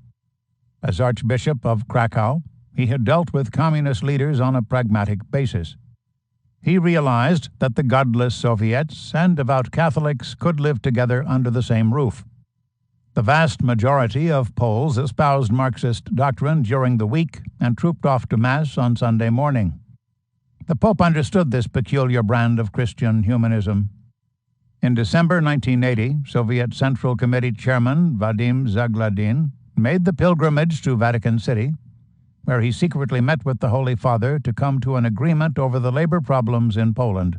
As Archbishop of Krakow, he had dealt with communist leaders on a pragmatic basis. He realized that the godless Soviets and devout Catholics could live together under the same roof. The vast majority of Poles espoused Marxist doctrine during the week and trooped off to Mass on Sunday morning. The Pope understood this peculiar brand of Christian humanism. In December 1980, Soviet Central Committee Chairman Vadim Zagladin made the pilgrimage to Vatican City, where he secretly met with the Holy Father to come to an agreement over the labor problems in Poland.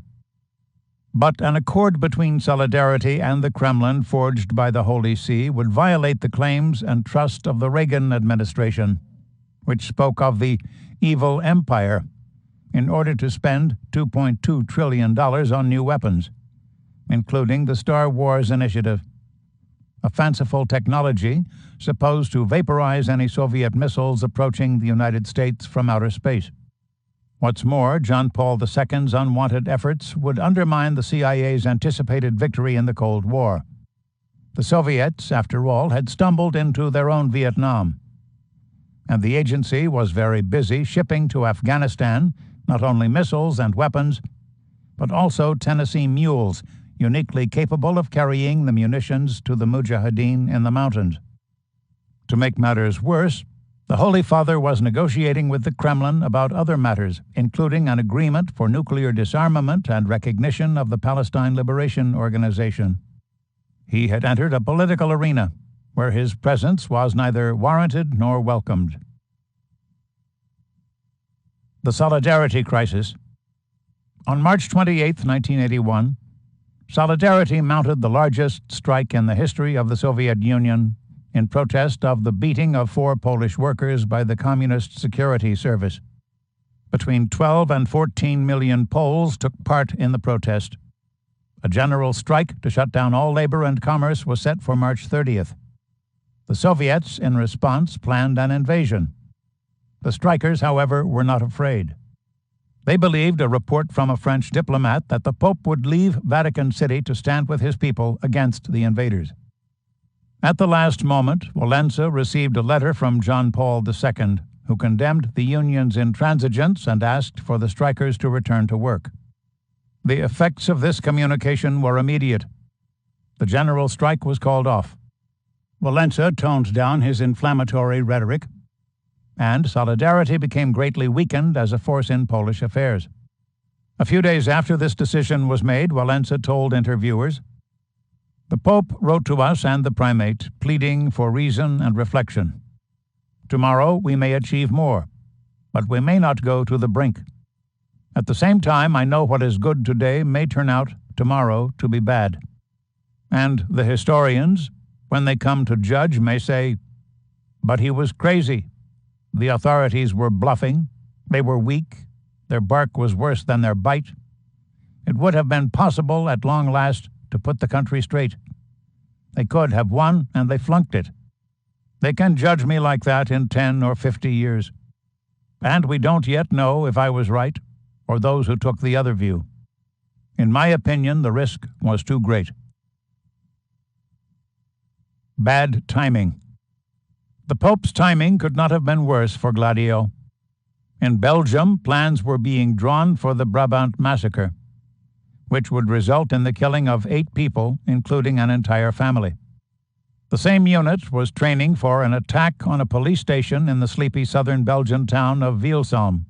But an accord between Solidarity and the Kremlin forged by the Holy See would violate the claims and trust of the Reagan administration, which spoke of the evil empire, in order to spend $2.2 trillion on new weapons, including the Star Wars initiative, a fanciful technology supposed to vaporize any Soviet missiles approaching the United States from outer space. What's more, John Paul II's unwanted efforts would undermine the CIA's anticipated victory in the Cold War. The Soviets, after all, had stumbled into their own Vietnam, and the agency was very busy shipping to Afghanistan not only missiles and weapons, but also Tennessee mules, uniquely capable of carrying the munitions to the Mujahideen in the mountains. To make matters worse, the Holy Father was negotiating with the Kremlin about other matters, including an agreement for nuclear disarmament and recognition of the Palestine Liberation Organization. He had entered a political arena where his presence was neither warranted nor welcomed. The Solidarity Crisis. On March 28, 1981, Solidarity mounted the largest strike in the history of the Soviet Union in protest of the beating of 4 Polish workers by the Communist Security Service. Between 12 and 14 million Poles took part in the protest. A general strike to shut down all labor and commerce was set for March 30th. The Soviets, in response, planned an invasion. The strikers, however, were not afraid. They believed a report from a French diplomat that the Pope would leave Vatican City to stand with his people against the invaders. At the last moment, Walesa received a letter from John Paul II, who condemned the union's intransigence and asked for the strikers to return to work. The effects of this communication were immediate. The general strike was called off. Walesa toned down his inflammatory rhetoric, and Solidarity became greatly weakened as a force in Polish affairs. A few days after this decision was made, Walesa told interviewers, "The Pope wrote to us and the Primate, pleading for reason and reflection. Tomorrow we may achieve more, but we may not go to the brink. At the same time, I know what is good today may turn out tomorrow to be bad. And the historians, when they come to judge, may say, 'But he was crazy. The authorities were bluffing. They were weak. Their bark was worse than their bite. It would have been possible at long last to put the country straight. They could have won, and they flunked it. They can judge me like that in 10 or 50 years. And we don't yet know if I was right, or those who took the other view. In my opinion, the risk was too great.'" Bad timing. The Pope's timing could not have been worse for Gladio. In Belgium, plans were being drawn for the Brabant massacre, which would result in the killing of 8 people, including an entire family. The same unit was training for an attack on a police station in the sleepy southern Belgian town of Wielsum,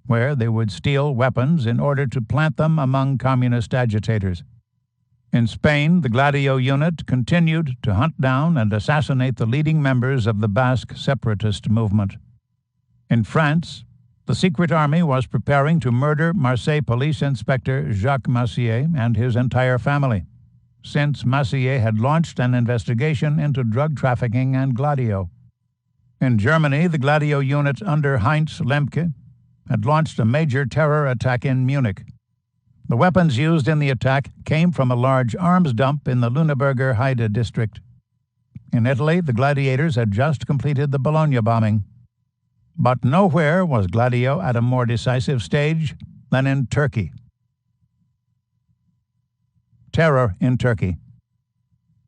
where they would steal weapons in order to plant them among communist agitators. In Spain, the Gladio unit continued to hunt down and assassinate the leading members of the Basque separatist movement. In France, the secret army was preparing to murder Marseille police inspector Jacques Massier and his entire family, since Massier had launched an investigation into drug trafficking and Gladio. In Germany, the Gladio unit under Heinz Lemke had launched a major terror attack in Munich. The weapons used in the attack came from a large arms dump in the Lüneburger Heide district. In Italy, the gladiators had just completed the Bologna bombing. But nowhere was Gladio at a more decisive stage than in Turkey. Terror in Turkey.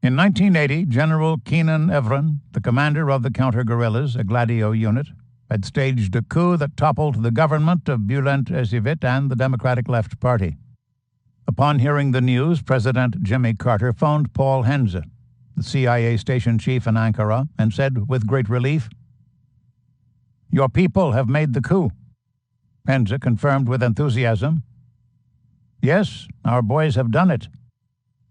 In 1980, General Kenan Evren, the commander of the counter-guerrillas, a Gladio unit, had staged a coup that toppled the government of Bülent Ecevit and the Democratic Left Party. Upon hearing the news, President Jimmy Carter phoned Paul Henze, the CIA station chief in Ankara, and said with great relief, "Your people have made the coup." Henze confirmed with enthusiasm, "Yes, our boys have done it."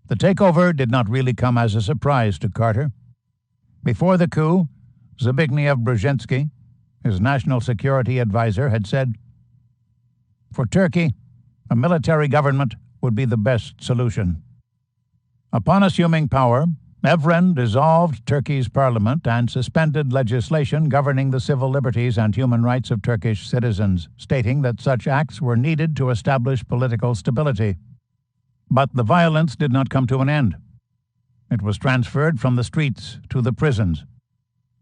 The takeover did not really come as a surprise to Carter. Before the coup, Zbigniew Brzezinski, his national security advisor, had said, "For Turkey, a military government would be the best solution." Upon assuming power, Evren dissolved Turkey's parliament and suspended legislation governing the civil liberties and human rights of Turkish citizens, stating that such acts were needed to establish political stability. But the violence did not come to an end. It was transferred from the streets to the prisons.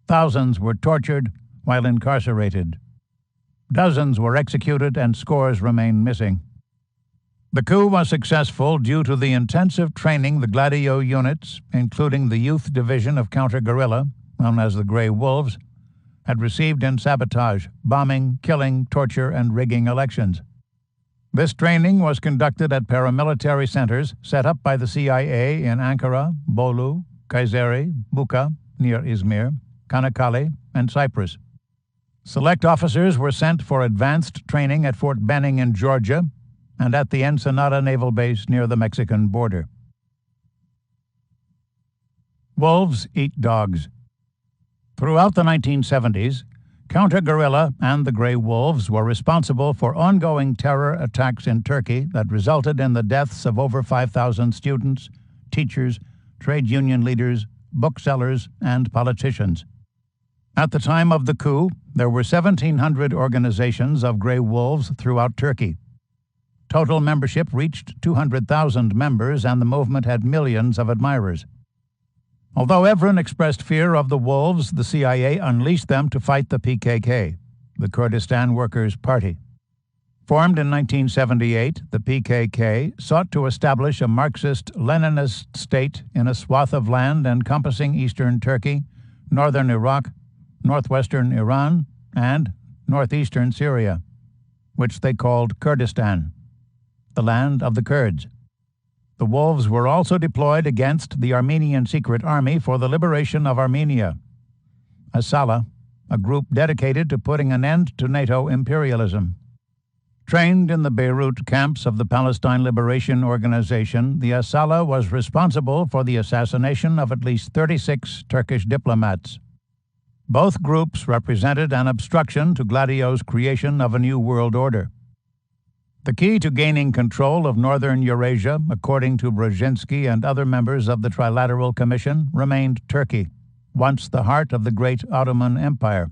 Thousands were tortured while incarcerated. Dozens were executed and scores remain missing. The coup was successful due to the intensive training the Gladio units, including the youth division of counter-guerrilla, known as the Grey Wolves, had received in sabotage, bombing, killing, torture, and rigging elections. This training was conducted at paramilitary centers set up by the CIA in Ankara, Bolu, Kayseri, Buka, near Izmir, Kanakkale, and Cyprus. Select officers were sent for advanced training at Fort Benning in Georgia and at the Ensenada Naval Base near the Mexican border. Wolves eat dogs. Throughout the 1970s, counter-guerrilla and the Grey Wolves were responsible for ongoing terror attacks in Turkey that resulted in the deaths of over 5,000 students, teachers, trade union leaders, booksellers, and politicians. At the time of the coup, there were 1,700 organizations of Grey Wolves throughout Turkey. Total membership reached 200,000 members, and the movement had millions of admirers. Although Evren expressed fear of the wolves, the CIA unleashed them to fight the PKK, the Kurdistan Workers' Party. Formed in 1978, the PKK sought to establish a Marxist-Leninist state in a swath of land encompassing eastern Turkey, northern Iraq, northwestern Iran, and northeastern Syria, which they called Kurdistan, the land of the Kurds. The wolves were also deployed against the Armenian Secret Army for the liberation of Armenia, Asala, a group dedicated to putting an end to NATO imperialism. Trained in the Beirut camps of the Palestine Liberation Organization, the Asala was responsible for the assassination of at least 36 Turkish diplomats. Both groups represented an obstruction to Gladio's creation of a new world order. The key to gaining control of northern Eurasia, according to Brzezinski and other members of the Trilateral Commission, remained Turkey, once the heart of the great Ottoman Empire.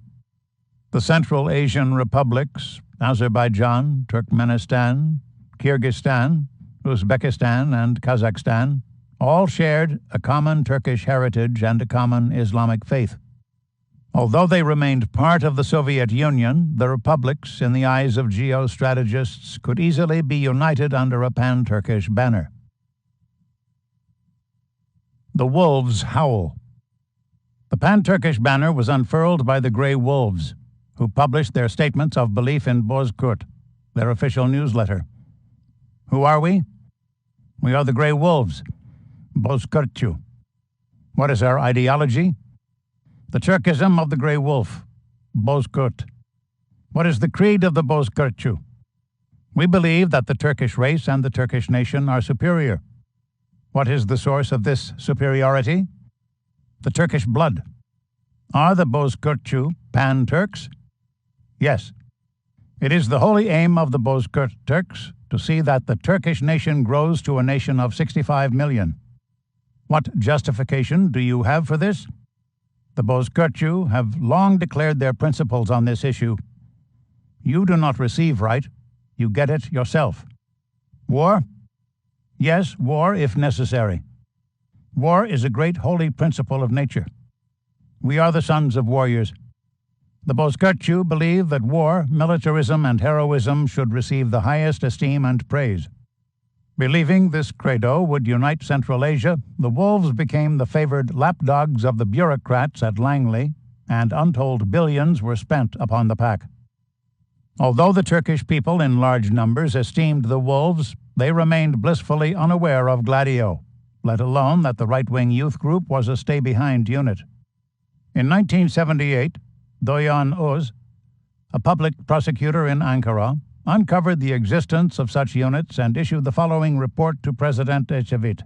The Central Asian republics, Azerbaijan, Turkmenistan, Kyrgyzstan, Uzbekistan, and Kazakhstan, all shared a common Turkish heritage and a common Islamic faith. Although they remained part of the Soviet Union, the republics, in the eyes of geostrategists, could easily be united under a pan-Turkish banner. The wolves howl. The pan-Turkish banner was unfurled by the Grey Wolves, who published their statements of belief in Bozkurt, their official newsletter. Who are we? We are the Grey Wolves, Bozkurtçu. What is our ideology? The Turkism of the Grey Wolf, Bozkurt. What is the creed of the Bozkurtçu? We believe that the Turkish race and the Turkish nation are superior. What is the source of this superiority? The Turkish blood. Are the Bozkurtçu pan-Turks? Yes. It is the holy aim of the Bozkurt Turks to see that the Turkish nation grows to a nation of 65 million. What justification do you have for this? The Bozkurtçu have long declared their principles on this issue. You do not receive right, you get it yourself. War? Yes, war if necessary. War is a great holy principle of nature. We are the sons of warriors. The Bozkurtçu believe that war, militarism, and heroism should receive the highest esteem and praise. Believing this credo would unite Central Asia, the wolves became the favored lapdogs of the bureaucrats at Langley, and untold billions were spent upon the pack. Although the Turkish people in large numbers esteemed the wolves, they remained blissfully unaware of Gladio, let alone that the right-wing youth group was a stay-behind unit. In 1978, Doyan Oz, a public prosecutor in Ankara, uncovered the existence of such units and issued the following report to President Ecevit.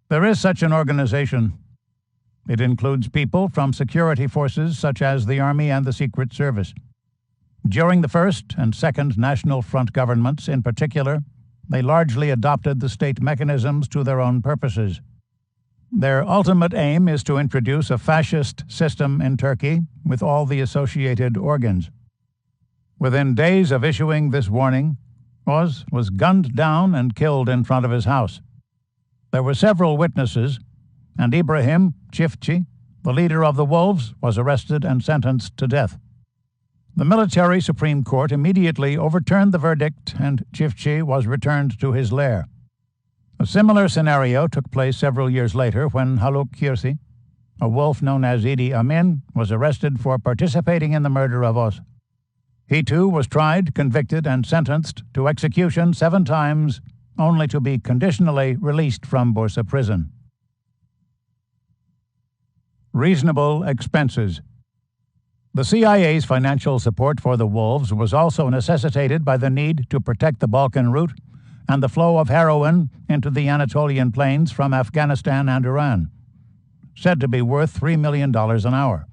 There is such an organization. It includes people from security forces such as the Army and the Secret Service. During the First and Second National Front governments in particular, they largely adopted the state mechanisms to their own purposes. Their ultimate aim is to introduce a fascist system in Turkey with all the associated organs. Within days of issuing this warning, Oz was gunned down and killed in front of his house. There were several witnesses, and Ibrahim Çiftçi, the leader of the wolves, was arrested and sentenced to death. The military Supreme Court immediately overturned the verdict, and Çiftçi was returned to his lair. A similar scenario took place several years later when Haluk Kirsi, a wolf known as Idi Amin, was arrested for participating in the murder of Oz. He too was tried, convicted, and sentenced to execution 7 times, only to be conditionally released from Bursa prison. Reasonable expenses. The CIA's financial support for the wolves was also necessitated by the need to protect the Balkan route and the flow of heroin into the Anatolian plains from Afghanistan and Iran, said to be worth $3 million an hour.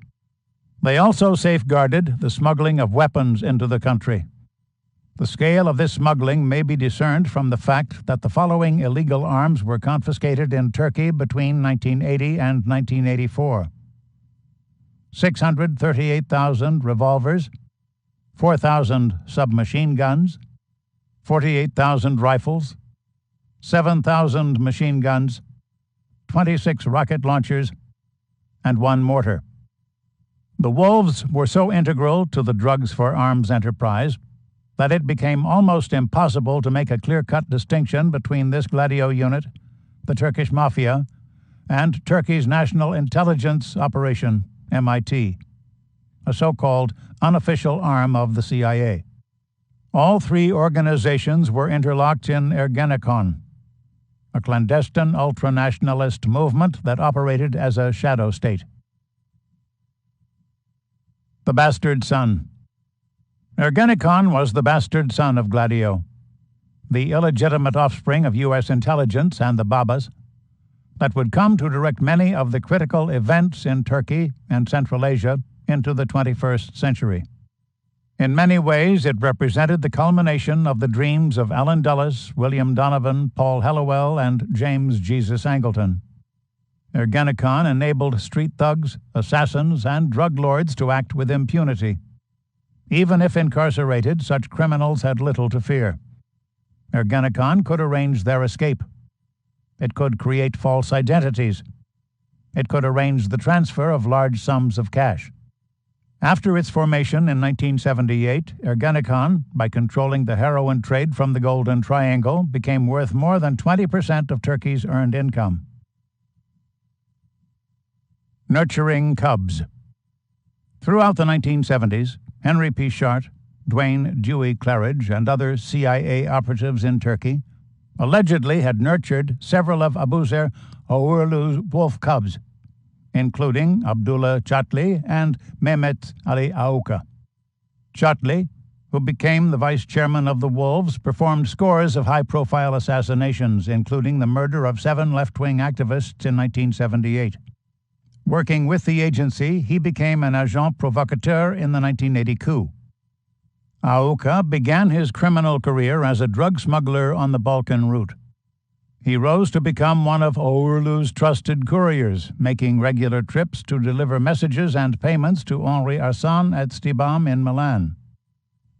They also safeguarded the smuggling of weapons into the country. The scale of this smuggling may be discerned from the fact that the following illegal arms were confiscated in Turkey between 1980 and 1984. 638,000 revolvers, 4,000 submachine guns, 48,000 rifles, 7,000 machine guns, 26 rocket launchers, and 1 mortar. The wolves were so integral to the drugs for arms enterprise that it became almost impossible to make a clear-cut distinction between this Gladio unit, the Turkish Mafia, and Turkey's National Intelligence Operation, MIT, a so-called unofficial arm of the CIA. All 3 organizations were interlocked in Ergenekon, a clandestine ultranationalist movement that operated as a shadow state. The bastard son. Ergenekon was the bastard son of Gladio, the illegitimate offspring of U.S. intelligence and the Babas, that would come to direct many of the critical events in Turkey and Central Asia into the 21st century. In many ways, it represented the culmination of the dreams of Alan Dulles, William Donovan, Paul Hellawell, and James Jesus Angleton. Ergenekon enabled street thugs, assassins, and drug lords to act with impunity. Even if incarcerated, such criminals had little to fear. Ergenekon could arrange their escape. It could create false identities. It could arrange the transfer of large sums of cash. After its formation in 1978, Ergenekon, by controlling the heroin trade from the Golden Triangle, became worth more than 20% of Turkey's earned income. Nurturing cubs. Throughout the 1970s, Henry P. Shart, Dwayne Dewey Claridge, and other CIA operatives in Turkey allegedly had nurtured several of Abuzer Oğurlu's wolf cubs, including Abdullah Chatli and Mehmet Ali Auka. Chatli, who became the vice chairman of the Wolves, performed scores of high-profile assassinations, including the murder of 7 left-wing activists in 1978. Working with the agency, he became an agent provocateur in the 1980 coup. Auka began his criminal career as a drug smuggler on the Balkan route. He rose to become one of Oğurlu's trusted couriers, making regular trips to deliver messages and payments to Henri Arsan at Stibam in Milan.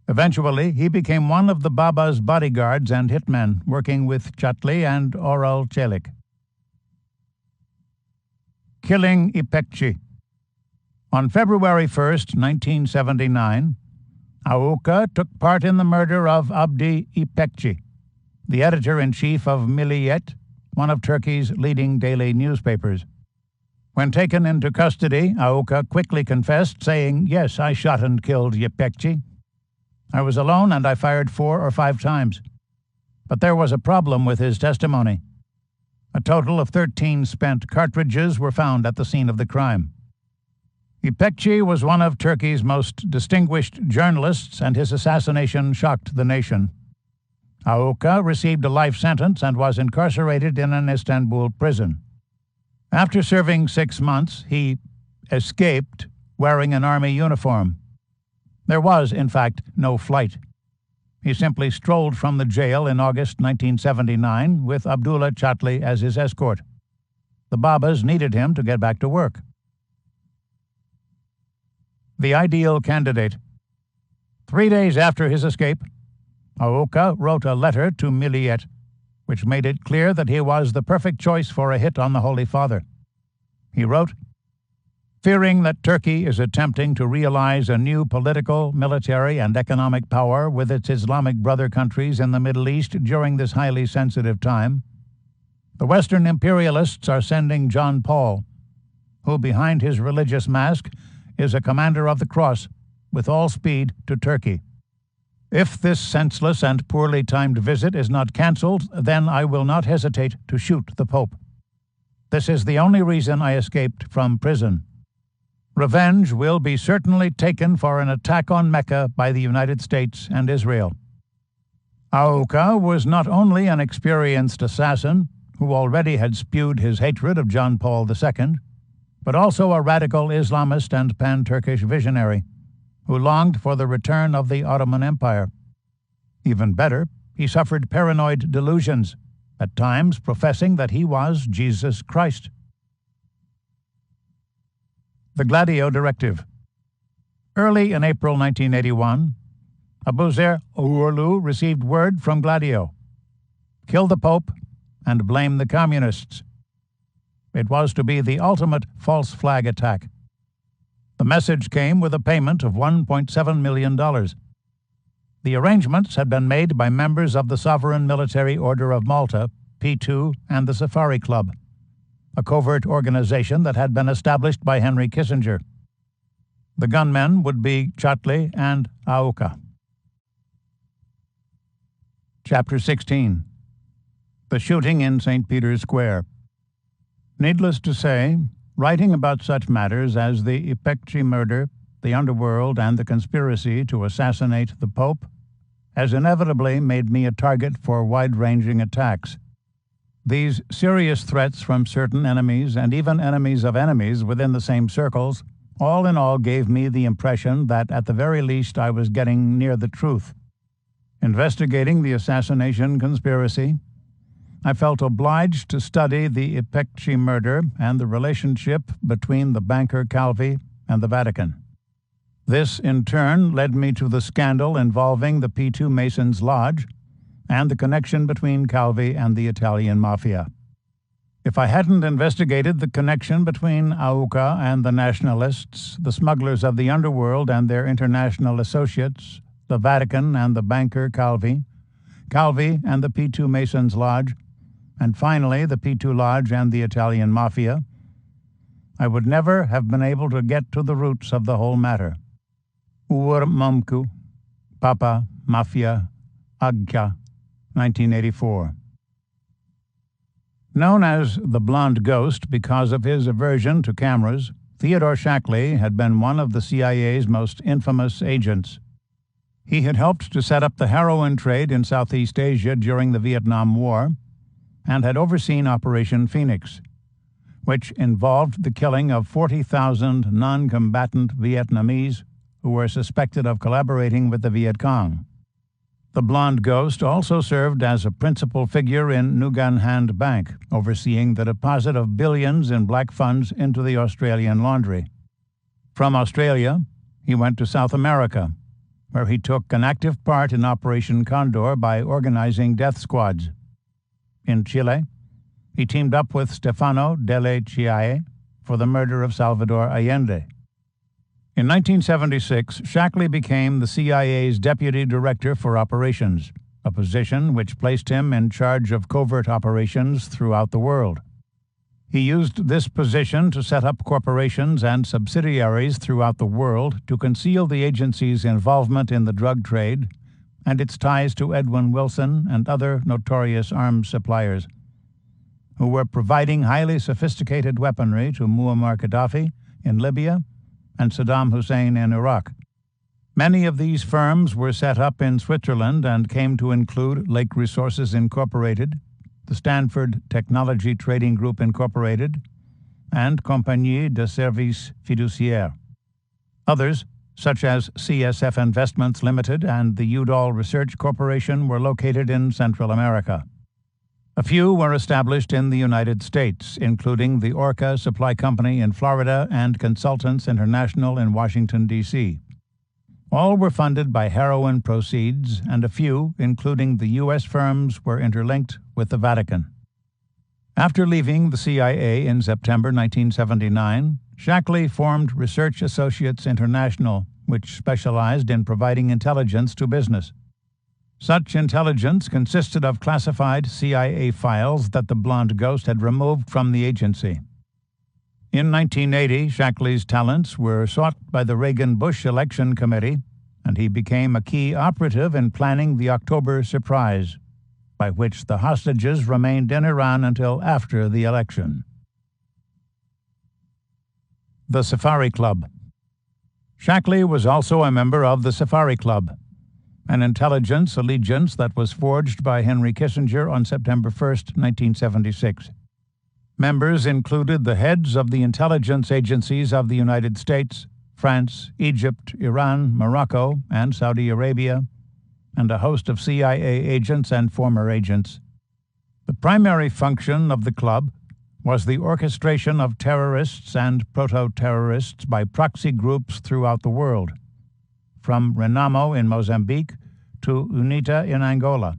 Eventually, he became one of the Baba's bodyguards and hitmen, working with Chatli and Oral Çelik. Killing İpekçi. On February 1, 1979, Auka took part in the murder of Abdi İpekçi, the editor-in-chief of Milliyet, one of Turkey's leading daily newspapers. When taken into custody, Auka quickly confessed, saying, "Yes, I shot and killed Yepekci. I was alone and I fired 4 or 5 times." But there was a problem with his testimony. A total of 13 spent cartridges were found at the scene of the crime. Yepekci was one of Turkey's most distinguished journalists, and his assassination shocked the nation. Auka received a life sentence and was incarcerated in an Istanbul prison. After serving 6 months, he escaped wearing an army uniform. There was, in fact, no flight. He simply strolled from the jail in August 1979 with Abdullah Chatli as his escort. The Babas needed him to get back to work. The ideal candidate. 3 days after his escape, Auka wrote a letter to Milliyet, which made it clear that he was the perfect choice for a hit on the Holy Father. He wrote, "Fearing that Turkey is attempting to realize a new political, military, and economic power with its Islamic brother countries in the Middle East during this highly sensitive time, the Western imperialists are sending John Paul, who behind his religious mask is a commander of the cross, with all speed to Turkey. If this senseless and poorly timed visit is not cancelled, then I will not hesitate to shoot the Pope. This is the only reason I escaped from prison. Revenge will be certainly taken for an attack on Mecca by the United States and Israel." Auka was not only an experienced assassin, who already had spewed his hatred of John Paul II, but also a radical Islamist and pan-Turkish visionary, who longed for the return of the Ottoman Empire. Even better, he suffered paranoid delusions, at times professing that he was Jesus Christ. The Gladio Directive. Early in April 1981, Abuzer Uğurlu received word from Gladio: kill the Pope and blame the communists. It was to be the ultimate false flag attack. The message came with a payment of $1.7 million. The arrangements had been made by members of the Sovereign Military Order of Malta, P2, and the Safari Club, a covert organization that had been established by Henry Kissinger. The gunmen would be Chatli and Auka. Chapter 16. The Shooting in St. Peter's Square. Needless to say, writing about such matters as the Yepekci murder, the underworld, and the conspiracy to assassinate the Pope has inevitably made me a target for wide-ranging attacks. These serious threats from certain enemies, and even enemies of enemies within the same circles, all in all gave me the impression that at the very least I was getting near the truth. Investigating the assassination conspiracy, I felt obliged to study the Yepekci murder and the relationship between the banker Calvi and the Vatican. This, in turn, led me to the scandal involving the P2 Masons Lodge and the connection between Calvi and the Italian Mafia. If I hadn't investigated the connection between Auka and the nationalists, the smugglers of the underworld and their international associates, the Vatican and the banker Calvi, Calvi and the P2 Masons Lodge, and finally the P2 Lodge and the Italian Mafia, I would never have been able to get to the roots of the whole matter. Uğur Mumcu, Papa, Mafia, Agca, 1984. Known as the Blonde Ghost because of his aversion to cameras, Theodore Shackley had been one of the CIA's most infamous agents. He had helped to set up the heroin trade in Southeast Asia during the Vietnam War and had overseen Operation Phoenix, which involved the killing of 40,000 non-combatant Vietnamese who were suspected of collaborating with the Viet Cong. The Blonde Ghost also served as a principal figure in Nugan Hand Bank, overseeing the deposit of billions in black funds into the Australian laundry. From Australia, he went to South America, where he took an active part in Operation Condor by organizing death squads. In Chile, he teamed up with Stefano Delle Chiaie for the murder of Salvador Allende. In 1976, Shackley became the CIA's deputy director for operations, a position which placed him in charge of covert operations throughout the world. He used this position to set up corporations and subsidiaries throughout the world to conceal the agency's involvement in the drug trade and its ties to Edwin Wilson and other notorious arms suppliers, who were providing highly sophisticated weaponry to Muammar Gaddafi in Libya and Saddam Hussein in Iraq. Many of these firms were set up in Switzerland and came to include Lake Resources Incorporated, the Stanford Technology Trading Group Incorporated, and Compagnie de Services Fiduciaires. Others, such as CSF Investments Limited and the Udall Research Corporation, were located in Central America. A few were established in the United States, including the Orca Supply Company in Florida and Consultants International in Washington, D.C. All were funded by heroin proceeds, and a few, including the U.S. firms, were interlinked with the Vatican. After leaving the CIA in September 1979, Shackley formed Research Associates International, which specialized in providing intelligence to business. Such intelligence consisted of classified CIA files that the Blonde Ghost had removed from the agency. In 1980, Shackley's talents were sought by the Reagan-Bush Election Committee, and he became a key operative in planning the October surprise, by which the hostages remained in Iran until after the election. The Safari Club. Shackley was also a member of the Safari Club, an intelligence allegiance that was forged by Henry Kissinger on September 1, 1976. Members included the heads of the intelligence agencies of the United States, France, Egypt, Iran, Morocco, and Saudi Arabia, and a host of CIA agents and former agents. The primary function of the club was the orchestration of terrorists and proto-terrorists by proxy groups throughout the world, from Renamo in Mozambique to UNITA in Angola,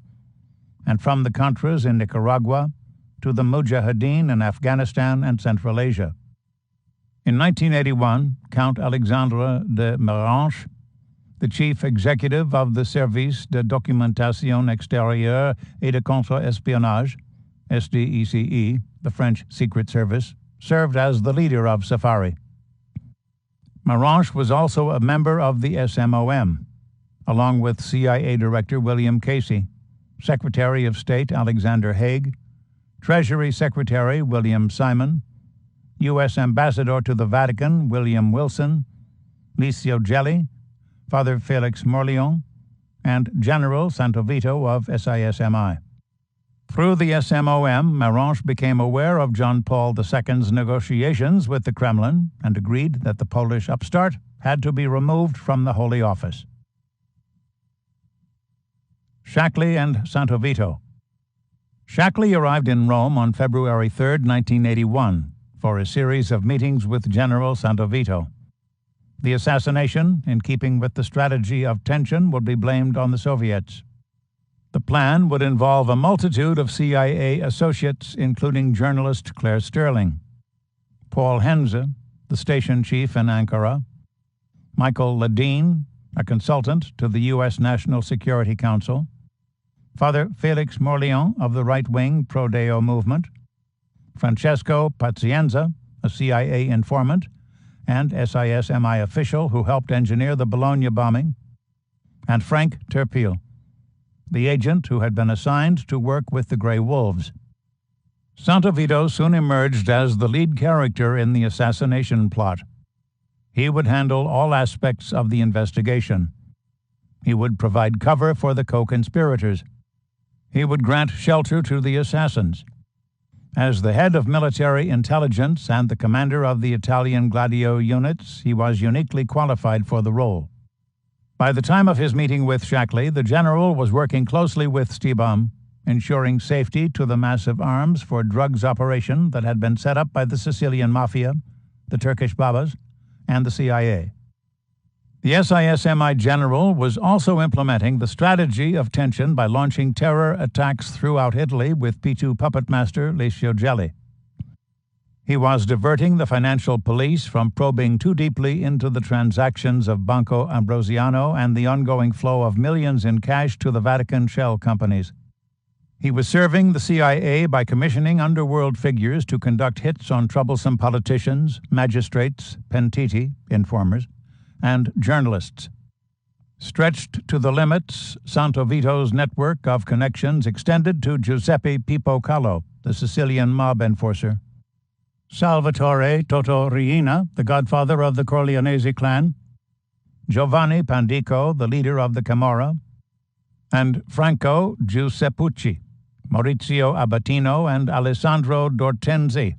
and from the Contras in Nicaragua to the Mujahideen in Afghanistan and Central Asia. In 1981, Count Alexandre de Mérange, the chief executive of the Service de Documentation Extérieure et de Contre-Espionnage, SDECE, the French Secret Service, served as the leader of Safari. Mérange was also a member of the SMOM, along with CIA Director William Casey, Secretary of State Alexander Haig, Treasury Secretary William Simon, U.S. Ambassador to the Vatican William Wilson, Licio Gelli, Father Felix Morleon, and General Santovito of SISMI. Through the SMOM, Mérange became aware of John Paul II's negotiations with the Kremlin and agreed that the Polish upstart had to be removed from the Holy Office. Shackley and Santovito. Shackley arrived in Rome on February 3, 1981, for a series of meetings with General Santovito. The assassination, in keeping with the strategy of tension, would be blamed on the Soviets. The plan would involve a multitude of CIA associates, including journalist Claire Sterling, Paul Henze, the station chief in Ankara, Michael Ledeen, a consultant to the U.S. National Security Council, Father Felix Morleon of the right-wing Pro-Deo movement, Francesco Pazienza, a CIA informant and SISMI official who helped engineer the Bologna bombing, and Frank Terpil, the agent who had been assigned to work with the Grey Wolves. Santovito soon emerged as the lead character in the assassination plot. He would handle all aspects of the investigation. He would provide cover for the co-conspirators. He would grant shelter to the assassins. As the head of military intelligence and the commander of the Italian Gladio units, he was uniquely qualified for the role. By the time of his meeting with Shackley, the general was working closely with Stiebaum, ensuring safety to the massive arms for drugs operation that had been set up by the Sicilian Mafia, the Turkish Babas, and the CIA. The SISMI general was also implementing the strategy of tension by launching terror attacks throughout Italy with P2 puppet master Licio Gelli. He was diverting the financial police from probing too deeply into the transactions of Banco Ambrosiano and the ongoing flow of millions in cash to the Vatican shell companies. He was serving the CIA by commissioning underworld figures to conduct hits on troublesome politicians, magistrates, pentiti, informers, and journalists. Stretched to the limits, Santo Vito's network of connections extended to Giuseppe Pippo Callo, the Sicilian mob enforcer, Salvatore Toto Riina, the godfather of the Corleonese clan, Giovanni Pandico, the leader of the Camorra, and Franco Giuseppucci, Maurizio Abatino, and Alessandro Dortenzi,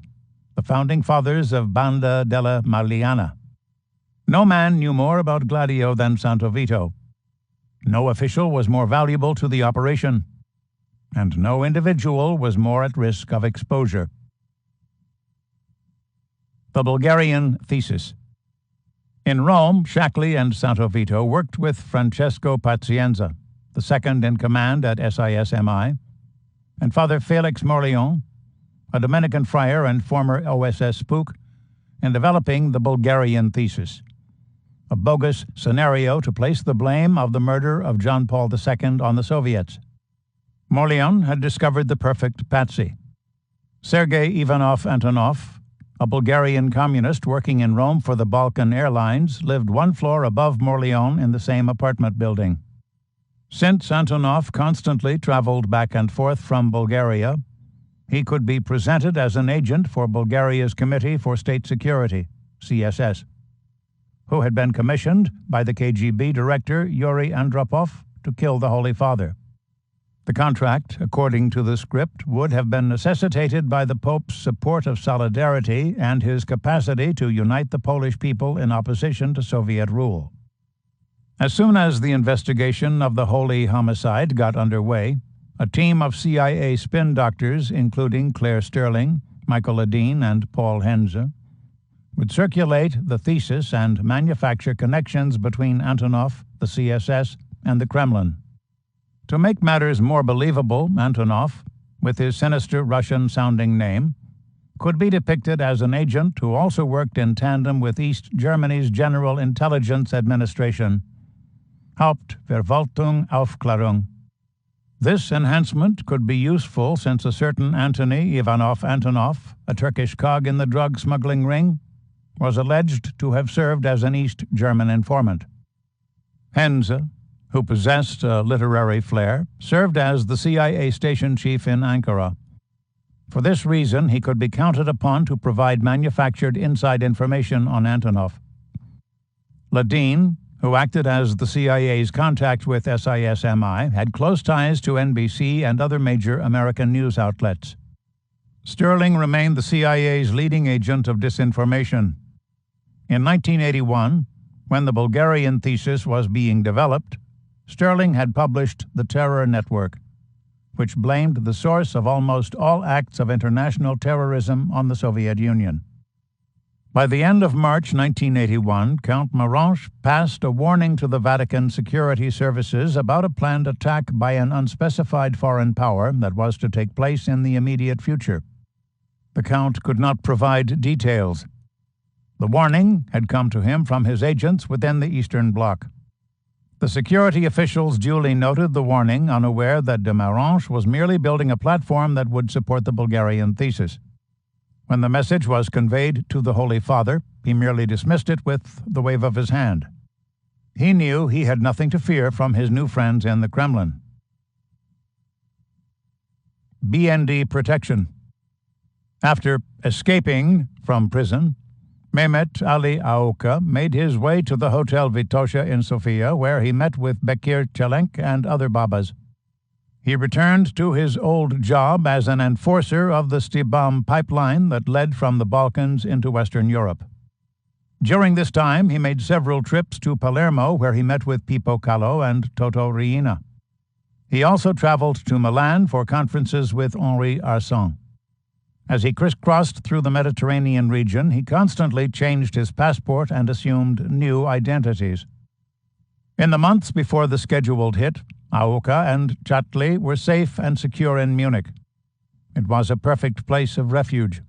the founding fathers of Banda della Magliana. No man knew more about Gladio than Santo Vito. No official was more valuable to the operation, and no individual was more at risk of exposure. The Bulgarian Thesis. In Rome, Shackley and Santo Vito worked with Francesco Pazienza, the second in command at SISMI, and Father Felix Morleon, a Dominican friar and former OSS spook, in developing the Bulgarian Thesis, a bogus scenario to place the blame of the murder of John Paul II on the Soviets. Morleon had discovered the perfect patsy. Sergei Ivanov Antonov, a Bulgarian communist working in Rome for the Balkan Airlines, lived one floor above Morleon in the same apartment building. Since Antonov constantly traveled back and forth from Bulgaria, he could be presented as an agent for Bulgaria's Committee for State Security, CSS, who had been commissioned by the KGB director Yuri Andropov to kill the Holy Father. The contract, according to the script, would have been necessitated by the Pope's support of solidarity and his capacity to unite the Polish people in opposition to Soviet rule. As soon as the investigation of the holy homicide got underway, a team of CIA spin doctors, including Claire Sterling, Michael Ledeen, and Paul Henze, would circulate the thesis and manufacture connections between Antonov, the CSS, and the Kremlin. To make matters more believable, Antonov, with his sinister Russian-sounding name, could be depicted as an agent who also worked in tandem with East Germany's General Intelligence Administration, Hauptverwaltung Aufklärung. This enhancement could be useful since a certain Antony Ivanov Antonov, a Turkish cog in the drug smuggling ring, was alleged to have served as an East German informant. Henze, who possessed a literary flair, served as the CIA station chief in Ankara. For this reason, he could be counted upon to provide manufactured inside information on Antonov. Ledeen, who acted as the CIA's contact with SISMI, had close ties to NBC and other major American news outlets. Sterling remained the CIA's leading agent of disinformation. In 1981, when the Bulgarian thesis was being developed, Sterling had published The Terror Network, which blamed the source of almost all acts of international terrorism on the Soviet Union. By the end of March 1981, Count Marange passed a warning to the Vatican security services about a planned attack by an unspecified foreign power that was to take place in the immediate future. The Count could not provide details. The warning had come to him from his agents within the Eastern Bloc. The security officials duly noted the warning, unaware that de Marange was merely building a platform that would support the Bulgarian thesis. When the message was conveyed to the Holy Father, he merely dismissed it with the wave of his hand. He knew he had nothing to fear from his new friends in the Kremlin. BND protection. After escaping from prison, Mehmet Ali Aouka made his way to the Hotel Vitosha in Sofia, where he met with Bekir Çelenk and other Babas. He returned to his old job as an enforcer of the Stibam pipeline that led from the Balkans into Western Europe. During this time, he made several trips to Palermo, where he met with Pippo Callo and Toto Riina. He also traveled to Milan for conferences with Henri Arsan. As he crisscrossed through the Mediterranean region, he constantly changed his passport and assumed new identities. In the months before the scheduled hit, Aouka and Chatli were safe and secure in Munich. It was a perfect place of refuge.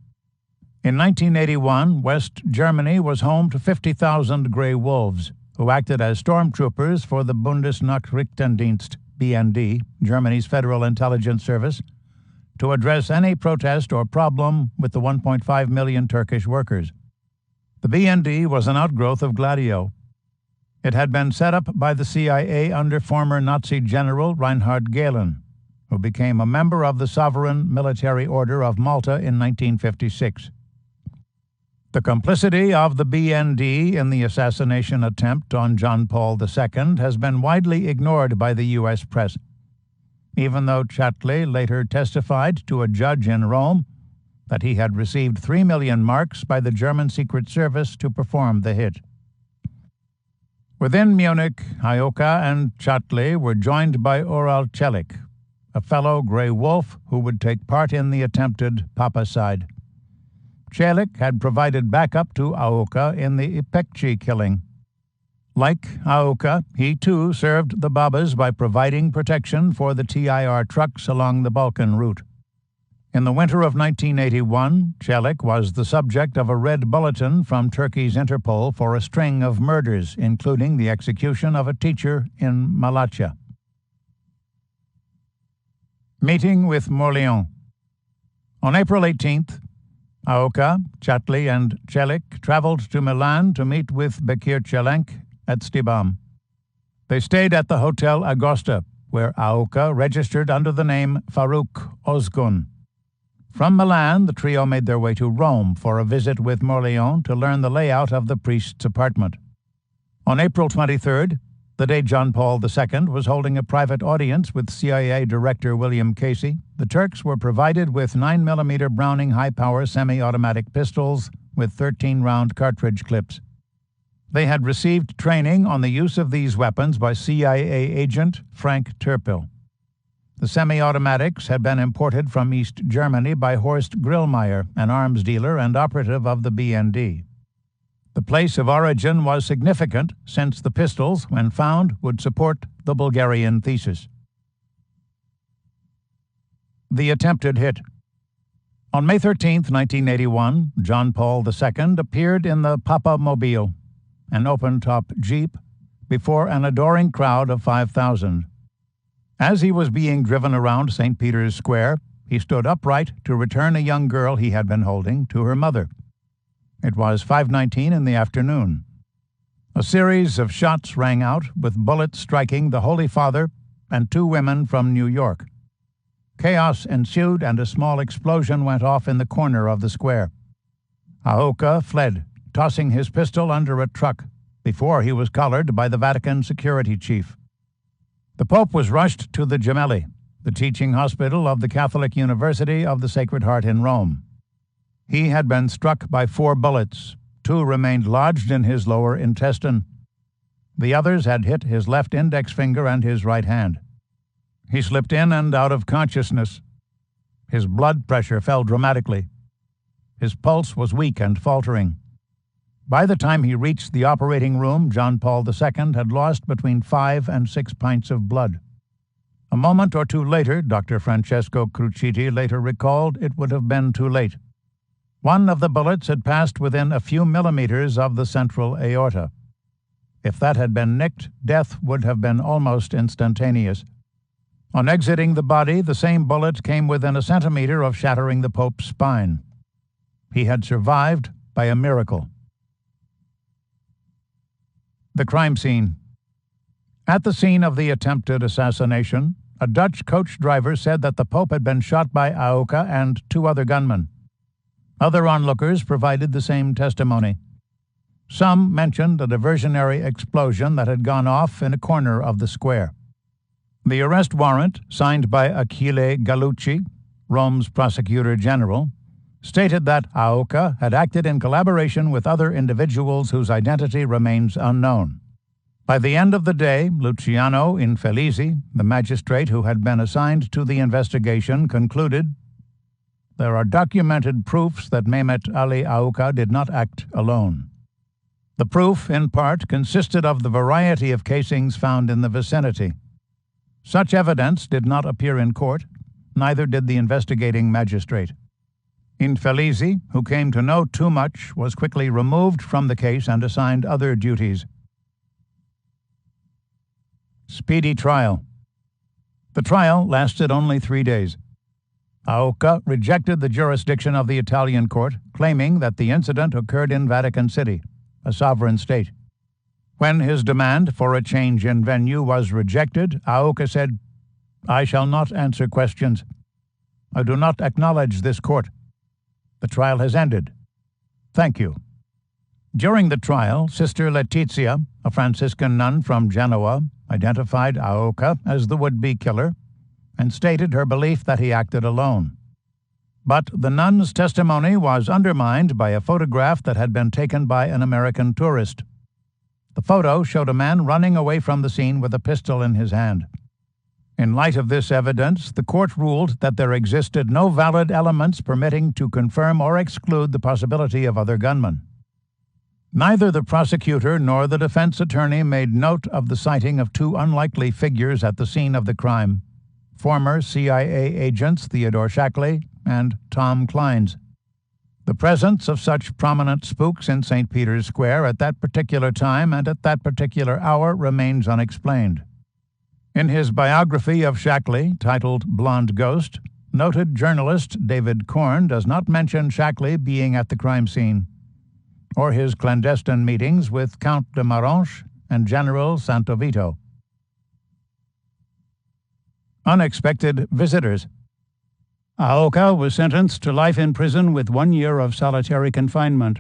In 1981, West Germany was home to 50,000 Grey Wolves, who acted as stormtroopers for the Bundesnachrichtendienst, BND, Germany's Federal Intelligence Service, to address any protest or problem with the 1.5 million Turkish workers. The BND was an outgrowth of Gladio. It had been set up by the CIA under former Nazi General Reinhard Gehlen, who became a member of the Sovereign Military Order of Malta in 1956. The complicity of the BND in the assassination attempt on John Paul II has been widely ignored by the U.S. press, even though Châtelet later testified to a judge in Rome that he had received 3 million marks by the German Secret Service to perform the hit. Within Munich, Haouka and Châtelet were joined by Oral Celik, a fellow Grey Wolf who would take part in the attempted Papacide. Celik had provided backup to Haouka in the Ipekci killing. Like Haouka, he too served the Babas by providing protection for the TIR trucks along the Balkan route. In the winter of 1981, Celik was the subject of a red bulletin from Turkey's Interpol for a string of murders, including the execution of a teacher in Malatya. Meeting with Morleon. On April 18th, Haouka, Châtelet, and Celik traveled to Milan to meet with Bekir Çelenk at Stibam. They stayed at the Hotel Agosta, where Haouka registered under the name Faruk Ozgun. From Milan, the trio made their way to Rome for a visit with Morleon to learn the layout of the priest's apartment. On April 23rd, the day John Paul II was holding a private audience with CIA Director William Casey, the Turks were provided with 9mm Browning high-power semi-automatic pistols with 13-round cartridge clips. They had received training on the use of these weapons by CIA agent Frank Turpil. The semi-automatics had been imported from East Germany by Horst Grillmeier, an arms dealer and operative of the BND. The place of origin was significant since the pistols, when found, would support the Bulgarian thesis. The attempted hit. On May 13, 1981, John Paul II appeared in the Papa Mobile, an open-top Jeep, before an adoring crowd of 5,000. As he was being driven around St. Peter's Square, he stood upright to return a young girl he had been holding to her mother. It was 5:19 in the afternoon. A series of shots rang out, with bullets striking the Holy Father and 2 women from New York. Chaos ensued and a small explosion went off in the corner of the square. Haouka fled, tossing his pistol under a truck, before he was collared by the Vatican security chief. The Pope was rushed to the Gemelli, the teaching hospital of the Catholic University of the Sacred Heart in Rome. He had been struck by 4 bullets. 2 remained lodged in his lower intestine. The others had hit his left index finger and his right hand. He slipped in and out of consciousness. His blood pressure fell dramatically. His pulse was weak and faltering. By the time he reached the operating room, John Paul II had lost between 5 and 6 pints of blood. A moment or 2 later, Dr. Francesco Cruciti later recalled, it would have been too late. One of the bullets had passed within a few millimeters of the central aorta. If that had been nicked, death would have been almost instantaneous. On exiting the body, the same bullet came within a centimeter of shattering the Pope's spine. He had survived by a miracle. The crime scene. At the scene of the attempted assassination, a Dutch coach driver said that the Pope had been shot by Haouka and 2 other gunmen. Other onlookers provided the same testimony. Some mentioned a diversionary explosion that had gone off in a corner of the square. The arrest warrant, signed by Achille Gallucci, Rome's prosecutor general, stated that Haouka had acted in collaboration with other individuals whose identity remains unknown. By the end of the day, Luciano Infelizi, the magistrate who had been assigned to the investigation, concluded, "There are documented proofs that Mehmet Ali Haouka did not act alone." The proof, in part, consisted of the variety of casings found in the vicinity. Such evidence did not appear in court, neither did the investigating magistrate. Infelizi, who came to know too much, was quickly removed from the case and assigned other duties. Speedy trial. The trial lasted only 3 days. Aoka rejected the jurisdiction of the Italian court, claiming that the incident occurred in Vatican City, a sovereign state. When his demand for a change in venue was rejected, Aoka said, "I shall not answer questions. I do not acknowledge this court. The trial has ended. Thank you." During the trial, Sister Letizia, a Franciscan nun from Genoa, identified Aoka as the would-be killer and stated her belief that he acted alone. But the nun's testimony was undermined by a photograph that had been taken by an American tourist. The photo showed a man running away from the scene with a pistol in his hand. In light of this evidence, the court ruled that there existed no valid elements permitting to confirm or exclude the possibility of other gunmen. Neither the prosecutor nor the defense attorney made note of the sighting of two unlikely figures at the scene of the crime: former CIA agents Theodore Shackley and Tom Clines. The presence of such prominent spooks in St. Peter's Square at that particular time and at that particular hour remains unexplained. In his biography of Shackley, titled Blonde Ghost, noted journalist David Korn does not mention Shackley being at the crime scene, or his clandestine meetings with Count de Maranche and General Santovito. Unexpected visitors. Aoka was sentenced to life in prison with 1 year of solitary confinement.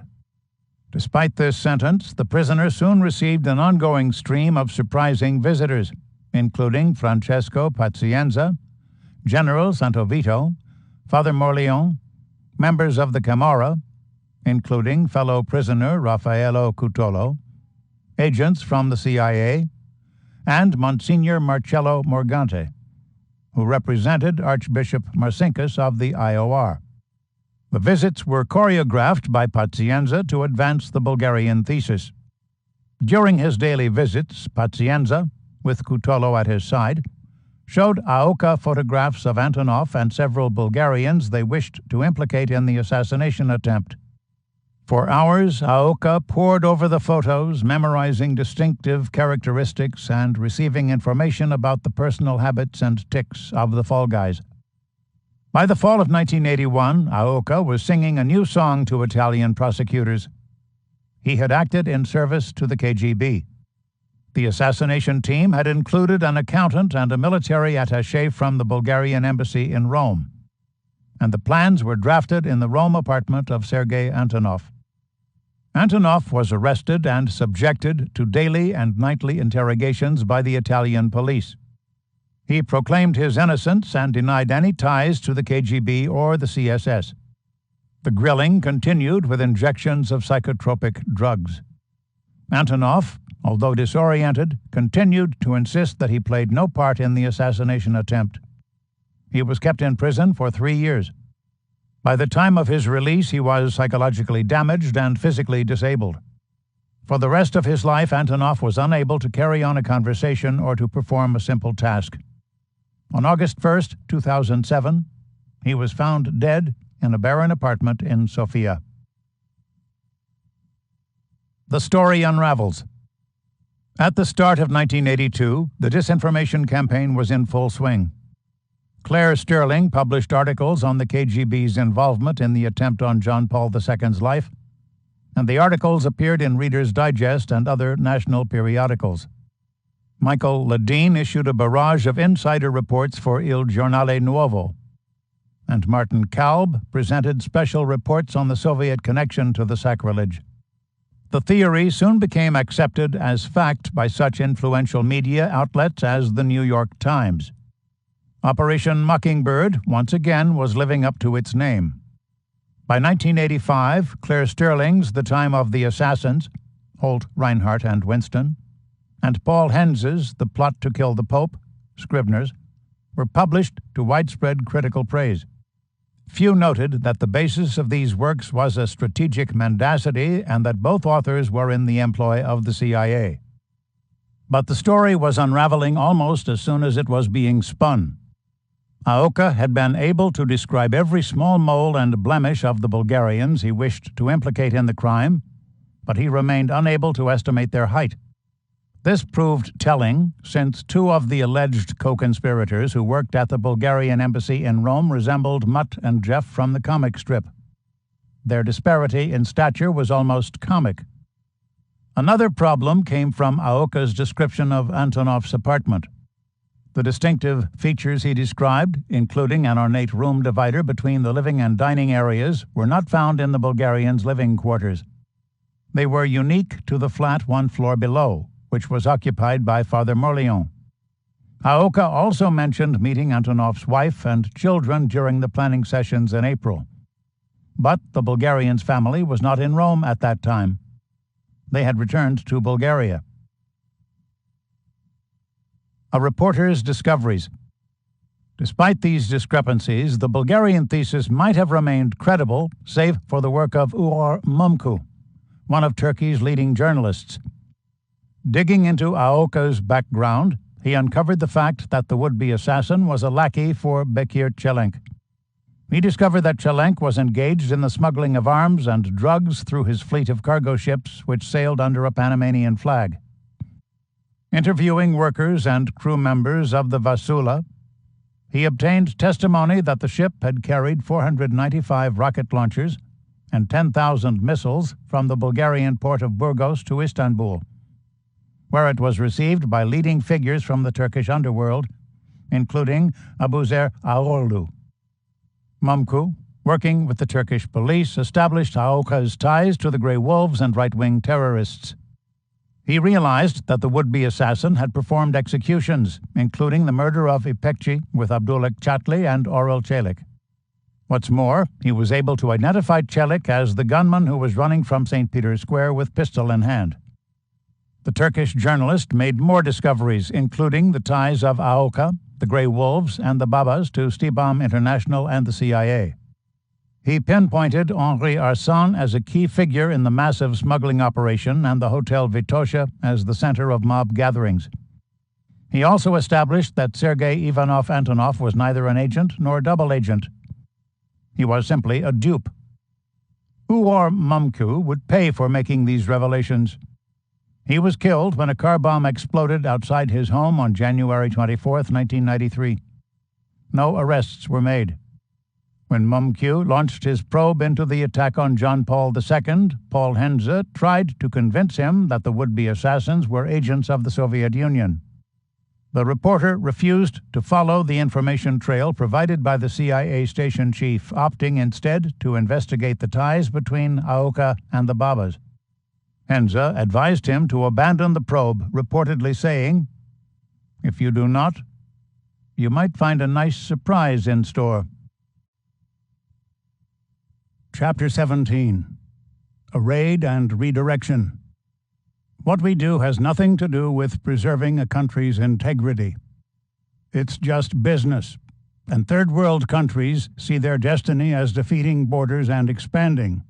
Despite this sentence, the prisoner soon received an ongoing stream of surprising visitors, including Francesco Pazienza, General Santovito, Father Morleone, members of the Camorra, including fellow prisoner Raffaello Cutolo, agents from the CIA, and Monsignor Marcello Morgante, who represented Archbishop Marcinkus of the IOR. The visits were choreographed by Pazienza to advance the Bulgarian thesis. During his daily visits, Pazienza, with Cutolo at his side, showed Aoka photographs of Antonov and several Bulgarians they wished to implicate in the assassination attempt. For hours, Aoka pored over the photos, memorizing distinctive characteristics and receiving information about the personal habits and tics of the fall guys. By the fall of 1981, Aoka was singing a new song to Italian prosecutors. He had acted in service to the KGB. The assassination team had included an accountant and a military attaché from the Bulgarian embassy in Rome, and the plans were drafted in the Rome apartment of Sergei Antonov. Antonov was arrested and subjected to daily and nightly interrogations by the Italian police. He proclaimed his innocence and denied any ties to the KGB or the CSS. The grilling continued with injections of psychotropic drugs. Antonov, although disoriented, continued to insist that he played no part in the assassination attempt. He was kept in prison for 3 years. By the time of his release, he was psychologically damaged and physically disabled. For the rest of his life, Antonov was unable to carry on a conversation or to perform a simple task. On August 1, 2007, he was found dead in a barren apartment in Sofia. The story unravels. At the start of 1982, the disinformation campaign was in full swing. Claire Sterling published articles on the KGB's involvement in the attempt on John Paul II's life, and the articles appeared in Reader's Digest and other national periodicals. Michael Ledeen issued a barrage of insider reports for Il Giornale Nuovo, and Martin Kalb presented special reports on the Soviet connection to the sacrilege. The theory soon became accepted as fact by such influential media outlets as the New York Times. Operation Mockingbird once again was living up to its name. By 1985, Claire Sterling's The Time of the Assassins, Holt, Reinhardt, and Winston, and Paul Hens's The Plot to Kill the Pope, Scribner's, were published to widespread critical praise. Few noted that the basis of these works was a strategic mendacity and that both authors were in the employ of the CIA. But the story was unraveling almost as soon as it was being spun. Aoka had been able to describe every small mole and blemish of the Bulgarians he wished to implicate in the crime, but he remained unable to estimate their height. This proved telling, since two of the alleged co-conspirators who worked at the Bulgarian embassy in Rome resembled Mutt and Jeff from the comic strip. Their disparity in stature was almost comic. Another problem came from Aoka's description of Antonov's apartment. The distinctive features he described, including an ornate room divider between the living and dining areas, were not found in the Bulgarians' living quarters. They were unique to the flat one floor below, which was occupied by Father Morlion. Aoka also mentioned meeting Antonov's wife and children during the planning sessions in April. But the Bulgarian's family was not in Rome at that time. They had returned to Bulgaria. A reporter's discoveries. Despite these discrepancies, the Bulgarian thesis might have remained credible, save for the work of Uğur Mumcu, one of Turkey's leading journalists. Digging into Aoka's background, he uncovered the fact that the would-be assassin was a lackey for Bekir Çelenk. He discovered that Çelenk was engaged in the smuggling of arms and drugs through his fleet of cargo ships which sailed under a Panamanian flag. Interviewing workers and crew members of the Vasula, he obtained testimony that the ship had carried 495 rocket launchers and 10,000 missiles from the Bulgarian port of Burgos to Istanbul, where it was received by leading figures from the Turkish underworld, including Abuzer Ağoğlu. Mumcu, working with the Turkish police, established Aoka's ties to the Grey Wolves and right-wing terrorists. He realized that the would-be assassin had performed executions, including the murder of İpekçi with Abdullah Chatli and Orel Çelik. What's more, he was able to identify Çelik as the gunman who was running from St. Peter's Square with pistol in hand. The Turkish journalist made more discoveries, including the ties of Aoka, the Grey Wolves, and the Babas to Stibam International and the CIA. He pinpointed Henri Arsan as a key figure in the massive smuggling operation and the Hotel Vitosha as the center of mob gatherings. He also established that Sergei Ivanov Antonov was neither an agent nor double agent. He was simply a dupe. Uğur Mumcu would pay for making these revelations. He was killed when a car bomb exploded outside his home on January 24, 1993. No arrests were made. When Mumcu launched his probe into the attack on John Paul II, Paul Henze tried to convince him that the would-be assassins were agents of the Soviet Union. The reporter refused to follow the information trail provided by the CIA station chief, opting instead to investigate the ties between Aoka and the Babas. Henze advised him to abandon the probe, reportedly saying, "If you do not, you might find a nice surprise in store." Chapter 17. A Raid and Redirection. What we do has nothing to do with preserving a country's integrity. It's just business, and third world countries see their destiny as defeating borders and expanding.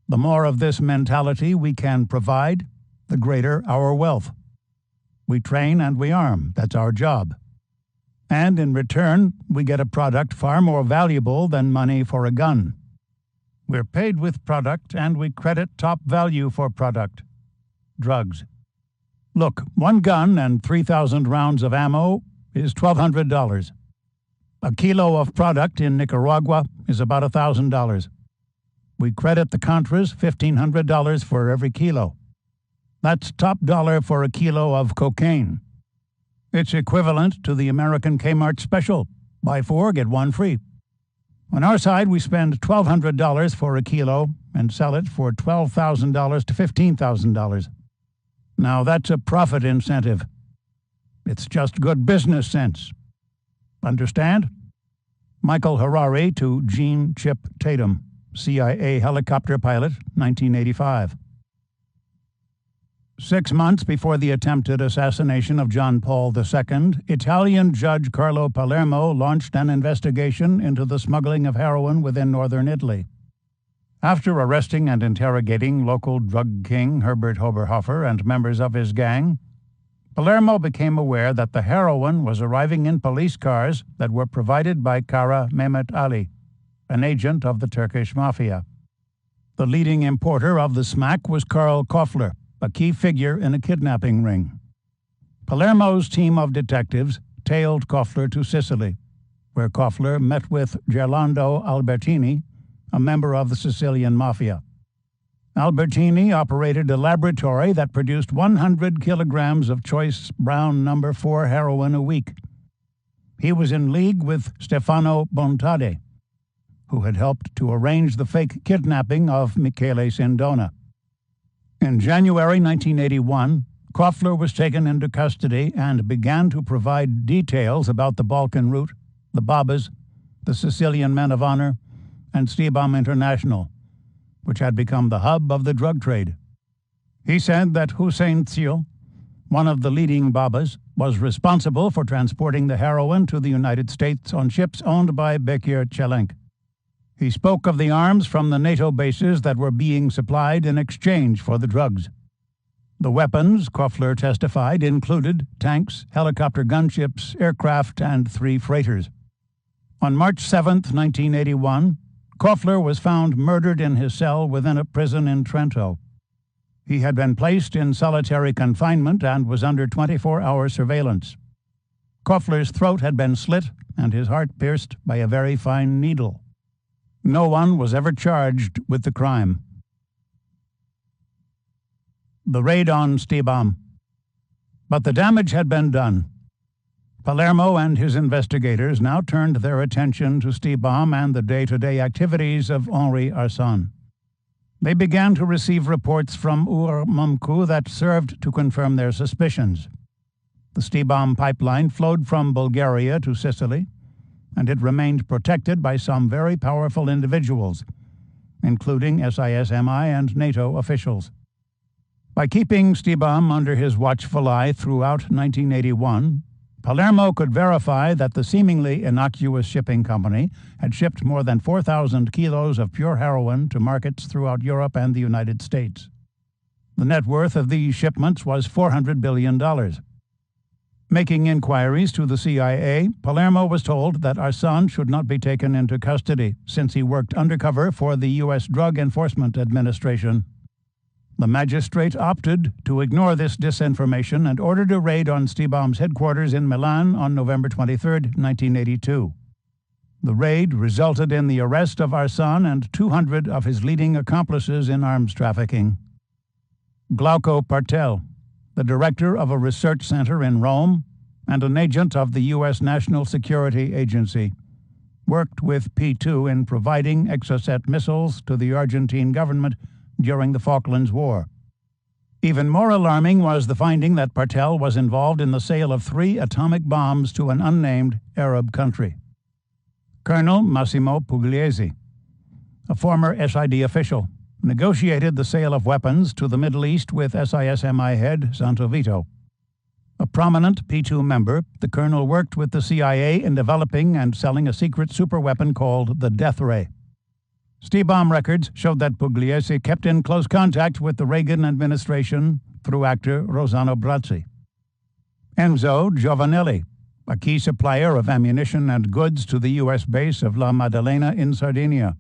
The more of this mentality we can provide, the greater our wealth. We train and we arm, that's our job. And in return, we get a product far more valuable than money for a gun. We're paid with product and we credit top value for product. Drugs. Look, one gun and 3,000 rounds of ammo is $1,200. A kilo of product in Nicaragua is about $1,000. We credit the Contras $1,500 for every kilo. That's top dollar for a kilo of cocaine. It's equivalent to the American Kmart special, buy 4, get 1 free. On our side, we spend $1,200 for a kilo and sell it for $12,000 to $15,000. Now that's a profit incentive. It's just good business sense. Understand? Michael Harari to Gene Chip Tatum, CIA helicopter pilot, 1985. 6 months before the attempted assassination of John Paul II, Italian Judge Carlo Palermo launched an investigation into the smuggling of heroin within northern Italy. After arresting and interrogating local drug king Herbert Oberhofer and members of his gang, Palermo became aware that the heroin was arriving in police cars that were provided by Kara Mehmet Ali, an agent of the Turkish mafia. The leading importer of the smack was Karl Koffler, a key figure in a kidnapping ring. Palermo's team of detectives tailed Koffler to Sicily, where Koffler met with Gerlando Albertini, a member of the Sicilian mafia. Albertini operated a laboratory that produced 100 kilograms of choice brown number 4 heroin a week. He was in league with Stefano Bontade, who had helped to arrange the fake kidnapping of Michele Sindona. In January 1981, Koffler was taken into custody and began to provide details about the Balkan route, the Babas, the Sicilian Men of Honor, and Stibam International, which had become the hub of the drug trade. He said that Hussein Tsil, one of the leading Babas, was responsible for transporting the heroin to the United States on ships owned by Bekir Çelenk. He spoke of the arms from the NATO bases that were being supplied in exchange for the drugs. The weapons, Koffler testified, included tanks, helicopter gunships, aircraft, and 3 freighters. On March 7, 1981, Koffler was found murdered in his cell within a prison in Trento. He had been placed in solitary confinement and was under 24-hour surveillance. Koffler's throat had been slit and his heart pierced by a very fine needle. No one was ever charged with the crime. The raid on Stibam. But the damage had been done. Palermo and his investigators now turned their attention to Stibam and the day-to-day activities of Henri Arsan. They began to receive reports from Ur Mumku that served to confirm their suspicions. The Stibam pipeline flowed from Bulgaria to Sicily, and it remained protected by some very powerful individuals, including SISMI and NATO officials. By keeping Stibam under his watchful eye throughout 1981, Palermo could verify that the seemingly innocuous shipping company had shipped more than 4,000 kilos of pure heroin to markets throughout Europe and the United States. The net worth of these shipments was $400 billion. Making inquiries to the CIA, Palermo was told that Arsan should not be taken into custody since he worked undercover for the U.S. Drug Enforcement Administration. The magistrate opted to ignore this disinformation and ordered a raid on Stibam's headquarters in Milan on November 23, 1982. The raid resulted in the arrest of Arsan and 200 of his leading accomplices in arms trafficking. Glauco Partel, the director of a research center in Rome and an agent of the U.S. National Security Agency, worked with P2 in providing Exocet missiles to the Argentine government during the Falklands War. Even more alarming was the finding that Partel was involved in the sale of 3 atomic bombs to an unnamed Arab country. Colonel Massimo Pugliese, a former SID official, negotiated the sale of weapons to the Middle East with SISMI head Santo Vito. A prominent P2 member, the colonel worked with the CIA in developing and selling a secret superweapon called the Death Ray. Stibam records showed that Pugliese kept in close contact with the Reagan administration through actor Rossano Brazzi. Enzo Giovanelli, a key supplier of ammunition and goods to the U.S. base of La Maddalena in Sardinia,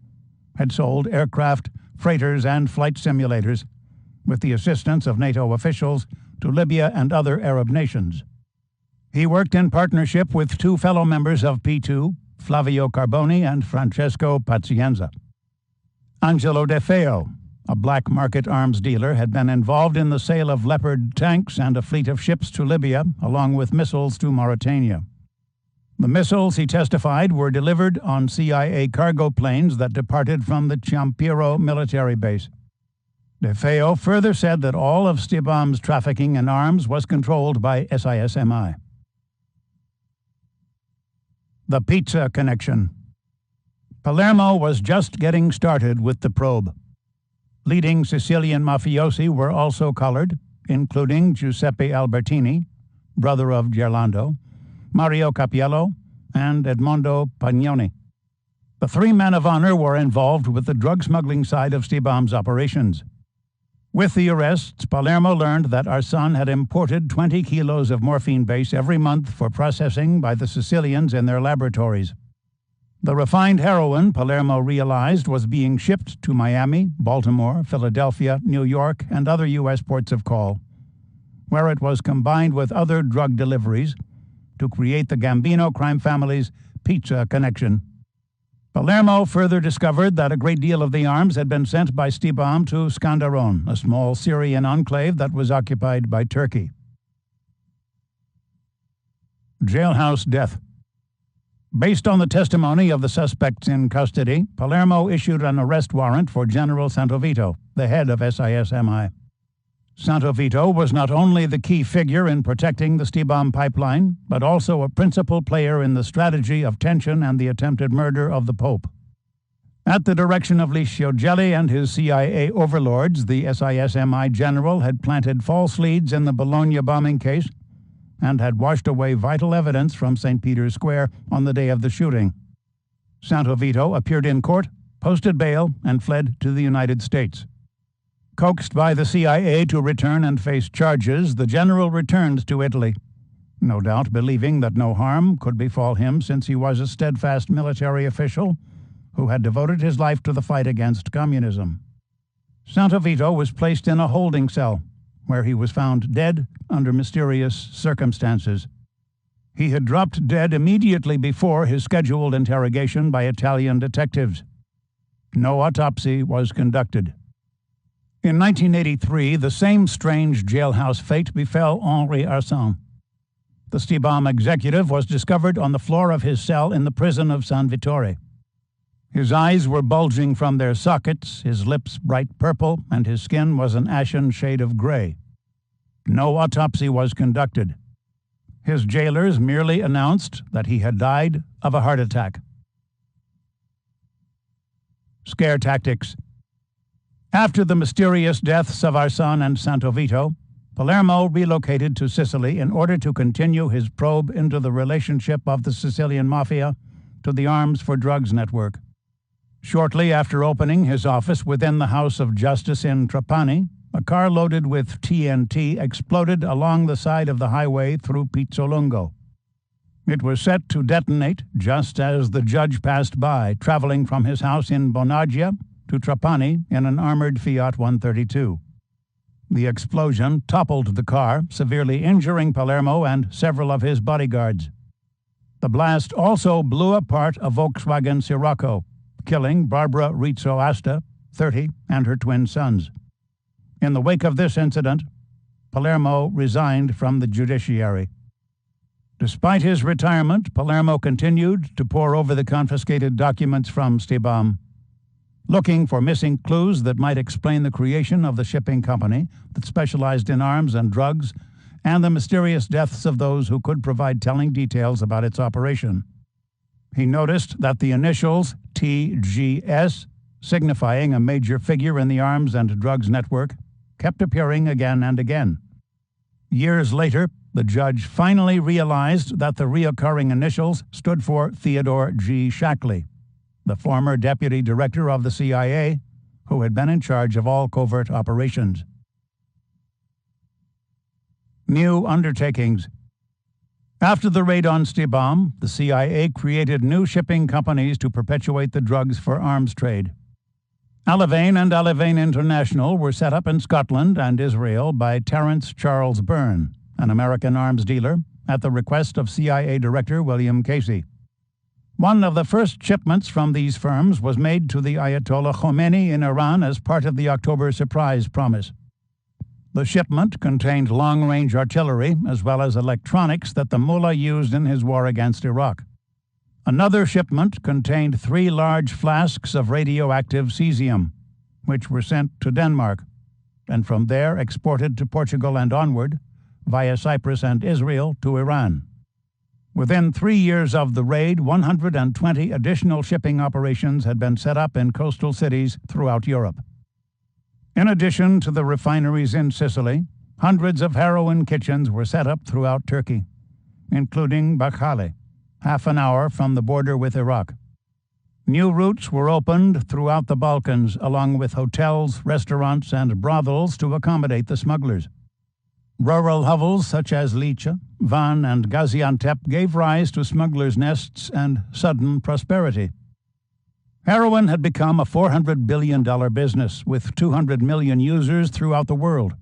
had sold aircraft, freighters, and flight simulators, with the assistance of NATO officials, to Libya and other Arab nations. He worked in partnership with 2 fellow members of P2, Flavio Carboni and Francesco Pazienza. Angelo De Feo, a black market arms dealer, had been involved in the sale of Leopard tanks and a fleet of ships to Libya, along with missiles to Mauritania. The missiles, he testified, were delivered on CIA cargo planes that departed from the Ciampiro military base. De Feo further said that all of Stibam's trafficking in arms was controlled by SISMI. The pizza connection. Palermo was just getting started with the probe. Leading Sicilian mafiosi were also collared, including Giuseppe Albertini, brother of Gerlando, Mario Capiello, and Edmondo Pagnoni. The 3 men of honor were involved with the drug smuggling side of Stibam's operations. With the arrests, Palermo learned that Arsan had imported 20 kilos of morphine base every month for processing by the Sicilians in their laboratories. The refined heroin, Palermo realized, was being shipped to Miami, Baltimore, Philadelphia, New York, and other U.S. ports of call, where it was combined with other drug deliveries to create the Gambino crime family's pizza connection. Palermo further discovered that a great deal of the arms had been sent by Stibam to Skandaron, a small Syrian enclave that was occupied by Turkey. Jailhouse death. Based on the testimony of the suspects in custody, Palermo issued an arrest warrant for General Santovito, the head of SIS-MI. Santovito was not only the key figure in protecting the Stibam pipeline, but also a principal player in the strategy of tension and the attempted murder of the Pope. At the direction of Licio Gelli and his CIA overlords, the SIS-MI general had planted false leads in the Bologna bombing case and had washed away vital evidence from St. Peter's Square on the day of the shooting. Santovito appeared in court, posted bail, and fled to the United States. Coaxed by the CIA to return and face charges, the general returned to Italy, no doubt believing that no harm could befall him since he was a steadfast military official who had devoted his life to the fight against communism. Santovito was placed in a holding cell, where he was found dead under mysterious circumstances. He had dropped dead immediately before his scheduled interrogation by Italian detectives. No autopsy was conducted. In 1983, the same strange jailhouse fate befell Henri Arsan. The Stibam executive was discovered on the floor of his cell in the prison of San Vittore. His eyes were bulging from their sockets, his lips bright purple, and his skin was an ashen shade of gray. No autopsy was conducted. His jailers merely announced that he had died of a heart attack. Scare tactics. After the mysterious deaths of Arsan and Santovito, Palermo relocated to Sicily in order to continue his probe into the relationship of the Sicilian mafia to the Arms for Drugs network. Shortly after opening his office within the House of Justice in Trapani, a car loaded with TNT exploded along the side of the highway through Pizzolungo. It was set to detonate just as the judge passed by, traveling from his house in Bonaggia to Trapani in an armored Fiat 132. The explosion toppled the car, severely injuring Palermo and several of his bodyguards. The blast also blew apart a Volkswagen Scirocco, killing Barbara Rizzo Asta, 30, and her twin sons. In the wake of this incident, Palermo resigned from the judiciary. Despite his retirement, Palermo continued to pore over the confiscated documents from Stibam, looking for missing clues that might explain the creation of the shipping company that specialized in arms and drugs, and the mysterious deaths of those who could provide telling details about its operation. He noticed that the initials TGS, signifying a major figure in the arms and drugs network, kept appearing again and again. Years later, the judge finally realized that the reoccurring initials stood for Theodore G. Shackley, the former deputy director of the CIA, who had been in charge of all covert operations. New undertakings. After the raid on Stibam, the CIA created new shipping companies to perpetuate the drugs for arms trade. Alivane and Alivane International were set up in Scotland and Israel by Terence Charles Byrne, an American arms dealer, at the request of CIA Director William Casey. One of the first shipments from these firms was made to the Ayatollah Khomeini in Iran as part of the October surprise promise. The shipment contained long-range artillery as well as electronics that the mullah used in his war against Iraq. Another shipment contained 3 large flasks of radioactive cesium, which were sent to Denmark, and from there exported to Portugal and onward, via Cyprus and Israel to Iran. Within 3 years of the raid, 120 additional shipping operations had been set up in coastal cities throughout Europe. In addition to the refineries in Sicily, hundreds of heroin kitchens were set up throughout Turkey, including Bakhale, half an hour from the border with Iraq. New routes were opened throughout the Balkans, along with hotels, restaurants, and brothels to accommodate the smugglers. Rural hovels such as Licha, Van, and Gaziantep gave rise to smugglers' nests and sudden prosperity. Heroin had become a $400 billion business, with 200 million users throughout the world.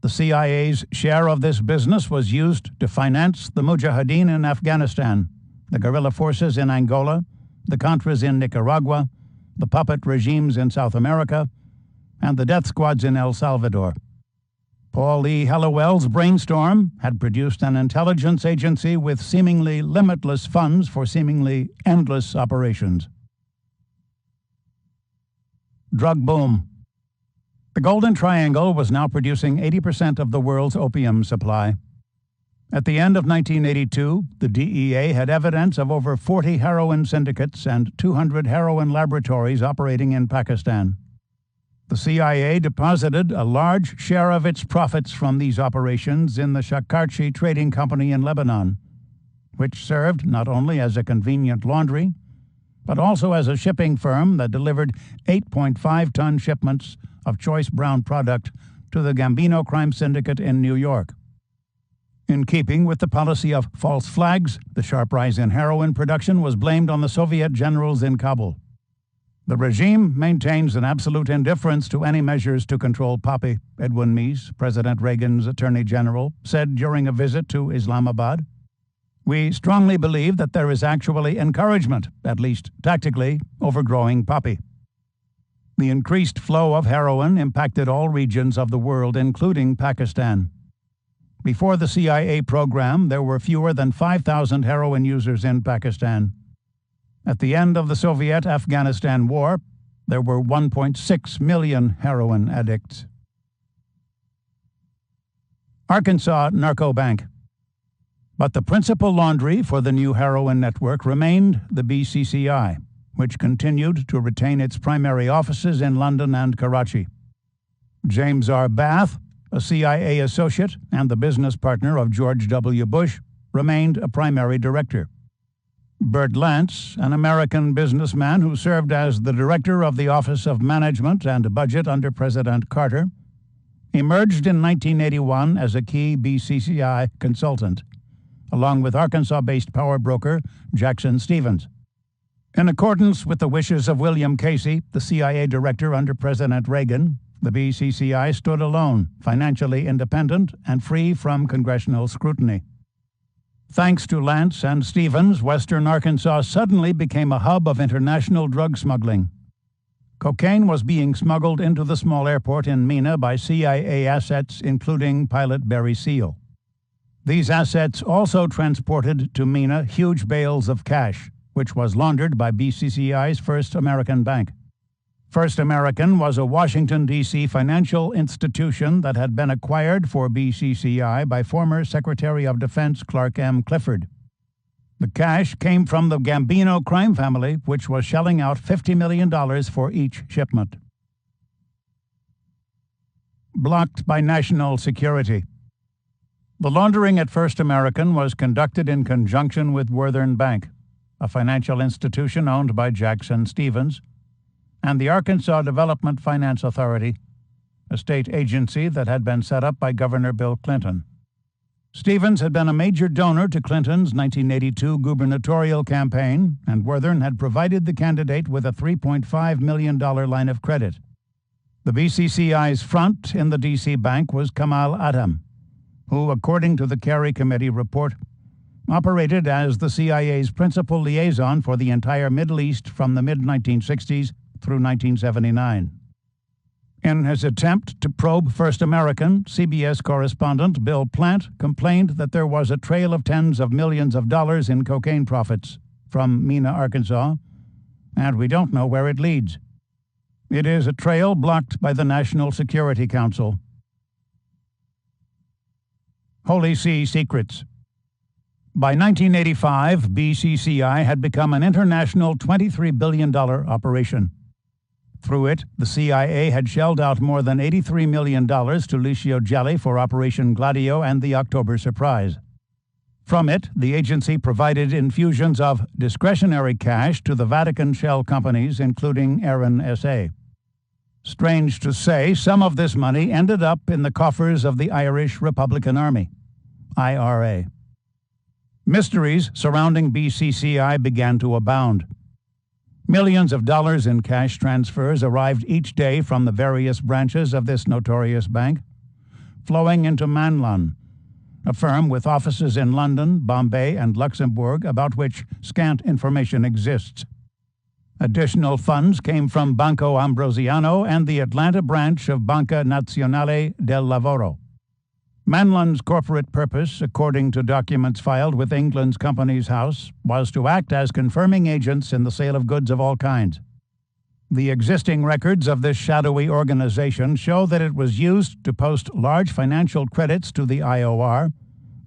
The CIA's share of this business was used to finance the Mujahideen in Afghanistan, the guerrilla forces in Angola, the Contras in Nicaragua, the puppet regimes in South America, and the death squads in El Salvador. Paul E. Hallowell's brainstorm had produced an intelligence agency with seemingly limitless funds for seemingly endless operations. Drug boom. The Golden Triangle was now producing 80% of the world's opium supply. At the end of 1982, the DEA had evidence of over 40 heroin syndicates and 200 heroin laboratories operating in Pakistan. The CIA deposited a large share of its profits from these operations in the Shakarchi Trading Company in Lebanon, which served not only as a convenient laundry, but also as a shipping firm that delivered 8.5-ton shipments of choice brown product to the Gambino crime syndicate in New York. In keeping with the policy of false flags, the sharp rise in heroin production was blamed on the Soviet generals in Kabul. The regime maintains an absolute indifference to any measures to control poppy, Edwin Meese, President Reagan's Attorney General, said during a visit to Islamabad. We strongly believe that there is actually encouragement, at least tactically, over growing poppy. The increased flow of heroin impacted all regions of the world, including Pakistan. Before the CIA program, there were fewer than 5,000 heroin users in Pakistan. At the end of the Soviet-Afghanistan War, there were 1.6 million heroin addicts. Arkansas Narco Bank. But the principal laundry for the new heroin network remained the BCCI, which continued to retain its primary offices in London and Karachi. James R. Bath, a CIA associate and the business partner of George W. Bush, remained a primary director. Bert Lance, an American businessman who served as the director of the Office of Management and Budget under President Carter, emerged in 1981 as a key BCCI consultant, along with Arkansas-based power broker Jackson Stevens. In accordance with the wishes of William Casey, the CIA director under President Reagan, the BCCI stood alone, financially independent and free from congressional scrutiny. Thanks to Lance and Stevens, western Arkansas suddenly became a hub of international drug smuggling. Cocaine was being smuggled into the small airport in Mena by CIA assets, including pilot Barry Seal. These assets also transported to Mena huge bales of cash, which was laundered by BCCI's First American Bank. First American was a Washington, D.C. financial institution that had been acquired for BCCI by former Secretary of Defense Clark M. Clifford. The cash came from the Gambino crime family, which was shelling out $50 million for each shipment. Blocked by national security. The laundering at First American was conducted in conjunction with Worthern Bank, a financial institution owned by Jackson Stevens, and the Arkansas Development Finance Authority, a state agency that had been set up by Governor Bill Clinton. Stevens had been a major donor to Clinton's 1982 gubernatorial campaign, and Worthern had provided the candidate with a $3.5 million line of credit. The BCCI's front in the D.C. bank was Kamal Adam, who, according to the Kerry Committee report, operated as the CIA's principal liaison for the entire Middle East from the mid-1960s through 1979. In his attempt to probe First American, CBS correspondent Bill Plant complained that there was a trail of tens of millions of dollars in cocaine profits from Mena, Arkansas, and we don't know where it leads. It is a trail blocked by the National Security Council. Holy See Secrets. By 1985, BCCI had become an international $23 billion operation. Through it, the CIA had shelled out more than $83 million to Licio Gelli for Operation Gladio and the October Surprise. From it, the agency provided infusions of discretionary cash to the Vatican shell companies, including Aaron S.A. Strange to say, some of this money ended up in the coffers of the Irish Republican Army, IRA. Mysteries surrounding BCCI began to abound. Millions of dollars in cash transfers arrived each day from the various branches of this notorious bank, flowing into Manlon, a firm with offices in London, Bombay, and Luxembourg about which scant information exists. Additional funds came from Banco Ambrosiano and the Atlanta branch of Banca Nazionale del Lavoro. Manlon's corporate purpose, according to documents filed with England's Companies House, was to act as confirming agents in the sale of goods of all kinds. The existing records of this shadowy organization show that it was used to post large financial credits to the IOR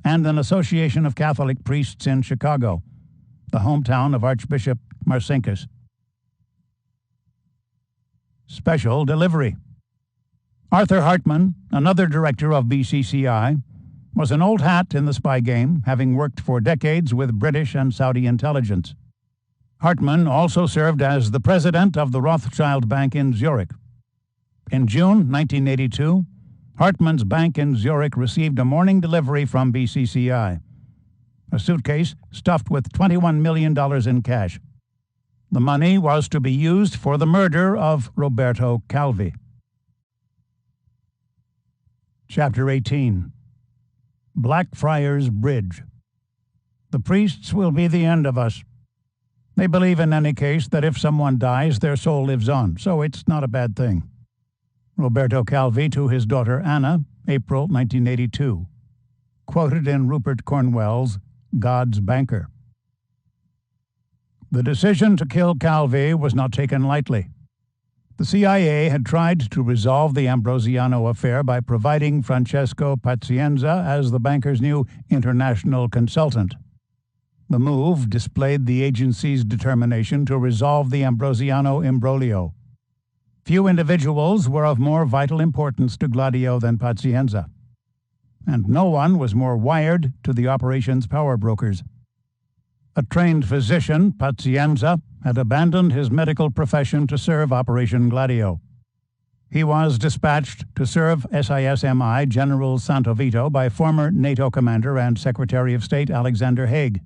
and an association of Catholic priests in Chicago, the hometown of Archbishop Marcinkus. Special delivery. Arthur Hartman, another director of BCCI, was an old hat in the spy game, having worked for decades with British and Saudi intelligence. Hartman also served as the president of the Rothschild Bank in Zurich. In June 1982, Hartman's bank in Zurich received a morning delivery from BCCI, a suitcase stuffed with $21 million in cash. The money was to be used for the murder of Roberto Calvi. Chapter 18. Blackfriars Bridge. The priests will be the end of us. They believe in any case that if someone dies, their soul lives on, so it's not a bad thing. Roberto Calvi to his daughter Anna, April 1982. Quoted in Rupert Cornwell's God's Banker. The decision to kill Calvi was not taken lightly. The CIA had tried to resolve the Ambrosiano affair by providing Francesco Pazienza as the banker's new international consultant. The move displayed the agency's determination to resolve the Ambrosiano imbroglio. Few individuals were of more vital importance to Gladio than Pazienza, and no one was more wired to the operation's power brokers. A trained physician, Pazienza had abandoned his medical profession to serve Operation Gladio. He was dispatched to serve SISMI General Santovito by former NATO commander and Secretary of State Alexander Haig,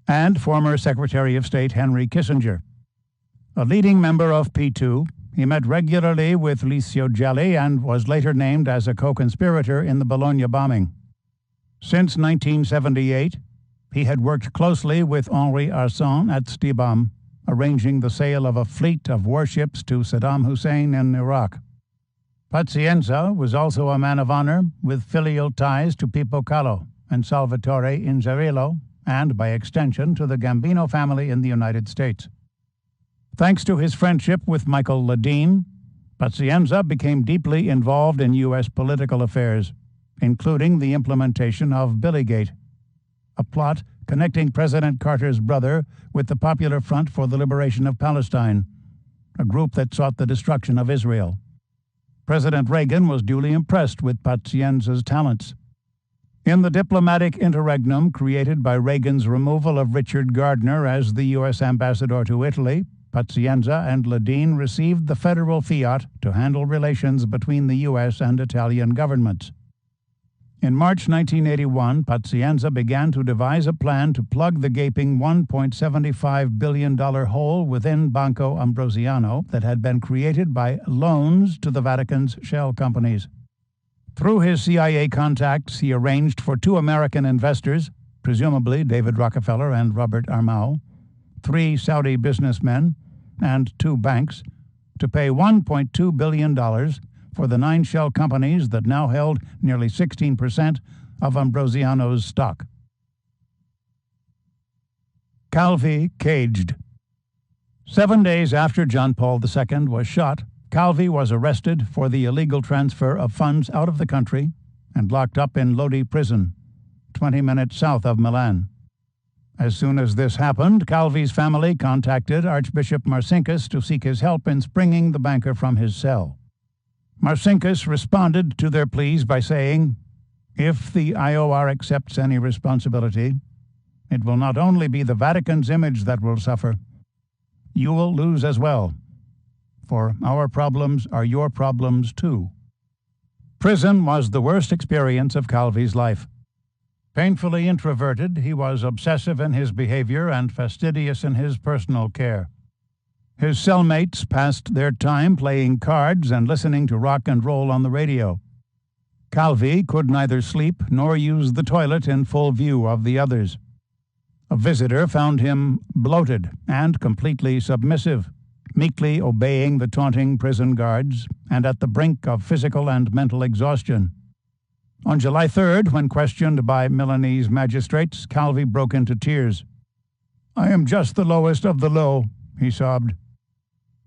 and former Secretary of State Henry Kissinger. A leading member of P2, he met regularly with Licio Gelli and was later named as a co-conspirator in the Bologna bombing. Since 1978, he had worked closely with Henri Arsan at Stibam, arranging the sale of a fleet of warships to Saddam Hussein in Iraq. Pazienza was also a man of honor with filial ties to Pippo Callo and Salvatore Inzerillo, and by extension to the Gambino family in the United States. Thanks to his friendship with Michael Ledeen, Pazienza became deeply involved in U.S. political affairs, including the implementation of Billygate, a plot connecting President Carter's brother with the Popular Front for the Liberation of Palestine, a group that sought the destruction of Israel. President Reagan was duly impressed with Pazienza's talents. In the diplomatic interregnum created by Reagan's removal of Richard Gardner as the U.S. ambassador to Italy, Pazienza and Ledeen received the federal fiat to handle relations between the U.S. and Italian governments. In March 1981, Pazienza began to devise a plan to plug the gaping $1.75 billion hole within Banco Ambrosiano that had been created by loans to the Vatican's shell companies. Through his CIA contacts, he arranged for two American investors, presumably David Rockefeller and Robert Armau, three Saudi businessmen, and two banks, to pay $1.2 billion for the 9 shell companies that now held nearly 16% of Ambrosiano's stock. Calvi caged. 7 days after John Paul II was shot, Calvi was arrested for the illegal transfer of funds out of the country and locked up in Lodi prison, 20 minutes south of Milan. As soon as this happened, Calvi's family contacted Archbishop Marcinkus to seek his help in springing the banker from his cell. Marcinkus responded to their pleas by saying, If the IOR accepts any responsibility, it will not only be the Vatican's image that will suffer, you will lose as well, for our problems are your problems too. Prison was the worst experience of Calvi's life. Painfully introverted, he was obsessive in his behavior and fastidious in his personal care. His cellmates passed their time playing cards and listening to rock and roll on the radio. Calvi could neither sleep nor use the toilet in full view of the others. A visitor found him bloated and completely submissive, meekly obeying the taunting prison guards and at the brink of physical and mental exhaustion. On July 3rd, when questioned by Milanese magistrates, Calvi broke into tears. "I am just the lowest of the low," he sobbed.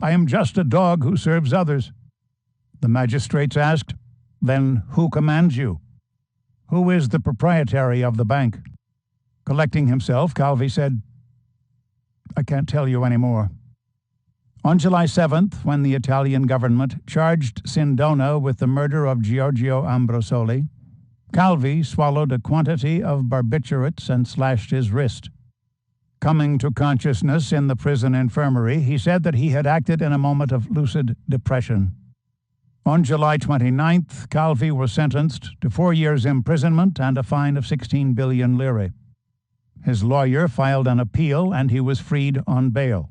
"I am just a dog who serves others." The magistrates asked, "Then who commands you? Who is the proprietary of the bank?" Collecting himself, Calvi said, "I can't tell you any more." On July 7th, when the Italian government charged Sindona with the murder of Giorgio Ambrosoli, Calvi swallowed a quantity of barbiturates and slashed his wrist. Coming to consciousness in the prison infirmary, he said that he had acted in a moment of lucid depression. On July 29th, Calvi was sentenced to 4 years' imprisonment and a fine of 16 billion lire. His lawyer filed an appeal and he was freed on bail.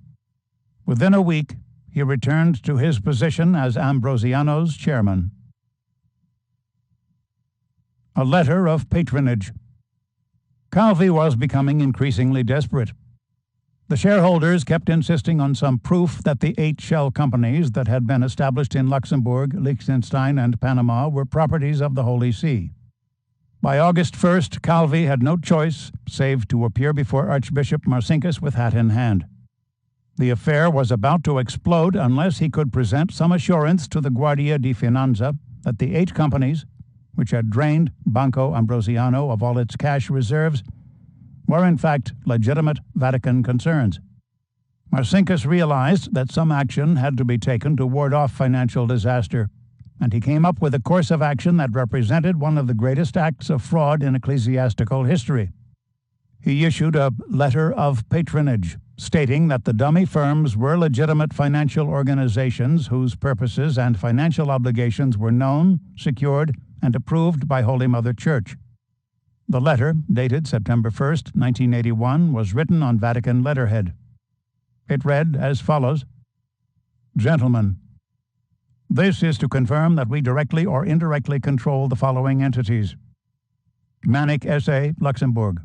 Within a week, he returned to his position as Ambrosiano's chairman. A letter of patronage. Calvi was becoming increasingly desperate. The shareholders kept insisting on some proof that the 8 shell companies that had been established in Luxembourg, Liechtenstein, and Panama were properties of the Holy See. By August 1st, Calvi had no choice save to appear before Archbishop Marcinkus with hat in hand. The affair was about to explode unless he could present some assurance to the Guardia di Finanza that the 8 companies, which had drained Banco Ambrosiano of all its cash reserves, were in fact legitimate Vatican concerns. Marcinkus realized that some action had to be taken to ward off financial disaster, and he came up with a course of action that represented one of the greatest acts of fraud in ecclesiastical history. He issued a letter of patronage, stating that the dummy firms were legitimate financial organizations whose purposes and financial obligations were known, secured, and approved by Holy Mother Church. The letter, dated September 1st, 1981, was written on Vatican letterhead. It read as follows: "Gentlemen, this is to confirm that we directly or indirectly control the following entities: Manic S.A., Luxembourg;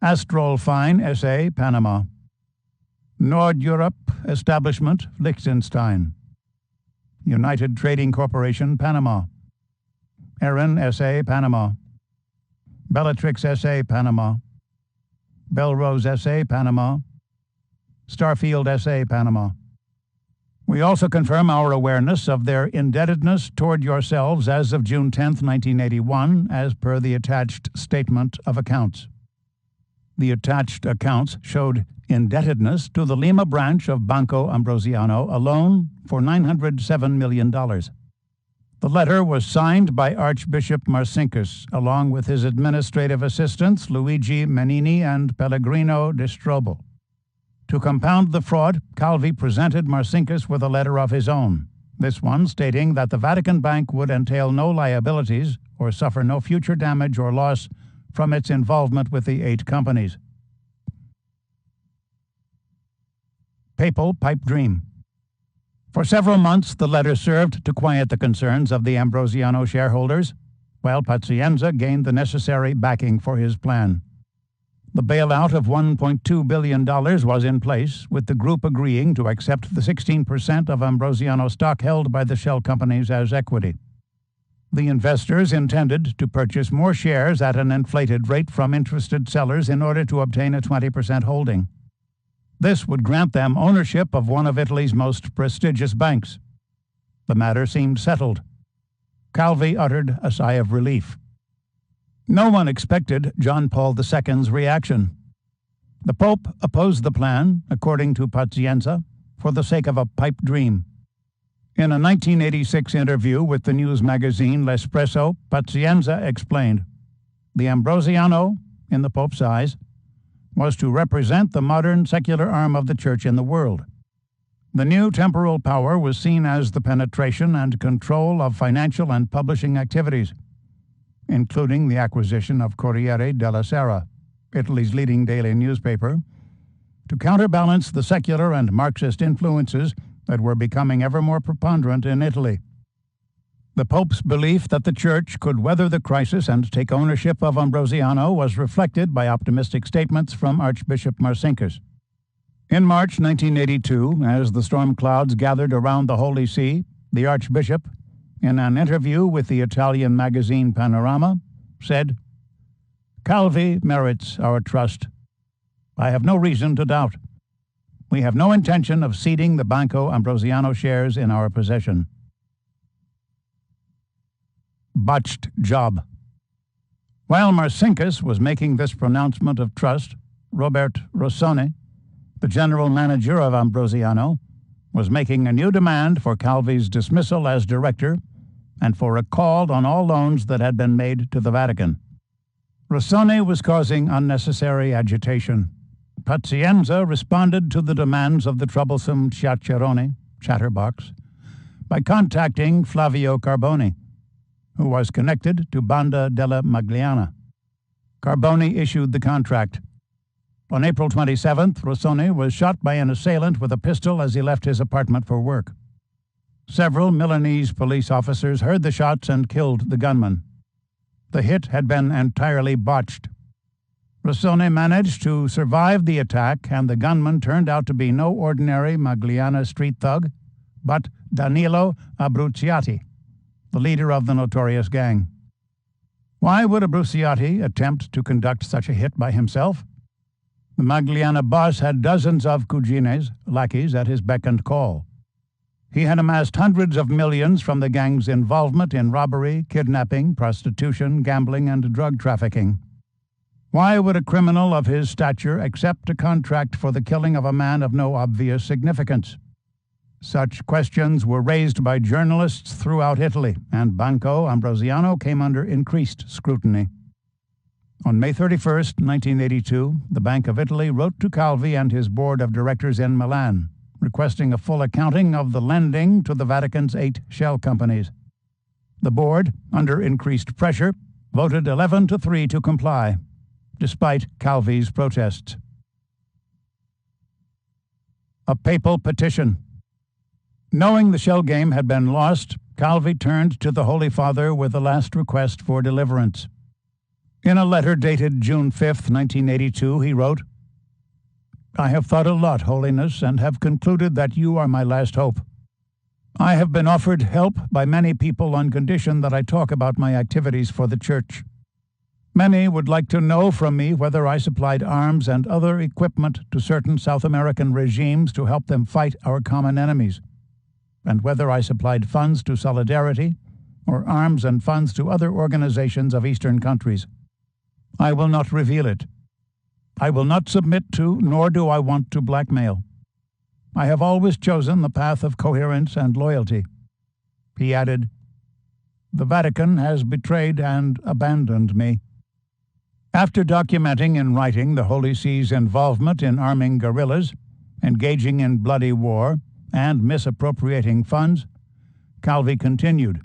Astrol Fine S.A., Panama; Nord Europe Establishment, Liechtenstein; United Trading Corporation, Panama; Erin S.A., Panama; Bellatrix S.A., Panama; Belrose S.A., Panama; Starfield S.A., Panama. We also confirm our awareness of their indebtedness toward yourselves as of June 10, 1981, as per the attached statement of accounts. The attached accounts showed indebtedness to the Lima branch of Banco Ambrosiano alone for $907 million. The letter was signed by Archbishop Marcinkus, along with his administrative assistants Luigi Menini and Pellegrino de Strobel. To compound the fraud, Calvi presented Marcinkus with a letter of his own, this one stating that the Vatican Bank would entail no liabilities or suffer no future damage or loss from its involvement with the 8 companies. Papal Pipe Dream. For several months, the letter served to quiet the concerns of the Ambrosiano shareholders, while Pazienza gained the necessary backing for his plan. The bailout of $1.2 billion was in place, with the group agreeing to accept the 16% of Ambrosiano stock held by the shell companies as equity. The investors intended to purchase more shares at an inflated rate from interested sellers in order to obtain a 20% holding. This would grant them ownership of one of Italy's most prestigious banks. The matter seemed settled. Calvi uttered a sigh of relief. No one expected John Paul II's reaction. The Pope opposed the plan, according to Pazienza, for the sake of a pipe dream. In a 1986 interview with the news magazine L'Espresso, Pazienza explained, "The Ambrosiano, in the Pope's eyes, was to represent the modern secular arm of the Church in the world. The new temporal power was seen as the penetration and control of financial and publishing activities, including the acquisition of Corriere della Sera, Italy's leading daily newspaper, to counterbalance the secular and Marxist influences that were becoming ever more preponderant in Italy. The Pope's belief that the Church could weather the crisis and take ownership of Ambrosiano was reflected by optimistic statements from Archbishop Marcinkus. In March 1982, as the storm clouds gathered around the Holy See, the Archbishop, in an interview with the Italian magazine Panorama, said, "Calvi merits our trust. I have no reason to doubt. We have no intention of ceding the Banco Ambrosiano shares in our possession." Botched job. While Marcinkus was making this pronouncement of trust, Robert Rossoni, the general manager of Ambrosiano, was making a new demand for Calvi's dismissal as director and for a call on all loans that had been made to the Vatican. Rossoni was causing unnecessary agitation. Pazienza responded to the demands of the troublesome Ciacerone, Chatterbox, by contacting Flavio Carboni, who was connected to Banda della Magliana. Carboni issued the contract. On April 27th, Rossoni was shot by an assailant with a pistol as he left his apartment for work. Several Milanese police officers heard the shots and killed the gunman. The hit had been entirely botched. Rossoni managed to survive the attack, and the gunman turned out to be no ordinary Magliana street thug, but Danilo Abruzzati, the leader of the notorious gang. Why would Abruzzati attempt to conduct such a hit by himself? The Magliana boss had dozens of cugines, lackeys, at his beck and call. He had amassed hundreds of millions from the gang's involvement in robbery, kidnapping, prostitution, gambling, and drug trafficking. Why would a criminal of his stature accept a contract for the killing of a man of no obvious significance? Such questions were raised by journalists throughout Italy, and Banco Ambrosiano came under increased scrutiny. On May 31, 1982, the Bank of Italy wrote to Calvi and his board of directors in Milan, requesting a full accounting of the lending to the Vatican's 8 shell companies. The board, under increased pressure, voted 11-3 to comply, despite Calvi's protests. A papal petition. Knowing the shell game had been lost, Calvi turned to the Holy Father with a last request for deliverance. In a letter dated June 5, 1982, he wrote, "I have thought a lot, Holiness, and have concluded that you are my last hope. I have been offered help by many people on condition that I talk about my activities for the Church. Many would like to know from me whether I supplied arms and other equipment to certain South American regimes to help them fight our common enemies, and whether I supplied funds to Solidarity or arms and funds to other organizations of Eastern countries. I will not reveal it. I will not submit to, nor do I want to blackmail. I have always chosen the path of coherence and loyalty." He added, "The Vatican has betrayed and abandoned me." After documenting in writing the Holy See's involvement in arming guerrillas, engaging in bloody war, and misappropriating funds, Calvi continued,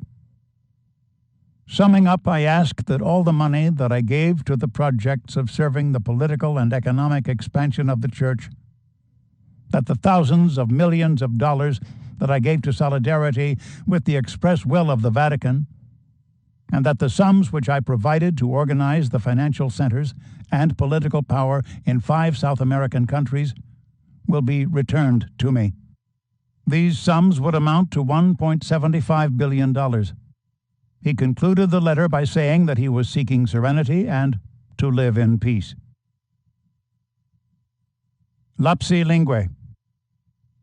"Summing up, I ask that all the money that I gave to the projects of serving the political and economic expansion of the Church, that the thousands of millions of dollars that I gave to Solidarity with the express will of the Vatican, and that the sums which I provided to organize the financial centers and political power in 5 South American countries will be returned to me. These sums would amount to $1.75 billion. He concluded the letter by saying that he was seeking serenity and to live in peace. Lapsi linguae.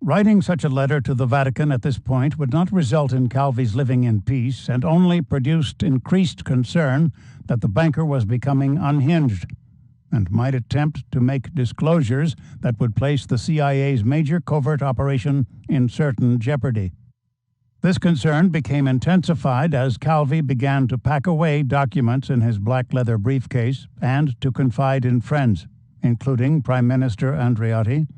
Writing such a letter to the Vatican at this point would not result in Calvi's living in peace, and only produced increased concern that the banker was becoming unhinged and might attempt to make disclosures that would place the CIA's major covert operation in certain jeopardy. This concern became intensified as Calvi began to pack away documents in his black leather briefcase and to confide in friends, including Prime Minister Andreotti,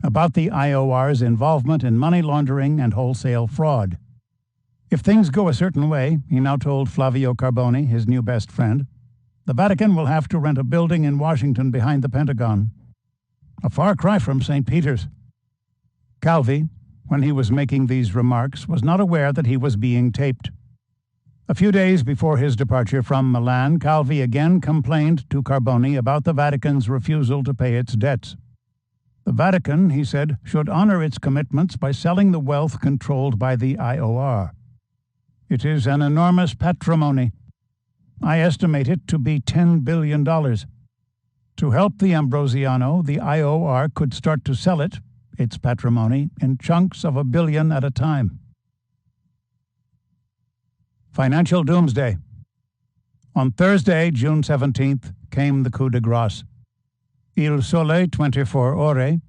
about the IOR's involvement in money laundering and wholesale fraud. If things go a certain way, he now told Flavio Carboni, his new best friend, the Vatican will have to rent a building in Washington behind the Pentagon. A far cry from St. Peter's. Calvi, when he was making these remarks, was not aware that he was being taped. A few days before his departure from Milan, Calvi again complained to Carboni about the Vatican's refusal to pay its debts. The Vatican, he said, should honor its commitments by selling the wealth controlled by the IOR. It is an enormous patrimony. I estimate it to be $10 billion. To help the Ambrosiano, the IOR could start to sell it, its patrimony, in chunks of $1 billion at a time. Financial doomsday. On Thursday, June 17th, came the coup de grace. Il Sole 24 Ore,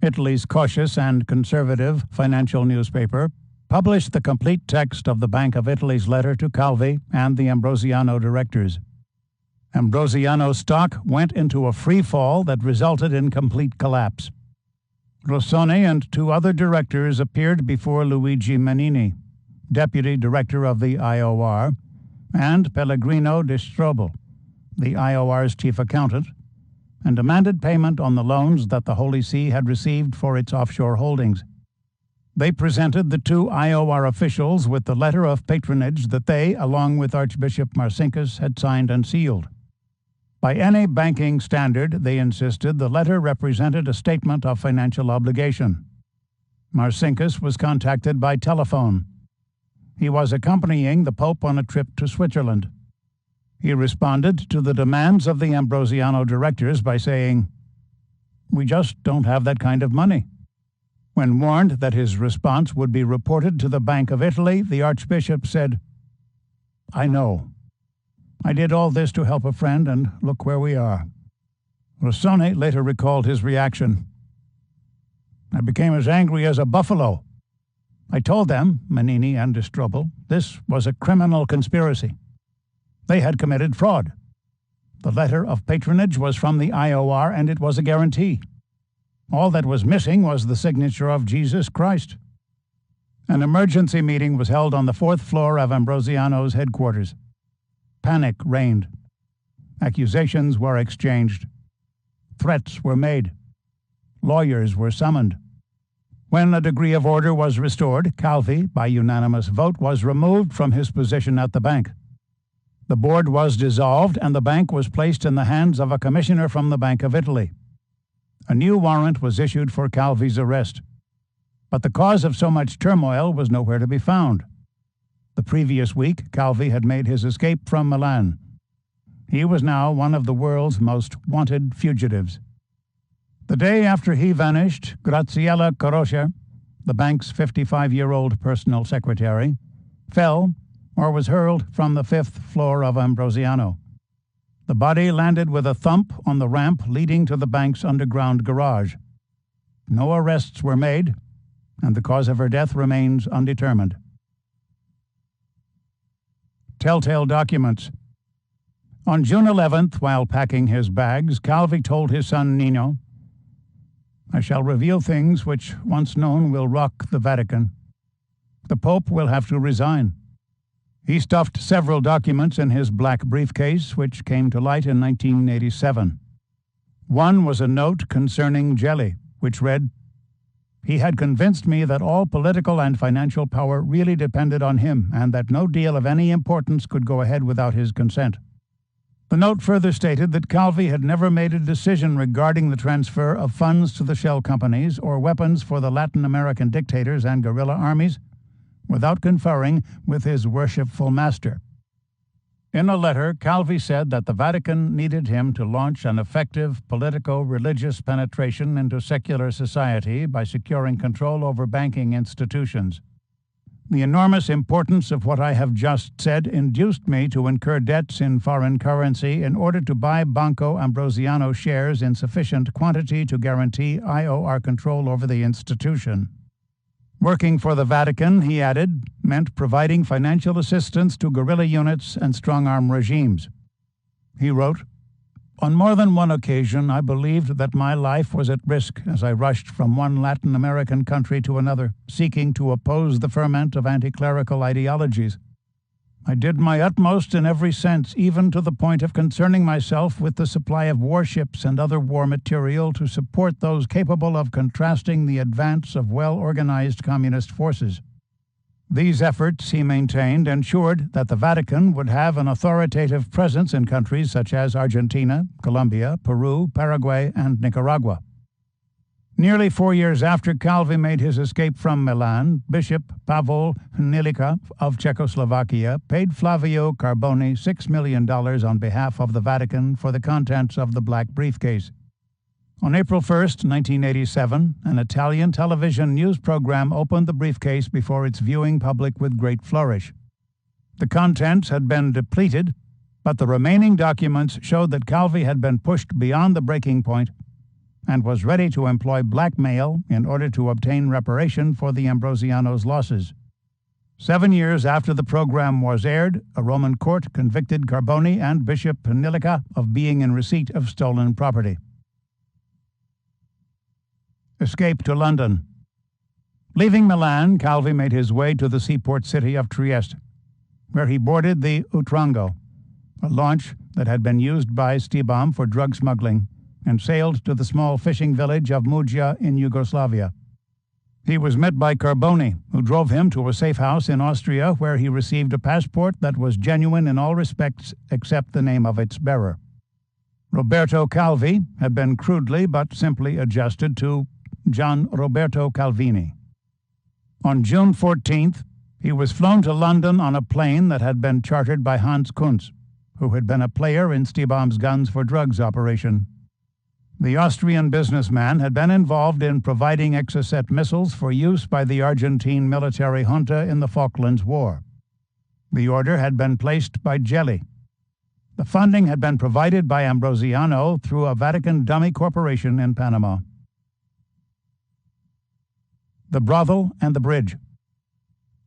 Italy's cautious and conservative financial newspaper, published the complete text of the Bank of Italy's letter to Calvi and the Ambrosiano directors. Ambrosiano stock went into a free fall that resulted in complete collapse. Rossoni and 2 other directors appeared before Luigi Menini, deputy director of the IOR, and Pellegrino di Strobel, the IOR's chief accountant, and demanded payment on the loans that the Holy See had received for its offshore holdings. They presented the 2 IOR officials with the letter of patronage that they, along with Archbishop Marcinkus, had signed and sealed. By any banking standard, they insisted, the letter represented a statement of financial obligation. Marcinkus was contacted by telephone. He was accompanying the Pope on a trip to Switzerland. He responded to the demands of the Ambrosiano directors by saying, "We just don't have that kind of money." When warned that his response would be reported to the Bank of Italy, the Archbishop said, "I know. I did all this to help a friend, and look where we are." Rossoni later recalled his reaction. "I became as angry as a buffalo. I told them, Menini and de Strobel, this was a criminal conspiracy. They had committed fraud. The letter of patronage was from the IOR, and it was a guarantee. All that was missing was the signature of Jesus Christ." An emergency meeting was held on the 4th floor of Ambrosiano's headquarters. Panic reigned. Accusations were exchanged. Threats were made. Lawyers were summoned. When a degree of order was restored, Calvi, by unanimous vote, was removed from his position at the bank. The board was dissolved, and the bank was placed in the hands of a commissioner from the Bank of Italy. A new warrant was issued for Calvi's arrest. But the cause of so much turmoil was nowhere to be found. The previous week, Calvi had made his escape from Milan. He was now one of the world's most wanted fugitives. The day after he vanished, Graziella Caroscia, the bank's 55-year-old personal secretary, fell or was hurled from the 5th floor of Ambrosiano. The body landed with a thump on the ramp leading to the bank's underground garage. No arrests were made, and the cause of her death remains undetermined. Telltale documents. On June 11th, while packing his bags, Calvi told his son Nino, "I shall reveal things which, once known, will rock the Vatican. The Pope will have to resign." He stuffed several documents in his black briefcase, which came to light in 1987. One was a note concerning Gelli, which read, "He had convinced me that all political and financial power really depended on him, and that no deal of any importance could go ahead without his consent." The note further stated that Calvi had never made a decision regarding the transfer of funds to the shell companies or weapons for the Latin American dictators and guerrilla armies without conferring with his worshipful master. In a letter, Calvi said that the Vatican needed him to launch an effective politico-religious penetration into secular society by securing control over banking institutions. "The enormous importance of what I have just said induced me to incur debts in foreign currency in order to buy Banco Ambrosiano shares in sufficient quantity to guarantee IOR control over the institution. Working for the Vatican, he added, meant providing financial assistance to guerrilla units and strong-arm regimes. He wrote, "On more than one occasion, I believed that my life was at risk as I rushed from one Latin American country to another, seeking to oppose the ferment of anti-clerical ideologies. I did my utmost in every sense, even to the point of concerning myself with the supply of warships and other war material to support those capable of contrasting the advance of well-organized communist forces. These efforts, he maintained, ensured that the Vatican would have an authoritative presence in countries such as Argentina, Colombia, Peru, Paraguay, and Nicaragua." Nearly 4 years after Calvi made his escape from Milan, Bishop Pavol Hnilica of Czechoslovakia paid Flavio Carboni $6 million on behalf of the Vatican for the contents of the black briefcase. On April 1, 1987, an Italian television news program opened the briefcase before its viewing public with great flourish. The contents had been depleted, but the remaining documents showed that Calvi had been pushed beyond the breaking point and was ready to employ blackmail in order to obtain reparation for the Ambrosianos' losses. 7 years after the program was aired, a Roman court convicted Carboni and Bishop Hnilica of being in receipt of stolen property. Escape to London. Leaving Milan, Calvi made his way to the seaport city of Trieste, where he boarded the Utrango, a launch that had been used by Stibam for drug smuggling, and sailed to the small fishing village of Muggia in Yugoslavia. He was met by Carboni, who drove him to a safe house in Austria where he received a passport that was genuine in all respects except the name of its bearer. Roberto Calvi had been crudely but simply adjusted to Gian Roberto Calvini. On June 14th, he was flown to London on a plane that had been chartered by Hans Kuntz, who had been a player in Stibam's Guns for Drugs operation. The Austrian businessman had been involved in providing Exocet missiles for use by the Argentine military junta in the Falklands War. The order had been placed by Gelli. The funding had been provided by Ambrosiano through a Vatican dummy corporation in Panama. The brothel and the bridge.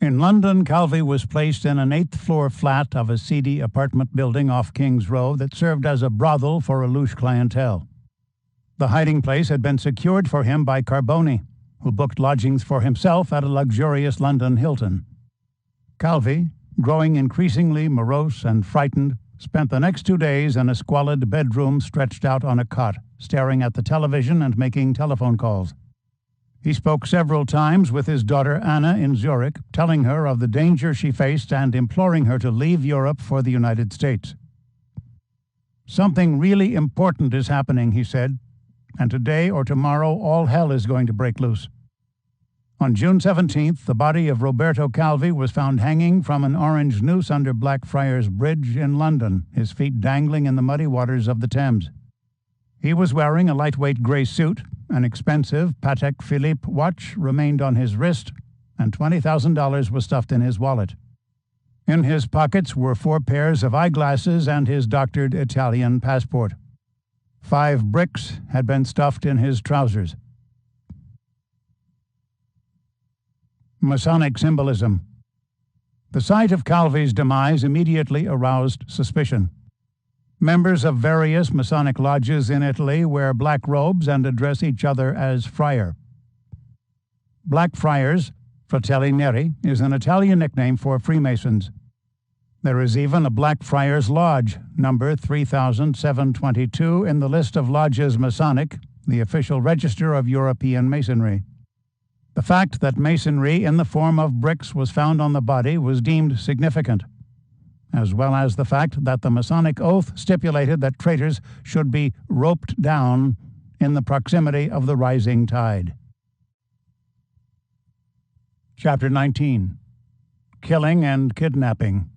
In London, Calvi was placed in an 8th-floor flat of a seedy apartment building off King's Row that served as a brothel for a louche clientele. The hiding place had been secured for him by Carboni, who booked lodgings for himself at a luxurious London Hilton. Calvi, growing increasingly morose and frightened, spent the next 2 days in a squalid bedroom stretched out on a cot, staring at the television and making telephone calls. He spoke several times with his daughter Anna in Zurich, telling her of the danger she faced and imploring her to leave Europe for the United States. "Something really important is happening," he said, "and today or tomorrow all hell is going to break loose." On June 17th, the body of Roberto Calvi was found hanging from an orange noose under Blackfriars Bridge in London, his feet dangling in the muddy waters of the Thames. He was wearing a lightweight gray suit, an expensive Patek Philippe watch remained on his wrist, and $20,000 was stuffed in his wallet. In his pockets were 4 pairs of eyeglasses and his doctored Italian passport. 5 bricks had been stuffed in his trousers. Masonic symbolism. The sight of Calvi's demise immediately aroused suspicion. Members of various Masonic lodges in Italy wear black robes and address each other as friar. Blackfriars, Fratelli Neri, is an Italian nickname for Freemasons. There is even a Blackfriars Lodge, number 3722, in the list of lodges Masonic, the official register of European Masonry. The fact that masonry in the form of bricks was found on the body was deemed significant, as well as the fact that the Masonic oath stipulated that traitors should be roped down in the proximity of the rising tide. Chapter 19. Killing and Kidnapping.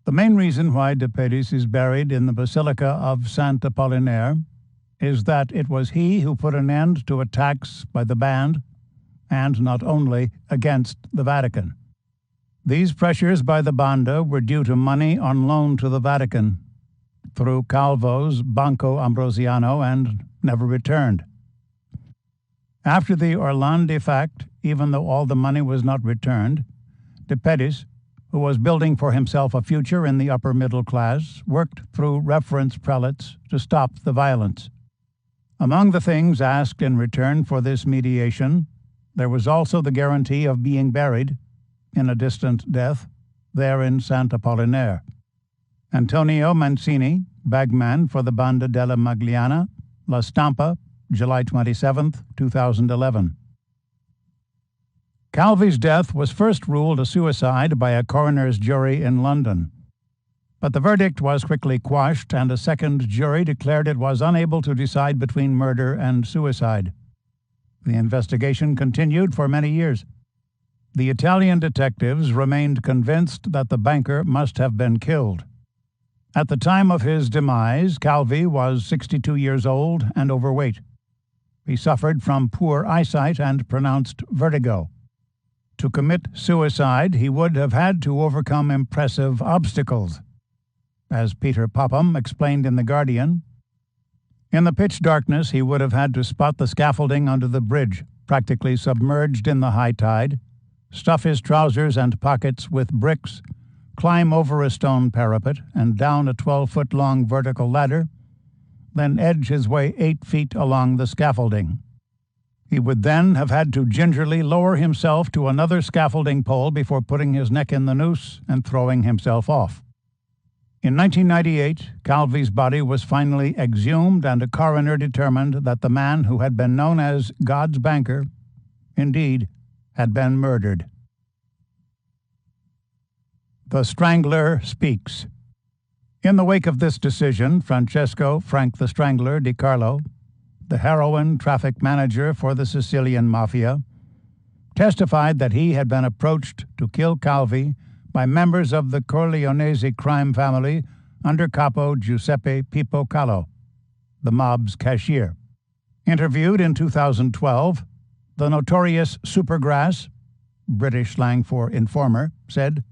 The main reason why De Pedis is buried in the Basilica of Saint Apollinaire is that it was he who put an end to attacks by the band, and not only against the Vatican. These pressures by the Banda were due to money on loan to the Vatican through Calvo's Banco Ambrosiano and never returned. After the Orlandi fact, even though all the money was not returned, De Pettis, who was building for himself a future in the upper middle class, worked through reference prelates to stop the violence. Among the things asked in return for this mediation, there was also the guarantee of being buried, in a distant death, there in Sant'Apollinare. Antonio Mancini, bagman for the Banda della Magliana, La Stampa, July 27, 2011. Calvi's death was first ruled a suicide by a coroner's jury in London. But the verdict was quickly quashed, and a second jury declared it was unable to decide between murder and suicide. The investigation continued for many years. The Italian detectives remained convinced that the banker must have been killed. At the time of his demise, Calvi was 62 years old and overweight. He suffered from poor eyesight and pronounced vertigo. To commit suicide, he would have had to overcome impressive obstacles. As Peter Popham explained in The Guardian, in the pitch darkness he would have had to spot the scaffolding under the bridge, practically submerged in the high tide, stuff his trousers and pockets with bricks, climb over a stone parapet and down a 12-foot-long vertical ladder, then edge his way 8 feet along the scaffolding. He would then have had to gingerly lower himself to another scaffolding pole before putting his neck in the noose and throwing himself off. In 1998, Calvi's body was finally exhumed, and a coroner determined that the man who had been known as God's banker, indeed, had been murdered. The Strangler speaks. In the wake of this decision, Francesco Frank the Strangler Di Carlo, the heroin traffic manager for the Sicilian Mafia, testified that he had been approached to kill Calvi by members of the Corleonese crime family under capo Giuseppe Pippo Calò, the mob's cashier. Interviewed in 2012, the notorious Supergrass, British slang for informer, said,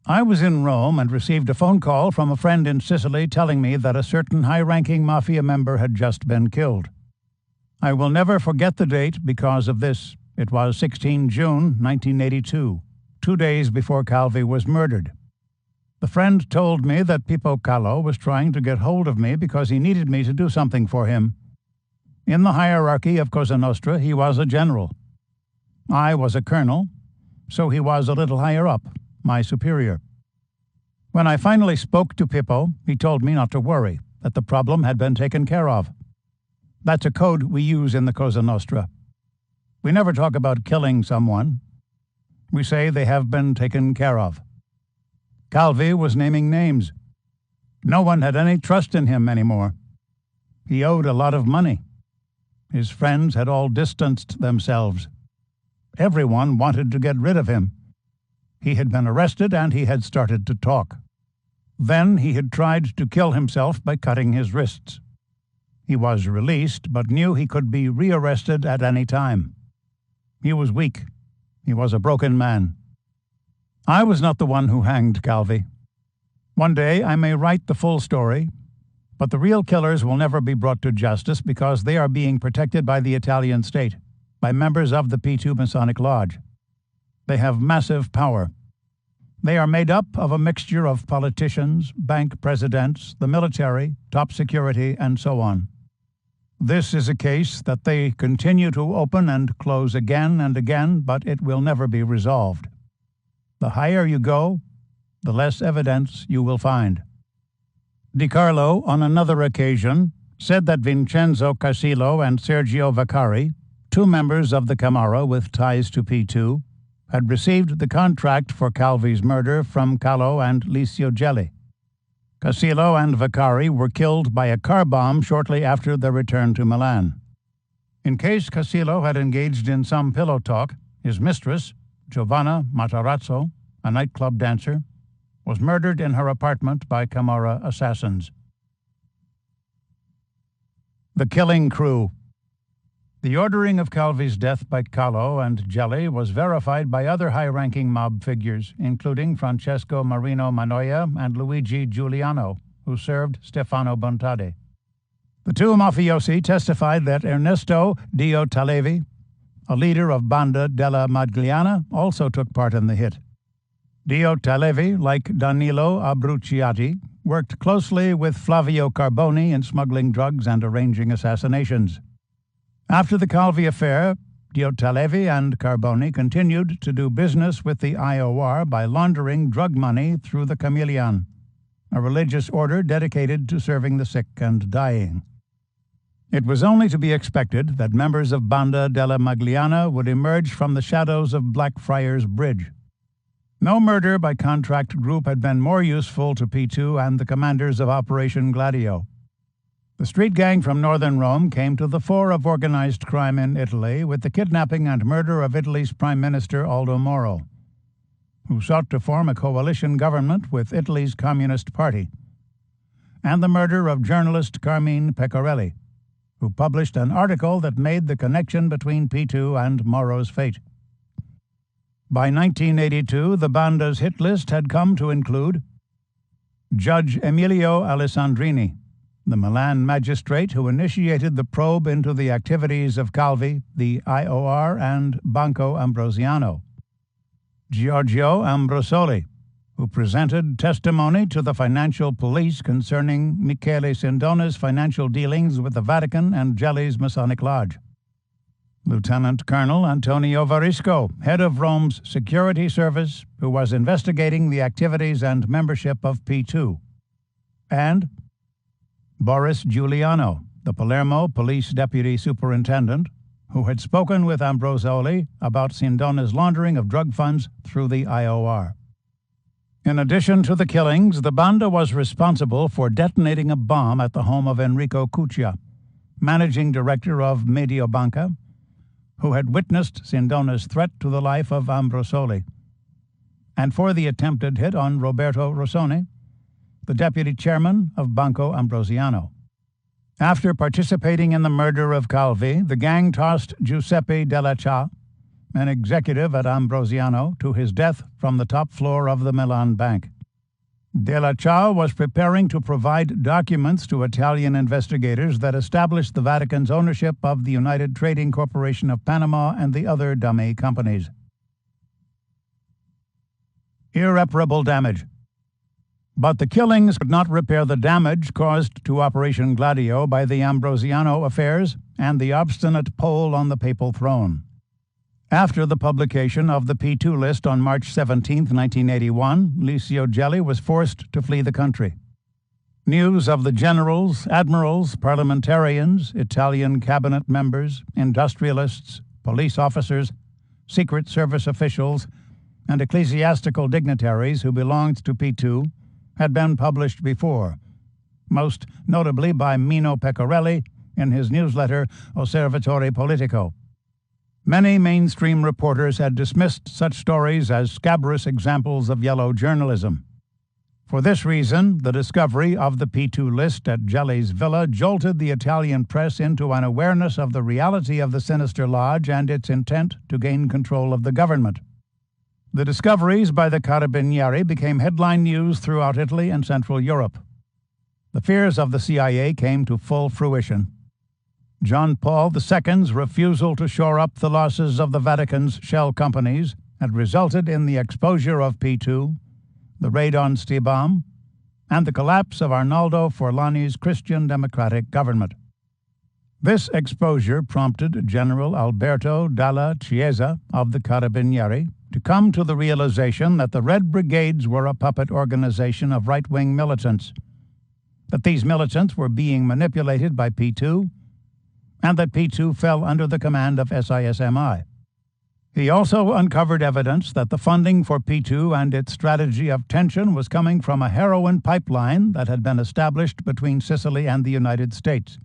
"I was in Rome and received a phone call from a friend in Sicily telling me that a certain high-ranking mafia member had just been killed. I will never forget the date because of this. It was 16 June 1982, 2 days before Calvi was murdered. The friend told me that Pippo Calò was trying to get hold of me because he needed me to do something for him. In the hierarchy of Cosa Nostra, he was a general. I was a colonel, so he was a little higher up, my superior. When I finally spoke to Pippo, he told me not to worry, that the problem had been taken care of. That's a code we use in the Cosa Nostra. We never talk about killing someone. We say they have been taken care of." Calvi was naming names. No one had any trust in him anymore. He owed a lot of money. His friends had all distanced themselves. Everyone wanted to get rid of him. He had been arrested and he had started to talk. Then he had tried to kill himself by cutting his wrists. He was released, but knew he could be rearrested at any time. He was weak. He was a broken man. I was not the one who hanged Calvi. One day I may write the full story, but the real killers will never be brought to justice because they are being protected by the Italian state, by members of the P2 Masonic Lodge. They have massive power. They are made up of a mixture of politicians, bank presidents, the military, top security, and so on. This is a case that they continue to open and close again and again, but it will never be resolved. The higher you go, the less evidence you will find. Di Carlo, on another occasion, said that Vincenzo Casillo and Sergio Vaccari, 2 members of the Camorra with ties to P2, had received the contract for Calvi's murder from Calò and Licio Gelli. Casillo and Vaccari were killed by a car bomb shortly after their return to Milan. In case Casillo had engaged in some pillow talk, his mistress, Giovanna Matarazzo, a nightclub dancer, was murdered in her apartment by Camorra assassins. The Killing Crew. The ordering of Calvi's death by Calò and Gelli was verified by other high-ranking mob figures, including Francesco Marino Manoia and Luigi Giuliano, who served Stefano Bontade. The 2 mafiosi testified that Ernesto Dio Talevi, a leader of Banda della Magliana, also took part in the hit. Dio Talevi, like Danilo Abrucciati, worked closely with Flavio Carboni in smuggling drugs and arranging assassinations. After the Calvi affair, Dio Talevi and Carboni continued to do business with the IOR by laundering drug money through the Camillian, a religious order dedicated to serving the sick and dying. It was only to be expected that members of Banda della Magliana would emerge from the shadows of Blackfriars Bridge. No murder by contract group had been more useful to P2 and the commanders of Operation Gladio. The street gang from northern Rome came to the fore of organized crime in Italy with the kidnapping and murder of Italy's Prime Minister Aldo Moro, who sought to form a coalition government with Italy's Communist Party, and the murder of journalist Carmine Pecorelli, who published an article that made the connection between P2 and Moro's fate. By 1982, the Banda's hit list had come to include Judge Emilio Alessandrini, the Milan magistrate who initiated the probe into the activities of Calvi, the IOR, and Banco Ambrosiano; Giorgio Ambrosoli, who presented testimony to the financial police concerning Michele Sindona's financial dealings with the Vatican and Gelli's Masonic Lodge; Lieutenant Colonel Antonio Varisco, head of Rome's security service, who was investigating the activities and membership of P2; and Boris Giuliano, the Palermo police deputy superintendent, who had spoken with Ambrosoli about Sindona's laundering of drug funds through the IOR. In addition to the killings, the Banda was responsible for detonating a bomb at the home of Enrico Cuccia, managing director of Mediobanca, who had witnessed Sindona's threat to the life of Ambrosoli, and for the attempted hit on Roberto Rossoni, the deputy chairman of Banco Ambrosiano. After participating in the murder of Calvi, the gang tossed Giuseppe Della Cha, an executive at Ambrosiano, to his death from the top floor of the Milan Bank. Della Cha was preparing to provide documents to Italian investigators that established the Vatican's ownership of the United Trading Corporation of Panama and the other dummy companies. Irreparable damage. But the killings could not repair the damage caused to Operation Gladio by the Ambrosiano affairs and the obstinate poll on the papal throne. After the publication of the P2 list on March 17, 1981, Licio Gelli was forced to flee the country. News of the generals, admirals, parliamentarians, Italian cabinet members, industrialists, police officers, Secret Service officials, and ecclesiastical dignitaries who belonged to P2 had been published before, most notably by Mino Pecorelli in his newsletter Osservatore Politico. Many mainstream reporters had dismissed such stories as scabrous examples of yellow journalism. For this reason, the discovery of the P2 list at Gelli's villa jolted the Italian press into an awareness of the reality of the sinister lodge and its intent to gain control of the government. The discoveries by the Carabinieri became headline news throughout Italy and Central Europe. The fears of the CIA came to full fruition. John Paul II's refusal to shore up the losses of the Vatican's shell companies had resulted in the exposure of P2, the raid on Stibam, and the collapse of Arnaldo Forlani's Christian Democratic government. This exposure prompted General Alberto Dalla Chiesa of the Carabinieri to come to the realization that the Red Brigades were a puppet organization of right-wing militants, that these militants were being manipulated by P2, and that P2 fell under the command of SISMI. He also uncovered evidence that the funding for P2 and its strategy of tension was coming from a heroin pipeline that had been established between Sicily and the United States,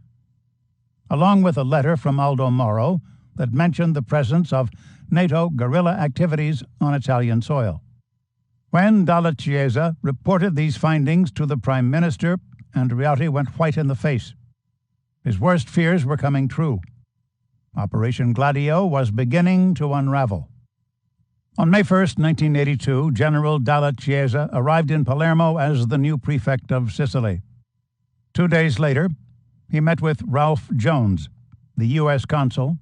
along with a letter from Aldo Moro that mentioned the presence of NATO guerrilla activities on Italian soil. When Dalla Chiesa reported these findings to the Prime Minister, Andreotti went white in the face. His worst fears were coming true. Operation Gladio was beginning to unravel. On May 1, 1982, General Dalla Chiesa arrived in Palermo as the new prefect of Sicily. 2 days later, he met with Ralph Jones, the U.S. consul,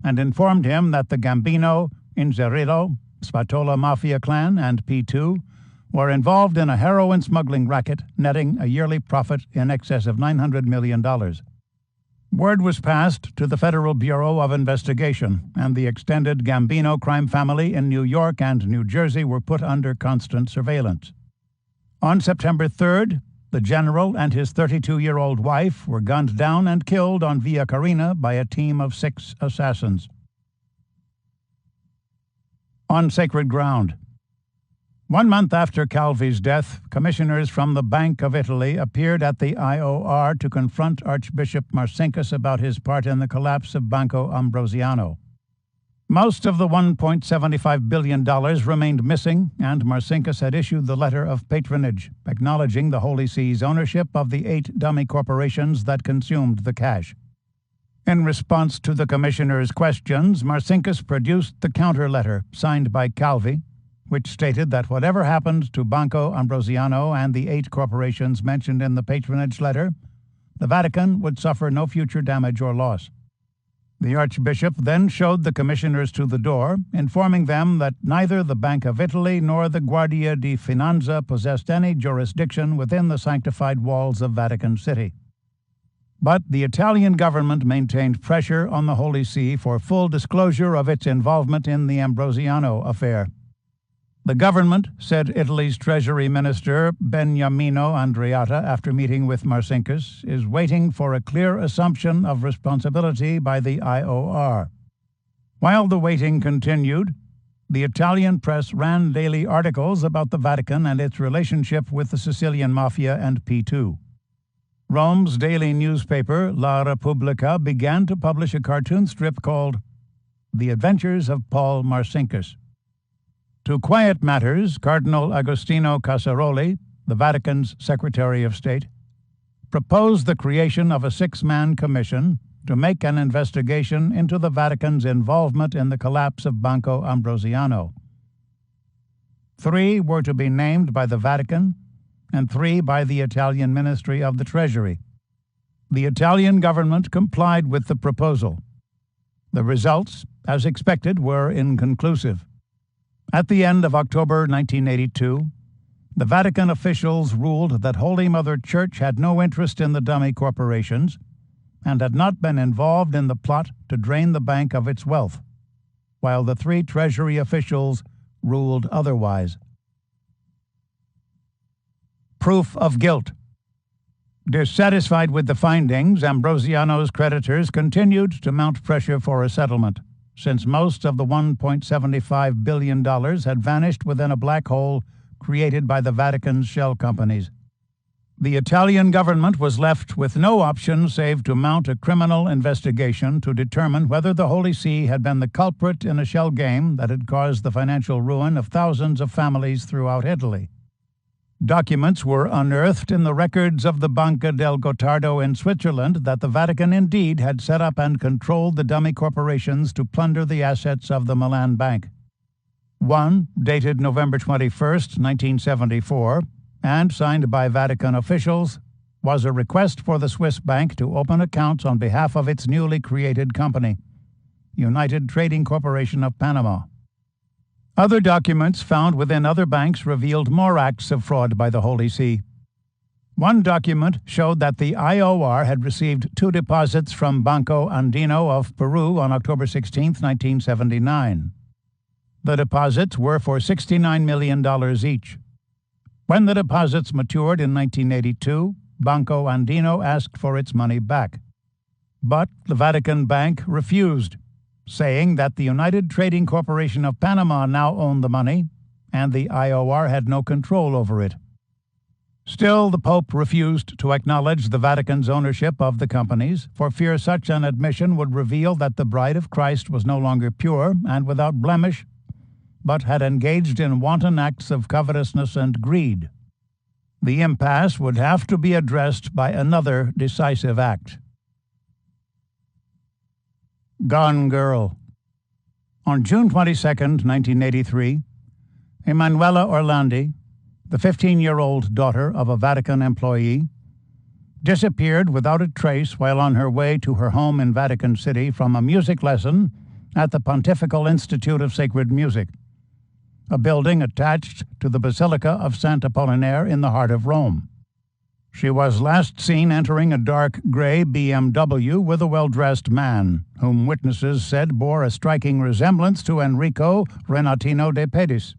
and informed him that the Gambino, Inzerillo, Spatola Mafia clan and P2 were involved in a heroin smuggling racket netting a yearly profit in excess of $900 million. Word was passed to the Federal Bureau of Investigation, and the extended Gambino crime family in New York and New Jersey were put under constant surveillance. On September 3rd, the general and his 32-year-old wife were gunned down and killed on Via Carina by a team of 6 assassins. On sacred ground. 1 month after Calvi's death, commissioners from the Bank of Italy appeared at the IOR to confront Archbishop Marcinkus about his part in the collapse of Banco Ambrosiano. Most of the $1.75 billion remained missing, and Marcinkus had issued the letter of patronage, acknowledging the Holy See's ownership of the 8 dummy corporations that consumed the cash. In response to the commissioners' questions, Marcinkus produced the counter letter signed by Calvi, which stated that whatever happened to Banco Ambrosiano and the 8 corporations mentioned in the patronage letter, the Vatican would suffer no future damage or loss. The Archbishop then showed the commissioners to the door, informing them that neither the Bank of Italy nor the Guardia di Finanza possessed any jurisdiction within the sanctified walls of Vatican City. But the Italian government maintained pressure on the Holy See for full disclosure of its involvement in the Ambrosiano affair. The government, said Italy's Treasury Minister Beniamino Andreatta after meeting with Marcinkus, is waiting for a clear assumption of responsibility by the IOR. While the waiting continued, the Italian press ran daily articles about the Vatican and its relationship with the Sicilian Mafia and P2. Rome's daily newspaper, La Repubblica, began to publish a cartoon strip called The Adventures of Paul Marcinkus. To quiet matters, Cardinal Agostino Casaroli, the Vatican's Secretary of State, proposed the creation of a 6-man commission to make an investigation into the Vatican's involvement in the collapse of Banco Ambrosiano. 3 were to be named by the Vatican and 3 by the Italian Ministry of the Treasury. The Italian government complied with the proposal. The results, as expected, were inconclusive. At the end of October 1982, the Vatican officials ruled that Holy Mother Church had no interest in the dummy corporations and had not been involved in the plot to drain the bank of its wealth, while the 3 Treasury officials ruled otherwise. Proof of guilt. Dissatisfied with the findings, Ambrosiano's creditors continued to mount pressure for a settlement, since most of the $1.75 billion had vanished within a black hole created by the Vatican's shell companies. The Italian government was left with no option save to mount a criminal investigation to determine whether the Holy See had been the culprit in a shell game that had caused the financial ruin of thousands of families throughout Italy. Documents were unearthed in the records of the Banca del Gottardo in Switzerland that the Vatican indeed had set up and controlled the dummy corporations to plunder the assets of the Milan Bank. One, dated November 21, 1974, and signed by Vatican officials, was a request for the Swiss bank to open accounts on behalf of its newly created company, United Trading Corporation of Panama. Other documents found within other banks revealed more acts of fraud by the Holy See. One document showed that the IOR had received 2 deposits from Banco Andino of Peru on October 16, 1979. The deposits were for $69 million each. When the deposits matured in 1982, Banco Andino asked for its money back. But the Vatican Bank refused, saying that the United Trading Corporation of Panama now owned the money, and the IOR had no control over it. Still, the Pope refused to acknowledge the Vatican's ownership of the companies, for fear such an admission would reveal that the Bride of Christ was no longer pure and without blemish, but had engaged in wanton acts of covetousness and greed. The impasse would have to be addressed by another decisive act. Gone Girl. On June 22, 1983, Emanuela Orlandi, the 15-year-old daughter of a Vatican employee, disappeared without a trace while on her way to her home in Vatican City from a music lesson at the Pontifical Institute of Sacred Music, a building attached to the Basilica of Sant Apollinaire in the heart of Rome. She was last seen entering a dark gray BMW with a well-dressed man, whom witnesses said bore a striking resemblance to Enrico Renatino de Pedis,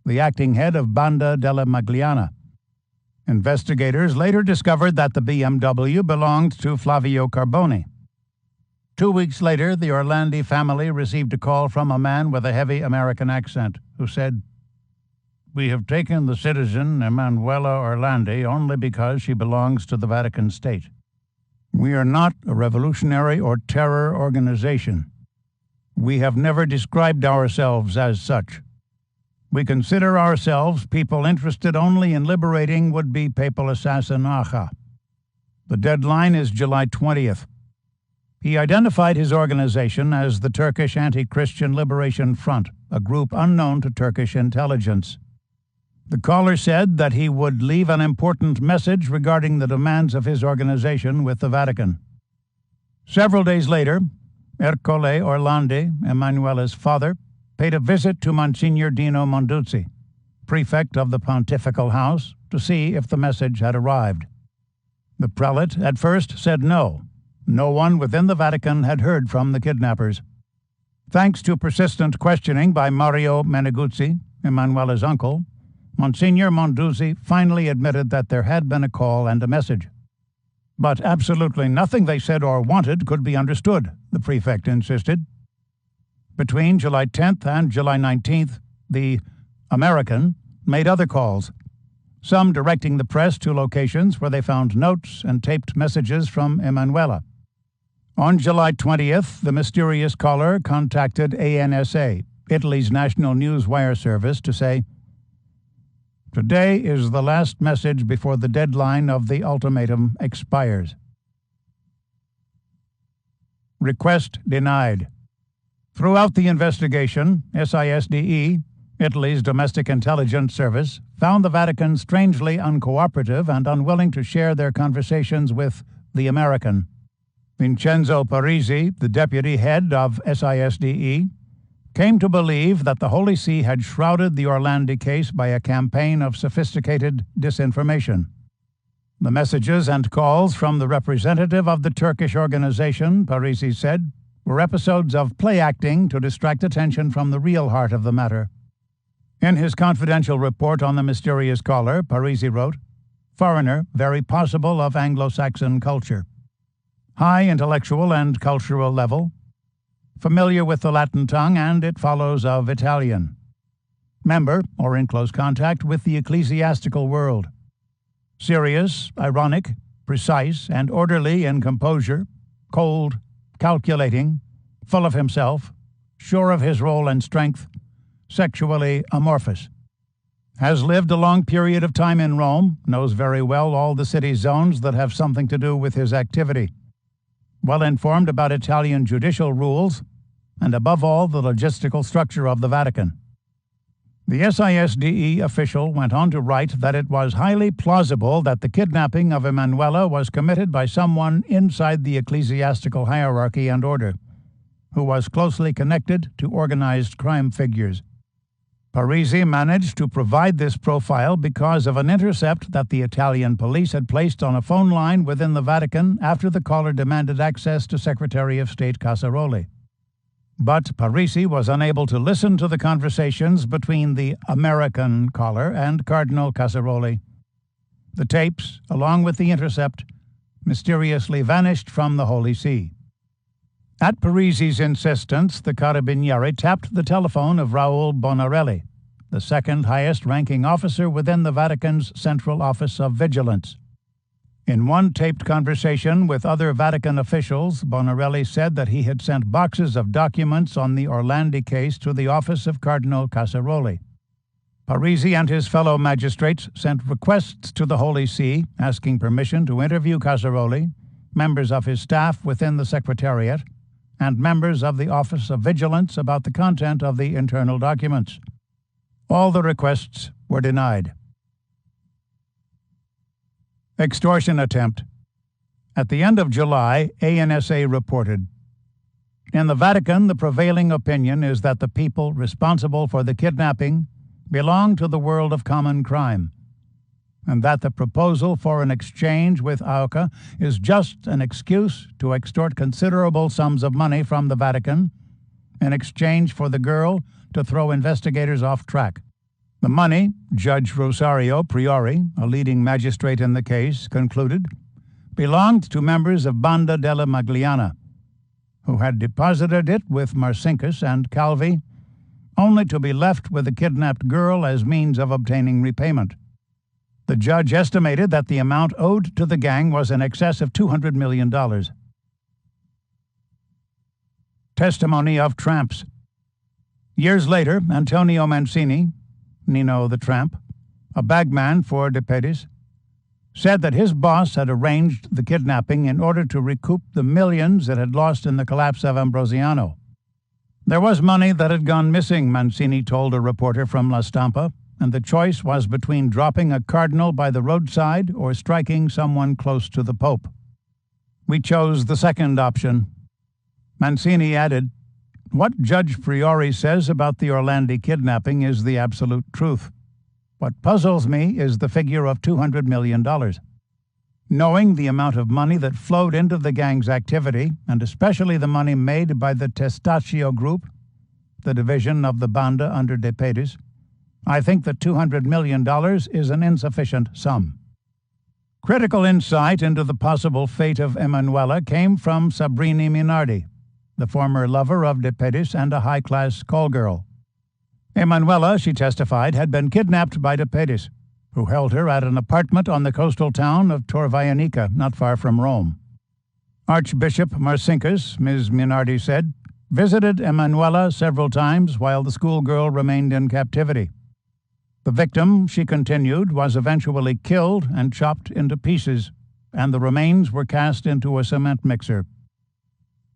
the acting head of Banda della Magliana. Investigators later discovered that the BMW belonged to Flavio Carboni. 2 weeks later, the Orlandi family received a call from a man with a heavy American accent who said, "We have taken the citizen Emanuela Orlandi only because she belongs to the Vatican State. We are not a revolutionary or terror organization. We have never described ourselves as such. We consider ourselves people interested only in liberating would-be papal assassin Acha. The deadline is July 20th. He identified his organization as the Turkish Anti-Christian Liberation Front, a group unknown to Turkish intelligence. The caller said that he would leave an important message regarding the demands of his organization with the Vatican. Several days later, Ercole Orlandi, Emanuela's father, paid a visit to Monsignor Dino Monduzzi, prefect of the Pontifical House, to see if the message had arrived. The prelate at first said no. No one within the Vatican had heard from the kidnappers. Thanks to persistent questioning by Mario Meneguzzi, Emanuela's uncle, Monsignor Monduzzi finally admitted that there had been a call and a message. But absolutely nothing they said or wanted could be understood, the prefect insisted. Between July 10th and July 19th, the American made other calls, some directing the press to locations where they found notes and taped messages from Emanuela. On July 20th, the mysterious caller contacted ANSA, Italy's national news wire service, to say, "Today is the last message before the deadline of the ultimatum expires." Request denied. Throughout the investigation, SISDE, Italy's domestic intelligence service, found the Vatican strangely uncooperative and unwilling to share their conversations with the American. Vincenzo Parisi, the deputy head of SISDE, came to believe that the Holy See had shrouded the Orlandi case by a campaign of sophisticated disinformation. The messages and calls from the representative of the Turkish organization, Parisi said, were episodes of play acting to distract attention from the real heart of the matter. In his confidential report on the mysterious caller, Parisi wrote, "Foreigner, very possible of Anglo-Saxon culture. High intellectual and cultural level. Familiar with the Latin tongue, and it follows of Italian. Member, or in close contact with the ecclesiastical world. Serious, ironic, precise, and orderly in composure, cold, calculating, full of himself, sure of his role and strength, sexually amorphous. Has lived a long period of time in Rome, knows very well all the city zones that have something to do with his activity. Well informed about Italian judicial rules, and above all the logistical structure of the Vatican." The SISDE official went on to write that it was highly plausible that the kidnapping of Emanuela was committed by someone inside the ecclesiastical hierarchy and order, who was closely connected to organized crime figures. Parisi managed to provide this profile because of an intercept that the Italian police had placed on a phone line within the Vatican after the caller demanded access to Secretary of State Casaroli. But Parisi was unable to listen to the conversations between the American caller and Cardinal Casaroli. The tapes, along with the intercept, mysteriously vanished from the Holy See. At Parisi's insistence, the Carabinieri tapped the telephone of Raoul Bonarelli, the second highest-ranking officer within the Vatican's Central Office of Vigilance. In one taped conversation with other Vatican officials, Bonarelli said that he had sent boxes of documents on the Orlandi case to the office of Cardinal Casaroli. Parisi and his fellow magistrates sent requests to the Holy See asking permission to interview Casaroli, members of his staff within the Secretariat, and members of the Office of Vigilance about the content of the internal documents. All the requests were denied. Extortion attempt. At the end of July, ANSA reported, In the Vatican, the prevailing opinion is that the people responsible for the kidnapping belong to the world of common crime, and that the proposal for an exchange with AUCA is just an excuse to extort considerable sums of money from the Vatican in exchange for the girl to throw investigators off track. The money, Judge Rosario Priori, a leading magistrate in the case, concluded, belonged to members of Banda della Magliana, who had deposited it with Marcinkus and Calvi, only to be left with the kidnapped girl as means of obtaining repayment. The judge estimated that the amount owed to the gang was in excess of $200 million. Testimony of tramps. Years later, Antonio Mancini, Nino the Tramp, a bagman for De Pedis, said that his boss had arranged the kidnapping in order to recoup the millions it had lost in the collapse of Ambrosiano. There was money that had gone missing, Mancini told a reporter from La Stampa, and the choice was between dropping a cardinal by the roadside or striking someone close to the Pope. We chose the second option. Mancini added, "What Judge Priori says about the Orlandi kidnapping is the absolute truth. What puzzles me is the figure of $200 million. Knowing the amount of money that flowed into the gang's activity, and especially the money made by the Testaccio Group, the division of the Banda under De Pedis, I think that $200 million is an insufficient sum." Critical insight into the possible fate of Emanuela came from Sabrini Minardi, the former lover of De Pedis and a high-class call girl. Emanuela, she testified, had been kidnapped by De Pedis, who held her at an apartment on the coastal town of Torvaianica, not far from Rome. Archbishop Marcinkus, Ms. Minardi said, visited Emanuela several times while the schoolgirl remained in captivity. The victim, she continued, was eventually killed and chopped into pieces, and the remains were cast into a cement mixer.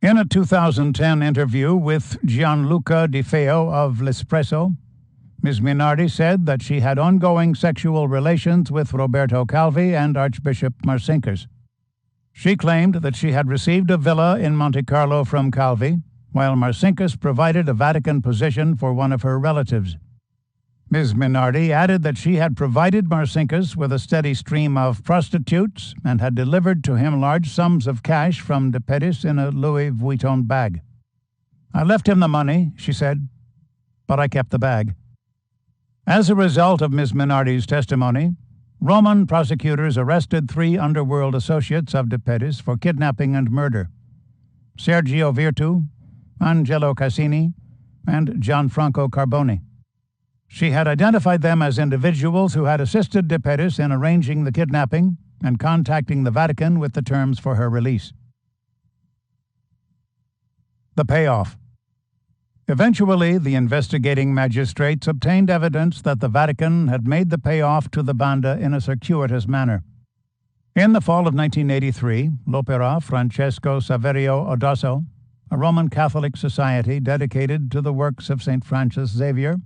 In a 2010 interview with Gianluca Di Feo of L'Espresso, Ms. Minardi said that she had ongoing sexual relations with Roberto Calvi and Archbishop Marcinkus. She claimed that she had received a villa in Monte Carlo from Calvi, while Marcinkus provided a Vatican position for one of her relatives. Ms. Minardi added that she had provided Marcinkus with a steady stream of prostitutes and had delivered to him large sums of cash from De Pedis in a Louis Vuitton bag. "I left him the money," she said, "but I kept the bag." As a result of Ms. Minardi's testimony, Roman prosecutors arrested 3 underworld associates of De Pedis for kidnapping and murder: Sergio Virtu, Angelo Cassini, and Gianfranco Carboni. She had identified them as individuals who had assisted De Pedis in arranging the kidnapping and contacting the Vatican with the terms for her release. The payoff. Eventually, the investigating magistrates obtained evidence that the Vatican had made the payoff to the Banda in a circuitous manner. In the fall of 1983, l'Opera Francesco Saverio Odosso, a Roman Catholic society dedicated to the works of St. Francis Xavier,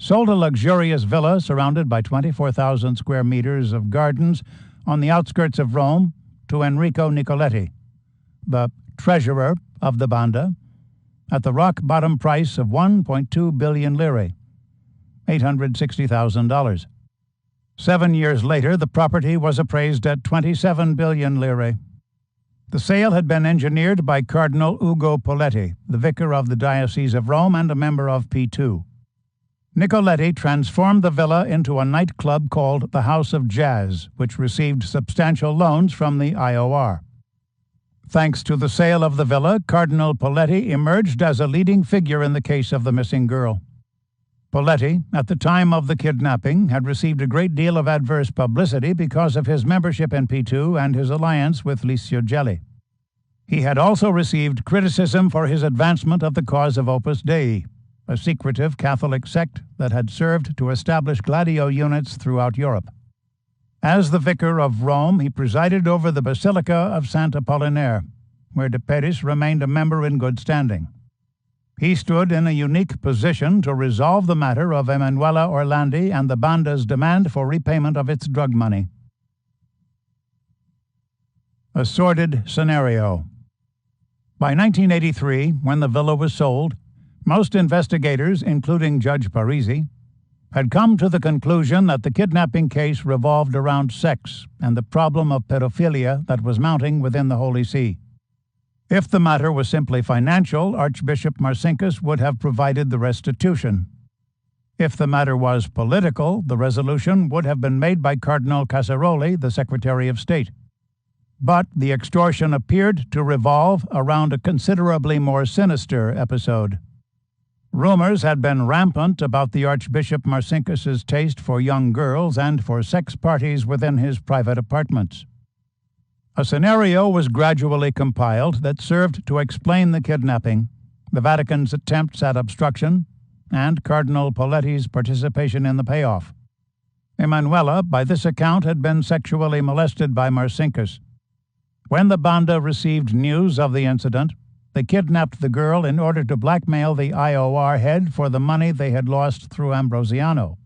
sold a luxurious villa surrounded by 24,000 square meters of gardens on the outskirts of Rome to Enrico Nicoletti, the treasurer of the Banda, at the rock-bottom price of 1.2 billion lire, $860,000. 7 years later, the property was appraised at 27 billion lire. The sale had been engineered by Cardinal Ugo Poletti, the vicar of the Diocese of Rome and a member of P2. Nicoletti transformed the villa into a nightclub called the House of Jazz, which received substantial loans from the IOR. Thanks to the sale of the villa, Cardinal Poletti emerged as a leading figure in the case of the missing girl. Poletti, at the time of the kidnapping, had received a great deal of adverse publicity because of his membership in P2 and his alliance with Licio Gelli. He had also received criticism for his advancement of the cause of Opus Dei, a secretive Catholic sect that had served to establish Gladio units throughout Europe. As the vicar of Rome, he presided over the Basilica of Sant Apollinaire, where De Pedis remained a member in good standing. He stood in a unique position to resolve the matter of Emanuela Orlandi and the Banda's demand for repayment of its drug money. A sordid scenario. By 1983, when the villa was sold, most investigators, including Judge Parisi, had come to the conclusion that the kidnapping case revolved around sex and the problem of pedophilia that was mounting within the Holy See. If the matter was simply financial, Archbishop Marcinkus would have provided the restitution. If the matter was political, the resolution would have been made by Cardinal Casaroli, the Secretary of State. But the extortion appeared to revolve around a considerably more sinister episode. Rumors had been rampant about the Archbishop Marcinkus's taste for young girls and for sex parties within his private apartments. A scenario was gradually compiled that served to explain the kidnapping, the Vatican's attempts at obstruction, and Cardinal Poletti's participation in the payoff. Emanuela, by this account, had been sexually molested by Marcinkus. When the Banda received news of the incident, they kidnapped the girl in order to blackmail the IOR head for the money they had lost through Ambrosiano.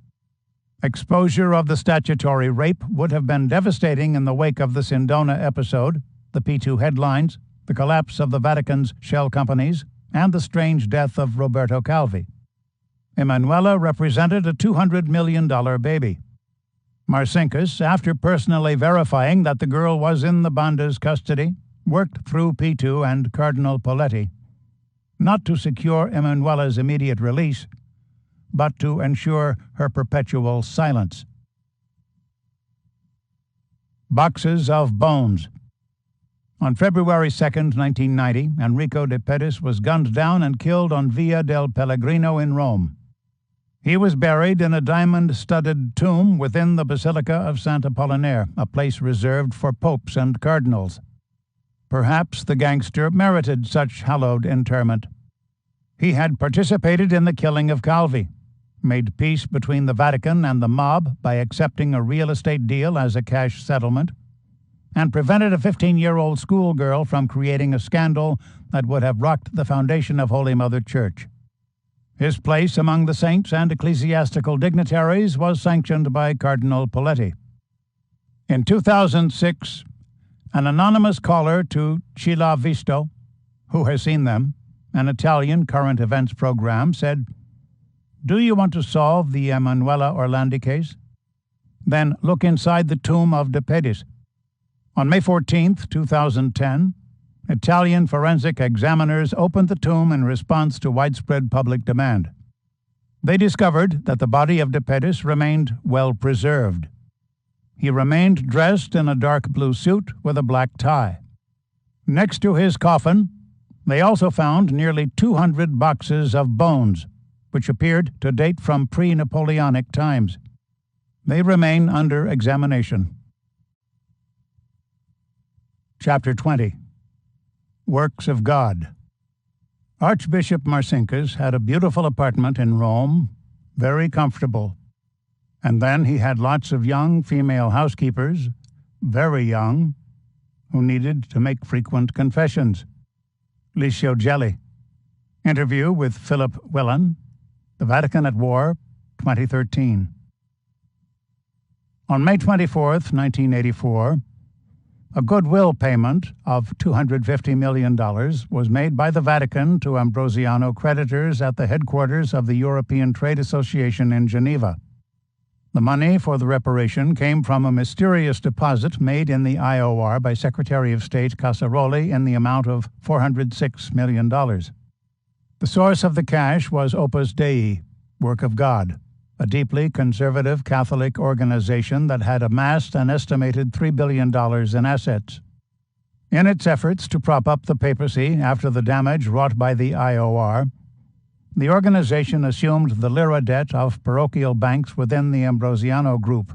Exposure of the statutory rape would have been devastating in the wake of the Sindona episode, the P2 headlines, the collapse of the Vatican's shell companies, and the strange death of Roberto Calvi. Emanuela represented a $200 million baby. Marcinkus, after personally verifying that the girl was in the Banda's custody, worked through P2 and Cardinal Poletti, not to secure Emanuela's immediate release, but to ensure her perpetual silence. Boxes of bones. On February 2, 1990, Enrico de Pedis was gunned down and killed on Via del Pellegrino in Rome. He was buried in a diamond-studded tomb within the Basilica of Sant'Apollinare, a place reserved for popes and cardinals. Perhaps the gangster merited such hallowed interment. He had participated in the killing of Calvi, made peace between the Vatican and the mob by accepting a real estate deal as a cash settlement, and prevented a 15-year-old schoolgirl from creating a scandal that would have rocked the foundation of Holy Mother Church. His place among the saints and ecclesiastical dignitaries was sanctioned by Cardinal Poletti. In 2006, an anonymous caller to Ci l'ha visto, Who Has Seen Them, an Italian current events program, said, "Do you want to solve the Emanuela Orlandi case? Then look inside the tomb of De Pedis." On May 14, 2010, Italian forensic examiners opened the tomb in response to widespread public demand. They discovered that the body of De Pedis remained well preserved. He remained dressed in a dark blue suit with a black tie. Next to his coffin, they also found nearly 200 boxes of bones, which appeared to date from pre-Napoleonic times. They remain under examination. Chapter 20. Works of God. Archbishop Marcinkus had a beautiful apartment in Rome, very comfortable. And then he had lots of young female housekeepers, very young, who needed to make frequent confessions. Licio Gelli. Interview with Philip Willan, The Vatican at War, 2013. On May 24, 1984, a goodwill payment of $250 million was made by the Vatican to Ambrosiano creditors at the headquarters of the European Trade Association in Geneva. The money for the reparation came from a mysterious deposit made in the IOR by Secretary of State Casaroli in the amount of $406 million. The source of the cash was Opus Dei, Work of God, a deeply conservative Catholic organization that had amassed an estimated $3 billion in assets. In its efforts to prop up the papacy after the damage wrought by the IOR, the organization assumed the lira debt of parochial banks within the Ambrosiano Group,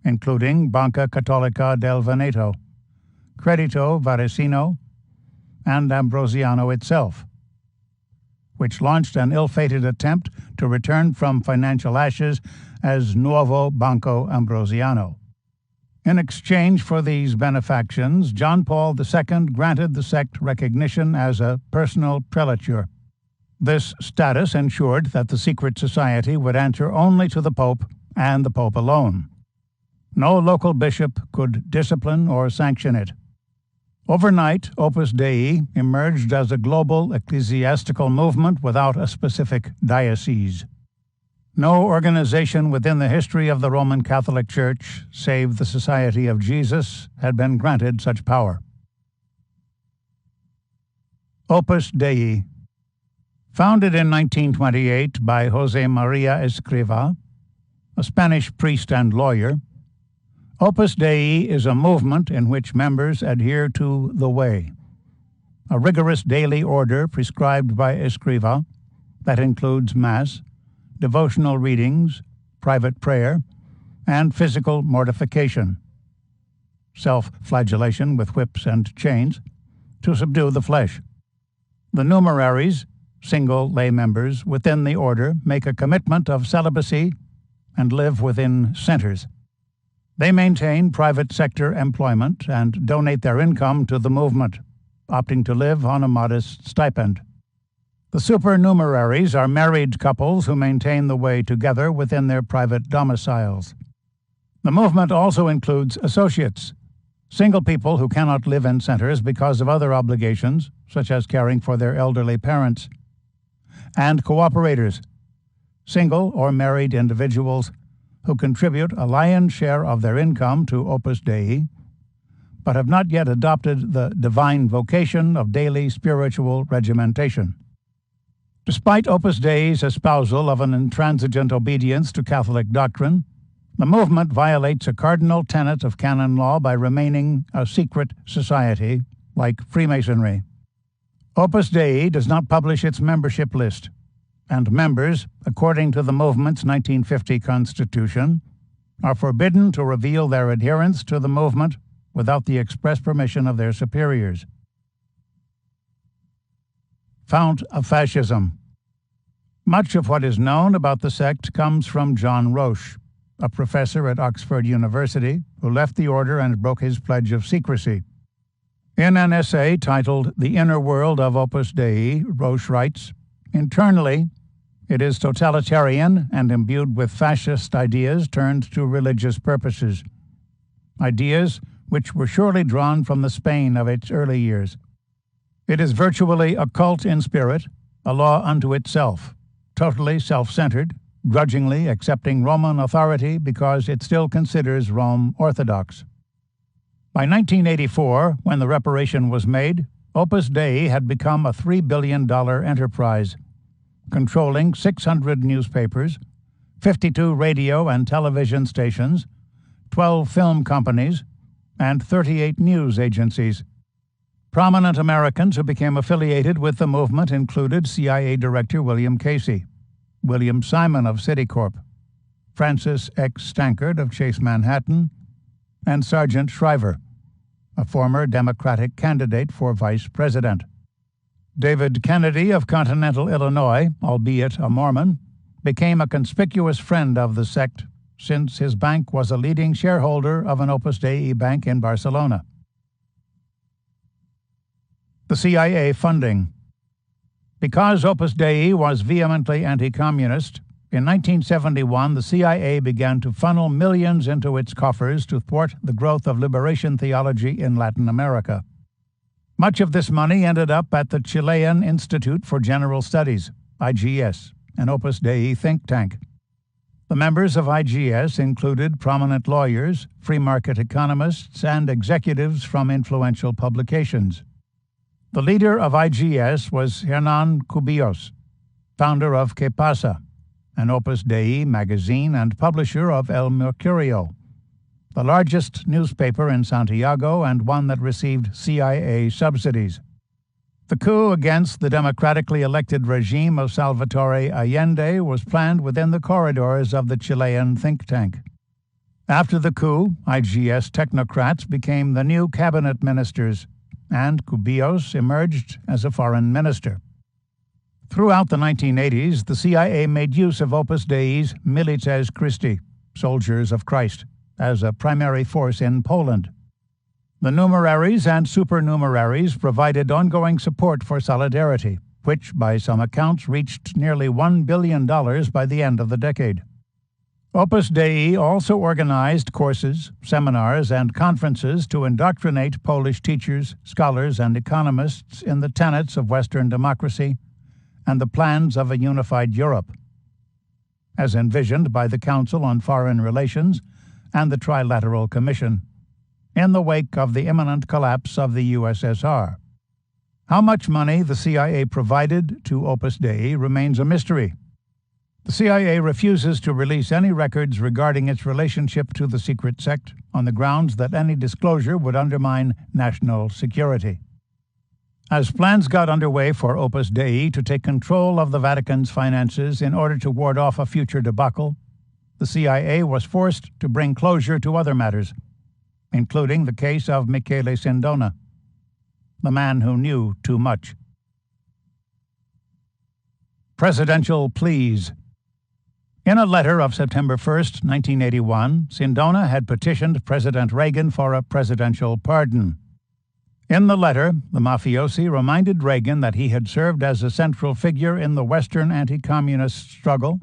including Banca Cattolica del Veneto, Credito Varesino, and Ambrosiano itself, which launched an ill-fated attempt to return from financial ashes as Nuovo Banco Ambrosiano. In exchange for these benefactions, John Paul II granted the sect recognition as a personal prelature. This status ensured that the secret society would answer only to the Pope and the Pope alone. No local bishop could discipline or sanction it. Overnight, Opus Dei emerged as a global ecclesiastical movement without a specific diocese. No organization within the history of the Roman Catholic Church, save the Society of Jesus, had been granted such power. Opus Dei. Founded in 1928 by José María Escrivá, a Spanish priest and lawyer, Opus Dei is a movement in which members adhere to the Way, a rigorous daily order prescribed by Escrivá that includes Mass, devotional readings, private prayer, and physical mortification, self-flagellation with whips and chains, to subdue the flesh. The numeraries, single lay members within the order, make a commitment of celibacy and live within centers. They maintain private sector employment and donate their income to the movement, opting to live on a modest stipend. The supernumeraries are married couples who maintain the Way together within their private domiciles. The movement also includes associates, single people who cannot live in centers because of other obligations, such as caring for their elderly parents, and cooperators, single or married individuals who contribute a lion's share of their income to Opus Dei, but have not yet adopted the divine vocation of daily spiritual regimentation. Despite Opus Dei's espousal of an intransigent obedience to Catholic doctrine, the movement violates a cardinal tenet of canon law by remaining a secret society, like Freemasonry. Opus Dei does not publish its membership list, and members, according to the movement's 1950 constitution, are forbidden to reveal their adherence to the movement without the express permission of their superiors. Fount of Fascism. Much of what is known about the sect comes from John Roche, a professor at Oxford University who left the order and broke his pledge of secrecy. In an essay titled The Inner World of Opus Dei, Roche writes, "Internally, it is totalitarian and imbued with fascist ideas turned to religious purposes, ideas which were surely drawn from the Spain of its early years. It is virtually a cult in spirit, a law unto itself, totally self-centered, grudgingly accepting Roman authority because it still considers Rome orthodox." By 1984, when the reparation was made, Opus Dei had become a $3 billion enterprise, controlling 600 newspapers, 52 radio and television stations, 12 film companies, and 38 news agencies. Prominent Americans who became affiliated with the movement included CIA Director William Casey, William Simon of Citicorp, Francis X. Stankard of Chase Manhattan, and Sargent Shriver, a former Democratic candidate for vice president. David Kennedy of Continental Illinois, albeit a Mormon, became a conspicuous friend of the sect since his bank was a leading shareholder of an Opus Dei bank in Barcelona. The CIA funding. Because Opus Dei was vehemently anti-communist, in 1971 the CIA began to funnel millions into its coffers to thwart the growth of liberation theology in Latin America. Much of this money ended up at the Chilean Institute for General Studies, IGS, an Opus Dei think tank. The members of IGS included prominent lawyers, free market economists, and executives from influential publications. The leader of IGS was Hernán Cubillos, founder of Que Pasa, an Opus Dei magazine and publisher of El Mercurio, the largest newspaper in Santiago and one that received CIA subsidies. The coup against the democratically elected regime of Salvatore Allende was planned within the corridors of the Chilean think tank. After the coup, IGS technocrats became the new cabinet ministers, and Cubillos emerged as a foreign minister. Throughout the 1980s, the CIA made use of Opus Dei's Milites Christi, Soldiers of Christ, as a primary force in Poland. The numeraries and supernumeraries provided ongoing support for Solidarity, which by some accounts reached nearly $1 billion by the end of the decade. Opus Dei also organized courses, seminars, and conferences to indoctrinate Polish teachers, scholars, and economists in the tenets of Western democracy and the plans of a unified Europe, as envisioned by the Council on Foreign Relations and the Trilateral Commission, in the wake of the imminent collapse of the USSR. How much money the CIA provided to Opus Dei remains a mystery. The CIA refuses to release any records regarding its relationship to the secret sect on the grounds that any disclosure would undermine national security. As plans got underway for Opus Dei to take control of the Vatican's finances in order to ward off a future debacle, the CIA was forced to bring closure to other matters, including the case of Michele Sindona, the man who knew too much. Presidential pleas. In a letter of September 1, 1981, Sindona had petitioned President Reagan for a presidential pardon. In the letter, the mafiosi reminded Reagan that he had served as a central figure in the Western anti-communist struggle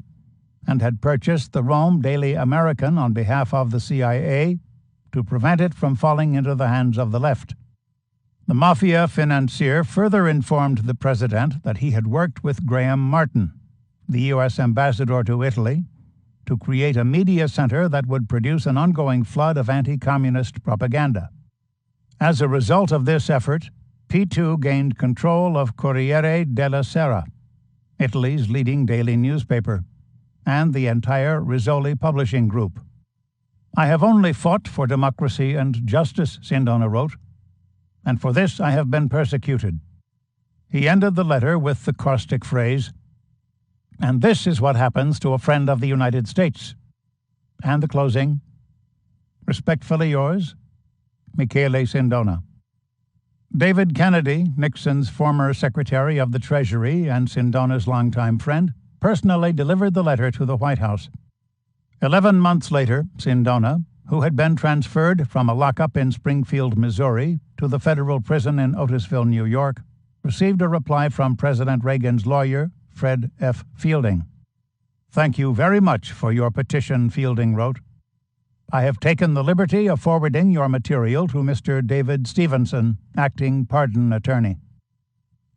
and had purchased the Rome Daily American on behalf of the CIA to prevent it from falling into the hands of the left. The mafia financier further informed the president that he had worked with Graham Martin, the U.S. ambassador to Italy, to create a media center that would produce an ongoing flood of anti-communist propaganda. As a result of this effort, P2 gained control of Corriere della Sera, Italy's leading daily newspaper, and the entire Rizzoli publishing group. "I have only fought for democracy and justice," Sindona wrote, "and for this I have been persecuted." He ended the letter with the caustic phrase, "And this is what happens to a friend of the United States." And the closing, "Respectfully yours, Michele Sindona." David Kennedy, Nixon's former Secretary of the Treasury and Sindona's longtime friend, personally delivered the letter to the White House. 11 months later, Sindona, who had been transferred from a lockup in Springfield, Missouri, to the federal prison in Otisville, New York, received a reply from President Reagan's lawyer, Fred F. Fielding. "Thank you very much for your petition," Fielding wrote. "I have taken the liberty of forwarding your material to Mr. David Stevenson, acting pardon attorney."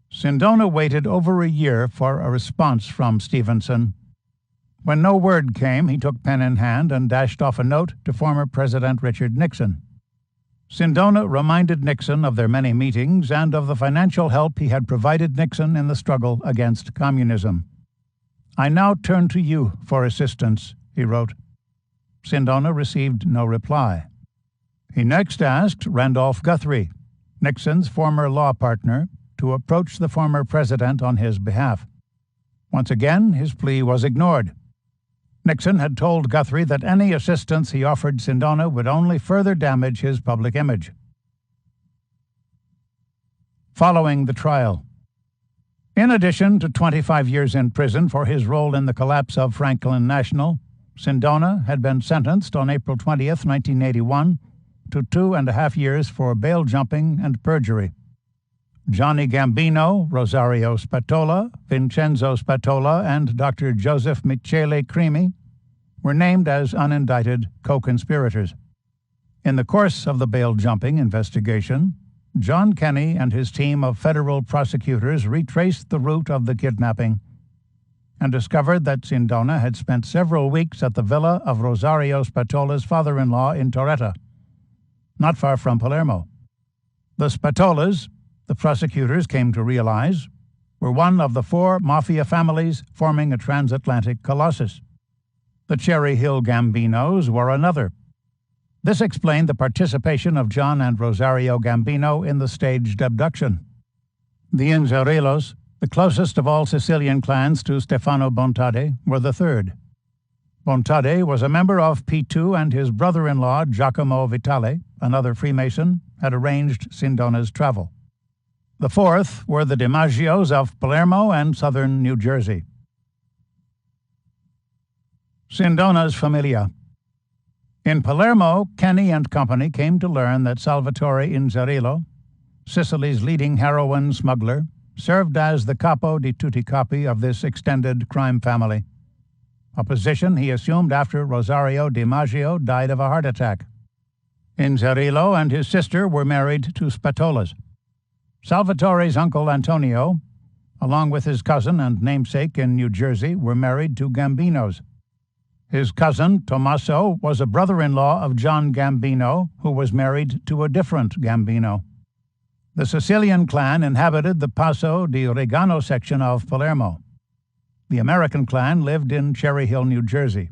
Sindona waited over a year for a response from Stevenson. When no word came, he took pen in hand and dashed off a note to former President Richard Nixon. Sindona reminded Nixon of their many meetings and of the financial help he had provided Nixon in the struggle against communism. "I now turn to you for assistance," he wrote. Sindona received no reply. He next asked Randolph Guthrie, Nixon's former law partner, to approach the former president on his behalf. Once again, his plea was ignored. Nixon had told Guthrie that any assistance he offered Sindona would only further damage his public image. Following the trial. In addition to 25 years in prison for his role in the collapse of Franklin National, Sindona had been sentenced on April 20, 1981, to 2.5 years for bail jumping and perjury. Johnny Gambino, Rosario Spatola, Vincenzo Spatola, and Dr. Joseph Michele Crimi were named as unindicted co-conspirators. In the course of the bail jumping investigation, John Kenney and his team of federal prosecutors retraced the route of the kidnapping and discovered that Sindona had spent several weeks at the villa of Rosario Spatola's father-in-law in Torretta, not far from Palermo. The Spatolas, the prosecutors came to realize, were one of the 4 mafia families forming a transatlantic colossus. The Cherry Hill Gambinos were another. This explained the participation of John and Rosario Gambino in the staged abduction. The Inzerillos, the closest of all Sicilian clans to Stefano Bontade, were the third. Bontade was a member of P2, and his brother-in-law, Giacomo Vitale, another Freemason, had arranged Sindona's travel. The fourth were the DiMaggios of Palermo and southern New Jersey. Sindona's Familia. In Palermo, Kenney and company came to learn that Salvatore Inzerillo, Sicily's leading heroin smuggler, served as the capo di tutti capi of this extended crime family. a position he assumed after Rosario DiMaggio died of a heart attack. Inzerillo and his sister were married to Spatolas. Salvatore's uncle Antonio, along with his cousin and namesake in New Jersey, were married to Gambinos. His cousin, Tommaso, was a brother-in-law of John Gambino, who was married to a different Gambino. The Sicilian clan inhabited the Passo di Regano section of Palermo. The American clan lived in Cherry Hill, New Jersey.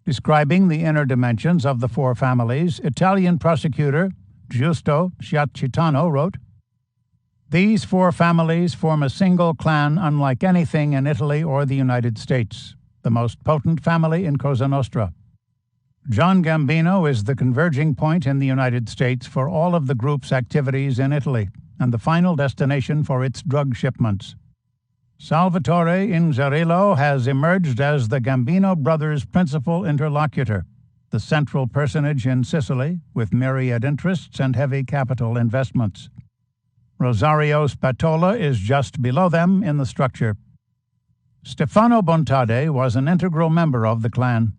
Describing the inner dimensions of the four families, Italian prosecutor Giusto Sciacchitano wrote, "These four families form a single clan unlike anything in Italy or the United States, the most potent family in Cosa Nostra. John Gambino is the converging point in the United States for all of the group's activities in Italy and the final destination for its drug shipments. Salvatore Inzerillo has emerged as the Gambino brothers' principal interlocutor, the central personage in Sicily with myriad interests and heavy capital investments. Rosario Spatola is just below them in the structure. Stefano Bontade was an integral member of the clan.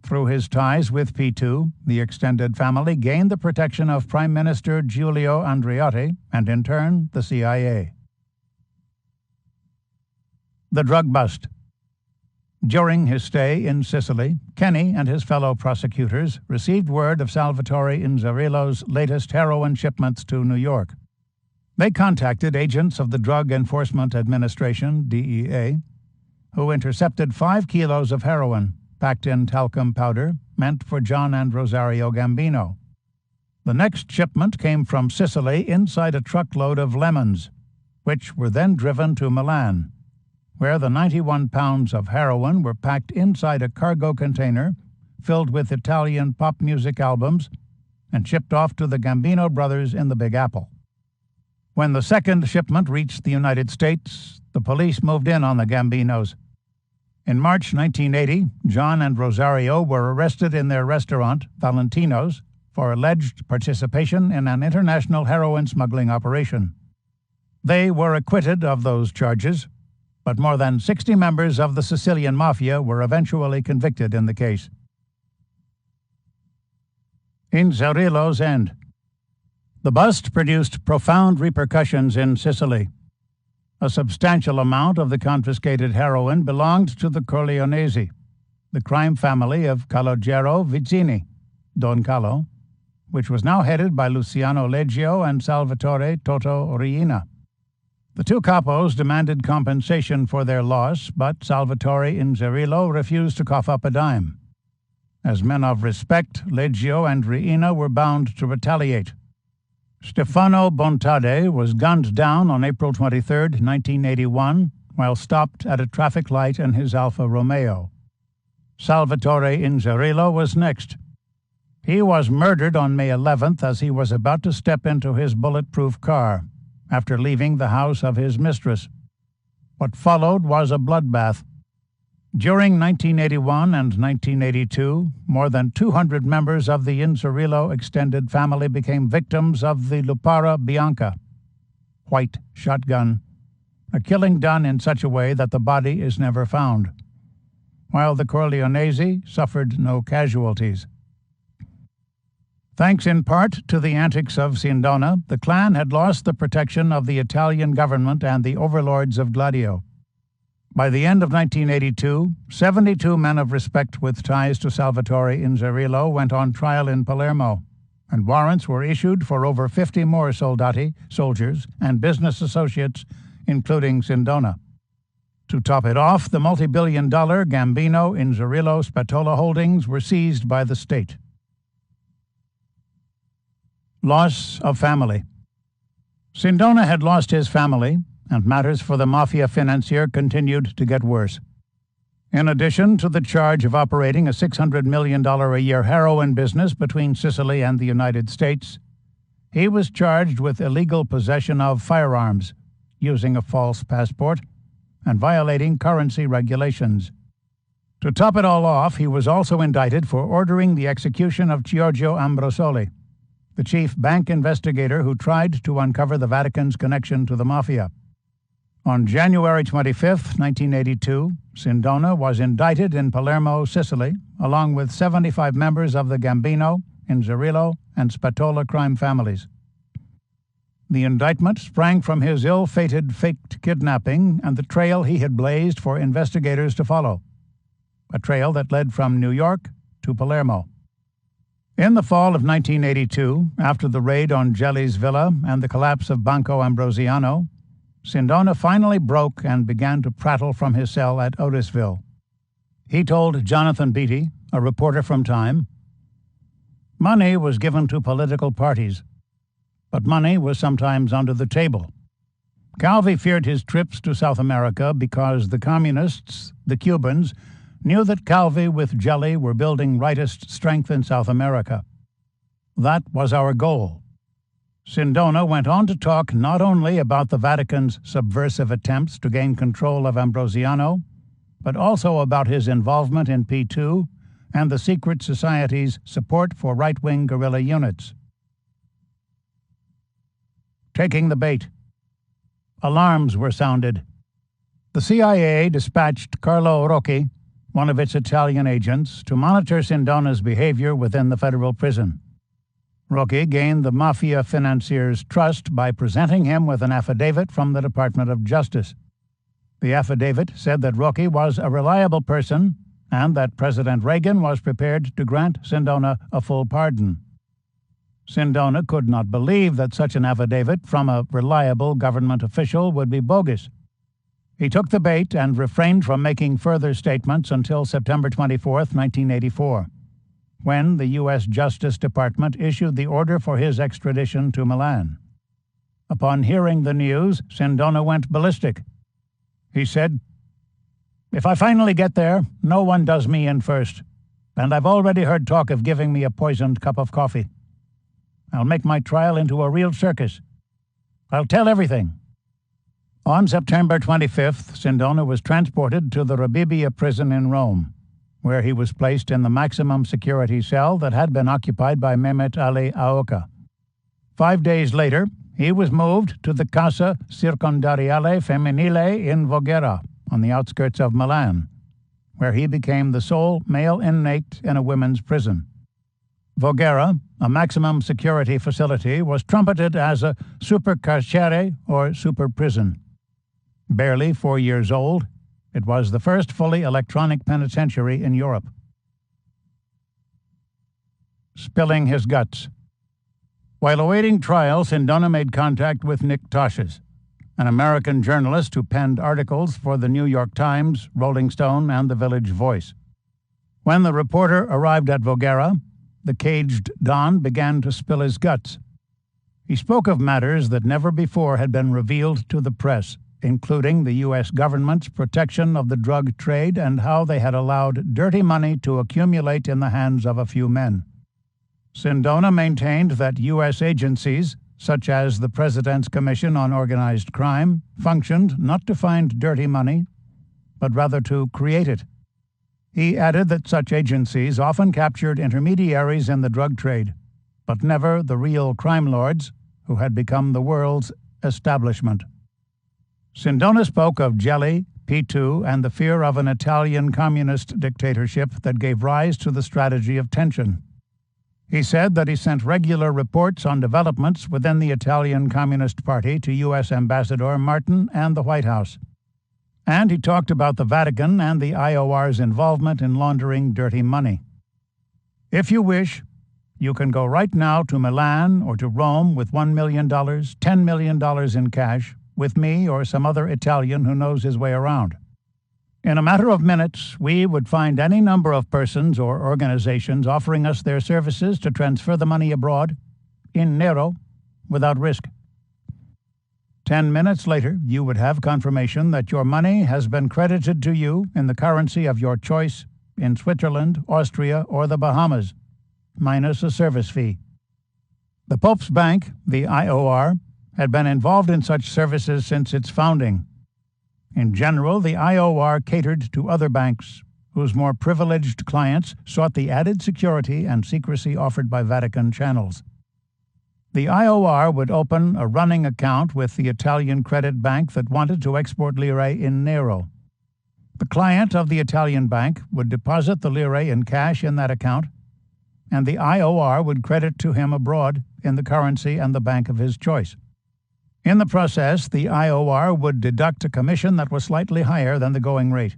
Through his ties with P2, the extended family gained the protection of Prime Minister Giulio Andreotti and, in turn, the CIA. The drug bust. During his stay in Sicily, Kenny and his fellow prosecutors received word of Salvatore Inzerillo's latest heroin shipments to New York. They contacted agents of the Drug Enforcement Administration, DEA, who intercepted 5 kilos of heroin packed in talcum powder meant for John and Rosario Gambino. The next shipment came from Sicily inside a truckload of lemons, which were then driven to Milan, where the 91 pounds of heroin were packed inside a cargo container filled with Italian pop music albums and shipped off to the Gambino brothers in the Big Apple. When the second shipment reached the United States, the police moved in on the Gambinos. In March 1980, John and Rosario were arrested in their restaurant, Valentino's, for alleged participation in an international heroin smuggling operation. They were acquitted of those charges, but more than 60 members of the Sicilian Mafia were eventually convicted in the case. Inzerillo's end. The bust produced profound repercussions in Sicily. A substantial amount of the confiscated heroin belonged to the Corleonesi, the crime family of Calogero Vizzini, Don Calo, which was now headed by Luciano Leggio and Salvatore Toto Riina. The two capos demanded compensation for their loss, but Salvatore Inzerillo refused to cough up a dime. As men of respect, Leggio and Riina were bound to retaliate. Stefano Bontade was gunned down on April 23, 1981, while stopped at a traffic light in his Alfa Romeo. Salvatore Inzerillo was next. He was murdered on May 11th as he was about to step into his bulletproof car, after leaving the house of his mistress. What followed was a bloodbath. During 1981 and 1982, more than 200 members of the Inzerillo extended family became victims of the Lupara Bianca, white shotgun, a killing done in such a way that the body is never found, while the Corleonesi suffered no casualties. Thanks in part to the antics of Sindona, the clan had lost the protection of the Italian government and the overlords of Gladio. By the end of 1982, 72 men of respect with ties to Salvatore Inzerillo went on trial in Palermo, and warrants were issued for over 50 more soldati, soldiers, and business associates, including Sindona. To top it off, the multi-billion-dollar Gambino Inzerillo Spatola holdings were seized by the state. Loss of family. Sindona had lost his family, and matters for the mafia financier continued to get worse. In addition to the charge of operating a $600 million a year heroin business between Sicily and the United States, he was charged with illegal possession of firearms, using a false passport, and violating currency regulations. To top it all off, he was also indicted for ordering the execution of Giorgio Ambrosoli, the chief bank investigator who tried to uncover the Vatican's connection to the mafia. On January 25, 1982, Sindona was indicted in Palermo, Sicily, along with 75 members of the Gambino, Inzerillo, and Spatola crime families. The indictment sprang from his ill-fated faked kidnapping and the trail he had blazed for investigators to follow, a trail that led from New York to Palermo. In the fall of 1982, after the raid on Gelli's villa and the collapse of Banco Ambrosiano, Sindona finally broke and began to prattle from his cell at Otisville. He told Jonathan Beatty, a reporter from Time, "Money was given to political parties, but money was sometimes under the table. Calvi feared his trips to South America because the communists, the Cubans, knew that Calvi with Gelli were building rightist strength in South America. That was our goal." Sindona went on to talk not only about the Vatican's subversive attempts to gain control of Ambrosiano, but also about his involvement in P2 and the secret society's support for right-wing guerrilla units. Taking the bait. Alarms were sounded. The CIA dispatched Carlo Rocchi, one of its Italian agents, to monitor Sindona's behavior within the federal prison. Rocchi gained the mafia financier's trust by presenting him with an affidavit from the Department of Justice. The affidavit said that Rocchi was a reliable person and that President Reagan was prepared to grant Sindona a full pardon. Sindona could not believe that such an affidavit from a reliable government official would be bogus. He took the bait and refrained from making further statements until September 24, 1984. When the U.S. Justice Department issued the order for his extradition to Milan. Upon hearing the news, Sindona went ballistic. He said, "If I finally get there, no one does me in first, and I've already heard talk of giving me a poisoned cup of coffee. I'll make my trial into a real circus. I'll tell everything." On September 25th, Sindona was transported to the Rebibbia prison in Rome, where he was placed in the maximum security cell that had been occupied by Mehmet Ali Aoka. 5 days later, he was moved to the Casa Circondariale Femminile in Voghera, on the outskirts of Milan, where he became the sole male inmate in a women's prison. Voghera, a maximum security facility, was trumpeted as a supercarcere or super prison. Barely 4 years old, it was the first fully electronic penitentiary in Europe. Spilling his guts. While awaiting trial, Sindona made contact with Nick Tosches, an American journalist who penned articles for the New York Times, Rolling Stone, and the Village Voice. When the reporter arrived at Voghera, the caged Don began to spill his guts. He spoke of matters that never before had been revealed to the press, including the U.S. government's protection of the drug trade and how they had allowed dirty money to accumulate in the hands of a few men. Sindona maintained that U.S. agencies, such as the President's Commission on Organized Crime, functioned not to find dirty money, but rather to create it. He added that such agencies often captured intermediaries in the drug trade, but never the real crime lords who had become the world's establishment. Sindona spoke of Gelli, P2, and the fear of an Italian communist dictatorship that gave rise to the strategy of tension. He said that he sent regular reports on developments within the Italian Communist Party to U.S. Ambassador Martin and the White House. And he talked about the Vatican and the IOR's involvement in laundering dirty money. "If you wish, you can go right now to Milan or to Rome with $1 million, $10 million in cash, with me or some other Italian who knows his way around. In a matter of minutes, we would find any number of persons or organizations offering us their services to transfer the money abroad, in nero, without risk. 10 minutes later, you would have confirmation that your money has been credited to you in the currency of your choice in Switzerland, Austria, or the Bahamas, minus a service fee." The Pope's Bank, the IOR, had been involved in such services since its founding. In general, the IOR catered to other banks, whose more privileged clients sought the added security and secrecy offered by Vatican channels. The IOR would open a running account with the Italian credit bank that wanted to export lire in nero. The client of the Italian bank would deposit the lire in cash in that account, and the IOR would credit to him abroad in the currency and the bank of his choice. In the process, the IOR would deduct a commission that was slightly higher than the going rate.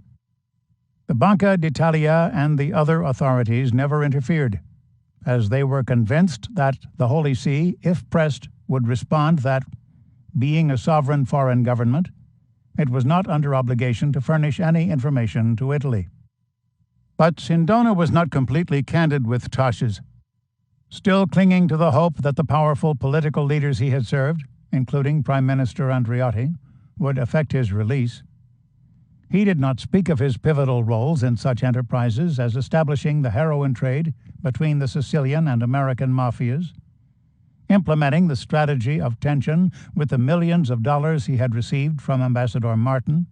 The Banca d'Italia and the other authorities never interfered, as they were convinced that the Holy See, if pressed, would respond that, being a sovereign foreign government, it was not under obligation to furnish any information to Italy. But Sindona was not completely candid with Taches. Still clinging to the hope that the powerful political leaders he had served, including Prime Minister Andreotti, would effect his release, he did not speak of his pivotal roles in such enterprises as establishing the heroin trade between the Sicilian and American mafias, implementing the strategy of tension with the millions of dollars he had received from Ambassador Martin,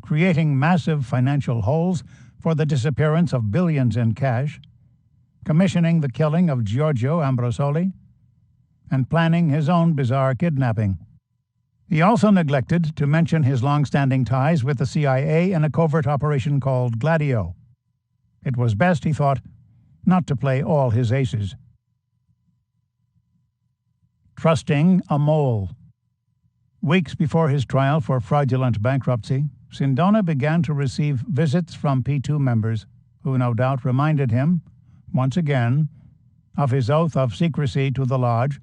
creating massive financial holes for the disappearance of billions in cash, commissioning the killing of Giorgio Ambrosoli, and planning his own bizarre kidnapping. He also neglected to mention his long-standing ties with the CIA in a covert operation called Gladio. It was best, he thought, not to play all his aces. Trusting a mole. Weeks before his trial for fraudulent bankruptcy, Sindona began to receive visits from P2 members who no doubt reminded him, once again, of his oath of secrecy to the lodge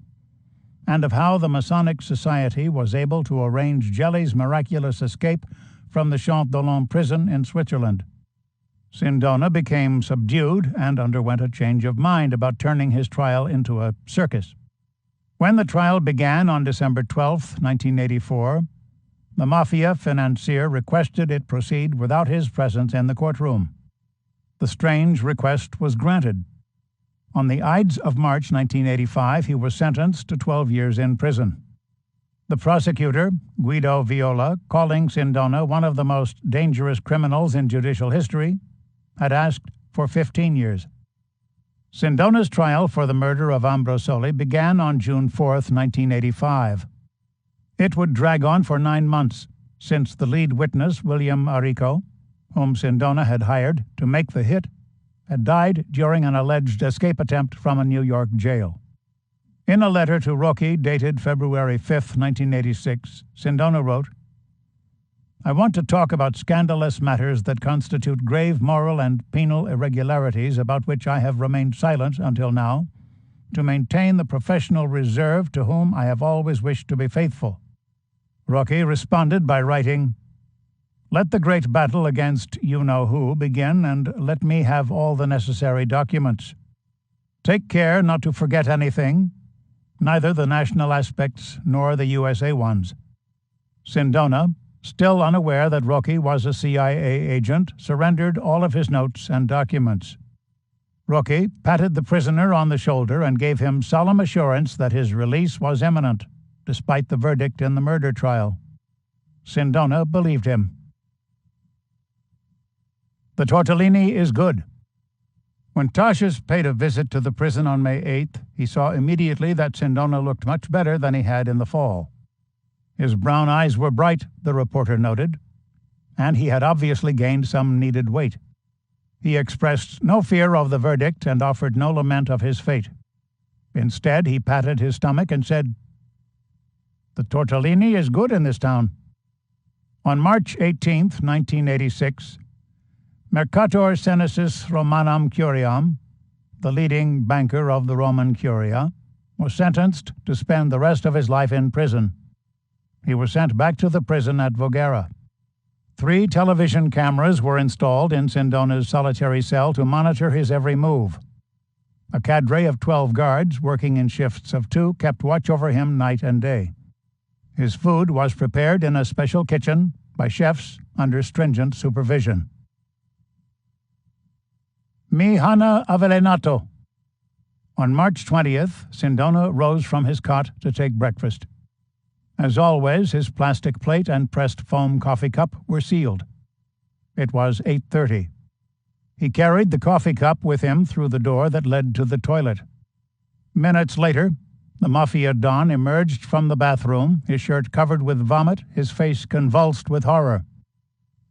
and of how the Masonic Society was able to arrange Jelly's miraculous escape from the Champ d'Olonne prison in Switzerland. Sindona became subdued and underwent a change of mind about turning his trial into a circus. When the trial began on December 12, 1984, the mafia financier requested it proceed without his presence in the courtroom. The strange request was granted. On the Ides of March 1985, he was sentenced to 12 years in prison. The prosecutor, Guido Viola, calling Sindona one of the most dangerous criminals in judicial history, had asked for 15 years. Sindona's trial for the murder of Ambrosoli began on June 4, 1985. It would drag on for 9 months, since the lead witness, William Arrico, whom Sindona had hired to make the hit, had died during an alleged escape attempt from a New York jail. In a letter to Rocchi dated February 5, 1986, Sindona wrote, "I want to talk about scandalous matters that constitute grave moral and penal irregularities about which I have remained silent until now, to maintain the professional reserve to whom I have always wished to be faithful." Rocchi responded by writing, "Let the great battle against you-know-who begin, and let me have all the necessary documents. Take care not to forget anything, neither the national aspects nor the USA ones." Sindona, still unaware that Rocchi was a CIA agent, surrendered all of his notes and documents. Rocchi patted the prisoner on the shoulder and gave him solemn assurance that his release was imminent, despite the verdict in the murder trial. Sindona believed him. The tortellini is good. When Taches paid a visit to the prison on May 8th, he saw immediately that Sindona looked much better than he had in the fall. His brown eyes were bright, the reporter noted, and he had obviously gained some needed weight. He expressed no fear of the verdict and offered no lament of his fate. Instead, he patted his stomach and said, "The tortellini is good in this town." On March 18, 1986, Mercator Senesis Romanum Curiam, the leading banker of the Roman Curia, was sentenced to spend the rest of his life in prison. He was sent back to the prison at Voghera. 3 television cameras were installed in Sindona's solitary cell to monitor his every move. A cadre of 12 guards, working in shifts of 2, kept watch over him night and day. His food was prepared in a special kitchen by chefs under stringent supervision. Mi hanno avvelenato. On March 20th, Sindona rose from his cot to take breakfast. As always, his plastic plate and pressed foam coffee cup were sealed. It was 8:30. He carried the coffee cup with him through the door that led to the toilet. Minutes later, The mafia don emerged from the bathroom, his shirt covered with vomit, his face convulsed with horror.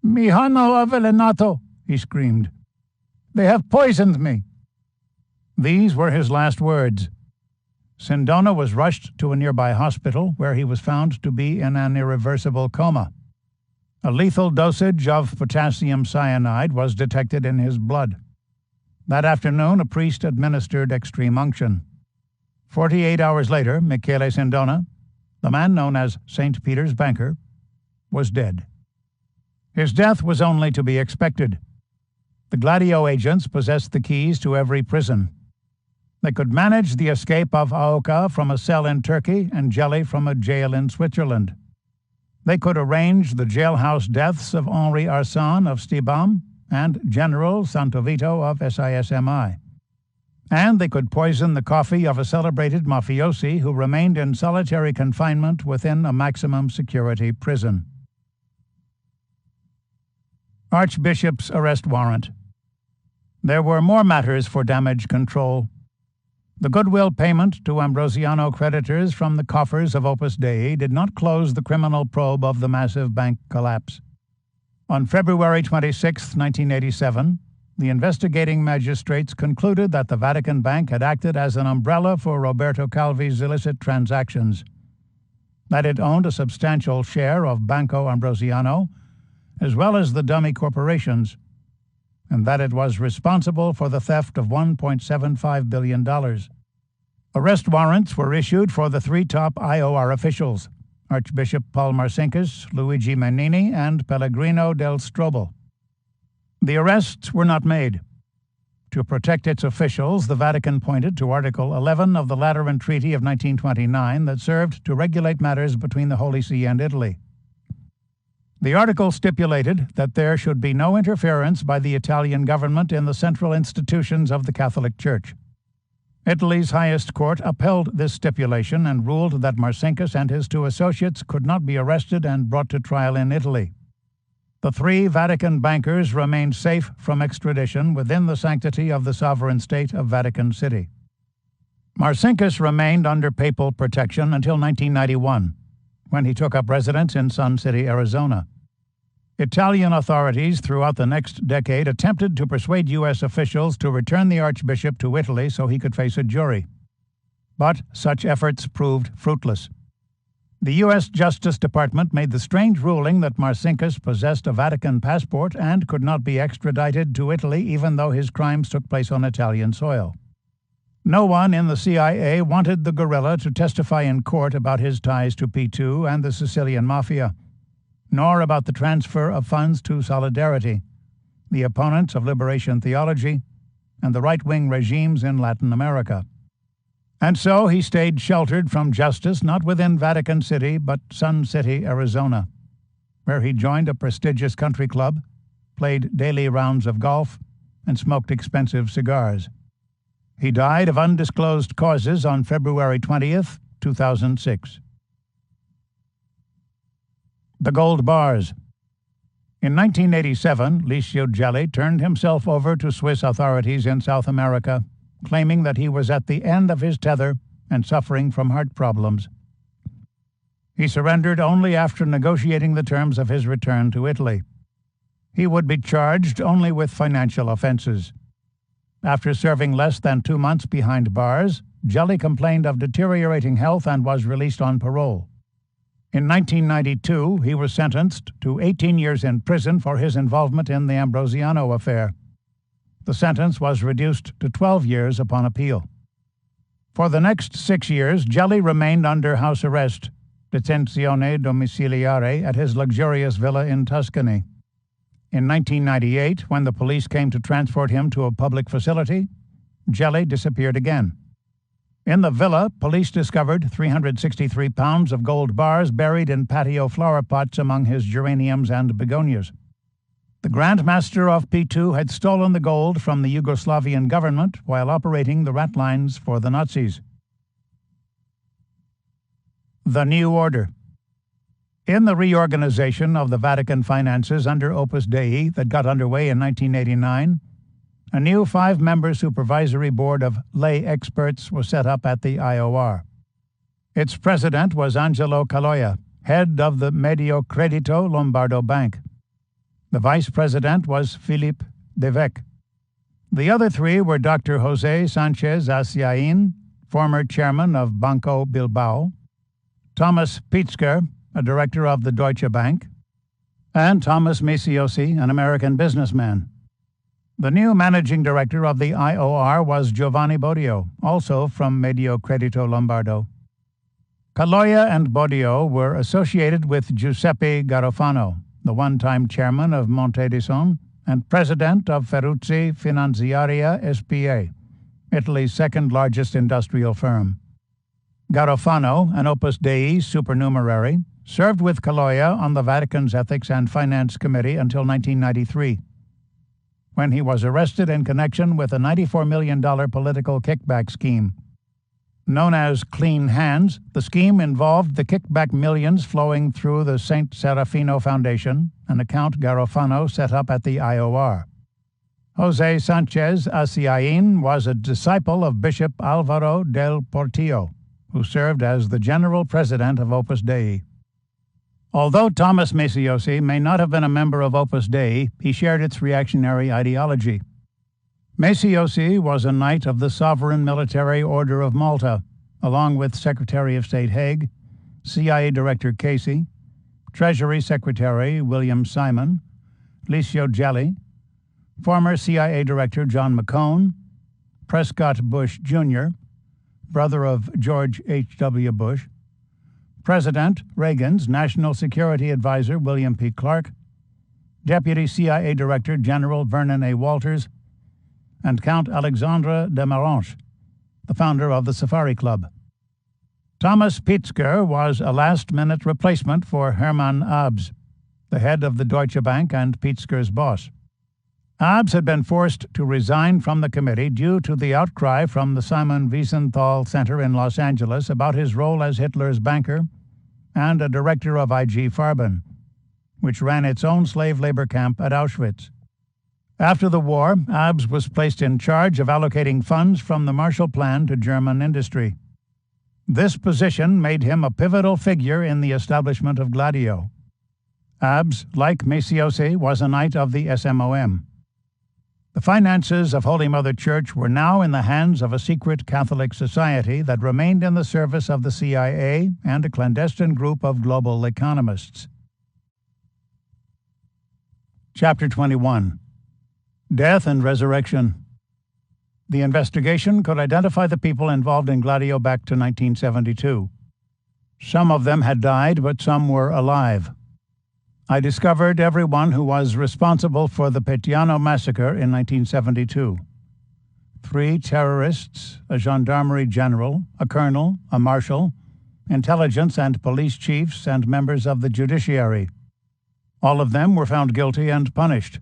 "Mi hanno avvelenato," he screamed. "They have poisoned me." These were his last words. Sindona was rushed to a nearby hospital, where he was found to be in an irreversible coma. A lethal dosage of potassium cyanide was detected in his blood. That afternoon, a priest administered extreme unction. 48 hours later, Michele Sindona, the man known as St. Peter's banker, was dead. His death was only to be expected. The Gladio agents possessed the keys to every prison. They could manage the escape of Aoka from a cell in Turkey and Jelly from a jail in Switzerland. They could arrange the jailhouse deaths of Henri Arsan of Stibam and General Santovito of SISMI. And they could poison the coffee of a celebrated mafiosi who remained in solitary confinement within a maximum security prison. Archbishop's arrest warrant. There were more matters for damage control. The goodwill payment to Ambrosiano creditors from the coffers of Opus Dei did not close the criminal probe of the massive bank collapse. On February 26, 1987, the investigating magistrates concluded that the Vatican Bank had acted as an umbrella for Roberto Calvi's illicit transactions, that it owned a substantial share of Banco Ambrosiano, as well as the dummy corporations, and that it was responsible for the theft of $1.75 billion. Arrest warrants were issued for the three top IOR officials, Archbishop Paul Marcinkus, Luigi Menini, and Pellegrino del Strobel. The arrests were not made. To protect its officials, the Vatican pointed to Article 11 of the Lateran Treaty of 1929 that served to regulate matters between the Holy See and Italy. The article stipulated that there should be no interference by the Italian government in the central institutions of the Catholic Church. Italy's highest court upheld this stipulation and ruled that Marcinkus and his two associates could not be arrested and brought to trial in Italy. The three Vatican bankers remained safe from extradition within the sanctity of the sovereign state of Vatican City. Marcinkus remained under papal protection until 1991, when he took up residence in Sun City, Arizona. Italian authorities throughout the next decade attempted to persuade U.S. officials to return the Archbishop to Italy so he could face a jury. But such efforts proved fruitless. The U.S. Justice Department made the strange ruling that Marcinkus possessed a Vatican passport and could not be extradited to Italy even though his crimes took place on Italian soil. No one in the CIA wanted the guerrilla to testify in court about his ties to P2 and the Sicilian Mafia, nor about the transfer of funds to Solidarity, the opponents of liberation theology, and the right-wing regimes in Latin America. And so he stayed sheltered from justice not within Vatican City but Sun City, Arizona, where he joined a prestigious country club, played daily rounds of golf, and smoked expensive cigars. He died of undisclosed causes on February 20th, 2006. The Gold Bars. In 1987, Licio Gelli turned himself over to Swiss authorities in South America, claiming that he was at the end of his tether and suffering from heart problems. He surrendered only after negotiating the terms of his return to Italy. He would be charged only with financial offenses. After serving less than 2 months behind bars, Gelli complained of deteriorating health and was released on parole. In 1992, he was sentenced to 18 years in prison for his involvement in the Ambrosiano affair. The sentence was reduced to 12 years upon appeal. For the next 6 years, Gelli remained under house arrest, detenzione domiciliare, at his luxurious villa in Tuscany. In 1998, when the police came to transport him to a public facility, Gelli disappeared again. In the villa, police discovered 363 pounds of gold bars buried in patio flower pots among his geraniums and begonias. The Grand Master of P2 had stolen the gold from the Yugoslavian government while operating the rat lines for the Nazis. The New Order. In the reorganization of the Vatican finances under Opus Dei that got underway in 1989, a new 5-member supervisory board of lay experts was set up at the IOR. Its president was Angelo Caloia, head of the Mediocredito Lombardo Bank. The vice president was Philippe Devec. The other three were Dr. José Sánchez Asiain, former chairman of Banco Bilbao, Thomas Pietzker, a director of the Deutsche Bank, and Thomas Misiosi, an American businessman. The new managing director of the IOR was Giovanni Bodio, also from Mediocredito Lombardo. Caloia and Bodio were associated with Giuseppe Garofano, the one-time chairman of Monte dei Son and president of Ferruzzi Finanziaria S.p.A., Italy's second-largest industrial firm. Garofano, an Opus Dei supernumerary, served with Caloia on the Vatican's Ethics and Finance Committee until 1993, when he was arrested in connection with a $94 million political kickback scheme. Known as Clean Hands, the scheme involved the kickback millions flowing through the St. Serafino Foundation, an account Garofano set up at the IOR. José Sánchez Asiain was a disciple of Bishop Álvaro del Portillo, who served as the general president of Opus Dei. Although Thomas Misiosi may not have been a member of Opus Dei, he shared its reactionary ideology. Misiosi was a knight of the Sovereign Military Order of Malta, along with Secretary of State Haig, CIA Director Casey, Treasury Secretary William Simon, Licio Gelli, former CIA Director John McCone, Prescott Bush Jr., brother of George H.W. Bush, President Reagan's National Security Advisor William P. Clark, Deputy CIA Director General Vernon A. Walters, and Count Alexandre de Marange, the founder of the Safari Club. Thomas Pietzker was a last-minute replacement for Hermann Abs, the head of the Deutsche Bank and Pietzker's boss. Abs had been forced to resign from the committee due to the outcry from the Simon Wiesenthal Center in Los Angeles about his role as Hitler's banker and a director of IG Farben, which ran its own slave labor camp at Auschwitz. After the war, Abs was placed in charge of allocating funds from the Marshall Plan to German industry. This position made him a pivotal figure in the establishment of Gladio. Abs, like Misiosi, was a knight of the SMOM. The finances of Holy Mother Church were now in the hands of a secret Catholic society that remained in the service of the CIA and a clandestine group of global economists. Chapter 21. Death and Resurrection. The investigation could identify the people involved in Gladio back to 1972. Some of them had died, but some were alive. I discovered everyone who was responsible for the Petiano massacre in 1972. 3 terrorists, a gendarmerie general, a colonel, a marshal, intelligence and police chiefs, and members of the judiciary. All of them were found guilty and punished.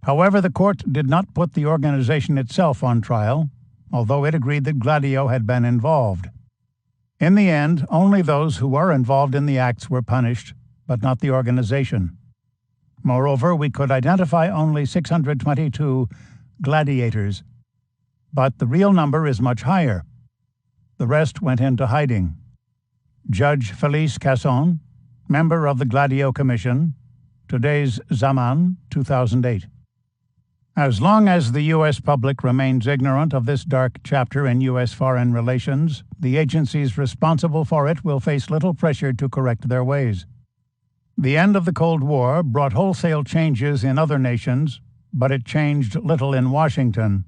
However, the court did not put the organization itself on trial, although it agreed that Gladio had been involved. In the end, only those who were involved in the acts were punished, but not the organization. Moreover, we could identify only 622 gladiators, but the real number is much higher. The rest went into hiding. Judge Felice Casson, member of the Gladio Commission, today's Zaman, 2008. As long as the U.S. public remains ignorant of this dark chapter in U.S. foreign relations, the agencies responsible for it will face little pressure to correct their ways. The end of the Cold War brought wholesale changes in other nations, but it changed little in Washington.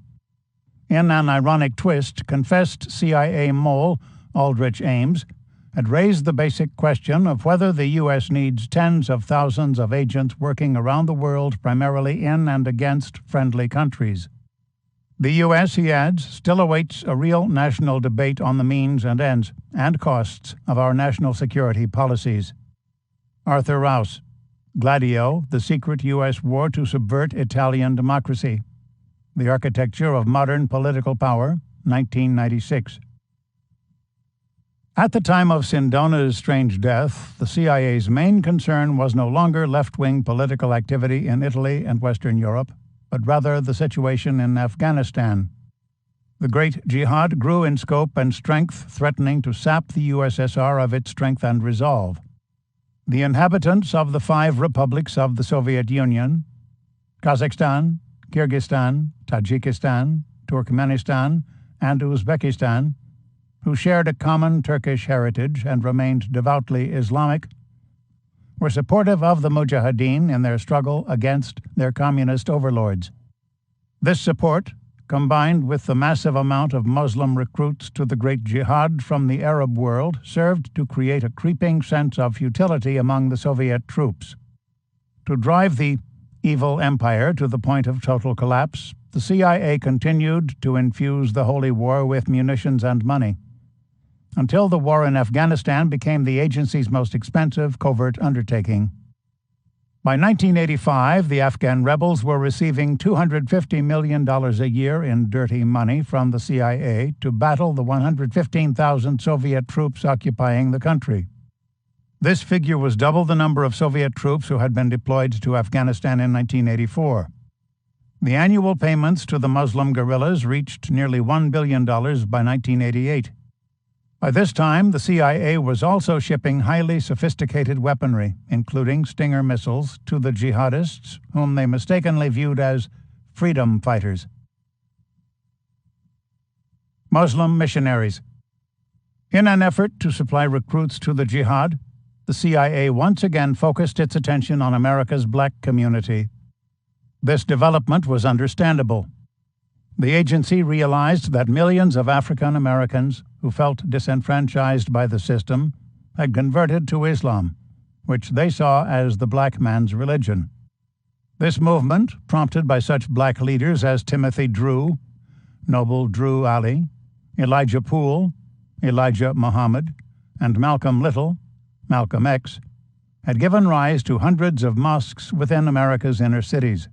In an ironic twist, confessed CIA mole Aldrich Ames had raised the basic question of whether the U.S. needs tens of thousands of agents working around the world primarily in and against friendly countries. The U.S., he adds, still awaits a real national debate on the means and ends and costs of our national security policies. Arthur Rouse, Gladio, the secret U.S. war to subvert Italian democracy. The Architecture of Modern Political Power, 1996. At the time of Sindona's strange death, the CIA's main concern was no longer left-wing political activity in Italy and Western Europe, but rather the situation in Afghanistan. The Great Jihad grew in scope and strength, threatening to sap the USSR of its strength and resolve. The inhabitants of the 5 republics of the Soviet Union, Kazakhstan, Kyrgyzstan, Tajikistan, Turkmenistan, and Uzbekistan, who shared a common Turkish heritage and remained devoutly Islamic, were supportive of the Mujahideen in their struggle against their communist overlords. This support, combined with the massive amount of Muslim recruits to the Great Jihad from the Arab world, served to create a creeping sense of futility among the Soviet troops. To drive the evil empire to the point of total collapse, the CIA continued to infuse the Holy War with munitions and money, until the war in Afghanistan became the agency's most expensive covert undertaking. By 1985, the Afghan rebels were receiving $250 million a year in dirty money from the CIA to battle the 115,000 Soviet troops occupying the country. This figure was double the number of Soviet troops who had been deployed to Afghanistan in 1984. The annual payments to the Muslim guerrillas reached nearly $1 billion by 1988. By this time, the CIA was also shipping highly sophisticated weaponry, including Stinger missiles, to the jihadists, whom they mistakenly viewed as freedom fighters. Muslim missionaries. In an effort to supply recruits to the jihad, the CIA once again focused its attention on America's black community. This development was understandable. The agency realized that millions of African Americans who felt disenfranchised by the system had converted to Islam, which they saw as the black man's religion. This movement, prompted by such black leaders as Timothy Drew, Noble Drew Ali, Elijah Poole, Elijah Muhammad, and Malcolm Little, Malcolm X, had given rise to hundreds of mosques within America's inner cities.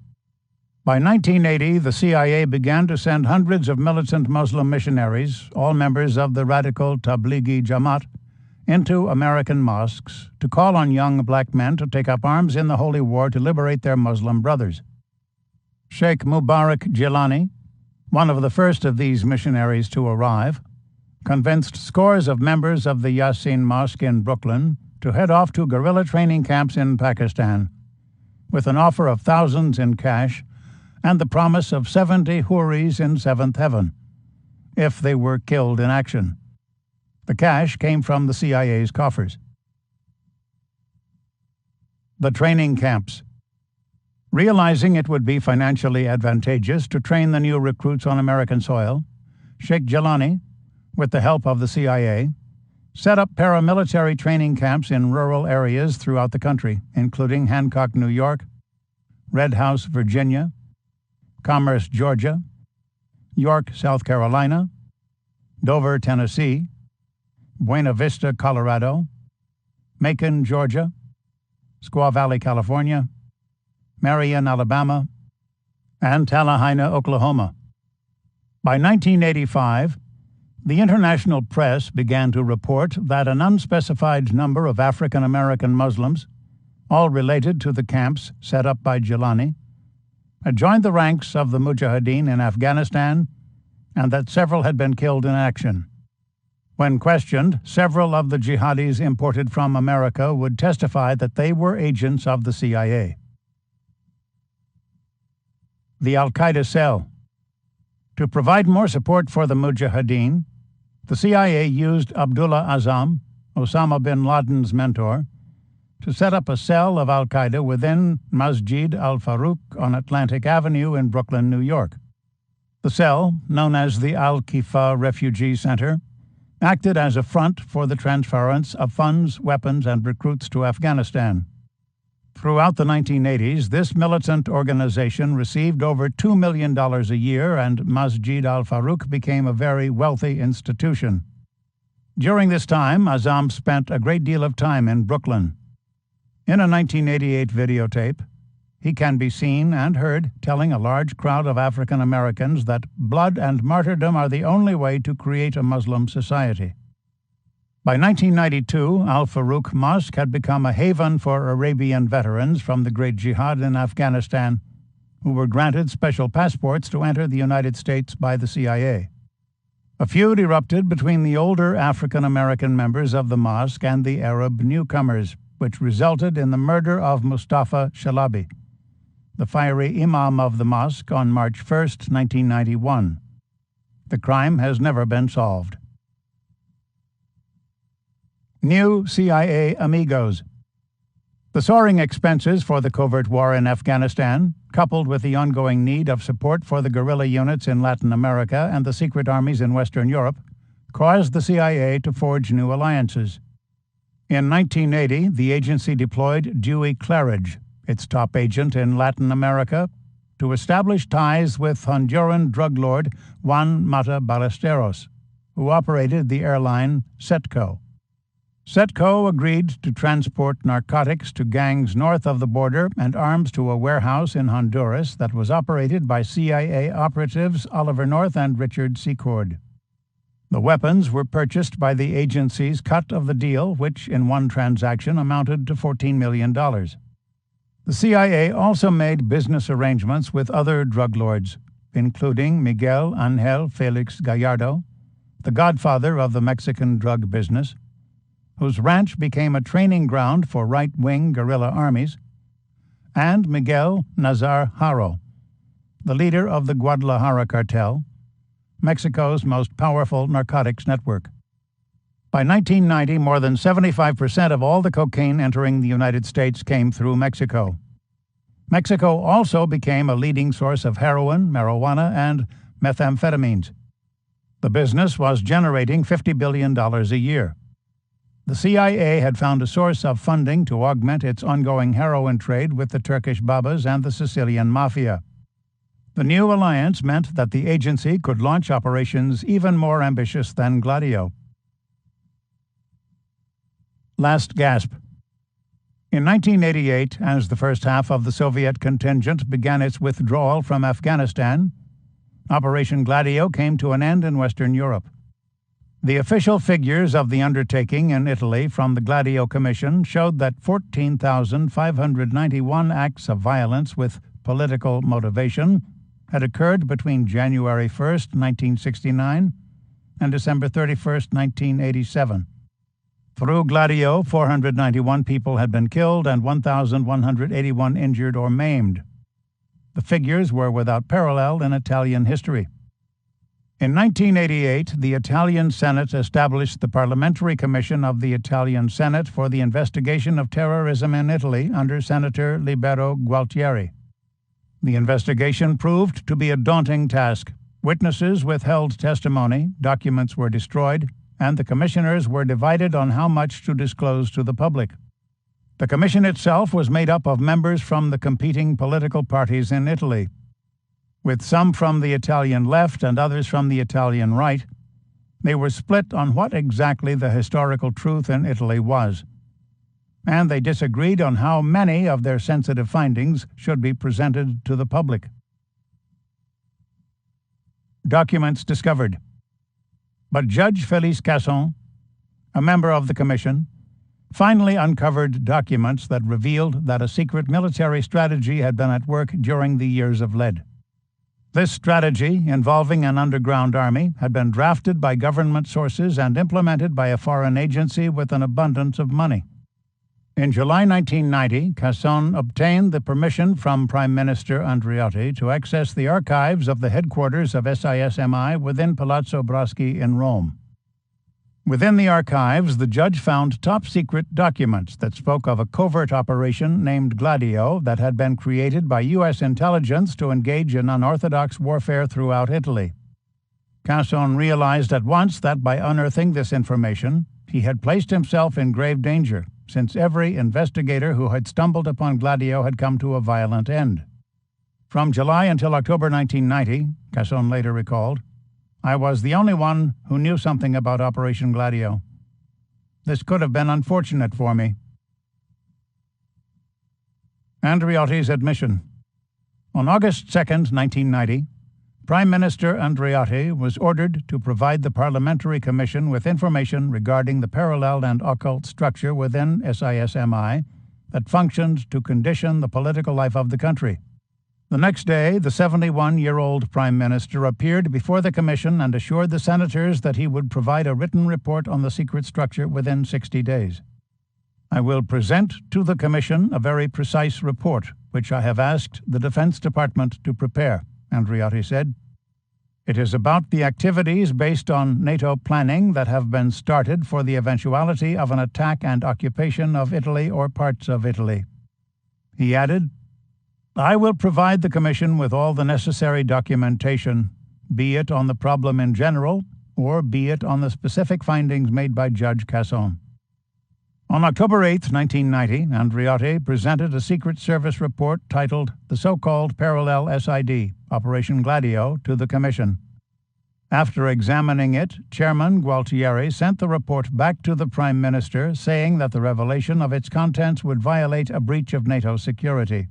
By 1980, the CIA began to send hundreds of militant Muslim missionaries, all members of the radical Tablighi Jamaat, into American mosques to call on young black men to take up arms in the Holy War to liberate their Muslim brothers. Sheikh Mubarak Jilani, one of the first of these missionaries to arrive, convinced scores of members of the Yasin Mosque in Brooklyn to head off to guerrilla training camps in Pakistan, with an offer of thousands in cash and the promise of 70 houris in seventh heaven, if they were killed in action. The cash came from the CIA's coffers. The training camps. Realizing it would be financially advantageous to train the new recruits on American soil, Sheikh Jilani, with the help of the CIA, set up paramilitary training camps in rural areas throughout the country, including Hancock, New York, Red House, Virginia, Commerce, Georgia, York, South Carolina, Dover, Tennessee, Buena Vista, Colorado, Macon, Georgia, Squaw Valley, California, Marion, Alabama, and Tallahassee, Oklahoma. By 1985, the international press began to report that an unspecified number of African American Muslims, all related to the camps set up by Jilani, had joined the ranks of the Mujahideen in Afghanistan, and that several had been killed in action. When questioned, several of the jihadis imported from America would testify that they were agents of the CIA. The Al-Qaeda cell. To provide more support for the Mujahideen, the CIA used Abdullah Azzam, Osama bin Laden's mentor, to set up a cell of Al-Qaeda within Masjid al-Faruq on Atlantic Avenue in Brooklyn, New York. The cell, known as the Al-Kifa Refugee Center, acted as a front for the transference of funds, weapons, and recruits to Afghanistan. Throughout the 1980s, this militant organization received over $2 million a year, and Masjid al-Faruq became a very wealthy institution. During this time, Azzam spent a great deal of time in Brooklyn. In a 1988 videotape, he can be seen and heard telling a large crowd of African Americans that blood and martyrdom are the only way to create a Muslim society. By 1992, Al-Faruq Mosque had become a haven for Arabian veterans from the Great Jihad in Afghanistan, who were granted special passports to enter the United States by the CIA. A feud erupted between the older African-American members of the mosque and the Arab newcomers, which resulted in the murder of Mustafa Shalabi, the fiery imam of the mosque, on March 1, 1991. The crime has never been solved. New CIA amigos. The soaring expenses for the covert war in Afghanistan, coupled with the ongoing need of support for the guerrilla units in Latin America and the secret armies in Western Europe, caused the CIA to forge new alliances. In 1980, the agency deployed Dewey Claridge, its top agent in Latin America, to establish ties with Honduran drug lord Juan Mata Ballesteros, who operated the airline Setco. Setco agreed to transport narcotics to gangs north of the border and arms to a warehouse in Honduras that was operated by CIA operatives Oliver North and Richard Secord. The weapons were purchased by the agency's cut of the deal, which in one transaction amounted to $14 million. The CIA also made business arrangements with other drug lords, including Miguel Ángel Félix Gallardo, the godfather of the Mexican drug business, whose ranch became a training ground for right-wing guerrilla armies, and Miguel Nazar Haro, the leader of the Guadalajara cartel, Mexico's most powerful narcotics network. By 1990, more than 75% of all the cocaine entering the United States came through Mexico. Mexico also became a leading source of heroin, marijuana, and methamphetamines. The business was generating $50 billion a year. The CIA had found a source of funding to augment its ongoing heroin trade with the Turkish Babas and the Sicilian Mafia. The new alliance meant that the agency could launch operations even more ambitious than Gladio. Last gasp. In 1988, as the first half of the Soviet contingent began its withdrawal from Afghanistan, Operation Gladio came to an end in Western Europe. The official figures of the undertaking in Italy from the Gladio Commission showed that 14,591 acts of violence with political motivation had occurred between January 1, 1969 and December 31, 1987. Through Gladio, 491 people had been killed and 1,181 injured or maimed. The figures were without parallel in Italian history. In 1988, the Italian Senate established the Parliamentary Commission of the Italian Senate for the investigation of terrorism in Italy under Senator Libero Gualtieri. The investigation proved to be a daunting task. Witnesses withheld testimony, documents were destroyed, and the commissioners were divided on how much to disclose to the public. The commission itself was made up of members from the competing political parties in Italy, with some from the Italian left and others from the Italian right. They were split on what exactly the historical truth in Italy was, and they disagreed on how many of their sensitive findings should be presented to the public. Documents discovered. But Judge Félix Casson, a member of the commission, finally uncovered documents that revealed that a secret military strategy had been at work during the years of lead. This strategy, involving an underground army, had been drafted by government sources and implemented by a foreign agency with an abundance of money. In July 1990, Casson obtained the permission from Prime Minister Andreotti to access the archives of the headquarters of SIS-MI within Palazzo Braschi in Rome. Within the archives, the judge found top-secret documents that spoke of a covert operation named Gladio that had been created by U.S. intelligence to engage in unorthodox warfare throughout Italy. Casson realized at once that by unearthing this information, he had placed himself in grave danger, since every investigator who had stumbled upon Gladio had come to a violent end. From July until October 1990, Casson later recalled, I was the only one who knew something about Operation Gladio. This could have been unfortunate for me. Andreotti's admission. On August 2, 1990, Prime Minister Andreotti was ordered to provide the Parliamentary Commission with information regarding the parallel and occult structure within SIS-MI that functioned to condition the political life of the country. The next day, the 71-year-old Prime Minister appeared before the Commission and assured the senators that he would provide a written report on the secret structure within 60 days. I will present to the Commission a very precise report, which I have asked the Defense Department to prepare, Andreotti said. It is about the activities based on NATO planning that have been started for the eventuality of an attack and occupation of Italy or parts of Italy. He added, I will provide the Commission with all the necessary documentation, be it on the problem in general, or be it on the specific findings made by Judge Casson. On October 8, 1990, Andreotti presented a Secret Service report titled the so-called Parallel SID, Operation Gladio, to the Commission. After examining it, Chairman Gualtieri sent the report back to the Prime Minister, saying that the revelation of its contents would violate a breach of NATO security.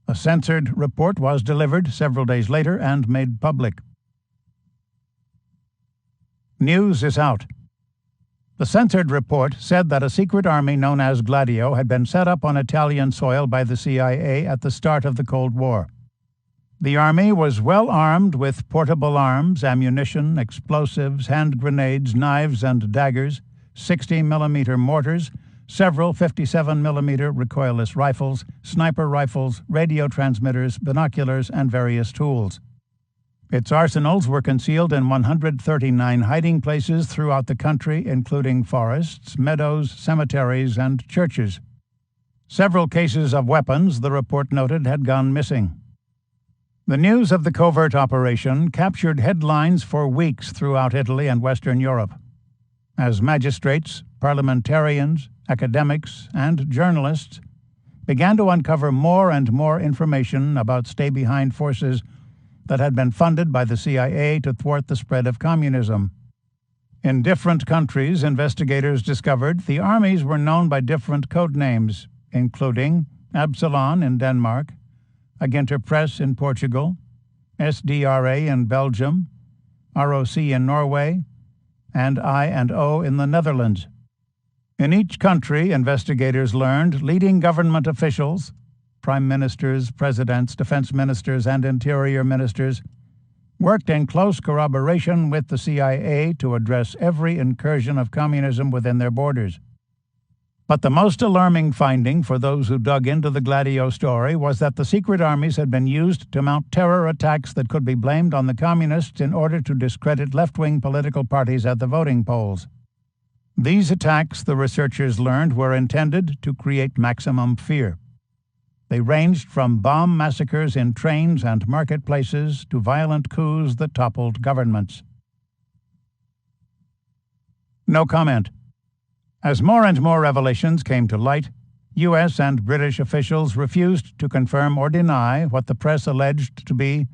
A censored report was delivered several days later and made public. News is out. The censored report said that a secret army known as Gladio had been set up on Italian soil by the CIA at the start of the Cold War. The army was well armed with portable arms, ammunition, explosives, hand grenades, knives and daggers, 60mm mortars, several 57mm recoilless rifles, sniper rifles, radio transmitters, binoculars, and various tools. Its arsenals were concealed in 139 hiding places throughout the country, including forests, meadows, cemeteries, and churches. Several cases of weapons, the report noted, had gone missing. The news of the covert operation captured headlines for weeks throughout Italy and Western Europe. As magistrates, parliamentarians, academics, and journalists began to uncover more and more information about stay-behind forces that had been funded by the CIA to thwart the spread of communism. In different countries, investigators discovered the armies were known by different code names, including Absalon in Denmark, Aginter Press in Portugal, SDRA in Belgium, ROC in Norway, and I&O in the Netherlands. In each country, investigators learned leading government officials, prime ministers, presidents, defense ministers, and interior ministers, worked in close corroboration with the CIA to address every incursion of communism within their borders. But the most alarming finding for those who dug into the Gladio story was that the secret armies had been used to mount terror attacks that could be blamed on the communists in order to discredit left-wing political parties at the voting polls. These attacks, the researchers learned, were intended to create maximum fear. They ranged from bomb massacres in trains and marketplaces to violent coups that toppled governments. No comment. As more and more revelations came to light, U.S. and British officials refused to confirm or deny what the press alleged to be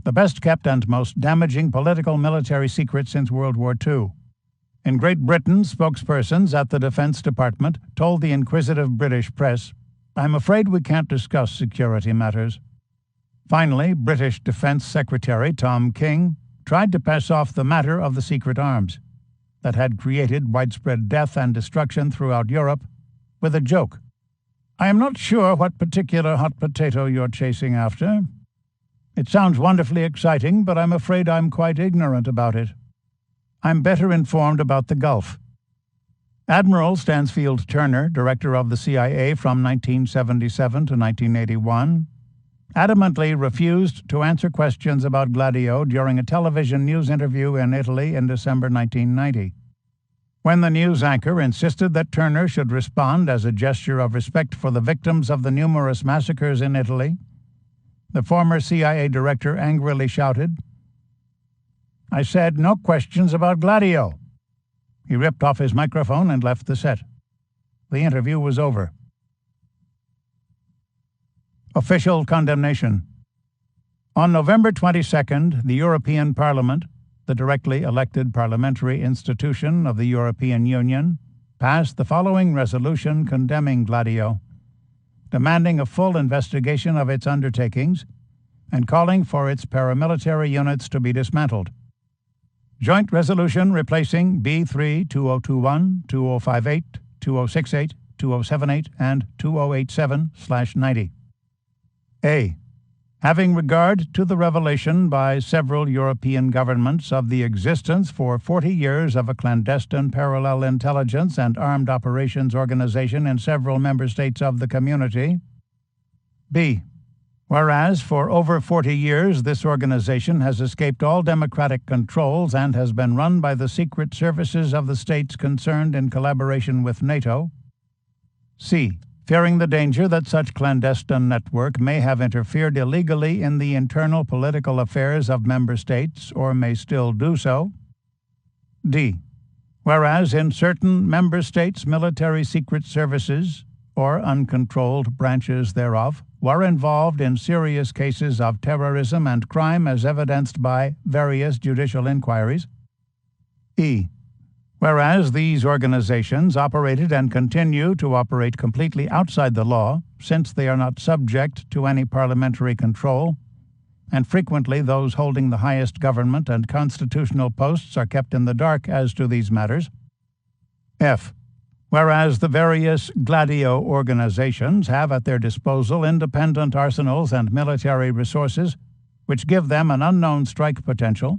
the best-kept and most damaging political military secret since World War II. In Great Britain, spokespersons at the Defense Department told the inquisitive British press, I'm afraid we can't discuss security matters. Finally, British Defense Secretary Tom King tried to pass off the matter of the secret arms that had created widespread death and destruction throughout Europe with a joke. I am not sure what particular hot potato you're chasing after. It sounds wonderfully exciting, but I'm afraid I'm quite ignorant about it. I'm better informed about the Gulf. Admiral Stansfield Turner, director of the CIA from 1977 to 1981, adamantly refused to answer questions about Gladio during a television news interview in Italy in December 1990. When the news anchor insisted that Turner should respond as a gesture of respect for the victims of the numerous massacres in Italy, the former CIA director angrily shouted, I said no questions about Gladio. He ripped off his microphone and left the set. The interview was over. Official condemnation. On November 22nd, the European Parliament, the directly elected parliamentary institution of the European Union, passed the following resolution condemning Gladio, demanding a full investigation of its undertakings and calling for its paramilitary units to be dismantled. Joint resolution replacing B3 2021, 2058, 2068, 2078, and 2087/90. A. Having regard to the revelation by several European governments of the existence for 40 years of a clandestine parallel intelligence and armed operations organization in several member states of the community. B. Whereas for over 40 years this organization has escaped all democratic controls and has been run by the secret services of the states concerned in collaboration with NATO. C. Fearing the danger that such clandestine network may have interfered illegally in the internal political affairs of member states or may still do so. D. Whereas in certain member states military secret services, or uncontrolled branches thereof, were involved in serious cases of terrorism and crime as evidenced by various judicial inquiries. E. Whereas these organizations operated and continue to operate completely outside the law, since they are not subject to any parliamentary control, and frequently those holding the highest government and constitutional posts are kept in the dark as to these matters. F. Whereas the various Gladio organizations have at their disposal independent arsenals and military resources which give them an unknown strike potential,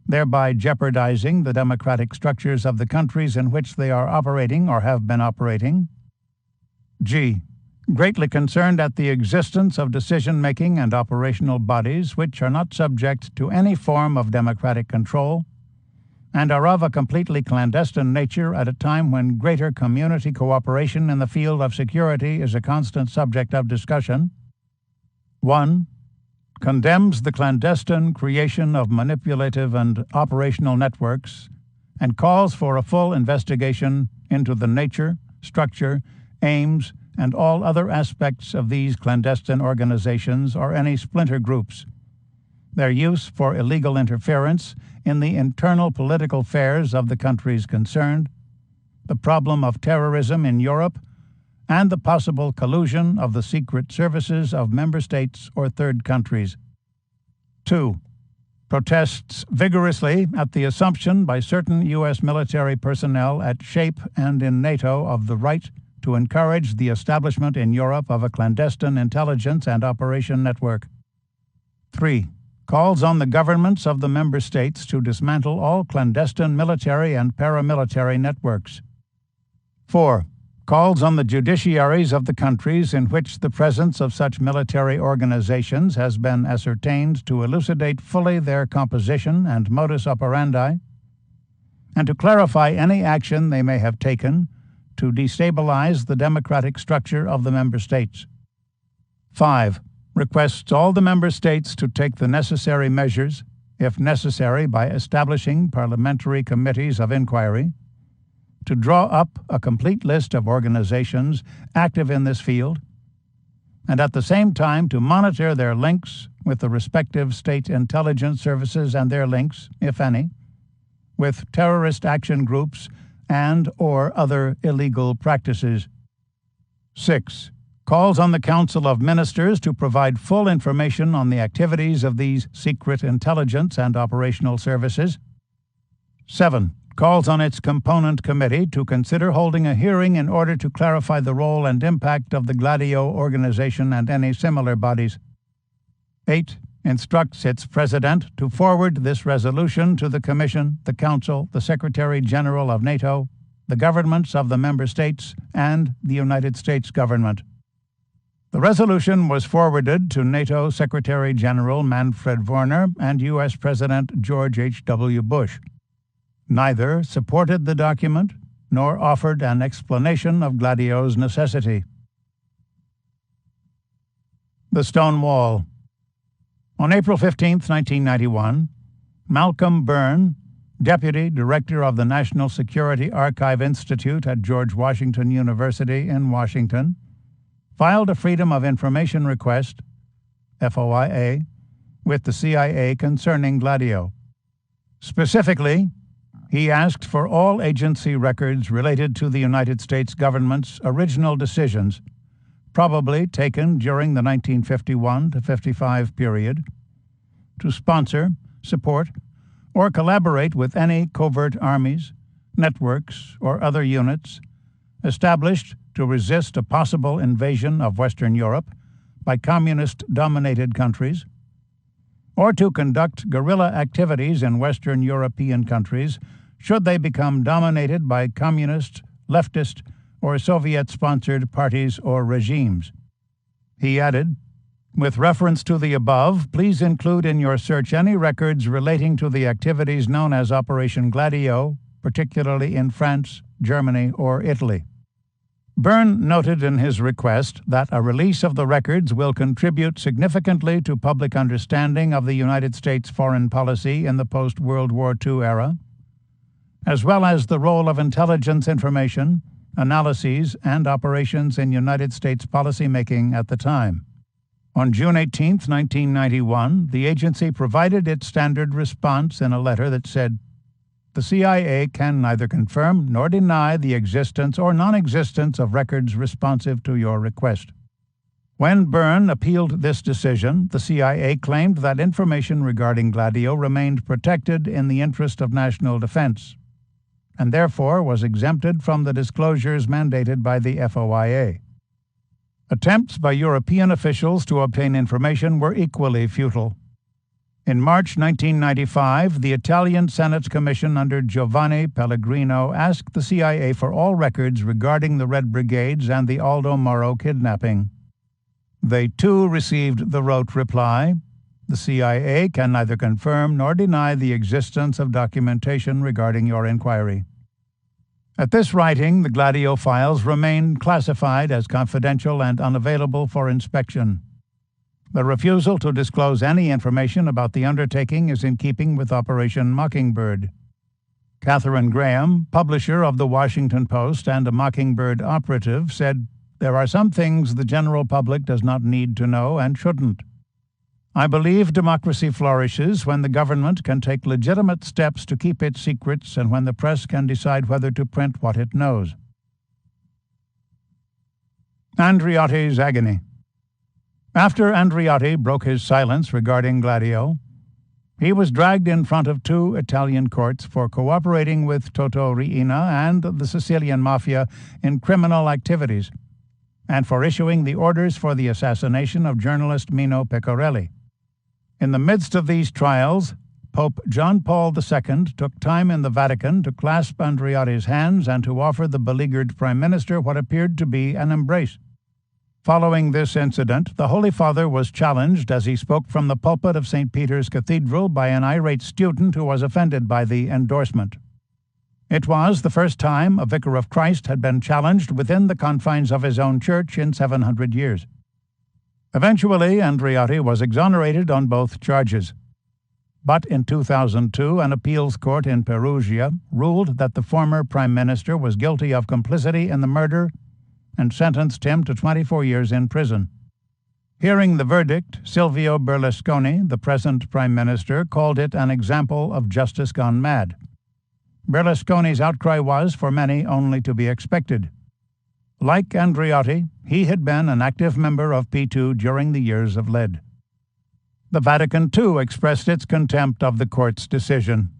thereby jeopardizing the democratic structures of the countries in which they are operating or have been operating. G. Greatly concerned at the existence of decision-making and operational bodies which are not subject to any form of democratic control and are of a completely clandestine nature at a time when greater community cooperation in the field of security is a constant subject of discussion. 1. Condemns the clandestine creation of manipulative and operational networks and calls for a full investigation into the nature, structure, aims, and all other aspects of these clandestine organizations or any splinter groups, their use for illegal interference in the internal political affairs of the countries concerned, the problem of terrorism in Europe, and the possible collusion of the secret services of member states or third countries. 2. Protests vigorously at the assumption by certain U.S. military personnel at SHAPE and in NATO of the right to encourage the establishment in Europe of a clandestine intelligence and operation network. 3. Calls on the governments of the member states to dismantle all clandestine military and paramilitary networks. 4. Calls on the judiciaries of the countries in which the presence of such military organizations has been ascertained to elucidate fully their composition and modus operandi, and to clarify any action they may have taken to destabilize the democratic structure of the member states. 5. Requests all the member states to take the necessary measures, if necessary by establishing parliamentary committees of inquiry, to draw up a complete list of organizations active in this field, and at the same time to monitor their links with the respective state intelligence services and their links, if any, with terrorist action groups and or other illegal practices. 6. Calls on the Council of Ministers to provide full information on the activities of these secret intelligence and operational services. 7. Calls on its component committee to consider holding a hearing in order to clarify the role and impact of the Gladio organization and any similar bodies. 8. Instructs its president to forward this resolution to the Commission, the Council, the Secretary General of NATO, the governments of the member states, and the United States government. The resolution was forwarded to NATO Secretary General Manfred Werner and U.S. President George H.W. Bush. Neither supported the document nor offered an explanation of Gladio's necessity. The Stone Wall. On April 15, 1991, Malcolm Byrne, Deputy Director of the National Security Archive Institute at George Washington University in Washington, filed a Freedom of Information request, FOIA, with the CIA concerning Gladio. Specifically, he asked for all agency records related to the United States government's original decisions, probably taken during the 1951 to 55 period, to sponsor, support, or collaborate with any covert armies, networks, or other units established to resist a possible invasion of Western Europe by communist-dominated countries, or to conduct guerrilla activities in Western European countries should they become dominated by communist, leftist, or Soviet-sponsored parties or regimes. He added, "With reference to the above, please include in your search any records relating to the activities known as Operation Gladio, particularly in France, Germany, or Italy." Byrne noted in his request that a release of the records will contribute significantly to public understanding of the United States foreign policy in the post-World War II era, as well as the role of intelligence information, analyses, and operations in United States policymaking at the time. On June 18, 1991, the agency provided its standard response in a letter that said, "The CIA can neither confirm nor deny the existence or non-existence of records responsive to your request." When Byrne appealed this decision, the CIA claimed that information regarding Gladio remained protected in the interest of national defense, and therefore was exempted from the disclosures mandated by the FOIA. Attempts by European officials to obtain information were equally futile. In March 1995, the Italian Senate Commission under Giovanni Pellegrino asked the CIA for all records regarding the Red Brigades and the Aldo Moro kidnapping. They too received the rote reply, "The CIA can neither confirm nor deny the existence of documentation regarding your inquiry." At this writing, the Gladio files remain classified as confidential and unavailable for inspection. The refusal to disclose any information about the undertaking is in keeping with Operation Mockingbird. Catherine Graham, publisher of The Washington Post and a Mockingbird operative, said, "There are some things the general public does not need to know and shouldn't. I believe democracy flourishes when the government can take legitimate steps to keep its secrets and when the press can decide whether to print what it knows." Andreotti's agony. After Andreotti broke his silence regarding Gladio, he was dragged in front of 2 Italian courts for cooperating with Toto Riina and the Sicilian Mafia in criminal activities, and for issuing the orders for the assassination of journalist Mino Pecorelli. In the midst of these trials, Pope John Paul II took time in the Vatican to clasp Andreotti's hands and to offer the beleaguered Prime Minister what appeared to be an embrace. Following this incident, the Holy Father was challenged as he spoke from the pulpit of St. Peter's Cathedral by an irate student who was offended by the endorsement. It was the first time a vicar of Christ had been challenged within the confines of his own church in 700 years. Eventually, Andreotti was exonerated on both charges. But in 2002, an appeals court in Perugia ruled that the former prime minister was guilty of complicity in the murder and sentenced him to 24 years in prison. Hearing the verdict, Silvio Berlusconi, the present prime minister, called it an example of justice gone mad. Berlusconi's outcry was, for many, only to be expected. Like Andreotti, he had been an active member of P2 during the years of lead. The Vatican, too, expressed its contempt of the court's decision.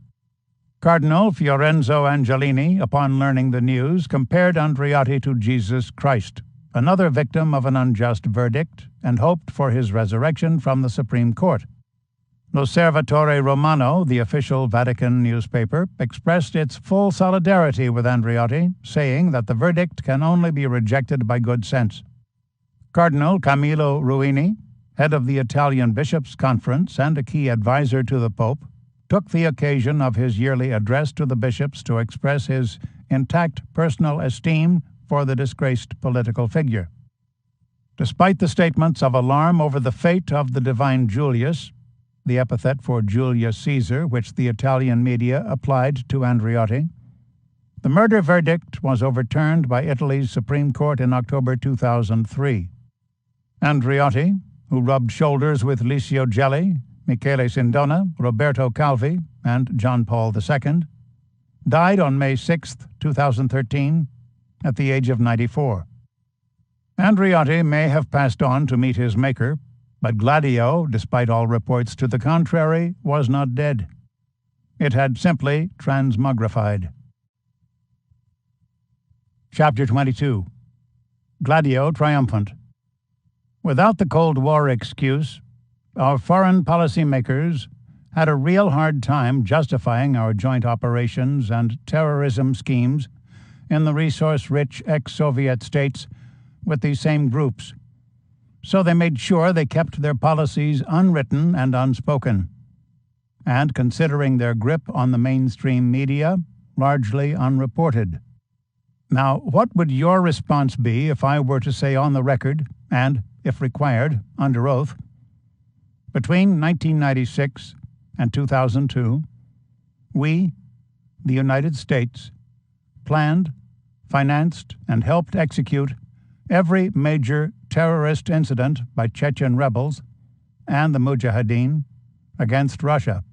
Cardinal Fiorenzo Angelini, upon learning the news, compared Andreotti to Jesus Christ, another victim of an unjust verdict, and hoped for his resurrection from the Supreme Court. L'Osservatore Romano, the official Vatican newspaper, expressed its full solidarity with Andreotti, saying that the verdict can only be rejected by good sense. Cardinal Camillo Ruini, head of the Italian Bishops' Conference and a key advisor to the Pope, took the occasion of his yearly address to the bishops to express his intact personal esteem for the disgraced political figure. Despite the statements of alarm over the fate of the divine Julius, the epithet for Julius Caesar which the Italian media applied to Andreotti, the murder verdict was overturned by Italy's Supreme Court in October 2003. Andreotti, who rubbed shoulders with Licio Gelli, Michele Sindona, Roberto Calvi, and John Paul II, died on May 6, 2013, at the age of 94. Andreotti may have passed on to meet his maker, but Gladio, despite all reports to the contrary, was not dead. It had simply transmogrified. Chapter 22. Gladio Triumphant. Without the Cold War excuse, our foreign policy makers had a real hard time justifying our joint operations and terrorism schemes in the resource-rich ex-Soviet states with these same groups. So they made sure they kept their policies unwritten and unspoken, and considering their grip on the mainstream media, largely unreported. Now, what would your response be if I were to say on the record, and, if required, under oath, between 1996 and 2002, we, the United States, planned, financed, and helped execute every major terrorist incident by Chechen rebels and the Mujahideen against Russia.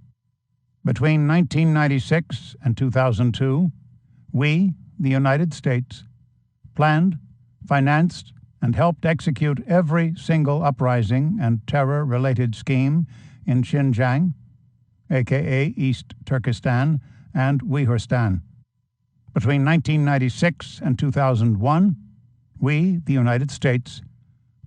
Between 1996 and 2002, we, the United States, planned, financed, and helped execute every single uprising and terror-related scheme in Xinjiang, aka East Turkestan, and Uyghurstan. Between 1996 and 2001, we, the United States,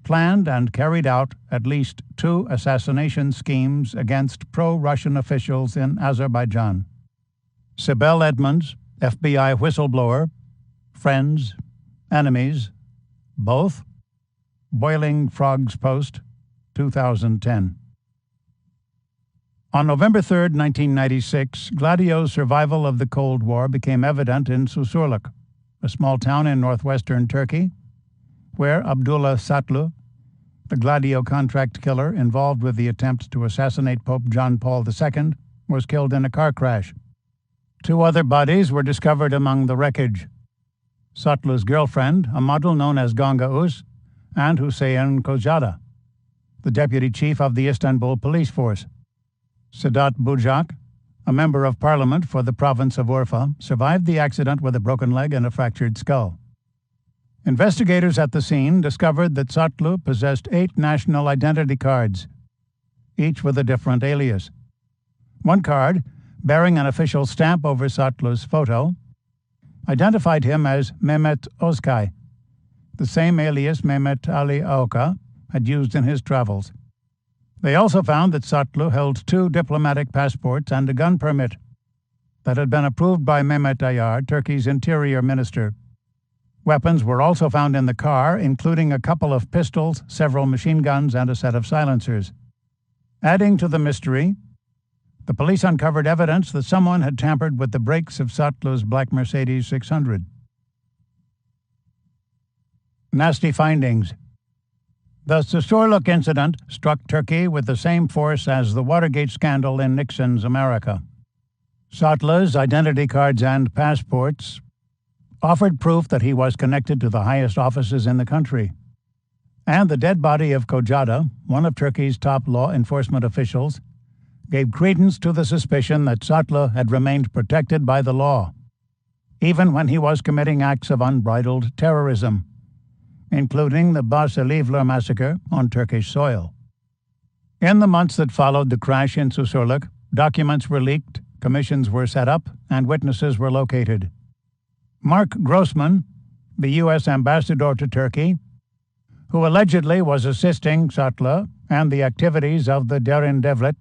planned and carried out at least 2 assassination schemes against pro-Russian officials in Azerbaijan. Sibel Edmonds, FBI whistleblower, friends, enemies, both. Boiling Frogs Post, 2010. On November 3, 1996, Gladio's survival of the Cold War became evident in Susurluk, a small town in northwestern Turkey, where Abdullah Satlu, the Gladio contract killer involved with the attempt to assassinate Pope John Paul II, was killed in a car crash. 2 other bodies were discovered among the wreckage. Satlu's girlfriend, a model known as Ganga Us, and Hüseyin Kojada, the deputy chief of the Istanbul police force. Sedat Bujak, a member of parliament for the province of Urfa, survived the accident with a broken leg and a fractured skull. Investigators at the scene discovered that Satlu possessed 8 national identity cards, each with a different alias. One card, bearing an official stamp over Satlu's photo, identified him as Mehmet Özkay, the same alias Mehmet Ali Auka had used in his travels. They also found that Satlu held 2 diplomatic passports and a gun permit that had been approved by Mehmet Ayar, Turkey's interior minister. Weapons were also found in the car, including a couple of pistols, several machine guns, and a set of silencers. Adding to the mystery, the police uncovered evidence that someone had tampered with the brakes of Satlu's black Mercedes 600. Nasty findings. The Susurluk incident struck Turkey with the same force as the Watergate scandal in Nixon's America. Satlu's identity cards and passports offered proof that he was connected to the highest offices in the country. And the dead body of Kojada, one of Turkey's top law enforcement officials, gave credence to the suspicion that Satlu had remained protected by the law, even when he was committing acts of unbridled terrorism, including the Basilivler massacre on Turkish soil. In the months that followed the crash in Susurluk, documents were leaked, commissions were set up, and witnesses were located. Mark Grossman, the U.S. ambassador to Turkey, who allegedly was assisting Satlu and the activities of the Derin Devlet,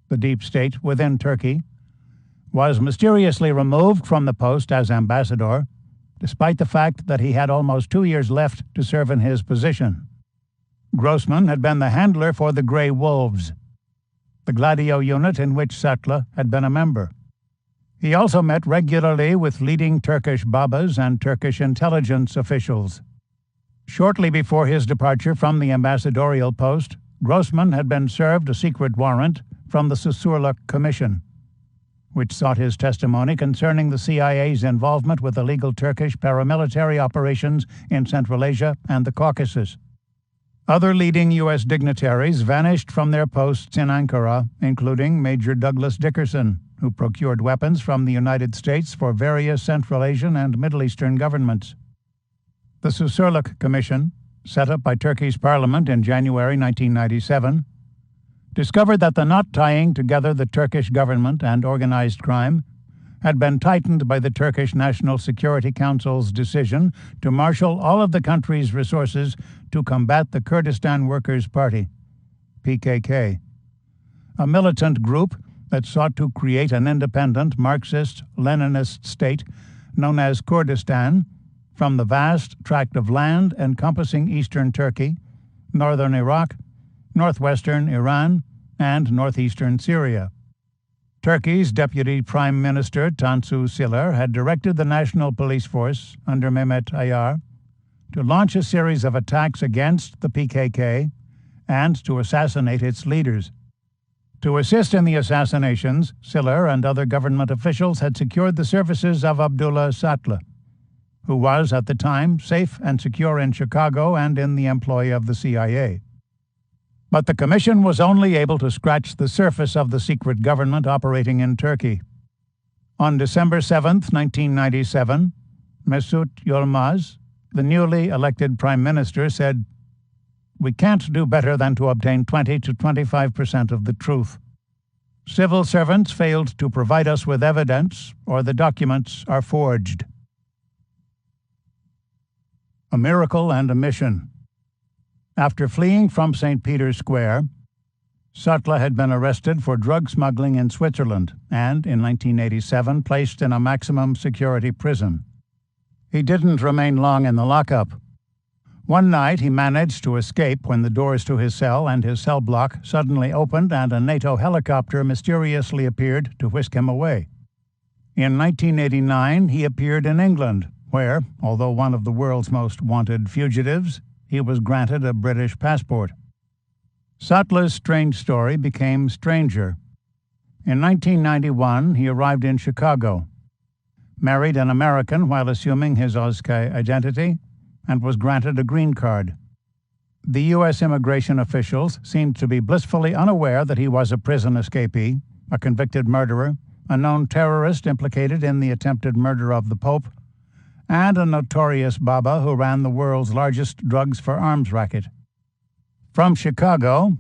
the deep state within Turkey, was mysteriously removed from the post as ambassador, despite the fact that he had almost 2 years left to serve in his position. Grossman had been the handler for the Grey Wolves, the Gladio unit in which Satlu had been a member. He also met regularly with leading Turkish babas and Turkish intelligence officials. Shortly before his departure from the ambassadorial post, Grossman had been served a secret warrant from the Susurluk Commission, which sought his testimony concerning the CIA's involvement with illegal Turkish paramilitary operations in Central Asia and the Caucasus. Other leading U.S. dignitaries vanished from their posts in Ankara, including Major Douglas Dickerson, who procured weapons from the United States for various Central Asian and Middle Eastern governments. The Susurluk Commission, set up by Turkey's parliament in January 1997, discovered that the knot tying together the Turkish government and organized crime had been tightened by the Turkish National Security Council's decision to marshal all of the country's resources to combat the Kurdistan Workers' Party, PKK, a militant group that sought to create an independent Marxist-Leninist state known as Kurdistan from the vast tract of land encompassing eastern Turkey, northern Iraq, northwestern Iran, and northeastern Syria. Turkey's Deputy Prime Minister Tansu Çiller had directed the National Police Force under Mehmet Ayar to launch a series of attacks against the PKK and to assassinate its leaders. To assist in the assassinations, Çiller and other government officials had secured the services of Abdullah Sattler, who was at the time safe and secure in Chicago and in the employ of the CIA. But the Commission was only able to scratch the surface of the secret government operating in Turkey. On December 7, 1997, Mesut Yılmaz, the newly elected Prime Minister, said, "We can't do better than to obtain 20 to 25% of the truth. Civil servants failed to provide us with evidence, or the documents are forged." A miracle and a mission. After fleeing from St. Peter's Square, Sattler had been arrested for drug smuggling in Switzerland and, in 1987, placed in a maximum security prison. He didn't remain long in the lockup. One night he managed to escape when the doors to his cell and his cell block suddenly opened and a NATO helicopter mysteriously appeared to whisk him away. In 1989 he appeared in England, where, although one of the world's most wanted fugitives, he was granted a British passport. Sattler's strange story became stranger. In 1991 he arrived in Chicago, married an American while assuming his Ozkai identity, and was granted a green card. The U.S. immigration officials seemed to be blissfully unaware that he was a prison escapee, a convicted murderer, a known terrorist implicated in the attempted murder of the Pope, and a notorious Baba who ran the world's largest drugs for arms racket. From Chicago,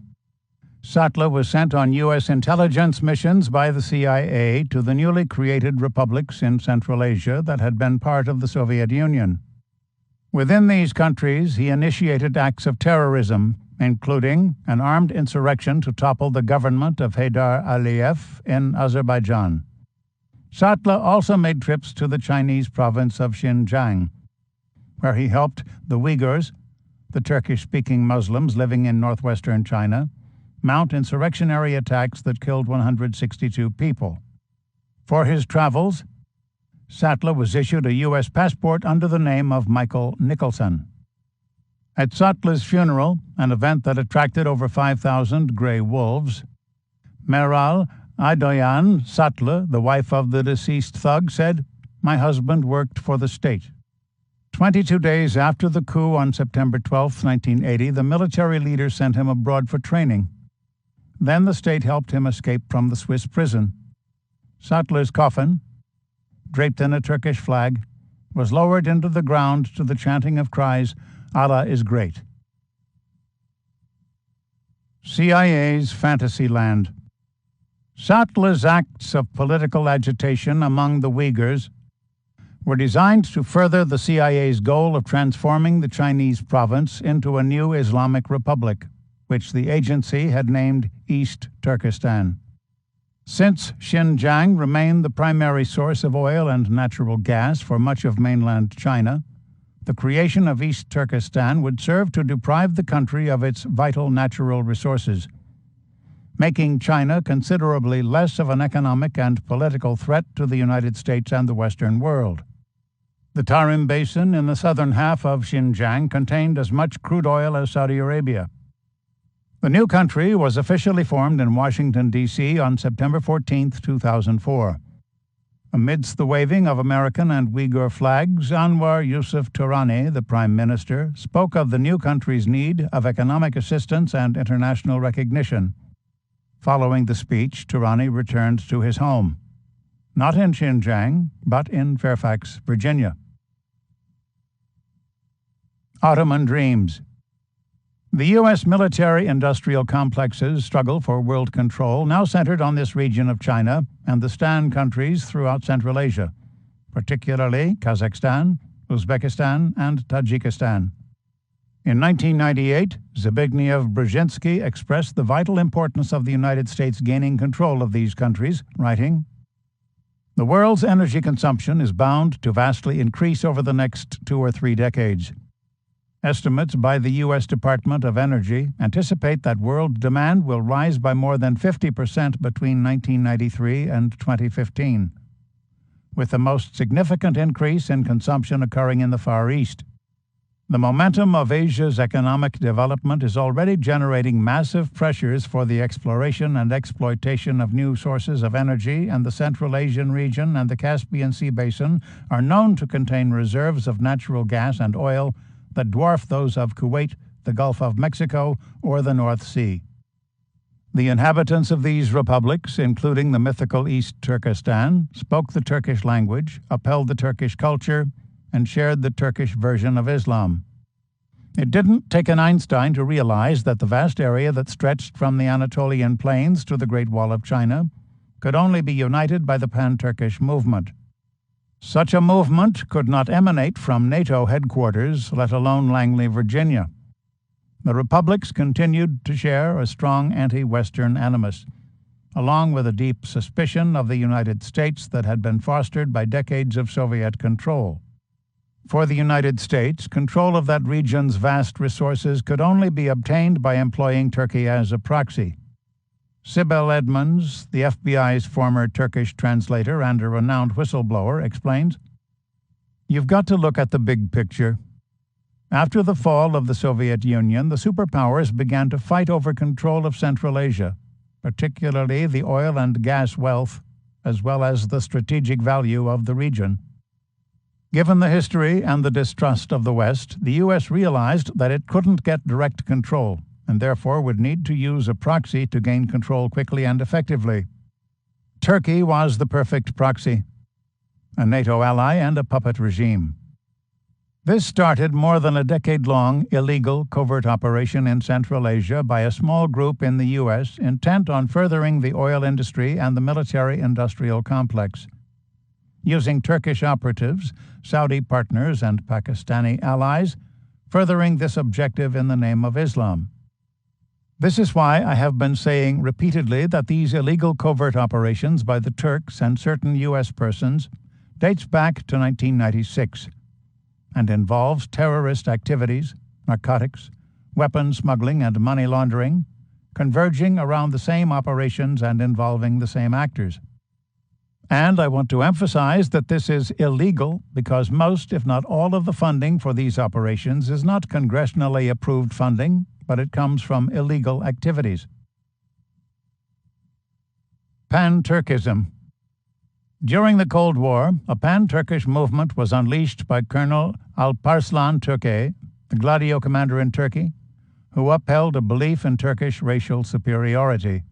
Sattler was sent on U.S. intelligence missions by the CIA to the newly created republics in Central Asia that had been part of the Soviet Union. Within these countries, he initiated acts of terrorism, including an armed insurrection to topple the government of Heydar Aliyev in Azerbaijan. Sattler also made trips to the Chinese province of Xinjiang, where he helped the Uyghurs, the Turkish-speaking Muslims living in northwestern China, mount insurrectionary attacks that killed 162 people. For his travels, Sattler was issued a U.S. passport under the name of Michael Nicholson. At Sattler's funeral, an event that attracted over 5,000 gray wolves, Meral Aydoyan Sattler, the wife of the deceased thug, said, "My husband worked for the state." 22 days after the coup on September 12, 1980, the military leader sent him abroad for training. Then the state helped him escape from the Swiss prison. Sattler's coffin, draped in a Turkish flag, was lowered into the ground to the chanting of cries, "Allah is great." CIA's Fantasyland. Sattler's acts of political agitation among the Uyghurs were designed to further the CIA's goal of transforming the Chinese province into a new Islamic republic, which the agency had named East Turkestan. Since Xinjiang remained the primary source of oil and natural gas for much of mainland China, the creation of East Turkestan would serve to deprive the country of its vital natural resources, making China considerably less of an economic and political threat to the United States and the Western world. The Tarim Basin in the southern half of Xinjiang contained as much crude oil as Saudi Arabia. The new country was officially formed in Washington, D.C. on September 14, 2004. Amidst the waving of American and Uyghur flags, Anwar Yusuf Turani, the Prime Minister, spoke of the new country's need of economic assistance and international recognition. Following the speech, Turani returned to his home, not in Xinjiang, but in Fairfax, Virginia. Ottoman Dreams. The U.S. military-industrial complex's struggle for world control now centered on this region of China and the Stan countries throughout Central Asia, particularly Kazakhstan, Uzbekistan, and Tajikistan. In 1998, Zbigniew Brzezinski expressed the vital importance of the United States gaining control of these countries, writing, "The world's energy consumption is bound to vastly increase over the next 2 or 3 decades. Estimates by the U.S. Department of Energy anticipate that world demand will rise by more than 50% between 1993 and 2015, with the most significant increase in consumption occurring in the Far East. The momentum of Asia's economic development is already generating massive pressures for the exploration and exploitation of new sources of energy, and the Central Asian region and the Caspian Sea basin are known to contain reserves of natural gas and oil that dwarf those of Kuwait, the Gulf of Mexico, or the North Sea. The inhabitants of these republics, including the mythical East Turkestan, spoke the Turkish language, upheld the Turkish culture, and shared the Turkish version of Islam. It didn't take an Einstein to realize that the vast area that stretched from the Anatolian plains to the Great Wall of China could only be united by the pan-Turkish movement. Such a movement could not emanate from NATO headquarters, let alone Langley, Virginia. The republics continued to share a strong anti-Western animus, along with a deep suspicion of the United States that had been fostered by decades of Soviet control. For the United States, control of that region's vast resources could only be obtained by employing Turkey as a proxy. Sibel Edmonds, the FBI's former Turkish translator and a renowned whistleblower, explains, "You've got to look at the big picture. After the fall of the Soviet Union, the superpowers began to fight over control of Central Asia, particularly the oil and gas wealth, as well as the strategic value of the region. Given the history and the distrust of the West, the U.S. realized that it couldn't get direct control, and therefore would need to use a proxy to gain control quickly and effectively. Turkey was the perfect proxy, a NATO ally and a puppet regime. This started more than a decade-long illegal covert operation in Central Asia by a small group in the U.S. intent on furthering the oil industry and the military-industrial complex, using Turkish operatives, Saudi partners, and Pakistani allies, furthering this objective in the name of Islam. This is why I have been saying repeatedly that these illegal covert operations by the Turks and certain U.S. persons dates back to 1996 and involves terrorist activities, narcotics, weapons smuggling, and money laundering, converging around the same operations and involving the same actors. And I want to emphasize that this is illegal because most, if not all, of the funding for these operations is not congressionally approved funding, but it comes from illegal activities. Pan-Turkism. During the Cold War, a pan-Turkish movement was unleashed by Colonel Alparslan Türkeş, the Gladio commander in Turkey, who upheld a belief in Turkish racial superiority.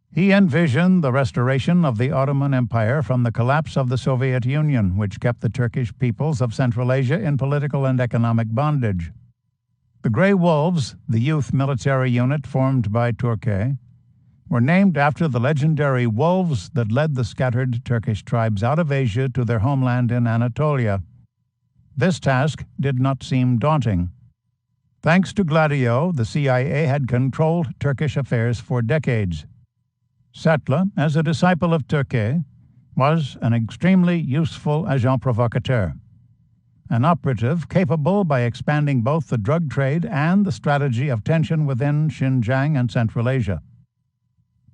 He envisioned the restoration of the Ottoman Empire from the collapse of the Soviet Union, which kept the Turkish peoples of Central Asia in political and economic bondage. The Grey Wolves, the youth military unit formed by Türkeş, were named after the legendary wolves that led the scattered Turkish tribes out of Asia to their homeland in Anatolia. This task did not seem daunting. Thanks to Gladio, the CIA had controlled Turkish affairs for decades. Sattler, as a disciple of Türkeş, was an extremely useful agent provocateur, an operative capable by expanding both the drug trade and the strategy of tension within Xinjiang and Central Asia.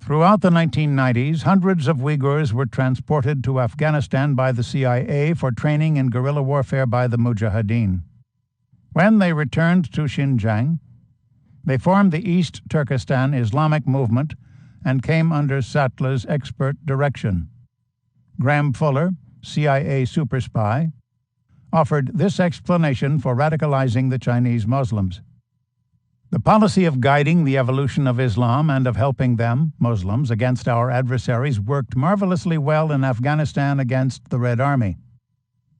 Throughout the 1990s, hundreds of Uyghurs were transported to Afghanistan by the CIA for training in guerrilla warfare by the Mujahideen. When they returned to Xinjiang, they formed the East Turkestan Islamic Movement and came under Sattler's expert direction. Graham Fuller, CIA super spy, offered this explanation for radicalizing the Chinese Muslims. The policy of guiding the evolution of Islam and of helping them, Muslims, against our adversaries worked marvelously well in Afghanistan against the Red Army.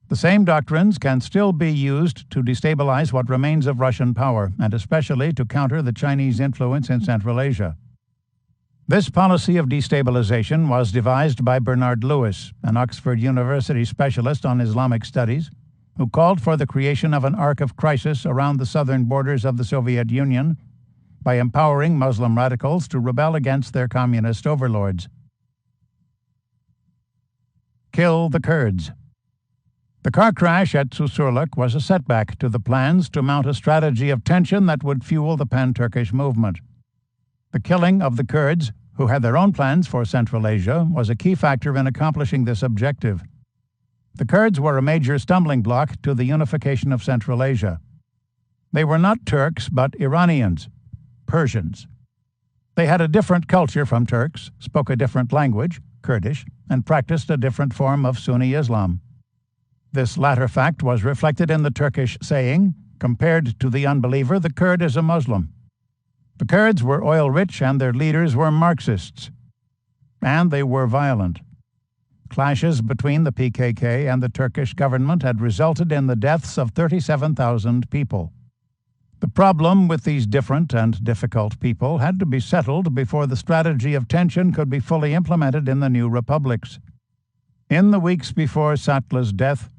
The same doctrines can still be used to destabilize what remains of Russian power, and especially to counter the Chinese influence in Central Asia. This policy of destabilization was devised by Bernard Lewis, an Oxford University specialist on Islamic studies, who called for the creation of an arc of crisis around the southern borders of the Soviet Union by empowering Muslim radicals to rebel against their communist overlords. Kill the Kurds. The car crash at Susurluk was a setback to the plans to mount a strategy of tension that would fuel the pan-Turkish movement. The killing of the Kurds, who had their own plans for Central Asia, was a key factor in accomplishing this objective. The Kurds were a major stumbling block to the unification of Central Asia. They were not Turks, but Iranians, Persians. They had a different culture from Turks, spoke a different language, Kurdish, and practiced a different form of Sunni Islam. This latter fact was reflected in the Turkish saying, "Compared to the unbeliever, the Kurd is a Muslim." The Kurds were oil-rich and their leaders were Marxists. And they were violent. Clashes between the PKK and the Turkish government had resulted in the deaths of 37,000 people. The problem with these different and difficult people had to be settled before the strategy of tension could be fully implemented in the new republics. In the weeks before Sattler's death,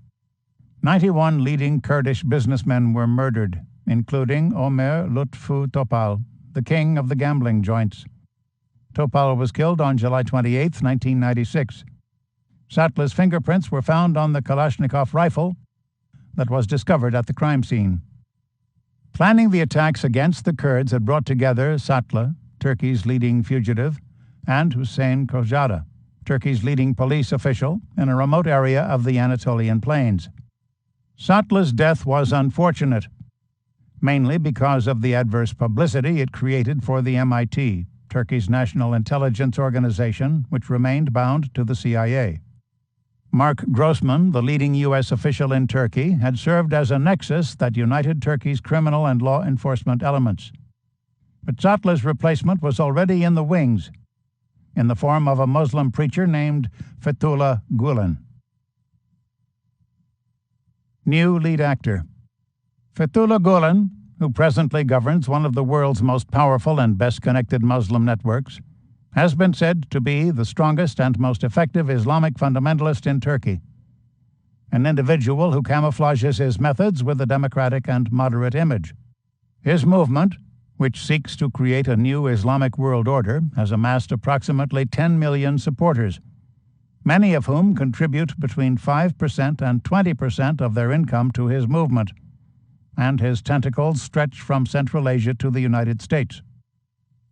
91 leading Kurdish businessmen were murdered, including Ömer Lütfü Topal, the king of the gambling joints. Topal was killed on July 28, 1996. Sattler's fingerprints were found on the Kalashnikov rifle that was discovered at the crime scene. Planning the attacks against the Kurds had brought together Sattler, Turkey's leading fugitive, and Hüseyin Kojada, Turkey's leading police official, in a remote area of the Anatolian plains. Sattler's death was unfortunate, mainly because of the adverse publicity it created for the MIT, Turkey's national intelligence organization, which remained bound to the CIA. Mark Grossman, the leading U.S. official in Turkey, had served as a nexus that united Turkey's criminal and law enforcement elements. But Sattler's replacement was already in the wings, in the form of a Muslim preacher named Fethullah Gulen. New lead actor. Fethullah Gulen, who presently governs one of the world's most powerful and best-connected Muslim networks, has been said to be the strongest and most effective Islamic fundamentalist in Turkey, an individual who camouflages his methods with a democratic and moderate image. His movement, which seeks to create a new Islamic world order, has amassed approximately 10 million supporters, many of whom contribute between 5% and 20% of their income to his movement, and his tentacles stretch from Central Asia to the United States.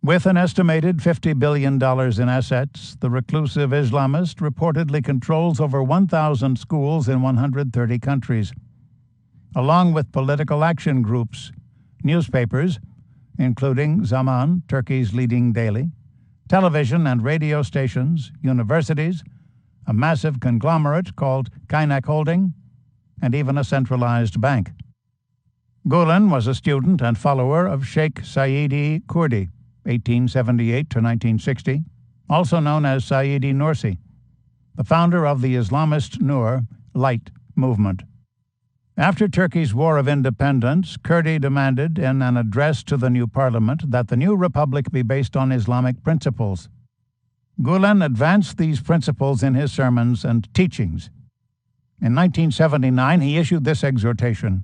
With an estimated $50 billion in assets, the reclusive Islamist reportedly controls over 1,000 schools in 130 countries, along with political action groups, newspapers, including Zaman, Turkey's leading daily, television and radio stations, universities, a massive conglomerate called Kaynak Holding, and even a centralized bank. Gulen was a student and follower of Sheikh Saidi Kurdi, 1878 to 1960, also known as Saidi Nursi, the founder of the Islamist Nur Light movement. After Turkey's War of Independence, Kurdi demanded in an address to the new parliament that the new republic be based on Islamic principles. Gulen advanced these principles in his sermons and teachings. In 1979, he issued this exhortation: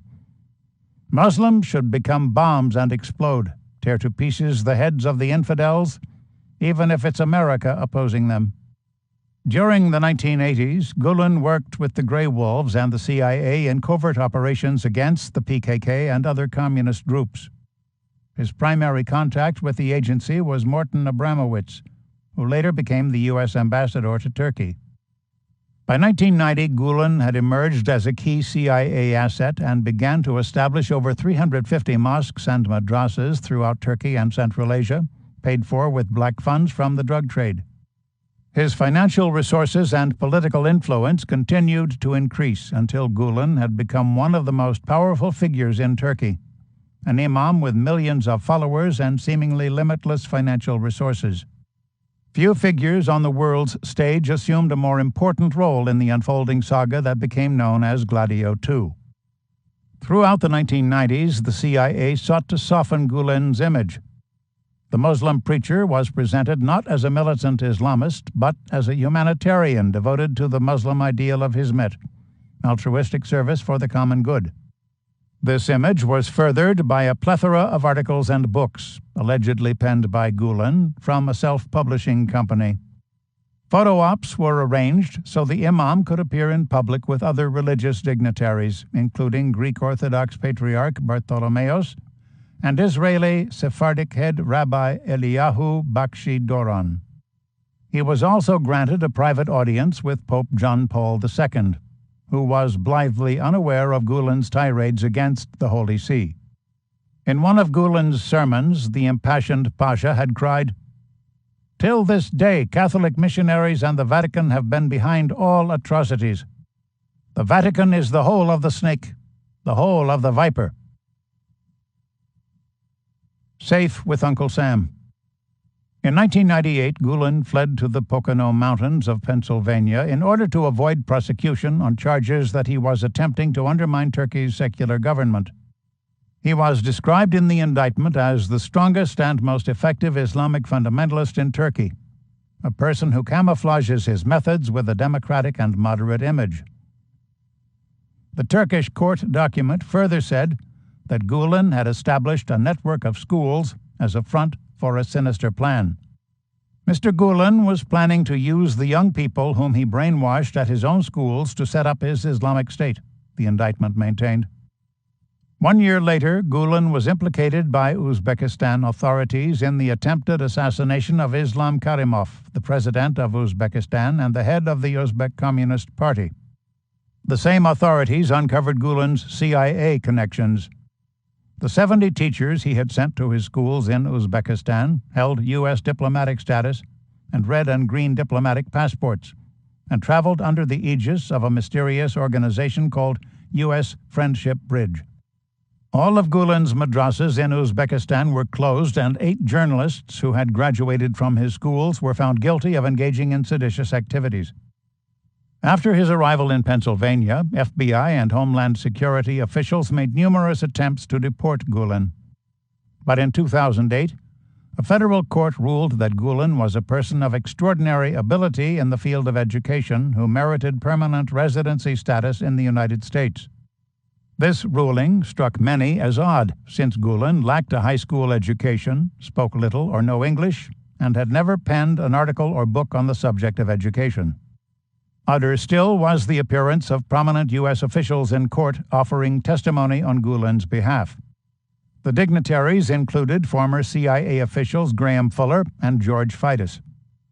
Muslims should become bombs and explode, tear to pieces the heads of the infidels, even if it's America opposing them. During the 1980s, Gulen worked with the Grey Wolves and the CIA in covert operations against the PKK and other communist groups. His primary contact with the agency was Morton Abramowitz, who later became the U.S. ambassador to Turkey. By 1990, Gulen had emerged as a key CIA asset and began to establish over 350 mosques and madrasas throughout Turkey and Central Asia, paid for with black funds from the drug trade. His financial resources and political influence continued to increase until Gulen had become one of the most powerful figures in Turkey, an imam with millions of followers and seemingly limitless financial resources. Few figures on the world's stage assumed a more important role in the unfolding saga that became known as Gladio II. Throughout the 1990s, the CIA sought to soften Gulen's image. The Muslim preacher was presented not as a militant Islamist, but as a humanitarian devoted to the Muslim ideal of hizmet, altruistic service for the common good. This image was furthered by a plethora of articles and books, allegedly penned by Gulen, from a self-publishing company. Photo ops were arranged so the imam could appear in public with other religious dignitaries, including Greek Orthodox Patriarch Bartholomeos and Israeli Sephardic head Rabbi Eliyahu Bakshi Doron. He was also granted a private audience with Pope John Paul II, who was blithely unaware of Gulen's tirades against the Holy See. In one of Gulen's sermons, the impassioned Pasha had cried, "Till this day, Catholic missionaries and the Vatican have been behind all atrocities. The Vatican is the hole of the snake, the hole of the viper." Safe with Uncle Sam. In 1998, Gulen fled to the Pocono Mountains of Pennsylvania in order to avoid prosecution on charges that he was attempting to undermine Turkey's secular government. He was described in the indictment as the strongest and most effective Islamic fundamentalist in Turkey, a person who camouflages his methods with a democratic and moderate image. The Turkish court document further said that Gulen had established a network of schools as a front for a sinister plan. Mr. Gulen was planning to use the young people whom he brainwashed at his own schools to set up his Islamic State, the indictment maintained. 1 year later, Gulen was implicated by Uzbekistan authorities in the attempted assassination of Islam Karimov, the president of Uzbekistan and the head of the Uzbek Communist Party. The same authorities uncovered Gulen's CIA connections. The 70 teachers he had sent to his schools in Uzbekistan held U.S. diplomatic status and red and green diplomatic passports, and traveled under the aegis of a mysterious organization called U.S. Friendship Bridge. All of Gulen's madrasas in Uzbekistan were closed, and 8 journalists who had graduated from his schools were found guilty of engaging in seditious activities. After his arrival in Pennsylvania, FBI and Homeland Security officials made numerous attempts to deport Gulen. But in 2008, a federal court ruled that Gulen was a person of extraordinary ability in the field of education who merited permanent residency status in the United States. This ruling struck many as odd, since Gulen lacked a high school education, spoke little or no English, and had never penned an article or book on the subject of education. Odder still was the appearance of prominent U.S. officials in court offering testimony on Gulen's behalf. The dignitaries included former CIA officials Graham Fuller and George Fidus,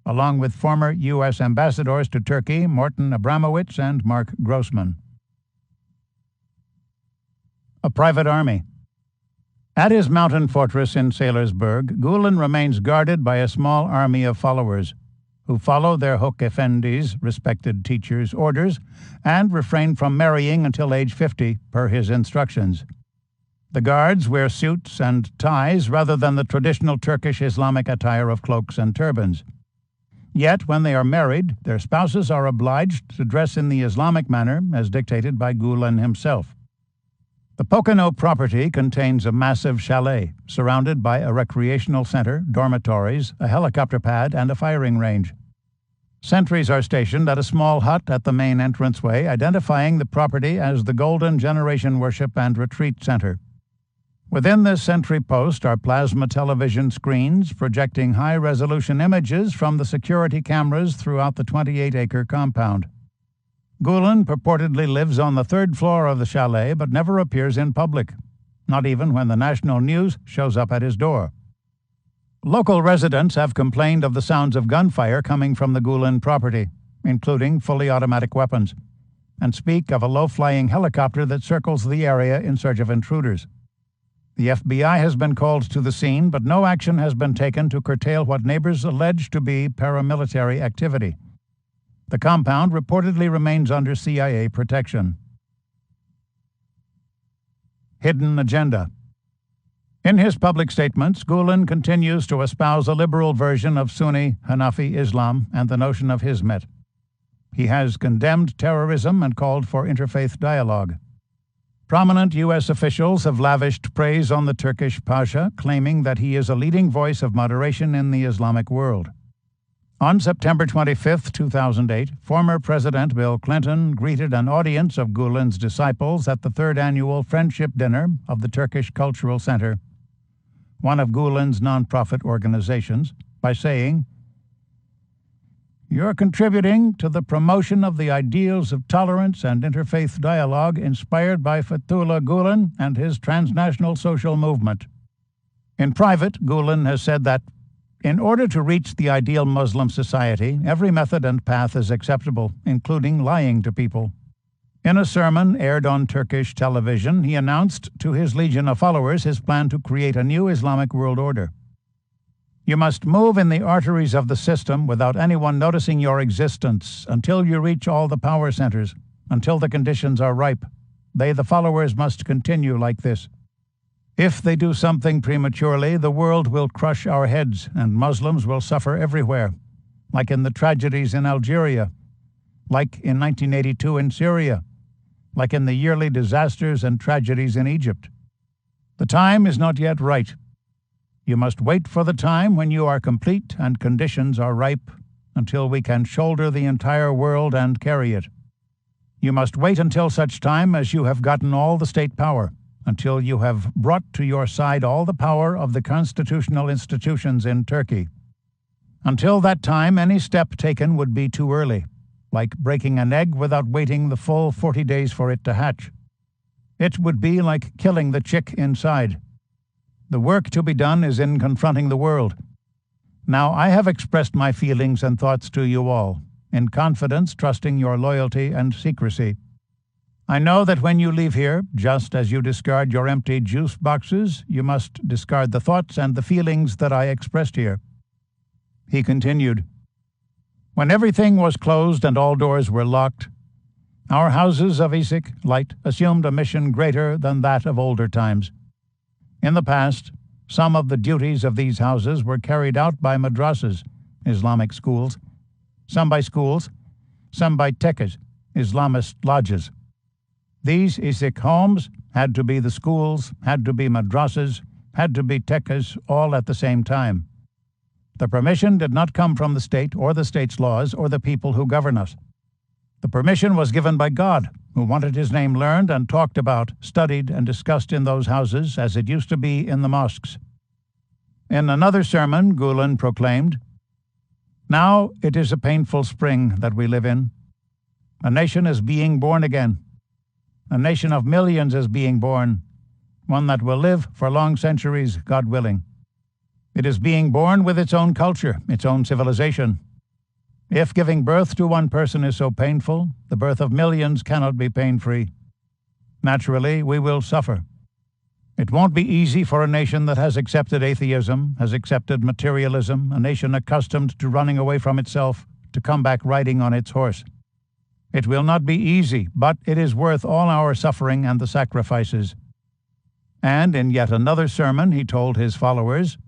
along with former U.S. ambassadors to Turkey Morton Abramowitz and Mark Grossman. A private army. At his mountain fortress in Saylorsburg, Gulen remains guarded by a small army of followers, who follow their Hok Effendi's, respected teachers' orders, and refrain from marrying until age 50, per his instructions. The guards wear suits and ties rather than the traditional Turkish Islamic attire of cloaks and turbans. Yet, when they are married, their spouses are obliged to dress in the Islamic manner as dictated by Gulen himself. The Pocono property contains a massive chalet, surrounded by a recreational center, dormitories, a helicopter pad, and a firing range. Sentries are stationed at a small hut at the main entranceway, identifying the property as the Golden Generation Worship and Retreat Center. Within this sentry post are plasma television screens projecting high-resolution images from the security cameras throughout the 28-acre compound. Gulen purportedly lives on the 3rd floor of the chalet but never appears in public, not even when the national news shows up at his door. Local residents have complained of the sounds of gunfire coming from the Gulen property, including fully automatic weapons, and speak of a low-flying helicopter that circles the area in search of intruders. The FBI has been called to the scene, but no action has been taken to curtail what neighbors allege to be paramilitary activity. The compound reportedly remains under CIA protection. Hidden agenda. In his public statements, Gulen continues to espouse a liberal version of Sunni Hanafi Islam and the notion of Hizmet. He has condemned terrorism and called for interfaith dialogue. Prominent U.S. officials have lavished praise on the Turkish Pasha, claiming that he is a leading voice of moderation in the Islamic world. On September 25, 2008, former President Bill Clinton greeted an audience of Gulen's disciples at the third annual Friendship Dinner of the Turkish Cultural Center, one of Gulen's nonprofit organizations, by saying, "You're contributing to the promotion of the ideals of tolerance and interfaith dialogue inspired by Fethullah Gulen and his transnational social movement." In private, Gulen has said that, in order to reach the ideal Muslim society, every method and path is acceptable, including lying to people. In a sermon aired on Turkish television, he announced to his legion of followers his plan to create a new Islamic world order. "You must move in the arteries of the system without anyone noticing your existence until you reach all the power centers, until the conditions are ripe. They, the followers, must continue like this. If they do something prematurely, the world will crush our heads and Muslims will suffer everywhere, like in the tragedies in Algeria, like in 1982 in Syria, like in the yearly disasters and tragedies in Egypt. The time is not yet right. You must wait for the time when you are complete and conditions are ripe, until we can shoulder the entire world and carry it. You must wait until such time as you have gotten all the state power, until you have brought to your side all the power of the constitutional institutions in Turkey. Until that time, any step taken would be too early, like breaking an egg without waiting the full 40 days for it to hatch. It would be like killing the chick inside. The work to be done is in confronting the world. Now, I have expressed my feelings and thoughts to you all, in confidence, trusting your loyalty and secrecy. I know that when you leave here, just as you discard your empty juice boxes, you must discard the thoughts and the feelings that I expressed here." He continued, "When everything was closed and all doors were locked, our houses of Isik Light assumed a mission greater than that of older times. In the past, some of the duties of these houses were carried out by madrasas, Islamic schools, some by schools, some by tekkas, Islamist lodges. These Isik homes had to be the schools, had to be madrasas, had to be tekkas, all at the same time. The permission did not come from the state or the state's laws or the people who govern us. The permission was given by God, who wanted his name learned and talked about, studied and discussed in those houses as it used to be in the mosques." In another sermon, Gulen proclaimed, "Now it is a painful spring that we live in. A nation is being born again. A nation of millions is being born, one that will live for long centuries, God willing. It is being born with its own culture, its own civilization. If giving birth to one person is so painful, the birth of millions cannot be pain-free. Naturally, we will suffer. It won't be easy for a nation that has accepted atheism, has accepted materialism, a nation accustomed to running away from itself, to come back riding on its horse. It will not be easy, but it is worth all our suffering and the sacrifices." And in yet another sermon, he told his followers,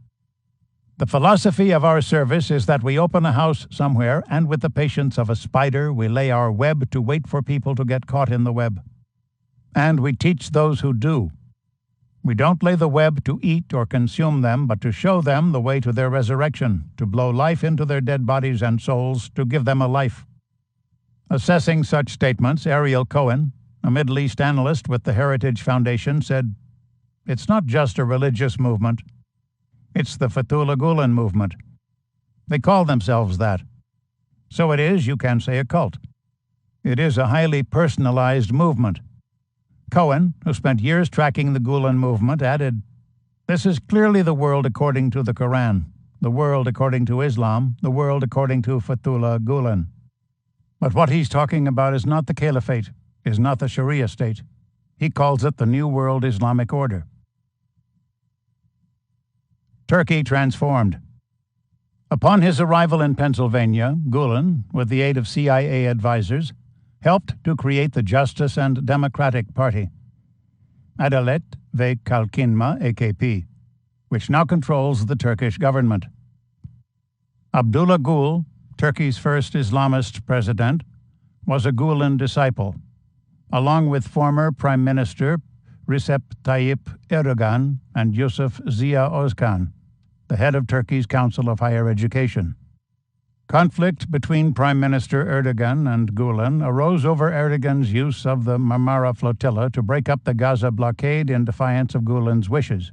"The philosophy of our service is that we open a house somewhere, and with the patience of a spider, we lay our web to wait for people to get caught in the web. And we teach those who do. We don't lay the web to eat or consume them, but to show them the way to their resurrection, to blow life into their dead bodies and souls, to give them a life." Assessing such statements, Ariel Cohen, a Middle East analyst with the Heritage Foundation, said, "It's not just a religious movement. It's the Fethullah Gulen movement. They call themselves that. So it is, you can say, a cult. It is a highly personalized movement." Cohen, who spent years tracking the Gulen movement, added, "This is clearly the world according to the Quran, the world according to Islam, the world according to Fethullah Gulen. But what he's talking about is not the caliphate, is not the Sharia state. He calls it the New World Islamic Order." Turkey transformed. Upon his arrival in Pennsylvania, Gulen, with the aid of CIA advisors, helped to create the Justice and Democratic Party, Adalet ve Kalkınma AKP, which now controls the Turkish government. Abdullah Gül, Turkey's first Islamist president, was a Gülen disciple, along with former Prime Minister Recep Tayyip Erdogan and Yusuf Ziya Özkan, the head of Turkey's Council of Higher Education. Conflict between Prime Minister Erdogan and Gülen arose over Erdogan's use of the Marmara Flotilla to break up the Gaza blockade in defiance of Gülen's wishes.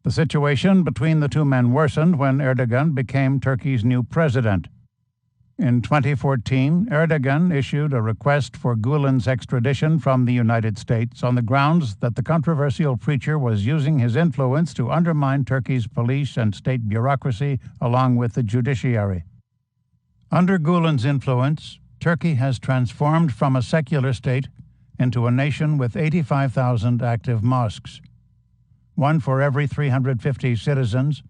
The situation between the two men worsened when Erdogan became Turkey's new president. In 2014, Erdogan issued a request for Gülen's extradition from the United States on the grounds that the controversial preacher was using his influence to undermine Turkey's police and state bureaucracy along with the judiciary. Under Gülen's influence, Turkey has transformed from a secular state into a nation with 85,000 active mosques, one for every 350 citizens,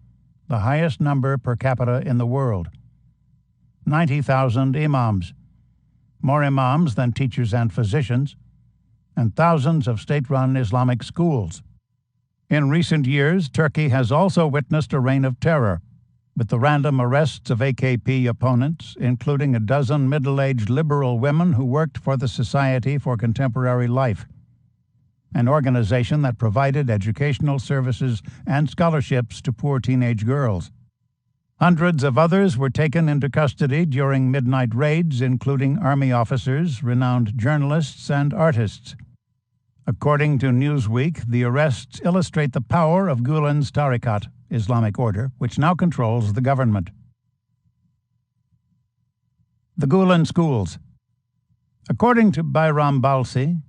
the highest number per capita in the world. 90,000 imams, more imams than teachers and physicians, and thousands of state-run Islamic schools. In recent years, Turkey has also witnessed a reign of terror, with the random arrests of AKP opponents, including a dozen middle-aged liberal women who worked for the Society for Contemporary Life, an organization that provided educational services and scholarships to poor teenage girls. Hundreds of others were taken into custody during midnight raids, including army officers, renowned journalists, and artists. According to Newsweek, the arrests illustrate the power of Gülen's Tarikat, Islamic order, which now controls the government. The Gülen schools. According to Bayram Balsi,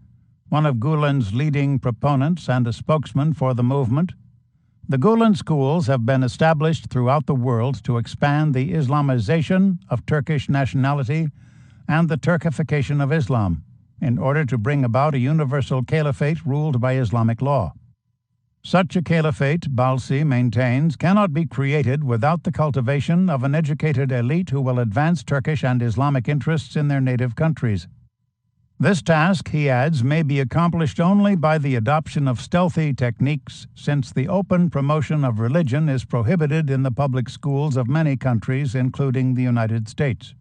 one of Gülen's leading proponents and a spokesman for the movement, the Gülen schools have been established throughout the world to expand the Islamization of Turkish nationality and the Turkification of Islam, in order to bring about a universal caliphate ruled by Islamic law. Such a caliphate, Balsi maintains, cannot be created without the cultivation of an educated elite who will advance Turkish and Islamic interests in their native countries. This task, he adds, may be accomplished only by the adoption of stealthy techniques, since the open promotion of religion is prohibited in the public schools of many countries, including the United States.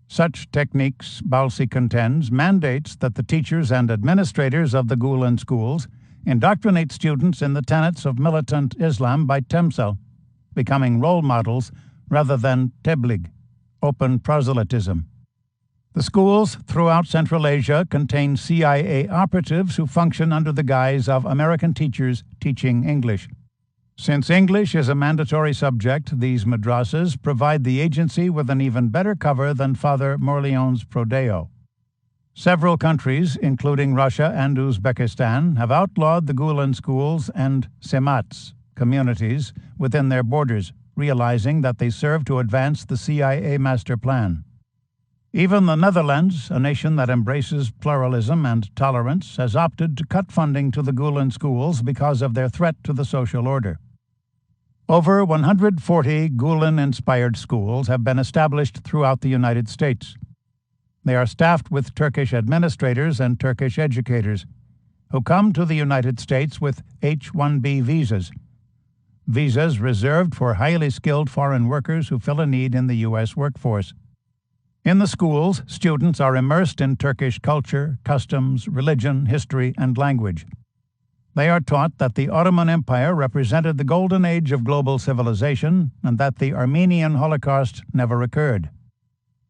Such techniques, Balsi contends, mandates that the teachers and administrators of the Gülen schools indoctrinate students in the tenets of militant Islam by temsil, becoming role models rather than tabligh, open proselytism. The schools throughout Central Asia contain CIA operatives who function under the guise of American teachers teaching English. Since English is a mandatory subject, these madrasas provide the agency with an even better cover than Father Morleone's Prodeo. Several countries, including Russia and Uzbekistan, have outlawed the Gülen schools and semats, communities, within their borders, realizing that they serve to advance the CIA master plan. Even the Netherlands, a nation that embraces pluralism and tolerance, has opted to cut funding to the Gülen schools because of their threat to the social order. Over 140 Gülen-inspired schools have been established throughout the United States. They are staffed with Turkish administrators and Turkish educators, who come to the United States with H-1B visas, visas reserved for highly skilled foreign workers who fill a need in the U.S. workforce. In the schools, students are immersed in Turkish culture, customs, religion, history, and language. They are taught that the Ottoman Empire represented the golden age of global civilization and that the Armenian Holocaust never occurred.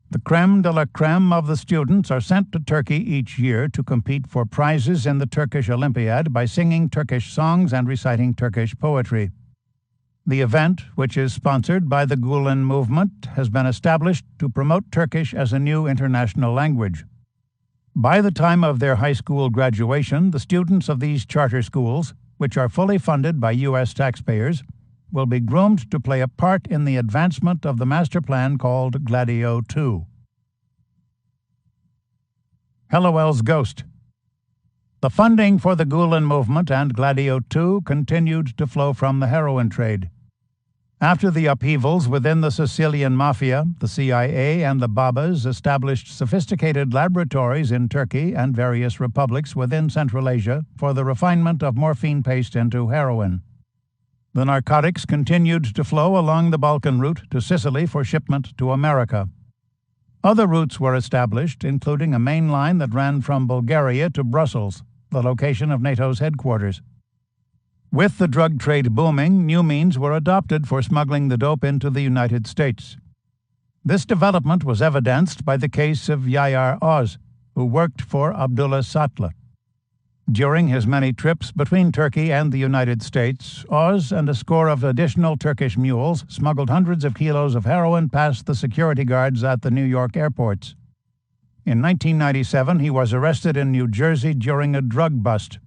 The crème de la crème of the students are sent to Turkey each year to compete for prizes in the Turkish Olympiad by singing Turkish songs and reciting Turkish poetry. The event, which is sponsored by the Gülen movement, has been established to promote Turkish as a new international language. By the time of their high school graduation, the students of these charter schools, which are fully funded by U.S. taxpayers, will be groomed to play a part in the advancement of the master plan called Gladio II. Hallowell's Ghost. The funding for the Gülen movement and Gladio II continued to flow from the heroin trade. After the upheavals within the Sicilian Mafia, the CIA and the Babas established sophisticated laboratories in Turkey and various republics within Central Asia for the refinement of morphine paste into heroin. The narcotics continued to flow along the Balkan route to Sicily for shipment to America. Other routes were established, including a main line that ran from Bulgaria to Brussels, the location of NATO's headquarters. With the drug trade booming, new means were adopted for smuggling the dope into the United States. This development was evidenced by the case of Yayar Oz, who worked for Abdullah Satla. During his many trips between Turkey and the United States, Oz and a score of additional Turkish mules smuggled hundreds of kilos of heroin past the security guards at the New York airports. In 1997, he was arrested in New Jersey during a drug bust.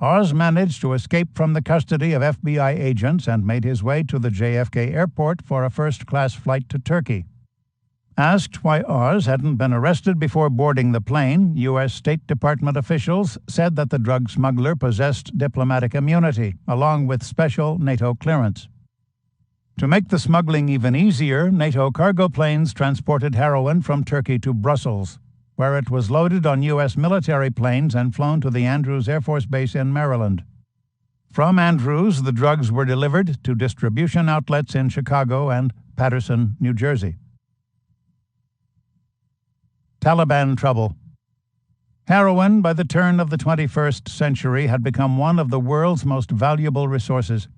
Oz managed to escape from the custody of FBI agents and made his way to the JFK airport for a first-class flight to Turkey. Asked why Oz hadn't been arrested before boarding the plane, U.S. State Department officials said that the drug smuggler possessed diplomatic immunity, along with special NATO clearance. To make the smuggling even easier, NATO cargo planes transported heroin from Turkey to Brussels, where it was loaded on U.S. military planes and flown to the Andrews Air Force Base in Maryland. From Andrews, the drugs were delivered to distribution outlets in Chicago and Paterson, New Jersey. Taliban trouble. Heroin, by the turn of the 21st century, had become one of the world's most valuable resources,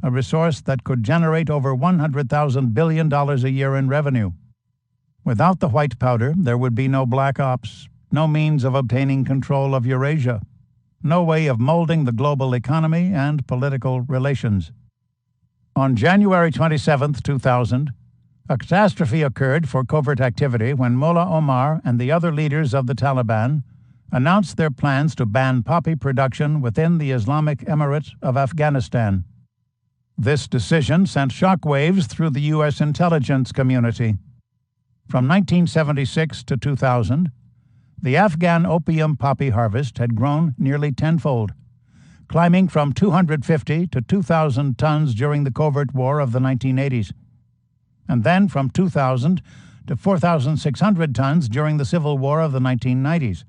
a resource that could generate over $100,000 billion a year in revenue. Without the white powder, there would be no black ops, no means of obtaining control of Eurasia, no way of molding the global economy and political relations. On January 27, 2000, a catastrophe occurred for covert activity when Mullah Omar and the other leaders of the Taliban announced their plans to ban poppy production within the Islamic Emirate of Afghanistan. This decision sent shockwaves through the U.S. intelligence community. From 1976 to 2000, the Afghan opium poppy harvest had grown nearly tenfold, climbing from 250 to 2,000 tons during the covert war of the 1980s. And then from 2,000 to 4,600 tons during the Civil War of the 1990s.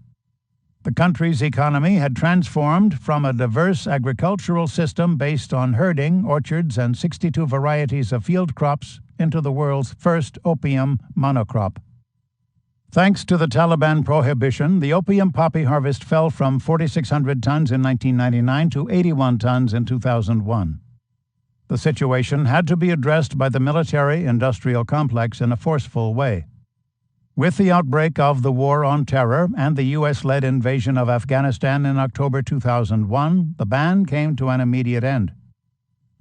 The country's economy had transformed from a diverse agricultural system based on herding, orchards, and 62 varieties of field crops into the world's first opium monocrop. Thanks to the Taliban prohibition, the opium poppy harvest fell from 4,600 tons in 1999 to 81 tons in 2001. The situation had to be addressed by the military-industrial complex in a forceful way. With the outbreak of the War on Terror and the U.S.-led invasion of Afghanistan in October 2001, the ban came to an immediate end.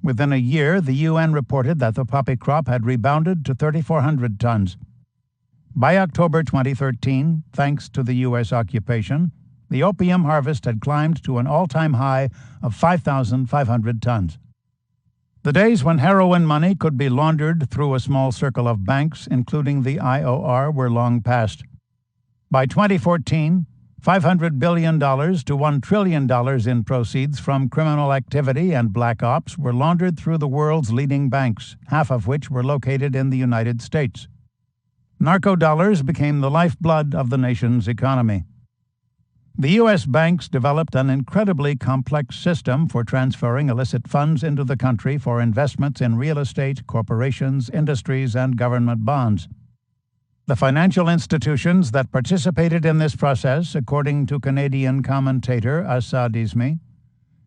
Within a year, the UN reported that the poppy crop had rebounded to 3,400 tons. By October 2013, thanks to the U.S. occupation, the opium harvest had climbed to an all-time high of 5,500 tons. The days when heroin money could be laundered through a small circle of banks, including the IOR, were long past. By 2014, $500 billion to $1 trillion in proceeds from criminal activity and black ops were laundered through the world's leading banks, half of which were located in the United States. Narco dollars became the lifeblood of the nation's economy. The U.S. banks developed an incredibly complex system for transferring illicit funds into the country for investments in real estate, corporations, industries, and government bonds. The financial institutions that participated in this process, according to Canadian commentator Asad Izmi,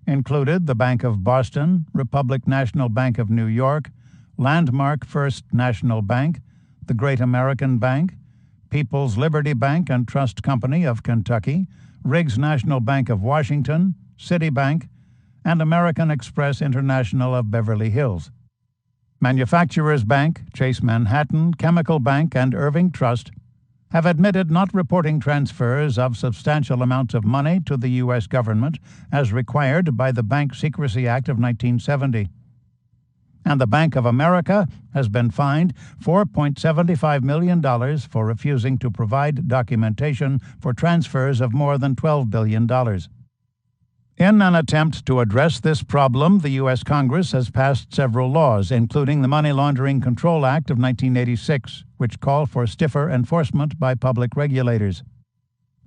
included the Bank of Boston, Republic National Bank of New York, Landmark First National Bank, the Great American Bank, People's Liberty Bank and Trust Company of Kentucky, Riggs National Bank of Washington, Citibank, and American Express International of Beverly Hills. Manufacturers Bank, Chase Manhattan, Chemical Bank, and Irving Trust have admitted not reporting transfers of substantial amounts of money to the U.S. government as required by the Bank Secrecy Act of 1970. And the Bank of America has been fined $4.75 million for refusing to provide documentation for transfers of more than $12 billion. In an attempt to address this problem, the U.S. Congress has passed several laws, including the Money Laundering Control Act of 1986, which call for stiffer enforcement by public regulators.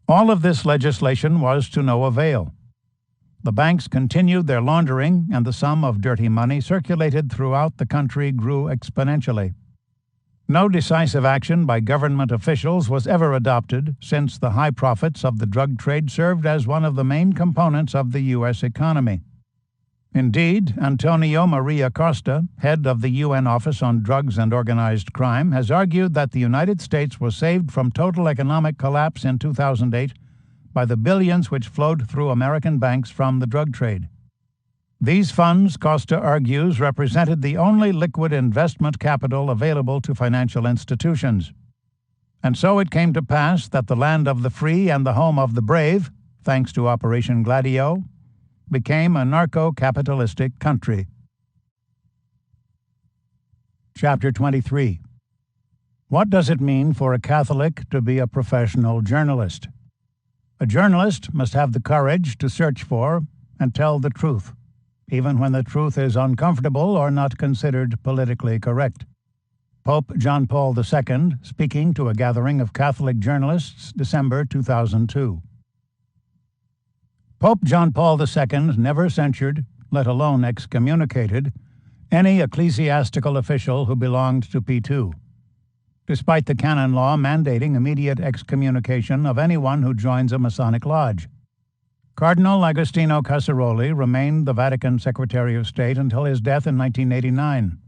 All of this legislation was to no avail. The banks continued their laundering, and the sum of dirty money circulated throughout the country grew exponentially. No decisive action by government officials was ever adopted, since the high profits of the drug trade served as one of the main components of the U.S. economy. Indeed, Antonio Maria Costa, head of the UN Office on Drugs and Organized Crime, has argued that the United States was saved from total economic collapse in 2008 by the billions which flowed through American banks from the drug trade. These funds, Costa argues, represented the only liquid investment capital available to financial institutions. And so it came to pass that the land of the free and the home of the brave, thanks to Operation Gladio, became a narco-capitalistic country. Chapter 23. What does it mean for a Catholic to be a professional journalist? A journalist must have the courage to search for and tell the truth, even when the truth is uncomfortable or not considered politically correct. Pope John Paul II, speaking to a gathering of Catholic journalists, December 2002. Pope John Paul II never censured, let alone excommunicated, any ecclesiastical official who belonged to P2, despite the canon law mandating immediate excommunication of anyone who joins a Masonic lodge. Cardinal Agostino Casaroli remained the Vatican Secretary of State until his death in 1989.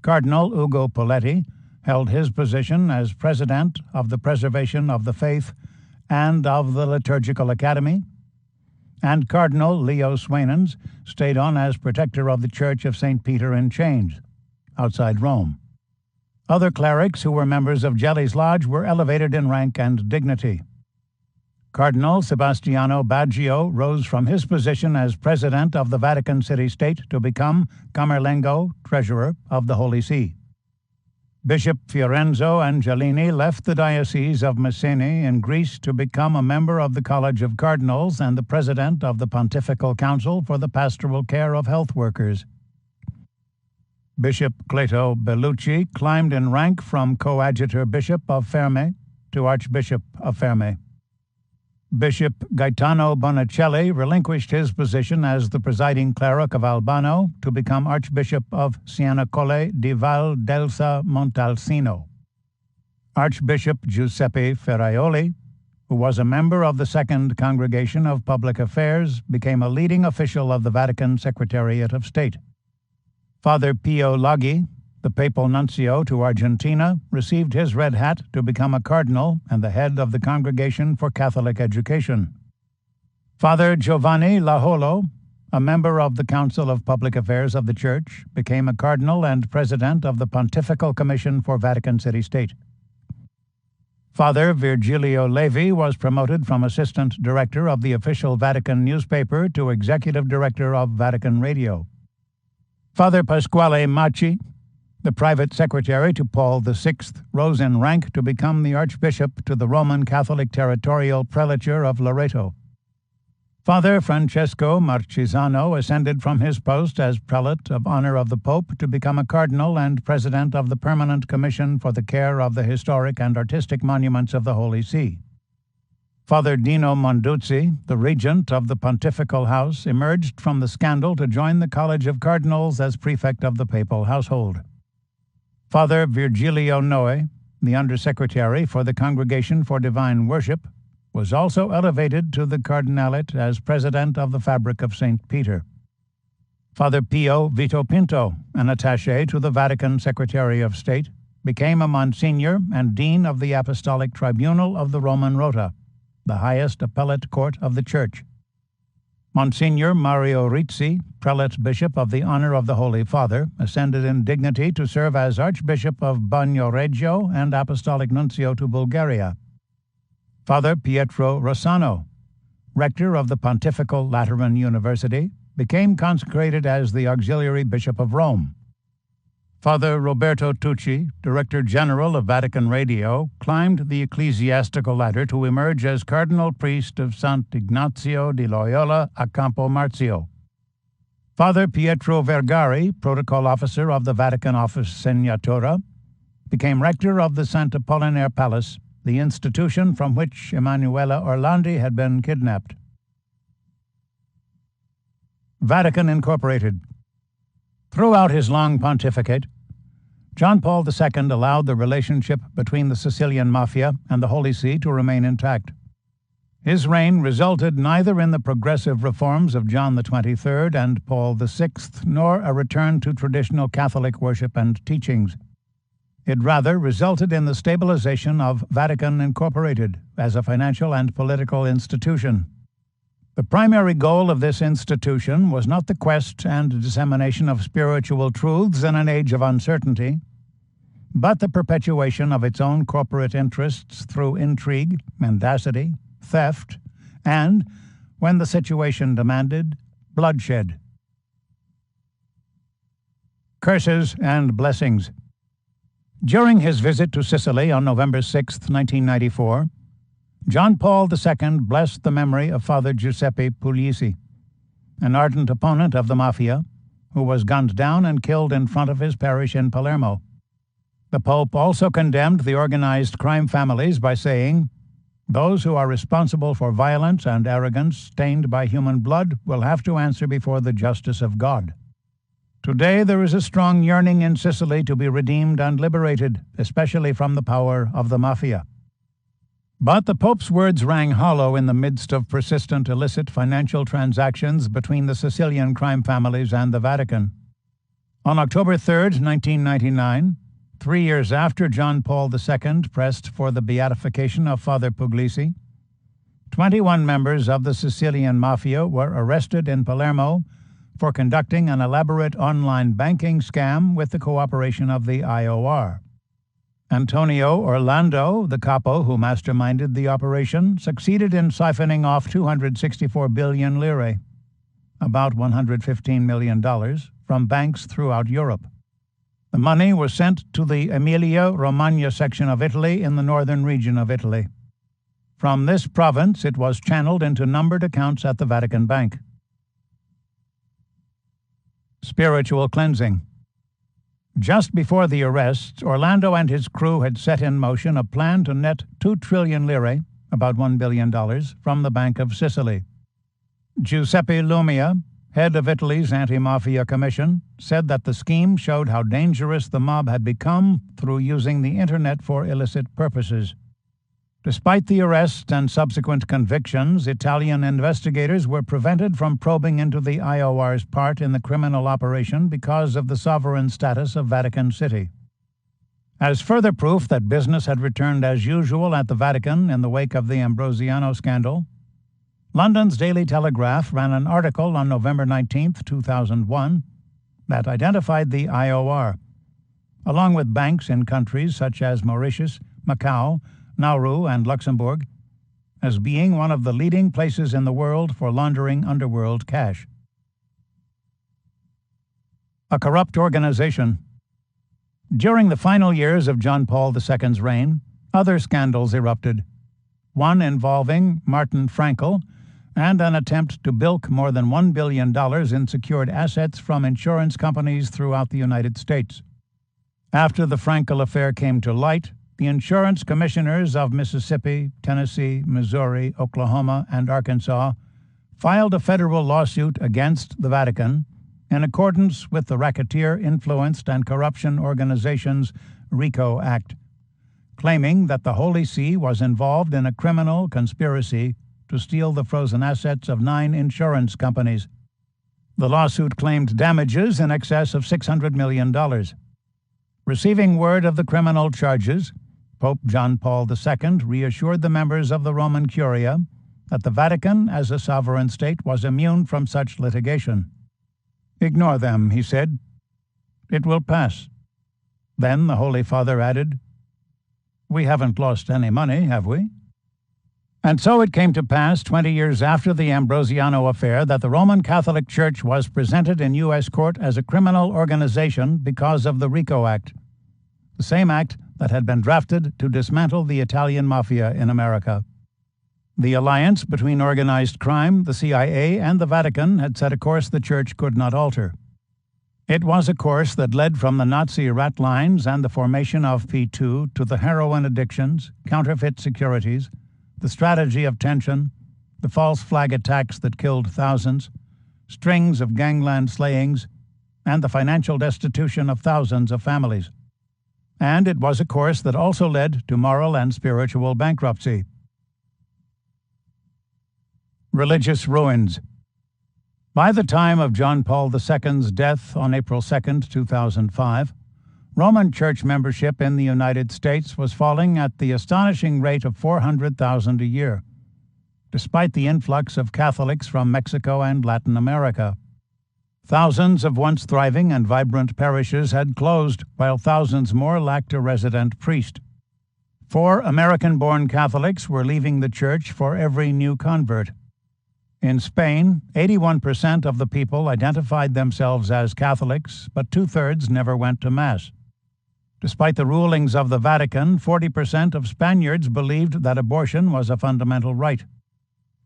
Cardinal Ugo Poletti held his position as President of the Preservation of the Faith and of the Liturgical Academy, and Cardinal Leo Swainens stayed on as Protector of the Church of St. Peter in Chains, outside Rome. Other clerics who were members of Gelli's Lodge were elevated in rank and dignity. Cardinal Sebastiano Baggio rose from his position as President of the Vatican City-State to become Camerlengo, Treasurer of the Holy See. Bishop Fiorenzo Angelini left the Diocese of Messene in Greece to become a member of the College of Cardinals and the President of the Pontifical Council for the Pastoral Care of Health Workers. Bishop Cleto Bellucci climbed in rank from Coadjutor Bishop of Ferme to Archbishop of Ferme. Bishop Gaetano Bonicelli relinquished his position as the presiding cleric of Albano to become Archbishop of Siena Colle di Val d'Elsa Montalcino. Archbishop Giuseppe Ferraioli, who was a member of the Second Congregation of Public Affairs, became a leading official of the Vatican Secretariat of State. Father Pio Laghi, the papal nuncio to Argentina, received his red hat to become a cardinal and the head of the Congregation for Catholic Education. Father Giovanni Laholo, a member of the Council of Public Affairs of the Church, became a cardinal and president of the Pontifical Commission for Vatican City-State. Father Virgilio Levi was promoted from assistant director of the official Vatican newspaper to executive director of Vatican Radio. Father Pasquale Macci, the private secretary to Paul VI, rose in rank to become the archbishop to the Roman Catholic Territorial Prelature of Loreto. Father Francesco Marchisano ascended from his post as prelate of honor of the Pope to become a cardinal and president of the Permanent Commission for the Care of the Historic and Artistic Monuments of the Holy See. Father Dino Monduzzi, the regent of the Pontifical House, emerged from the scandal to join the College of Cardinals as prefect of the papal household. Father Virgilio Noe, the undersecretary for the Congregation for Divine Worship, was also elevated to the cardinalate as president of the Fabric of St. Peter. Father Pio Vito Pinto, an attaché to the Vatican Secretary of State, became a Monsignor and Dean of the Apostolic Tribunal of the Roman Rota, the highest appellate court of the Church. Monsignor Mario Rizzi, prelate bishop of the Honor of the Holy Father, ascended in dignity to serve as Archbishop of Bagnoregio and Apostolic Nuncio to Bulgaria. Father Pietro Rossano, rector of the Pontifical Lateran University, became consecrated as the Auxiliary Bishop of Rome. Father Roberto Tucci, Director General of Vatican Radio, climbed the ecclesiastical ladder to emerge as Cardinal Priest of Sant Ignazio di Loyola a Campo Marzio. Father Pietro Vergari, Protocol Officer of the Vatican Office Segnatura, became Rector of the Sant Apollinaire Palace, the institution from which Emanuela Orlandi had been kidnapped. Vatican Incorporated. Throughout his long pontificate, John Paul II allowed the relationship between the Sicilian Mafia and the Holy See to remain intact. His reign resulted neither in the progressive reforms of John XXIII and Paul VI, nor a return to traditional Catholic worship and teachings. It rather resulted in the stabilization of Vatican Incorporated as a financial and political institution. The primary goal of this institution was not the quest and dissemination of spiritual truths in an age of uncertainty, but the perpetuation of its own corporate interests through intrigue, mendacity, theft, and, when the situation demanded, bloodshed. Curses and blessings. During his visit to Sicily on November 6, 1994, John Paul II blessed the memory of Father Giuseppe Puglisi, an ardent opponent of the Mafia, who was gunned down and killed in front of his parish in Palermo. The Pope also condemned the organized crime families by saying, "Those who are responsible for violence and arrogance stained by human blood will have to answer before the justice of God." Today there is a strong yearning in Sicily to be redeemed and liberated, especially from the power of the Mafia. But the Pope's words rang hollow in the midst of persistent illicit financial transactions between the Sicilian crime families and the Vatican. On October 3, 1999, 3 years after John Paul II pressed for the beatification of Father Puglisi, 21 members of the Sicilian Mafia were arrested in Palermo for conducting an elaborate online banking scam with the cooperation of the IOR. Antonio Orlando, the capo who masterminded the operation, succeeded in siphoning off 264 billion lire, about $115 million, from banks throughout Europe. The money was sent to the Emilia-Romagna section of Italy in the northern region of Italy. From this province, it was channeled into numbered accounts at the Vatican Bank. Spiritual cleansing. Just before the arrests, Orlando and his crew had set in motion a plan to net 2 trillion lire, about $1 billion, from the Bank of Sicily. Giuseppe Lumia, head of Italy's Anti-Mafia Commission, said that the scheme showed how dangerous the mob had become through using the internet for illicit purposes. Despite the arrests and subsequent convictions, Italian investigators were prevented from probing into the IOR's part in the criminal operation because of the sovereign status of Vatican City. As further proof that business had returned as usual at the Vatican in the wake of the Ambrosiano scandal, London's Daily Telegraph ran an article on November 19, 2001, that identified the IOR, along with banks in countries such as Mauritius, Macau, Nauru, and Luxembourg, as being one of the leading places in the world for laundering underworld cash. A corrupt organization. During the final years of John Paul II's reign, other scandals erupted, one involving Martin Frankel and an attempt to bilk more than $1 billion in secured assets from insurance companies throughout the United States. After the Frankel affair came to light, the insurance commissioners of Mississippi, Tennessee, Missouri, Oklahoma, and Arkansas filed a federal lawsuit against the Vatican in accordance with the Racketeer Influenced and Corruption Organizations RICO Act, claiming that the Holy See was involved in a criminal conspiracy to steal the frozen assets of 9 insurance companies. The lawsuit claimed damages in excess of $600 million. Receiving word of the criminal charges, Pope John Paul II reassured the members of the Roman Curia that the Vatican, as a sovereign state, was immune from such litigation. "Ignore them," he said. "It will pass." Then the Holy Father added, "We haven't lost any money, have we?" And so it came to pass 20 years after the Ambrosiano affair that the Roman Catholic Church was presented in U.S. court as a criminal organization because of the RICO Act, the same act that had been drafted to dismantle the Italian Mafia in America. The alliance between organized crime, the CIA, and the Vatican had set a course the Church could not alter. It was a course that led from the Nazi rat lines and the formation of P2 to the heroin addictions, counterfeit securities, the strategy of tension, the false flag attacks that killed thousands, strings of gangland slayings, and the financial destitution of thousands of families. And it was a course that also led to moral and spiritual bankruptcy. Religious ruins. By the time of John Paul II's death on April 2, 2005, Roman Church membership in the United States was falling at the astonishing rate of 400,000 a year, despite the influx of Catholics from Mexico and Latin America. Thousands of once thriving and vibrant parishes had closed, while thousands more lacked a resident priest. 4 American-born Catholics were leaving the church for every new convert. In Spain, 81% of the people identified themselves as Catholics, but 2/3 never went to Mass. Despite the rulings of the Vatican, 40% of Spaniards believed that abortion was a fundamental right.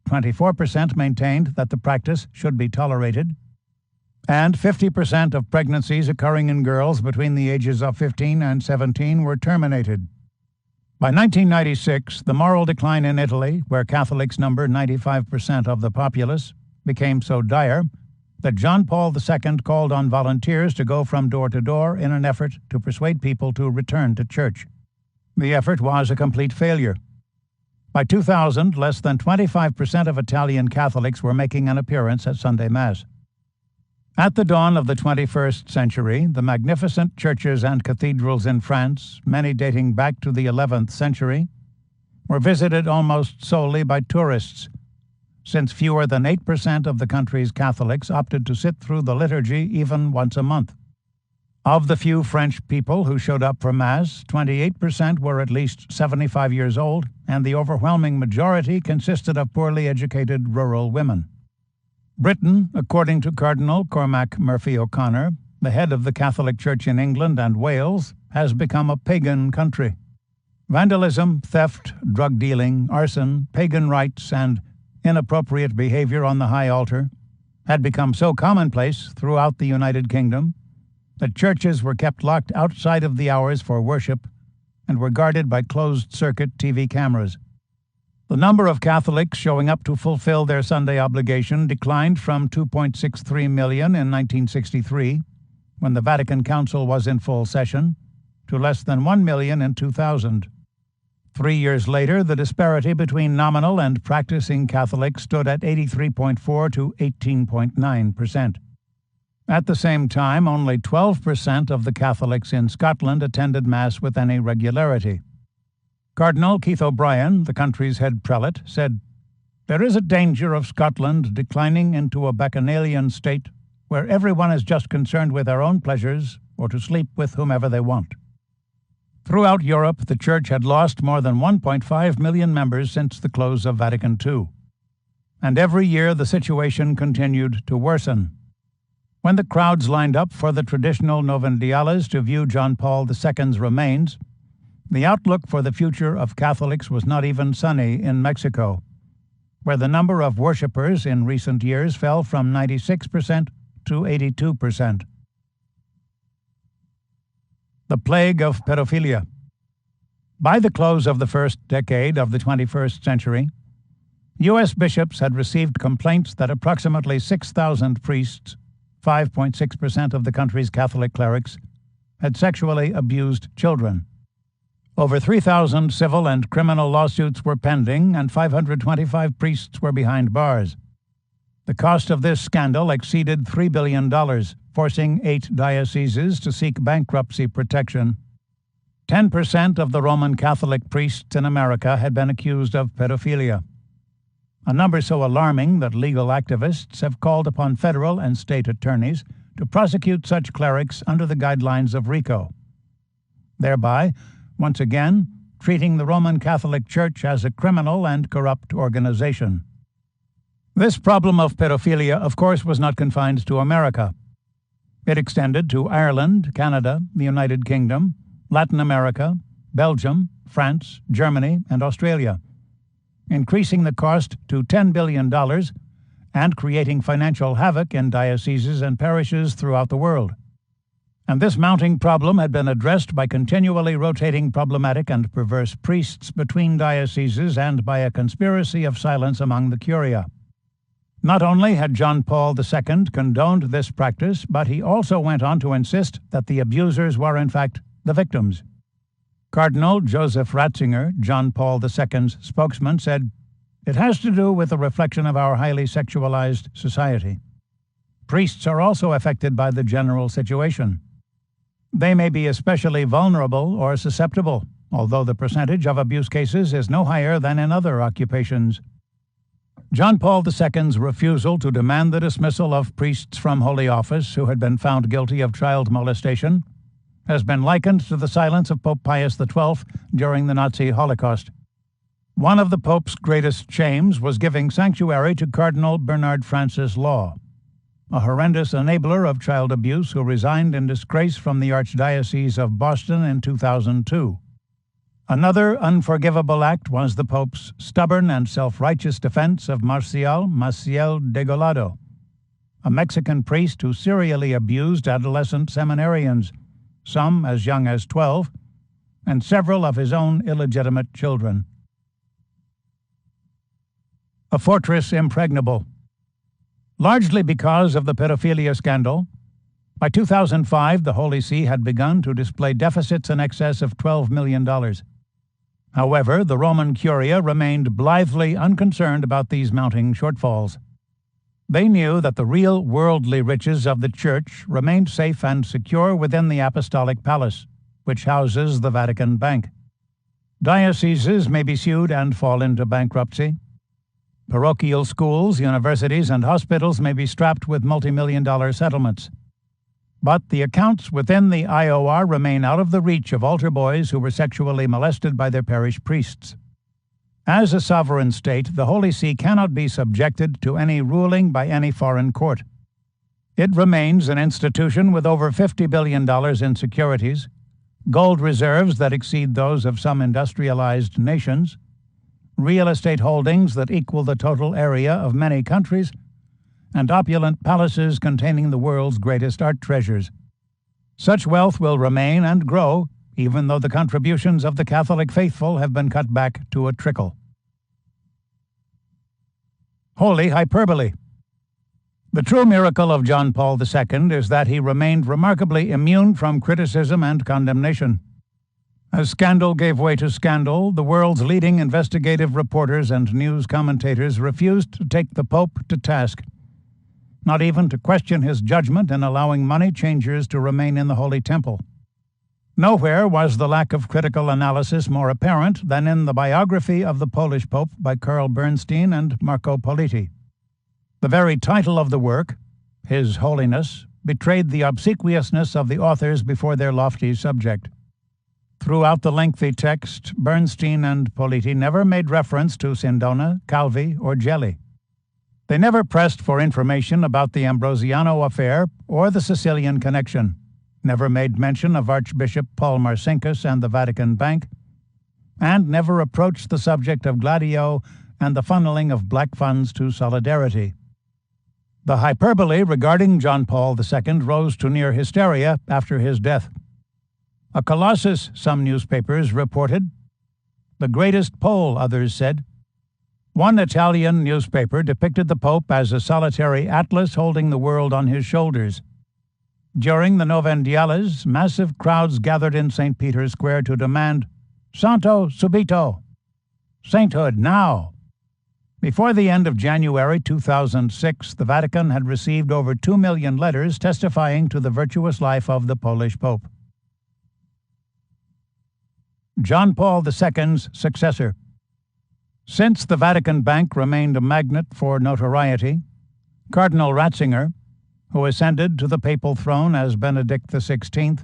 24% maintained that the practice should be tolerated, and 50% of pregnancies occurring in girls between the ages of 15 and 17 were terminated. By 1996, the moral decline in Italy, where Catholics number 95% of the populace, became so dire that John Paul II called on volunteers to go from door to door in an effort to persuade people to return to church. The effort was a complete failure. By 2000, less than 25% of Italian Catholics were making an appearance at Sunday Mass. At the dawn of the 21st century, the magnificent churches and cathedrals in France, many dating back to the 11th century, were visited almost solely by tourists, since fewer than 8% of the country's Catholics opted to sit through the liturgy even once a month. Of the few French people who showed up for Mass, 28% were at least 75 years old, and the overwhelming majority consisted of poorly educated rural women. Britain, according to Cardinal Cormac Murphy O'Connor, the head of the Catholic Church in England and Wales, has become a pagan country. Vandalism, theft, drug dealing, arson, pagan rites, and inappropriate behavior on the high altar had become so commonplace throughout the United Kingdom that churches were kept locked outside of the hours for worship and were guarded by closed-circuit TV cameras. The number of Catholics showing up to fulfill their Sunday obligation declined from 2.63 million in 1963, when the Vatican Council was in full session, to less than 1 million in 2000. 3 years later, the disparity between nominal and practicing Catholics stood at 83.4 to 18.9%. At the same time, only 12% of the Catholics in Scotland attended Mass with any regularity. Cardinal Keith O'Brien, the country's head prelate, said, "There is a danger of Scotland declining into a bacchanalian state where everyone is just concerned with their own pleasures or to sleep with whomever they want." Throughout Europe, the Church had lost more than 1.5 million members since the close of Vatican II. And every year the situation continued to worsen. When the crowds lined up for the traditional Novendiales to view John Paul II's remains, the outlook for the future of Catholics was not even sunny in Mexico, where the number of worshippers in recent years fell from 96% to 82%. The plague of pedophilia. By the close of the first decade of the 21st century, U.S. bishops had received complaints that approximately 6,000 priests, 5.6% of the country's Catholic clerics, had sexually abused children. Over 3,000 civil and criminal lawsuits were pending, and 525 priests were behind bars. The cost of this scandal exceeded $3 billion, forcing 8 dioceses to seek bankruptcy protection. 10% of the Roman Catholic priests in America had been accused of pedophilia, a number so alarming that legal activists have called upon federal and state attorneys to prosecute such clerics under the guidelines of RICO, thereby, once again, treating the Roman Catholic Church as a criminal and corrupt organization. This problem of pedophilia, of course, was not confined to America. It extended to Ireland, Canada, the United Kingdom, Latin America, Belgium, France, Germany, and Australia, increasing the cost to $10 billion and creating financial havoc in dioceses and parishes throughout the world. And this mounting problem had been addressed by continually rotating problematic and perverse priests between dioceses and by a conspiracy of silence among the curia. Not only had John Paul II condoned this practice, but he also went on to insist that the abusers were in fact the victims. Cardinal Joseph Ratzinger, John Paul II's spokesman, said, "It has to do with a reflection of our highly sexualized society. Priests are also affected by the general situation. They may be especially vulnerable or susceptible, although the percentage of abuse cases is no higher than in other occupations." John Paul II's refusal to demand the dismissal of priests from Holy Office who had been found guilty of child molestation has been likened to the silence of Pope Pius XII during the Nazi Holocaust. One of the Pope's greatest shames was giving sanctuary to Cardinal Bernard Francis Law, a horrendous enabler of child abuse who resigned in disgrace from the Archdiocese of Boston in 2002. Another unforgivable act was the Pope's stubborn and self-righteous defense of Marcial Maciel de Gladio, a Mexican priest who serially abused adolescent seminarians, some as young as 12, and several of his own illegitimate children. A fortress impregnable. Largely because of the pedophilia scandal, by 2005 the Holy See had begun to display deficits in excess of $12 million. However, the Roman Curia remained blithely unconcerned about these mounting shortfalls. They knew that the real worldly riches of the Church remained safe and secure within the Apostolic Palace, which houses the Vatican Bank. Dioceses may be sued and fall into bankruptcy. Parochial schools, universities, and hospitals may be strapped with multi-million-dollar settlements. But the accounts within the IOR remain out of the reach of altar boys who were sexually molested by their parish priests. As a sovereign state, the Holy See cannot be subjected to any ruling by any foreign court. It remains an institution with over $50 billion in securities, gold reserves that exceed those of some industrialized nations, real estate holdings that equal the total area of many countries, and opulent palaces containing the world's greatest art treasures. Such wealth will remain and grow, even though the contributions of the Catholic faithful have been cut back to a trickle. Holy hyperbole. The true miracle of John Paul II is that he remained remarkably immune from criticism and condemnation. As scandal gave way to scandal, the world's leading investigative reporters and news commentators refused to take the Pope to task, not even to question his judgment in allowing money changers to remain in the Holy Temple. Nowhere was the lack of critical analysis more apparent than in the biography of the Polish Pope by Carl Bernstein and Marco Politi. The very title of the work, His Holiness, betrayed the obsequiousness of the authors before their lofty subject. Throughout the lengthy text, Bernstein and Politi never made reference to Sindona, Calvi, or Gelli. They never pressed for information about the Ambrosiano affair or the Sicilian connection, never made mention of Archbishop Paul Marcinkus and the Vatican Bank, and never approached the subject of Gladio and the funneling of black funds to Solidarity. The hyperbole regarding John Paul II rose to near hysteria after his death. A colossus, some newspapers reported. The greatest Pole, others said. One Italian newspaper depicted the Pope as a solitary atlas holding the world on his shoulders. During the Novendiales, massive crowds gathered in St. Peter's Square to demand, "Santo subito!" Sainthood now! Before the end of January 2006, the Vatican had received over 2 million letters testifying to the virtuous life of the Polish Pope. John Paul II's successor. Since the Vatican Bank remained a magnet for notoriety, Cardinal Ratzinger, who ascended to the papal throne as Benedict XVI,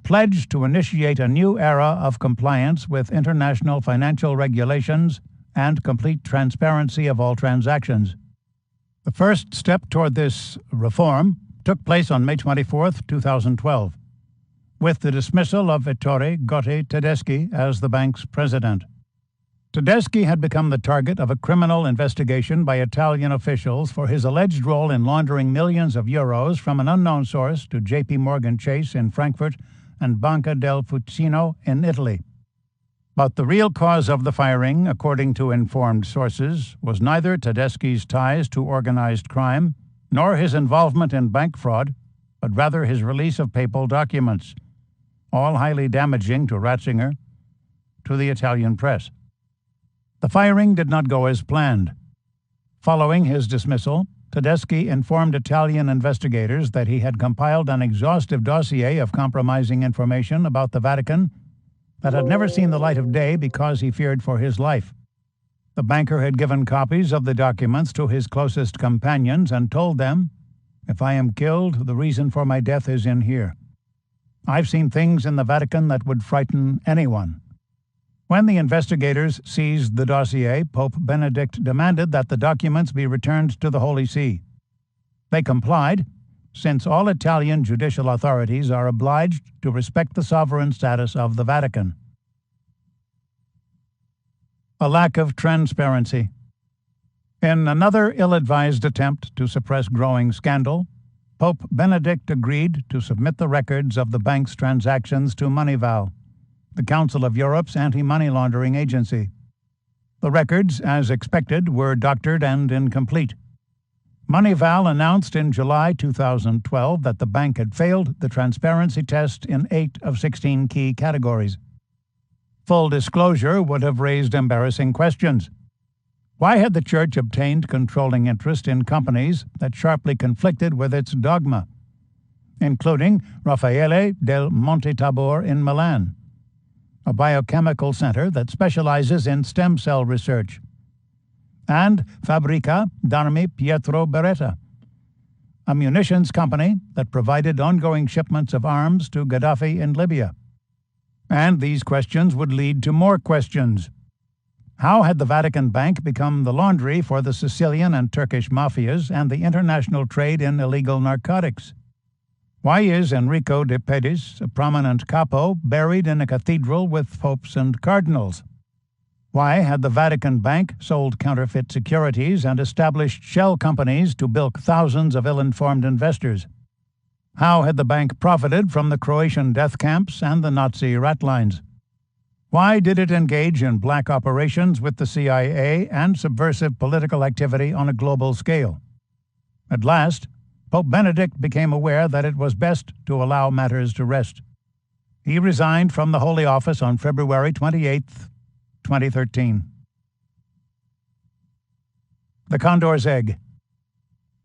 pledged to initiate a new era of compliance with international financial regulations and complete transparency of all transactions. The first step toward this reform took place on May 24, 2012, with the dismissal of Ettore Gotti Tedeschi as the bank's president. Tedeschi had become the target of a criminal investigation by Italian officials for his alleged role in laundering millions of euros from an unknown source to J.P. Morgan Chase in Frankfurt and Banca del Fucino in Italy. But the real cause of the firing, according to informed sources, was neither Tedeschi's ties to organized crime nor his involvement in bank fraud, but rather his release of papal documents, all highly damaging to Ratzinger, to the Italian press. The firing did not go as planned. Following his dismissal, Tedeschi informed Italian investigators that he had compiled an exhaustive dossier of compromising information about the Vatican that had never seen the light of day because he feared for his life. The banker had given copies of the documents to his closest companions and told them, "If I am killed, the reason for my death is in here. I've seen things in the Vatican that would frighten anyone." When the investigators seized the dossier, Pope Benedict demanded that the documents be returned to the Holy See. They complied, since all Italian judicial authorities are obliged to respect the sovereign status of the Vatican. A lack of transparency. In another ill-advised attempt to suppress growing scandal, Pope Benedict agreed to submit the records of the bank's transactions to Moneyval, the Council of Europe's anti-money laundering agency. The records, as expected, were doctored and incomplete. Moneyval announced in July 2012 that the bank had failed the transparency test in 8 of 16 key categories. Full disclosure would have raised embarrassing questions. Why had the Church obtained controlling interest in companies that sharply conflicted with its dogma, including Raffaele del Monte Tabor in Milan, a biochemical center that specializes in stem cell research, and Fabbrica d'Armi Pietro Beretta, a munitions company that provided ongoing shipments of arms to Gaddafi in Libya? And these questions would lead to more questions. How had the Vatican Bank become the laundry for the Sicilian and Turkish mafias and the international trade in illegal narcotics? Why is Enrico de Pedis, a prominent capo, buried in a cathedral with popes and cardinals? Why had the Vatican Bank sold counterfeit securities and established shell companies to bilk thousands of ill-informed investors? How had the bank profited from the Croatian death camps and the Nazi ratlines? Why did it engage in black operations with the CIA and subversive political activity on a global scale? At last, Pope Benedict became aware that it was best to allow matters to rest. He resigned from the Holy Office on February 28, 2013. The Condor's Egg.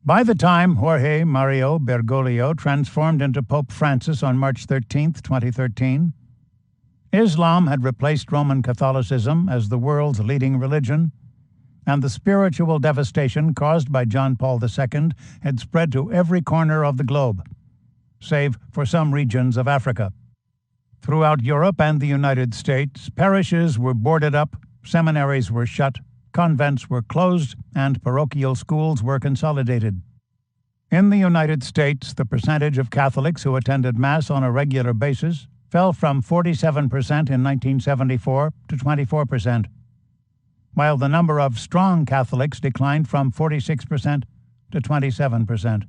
By the time Jorge Mario Bergoglio transformed into Pope Francis on March 13, 2013, Islam had replaced Roman Catholicism as the world's leading religion, and the spiritual devastation caused by John Paul II had spread to every corner of the globe, save for some regions of Africa. Throughout Europe and the United States, parishes were boarded up, seminaries were shut, convents were closed, and parochial schools were consolidated. In the United States, the percentage of Catholics who attended Mass on a regular basis fell from 47% in 1974 to 24%, while the number of strong Catholics declined from 46% to 27%.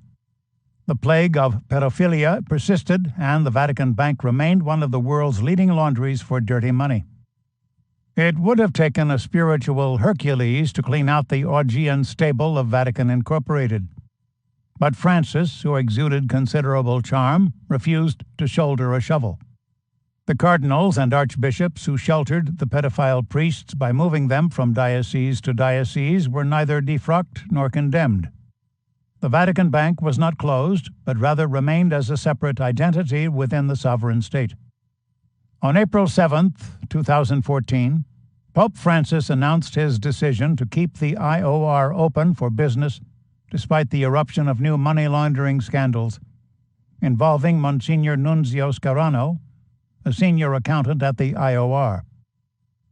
The plague of pedophilia persisted, and the Vatican Bank remained one of the world's leading laundries for dirty money. It would have taken a spiritual Hercules to clean out the Augean stable of Vatican Incorporated. But Francis, who exuded considerable charm, refused to shoulder a shovel. The cardinals and archbishops who sheltered the pedophile priests by moving them from diocese to diocese were neither defrocked nor condemned. The Vatican Bank was not closed, but rather remained as a separate identity within the sovereign state. On April 7, 2014, Pope Francis announced his decision to keep the IOR open for business despite the eruption of new money laundering scandals involving Monsignor Nunzio Scarano, a senior accountant at the IOR.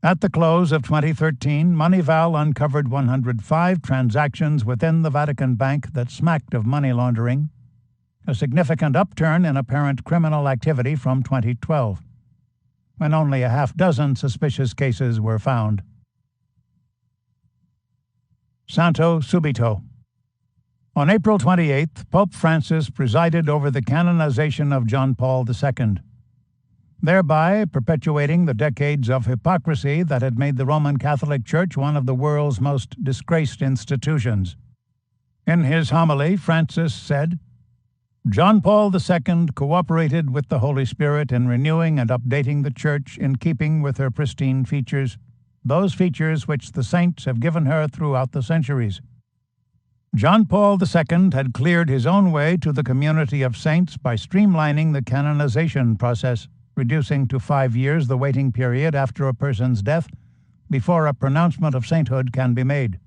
At the close of 2013, Moneyval uncovered 105 transactions within the Vatican Bank that smacked of money laundering, a significant upturn in apparent criminal activity from 2012, when only a half-dozen suspicious cases were found. Santo Subito. On April 28, Pope Francis presided over the canonization of John Paul II. thereby perpetuating the decades of hypocrisy that had made the Roman Catholic Church one of the world's most disgraced institutions. In his homily, Francis said, "John Paul II cooperated with the Holy Spirit in renewing and updating the Church in keeping with her pristine features, those features which the saints have given her throughout the centuries. John Paul II had cleared his own way to the community of saints by streamlining the canonization process, reducing to 5 years the waiting period after a person's death before a pronouncement of sainthood can be made.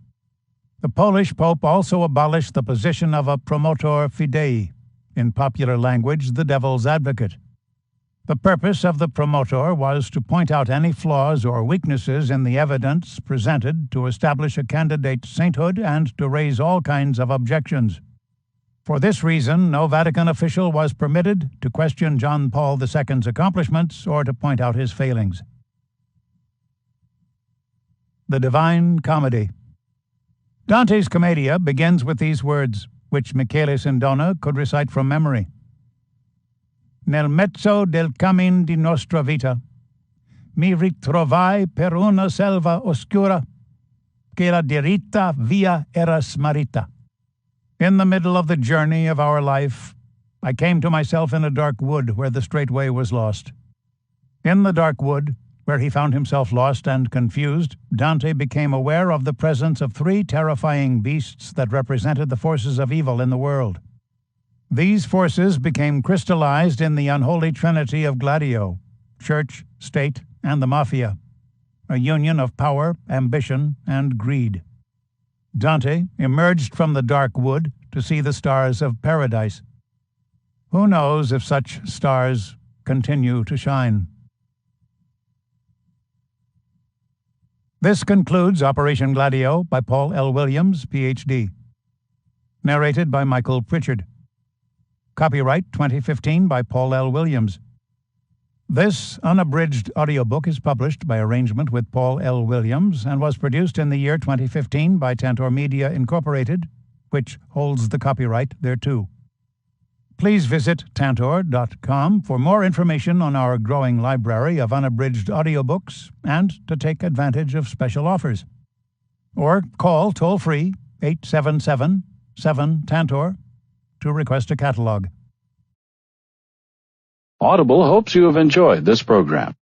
The Polish Pope also abolished the position of a promotor fidei, in popular language, the devil's advocate. The purpose of the promotor was to point out any flaws or weaknesses in the evidence presented to establish a candidate's sainthood and to raise all kinds of objections. For this reason, no Vatican official was permitted to question John Paul II's accomplishments or to point out his failings." The Divine Comedy. Dante's Commedia begins with these words, which Michele Sindona could recite from memory. "Nel mezzo del cammin di nostra vita, mi ritrovai per una selva oscura, che la diritta via era smarrita." In the middle of the journey of our life, I came to myself in a dark wood where the straight way was lost. In the dark wood, where he found himself lost and confused, Dante became aware of the presence of 3 terrifying beasts that represented the forces of evil in the world. These forces became crystallized in the unholy trinity of Gladio, church, state, and the mafia, a union of power, ambition, and greed. Dante emerged from the dark wood to see the stars of paradise. Who knows if such stars continue to shine? This concludes Operation Gladio by Paul L. Williams, Ph.D. Narrated by Michael Pritchard. Copyright 2015 by Paul L. Williams. This unabridged audiobook is published by arrangement with Paul L. Williams and was produced in the year 2015 by Tantor Media Incorporated, which holds the copyright thereto. Please visit tantor.com for more information on our growing library of unabridged audiobooks and to take advantage of special offers. Or call toll-free 877-7-TANTOR to request a catalog. Audible hopes you have enjoyed this program.